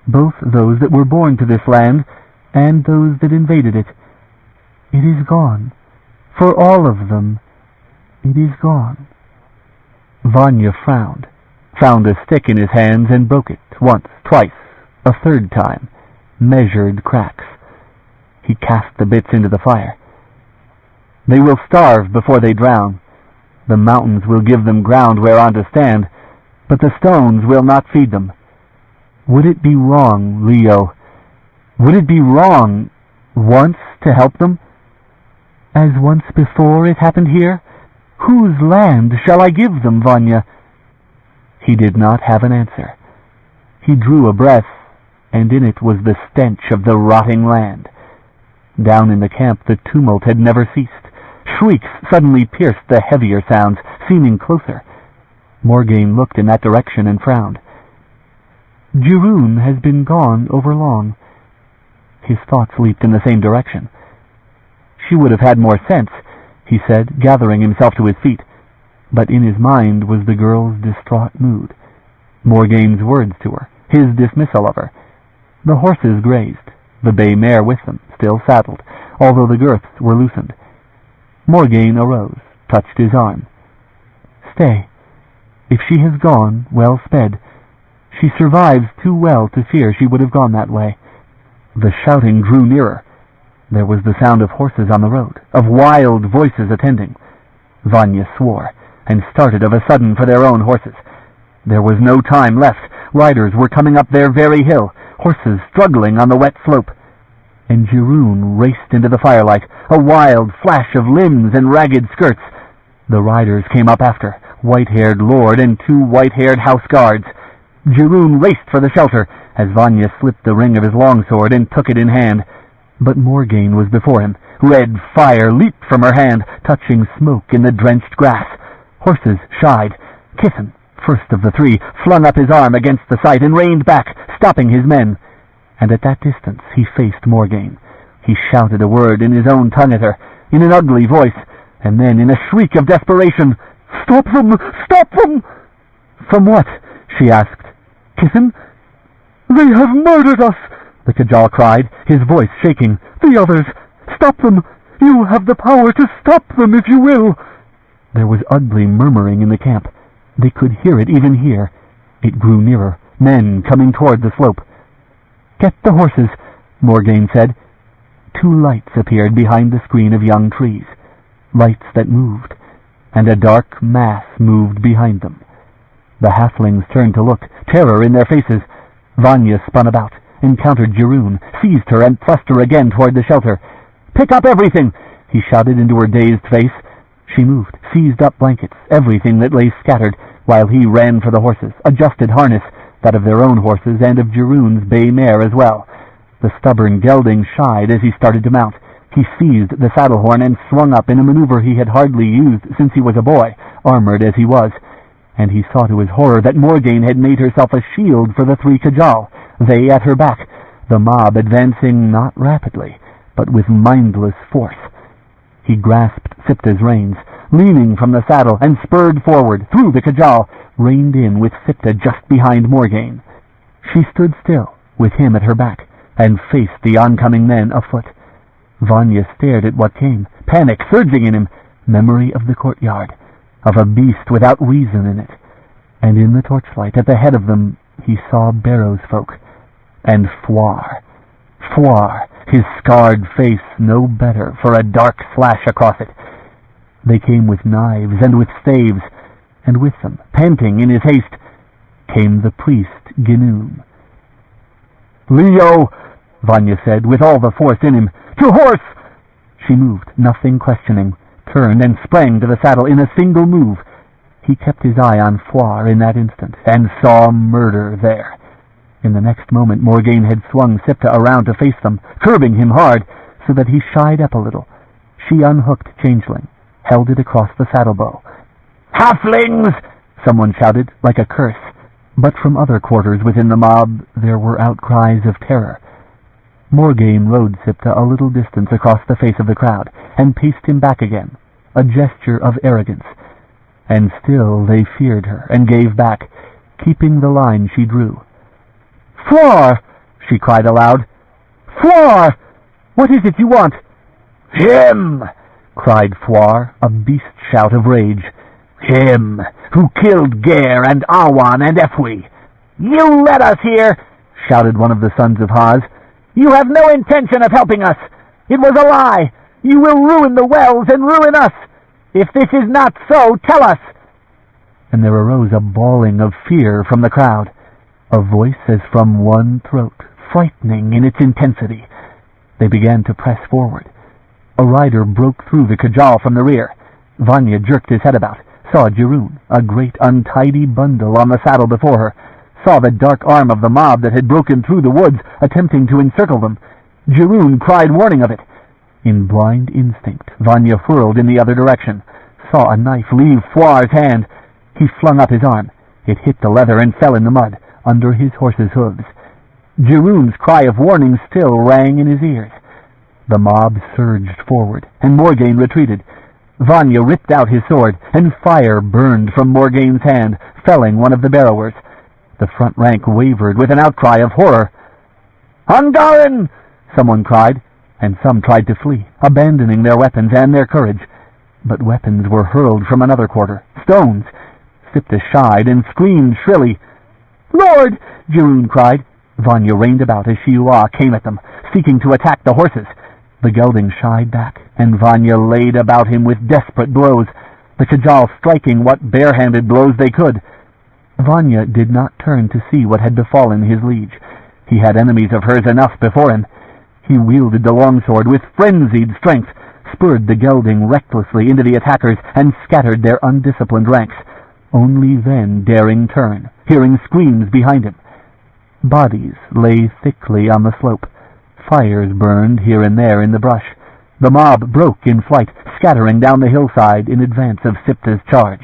both those that were born to this land and those that invaded it. It is gone. For all of them, it is gone. Vanya frowned, found a stick in his hands and broke it once, twice, a third time, measured cracks. He cast the bits into the fire. They will starve before they drown. The mountains will give them ground whereon to stand, but the stones will not feed them. Would it be wrong, Leo? Would it be wrong once to help them? As once before it happened here? Whose land shall I give them, Vanya? He did not have an answer. He drew a breath, and in it was the stench of the rotting land. Down in the camp the tumult had never ceased. Shrieks suddenly pierced the heavier sounds, seeming closer. Morgaine looked in that direction and frowned. Cherryh has been gone over long. His thoughts leaped in the same direction. She would have had more sense, he said, gathering himself to his feet. But in his mind was the girl's distraught mood, Morgaine's words to her, his dismissal of her. The horses grazed, the bay mare with them, still saddled, although the girths were loosened. Morgaine arose, touched his arm. Stay. If she has gone, well sped. She survives too well to fear she would have gone that way. The shouting drew nearer. There was the sound of horses on the road, of wild voices attending. Vanya swore, and started of a sudden for their own horses. There was no time left. Riders were coming up their very hill, horses struggling on the wet slope. And Cherryh raced into the firelight, a wild flash of limbs and ragged skirts. The riders came up after, white-haired lord and 2 white-haired house guards. Cherryh raced for the shelter, as Vanya slipped the ring of his longsword and took it in hand. But Morgaine was before him. Red fire leaped from her hand, touching smoke in the drenched grass. Horses shied. Kiffin, first of the 3, flung up his arm against the sight and reined back, stopping his men. And at that distance he faced Morgaine. He shouted a word in his own tongue at her, in an ugly voice, and then in a shriek of desperation, "Stop them! Stop them!" "From what?" she asked. "Kiffin?" "They have murdered us!" the Kajal cried, his voice shaking. "The others! Stop them! You have the power to stop them if you will!" There was ugly murmuring in the camp. They could hear it even here. It grew nearer, men coming toward the slope. "Get the horses," Morgaine said. 2 lights appeared behind the screen of young trees, lights that moved, and a dark mass moved behind them. The halflings turned to look, terror in their faces. Vanya spun about, encountered Cherryh, seized her, and thrust her again toward the shelter. "Pick up everything!" he shouted into her dazed face. She moved, seized up blankets, everything that lay scattered, while he ran for the horses, adjusted harness, that of their own horses and of Cherryh's bay mare as well. The stubborn gelding shied as he started to mount. He seized the saddle horn and swung up in a maneuver he had hardly used since he was a boy, armored as he was. And he saw to his horror that Morgaine had made herself a shield for the 3 Kajal, they at her back, the mob advancing not rapidly, but with mindless force. He grasped Sipta's reins, leaning from the saddle, and spurred forward, through the Kajal, reined in with Sipta just behind Morgaine. She stood still, with him at her back, and faced the oncoming men afoot. Vanya stared at what came, panic surging in him, memory of the courtyard, of a beast without reason in it. And in the torchlight, at the head of them, he saw Barrow's folk, and Fouar, his scarred face no better for a dark slash across it. They came with knives and with staves, and with them, panting in his haste, came the priest Ginoon. "Leo," Vanya said, with all the force in him, "to horse!" She moved, nothing questioning, turned and sprang to the saddle in a single move. He kept his eye on Foire in that instant, and saw murder there. In the next moment Morgaine had swung Sipta around to face them, curbing him hard, so that he shied up a little. She unhooked Changeling, held it across the saddle-bow. "Halflings!" someone shouted, like a curse. But from other quarters within the mob there were outcries of terror. Morgaine rode Sipta a little distance across the face of the crowd, and paced him back again, a gesture of arrogance. And still they feared her, and gave back, keeping the line she drew. "Foire!" she cried aloud. "Foire! What is it you want?" "Him!" cried Foire, a beast shout of rage. "Him who killed Ger and Awan and Efwi." "You led us here!" shouted one of the sons of Haz. "You have no intention of helping us. It was a lie. You will ruin the wells and ruin us. If this is not so, tell us." And there arose a bawling of fear from the crowd, a voice as from one throat, frightening in its intensity. They began to press forward. A rider broke through the cajal from the rear. Vanya jerked his head about, saw Jiroon, a great untidy bundle on the saddle before her, saw the dark arm of the mob that had broken through the woods, attempting to encircle them. Jiroon cried warning of it. In blind instinct, Vanya whirled in the other direction, saw a knife leave Foire's hand. He flung up his arm. It hit the leather and fell in the mud, under his horse's hooves. Jiroon's cry of warning still rang in his ears. The mob surged forward, and Morgaine retreated. Vanya ripped out his sword, and fire burned from Morgaine's hand, felling one of the barrowers. The front rank wavered with an outcry of horror. "Angaran!" someone cried, and some tried to flee, abandoning their weapons and their courage. But weapons were hurled from another quarter, stones. Sipta shied and screamed shrilly. "Lord!" Jiroon cried. Vanya reined about as Shiuan came at them, seeking to attack the horses. The gelding shied back, and Vanya laid about him with desperate blows, the cajal striking what bare-handed blows they could. Vanya did not turn to see what had befallen his liege. He had enemies of hers enough before him. He wielded the longsword with frenzied strength, spurred the gelding recklessly into the attackers, and scattered their undisciplined ranks, only then daring turn, hearing screams behind him. Bodies lay thickly on the slope. Fires burned here and there in the brush. The mob broke in flight, scattering down the hillside in advance of Sipta's charge.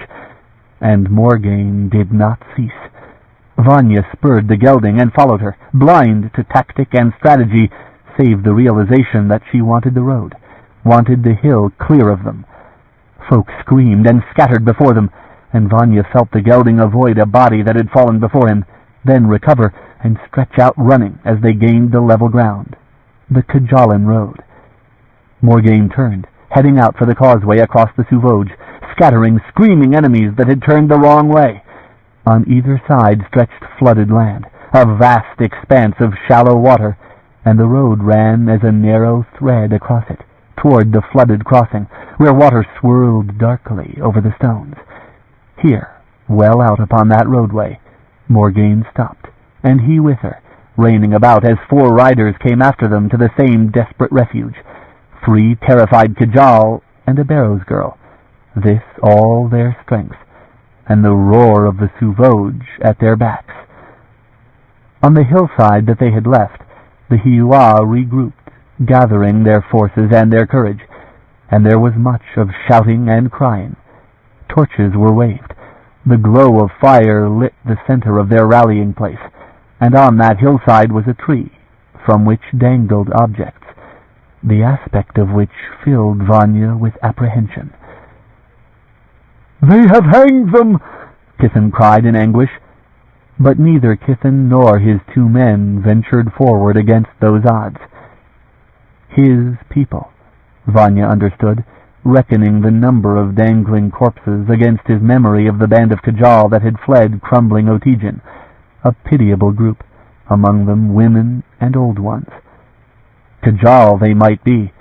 And Morgaine did not cease. Vanya spurred the gelding and followed her, blind to tactic and strategy, save the realization that she wanted the road, wanted the hill clear of them. Folk screamed and scattered before them, and Vanya felt the gelding avoid a body that had fallen before him, then recover and stretch out running as they gained the level ground, the Kajalan road. Morgaine turned, heading out for the causeway across the Souvauge, scattering screaming enemies that had turned the wrong way. On either side stretched flooded land, a vast expanse of shallow water, and the road ran as a narrow thread across it, toward the flooded crossing, where water swirled darkly over the stones. Here, well out upon that roadway, Morgaine stopped, and he with her, reining about as 4 riders came after them to the same desperate refuge. 3 terrified Kajal and a Barrows girl. This all their strength, and the roar of the Souvauge at their backs. On the hillside that they had left, the Hiua regrouped, gathering their forces and their courage, and there was much of shouting and crying. Torches were waved. The glow of fire lit the center of their rallying place, and on that hillside was a tree, from which dangled objects, the aspect of which filled Vanya with apprehension. "They have hanged them!" Kithan cried in anguish. But neither Kithan nor his 2 men ventured forward against those odds. His people, Vanya understood, reckoning the number of dangling corpses against his memory of the band of Kajal that had fled crumbling Otygen, a pitiable group, among them women and old ones. Kajal they might be,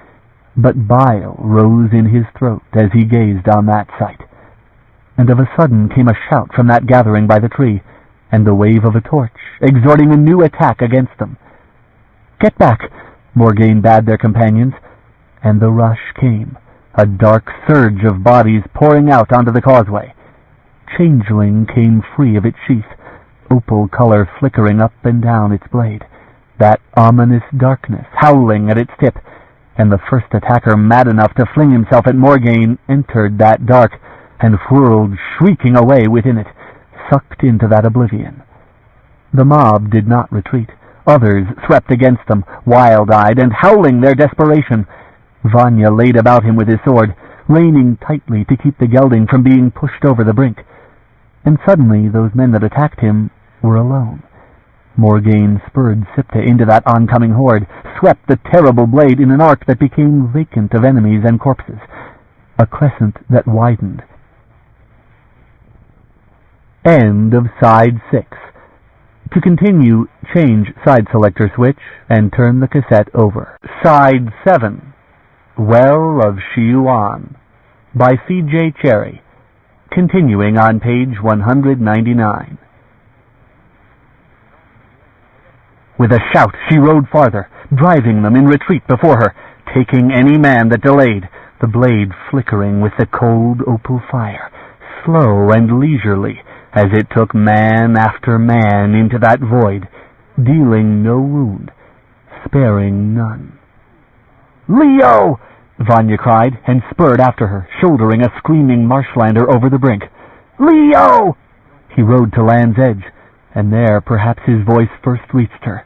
but bile rose in his throat as he gazed on that sight. And of a sudden came a shout from that gathering by the tree, and the wave of a torch, exhorting a new attack against them. "Get back," Morgaine bade their companions, and the rush came, a dark surge of bodies pouring out onto the causeway. Changeling came free of its sheath, opal color flickering up and down its blade, that ominous darkness howling at its tip, and the first attacker, mad enough to fling himself at Morgaine, entered that dark and whirled shrieking away within it, sucked into that oblivion. The mob did not retreat. Others swept against them, wild-eyed and howling their desperation. Vanya laid about him with his sword, reining tightly to keep the gelding from being pushed over the brink. And suddenly those men that attacked him were alone. Morgaine spurred Siptah into that oncoming horde, swept the terrible blade in an arc that became vacant of enemies and corpses, a crescent that widened. End of Side 6. To continue, change side selector switch and turn the cassette over. Side 7. Well of Shiuan by C.J. Cherryh. Continuing on page 199. With a shout, she rode farther, driving them in retreat before her, taking any man that delayed, the blade flickering with the cold opal fire, slow and leisurely, as it took man after man into that void, dealing no wound, sparing none. "Leo!" Vanya cried, and spurred after her, shouldering a screaming marshlander over the brink. "Leo!" He rode to land's edge, and there perhaps his voice first reached her.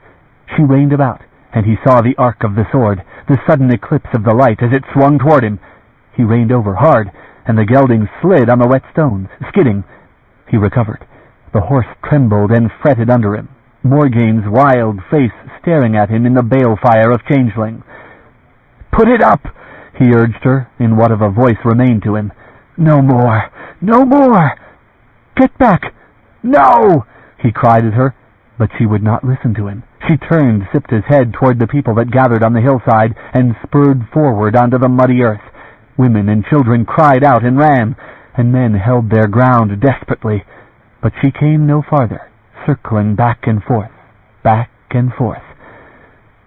She reined about, and he saw the arc of the sword, the sudden eclipse of the light as it swung toward him. He reined over hard, and the gelding slid on the wet stones, skidding. He recovered. The horse trembled and fretted under him, Morgaine's wild face staring at him in the balefire of changeling. "Put it up!" he urged her, in what of a voice remained to him. "No more! No more! Get back! No!" he cried at her, but she would not listen to him. She turned Siptah's head toward the people that gathered on the hillside and spurred forward onto the muddy earth. Women and children cried out and ran, and men held their ground desperately, but she came no farther, circling back and forth, back and forth.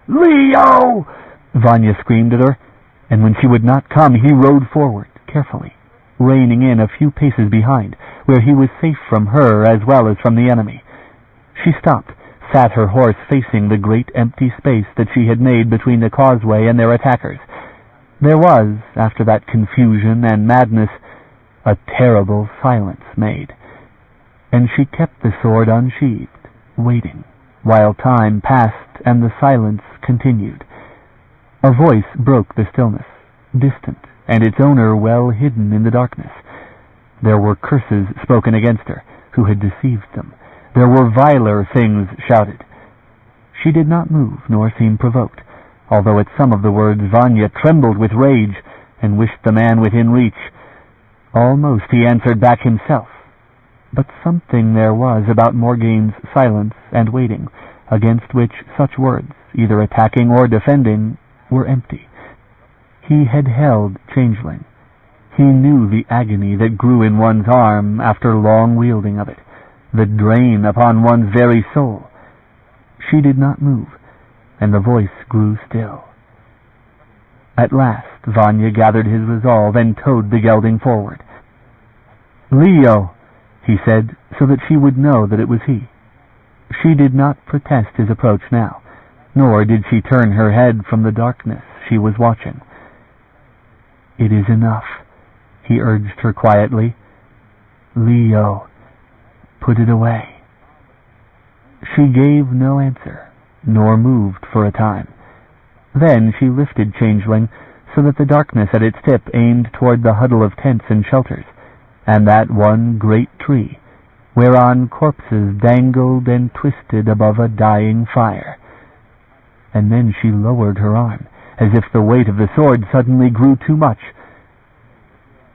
"Leo!" Vanya screamed at her, and when she would not come, he rode forward, carefully, reining in a few paces behind, where he was safe from her as well as from the enemy. She stopped, sat her horse facing the great empty space that she had made between the causeway and their attackers. There was, after that confusion and madness, a terrible silence made, and she kept the sword unsheathed, waiting, while time passed and the silence continued. A voice broke the stillness, distant, and its owner well hidden in the darkness. There were curses spoken against her, who had deceived them. There were viler things shouted. She did not move, nor seem provoked, although at some of the words Vanya trembled with rage and wished the man within reach. Almost he answered back himself, but something there was about Morgaine's silence and waiting, against which such words, either attacking or defending, were empty. He had held changeling. He knew the agony that grew in one's arm after long wielding of it, the drain upon one's very soul. She did not move, and the voice grew still. At last Vanya gathered his resolve and towed the gelding forward. "Leo," he said, so that she would know that it was he. She did not protest his approach now, nor did she turn her head from the darkness she was watching. "It is enough," he urged her quietly. "Leo, put it away." She gave no answer, nor moved for a time. Then she lifted Changeling so that the darkness at its tip aimed toward the huddle of tents and shelters, and that one great tree, whereon corpses dangled and twisted above a dying fire. And then she lowered her arm, as if the weight of the sword suddenly grew too much.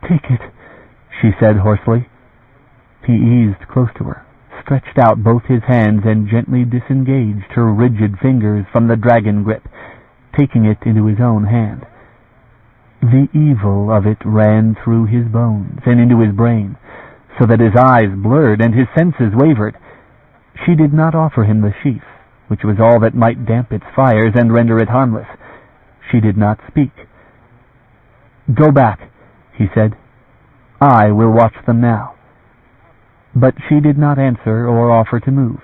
"Take it," she said hoarsely. He eased close to her, stretched out both his hands, and gently disengaged her rigid fingers from the dragon grip, taking it into his own hand. The evil of it ran through his bones and into his brain, so that his eyes blurred and his senses wavered. She did not offer him the sheath, which was all that might damp its fires and render it harmless. She did not speak. "Go back," he said. "I will watch them now." But she did not answer or offer to move.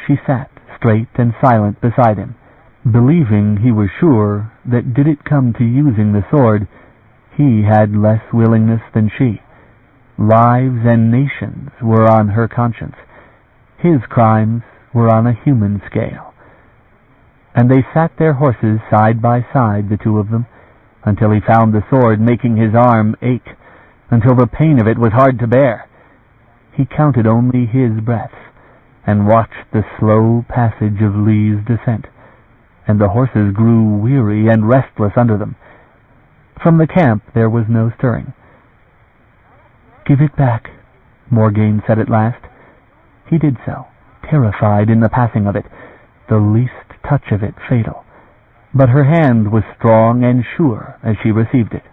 She sat straight and silent beside him, believing he was sure that did it come to using the sword, he had less willingness than she. Lives and nations were on her conscience. His crimes were on a human scale. And they sat their horses side by side, the two of them, until he found the sword making his arm ache, until the pain of it was hard to bear. He counted only his breaths, and watched the slow passage of Lee's descent, and the horses grew weary and restless under them. From the camp there was no stirring. "Give it back," Morgaine said at last. He did so, terrified in the passing of it, the least touch of it fatal. But her hand was strong and sure as she received it.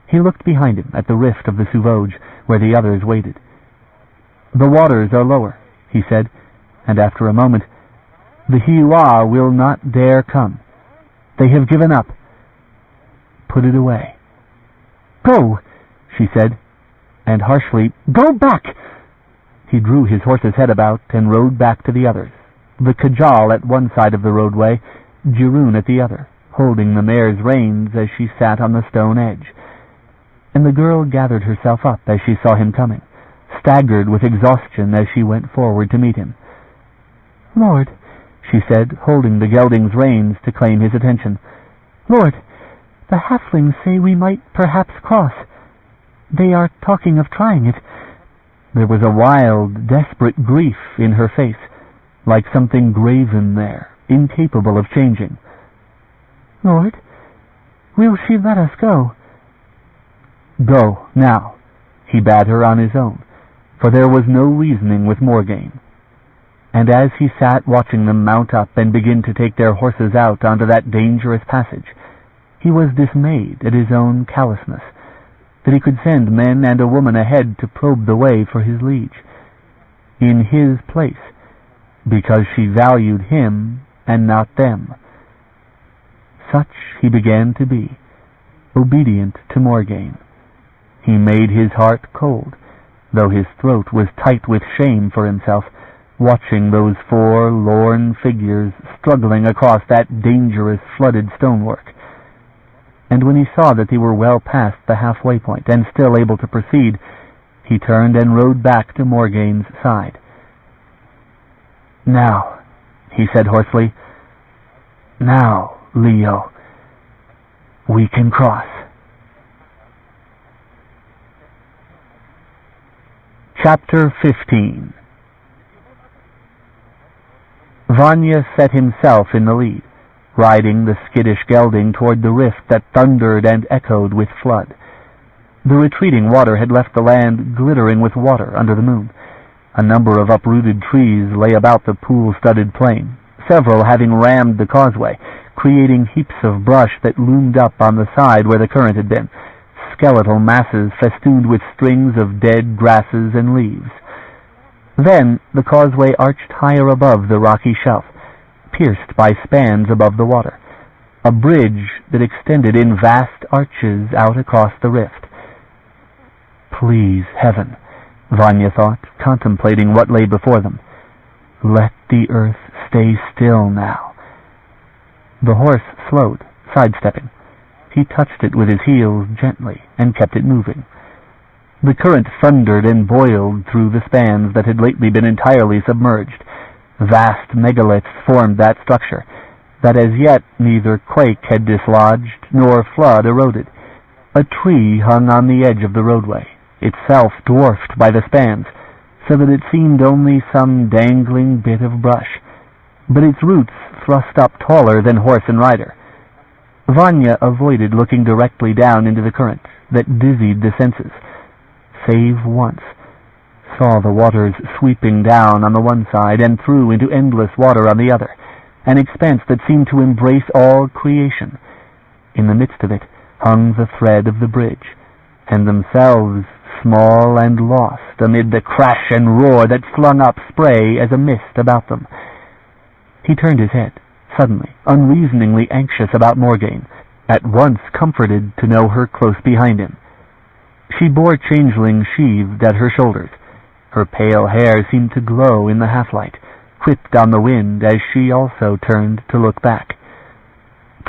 He looked behind him at the rift of the Sauvage, where the others waited. "The waters are lower," he said, and after a moment, "The Shiuan will not dare come. They have given up. Put it away." "Go," she said, and harshly, "Go back!" He drew his horse's head about and rode back to the others, the Kajal at one side of the roadway, Cherryh at the other, holding the mare's reins as she sat on the stone edge. And the girl gathered herself up as she saw him coming, staggered with exhaustion as she went forward to meet him. "Lord," she said, holding the gelding's reins to claim his attention, "Lord, the halflings say we might perhaps cross. They are talking of trying it." There was a wild, desperate grief in her face, like something graven there, incapable of changing. "Lord, will she let us go?" "Go, now," he bade her on his own, for there was no reasoning with Morgaine. And as he sat watching them mount up and begin to take their horses out onto that dangerous passage, he was dismayed at his own callousness, that he could send men and a woman ahead to probe the way for his liege, in his place, because she valued him and not them. Such he began to be, obedient to Morgaine. He made his heart cold, though his throat was tight with shame for himself, watching those four lorn figures struggling across that dangerous flooded stonework. And when he saw that they were well past the halfway point and still able to proceed, he turned and rode back to Morgaine's side. "Now," he said hoarsely, "now, Leo, we can cross." Chapter 15. Vanya set himself in the lead, riding the skittish gelding toward the rift that thundered and echoed with flood. The retreating water had left the land glittering with water under the moon. A number of uprooted trees lay about the pool-studded plain, several having rammed the causeway, creating heaps of brush that loomed up on the side where the current had been, skeletal masses festooned with strings of dead grasses and leaves. Then the causeway arched higher above the rocky shelf, pierced by spans above the water, a bridge that extended in vast arches out across the rift. Please, heaven, Vanya thought, contemplating what lay before them. Let the earth stay still now. The horse slowed, sidestepping. He touched it with his heels gently and kept it moving. The current thundered and boiled through the spans that had lately been entirely submerged. Vast megaliths formed that structure, that as yet neither quake had dislodged nor flood eroded. A tree hung on the edge of the roadway, itself dwarfed by the spans, so that it seemed only some dangling bit of brush, but its roots thrust up taller than horse and rider. Vanya avoided looking directly down into the current that dizzied the senses, save once, saw the waters sweeping down on the one side and through into endless water on the other, an expanse that seemed to embrace all creation. In the midst of it hung the thread of the bridge, and themselves small and lost amid the crash and roar that flung up spray as a mist about them. He turned his head, suddenly, unreasoningly anxious about Morgaine, at once comforted to know her close behind him. She bore Changeling sheathed at her shoulders. Her pale hair seemed to glow in the half-light, whipped on the wind as she also turned to look back.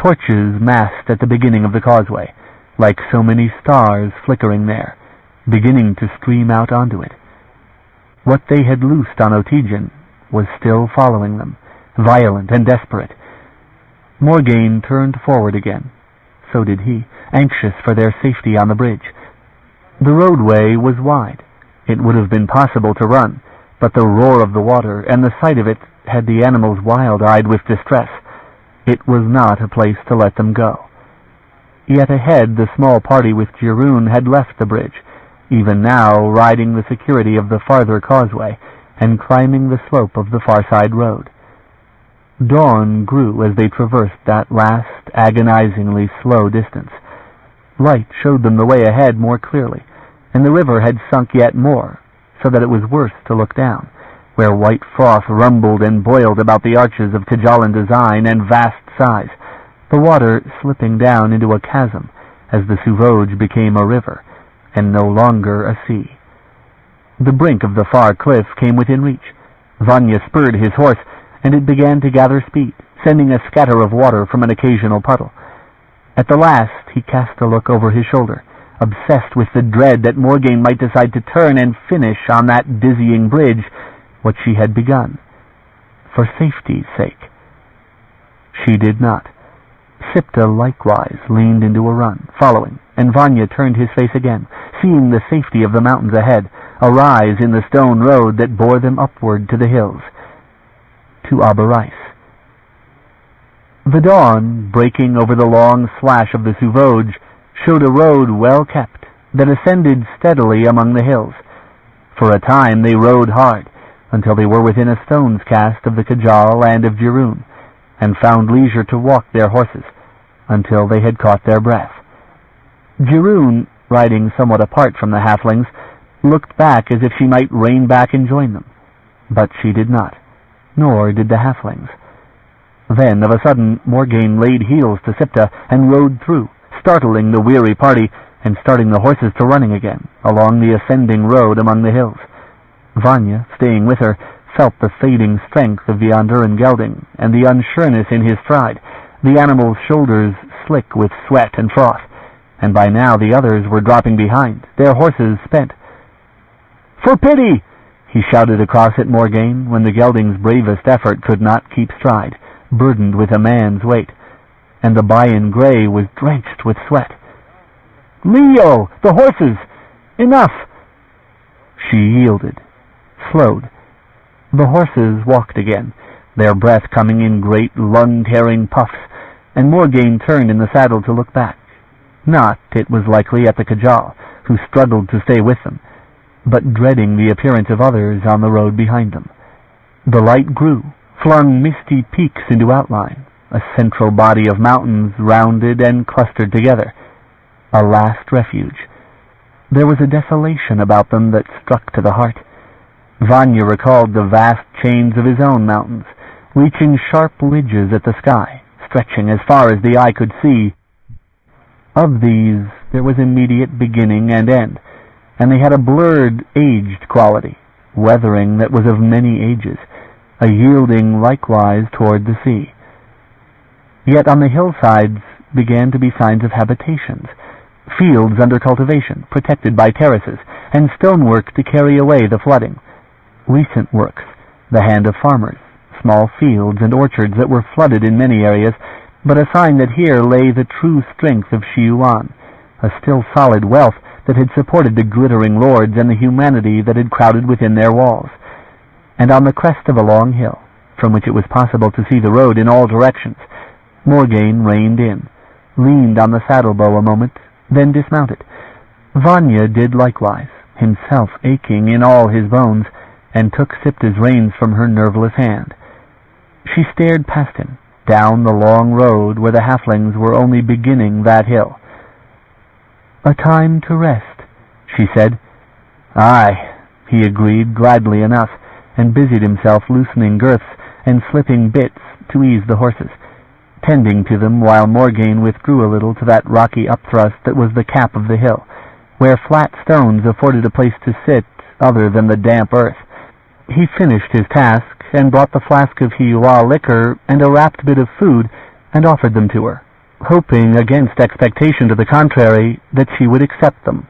Torches massed at the beginning of the causeway, like so many stars flickering there, beginning to stream out onto it. What they had loosed on Otegan was still following them, violent and desperate. Morgaine turned forward again. So did he, anxious for their safety on the bridge. The roadway was wide. It would have been possible to run, but the roar of the water and the sight of it had the animals wild-eyed with distress. It was not a place to let them go. Yet ahead the small party with Cherryh had left the bridge, even now riding the security of the farther causeway and climbing the slope of the far side road. Dawn grew as they traversed that last agonizingly slow distance. Light showed them the way ahead more clearly, and the river had sunk yet more, so that it was worse to look down, where white froth rumbled and boiled about the arches of Kajalan design and vast size, the water slipping down into a chasm as the Suvoj became a river, and no longer a sea. The brink of the far cliff came within reach. Vanya spurred his horse, and it began to gather speed, sending a scatter of water from an occasional puddle. At the last he cast a look over his shoulder, obsessed with the dread that Morgaine might decide to turn and finish on that dizzying bridge what she had begun, for safety's sake. She did not. Sipta likewise leaned into a run, following, and Vanya turned his face again, seeing the safety of the mountains ahead, a rise in the stone road that bore them upward to the hills, to Abarais. The dawn, breaking over the long slash of the Suvoj, showed a road well kept that ascended steadily among the hills. For a time they rode hard, until they were within a stone's cast of the Kajal and of Cherryh, and found leisure to walk their horses, until they had caught their breath. Cherryh, riding somewhat apart from the halflings, looked back as if she might rein back and join them, but she did not, nor did the halflings. Then, of a sudden, Morgaine laid heels to Sipta and rode through, startling the weary party and starting the horses to running again, along the ascending road among the hills. Vanya, staying with her, felt the fading strength of the Onduran gelding and the unsureness in his stride, the animal's shoulders slick with sweat and froth, and by now the others were dropping behind, their horses spent. "For pity!" he shouted across at Morgaine when the gelding's bravest effort could not keep stride, burdened with a man's weight, and the Bayan Grey was drenched with sweat. "Leo! The horses! Enough!" She yielded, slowed. The horses walked again, their breath coming in great lung-tearing puffs, and Morgaine turned in the saddle to look back. Not, it was likely, at the Kajal, who struggled to stay with them, but dreading the appearance of others on the road behind them. The light grew, flung misty peaks into outline, a central body of mountains rounded and clustered together, a last refuge. There was a desolation about them that struck to the heart. Vanya recalled the vast chains of his own mountains, reaching sharp ridges at the sky, stretching as far as the eye could see. Of these there was immediate beginning and end, and they had a blurred, aged quality, weathering that was of many ages, a yielding likewise toward the sea. Yet on the hillsides began to be signs of habitations, fields under cultivation, protected by terraces, and stonework to carry away the flooding. Recent works, the hand of farmers, small fields and orchards that were flooded in many areas, but a sign that here lay the true strength of Shiuan, a still solid wealth that had supported the glittering lords and the humanity that had crowded within their walls. And on the crest of a long hill, from which it was possible to see the road in all directions, Morgaine reined in, leaned on the saddle-bow a moment, then dismounted. Vanya did likewise, himself aching in all his bones, and took Sipta's reins from her nerveless hand. She stared past him, down the long road where the halflings were only beginning that hill. "A time to rest," she said, "Aye," he agreed gladly enough, and busied himself loosening girths and slipping bits to ease the horses, tending to them while Morgaine withdrew a little to that rocky upthrust that was the cap of the hill, where flat stones afforded a place to sit other than the damp earth. He finished his task and brought the flask of Shiuan liquor and a wrapped bit of food and offered them to her, hoping against expectation to the contrary that she would accept them.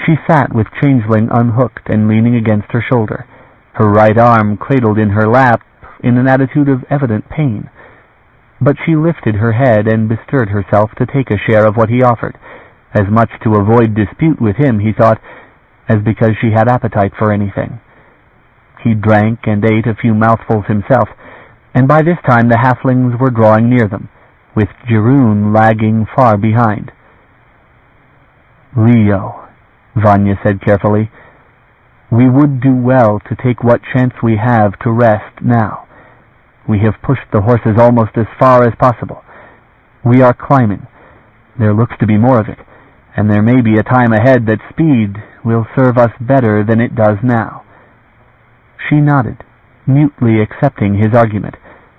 She sat with Changeling unhooked and leaning against her shoulder, her right arm cradled in her lap in an attitude of evident pain. But she lifted her head and bestirred herself to take a share of what he offered, as much to avoid dispute with him, he thought, as because she had appetite for anything. He drank and ate a few mouthfuls himself, and by this time the halflings were drawing near them, with Cherryh lagging far behind. "Leo," Vanya said carefully, "we would do well to take what chance we have to rest now. We have pushed the horses almost as far as possible. We are climbing. There looks to be more of it, and there may be a time ahead that speed will serve us better than it does now." She nodded, mutely accepting his argument,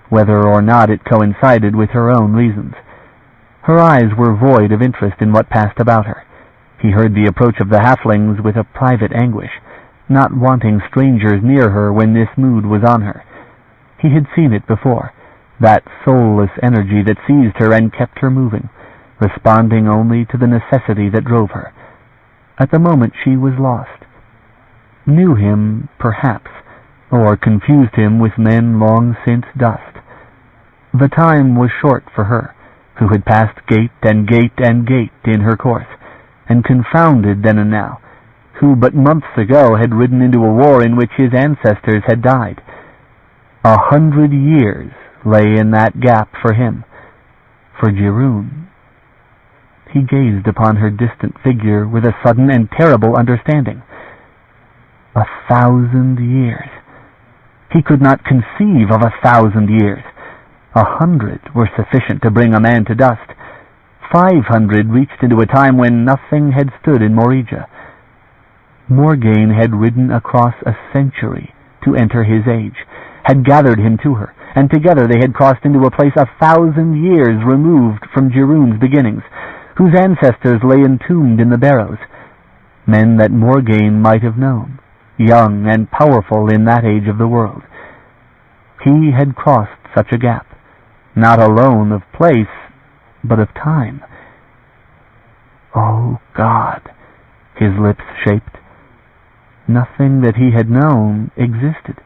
whether or not it coincided with her own reasons. Her eyes were void of interest in what passed about her. He heard the approach of the halflings with a private anguish, not wanting strangers near her when this mood was on her. He had seen it before, that soulless energy that seized her and kept her moving, responding only to the necessity that drove her. At the moment she was lost. Knew him, perhaps, or confused him with men long since dust. The time was short for her, who had passed gate and gate and gate in her course, and confounded then and now, who but months ago had ridden into a war in which his ancestors had died. 100 years lay in that gap for him. For Cherryh. He gazed upon her distant figure with a sudden and terrible understanding. 1,000 years. He could not conceive of 1,000 years. 100 were sufficient to bring a man to dust. 500 reached into a time when nothing had stood in Morija. Morgaine had ridden across a century to enter his age, had gathered him to her, and together they had crossed into a place 1,000 years removed from Cherryh's beginnings, whose ancestors lay entombed in the barrows, men that Morgaine might have known, young and powerful in that age of the world. He had crossed such a gap, not alone of place, but of time. Oh God, his lips shaped. Nothing that he had known existed.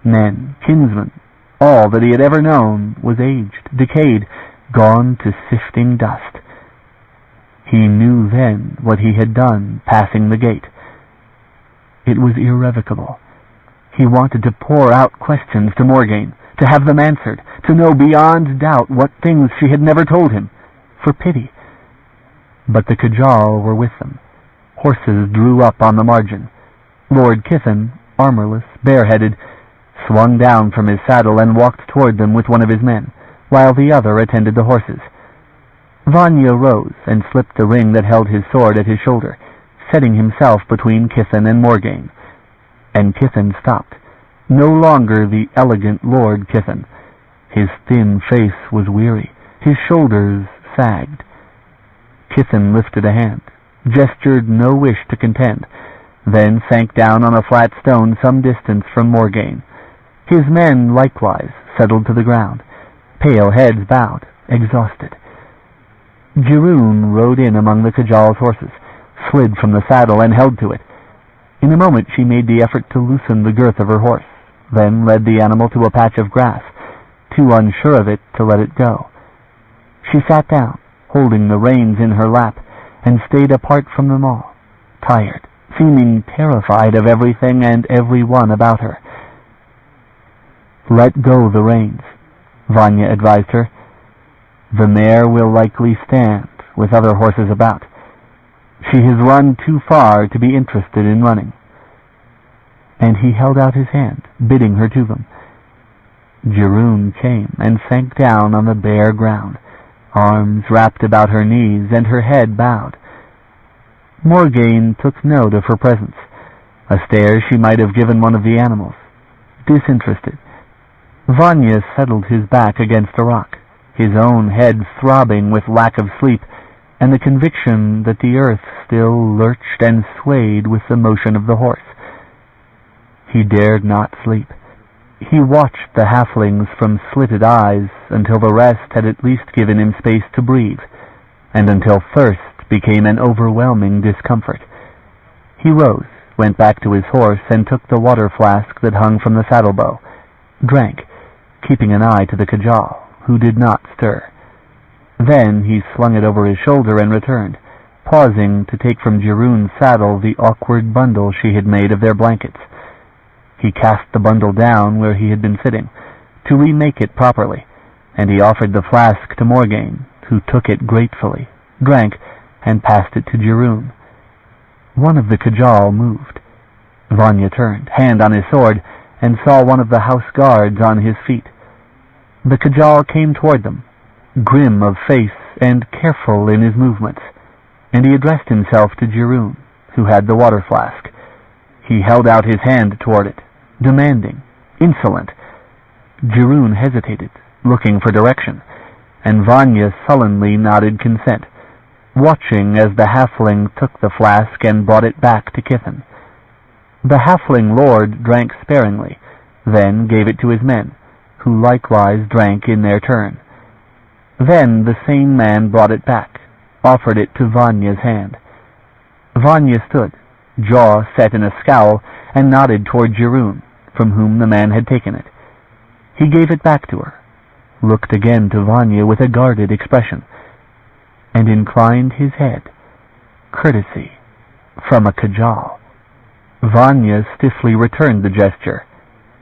Men, kinsmen, all that he had ever known was aged, decayed, gone to sifting dust. He knew then what he had done passing the gate. It was irrevocable. He wanted to pour out questions to Morgaine, to have them answered, to know beyond doubt what things she had never told him, for pity. But the Kajal were with them. Horses drew up on the margin. Lord Kithen, armorless, bareheaded, swung down from his saddle and walked toward them with one of his men, while the other attended the horses. Vanya rose and slipped the ring that held his sword at his shoulder, setting himself between Kithen and Morgaine. And Kithen stopped, no longer the elegant Lord Kithen. His thin face was weary, his shoulders sagged. Kithen lifted a hand, gestured no wish to contend, then sank down on a flat stone some distance from Morgaine. His men likewise settled to the ground, pale heads bowed, exhausted. Cherryh rode in among the Kajal's horses, slid from the saddle and held to it. In a moment she made the effort to loosen the girth of her horse, then led the animal to a patch of grass, too unsure of it to let it go. She sat down, holding the reins in her lap, and stayed apart from them all, tired, seeming terrified of everything and everyone about her. "Let go the reins," Vanya advised her. "The mare will likely stand, with other horses about. She has run too far to be interested in running." And he held out his hand, bidding her to them. Cherryh came and sank down on the bare ground, arms wrapped about her knees and her head bowed. Morgaine took note of her presence, A stare she might have given one of the animals. Disinterested. Vanya settled his back against a rock, his own head throbbing with lack of sleep, and the conviction that the earth still lurched and swayed with the motion of the horse. He dared not sleep. He watched the halflings from slitted eyes until the rest had at least given him space to breathe, and until thirst became an overwhelming discomfort. He rose, went back to his horse, and took the water flask that hung from the saddlebow, drank, keeping an eye to the Kajal, who did not stir. Then he slung it over his shoulder and returned, pausing to take from Cherryh's saddle the awkward bundle she had made of their blankets. He cast the bundle down where he had been sitting, to remake it properly, and he offered the flask to Morgaine, who took it gratefully, drank, and passed it to Cherryh. One of the Kajal moved. Vanya turned, hand on his sword, and saw one of the house guards on his feet. The Kajal came toward them, grim of face and careful in his movements, and he addressed himself to Cherryh, who had the water flask. He held out his hand toward it, demanding, insolent. Cherryh hesitated, looking for direction, and Vanya sullenly nodded consent, watching as the halfling took the flask and brought it back to Kithen. The halfling lord drank sparingly, then gave it to his men, who likewise drank in their turn. Then the same man brought it back, offered it to Vanya's hand. Vanya stood, jaw set in a scowl, and nodded toward Cherryh, from whom the man had taken it. He gave it back to her, looked again to Vanya with a guarded expression, and inclined his head. Courtesy from a Kajal. Vanya stiffly returned the gesture,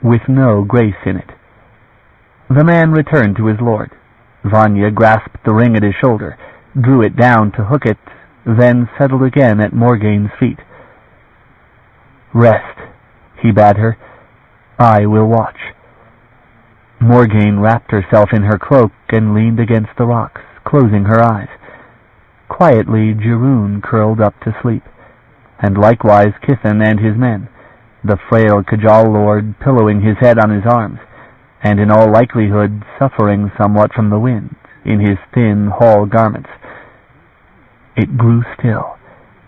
with no grace in it. The man returned to his lord. Vanya grasped the ring at his shoulder, drew it down to hook it, then settled again at Morgaine's feet. "Rest," he bade her. "I will watch." Morgaine wrapped herself in her cloak and leaned against the rocks, closing her eyes. Quietly Cherryh curled up to sleep, and likewise Kithen and his men, the frail Kajal lord pillowing his head on his arms, and in all likelihood suffering somewhat from the wind, in his thin hall garments. It grew still.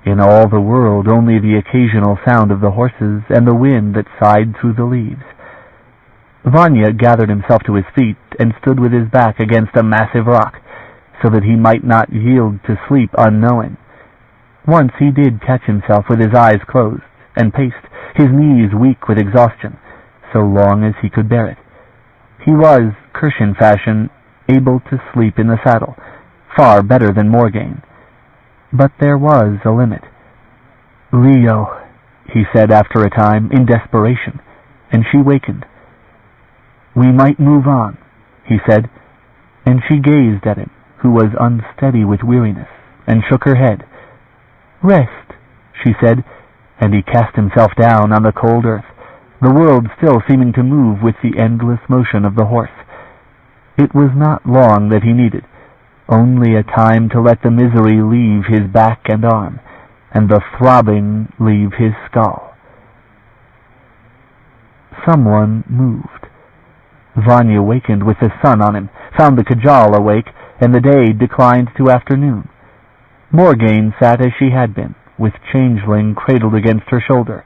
In all the world only the occasional sound of the horses and the wind that sighed through the leaves. Vanya gathered himself to his feet and stood with his back against a massive rock, so that he might not yield to sleep unknowing. Once he did catch himself with his eyes closed, and paced, his knees weak with exhaustion, so long as he could bear it. He was, Kirshen fashion, able to sleep in the saddle, far better than Morgaine. But there was a limit. "Leo," he said after a time, in desperation, and she wakened. "We might move on," he said, and she gazed at him, who was unsteady with weariness, and shook her head. "Rest," she said, and he cast himself down on the cold earth, the world still seeming to move with the endless motion of the horse. It was not long that he needed, only a time to let the misery leave his back and arm, and the throbbing leave his skull. Someone moved. Vanya wakened with the sun on him, found the Kajal awake, and the day declined to afternoon. Morgaine sat as she had been, with Changeling cradled against her shoulder.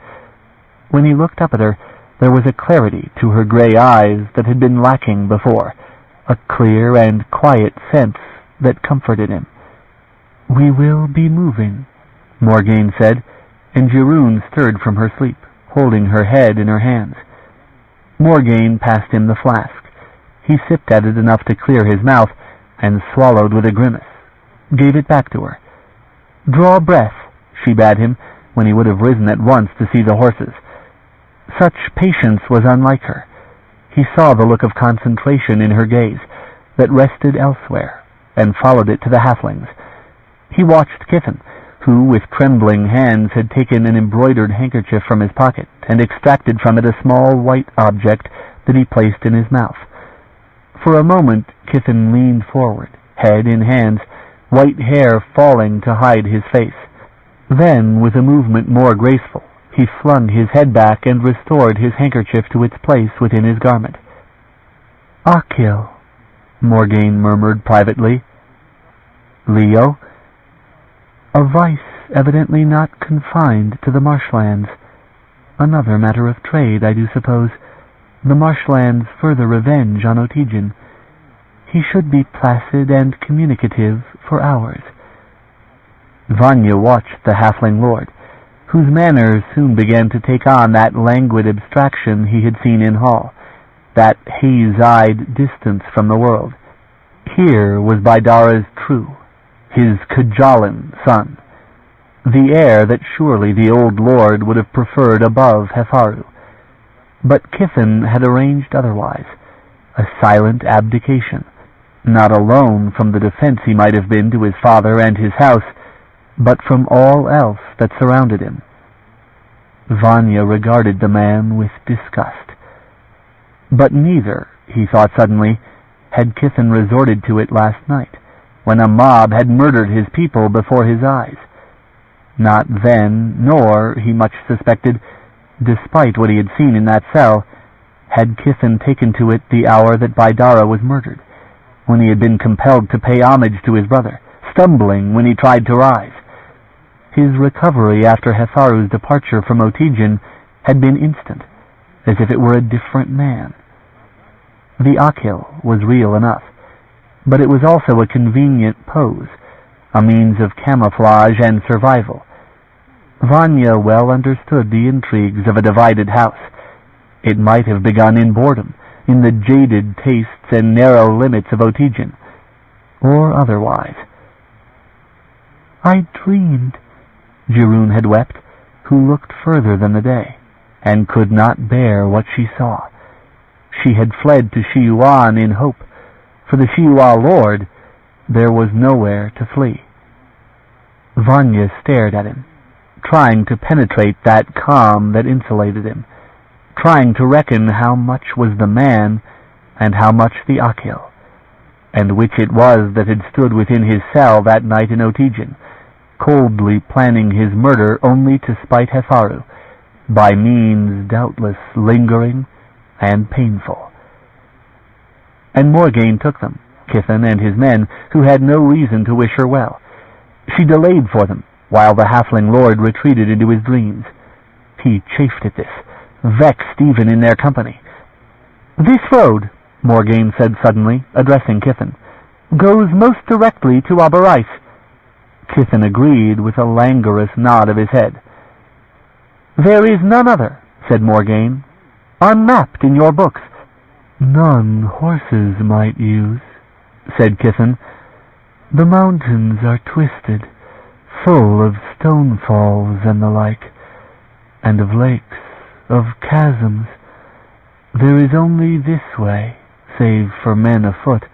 When he looked up at her, there was a clarity to her gray eyes that had been lacking before, a clear and quiet sense that comforted him. "We will be moving," Morgaine said, and Cherryh stirred from her sleep, holding her head in her hands. Morgaine passed him the flask. He sipped at it enough to clear his mouth, and swallowed with a grimace, gave it back to her. "Draw breath," she bade him, when he would have risen at once to see the horses. Such patience was unlike her. He saw the look of concentration in her gaze, that rested elsewhere, and followed it to the halflings. He watched Kithen, who with trembling hands had taken an embroidered handkerchief from his pocket and extracted from it a small white object that he placed in his mouth. For a moment Kithen leaned forward, head in hands, white hair falling to hide his face. Then, with a movement more graceful, He flung his head back and restored his handkerchief to its place within his garment. "Akil," Morgaine murmured privately. "Leo?" "A vice evidently not confined to the marshlands. Another matter of trade, I do suppose. The marshlands' further revenge on Otygen. He should be placid and communicative for hours." Vanya watched the halfling lord, whose manners soon began to take on that languid abstraction he had seen in Hall, that haze-eyed distance from the world. Here was Baidara's true, his Kajalan son, the heir that surely the old lord would have preferred above Hefaru. But Kithen had arranged otherwise, a silent abdication, not alone from the defense he might have been to his father and his house, but from all else that surrounded him. Vanya regarded the man with disgust. But neither, he thought suddenly, had Kithen resorted to it last night, when a mob had murdered his people before his eyes. Not then, nor, he much suspected, despite what he had seen in that cell, had Kithen taken to it the hour that Baidara was murdered, when he had been compelled to pay homage to his brother, stumbling when he tried to rise. His recovery after Hefaru's departure from Otygen had been instant, as if it were a different man. The Akil was real enough, but it was also a convenient pose, a means of camouflage and survival. Vanya well understood the intrigues of a divided house. It might have begun in boredom, in the jaded tastes and narrow limits of Otygen, or otherwise. "I dreamed," Jirun had wept, who looked further than the day, and could not bear what she saw. She had fled to Shiuan in hope. For the Shiuan lord, there was nowhere to flee. Vanya stared at him, trying to penetrate that calm that insulated him, trying to reckon how much was the man and how much the Akil, and which it was that had stood within his cell that night in Otygen, coldly planning his murder only to spite Hefaru, by means doubtless lingering and painful. And Morgaine took them, Kithen and his men, who had no reason to wish her well. She delayed for them, while the halfling lord retreated into his dreams. He chafed at this, vexed even in their company. "This road," Morgaine said suddenly, addressing Kithen, "goes most directly to Abarais." Kithen agreed with a languorous nod of his head. "There is none other," said Morgaine, "unmapped in your books." "None horses might use," said Kithen. "The mountains are twisted, full of stone falls and the like, and of lakes, of chasms. There is only this way, save for men afoot,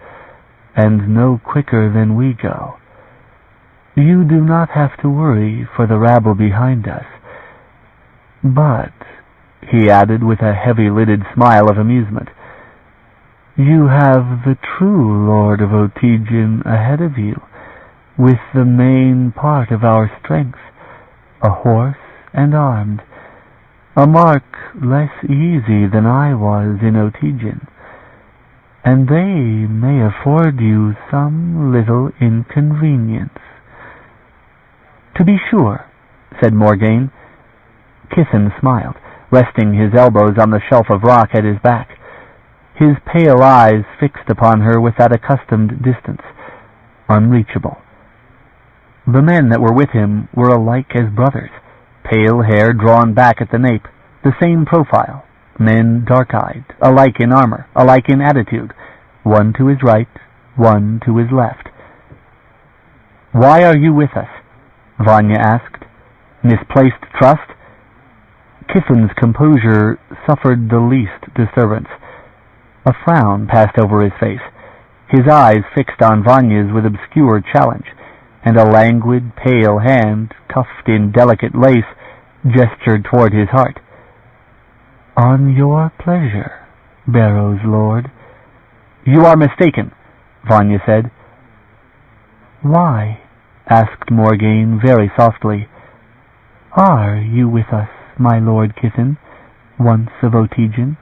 and no quicker than we go. You do not have to worry for the rabble behind us. But," he added with a heavy-lidded smile of amusement, "you have the true Lord of Otygen ahead of you, with the main part of our strength, a horse and armed, a mark less easy than I was in Otygen, and they may afford you some little inconvenience." "To be sure," said Morgaine. Kithen smiled, resting his elbows on the shelf of rock at his back, his pale eyes fixed upon her with that accustomed distance, unreachable. The men that were with him were alike as brothers, pale hair drawn back at the nape, the same profile, men dark-eyed, alike in armor, alike in attitude, one to his right, one to his left. "Why are you with us?" Vanya asked. "Misplaced trust?" Kithen's composure suffered the least disturbance. A frown passed over his face, his eyes fixed on Vanya's with obscure challenge, and a languid, pale hand, cuffed in delicate lace, gestured toward his heart. "On your pleasure, Barrow's lord." "You are mistaken," Vanya said. "Why?" asked Morgaine very softly. "Are you with us my Lord Kithin, once of Otygen."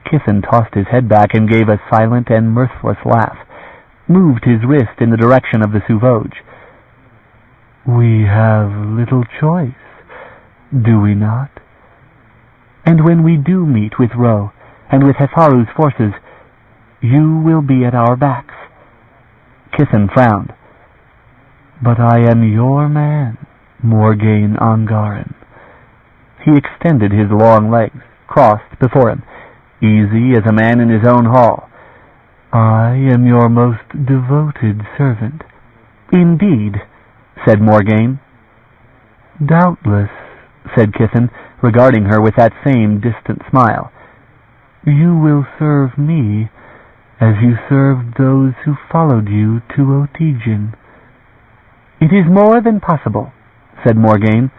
Kithin tossed his head back and gave a silent and mirthless laugh, moved his wrist in the direction of the Suvoj. "We have little choice, do we not? And when we do meet with Ro, and with Hetharu's forces, you will be at our backs." Kithin frowned. "But I am your man, Morgaine Angaran." He extended his long legs, crossed before him, easy as a man in his own hall. "I am your most devoted servant." "Indeed," said Morgaine. "Doubtless," said Kithin, regarding her with that same distant smile. "You will serve me as you served those who followed you to Otygen." "It is more than possible," said Morgaine.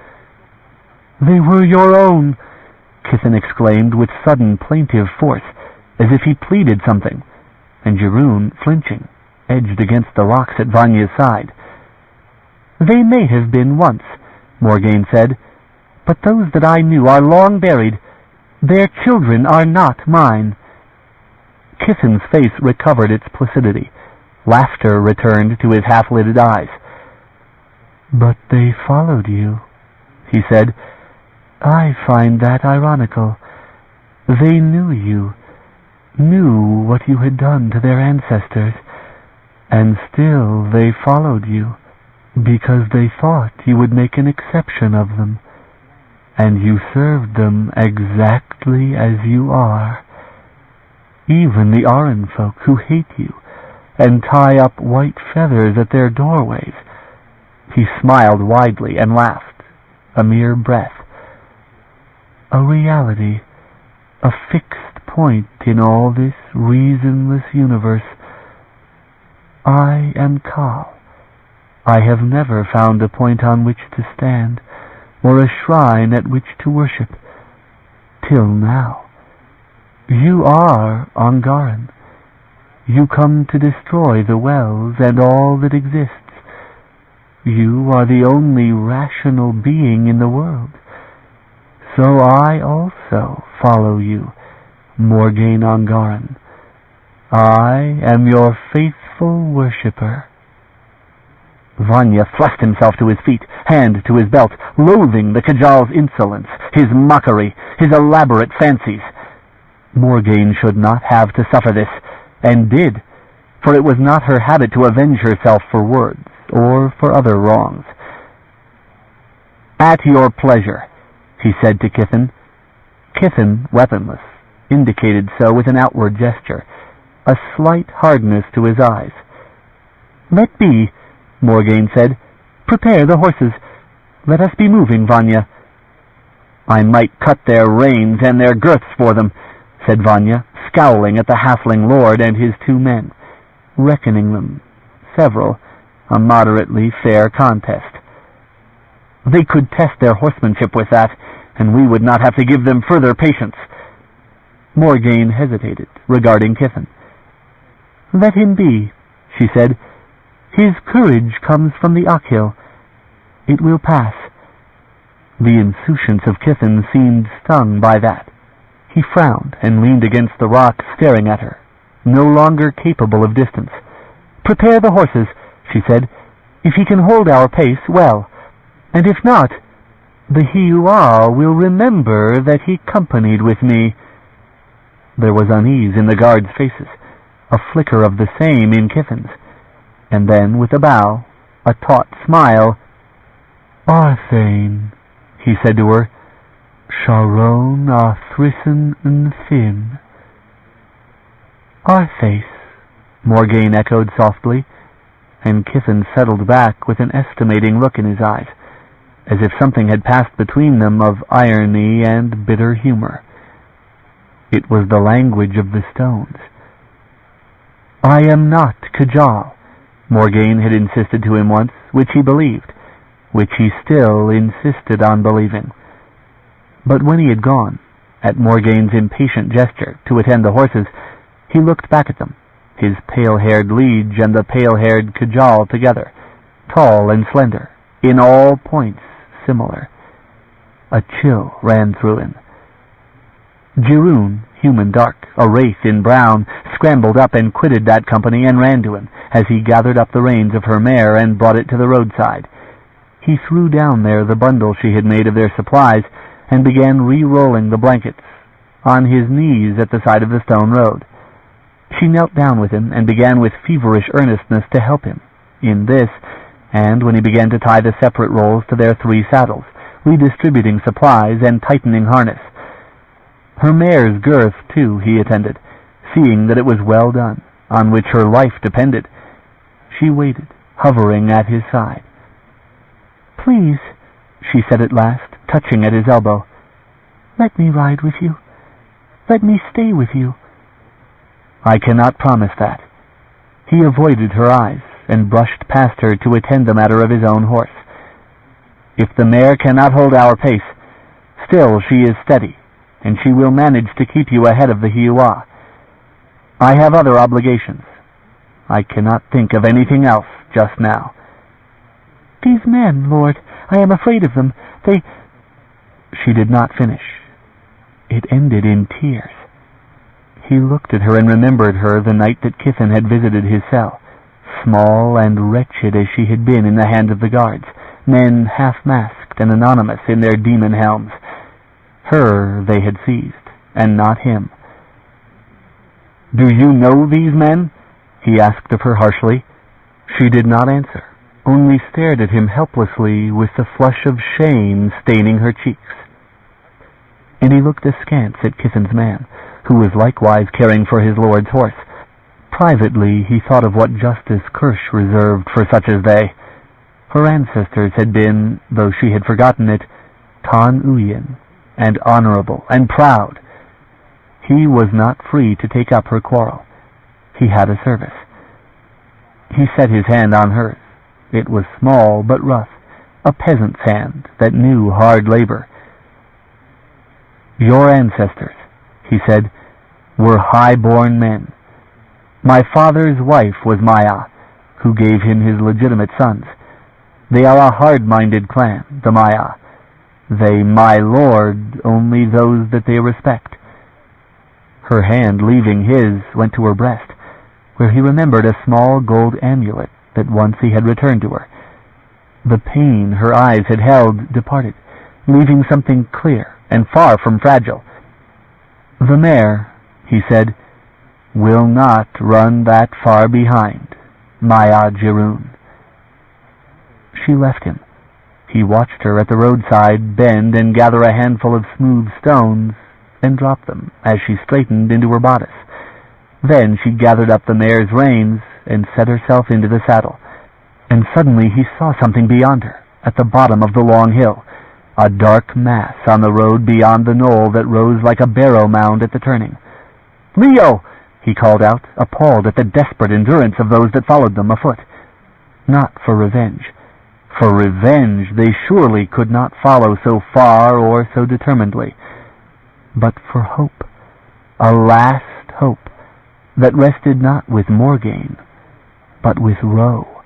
"They were your own," Kithin exclaimed with sudden plaintive force, as if he pleaded something, and Jeroen, flinching, edged against the rocks at Vanya's side. "They may have been once," Morgaine said, "but those that I knew are long buried. Their children are not mine." Kithin's face recovered its placidity. Laughter returned to his half-lidded eyes. "But they followed you," he said. "I find that ironical. They knew you, knew what you had done to their ancestors, and still they followed you, because they thought you would make an exception of them, and you served them exactly as you are. Even the Aran folk who hate you and tie up white feathers at their doorways." He smiled widely and laughed, a mere breath. "A reality, a fixed point in all this reasonless universe. I am Kal. I have never found a point on which to stand, or a shrine at which to worship, till now. You are Angaran. You come to destroy the wells and all that exists. You are the only rational being in the world. So I also follow you, Morgaine Angaran. I am your faithful worshipper." Vanya thrust himself to his feet, hand to his belt, loathing the Kajal's insolence, his mockery, his elaborate fancies. Morgaine should not have to suffer this, and did, for it was not her habit to avenge herself for words or for other wrongs. "At your pleasure," he said to Kithin. Kithin, weaponless, indicated so with an outward gesture, a slight hardness to his eyes. "Let be," Morgaine said. "Prepare the horses. Let us be moving, Vanya." "I might cut their reins and their girths for them," said Vanya, scowling at the halfling lord and his 2 men, reckoning them, several, a moderately fair contest. "They could test their horsemanship with that, and we would not have to give them further patience." Morgaine hesitated, regarding Kithin. "Let him be," she said. "His courage comes from the Akhil. It will pass." The insouciance of Kithin seemed stung by that. He frowned and leaned against the rock, staring at her, no longer capable of distance. "Prepare the horses," she said. "If he can hold our pace, well. And if not, the Hiual will remember that he companied with me." There was unease in the guards' faces, a flicker of the same in Kithin's, and then, with a bow, a taut smile, "Arthane," he said to her, "Sharon a Thrissen n Finn." "Arthace," Morgaine echoed softly, and Kithin settled back with an estimating look in his eyes, as if something had passed between them of irony and bitter humor. It was the language of the stones. "I am not Kajal," Morgaine had insisted to him once, which he believed, which he still insisted on believing. But when he had gone, at Morgaine's impatient gesture, to attend the horses, he looked back at them, his pale-haired liege and the pale-haired Kajal together, tall and slender, in all points similar. A chill ran through him. Jiroon, human dark, a wraith in brown, scrambled up and quitted that company and ran to him, as he gathered up the reins of her mare and brought it to the roadside. He threw down there the bundle she had made of their supplies and began re-rolling the blankets, on his knees at the side of the stone road. She knelt down with him and began with feverish earnestness to help him in this, and when he began to tie the separate rolls to their 3 saddles, redistributing supplies and tightening harness. Her mare's girth, too, he attended, seeing that it was well done, on which her life depended. She waited, hovering at his side. "Please," she said at last, touching at his elbow, "let me ride with you. Let me stay with you." "I cannot promise that." He avoided her eyes and brushed past her to attend the matter of his own horse. "If the mare cannot hold our pace, still she is steady, and she will manage to keep you ahead of the Shiuan. I have other obligations. I cannot think of anything else just now." "These men, Lord, I am afraid of them. They—" She did not finish. It ended in tears. He looked at her and remembered her the night that Kithen had visited his cell, small and wretched as she had been in the hands of the guards, men half-masked and anonymous in their demon helms. Her they had seized, and not him. "Do you know these men?" he asked of her harshly. She did not answer, only stared at him helplessly with the flush of shame staining her cheeks. And he looked askance at Kithen's man, who was likewise caring for his lord's horse. Privately he thought of what Justice Kirsch reserved for such as they. Her ancestors had been, though she had forgotten it, Tan Uyen, and honorable and proud. He was not free to take up her quarrel. He had a service. He set his hand on hers. It was small but rough, a peasant's hand that knew hard labor. "Your ancestors," he said, "were high-born men. My father's wife was Maya, who gave him his legitimate sons. They are a hard-minded clan, the Maya. They, my lord, only those that they respect." Her hand, leaving his, went to her breast, where he remembered a small gold amulet that once he had returned to her. The pain her eyes had held departed, leaving something clear and far from fragile. "The mare," he said, "will not run that far behind, Maya Jiroon." She left him. He watched her at the roadside bend and gather a handful of smooth stones and drop them as she straightened into her bodice. Then she gathered up the mare's reins and set herself into the saddle. And suddenly he saw something beyond her, at the bottom of the long hill, a dark mass on the road beyond the knoll that rose like a barrow mound at the turning. "Leo!" he called out, appalled at the desperate endurance of those that followed them afoot. Not for revenge. For revenge they surely could not follow so far or so determinedly, but for hope, a last hope that rested not with Morgaine, but with Ro.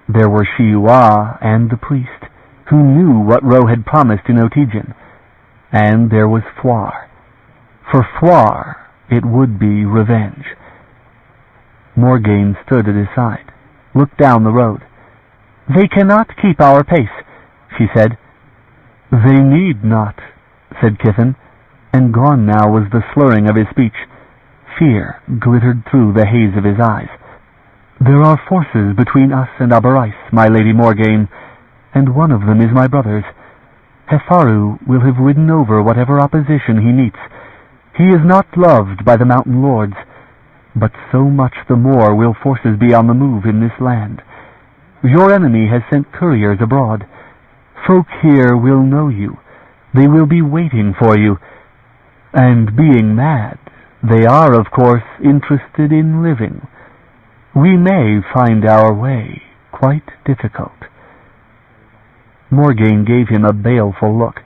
There were Shiuan and the priest, who knew what Ro had promised to Notijin, and there was Floir. For Floir it would be revenge. Morgaine stood at his side, looked down the road. "They cannot keep our pace," she said. "They need not," said Kithen, and gone now was the slurring of his speech. Fear glittered through the haze of his eyes. "There are forces between us and Abarais, my Lady Morgaine, and one of them is my brother's. Hefaru will have ridden over whatever opposition he meets. He is not loved by the mountain lords, but so much the more will forces be on the move in this land. Your enemy has sent couriers abroad. Folk here will know you. They will be waiting for you. And being mad, they are, of course, interested in living. We may find our way quite difficult." Morgaine gave him a baleful look,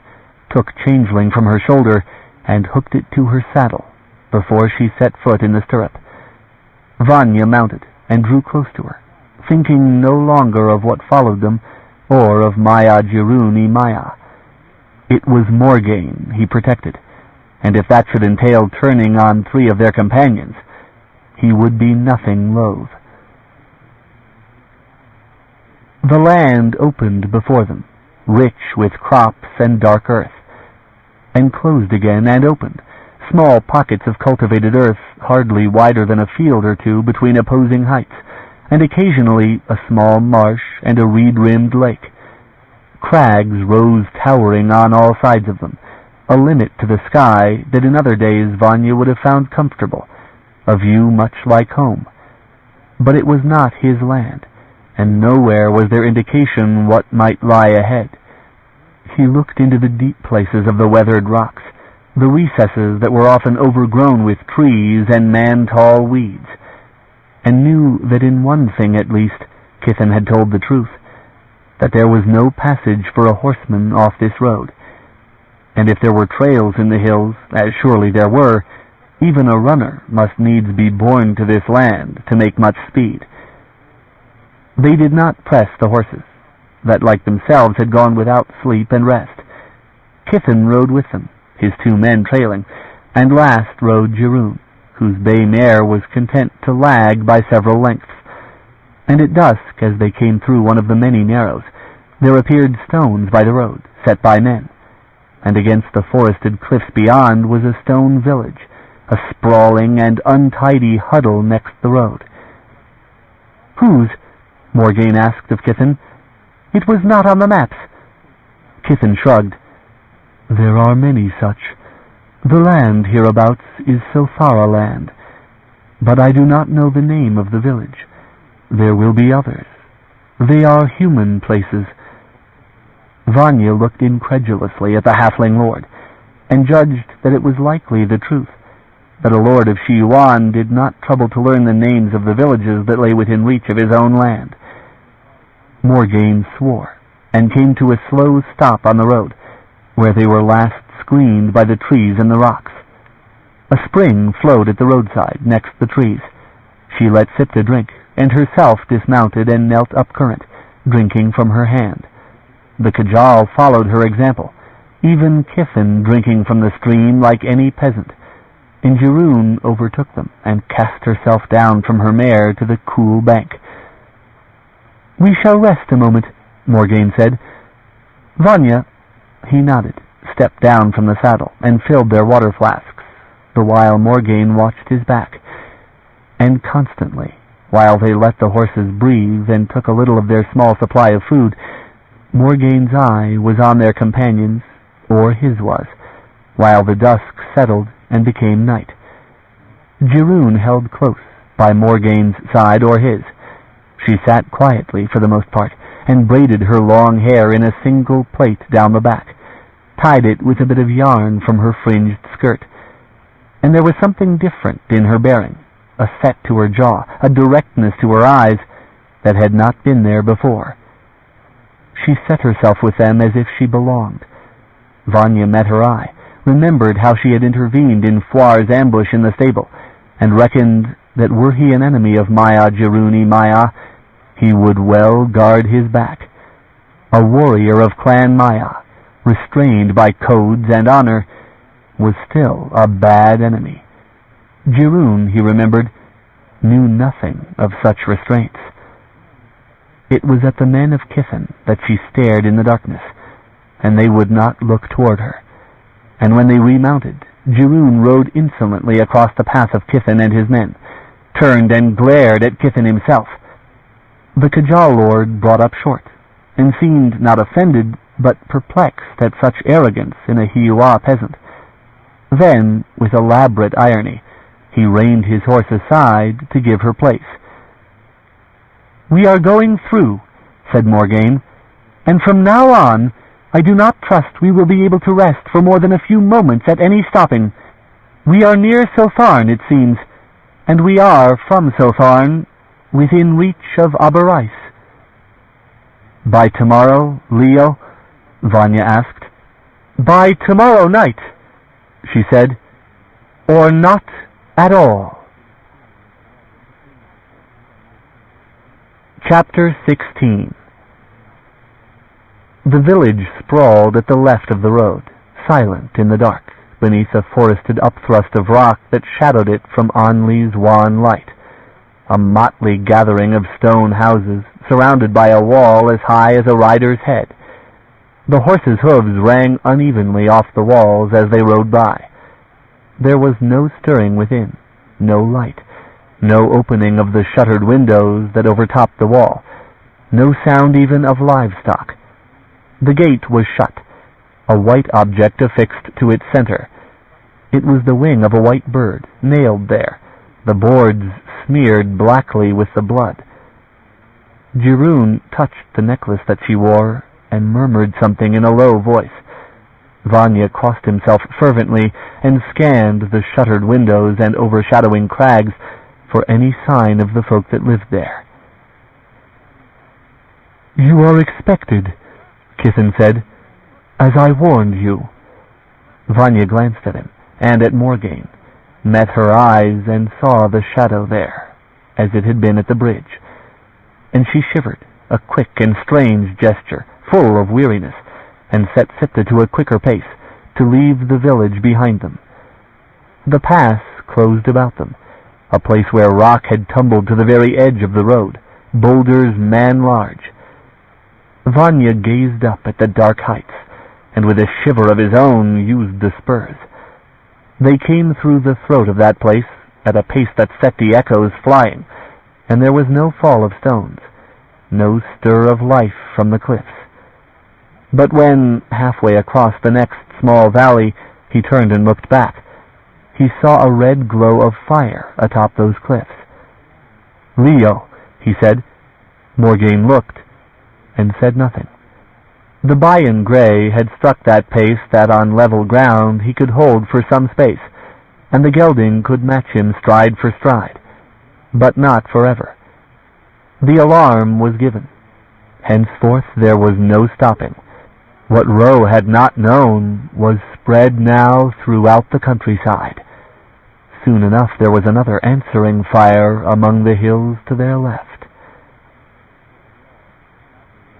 took Changeling from her shoulder, and hooked it to her saddle before she set foot in the stirrup. Vanya mounted and drew close to her, thinking no longer of what followed them, or of Maya Jiroon Maya. It was Morgaine he protected, and if that should entail turning on 3 of their companions, he would be nothing loath. The land opened before them, rich with crops and dark earth, and closed again and opened, small pockets of cultivated earth hardly wider than a field or 2 between opposing heights, and occasionally a small marsh and a reed-rimmed lake. Crags rose towering on all sides of them, a limit to the sky that in other days Vanya would have found comfortable, a view much like home. But it was not his land, and nowhere was there indication what might lie ahead. He looked into the deep places of the weathered rocks, the recesses that were often overgrown with trees and man-tall weeds, and knew that in one thing at least Kithen had told the truth, that there was no passage for a horseman off this road, and if there were trails in the hills, as surely there were, even a runner must needs be born to this land to make much speed. They did not press the horses, that like themselves had gone without sleep and rest. Kithen rode with them, his 2 men trailing, and last rode Cherryh, whose bay mare was content to lag by several lengths. And at dusk, as they came through one of the many narrows, there appeared stones by the road, set by men, and against the forested cliffs beyond was a stone village, a sprawling and untidy huddle next the road. "Whose?" Morgaine asked of Kithen. "It was not on the maps." Kithen shrugged. "There are many such. The land hereabouts is so far a land, but I do not know the name of the village. There will be others. They are human places." Vanya looked incredulously at the halfling lord, and judged that it was likely the truth, that a lord of Shiuan did not trouble to learn the names of the villages that lay within reach of his own land. Morgaine swore, and came to a slow stop on the road, where they were last screened by the trees and the rocks. A spring flowed at the roadside, next the trees. She let Sipta drink, and herself dismounted and knelt up current, drinking from her hand. The Kajal followed her example, even Kithen drinking from the stream like any peasant, and Cherryh overtook them and cast herself down from her mare to the cool bank. "We shall rest a moment," Morgaine said. "Vanya," he nodded, stepped down from the saddle, and filled their water flasks, the while Morgaine watched his back. And constantly, while they let the horses breathe and took a little of their small supply of food, Morgaine's eye was on their companions, or his was, while the dusk settled and became night. Cherryh held close by Morgaine's side or his. She sat quietly for the most part, and braided her long hair in a single plait down the back, tied it with a bit of yarn from her fringed skirt. And there was something different in her bearing, a set to her jaw, a directness to her eyes that had not been there before. She set herself with them as if she belonged. Vanya met her eye, remembered how she had intervened in Fouar's ambush in the stable, and reckoned that were he an enemy of Maya Cherryh Maya, he would well guard his back. A warrior of Clan Maya, restrained by codes and honor, was still a bad enemy. Cherryh, he remembered, knew nothing of such restraints. It was at the men of Kithen that she stared in the darkness, and they would not look toward her. And when they remounted, Cherryh rode insolently across the path of Kithen and his men, turned and glared at Kithen himself. The Kajal lord brought up short, and seemed not offended, but perplexed at such arrogance in a Hiwa peasant. Then, with elaborate irony, he reined his horse aside to give her place. "We are going through," said Morgaine, "and from now on I do not trust we will be able to rest for more than a few moments at any stopping. We are near Sotharn, it seems, and we are, from Sotharn, within reach of Aberais." "By tomorrow, Leo?" Vanya asked. "By tomorrow night," she said, "or not at all." Chapter 16. The village sprawled at the left of the road, silent in the dark, beneath a forested upthrust of rock that shadowed it from Onley's wan light. A motley gathering of stone houses, surrounded by a wall as high as a rider's head. The horses' hooves rang unevenly off the walls as they rode by. There was no stirring within, no light, no opening of the shuttered windows that overtopped the wall, no sound even of livestock. The gate was shut, a white object affixed to its center. It was the wing of a white bird, nailed there, the boards smeared blackly with the blood. Cherryh touched the necklace that she wore and murmured something in a low voice. Vanya crossed himself fervently and scanned the shuttered windows and overshadowing crags for any sign of the folk that lived there. "You are expected," Kithen said, "as I warned you." Vanya glanced at him and at Morgaine, met her eyes and saw the shadow there, as it had been at the bridge. And she shivered, a quick and strange gesture, full of weariness, and set Siptah to a quicker pace, to leave the village behind them. The pass closed about them, a place where rock had tumbled to the very edge of the road, boulders man-large. Vanya gazed up at the dark heights, and with a shiver of his own used the spurs. They came through the throat of that place at a pace that set the echoes flying, and there was no fall of stones, no stir of life from the cliffs. But when, halfway across the next small valley, he turned and looked back, he saw a red glow of fire atop those cliffs. "Leo," he said. Morgaine looked, and said nothing. The Bayan Grey had struck that pace that on level ground he could hold for some space, and the gelding could match him stride for stride, but not forever. The alarm was given. Henceforth there was no stopping. What Ro had not known was spread now throughout the countryside. Soon enough there was another answering fire among the hills to their left.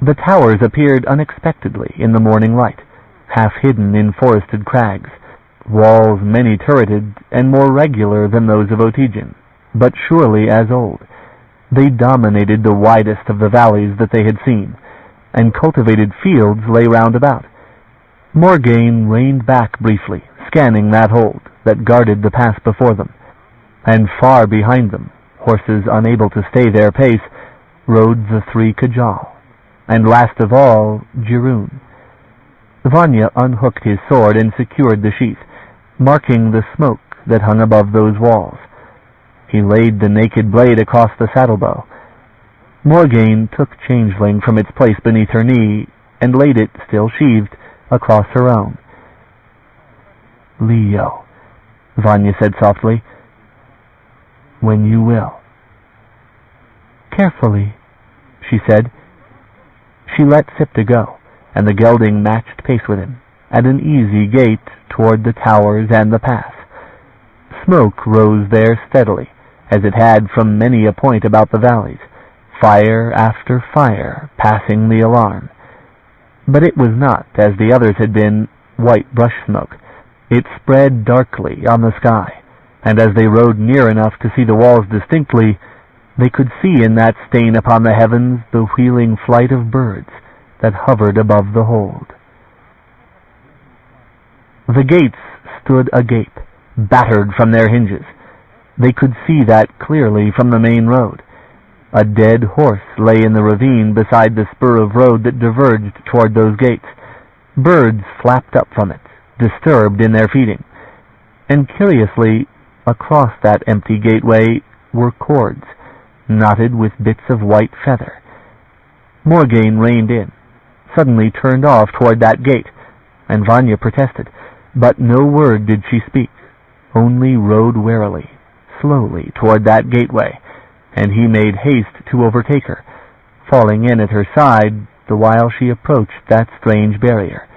The towers appeared unexpectedly in the morning light, half hidden in forested crags, walls many-turreted and more regular than those of Otygen, but surely as old. They dominated the widest of the valleys that they had seen, and cultivated fields lay round about. Morgaine reined back briefly, scanning that hold that guarded the pass before them, and far behind them, horses unable to stay their pace, rode the three Kajal, and last of all, Cherryh. Vanya unhooked his sword and secured the sheath, marking the smoke that hung above those walls. He laid the naked blade across the saddlebow. Morgaine took Changeling from its place beneath her knee and laid it, still sheathed, across her own. "Leo," Vanya said softly, "when you will." "Carefully," she said. She let Siptah go, and the gelding matched pace with him, at an easy gait toward the towers and the pass. Smoke rose there steadily, as it had from many a point about the valleys, fire after fire passing the alarm. But it was not, as the others had been, white brush smoke. It spread darkly on the sky, and as they rode near enough to see the walls distinctly, they could see in that stain upon the heavens the wheeling flight of birds that hovered above the hold. The gates stood agape, battered from their hinges. They could see that clearly from the main road. A dead horse lay in the ravine beside the spur of road that diverged toward those gates. Birds flapped up from it, disturbed in their feeding. And curiously, across that empty gateway were cords, knotted with bits of white feather. Morgaine reined in, suddenly turned off toward that gate, and Vanya protested, but no word did she speak, only rode warily, slowly toward that gateway, and he made haste to overtake her, falling in at her side the while she approached that strange barrier.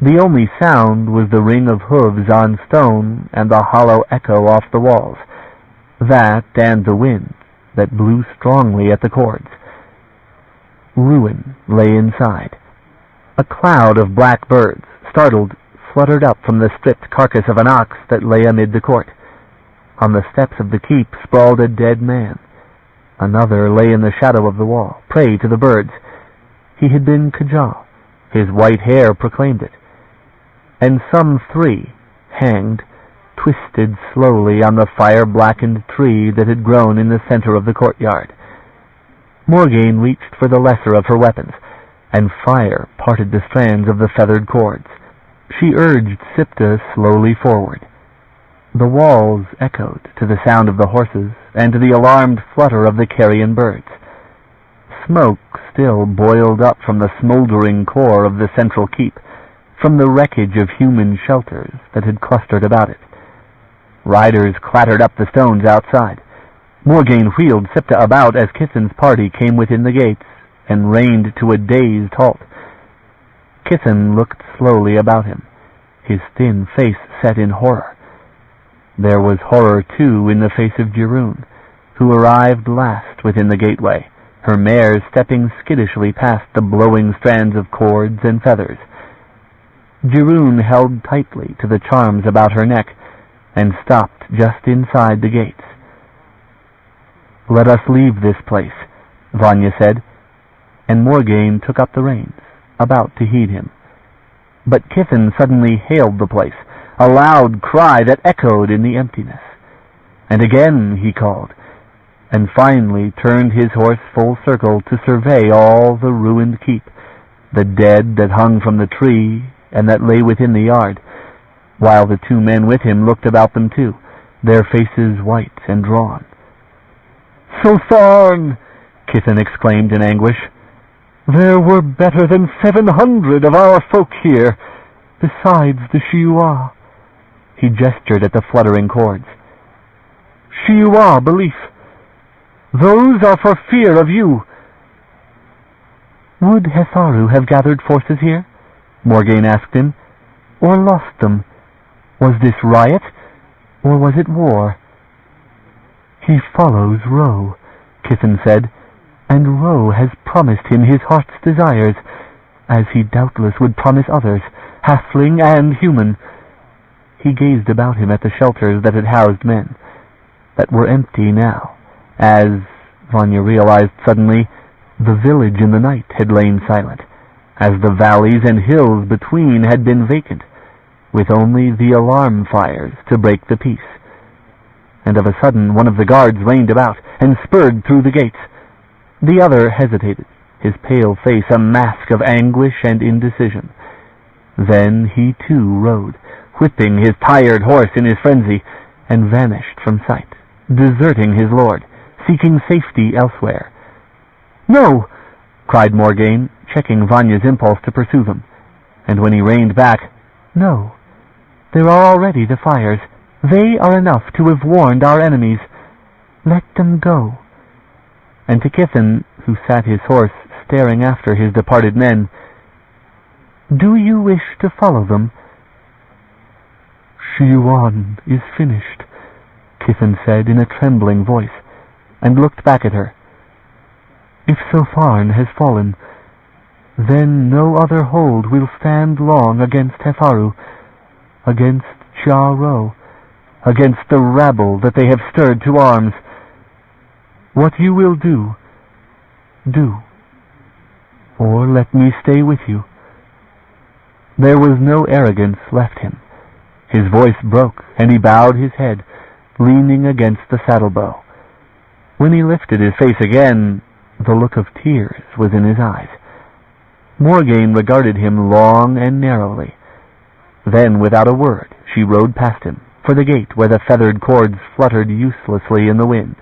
The only sound was the ring of hooves on stone and the hollow echo off the walls, that and the wind that blew strongly at the cords. Ruin lay inside, A cloud of black birds, startled, fluttered up from the stripped carcass of an ox that lay amid the court. On the steps of the keep sprawled a dead man. Another lay in the shadow of the wall, prey to the birds. He had been Kajal. His white hair proclaimed it. And some 3, hanged, twisted slowly on the fire-blackened tree that had grown in the center of the courtyard. Morgaine reached for the lesser of her weapons, and fire parted the strands of the feathered cords. She urged Siptah slowly forward. The walls echoed to the sound of the horses and to the alarmed flutter of the carrion birds. Smoke still boiled up from the smoldering core of the central keep, from the wreckage of human shelters that had clustered about it. Riders clattered up the stones outside. Morgaine wheeled Siptah about as Kithan's party came within the gates and reined to a dazed halt. Kithan looked slowly about him, his thin face set in horror. There was horror, too, in the face of Cherryh, who arrived last within the gateway, her mare stepping skittishly past the blowing strands of cords and feathers. Cherryh held tightly to the charms about her neck and stopped just inside the gates. "Let us leave this place," Vanya said, and Morgaine took up the reins, about to heed him. But Kithan suddenly hailed the place, a loud cry that echoed in the emptiness. And again he called, and finally turned his horse full circle to survey all the ruined keep, the dead that hung from the tree and that lay within the yard, while the 2 men with him looked about them too, their faces white and drawn. "Sultan!" Kithan exclaimed in anguish. "There were better than 700 of our folk here, besides the Shiuan." He gestured at the fluttering cords. "Shiuan belief. Those are for fear of you." "Would Hetharu have gathered forces here?" Morgaine asked him. "Or lost them? Was this riot, or was it war?" "He follows Ro," Kithan said, "and Ro has promised him his heart's desires, as he doubtless would promise others, halfling and human." He gazed about him at the shelters that had housed men, that were empty now, as, Vanya realized suddenly, the village in the night had lain silent, as the valleys and hills between had been vacant, with only the alarm fires to break the peace. And of a sudden one of the guards reined about and spurred through the gates. The other hesitated, his pale face a mask of anguish and indecision. Then he too rode, whipping his tired horse in his frenzy, and vanished from sight, deserting his lord, seeking safety elsewhere. "No!" cried Morgaine, checking Vanya's impulse to pursue them. And when he reined back, "No, there are already the fires. They are enough to have warned our enemies. Let them go." And to Kithan, who sat his horse staring after his departed men, "Do you wish to follow them?" "Shiuan is finished," Kithan said in a trembling voice, and looked back at her. "If Sofarn has fallen, then no other hold will stand long against Hetharu, against Ro, against the rabble that they have stirred to arms. What you will do, do, or let me stay with you." There was no arrogance left him. His voice broke, and he bowed his head, leaning against the saddlebow. When he lifted his face again, the look of tears was in his eyes. Morgaine regarded him long and narrowly. Then, without a word, she rode past him, for the gate where the feathered cords fluttered uselessly in the wind.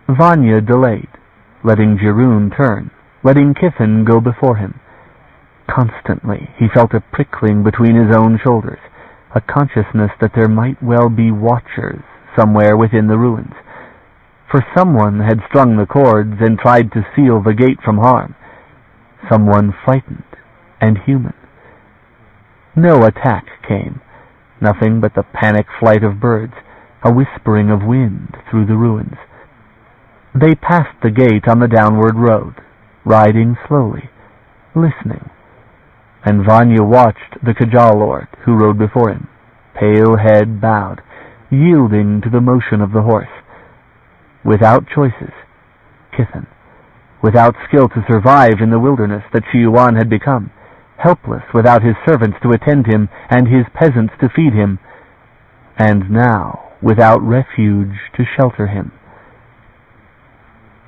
Vanya delayed, letting Cherryh turn, letting Kithan go before him. Constantly he felt a prickling between his own shoulders, a consciousness that there might well be watchers somewhere within the ruins. For someone had strung the cords and tried to seal the gate from harm. Someone frightened and human. No attack came, nothing but the panic flight of birds, a whispering of wind through the ruins. They passed the gate on the downward road, riding slowly, listening. and Vanya watched the Kajal Lord, who rode before him, pale head bowed, yielding to the motion of the horse. Without choices, Kithen, without skill to survive in the wilderness that Shiuan had become, helpless without his servants to attend him and his peasants to feed him, and now without refuge to shelter him.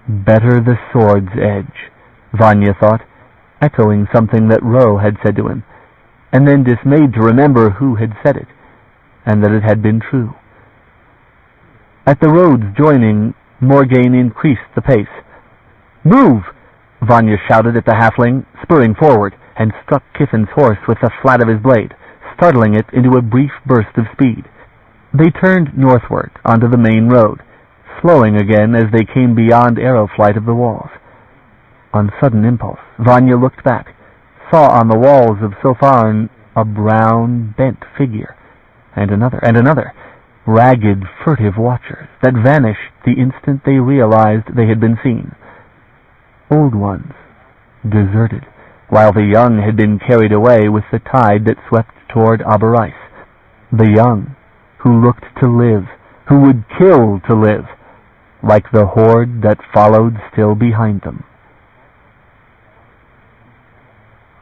Better the sword's edge, Vanya thought, echoing something that Ro had said to him, and then dismayed to remember who had said it, and that it had been true. At the road's joining, Morgaine increased the pace. "Move!" Vanya shouted at the halfling, spurring forward, and struck Kithen's horse with the flat of his blade, startling it into a brief burst of speed. They turned northward onto the main road, slowing again as they came beyond arrow flight of the walls. On sudden impulse, Vanya looked back, saw on the walls of Sopharn a brown, bent figure, and another, ragged, furtive watchers that vanished the instant they realized they had been seen. Old ones, deserted, while the young had been carried away with the tide that swept toward Aberais. The young, who looked to live, who would kill to live, like the horde that followed still behind them.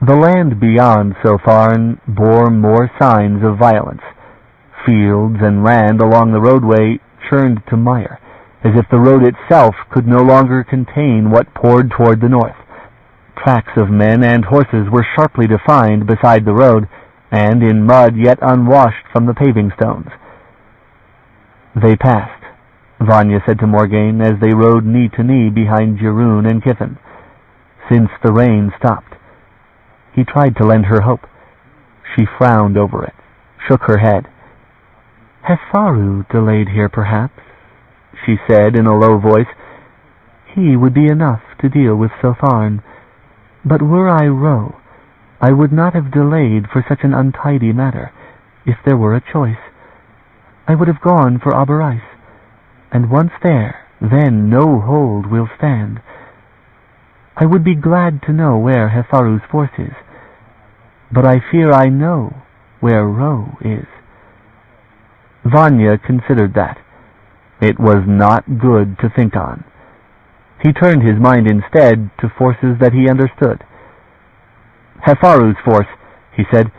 The land beyond Sopharn bore more signs of violence. Fields and land along the roadway churned to mire, as if the road itself could no longer contain what poured toward the north. Tracks of men and horses were sharply defined beside the road, and in mud yet unwashed from the paving stones. They passed, Vanya said to Morgaine as they rode knee to knee behind Jerun and Kithen, since the rain stopped. He tried to lend her hope. She frowned over it, shook her head. "Hefaru delayed here, perhaps," she said in a low voice. "He would be enough to deal with Sopharn. But were I Ro, I would not have delayed for such an untidy matter, if there were a choice. I would have gone for Aberais, and once there, then no hold will stand. I would be glad to know where Hefaru's force is, but I fear I know where Ro is." Vanya considered that. It was not good to think on. He turned his mind instead to forces that he understood. "Hefaru's force," he said,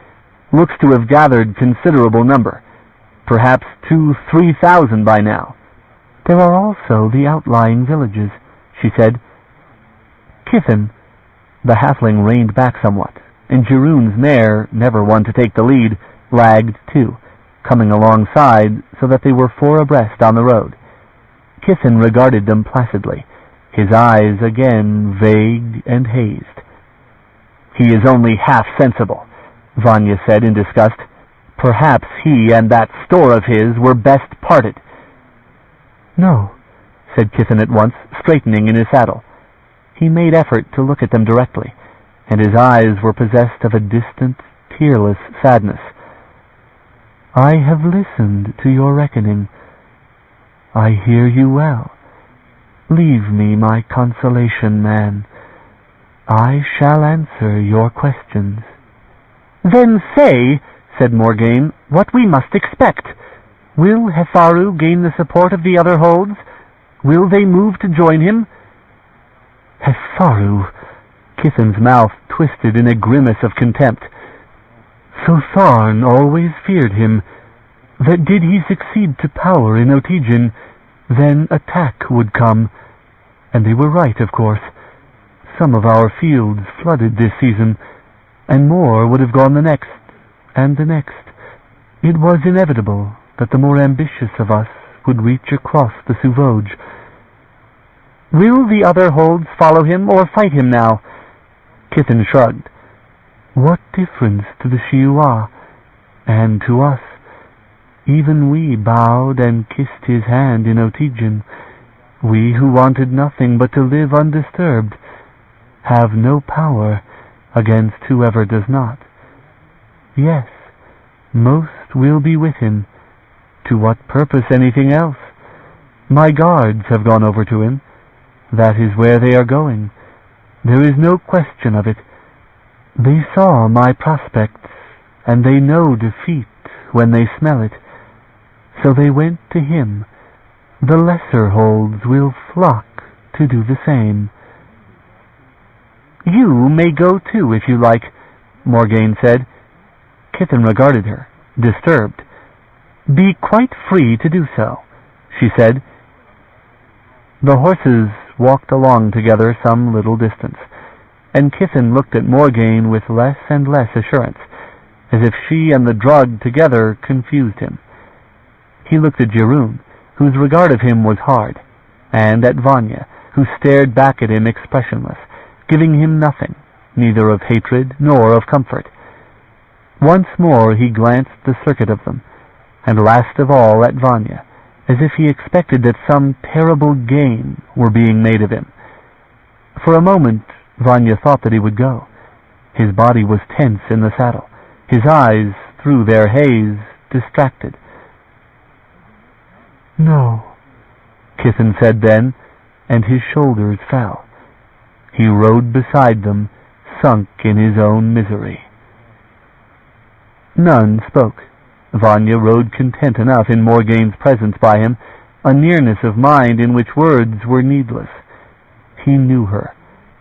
"looks to have gathered considerable number, perhaps 2,000-3,000 by now." "There are also the outlying villages," she said. "Kithen." The halfling reined back somewhat, and Jerun's mare, never one to take the lead, lagged too, coming alongside so that they were four abreast on the road. Kithen regarded them placidly, his eyes again vague and hazed. "He is only half sensible," Vanya said in disgust. "Perhaps he and that store of his were best parted." "No," said Kithen at once, straightening in his saddle. He made effort to look at them directly, and his eyes were possessed of a distant, tearless sadness. "I have listened to your reckoning. I hear you well. Leave me my consolation, man. I shall answer your questions." "Then say," said Morgaine, "what we must expect. Will Hefaru gain the support of the other holds? Will they move to join him?" "Hefaru!" Kithen's mouth twisted in a grimace of contempt. "Sotharn always feared him, that did he succeed to power in Otijin, then attack would come. And they were right, of course. Some of our fields flooded this season, and more would have gone the next, and the next. It was inevitable that the more ambitious of us would reach across the Suvoj." "Will the other holds follow him or fight him now?" Kithen shrugged. "What difference to the Shiuan, and to us? Even we bowed and kissed his hand in Otijin. We who wanted nothing but to live undisturbed have no power against whoever does not. Yes, most will be with him. To what purpose anything else? My guards have gone over to him. That is where they are going. There is no question of it. They saw my prospects, and they know defeat when they smell it. So they went to him. The lesser holds will flock to do the same. You may go too, if you like, Morgaine said. Kithen regarded her, disturbed. Be quite free to do so, she said. The horses walked along together some little distance, and Kithen looked at Morgaine with less and less assurance, as if she and the drug together confused him. He looked at Cherryh, whose regard of him was hard, and at Vanya, who stared back at him expressionless, giving him nothing, neither of hatred nor of comfort. Once more he glanced the circuit of them, and last of all at Vanya, as if he expected that some terrible game were being made of him. For a moment Vanya thought that he would go. His body was tense in the saddle, his eyes, through their haze, distracted. No, Kithen said then, and his shoulders fell. He rode beside them, sunk in his own misery. None spoke. Vanya rode content enough in Morgaine's presence by him, a nearness of mind in which words were needless. He knew her,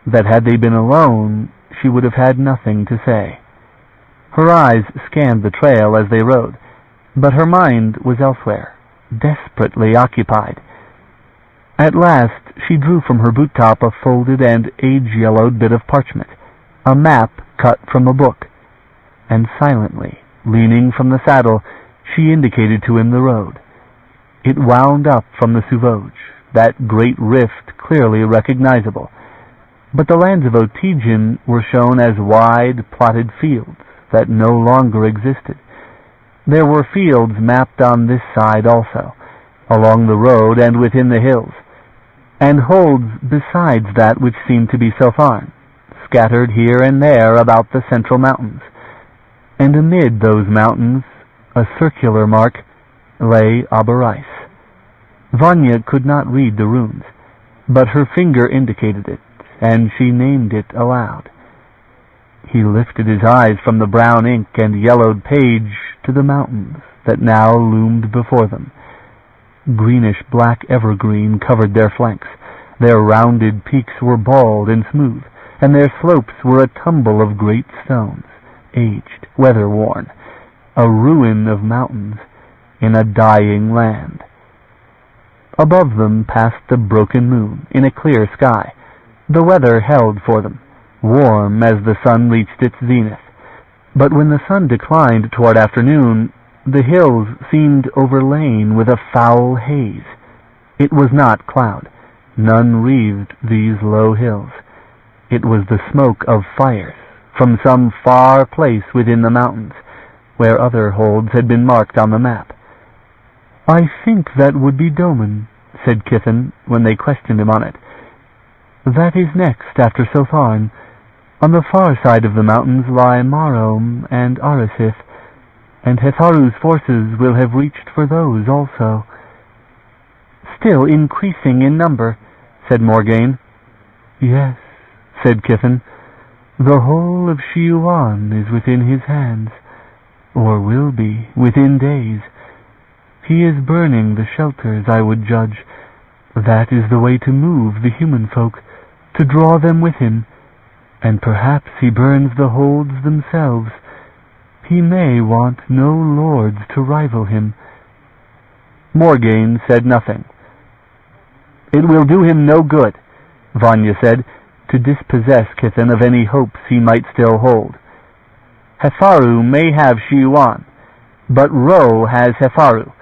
that had they been alone, she would have had nothing to say. Her eyes scanned the trail as they rode, but her mind was elsewhere, desperately occupied. At last she drew from her boot-top a folded and age-yellowed bit of parchment, a map cut from a book, and silently, leaning from the saddle, she indicated to him the road. It wound up from the Suvoj, that great rift clearly recognizable, but the lands of Otijin were shown as wide, plotted fields that no longer existed. There were fields mapped on this side also, along the road and within the hills, and holds besides that which seemed to be Sotharn, scattered here and there about the central mountains. And amid those mountains, a circular mark, lay Abarais. Vanya could not read the runes, but her finger indicated it, and she named it aloud. He lifted his eyes from the brown ink and yellowed page to the mountains that now loomed before them. Greenish-black evergreen covered their flanks. Their rounded peaks were bald and smooth, and their slopes were a tumble of great stones, aged, weather-worn, a ruin of mountains in a dying land. Above them passed the broken moon in a clear sky. The weather held for them, warm as the sun reached its zenith. But when the sun declined toward afternoon, the hills seemed overlain with a foul haze. It was not cloud. None wreathed these low hills. It was the smoke of fires from some far place within the mountains, where other holds had been marked on the map. I think that would be Doman, said Kithen, when they questioned him on it. That is next after Sotharn. On the far side of the mountains lie Marom and Arisith, and Hetharu's forces will have reached for those also. Still increasing in number, said Morgaine. Yes, said Kithen. The whole of Shiuan is within his hands, or will be within days. He is burning the shelters, I would judge. That is the way to move the human folk, to draw them with him, and perhaps he burns the holds themselves. He may want no lords to rival him. Morgaine said nothing. It will do him no good, Vanya said, to dispossess Kithen of any hopes he might still hold. Hetharu may have Shiuan, but Ro has Hetharu,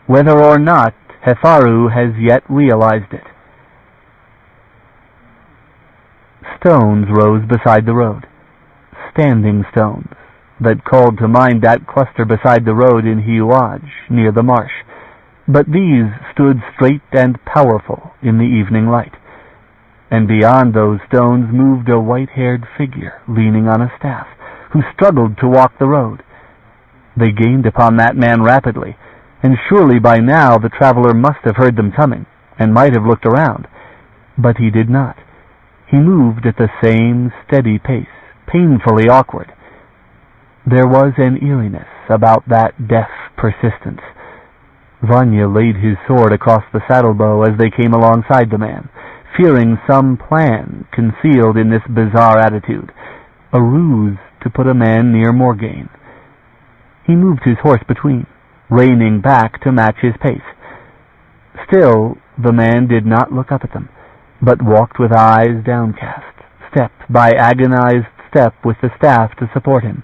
whether or not Hetharu has yet realized it. Stones rose beside the road, standing stones, that called to mind that cluster beside the road in Hiuaj, near the marsh. But these stood straight and powerful in the evening light, and beyond those stones moved a white-haired figure leaning on a staff, who struggled to walk the road. They gained upon that man rapidly, and surely by now the traveler must have heard them coming, and might have looked around. But he did not. He moved at the same steady pace, painfully awkward. There was an eeriness about that deaf persistence. Vanya laid his sword across the saddle-bow as they came alongside the man, fearing some plan concealed in this bizarre attitude, a ruse to put a man near Morgaine. He moved his horse between, reining back to match his pace. Still, the man did not look up at them, but walked with eyes downcast, step by agonized step with the staff to support him.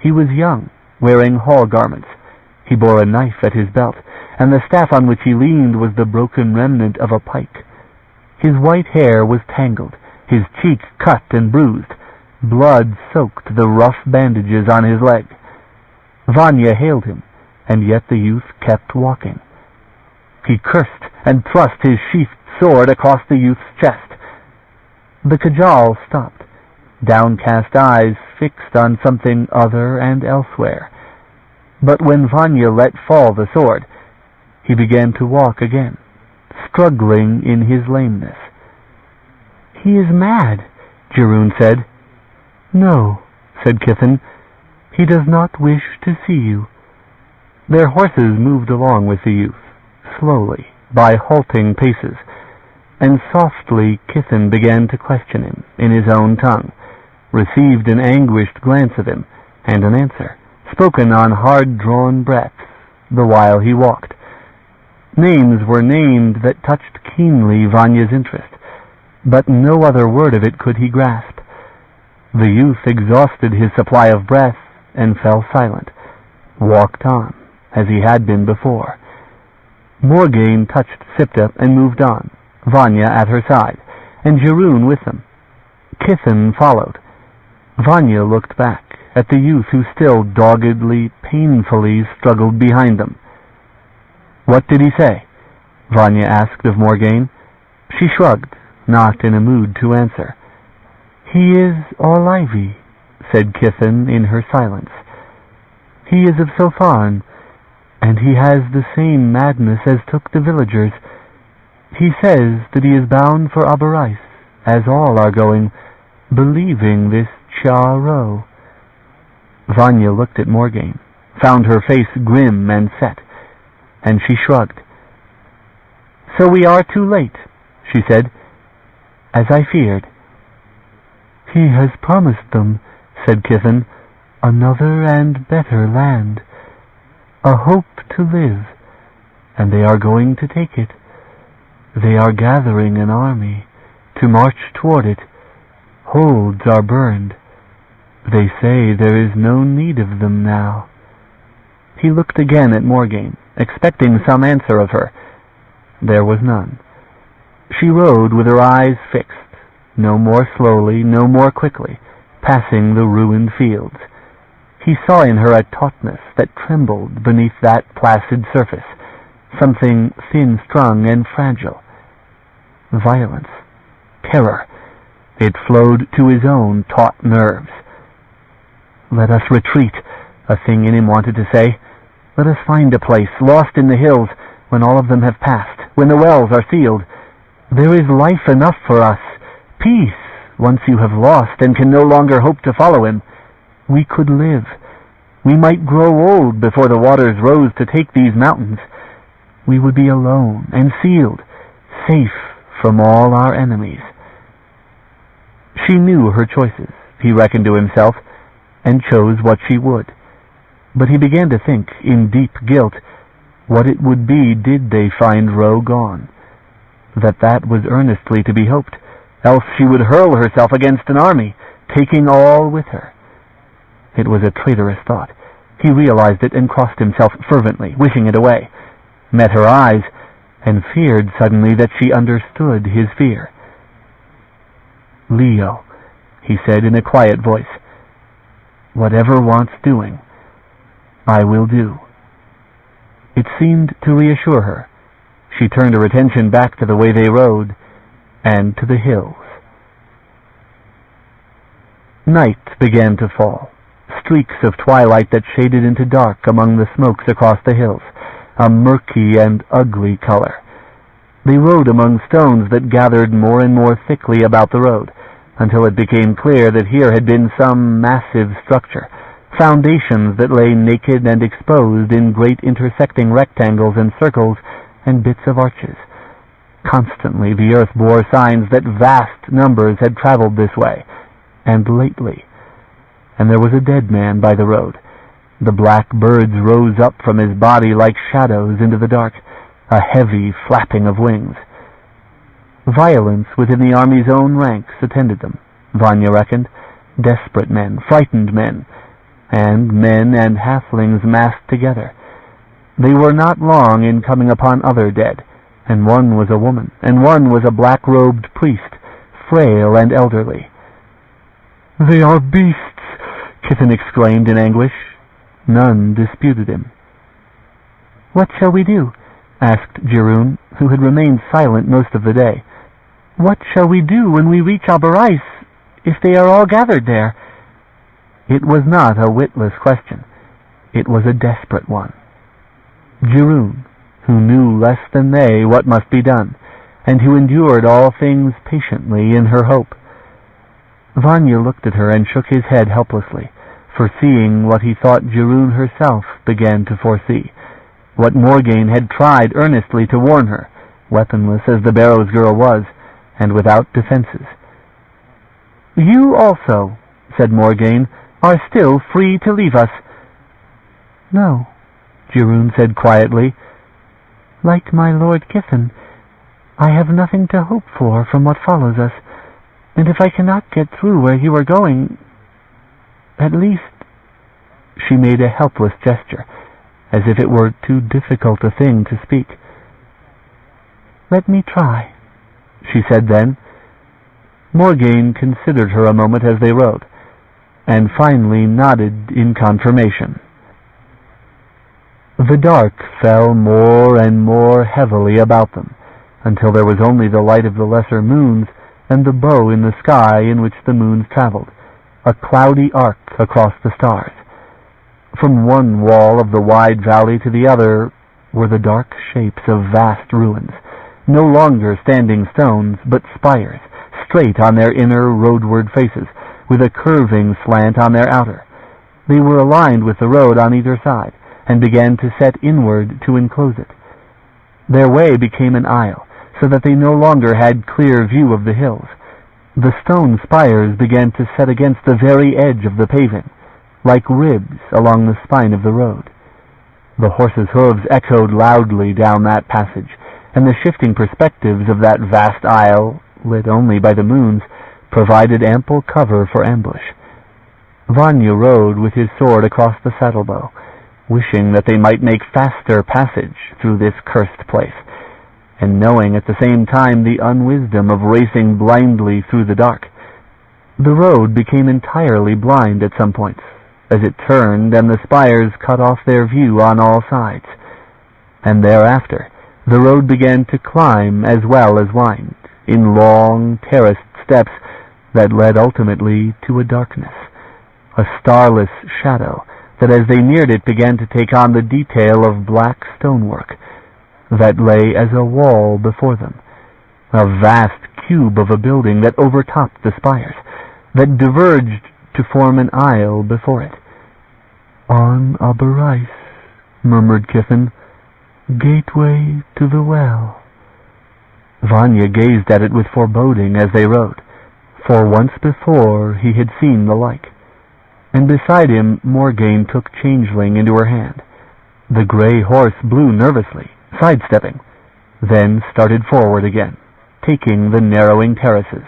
He was young, wearing hall garments. He bore a knife at his belt, and the staff on which he leaned was the broken remnant of a pike. His white hair was tangled, his cheek cut and bruised. Blood soaked the rough bandages on his leg. Vanya hailed him, and yet the youth kept walking. He cursed and thrust his sheathed sword across the youth's chest. The Kajal stopped, downcast eyes fixed on something other and elsewhere. But when Vanya let fall the sword, he began to walk again, struggling in his lameness. "He is mad," Cherryh said. "No," said Kithen, "he does not wish to see you." Their horses moved along with the youth, slowly, by halting paces, and softly Kithen began to question him in his own tongue, received an anguished glance of him, and an answer, spoken on hard-drawn breaths, the while he walked. Names were named that touched keenly Vanya's interest, but no other word of it could he grasp. The youth exhausted his supply of breath and fell silent, walked on, as he had been before. Morgaine touched Sipta and moved on, Vanya at her side, and Cherryh with them. Kithen followed. Vanya looked back at the youth who still doggedly, painfully struggled behind them. "What did he say?" Vanya asked of Morgaine. She shrugged, not in a mood to answer. "He is Orlaivi," said Kithen in her silence. "He is of Sopharn, and he has the same madness as took the villagers. He says that he is bound for Abarais, as all are going, believing this Cherryh." Vanya looked at Morgaine, found her face grim and set, and she shrugged. "So we are too late," she said, "as I feared." "He has promised them," said Kithen, "another and better land, a hope to live, and they are going to take it. They are gathering an army to march toward it. Holds are burned. They say there is no need of them now." He looked again at Morgaine, expecting some answer of her. There was none. She rode with her eyes fixed, no more slowly, no more quickly, passing the ruined fields. He saw in her a tautness that trembled beneath that placid surface, something thin-strung and fragile. Violence, terror, it flowed to his own taut nerves. "Let us retreat," a thing in him wanted to say. "Let us find a place, lost in the hills, when all of them have passed, when the wells are sealed. There is life enough for us, peace, once you have lost and can no longer hope to follow him. We could live. We might grow old before the waters rose to take these mountains. We would be alone and sealed, safe from all our enemies." She knew her choices, he reckoned to himself, and chose what she would. But he began to think, in deep guilt, what it would be did they find Ro gone. That was earnestly to be hoped, else she would hurl herself against an army, taking all with her. It was a traitorous thought. He realized it and crossed himself fervently, wishing it away, met her eyes, and feared suddenly that she understood his fear. "Leo," he said in a quiet voice, "whatever wants doing, I will do." It seemed to reassure her. She turned her attention back to the way they rode, and to the hills. Night began to fall, streaks of twilight that shaded into dark among the smokes across the hills, a murky and ugly color. They rode among stones that gathered more and more thickly about the road, until it became clear that here had been some massive structure, foundations that lay naked and exposed in great intersecting rectangles and circles and bits of arches. Constantly the earth bore signs that vast numbers had traveled this way, and lately. And there was a dead man by the road. The black birds rose up from his body like shadows into the dark, a heavy flapping of wings. Violence within the army's own ranks attended them, Vanya reckoned. Desperate men, frightened men, and men and halflings massed together. They were not long in coming upon other dead, and one was a woman, and one was a black-robed priest, frail and elderly. "They are beasts," Kithen exclaimed in anguish. None disputed him. "What shall we do?" asked Cherryh, who had remained silent most of the day. "What shall we do when we reach Abarais, if they are all gathered there?" It was not a witless question. It was a desperate one. Cherryh, who knew less than they what must be done, and who endured all things patiently in her hope. Vanya looked at her and shook his head helplessly, foreseeing what he thought Cherryh herself began to foresee, what Morgaine had tried earnestly to warn her, weaponless as the Barrows girl was, and without defenses. "You also," said Morgaine, "are still free to leave us." "No," Cherryh said quietly. "Like my Lord Kithen, I have nothing to hope for from what follows us, and if I cannot get through where you are going, at least—" She made a helpless gesture, as if it were too difficult a thing to speak. "Let me try," she said then. Morgaine considered her a moment as they rode, and finally nodded in confirmation. The dark fell more and more heavily about them, until there was only the light of the lesser moons and the bow in the sky in which the moons traveled, a cloudy arc across the stars. From one wall of the wide valley to the other were the dark shapes of vast ruins, no longer standing stones, but spires, straight on their inner roadward faces, with a curving slant on their outer. They were aligned with the road on either side, and began to set inward to enclose it. Their way became an aisle, so that they no longer had clear view of the hills. The stone spires began to set against the very edge of the paving, like ribs along the spine of the road. The horses' hooves echoed loudly down that passage, and the shifting perspectives of that vast aisle, lit only by the moons, provided ample cover for ambush. Vanya rode with his sword across the saddlebow, wishing that they might make faster passage through this cursed place, and knowing at the same time the unwisdom of racing blindly through the dark. The road became entirely blind at some points, as it turned and the spires cut off their view on all sides. And thereafter the road began to climb as well as wind, in long terraced steps that led ultimately to a darkness, a starless shadow that as they neared it began to take on the detail of black stonework that lay as a wall before them, a vast cube of a building that overtopped the spires, that diverged to form an aisle before it. "On Abarais," murmured Kithen, "gateway to the well." Vanya gazed at it with foreboding as they rode, for once before he had seen the like. And beside him Morgaine took Changeling into her hand. The gray horse blew nervously, sidestepping, then started forward again, taking the narrowing terraces.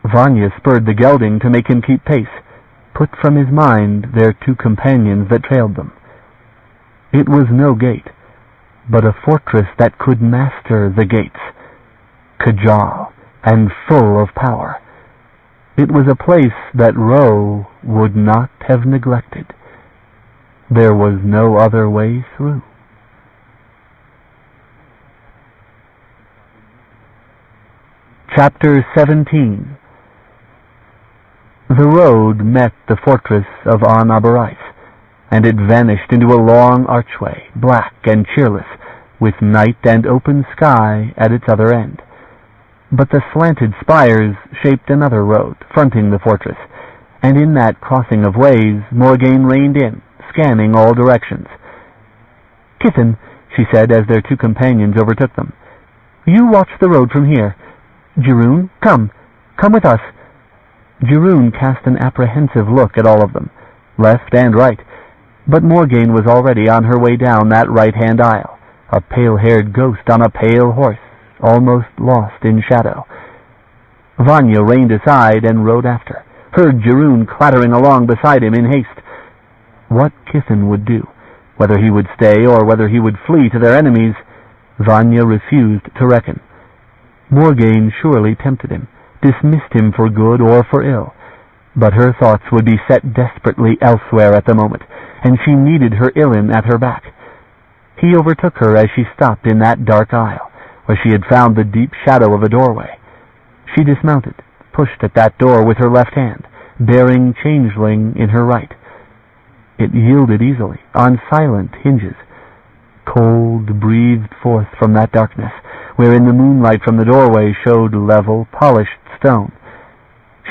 Vanya spurred the gelding to make him keep pace, put from his mind their two companions that trailed them. It was no gate, but a fortress that could master the gates, cajole and full of power. It was a place that Ro would not have neglected. There was no other way through. Chapter 17. The road met the fortress of On Abarais, and it vanished into a long archway, black and cheerless, with night and open sky at its other end. But the slanted spires shaped another road, fronting the fortress, and in that crossing of ways Morgaine reined in, scanning all directions. "Kithen," she said as their two companions overtook them, "you watch the road from here. Cherryh, come with us." Cherryh cast an apprehensive look at all of them, left and right, but Morgaine was already on her way down that right-hand aisle, a pale-haired ghost on a pale horse, almost lost in shadow. Vanya reined aside and rode after, heard Cherryh clattering along beside him in haste. What Kithen would do, whether he would stay or whether he would flee to their enemies, Vanya refused to reckon. Morgaine surely tempted him, dismissed him for good or for ill, but her thoughts would be set desperately elsewhere at the moment, and she needed her Ilin at her back. He overtook her as she stopped in that dark aisle, where she had found the deep shadow of a doorway. She dismounted, pushed at that door with her left hand, bearing Changeling in her right. It yielded easily, on silent hinges. Cold breathed forth from that darkness, wherein the moonlight from the doorway showed level, polished stone.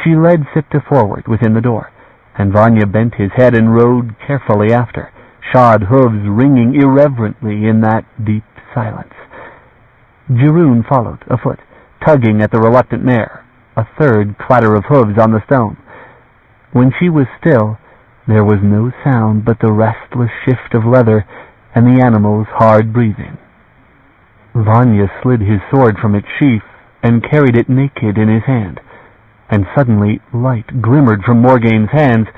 She led Sipta forward within the door, and Vanya bent his head and rode carefully after, shod hooves ringing irreverently in that deep silence. Cherryh followed, afoot, tugging at the reluctant mare, a third clatter of hooves on the stone. When she was still, there was no sound but the restless shift of leather and the animal's hard breathing. Vanya slid his sword from its sheath and carried it naked in his hand, and suddenly light glimmered from Morgaine's hands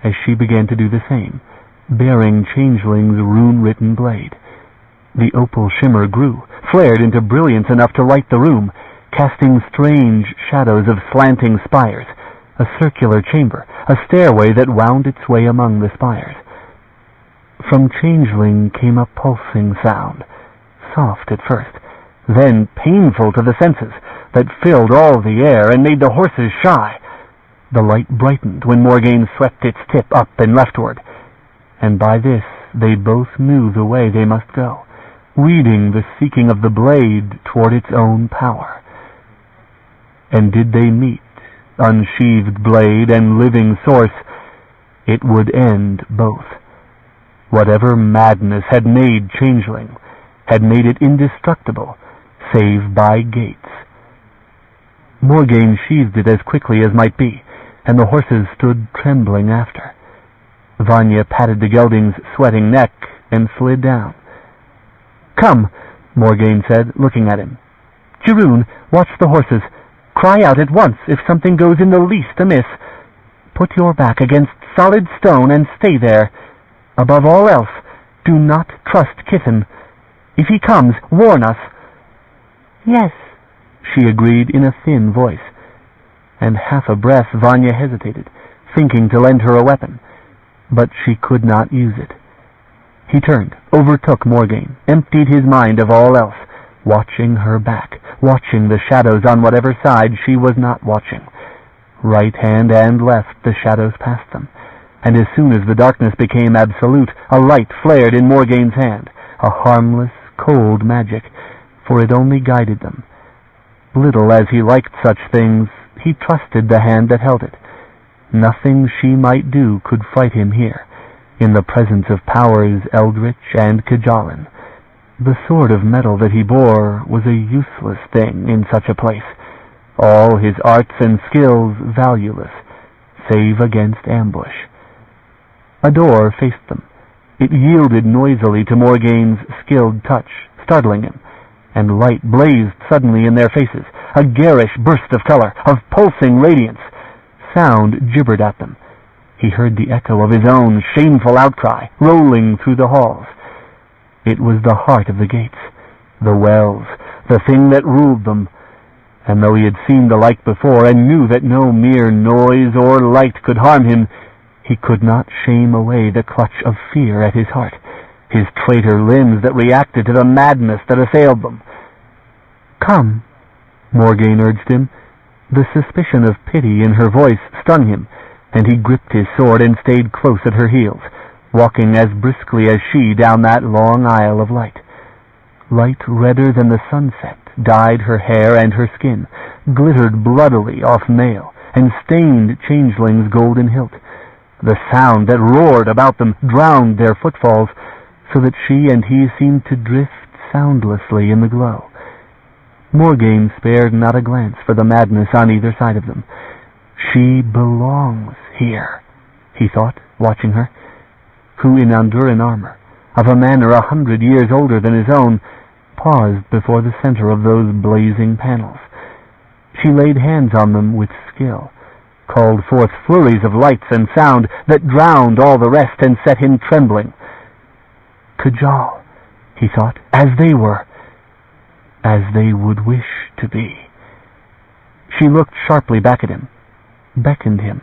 as she began to do the same, bearing Changeling's rune-written blade. The opal shimmer grew, flared into brilliance enough to light the room, casting strange shadows of slanting spires, a circular chamber, a stairway that wound its way among the spires. From Changeling came a pulsing sound, soft at first, then painful to the senses, that filled all the air and made the horses shy. The light brightened when Morgaine swept its tip up and leftward, and by this they both knew the way they must go, leading the seeking of the blade toward its own power. And did they meet, unsheathed blade and living source, it would end both. Whatever madness had made Changeling, had made it indestructible, save by gates. Morgaine sheathed it as quickly as might be, and the horses stood trembling after. Vanya patted the gelding's sweating neck and slid down. "Come," Morgaine said, looking at him. "Cherryh, watch the horses. Cry out at once if something goes in the least amiss. Put your back against solid stone and stay there. Above all else, do not trust Kithen. If he comes, warn us." "Yes," she agreed in a thin voice, and half a breath Vanya hesitated, thinking to lend her a weapon, but she could not use it. He turned, overtook Morgaine, emptied his mind of all else, watching her back, watching the shadows on whatever side she was not watching. Right hand and left the shadows passed them, and as soon as the darkness became absolute, a light flared in Morgaine's hand, a harmless, cold magic, for it only guided them. Little as he liked such things, he trusted the hand that held it. Nothing she might do could fright him here, in the presence of powers eldritch and cajoling. The sword of metal that he bore was a useless thing in such a place, all his arts and skills valueless, save against ambush. A door faced them. It yielded noisily to Morgaine's skilled touch, startling him, and light blazed suddenly in their faces, a garish burst of color, of pulsing radiance. Sound gibbered at them. He heard the echo of his own shameful outcry rolling through the halls. It was the heart of the gates, the wells, the thing that ruled them, and though he had seen the like before and knew that no mere noise or light could harm him, he could not shame away the clutch of fear at his heart, his traitor limbs that reacted to the madness that assailed them. "Come," Morgaine urged him. The suspicion of pity in her voice stung him, and he gripped his sword and stayed close at her heels, walking as briskly as she down that long aisle of light. Light redder than the sunset dyed her hair and her skin, glittered bloodily off mail, and stained changeling's golden hilt. The sound that roared about them drowned their footfalls, so that she and he seemed to drift soundlessly in the glow. Morgaine spared not a glance for the madness on either side of them. She belongs here, he thought, watching her, who in Honduran armor, of a manner 100 years older than his own, paused before the center of those blazing panels. She laid hands on them with skill, called forth flurries of lights and sound that drowned all the rest and set him trembling. Kajal, he thought, as they were, as they would wish to be. She looked sharply back at him, beckoned him.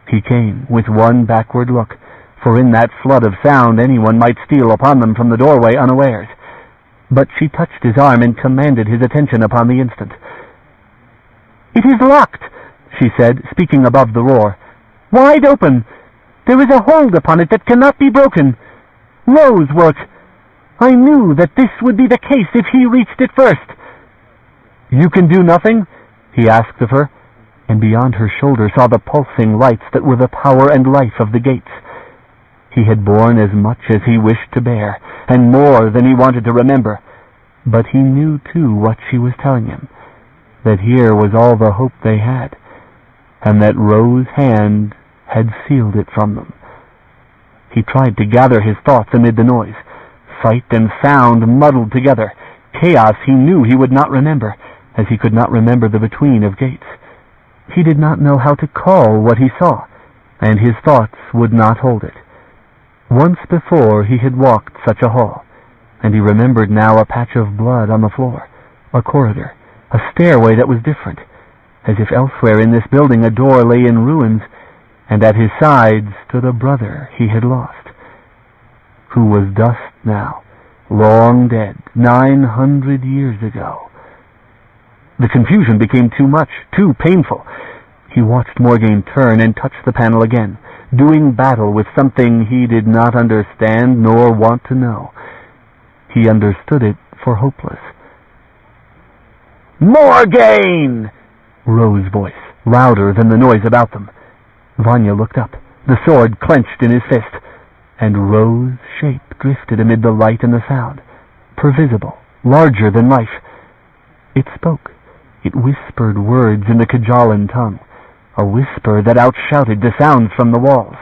He came, with one backward look, for in that flood of sound anyone might steal upon them from the doorway unawares. But she touched his arm and commanded his attention upon the instant. "It is locked," she said, speaking above the roar. "Wide open. There is a hold upon it that cannot be broken. Rose work. I knew that this would be the case if he reached it first." "You can do nothing?" he asked of her, and beyond her shoulder saw the pulsing lights that were the power and life of the gates. He had borne as much as he wished to bear, and more than he wanted to remember, but he knew too what she was telling him, that here was all the hope they had, and that Rose's hand had sealed it from them. He tried to gather his thoughts amid the noise. Sight and sound muddled together. Chaos he knew he would not remember, as he could not remember the between of gates. He did not know how to call what he saw, and his thoughts would not hold it. Once before he had walked such a hall, and he remembered now a patch of blood on the floor, a corridor, a stairway that was different, as if elsewhere in this building a door lay in ruins, and at his side stood a brother he had lost, who was dust now, long dead, 900 years ago. The confusion became too much, too painful. He watched Morgaine turn and touch the panel again, doing battle with something he did not understand nor want to know. He understood it for hopeless. "Morgaine!" Rose's voice, louder than the noise about them. Vanya looked up, the sword clenched in his fist, and Rose's shape drifted amid the light and the sound, pervisible, larger than life. It spoke. It whispered words in the Kajalan tongue, a whisper that outshouted the sounds from the walls.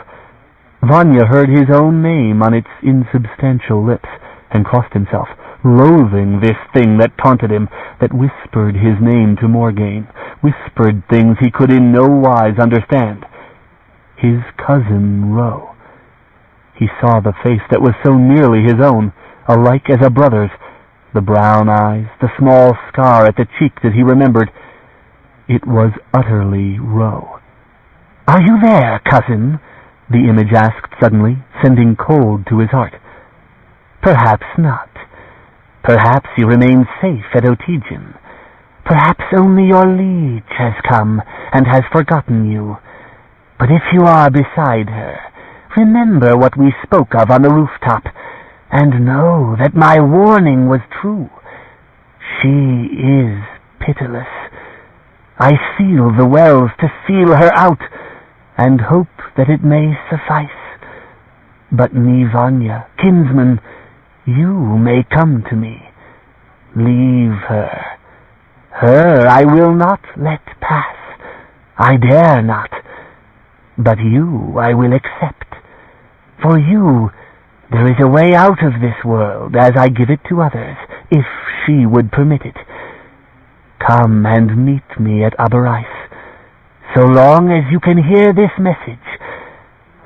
Vanya heard his own name on its insubstantial lips, and crossed himself, loathing this thing that taunted him, that whispered his name to Morgaine, whispered things he could in no wise understand. His cousin Ro. He saw the face that was so nearly his own, alike as a brother's, the brown eyes, the small scar at the cheek that he remembered. It was utterly Ro. "Are you there, cousin?" the image asked suddenly, sending cold to his heart. "Perhaps not. Perhaps you remain safe at Otigen. Perhaps only your liege has come and has forgotten you. But if you are beside her, remember what we spoke of on the rooftop, and know that my warning was true. She is pitiless. I seal the wells to seal her out, and hope that it may suffice. But me, Vanya, kinsman, you may come to me. Leave her. Her I will not let pass. I dare not. But you I will accept. For you there is a way out of this world, as I give it to others, if she would permit it. Come and meet me at Aberais. So long as you can hear this message,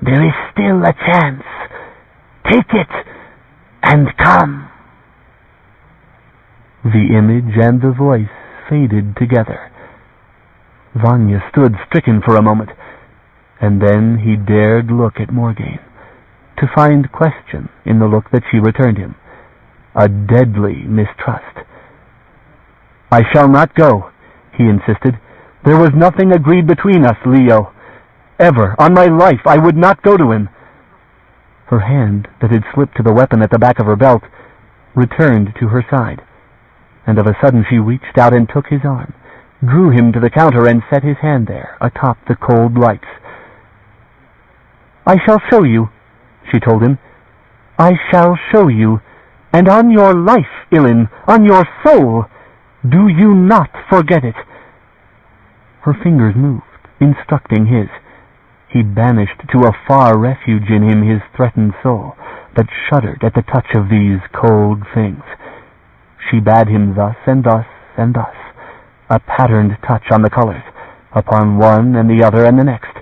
there is still a chance. Take it and come." The image and the voice faded together. Vanya stood stricken for a moment, and then he dared look at Morgaine, to find question in the look that she returned him, a deadly mistrust. "I shall not go," he insisted. "There was nothing agreed between us, Leo. Ever, on my life, I would not go to him." Her hand, that had slipped to the weapon at the back of her belt, returned to her side, and of a sudden she reached out and took his arm, drew him to the counter, and set his hand there, atop the cold lights. "I shall show you," she told him. "I shall show you, and on your life, Ilin, on your soul, do you not forget it." Her fingers moved, instructing his. He banished to a far refuge in him his threatened soul, that shuddered at the touch of these cold things. She bade him thus and thus and thus, a patterned touch on the colors, upon one and the other and the next.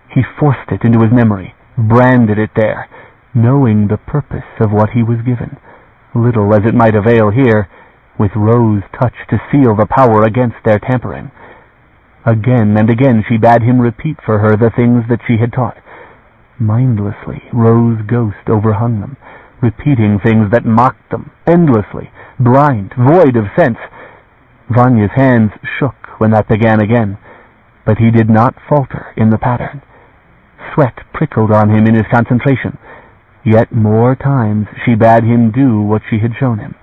He forced it into his memory, branded it there, knowing the purpose of what he was given, little as it might avail here, with Rose touch to seal the power against their tampering. Again and again she bade him repeat for her the things that she had taught. Mindlessly, Rose Ghost overhung them, repeating things that mocked them, endlessly, blind, void of sense. Vanya's hands shook when that began again, but he did not falter in the pattern. Sweat prickled on him in his concentration. Yet more times she bade him do what she had shown him.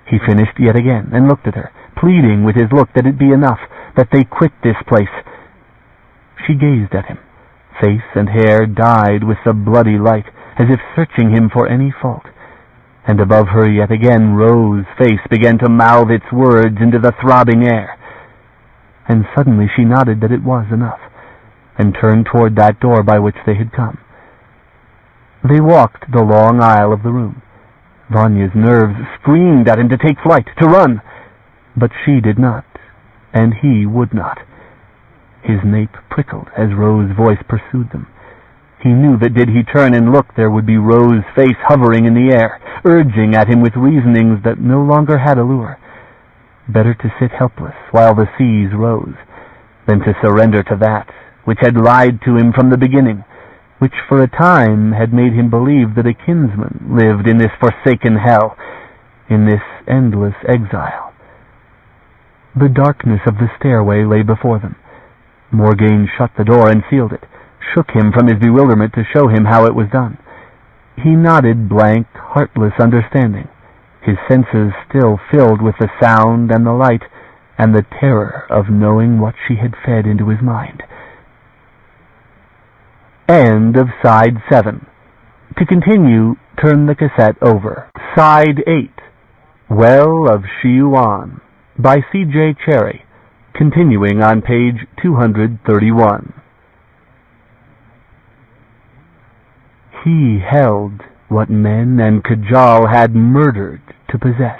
He finished yet again, and looked at her, pleading with his look that it be enough, that they quit this place. She gazed at him. Face and hair dyed with the bloody light, as if searching him for any fault. And above her yet again Rose's face began to mouth its words into the throbbing air. And suddenly she nodded that it was enough, and turned toward that door by which they had come. They walked the long aisle of the room. Vanya's nerves screamed at him to take flight, to run, but she did not, and he would not. His nape prickled as Rose's voice pursued them. He knew that did he turn and look, there would be Rose's face hovering in the air, urging at him with reasonings that no longer had allure. Better to sit helpless while the seas rose, than to surrender to that which had lied to him from the beginning, which for a time had made him believe that a kinsman lived in this forsaken hell, in this endless exile. The darkness of the stairway lay before them. Morgaine shut the door and sealed it, shook him from his bewilderment to show him how it was done. He nodded blank, heartless understanding, his senses still filled with the sound and the light, and the terror of knowing what she had fed into his mind. End of Side 7. To continue, turn the cassette over. Side 8. Well of Shiuan, by C.J. Cherryh, continuing on page 231. He held what men and Kajal had murdered to possess,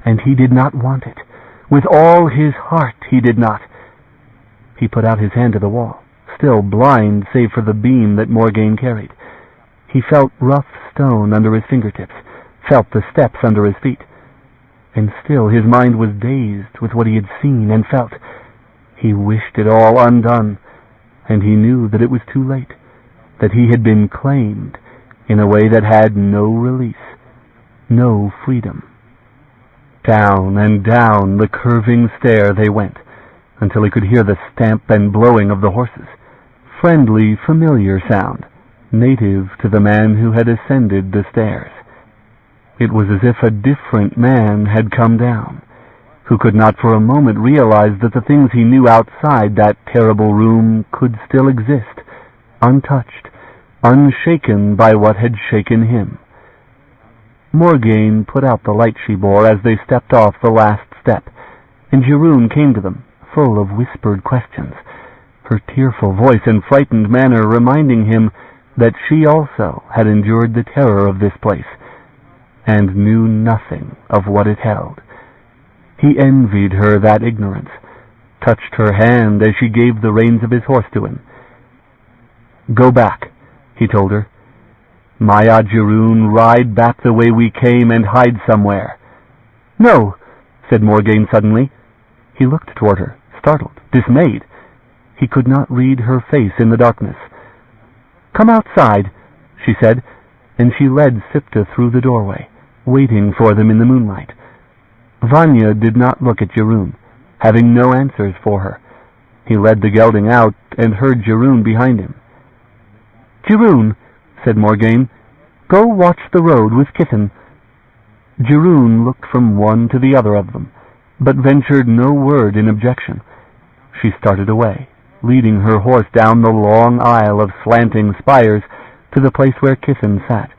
and he did not want it. With all his heart he did not. He put out his hand to the wall, still blind save for the beam that Morgaine carried. He felt rough stone under his fingertips, felt the steps under his feet, and still his mind was dazed with what he had seen and felt. He wished it all undone, and he knew that it was too late, that he had been claimed in a way that had no release, no freedom. Down and down the curving stair they went, until he could hear the stamp and blowing of the horses. Friendly, familiar sound, native to the man who had ascended the stairs. It was as if a different man had come down, who could not for a moment realize that the things he knew outside that terrible room could still exist, untouched, unshaken by what had shaken him. Morgaine put out the light she bore as they stepped off the last step, and Jiroon came to them, full of whispered questions, her tearful voice and frightened manner reminding him that she also had endured the terror of this place, and knew nothing of what it held. He envied her that ignorance, touched her hand as she gave the reins of his horse to him. "Go back," he told her. "Maya, Jiroon, ride back the way we came and hide somewhere." "No," said Morgaine suddenly. He looked toward her, startled, dismayed. He could not read her face in the darkness. "Come outside," she said, and she led Sipta through the doorway, waiting for them in the moonlight. Vanya did not look at Jiroon, having no answers for her. He led the gelding out and heard Jiroon behind him. "Jiroon," said Morgaine, "go watch the road with Kitten." Jiroon looked from one to the other of them, but ventured no word in objection. She started away, leading her horse down the long aisle of slanting spires to the place where Kithin sat,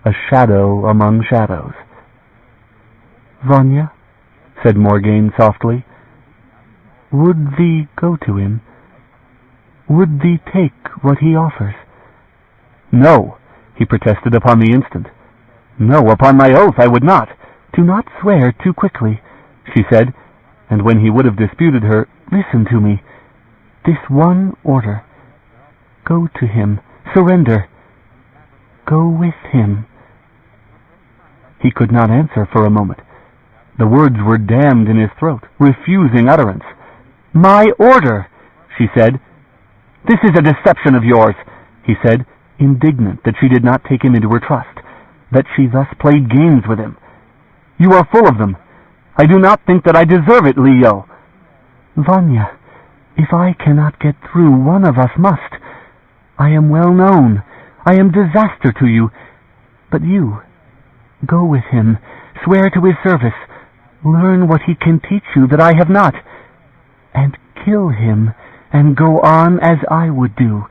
a shadow among shadows. "Vanya," said Morgaine softly, "would thee go to him? Would thee take what he offers?" "No," he protested upon the instant. "No, upon my oath I would not." "Do not swear too quickly," she said, and when he would have disputed her, "Listen to me. This one order. Go to him. Surrender. Go with him." He could not answer for a moment. The words were dammed in his throat, refusing utterance. "My order," she said. "This is a deception of yours," he said, indignant that she did not take him into her trust, that she thus played games with him. "You are full of them. I do not think that I deserve it, Leo." "Vanya, if I cannot get through, one of us must. I am well known. I am disaster to you. But you, go with him. Swear to his service. Learn what he can teach you that I have not. And kill him, and go on as I would do."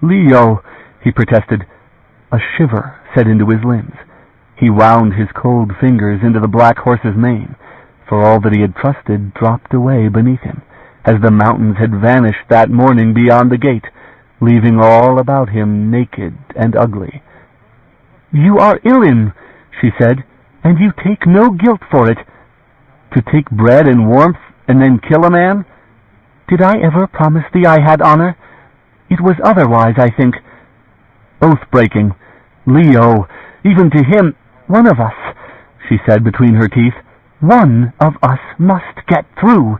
"Leo," he protested. A shiver set into his limbs. He wound his cold fingers into the black horse's mane, for all that he had trusted dropped away beneath him, as the mountains had vanished that morning beyond the gate, leaving all about him naked and ugly. "You are Ilin," she said, "and you take no guilt for it. To take bread and warmth and then kill a man? Did I ever promise thee I had honor? It was otherwise, I think." "Oath-breaking. Leo, even to him—" "One of us," she said between her teeth, "one of us must get through.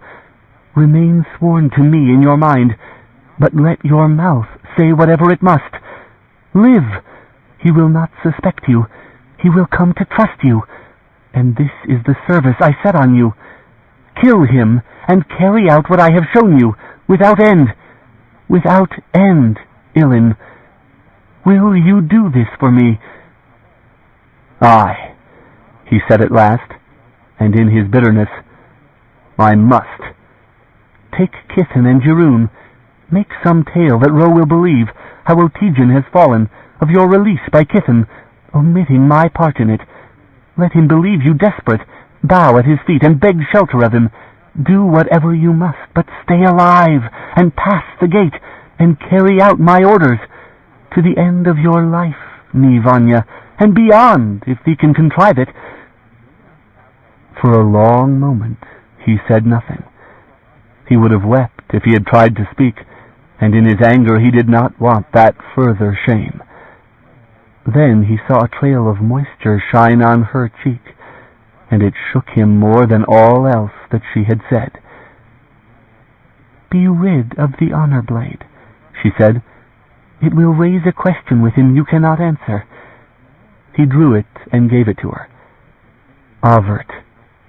Remain sworn to me in your mind, but let your mouth say whatever it must. Live. He will not suspect you. He will come to trust you. And this is the service I set on you. Kill him, and carry out what I have shown you, without end. Without end, Ilin. Will you do this for me?" "Aye," he said at last, and in his bitterness, "I must." "Take Kithin and Cherryh. Make some tale that Ro will believe, how Otygian has fallen, of your release by Kithin, omitting my part in it. Let him believe you desperate, bow at his feet, and beg shelter of him. Do whatever you must, but stay alive, and pass the gate, and carry out my orders, to the end of your life, Vanya, and beyond, if thee can contrive it." For a long moment he said nothing. He would have wept if he had tried to speak, and in his anger he did not want that further shame. Then he saw a trail of moisture shine on her cheek, and it shook him more than all else that she had said. "Be rid of the honor blade," she said. "It will raise a question with him you cannot answer." He drew it and gave it to her. "Avert,"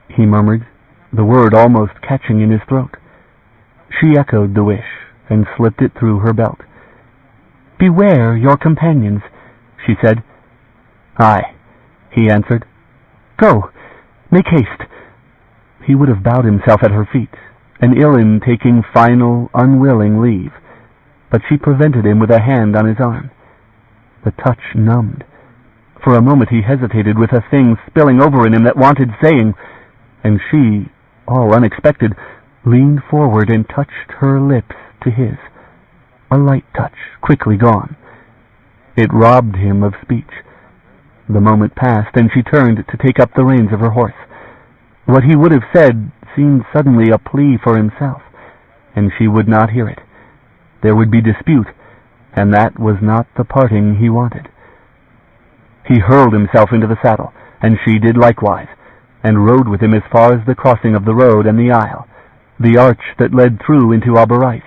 he murmured, the word almost catching in his throat. She echoed the wish and slipped it through her belt. "Beware your companions," she said. "Aye," he answered. "Go, make haste." He would have bowed himself at her feet, and Ilin taking final, unwilling leave, but she prevented him with a hand on his arm. The touch numbed. For a moment he hesitated, with a thing spilling over in him that wanted saying, and she, all unexpected, leaned forward and touched her lips to his. A light touch, quickly gone. It robbed him of speech. The moment passed, and she turned to take up the reins of her horse. What he would have said seemed suddenly a plea for himself, and she would not hear it. There would be dispute, and that was not the parting he wanted. He hurled himself into the saddle, and she did likewise, and rode with him as far as the crossing of the road and the aisle, the arch that led through into Aberystwyth,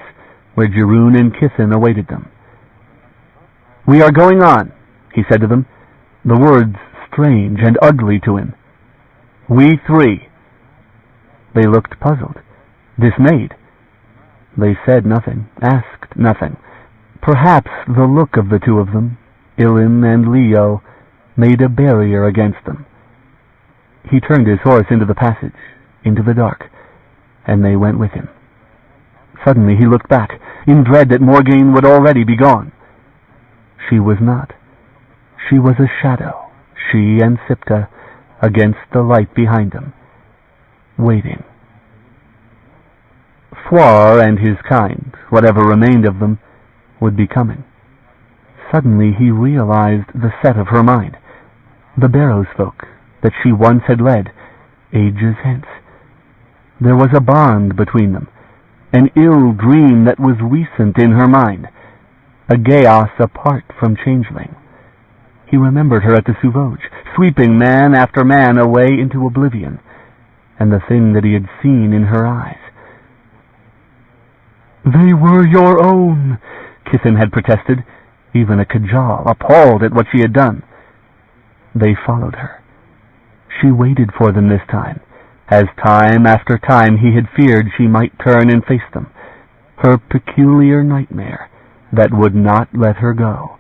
where Cherryh and Kithin awaited them. "We are going on," he said to them, the words strange and ugly to him. "We three." They looked puzzled, dismayed. They said nothing, asked nothing. Perhaps the look of the two of them, Ilin and Leo, made a barrier against them. He turned his horse into the passage, into the dark, and they went with him. Suddenly he looked back, in dread that Morgaine would already be gone. She was not. She was a shadow, she and Siptah, against the light behind them, waiting. Fuar and his kind, whatever remained of them, would be coming. Suddenly he realized the set of her mind, the Barrows folk that she once had led, ages hence. There was a bond between them, an ill dream that was recent in her mind, a chaos apart from Changeling. He remembered her at the Sauvage, sweeping man after man away into oblivion, and the thing that he had seen in her eyes. "They were your own," Kithen had protested, even a Kajal, appalled at what she had done. They followed her. She waited for them this time, as time after time he had feared she might turn and face them, her peculiar nightmare that would not let her go.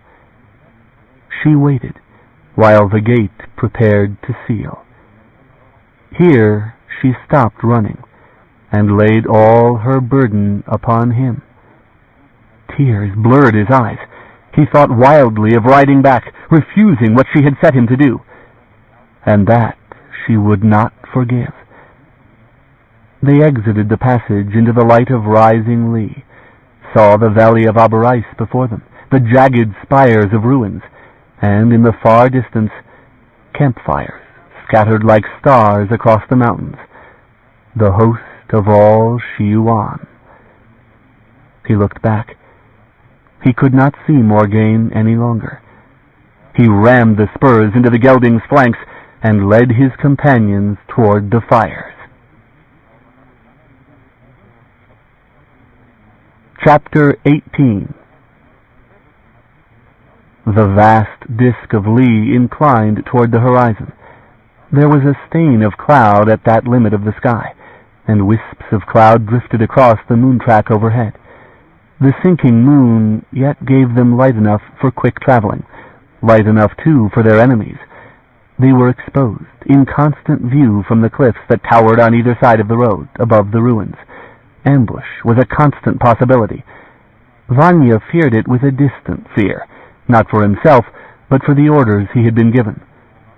She waited while the gate prepared to seal. Here she stopped running and laid all her burden upon him. Tears blurred his eyes. He thought wildly of riding back, refusing what she had set him to do, and that she would not forgive. They exited the passage into the light of rising Lee, saw the valley of Aberais before them, the jagged spires of ruins, and in the far distance, campfires scattered like stars across the mountains, the host of all Shiuan. He looked back. He could not see Morgaine any longer. He rammed the spurs into the gelding's flanks and led his companions toward the fires. Chapter 18. The vast disk of Lee inclined toward the horizon. There was a stain of cloud at that limit of the sky, and wisps of cloud drifted across the moon track overhead. The sinking moon yet gave them light enough for quick traveling, light enough, too, for their enemies. They were exposed, in constant view from the cliffs that towered on either side of the road, above the ruins. Ambush was a constant possibility. Vanya feared it with a distant fear, not for himself, but for the orders he had been given.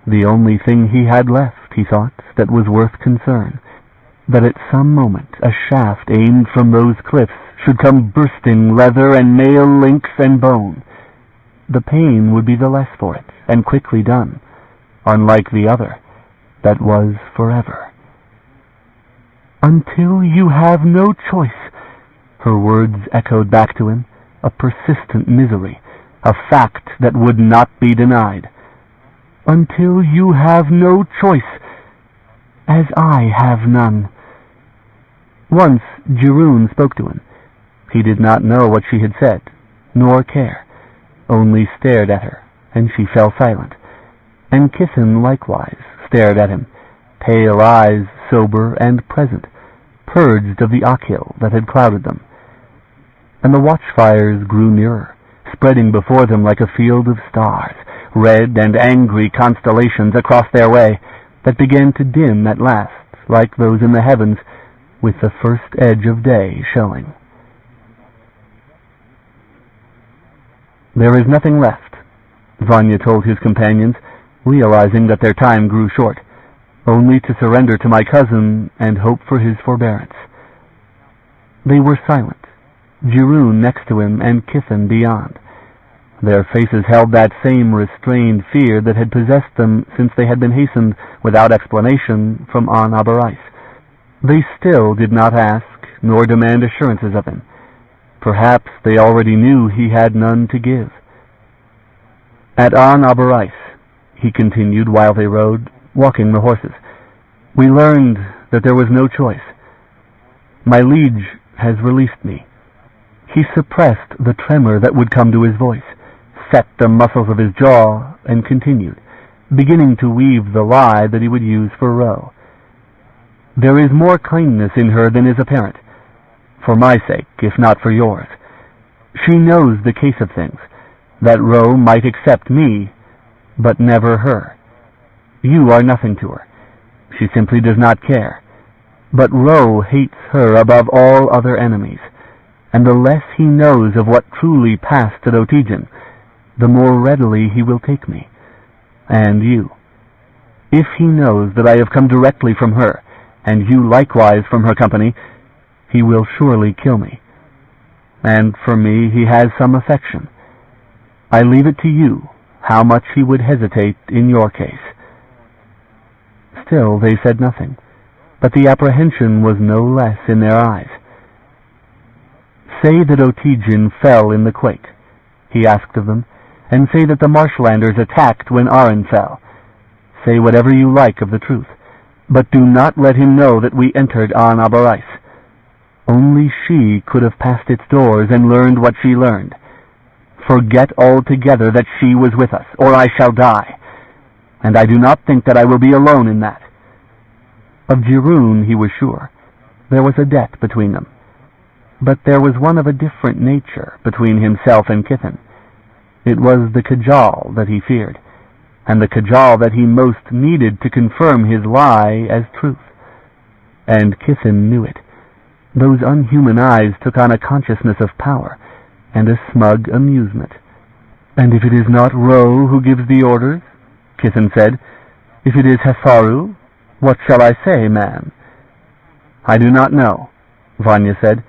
The only thing he had left, he thought, that was worth concern. That at some moment a shaft aimed from those cliffs should come bursting leather and mail links and bone. The pain would be the less for it, and quickly done, unlike the other, that was forever. "Until you have no choice," her words echoed back to him, a persistent misery, a fact that would not be denied. "Until you have no choice, as I have none." Once Cherryh spoke to him. He did not know what she had said, nor care, only stared at her, and she fell silent. And Kithen likewise stared at him, pale eyes, sober and present, purged of the Akhil that had clouded them. And the watchfires grew nearer, spreading before them like a field of stars, red and angry constellations across their way, that began to dim at last, like those in the heavens, with the first edge of day showing. "There is nothing left," Vanya told his companions, realizing that their time grew short, "only to surrender to my cousin and hope for his forbearance." They were silent, Cherryh next to him and Kithen beyond. Their faces held that same restrained fear that had possessed them since they had been hastened, without explanation, from An Aberais. They still did not ask, nor demand assurances of him. Perhaps they already knew he had none to give. "At An Aberais," he continued while they rode, walking the horses, "we learned that there was no choice. My liege has released me." He suppressed the tremor that would come to his voice, set the muscles of his jaw, and continued, beginning to weave the lie that he would use for Ro. "There is more kindness in her than is apparent, for my sake, if not for yours. She knows the case of things, that Ro might accept me, but never her. You are nothing to her. She simply does not care. But Ro hates her above all other enemies, and the less he knows of what truly passed at Otygen, the more readily he will take me, and you. If he knows that I have come directly from her, and you likewise from her company, he will surely kill me. And for me he has some affection. I leave it to you how much he would hesitate in your case." Still they said nothing, but the apprehension was no less in their eyes. "Say that Otygen fell in the quake," he asked of them, "and say that the marshlanders attacked when Aran fell. Say whatever you like of the truth, but do not let him know that we entered An Abarais. Only she could have passed its doors and learned what she learned. Forget altogether that she was with us, or I shall die, and I do not think that I will be alone in that." Of Jiroon he was sure. There was a debt between them. But there was one of a different nature between himself and Kithen. It was the Kajal that he feared, and the Kajal that he most needed to confirm his lie as truth. And Kithen knew it. Those unhuman eyes took on a consciousness of power, and a smug amusement. "And if it is not Ro who gives the orders," Kithen said, "if it is Hetharu, what shall I say, man?" "I do not know," Vanya said,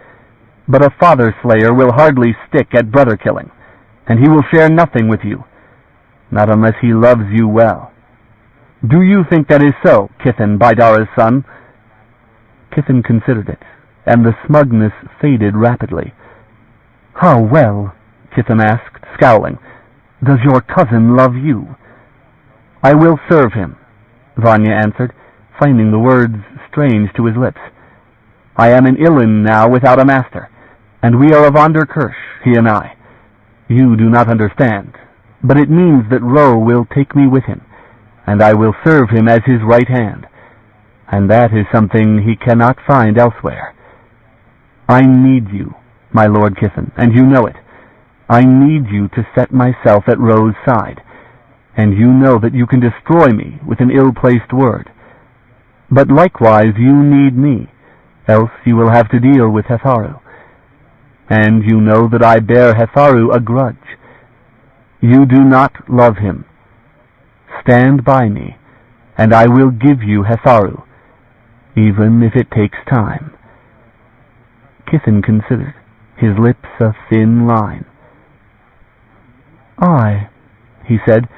"but a father-slayer will hardly stick at brother-killing, and he will share nothing with you, not unless he loves you well. Do you think that is so, Kithen, Baidara's son?" Kithen considered it, and the smugness faded rapidly. "How well," Kithen asked, scowling, "does your cousin love you?" "I will serve him," Vanya answered, finding the words strange to his lips. "I am in Ilin now without a master, and we are of Anderkirch, he and I. You do not understand, but it means that Ro will take me with him, and I will serve him as his right hand, and that is something he cannot find elsewhere. I need you, my Lord Kithen, and you know it. I need you to set myself at Ro's side, and you know that you can destroy me with an ill-placed word. But likewise you need me, else you will have to deal with Hetharu. And you know that I bear Hetharu a grudge. You do not love him. Stand by me, and I will give you Hetharu, even if it takes time." Kithen considered, his lips a thin line. "Aye," he said,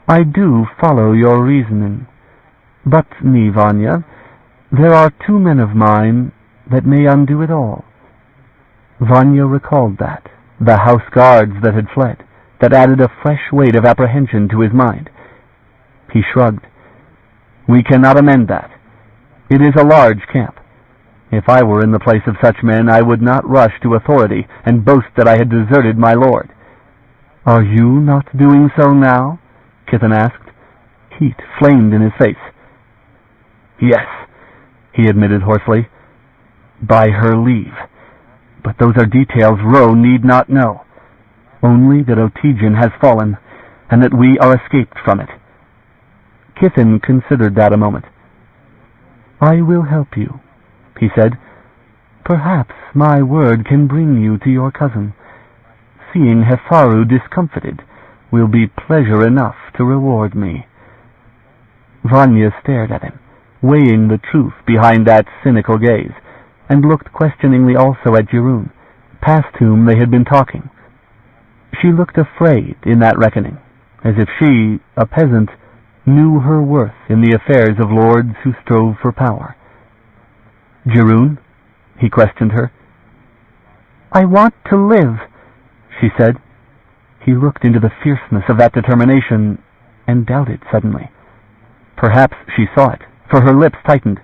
"I do follow your reasoning. But me, Vanya, there are 2 men of mine that may undo it all." Vanya recalled that, the house guards that had fled, that added a fresh weight of apprehension to his mind. He shrugged. "We cannot amend that. It is a large camp. If I were in the place of such men, I would not rush to authority and boast that I had deserted my lord." "Are you not doing so now?" Kithen asked. Heat flamed in his face. "Yes," he admitted hoarsely, "by her leave. But those are details Ro need not know. Only that Otygen has fallen, and that we are escaped from it." Kithen considered that a moment. "I will help you," he said. "Perhaps my word can bring you to your cousin. Seeing Hetharu discomfited will be pleasure enough to reward me." Vanya stared at him, weighing the truth behind that cynical gaze, and looked questioningly also at Jiroon, past whom they had been talking. She looked afraid in that reckoning, as if she, a peasant, knew her worth in the affairs of lords who strove for power. "Jiroon?" he questioned her. "I want to live," she said. He looked into the fierceness of that determination and doubted suddenly. Perhaps she saw it, for her lips tightened.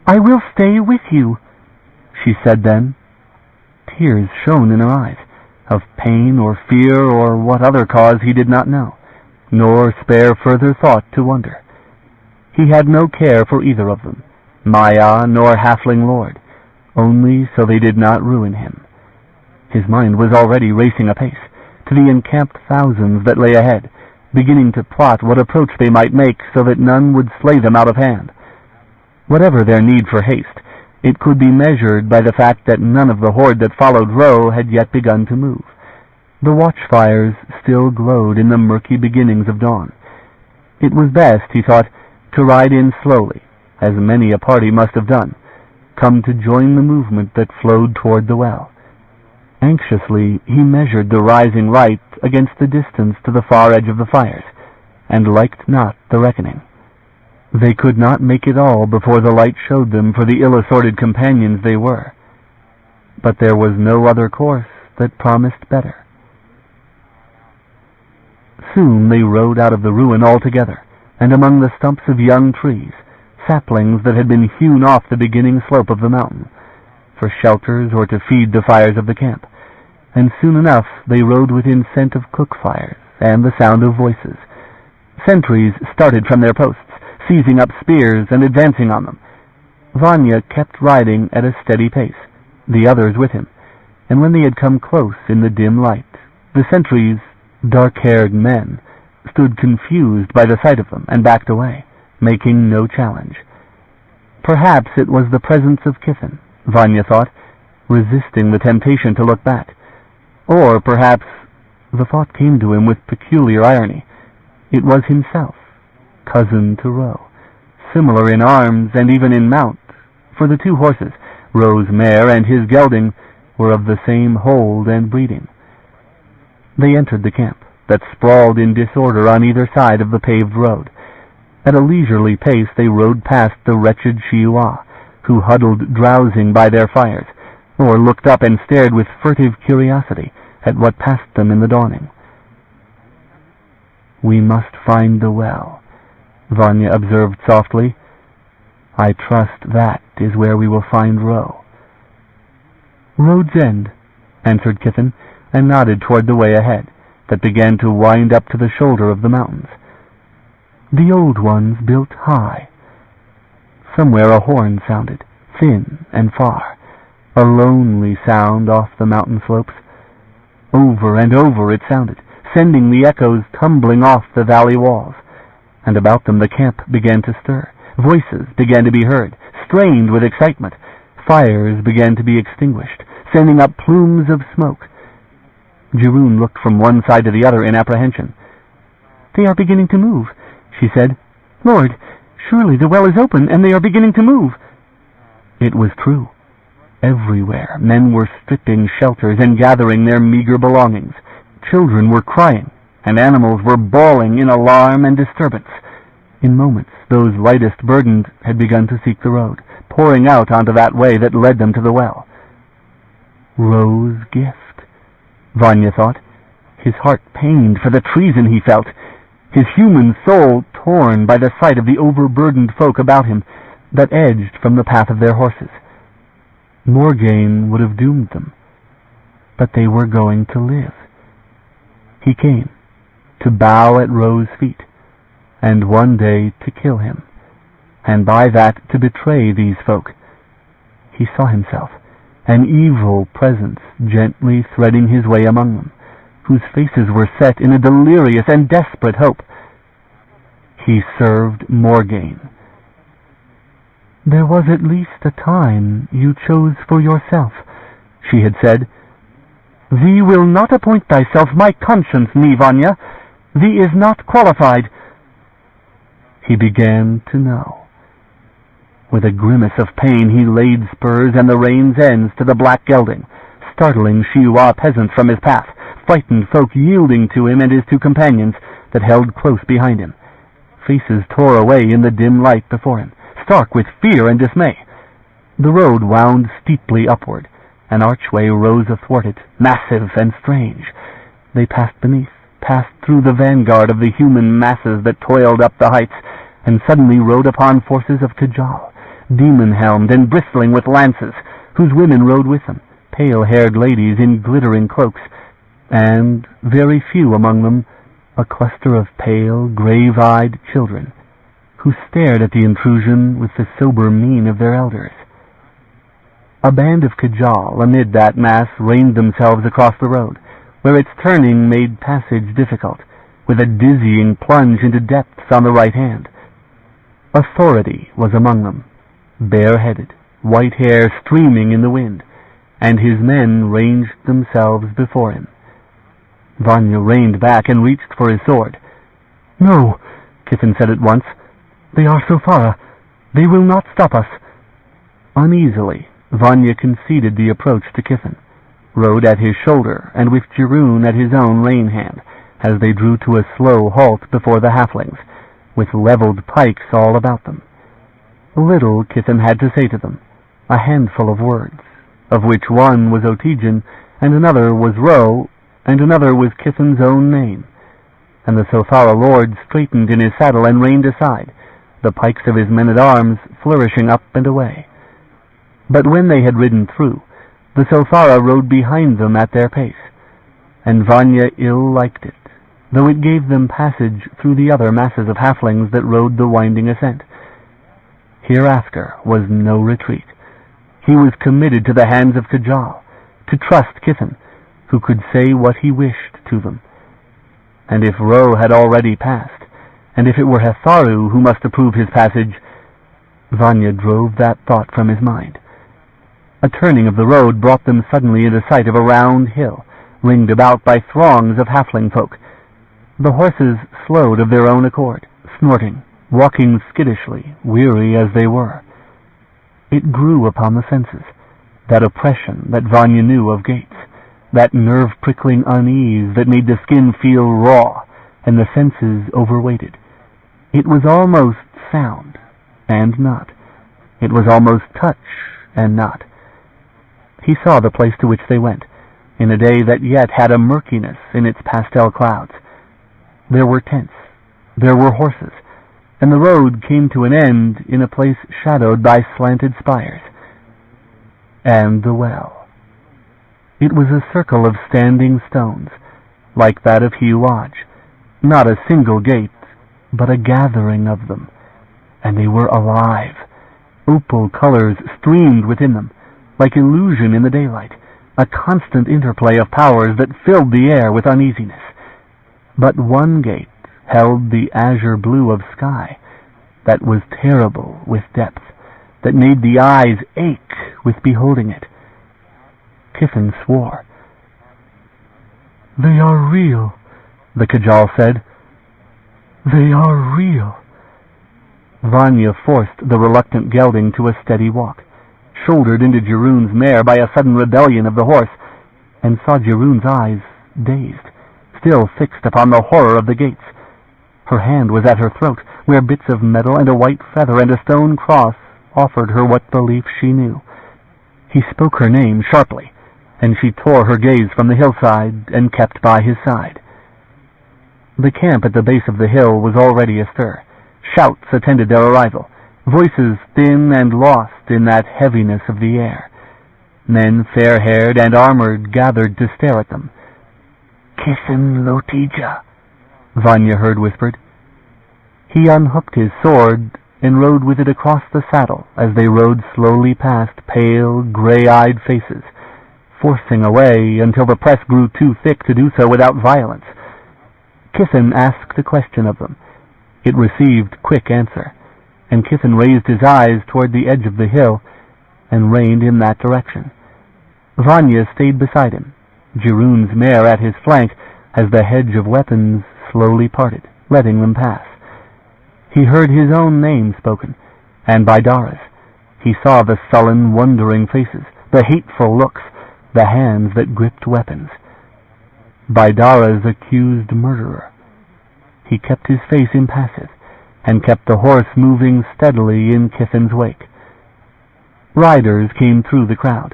"I will stay with you," she said then. Tears shone in her eyes, of pain or fear or what other cause he did not know, nor spare further thought to wonder. He had no care for either of them, Maya nor halfling lord, only so they did not ruin him. His mind was already racing apace, to the encamped thousands that lay ahead, beginning to plot what approach they might make so that none would slay them out of hand. Whatever their need for haste, it could be measured by the fact that none of the horde that followed Ro had yet begun to move. The watchfires still glowed in the murky beginnings of dawn. It was best, he thought, to ride in slowly, as many a party must have done, come to join the movement that flowed toward the well. Anxiously, he measured the rising light against the distance to the far edge of the fires, and liked not the reckoning. They could not make it all before the light showed them for the ill-assorted companions they were. But there was no other course that promised better. Soon they rode out of the ruin altogether, and among the stumps of young trees, saplings that had been hewn off the beginning slope of the mountain, for shelters or to feed the fires of the camp, and soon enough they rode within scent of cook fires and the sound of voices. Sentries started from their posts, seizing up spears and advancing on them. Vanya kept riding at a steady pace, the others with him, and when they had come close in the dim light, the sentries, dark-haired men, stood confused by the sight of them and backed away, making no challenge. Perhaps it was the presence of Kiffin, Vanya thought, resisting the temptation to look back. Or perhaps, the thought came to him with peculiar irony, it was himself, cousin to Ro, similar in arms and even in mount, for the two horses, Ro's mare and his gelding, were of the same hold and breeding. They entered the camp, that sprawled in disorder on either side of the paved road. At a leisurely pace they rode past the wretched Shiuan, who huddled drowsing by their fires, or looked up and stared with furtive curiosity at what passed them in the dawning. "We must find the well," Vanya observed softly. "I trust that is where we will find Ro." "Road's End," answered Kiffin, and nodded toward the way ahead, that began to wind up to the shoulder of the mountains. The old ones built high. Somewhere a horn sounded, thin and far, a lonely sound off the mountain slopes. Over and over it sounded, sending the echoes tumbling off the valley walls, and about them the camp began to stir. Voices began to be heard, strained with excitement. Fires began to be extinguished, sending up plumes of smoke. Cherryh looked from one side to the other in apprehension. "They are beginning to move," she said. "Lord, surely the well is open, and they are beginning to move." It was true. Everywhere men were stripping shelters and gathering their meager belongings. Children were crying, and animals were bawling in alarm and disturbance. In moments, those lightest burdened had begun to seek the road, pouring out onto that way that led them to the well. Ro's gift, Vanya thought. His heart pained for the treason he felt, his human soul torn by the sight of the overburdened folk about him that edged from the path of their horses. Morgaine would have doomed them, but they were going to live. He came to bow at Ro's feet, and one day to kill him, and by that to betray these folk. He saw himself, an evil presence gently threading his way among them, whose faces were set in a delirious and desperate hope. He served Morgaine. "There was at least a time you chose for yourself," she had said. "Thee will not appoint thyself my conscience, me, Vanya. Thee is not qualified." He began to know. With a grimace of pain he laid spurs and the reins' ends to the black gelding, startling Shiuan peasants from his path, frightened folk yielding to him and his two companions that held close behind him. Faces tore away in the dim light before him, stark with fear and dismay. The road wound steeply upward. An archway rose athwart it, massive and strange. They passed beneath, passed through the vanguard of the human masses that toiled up the heights, and suddenly rode upon forces of Kajal, demon-helmed and bristling with lances, whose women rode with them, pale-haired ladies in glittering cloaks, and, very few among them, a cluster of pale, grave-eyed children, who stared at the intrusion with the sober mien of their elders. A band of Kajal amid that mass reined themselves across the road, where its turning made passage difficult, with a dizzying plunge into depths on the right hand. Authority was among them, bareheaded, white hair streaming in the wind, and his men ranged themselves before him. Vanya reined back and reached for his sword. "No," Kiffin said at once. "They are Sofara. They will not stop us." Uneasily, Vanya conceded the approach to Kiffin, rode at his shoulder, and with Cherryh at his own rein hand, as they drew to a slow halt before the halflings, with leveled pikes all about them. Little Kiffin had to say to them, a handful of words, of which one was Otijan, and another was Ro, and another was Kiffin's own name. And the Sofara lord straightened in his saddle and reined aside, the pikes of his men-at-arms flourishing up and away. But when they had ridden through, the Sofara rode behind them at their pace, and Vanya ill liked it, though it gave them passage through the other masses of halflings that rode the winding ascent. Hereafter was no retreat. He was committed to the hands of Kajal, to trust Kiffin, who could say what he wished to them. And if Ro had already passed, and if it were Hetharu who must approve his passage, Vanya drove that thought from his mind. A turning of the road brought them suddenly into sight of a round hill, ringed about by throngs of halfling folk. The horses slowed of their own accord, snorting, walking skittishly, weary as they were. It grew upon the senses, that oppression that Vanya knew of gates, that nerve-prickling unease that made the skin feel raw and the senses overweighted. It was almost sound, and not. It was almost touch, and not. He saw the place to which they went, in a day that yet had a murkiness in its pastel clouds. There were tents, there were horses, and the road came to an end in a place shadowed by slanted spires. And the well. It was a circle of standing stones, like that of Shiuan, not a single gate, but a gathering of them, and they were alive. Opal colors streamed within them, like illusion in the daylight, a constant interplay of powers that filled the air with uneasiness. But one gate held the azure blue of sky, that was terrible with depth, that made the eyes ache with beholding it. Kiffin swore. "They are real," the Kajal said. "They are real." Vanya forced the reluctant gelding to a steady walk, shouldered into Cherryh's mare by a sudden rebellion of the horse, and saw Cherryh's eyes dazed, still fixed upon the horror of the gates. Her hand was at her throat, where bits of metal and a white feather and a stone cross offered her what belief she knew. He spoke her name sharply, and she tore her gaze from the hillside and kept by his side. The camp at the base of the hill was already astir. Shouts attended their arrival, voices thin and lost in that heaviness of the air. Men fair-haired and armored gathered to stare at them. "Kiffin Lotija," Vanya heard whispered. He unhooked his sword and rode with it across the saddle as they rode slowly past pale, gray-eyed faces, forcing a way until the press grew too thick to do so without violence. Kiffin asked a question of them. It received quick answer, and Kiffin raised his eyes toward the edge of the hill and reined in that direction. Vanya stayed beside him, Cherryh's mare at his flank, as the hedge of weapons slowly parted, letting them pass. He heard his own name spoken, and by Dara's. He saw the sullen, wondering faces, the hateful looks, the hands that gripped weapons. By Dara's accused murderer. He kept his face impassive, and kept the horse moving steadily in Kiffin's wake. Riders came through the crowd,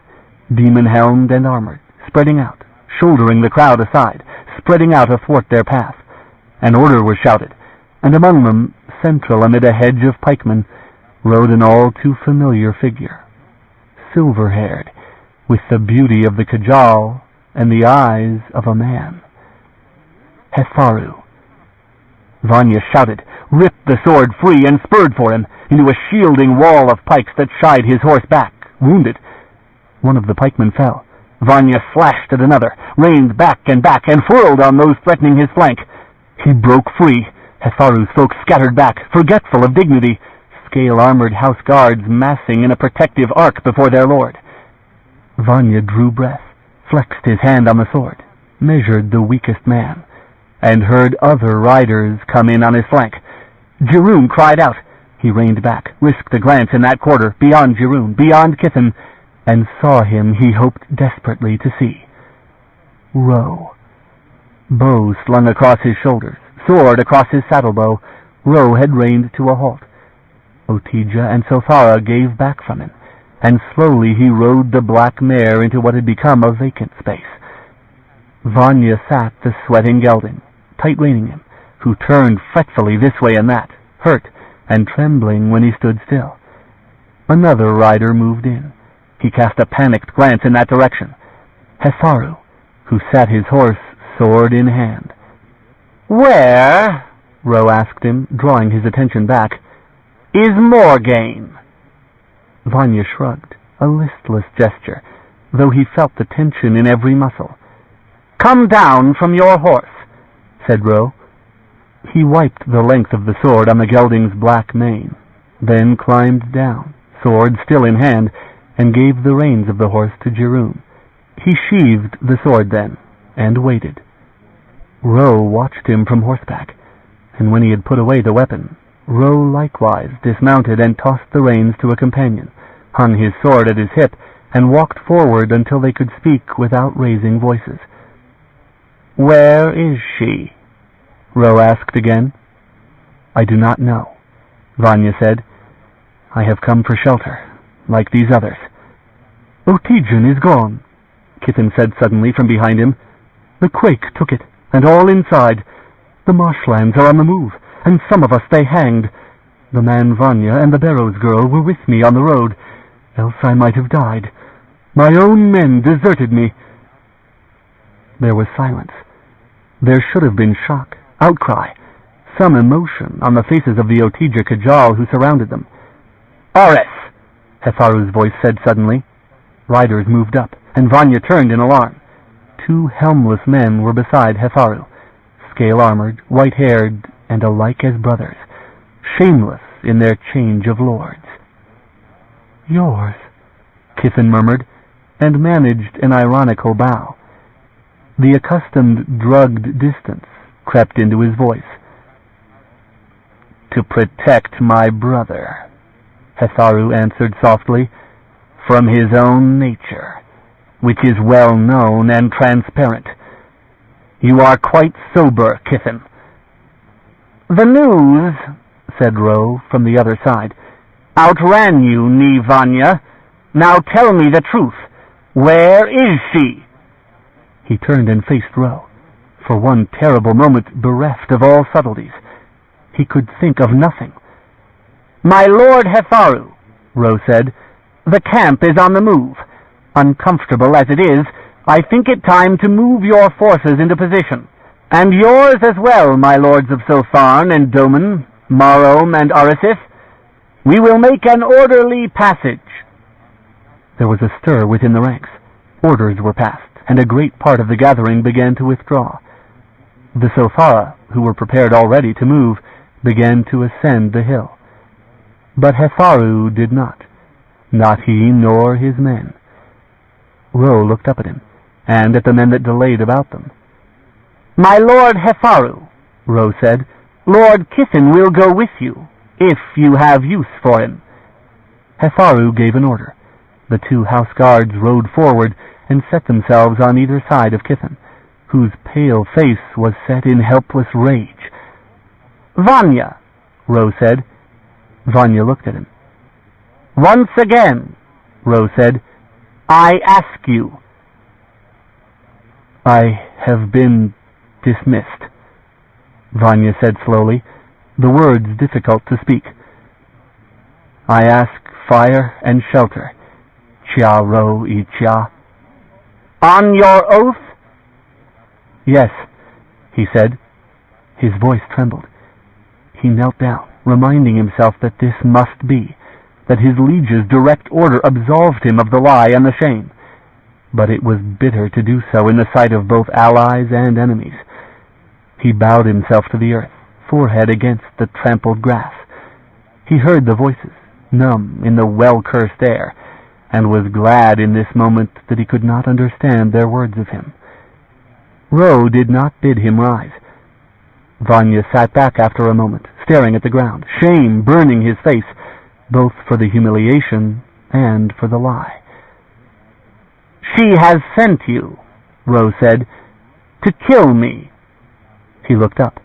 demon-helmed and armored, spreading out, shouldering the crowd aside, spreading out athwart their path. An order was shouted, and among them, central amid a hedge of pikemen, rode an all-too-familiar figure, silver-haired, with the beauty of the Kajal and the eyes of a man. Hetharu. Vanya shouted, ripped the sword free, and spurred for him, into a shielding wall of pikes that shied his horse back, wounded. One of the pikemen fell. Vanya slashed at another, reined back, and whirled on those threatening his flank. He broke free. Hetharu's folk scattered back, forgetful of dignity, scale-armored house guards massing in a protective arc before their lord. Vanya drew breath, flexed his hand on the sword, measured the weakest man, and heard other riders come in on his flank. Cherryh cried out. He reined back, risked a glance in that quarter, beyond Cherryh, beyond Kithen, and saw him he hoped desperately to see. Ro. Bow slung across his shoulders, sword across his saddlebow, Ro had reined to a halt. Otija and Sothara gave back from him, and slowly he rode the black mare into what had become a vacant space. Vanya sat the sweating gelding, tight-reining him, who turned fretfully this way and that, hurt and trembling when he stood still. Another rider moved in. He cast a panicked glance in that direction. Hetharu, who sat his horse, sword in hand. "Where," Ro asked him, drawing his attention back, "is Morgaine?" Vanya shrugged, a listless gesture, though he felt the tension in every muscle. "Come down from your horse," said Ro. He wiped the length of the sword on the gelding's black mane, then climbed down, sword still in hand, and gave the reins of the horse to Cherryh. He sheathed the sword then, and waited. Ro watched him from horseback, and when he had put away the weapon, Ro likewise dismounted and tossed the reins to a companion, hung his sword at his hip, and walked forward until they could speak without raising voices. "Where is she?" Ro asked again. "I do not know," Vanya said. "I have come for shelter, like these others." "Otijan is gone," Kithen said suddenly from behind him. "The quake took it, and all inside. The marshlands are on the move, and some of us they hanged. The man Vanya and the Barrows girl were with me on the road, else I might have died. My own men deserted me." There was silence. There should have been shock, outcry, some emotion on the faces of the Otija Kajal who surrounded them. "Oris!" Hetharu's voice said suddenly. Riders moved up, and Vanya turned in alarm. Two helmless men were beside Hetharu, scale-armored, white-haired, and alike as brothers, shameless in their change of lords. "Yours," Kithen murmured, and managed an ironical bow. The accustomed drugged distance crept into his voice. "To protect my brother," Hetharu answered softly, "from his own nature, which is well known and transparent. You are quite sober, Kithen." "The news," said Ro from the other side, "outran you, Vanya. Now tell me the truth. Where is she?" He turned and faced Ro, for one terrible moment bereft of all subtleties. He could think of nothing. "My lord Hetharu," Ro said, "the camp is on the move. Uncomfortable as it is, I think it time to move your forces into position. And yours as well, my lords of Sotharn and Doman, Marom and Arisith. We will make an orderly passage." There was a stir within the ranks. Orders were passed, and a great part of the gathering began to withdraw. The Sothara, who were prepared already to move, began to ascend the hill. But Hetharu did not he nor his men. Ro looked up at him, and at the men that delayed about them. "My lord Hetharu," Ro said, "Lord Kithen will go with you, if you have use for him." Hetharu gave an order. The two house guards rode forward and set themselves on either side of Kithen, whose pale face was set in helpless rage. "Vanya," Ro said. Vanya looked at him. "Once again," Ro said, "I ask you." "I have been dismissed," Vanya said slowly, the words difficult to speak. "I ask fire and shelter. Chia Ro I Chia." "On your oath?" "Yes," he said. His voice trembled. He knelt down, reminding himself that this must be, that his liege's direct order absolved him of the lie and the shame. But it was bitter to do so in the sight of both allies and enemies. He bowed himself to the earth, forehead against the trampled grass. He heard the voices, numb in the well-cursed air, and was glad in this moment that he could not understand their words of him. Ro did not bid him rise. Vanya sat back after a moment, staring at the ground, shame burning his face, both for the humiliation and for the lie. "She has sent you," Ro said, "to kill me." He looked up.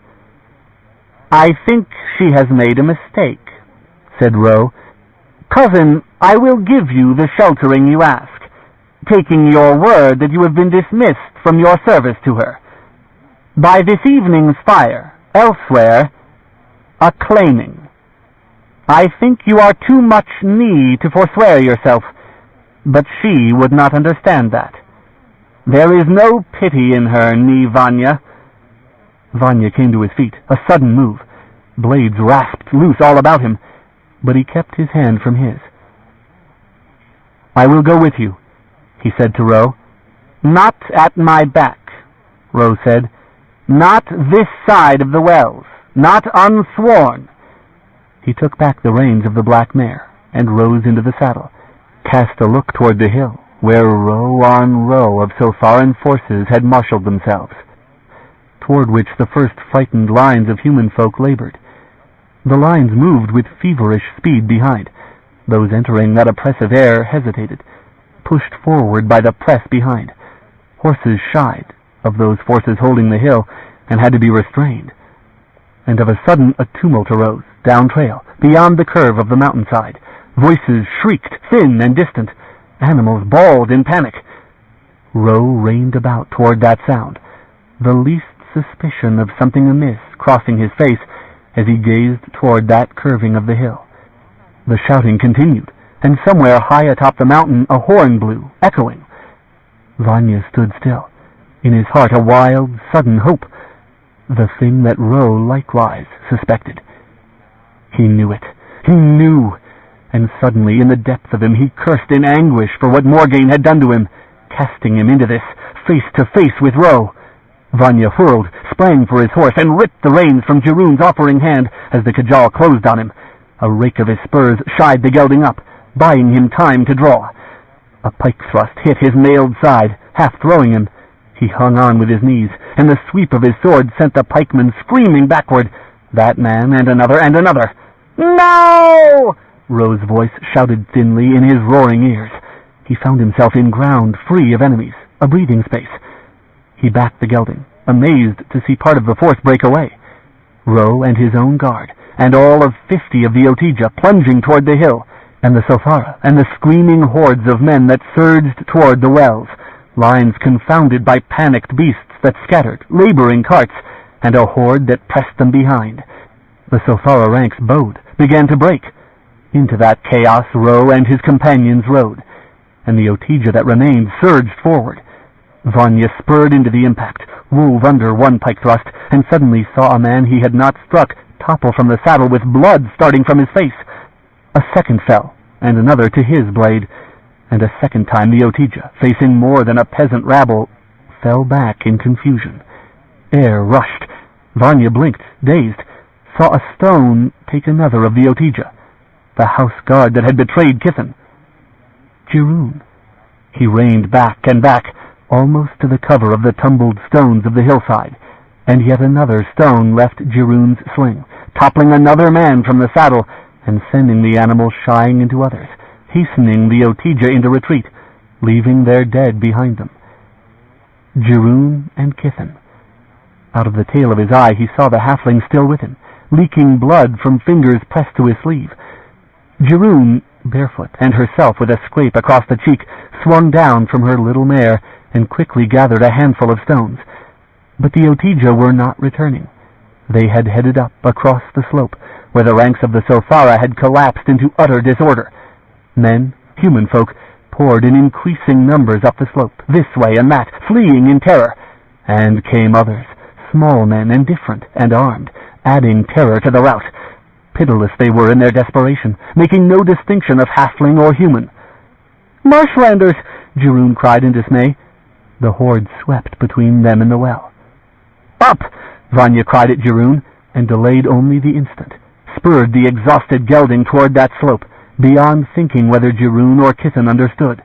"I think she has made a mistake," said Ro. "Cousin, I will give you the sheltering you ask, taking your word that you have been dismissed from your service to her. By this evening's fire, elsewhere, a claiming. I think you are too much me to forswear yourself, but she would not understand that. There is no pity in her, ni Vanya." Vanya came to his feet, a sudden move. Blades rasped loose all about him, but he kept his hand from his. "I will go with you," he said to Ro. "Not at my back," Ro said. "Not this side of the wells. Not unsworn." He took back the reins of the black mare and rose into the saddle, cast a look toward the hill, where row on row of Sopharan forces had marshaled themselves, toward which the first frightened lines of human folk labored. The lines moved with feverish speed behind. Those entering that oppressive air hesitated, pushed forward by the press behind. Horses shied of those forces holding the hill and had to be restrained. And of a sudden a tumult arose, down trail, beyond the curve of the mountainside. Voices shrieked, thin and distant. Animals bawled in panic. Ro reined about toward that sound, the least suspicion of something amiss crossing his face as he gazed toward that curving of the hill. The shouting continued, and somewhere high atop the mountain a horn blew, echoing. Vanya stood still, in his heart a wild, sudden hope, the thing that Ro likewise suspected. He knew it. He knew. And suddenly, in the depth of him, he cursed in anguish for what Morgaine had done to him, casting him into this, face to face with Ro. Vanya whirled, sprang for his horse, and ripped the reins from Jeroen's offering hand as the cajal closed on him. A rake of his spurs shied the gelding up, buying him time to draw. A pike thrust hit his mailed side, half throwing him. He hung on with his knees, and the sweep of his sword sent the pikeman screaming backward. That man, and another, and another. "No!" Ro's voice shouted thinly in his roaring ears. He found himself in ground free of enemies, a breathing space. He backed the gelding, amazed to see part of the force break away. Ro and his own guard, and all of 50 of the Otija plunging toward the hill, and the Sophara, and the screaming hordes of men that surged toward the wells, lines confounded by panicked beasts that scattered, laboring carts, and a horde that pressed them behind. The Sophara ranks bowed, began to break. Into that chaos Ro and his companions rode, and the Otija that remained surged forward. Vanya spurred into the impact, wove under one pike thrust, and suddenly saw a man he had not struck topple from the saddle with blood starting from his face. A second fell, and another to his blade, and a second time the Otija, facing more than a peasant rabble, fell back in confusion. Air rushed. Vanya blinked, dazed, saw a stone take another of the Otija, the house guard that had betrayed Kithen. Jeroen. He reined back and back, almost to the cover of the tumbled stones of the hillside, and yet another stone left Jeroen's sling, toppling another man from the saddle and sending the animal shying into others, hastening the Otija into retreat, leaving their dead behind them. Jeroen and Kithen. Out of the tail of his eye he saw the halfling still with him, leaking blood from fingers pressed to his sleeve. Jeroen, barefoot, and herself with a scrape across the cheek, swung down from her little mare and quickly gathered a handful of stones. But the Otija were not returning. They had headed up across the slope, where the ranks of the Sophara had collapsed into utter disorder. Men, human folk, poured in increasing numbers up the slope, this way and that, fleeing in terror. And came others, small men and different and armed, adding terror to the rout. Pitiless they were in their desperation, making no distinction of halfling or human. "Marshlanders!" Jeroen cried in dismay. The horde swept between them and the well. "Up!" Vanya cried at Jeroen, and delayed only the instant. spurred the exhausted gelding toward that slope, beyond thinking whether Jiroon or Kithen understood.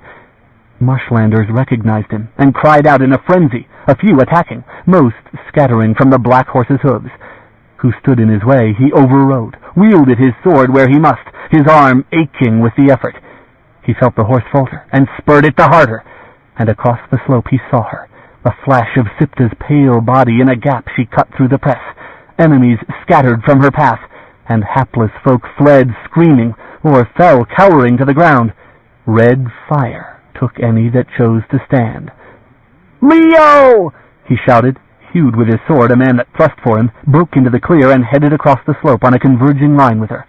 Marshlanders recognized him and cried out in a frenzy, a few attacking, most scattering from the black horse's hooves. Who stood in his way he overrode, wielded his sword where he must, his arm aching with the effort. He felt the horse falter and spurred it the harder, and across the slope he saw her, a flash of Sipta's pale body in a gap she cut through the press. Enemies scattered from her path, and hapless folk fled screaming or fell cowering to the ground. Red fire took any that chose to stand. "Leo!" he shouted, hewed with his sword. A man that thrust for him broke into the clear and headed across the slope on a converging line with her.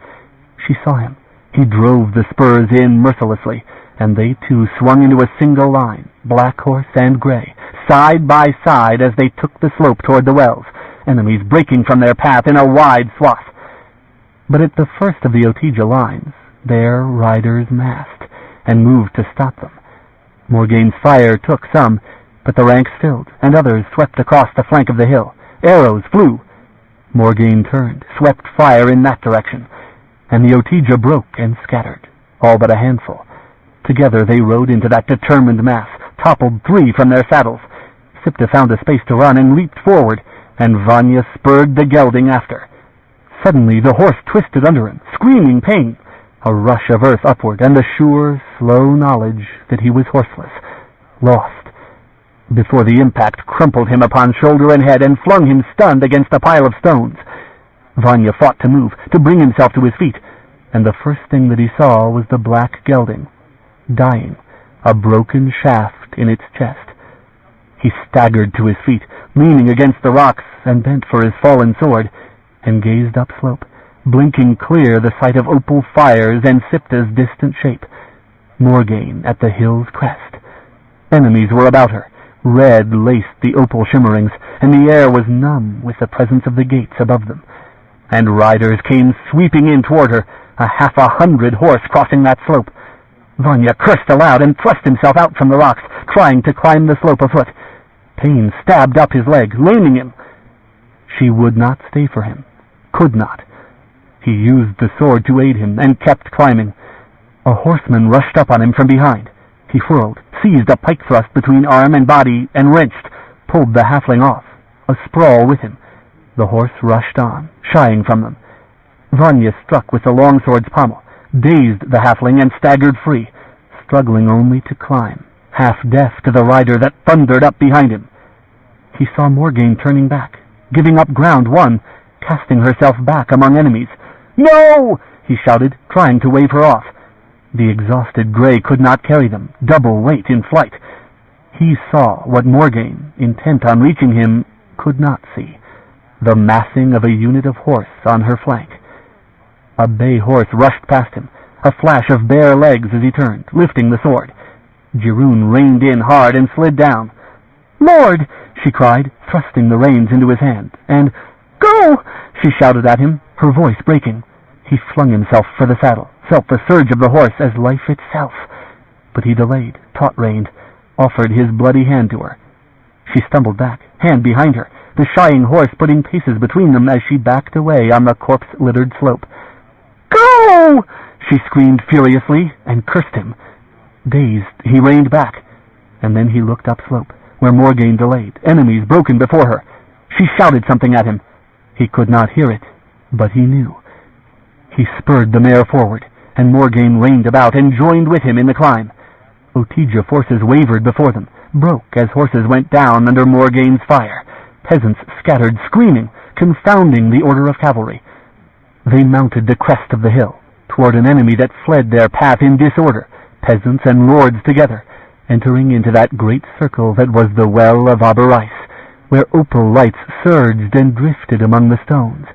She saw him. He drove the spurs in mercilessly, and they too swung into a single line, black horse and gray, side by side as they took the slope toward the wells, enemies breaking from their path in a wide swath. But at the first of the Otija lines, their riders massed, and moved to stop them. Morgane's fire took some, but the ranks filled, and others swept across the flank of the hill. Arrows flew. Morgane turned, swept fire in that direction, and the Otija broke and scattered, all but a handful. Together they rode into that determined mass, toppled 3 from their saddles. Sipta found a space to run and leaped forward, and Vanya spurred the gelding after. Suddenly the horse twisted under him, screaming pain, a rush of earth upward, and the sure, slow knowledge that he was horseless, lost. Before the impact crumpled him upon shoulder and head and flung him stunned against a pile of stones. Vanya fought to move, to bring himself to his feet, and the first thing that he saw was the black gelding, dying, a broken shaft in its chest. He staggered to his feet, leaning against the rocks, and bent for his fallen sword, and gazed upslope, blinking clear the sight of opal fires and Sipta's distant shape. Morgane at the hill's crest. Enemies were about her. Red laced the opal shimmerings, and the air was numb with the presence of the gates above them. And riders came sweeping in toward her, 100 horse crossing that slope. Vanya cursed aloud and thrust himself out from the rocks, trying to climb the slope afoot. Pain stabbed up his leg, laming him. She would not stay for him, could not. He used the sword to aid him, and kept climbing. A horseman rushed up on him from behind. He whirled, seized a pike thrust between arm and body, and wrenched, pulled the halfling off, a sprawl with him. The horse rushed on, shying from them. Vanya struck with the longsword's pommel, dazed the halfling, and staggered free, struggling only to climb, half deaf to the rider that thundered up behind him. He saw Morgane turning back, giving up ground won, casting herself back among enemies. "No!" he shouted, trying to wave her off. The exhausted gray could not carry them, double weight in flight. He saw what Morgane, intent on reaching him, could not see, the massing of a unit of horse on her flank. A bay horse rushed past him, a flash of bare legs as he turned, lifting the sword. Jiroon reined in hard and slid down. "Lord!" she cried, thrusting the reins into his hand, and "Go!" she shouted at him, her voice breaking. He flung himself for the saddle, felt the surge of the horse as life itself. But he delayed, taut-reined, offered his bloody hand to her. She stumbled back, hand behind her, the shying horse putting paces between them as she backed away on the corpse-littered slope. "Go!" she screamed furiously, and cursed him. Dazed, he reined back, and then he looked upslope, where Morgane delayed, enemies broken before her. She shouted something at him. He could not hear it, but he knew. He spurred the mare forward, and Morgane reined about and joined with him in the climb. Otija forces wavered before them, broke as horses went down under Morgane's fire. Peasants scattered, screaming, confounding the order of cavalry. They mounted the crest of the hill, toward an enemy that fled their path in disorder, peasants and lords together, entering into that great circle that was the well of Aberais, where opal lights surged and drifted among the stones,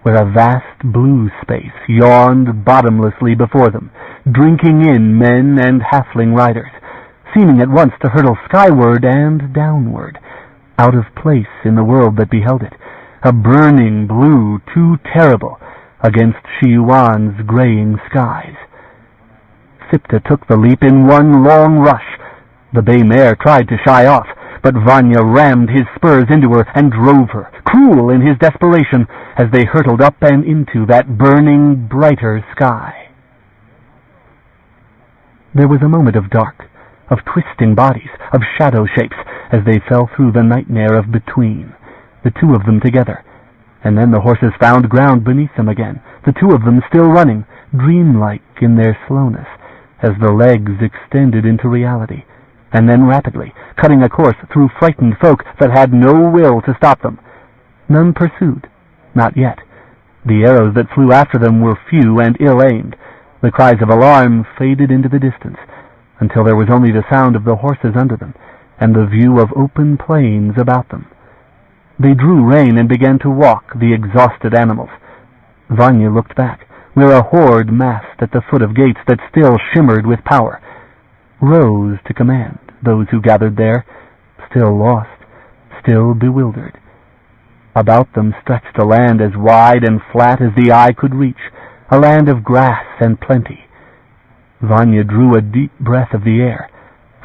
where a vast blue space yawned bottomlessly before them, drinking in men and halfling riders, seeming at once to hurtle skyward and downward, out of place in the world that beheld it, a burning blue too terrible against Shiuan's graying skies. Sipta took the leap in one long rush. The bay mare tried to shy off, but Vanya rammed his spurs into her and drove her, cruel in his desperation, as they hurtled up and into that burning, brighter sky. There was a moment of dark, of twisting bodies, of shadow shapes, as they fell through the nightmare of between, the two of them together, and then the horses found ground beneath them again, the two of them still running, dreamlike in their slowness, as the legs extended into reality, and then rapidly, cutting a course through frightened folk that had no will to stop them. None pursued, not yet. The arrows that flew after them were few and ill-aimed. The cries of alarm faded into the distance, until there was only the sound of the horses under them, and the view of open plains about them. They drew rein and began to walk, the exhausted animals. Vanya looked back, where a horde massed at the foot of gates that still shimmered with power, rose to command those who gathered there, still lost, still bewildered. About them stretched a land as wide and flat as the eye could reach, a land of grass and plenty. Vanya drew a deep breath of the air,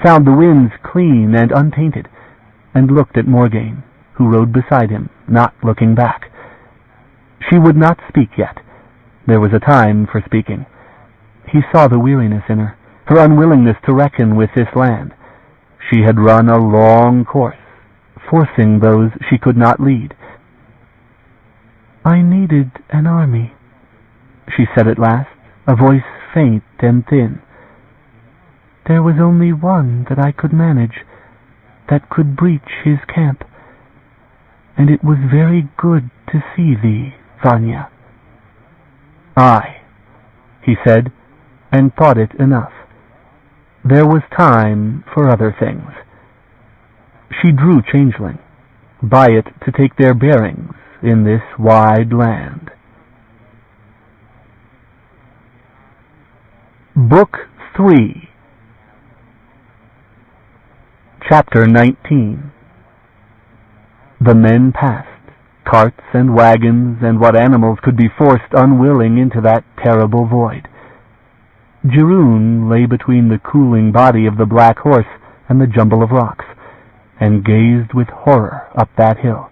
found the winds clean and untainted, and looked at Morgaine, who rode beside him, not looking back. She would not speak yet. There was a time for speaking. He saw the weariness in her, her unwillingness to reckon with this land. She had run a long course, forcing those she could not lead. "I needed an army," she said at last, a voice faint and thin. "There was only one that I could manage, that could breach his camp. And it was very good to see thee, Vanya." "Aye," he said, and thought it enough. There was time for other things. She drew Changeling, by it to take their bearings in this wide land. Book 3, Chapter 19. The men passed, carts and wagons and what animals could be forced unwilling into that terrible void. Cherryh lay between the cooling body of the black horse and the jumble of rocks, and gazed with horror up that hill,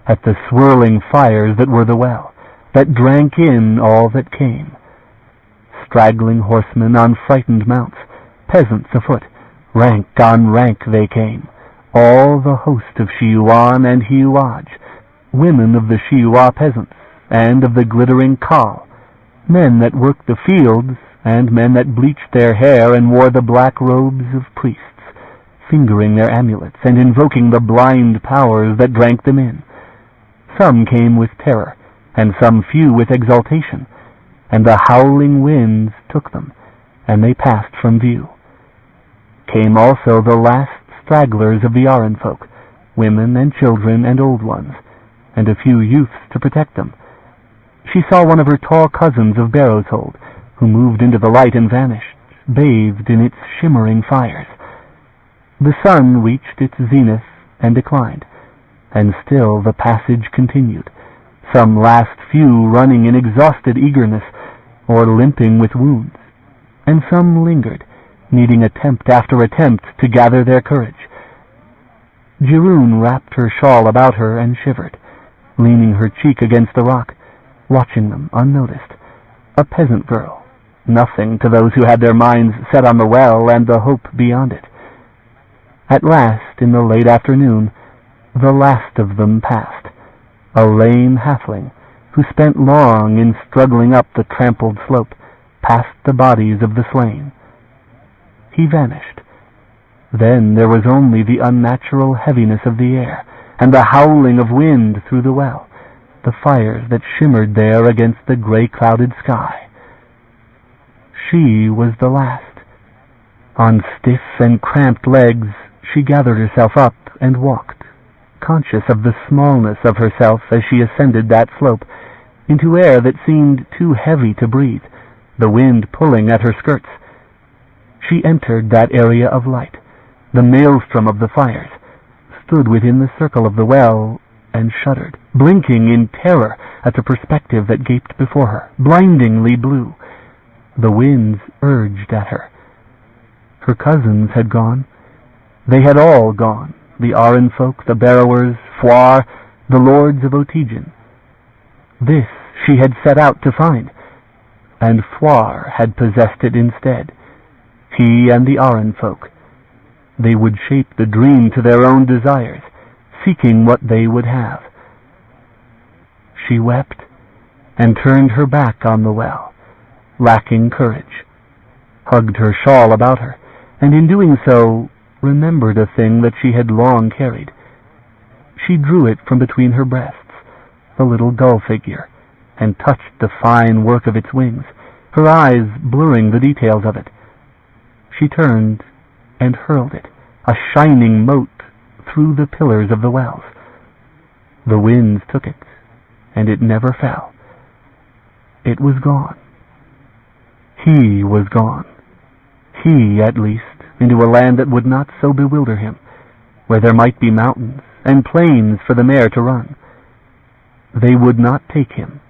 at the swirling fires that were the well, that drank in all that came. Straggling horsemen on frightened mounts, peasants afoot, rank on rank they came, all the host of Shiuan and Hiuaj, women of the Shiua peasants, and of the glittering Kal, men that worked the fields, and men that bleached their hair and wore the black robes of priests, fingering their amulets and invoking the blind powers that drank them in. Some came with terror, and some few with exultation, and the howling winds took them, and they passed from view. Came also the last stragglers of the Aran folk, women and children and old ones, and a few youths to protect them. She saw one of her tall cousins of Barrow's Hold, who moved into the light and vanished, bathed in its shimmering fires. The sun reached its zenith and declined, and still the passage continued, some last few running in exhausted eagerness, or limping with wounds, and some lingered, needing attempt after attempt to gather their courage. Cherryh wrapped her shawl about her and shivered, leaning her cheek against the rock, watching them unnoticed. A peasant girl, nothing to those who had their minds set on the well and the hope beyond it. At last, in the late afternoon, the last of them passed, a lame halfling, who spent long in struggling up the trampled slope, past the bodies of the slain. He vanished. Then there was only the unnatural heaviness of the air, and the howling of wind through the well, the fires that shimmered there against the gray-clouded sky. She was the last. On stiff and cramped legs, she gathered herself up and walked, conscious of the smallness of herself as she ascended that slope, into air that seemed too heavy to breathe, the wind pulling at her skirts. She entered that area of light, the maelstrom of the fires, stood within the circle of the well, and shuddered, blinking in terror at the perspective that gaped before her, blindingly blue. The winds urged at her. Her cousins had gone. They had all gone, the Aran folk, the Barrowers, Fwar, the lords of Otigen. This she had set out to find, and Fwar had possessed it instead. He and the Aran folk. They would shape the dream to their own desires, seeking what they would have. She wept and turned her back on the well, lacking courage, hugged her shawl about her, and in doing so remembered a thing that she had long carried. She drew it from between her breasts, the little gull figure, and touched the fine work of its wings, her eyes blurring the details of it. She turned and hurled it, a shining mote, through the pillars of the wells. The winds took it, and it never fell. It was gone. He was gone. He, at least, into a land that would not so bewilder him, where there might be mountains and plains for the mare to run. They would not take him,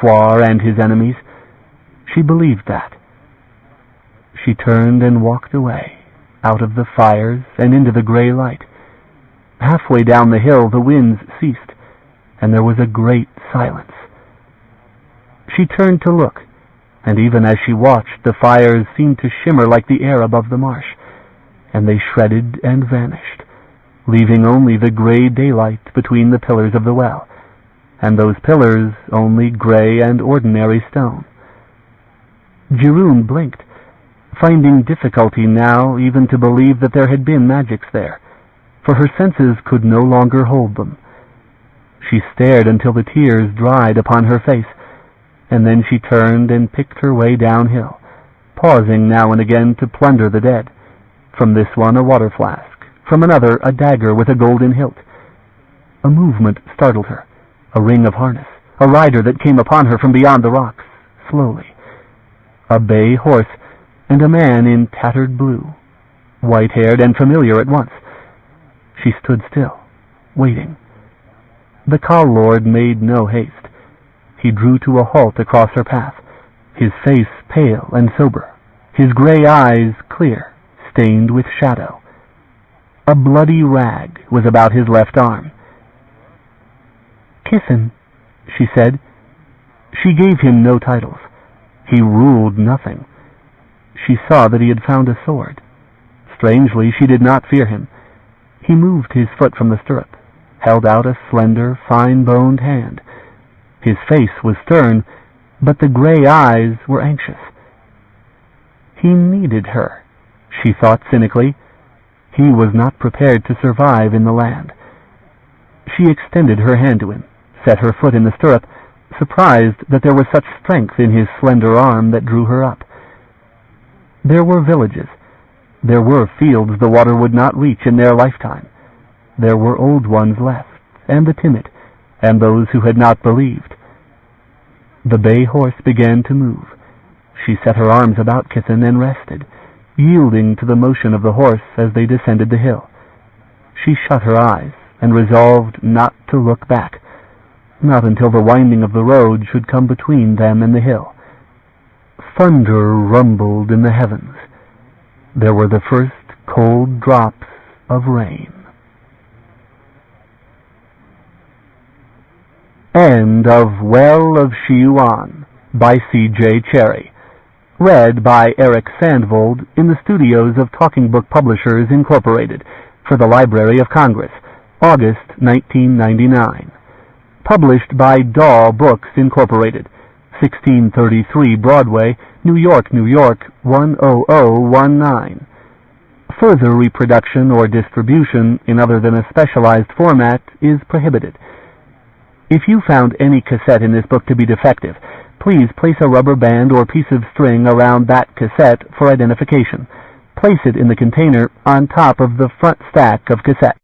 Fwar and his enemies. She believed that. She turned and walked away, out of the fires and into the gray light. Halfway down the hill the winds ceased, and there was a great silence. She turned to look, and even as she watched, the fires seemed to shimmer like the air above the marsh, and they shredded and vanished, leaving only the gray daylight between the pillars of the well, and those pillars only gray and ordinary stone. Cherryh blinked, finding difficulty now even to believe that there had been magics there, for her senses could no longer hold them. She stared until the tears dried upon her face, and then she turned and picked her way downhill, pausing now and again to plunder the dead. From this one a water flask, from another a dagger with a golden hilt. A movement startled her, a ring of harness, a rider that came upon her from beyond the rocks, slowly. A bay horse, and a man in tattered blue, white-haired and familiar at once. She stood still, waiting. The Khal Lord made no haste. He drew to a halt across her path, his face pale and sober, his gray eyes clear, stained with shadow. A bloody rag was about his left arm. "Kissin," she said. She gave him no titles. He ruled nothing. She saw that he had found a sword. Strangely, she did not fear him. He moved his foot from the stirrup, held out a slender, fine-boned hand. His face was stern, but the gray eyes were anxious. He needed her, she thought cynically. He was not prepared to survive in the land. She extended her hand to him, set her foot in the stirrup, surprised that there was such strength in his slender arm that drew her up. There were villages. There were fields the water would not reach in their lifetime. There were old ones left, and the timid, and those who had not believed. The bay horse began to move. She set her arms about Kissin and rested, yielding to the motion of the horse as they descended the hill. She shut her eyes and resolved not to look back, not until the winding of the road should come between them and the hill. Thunder rumbled in the heavens. There were the first cold drops of rain. End of Well of Shiuan by C.J. Cherryh. Read by Eric Sandvold in the studios of Talking Book Publishers, Incorporated, for the Library of Congress, August 1999. Published by Daw Books, Incorporated, 1633 Broadway, New York, New York, 10019. Further reproduction or distribution in other than a specialized format is prohibited. If you found any cassette in this book to be defective, please place a rubber band or piece of string around that cassette for identification. Place it in the container on top of the front stack of cassettes.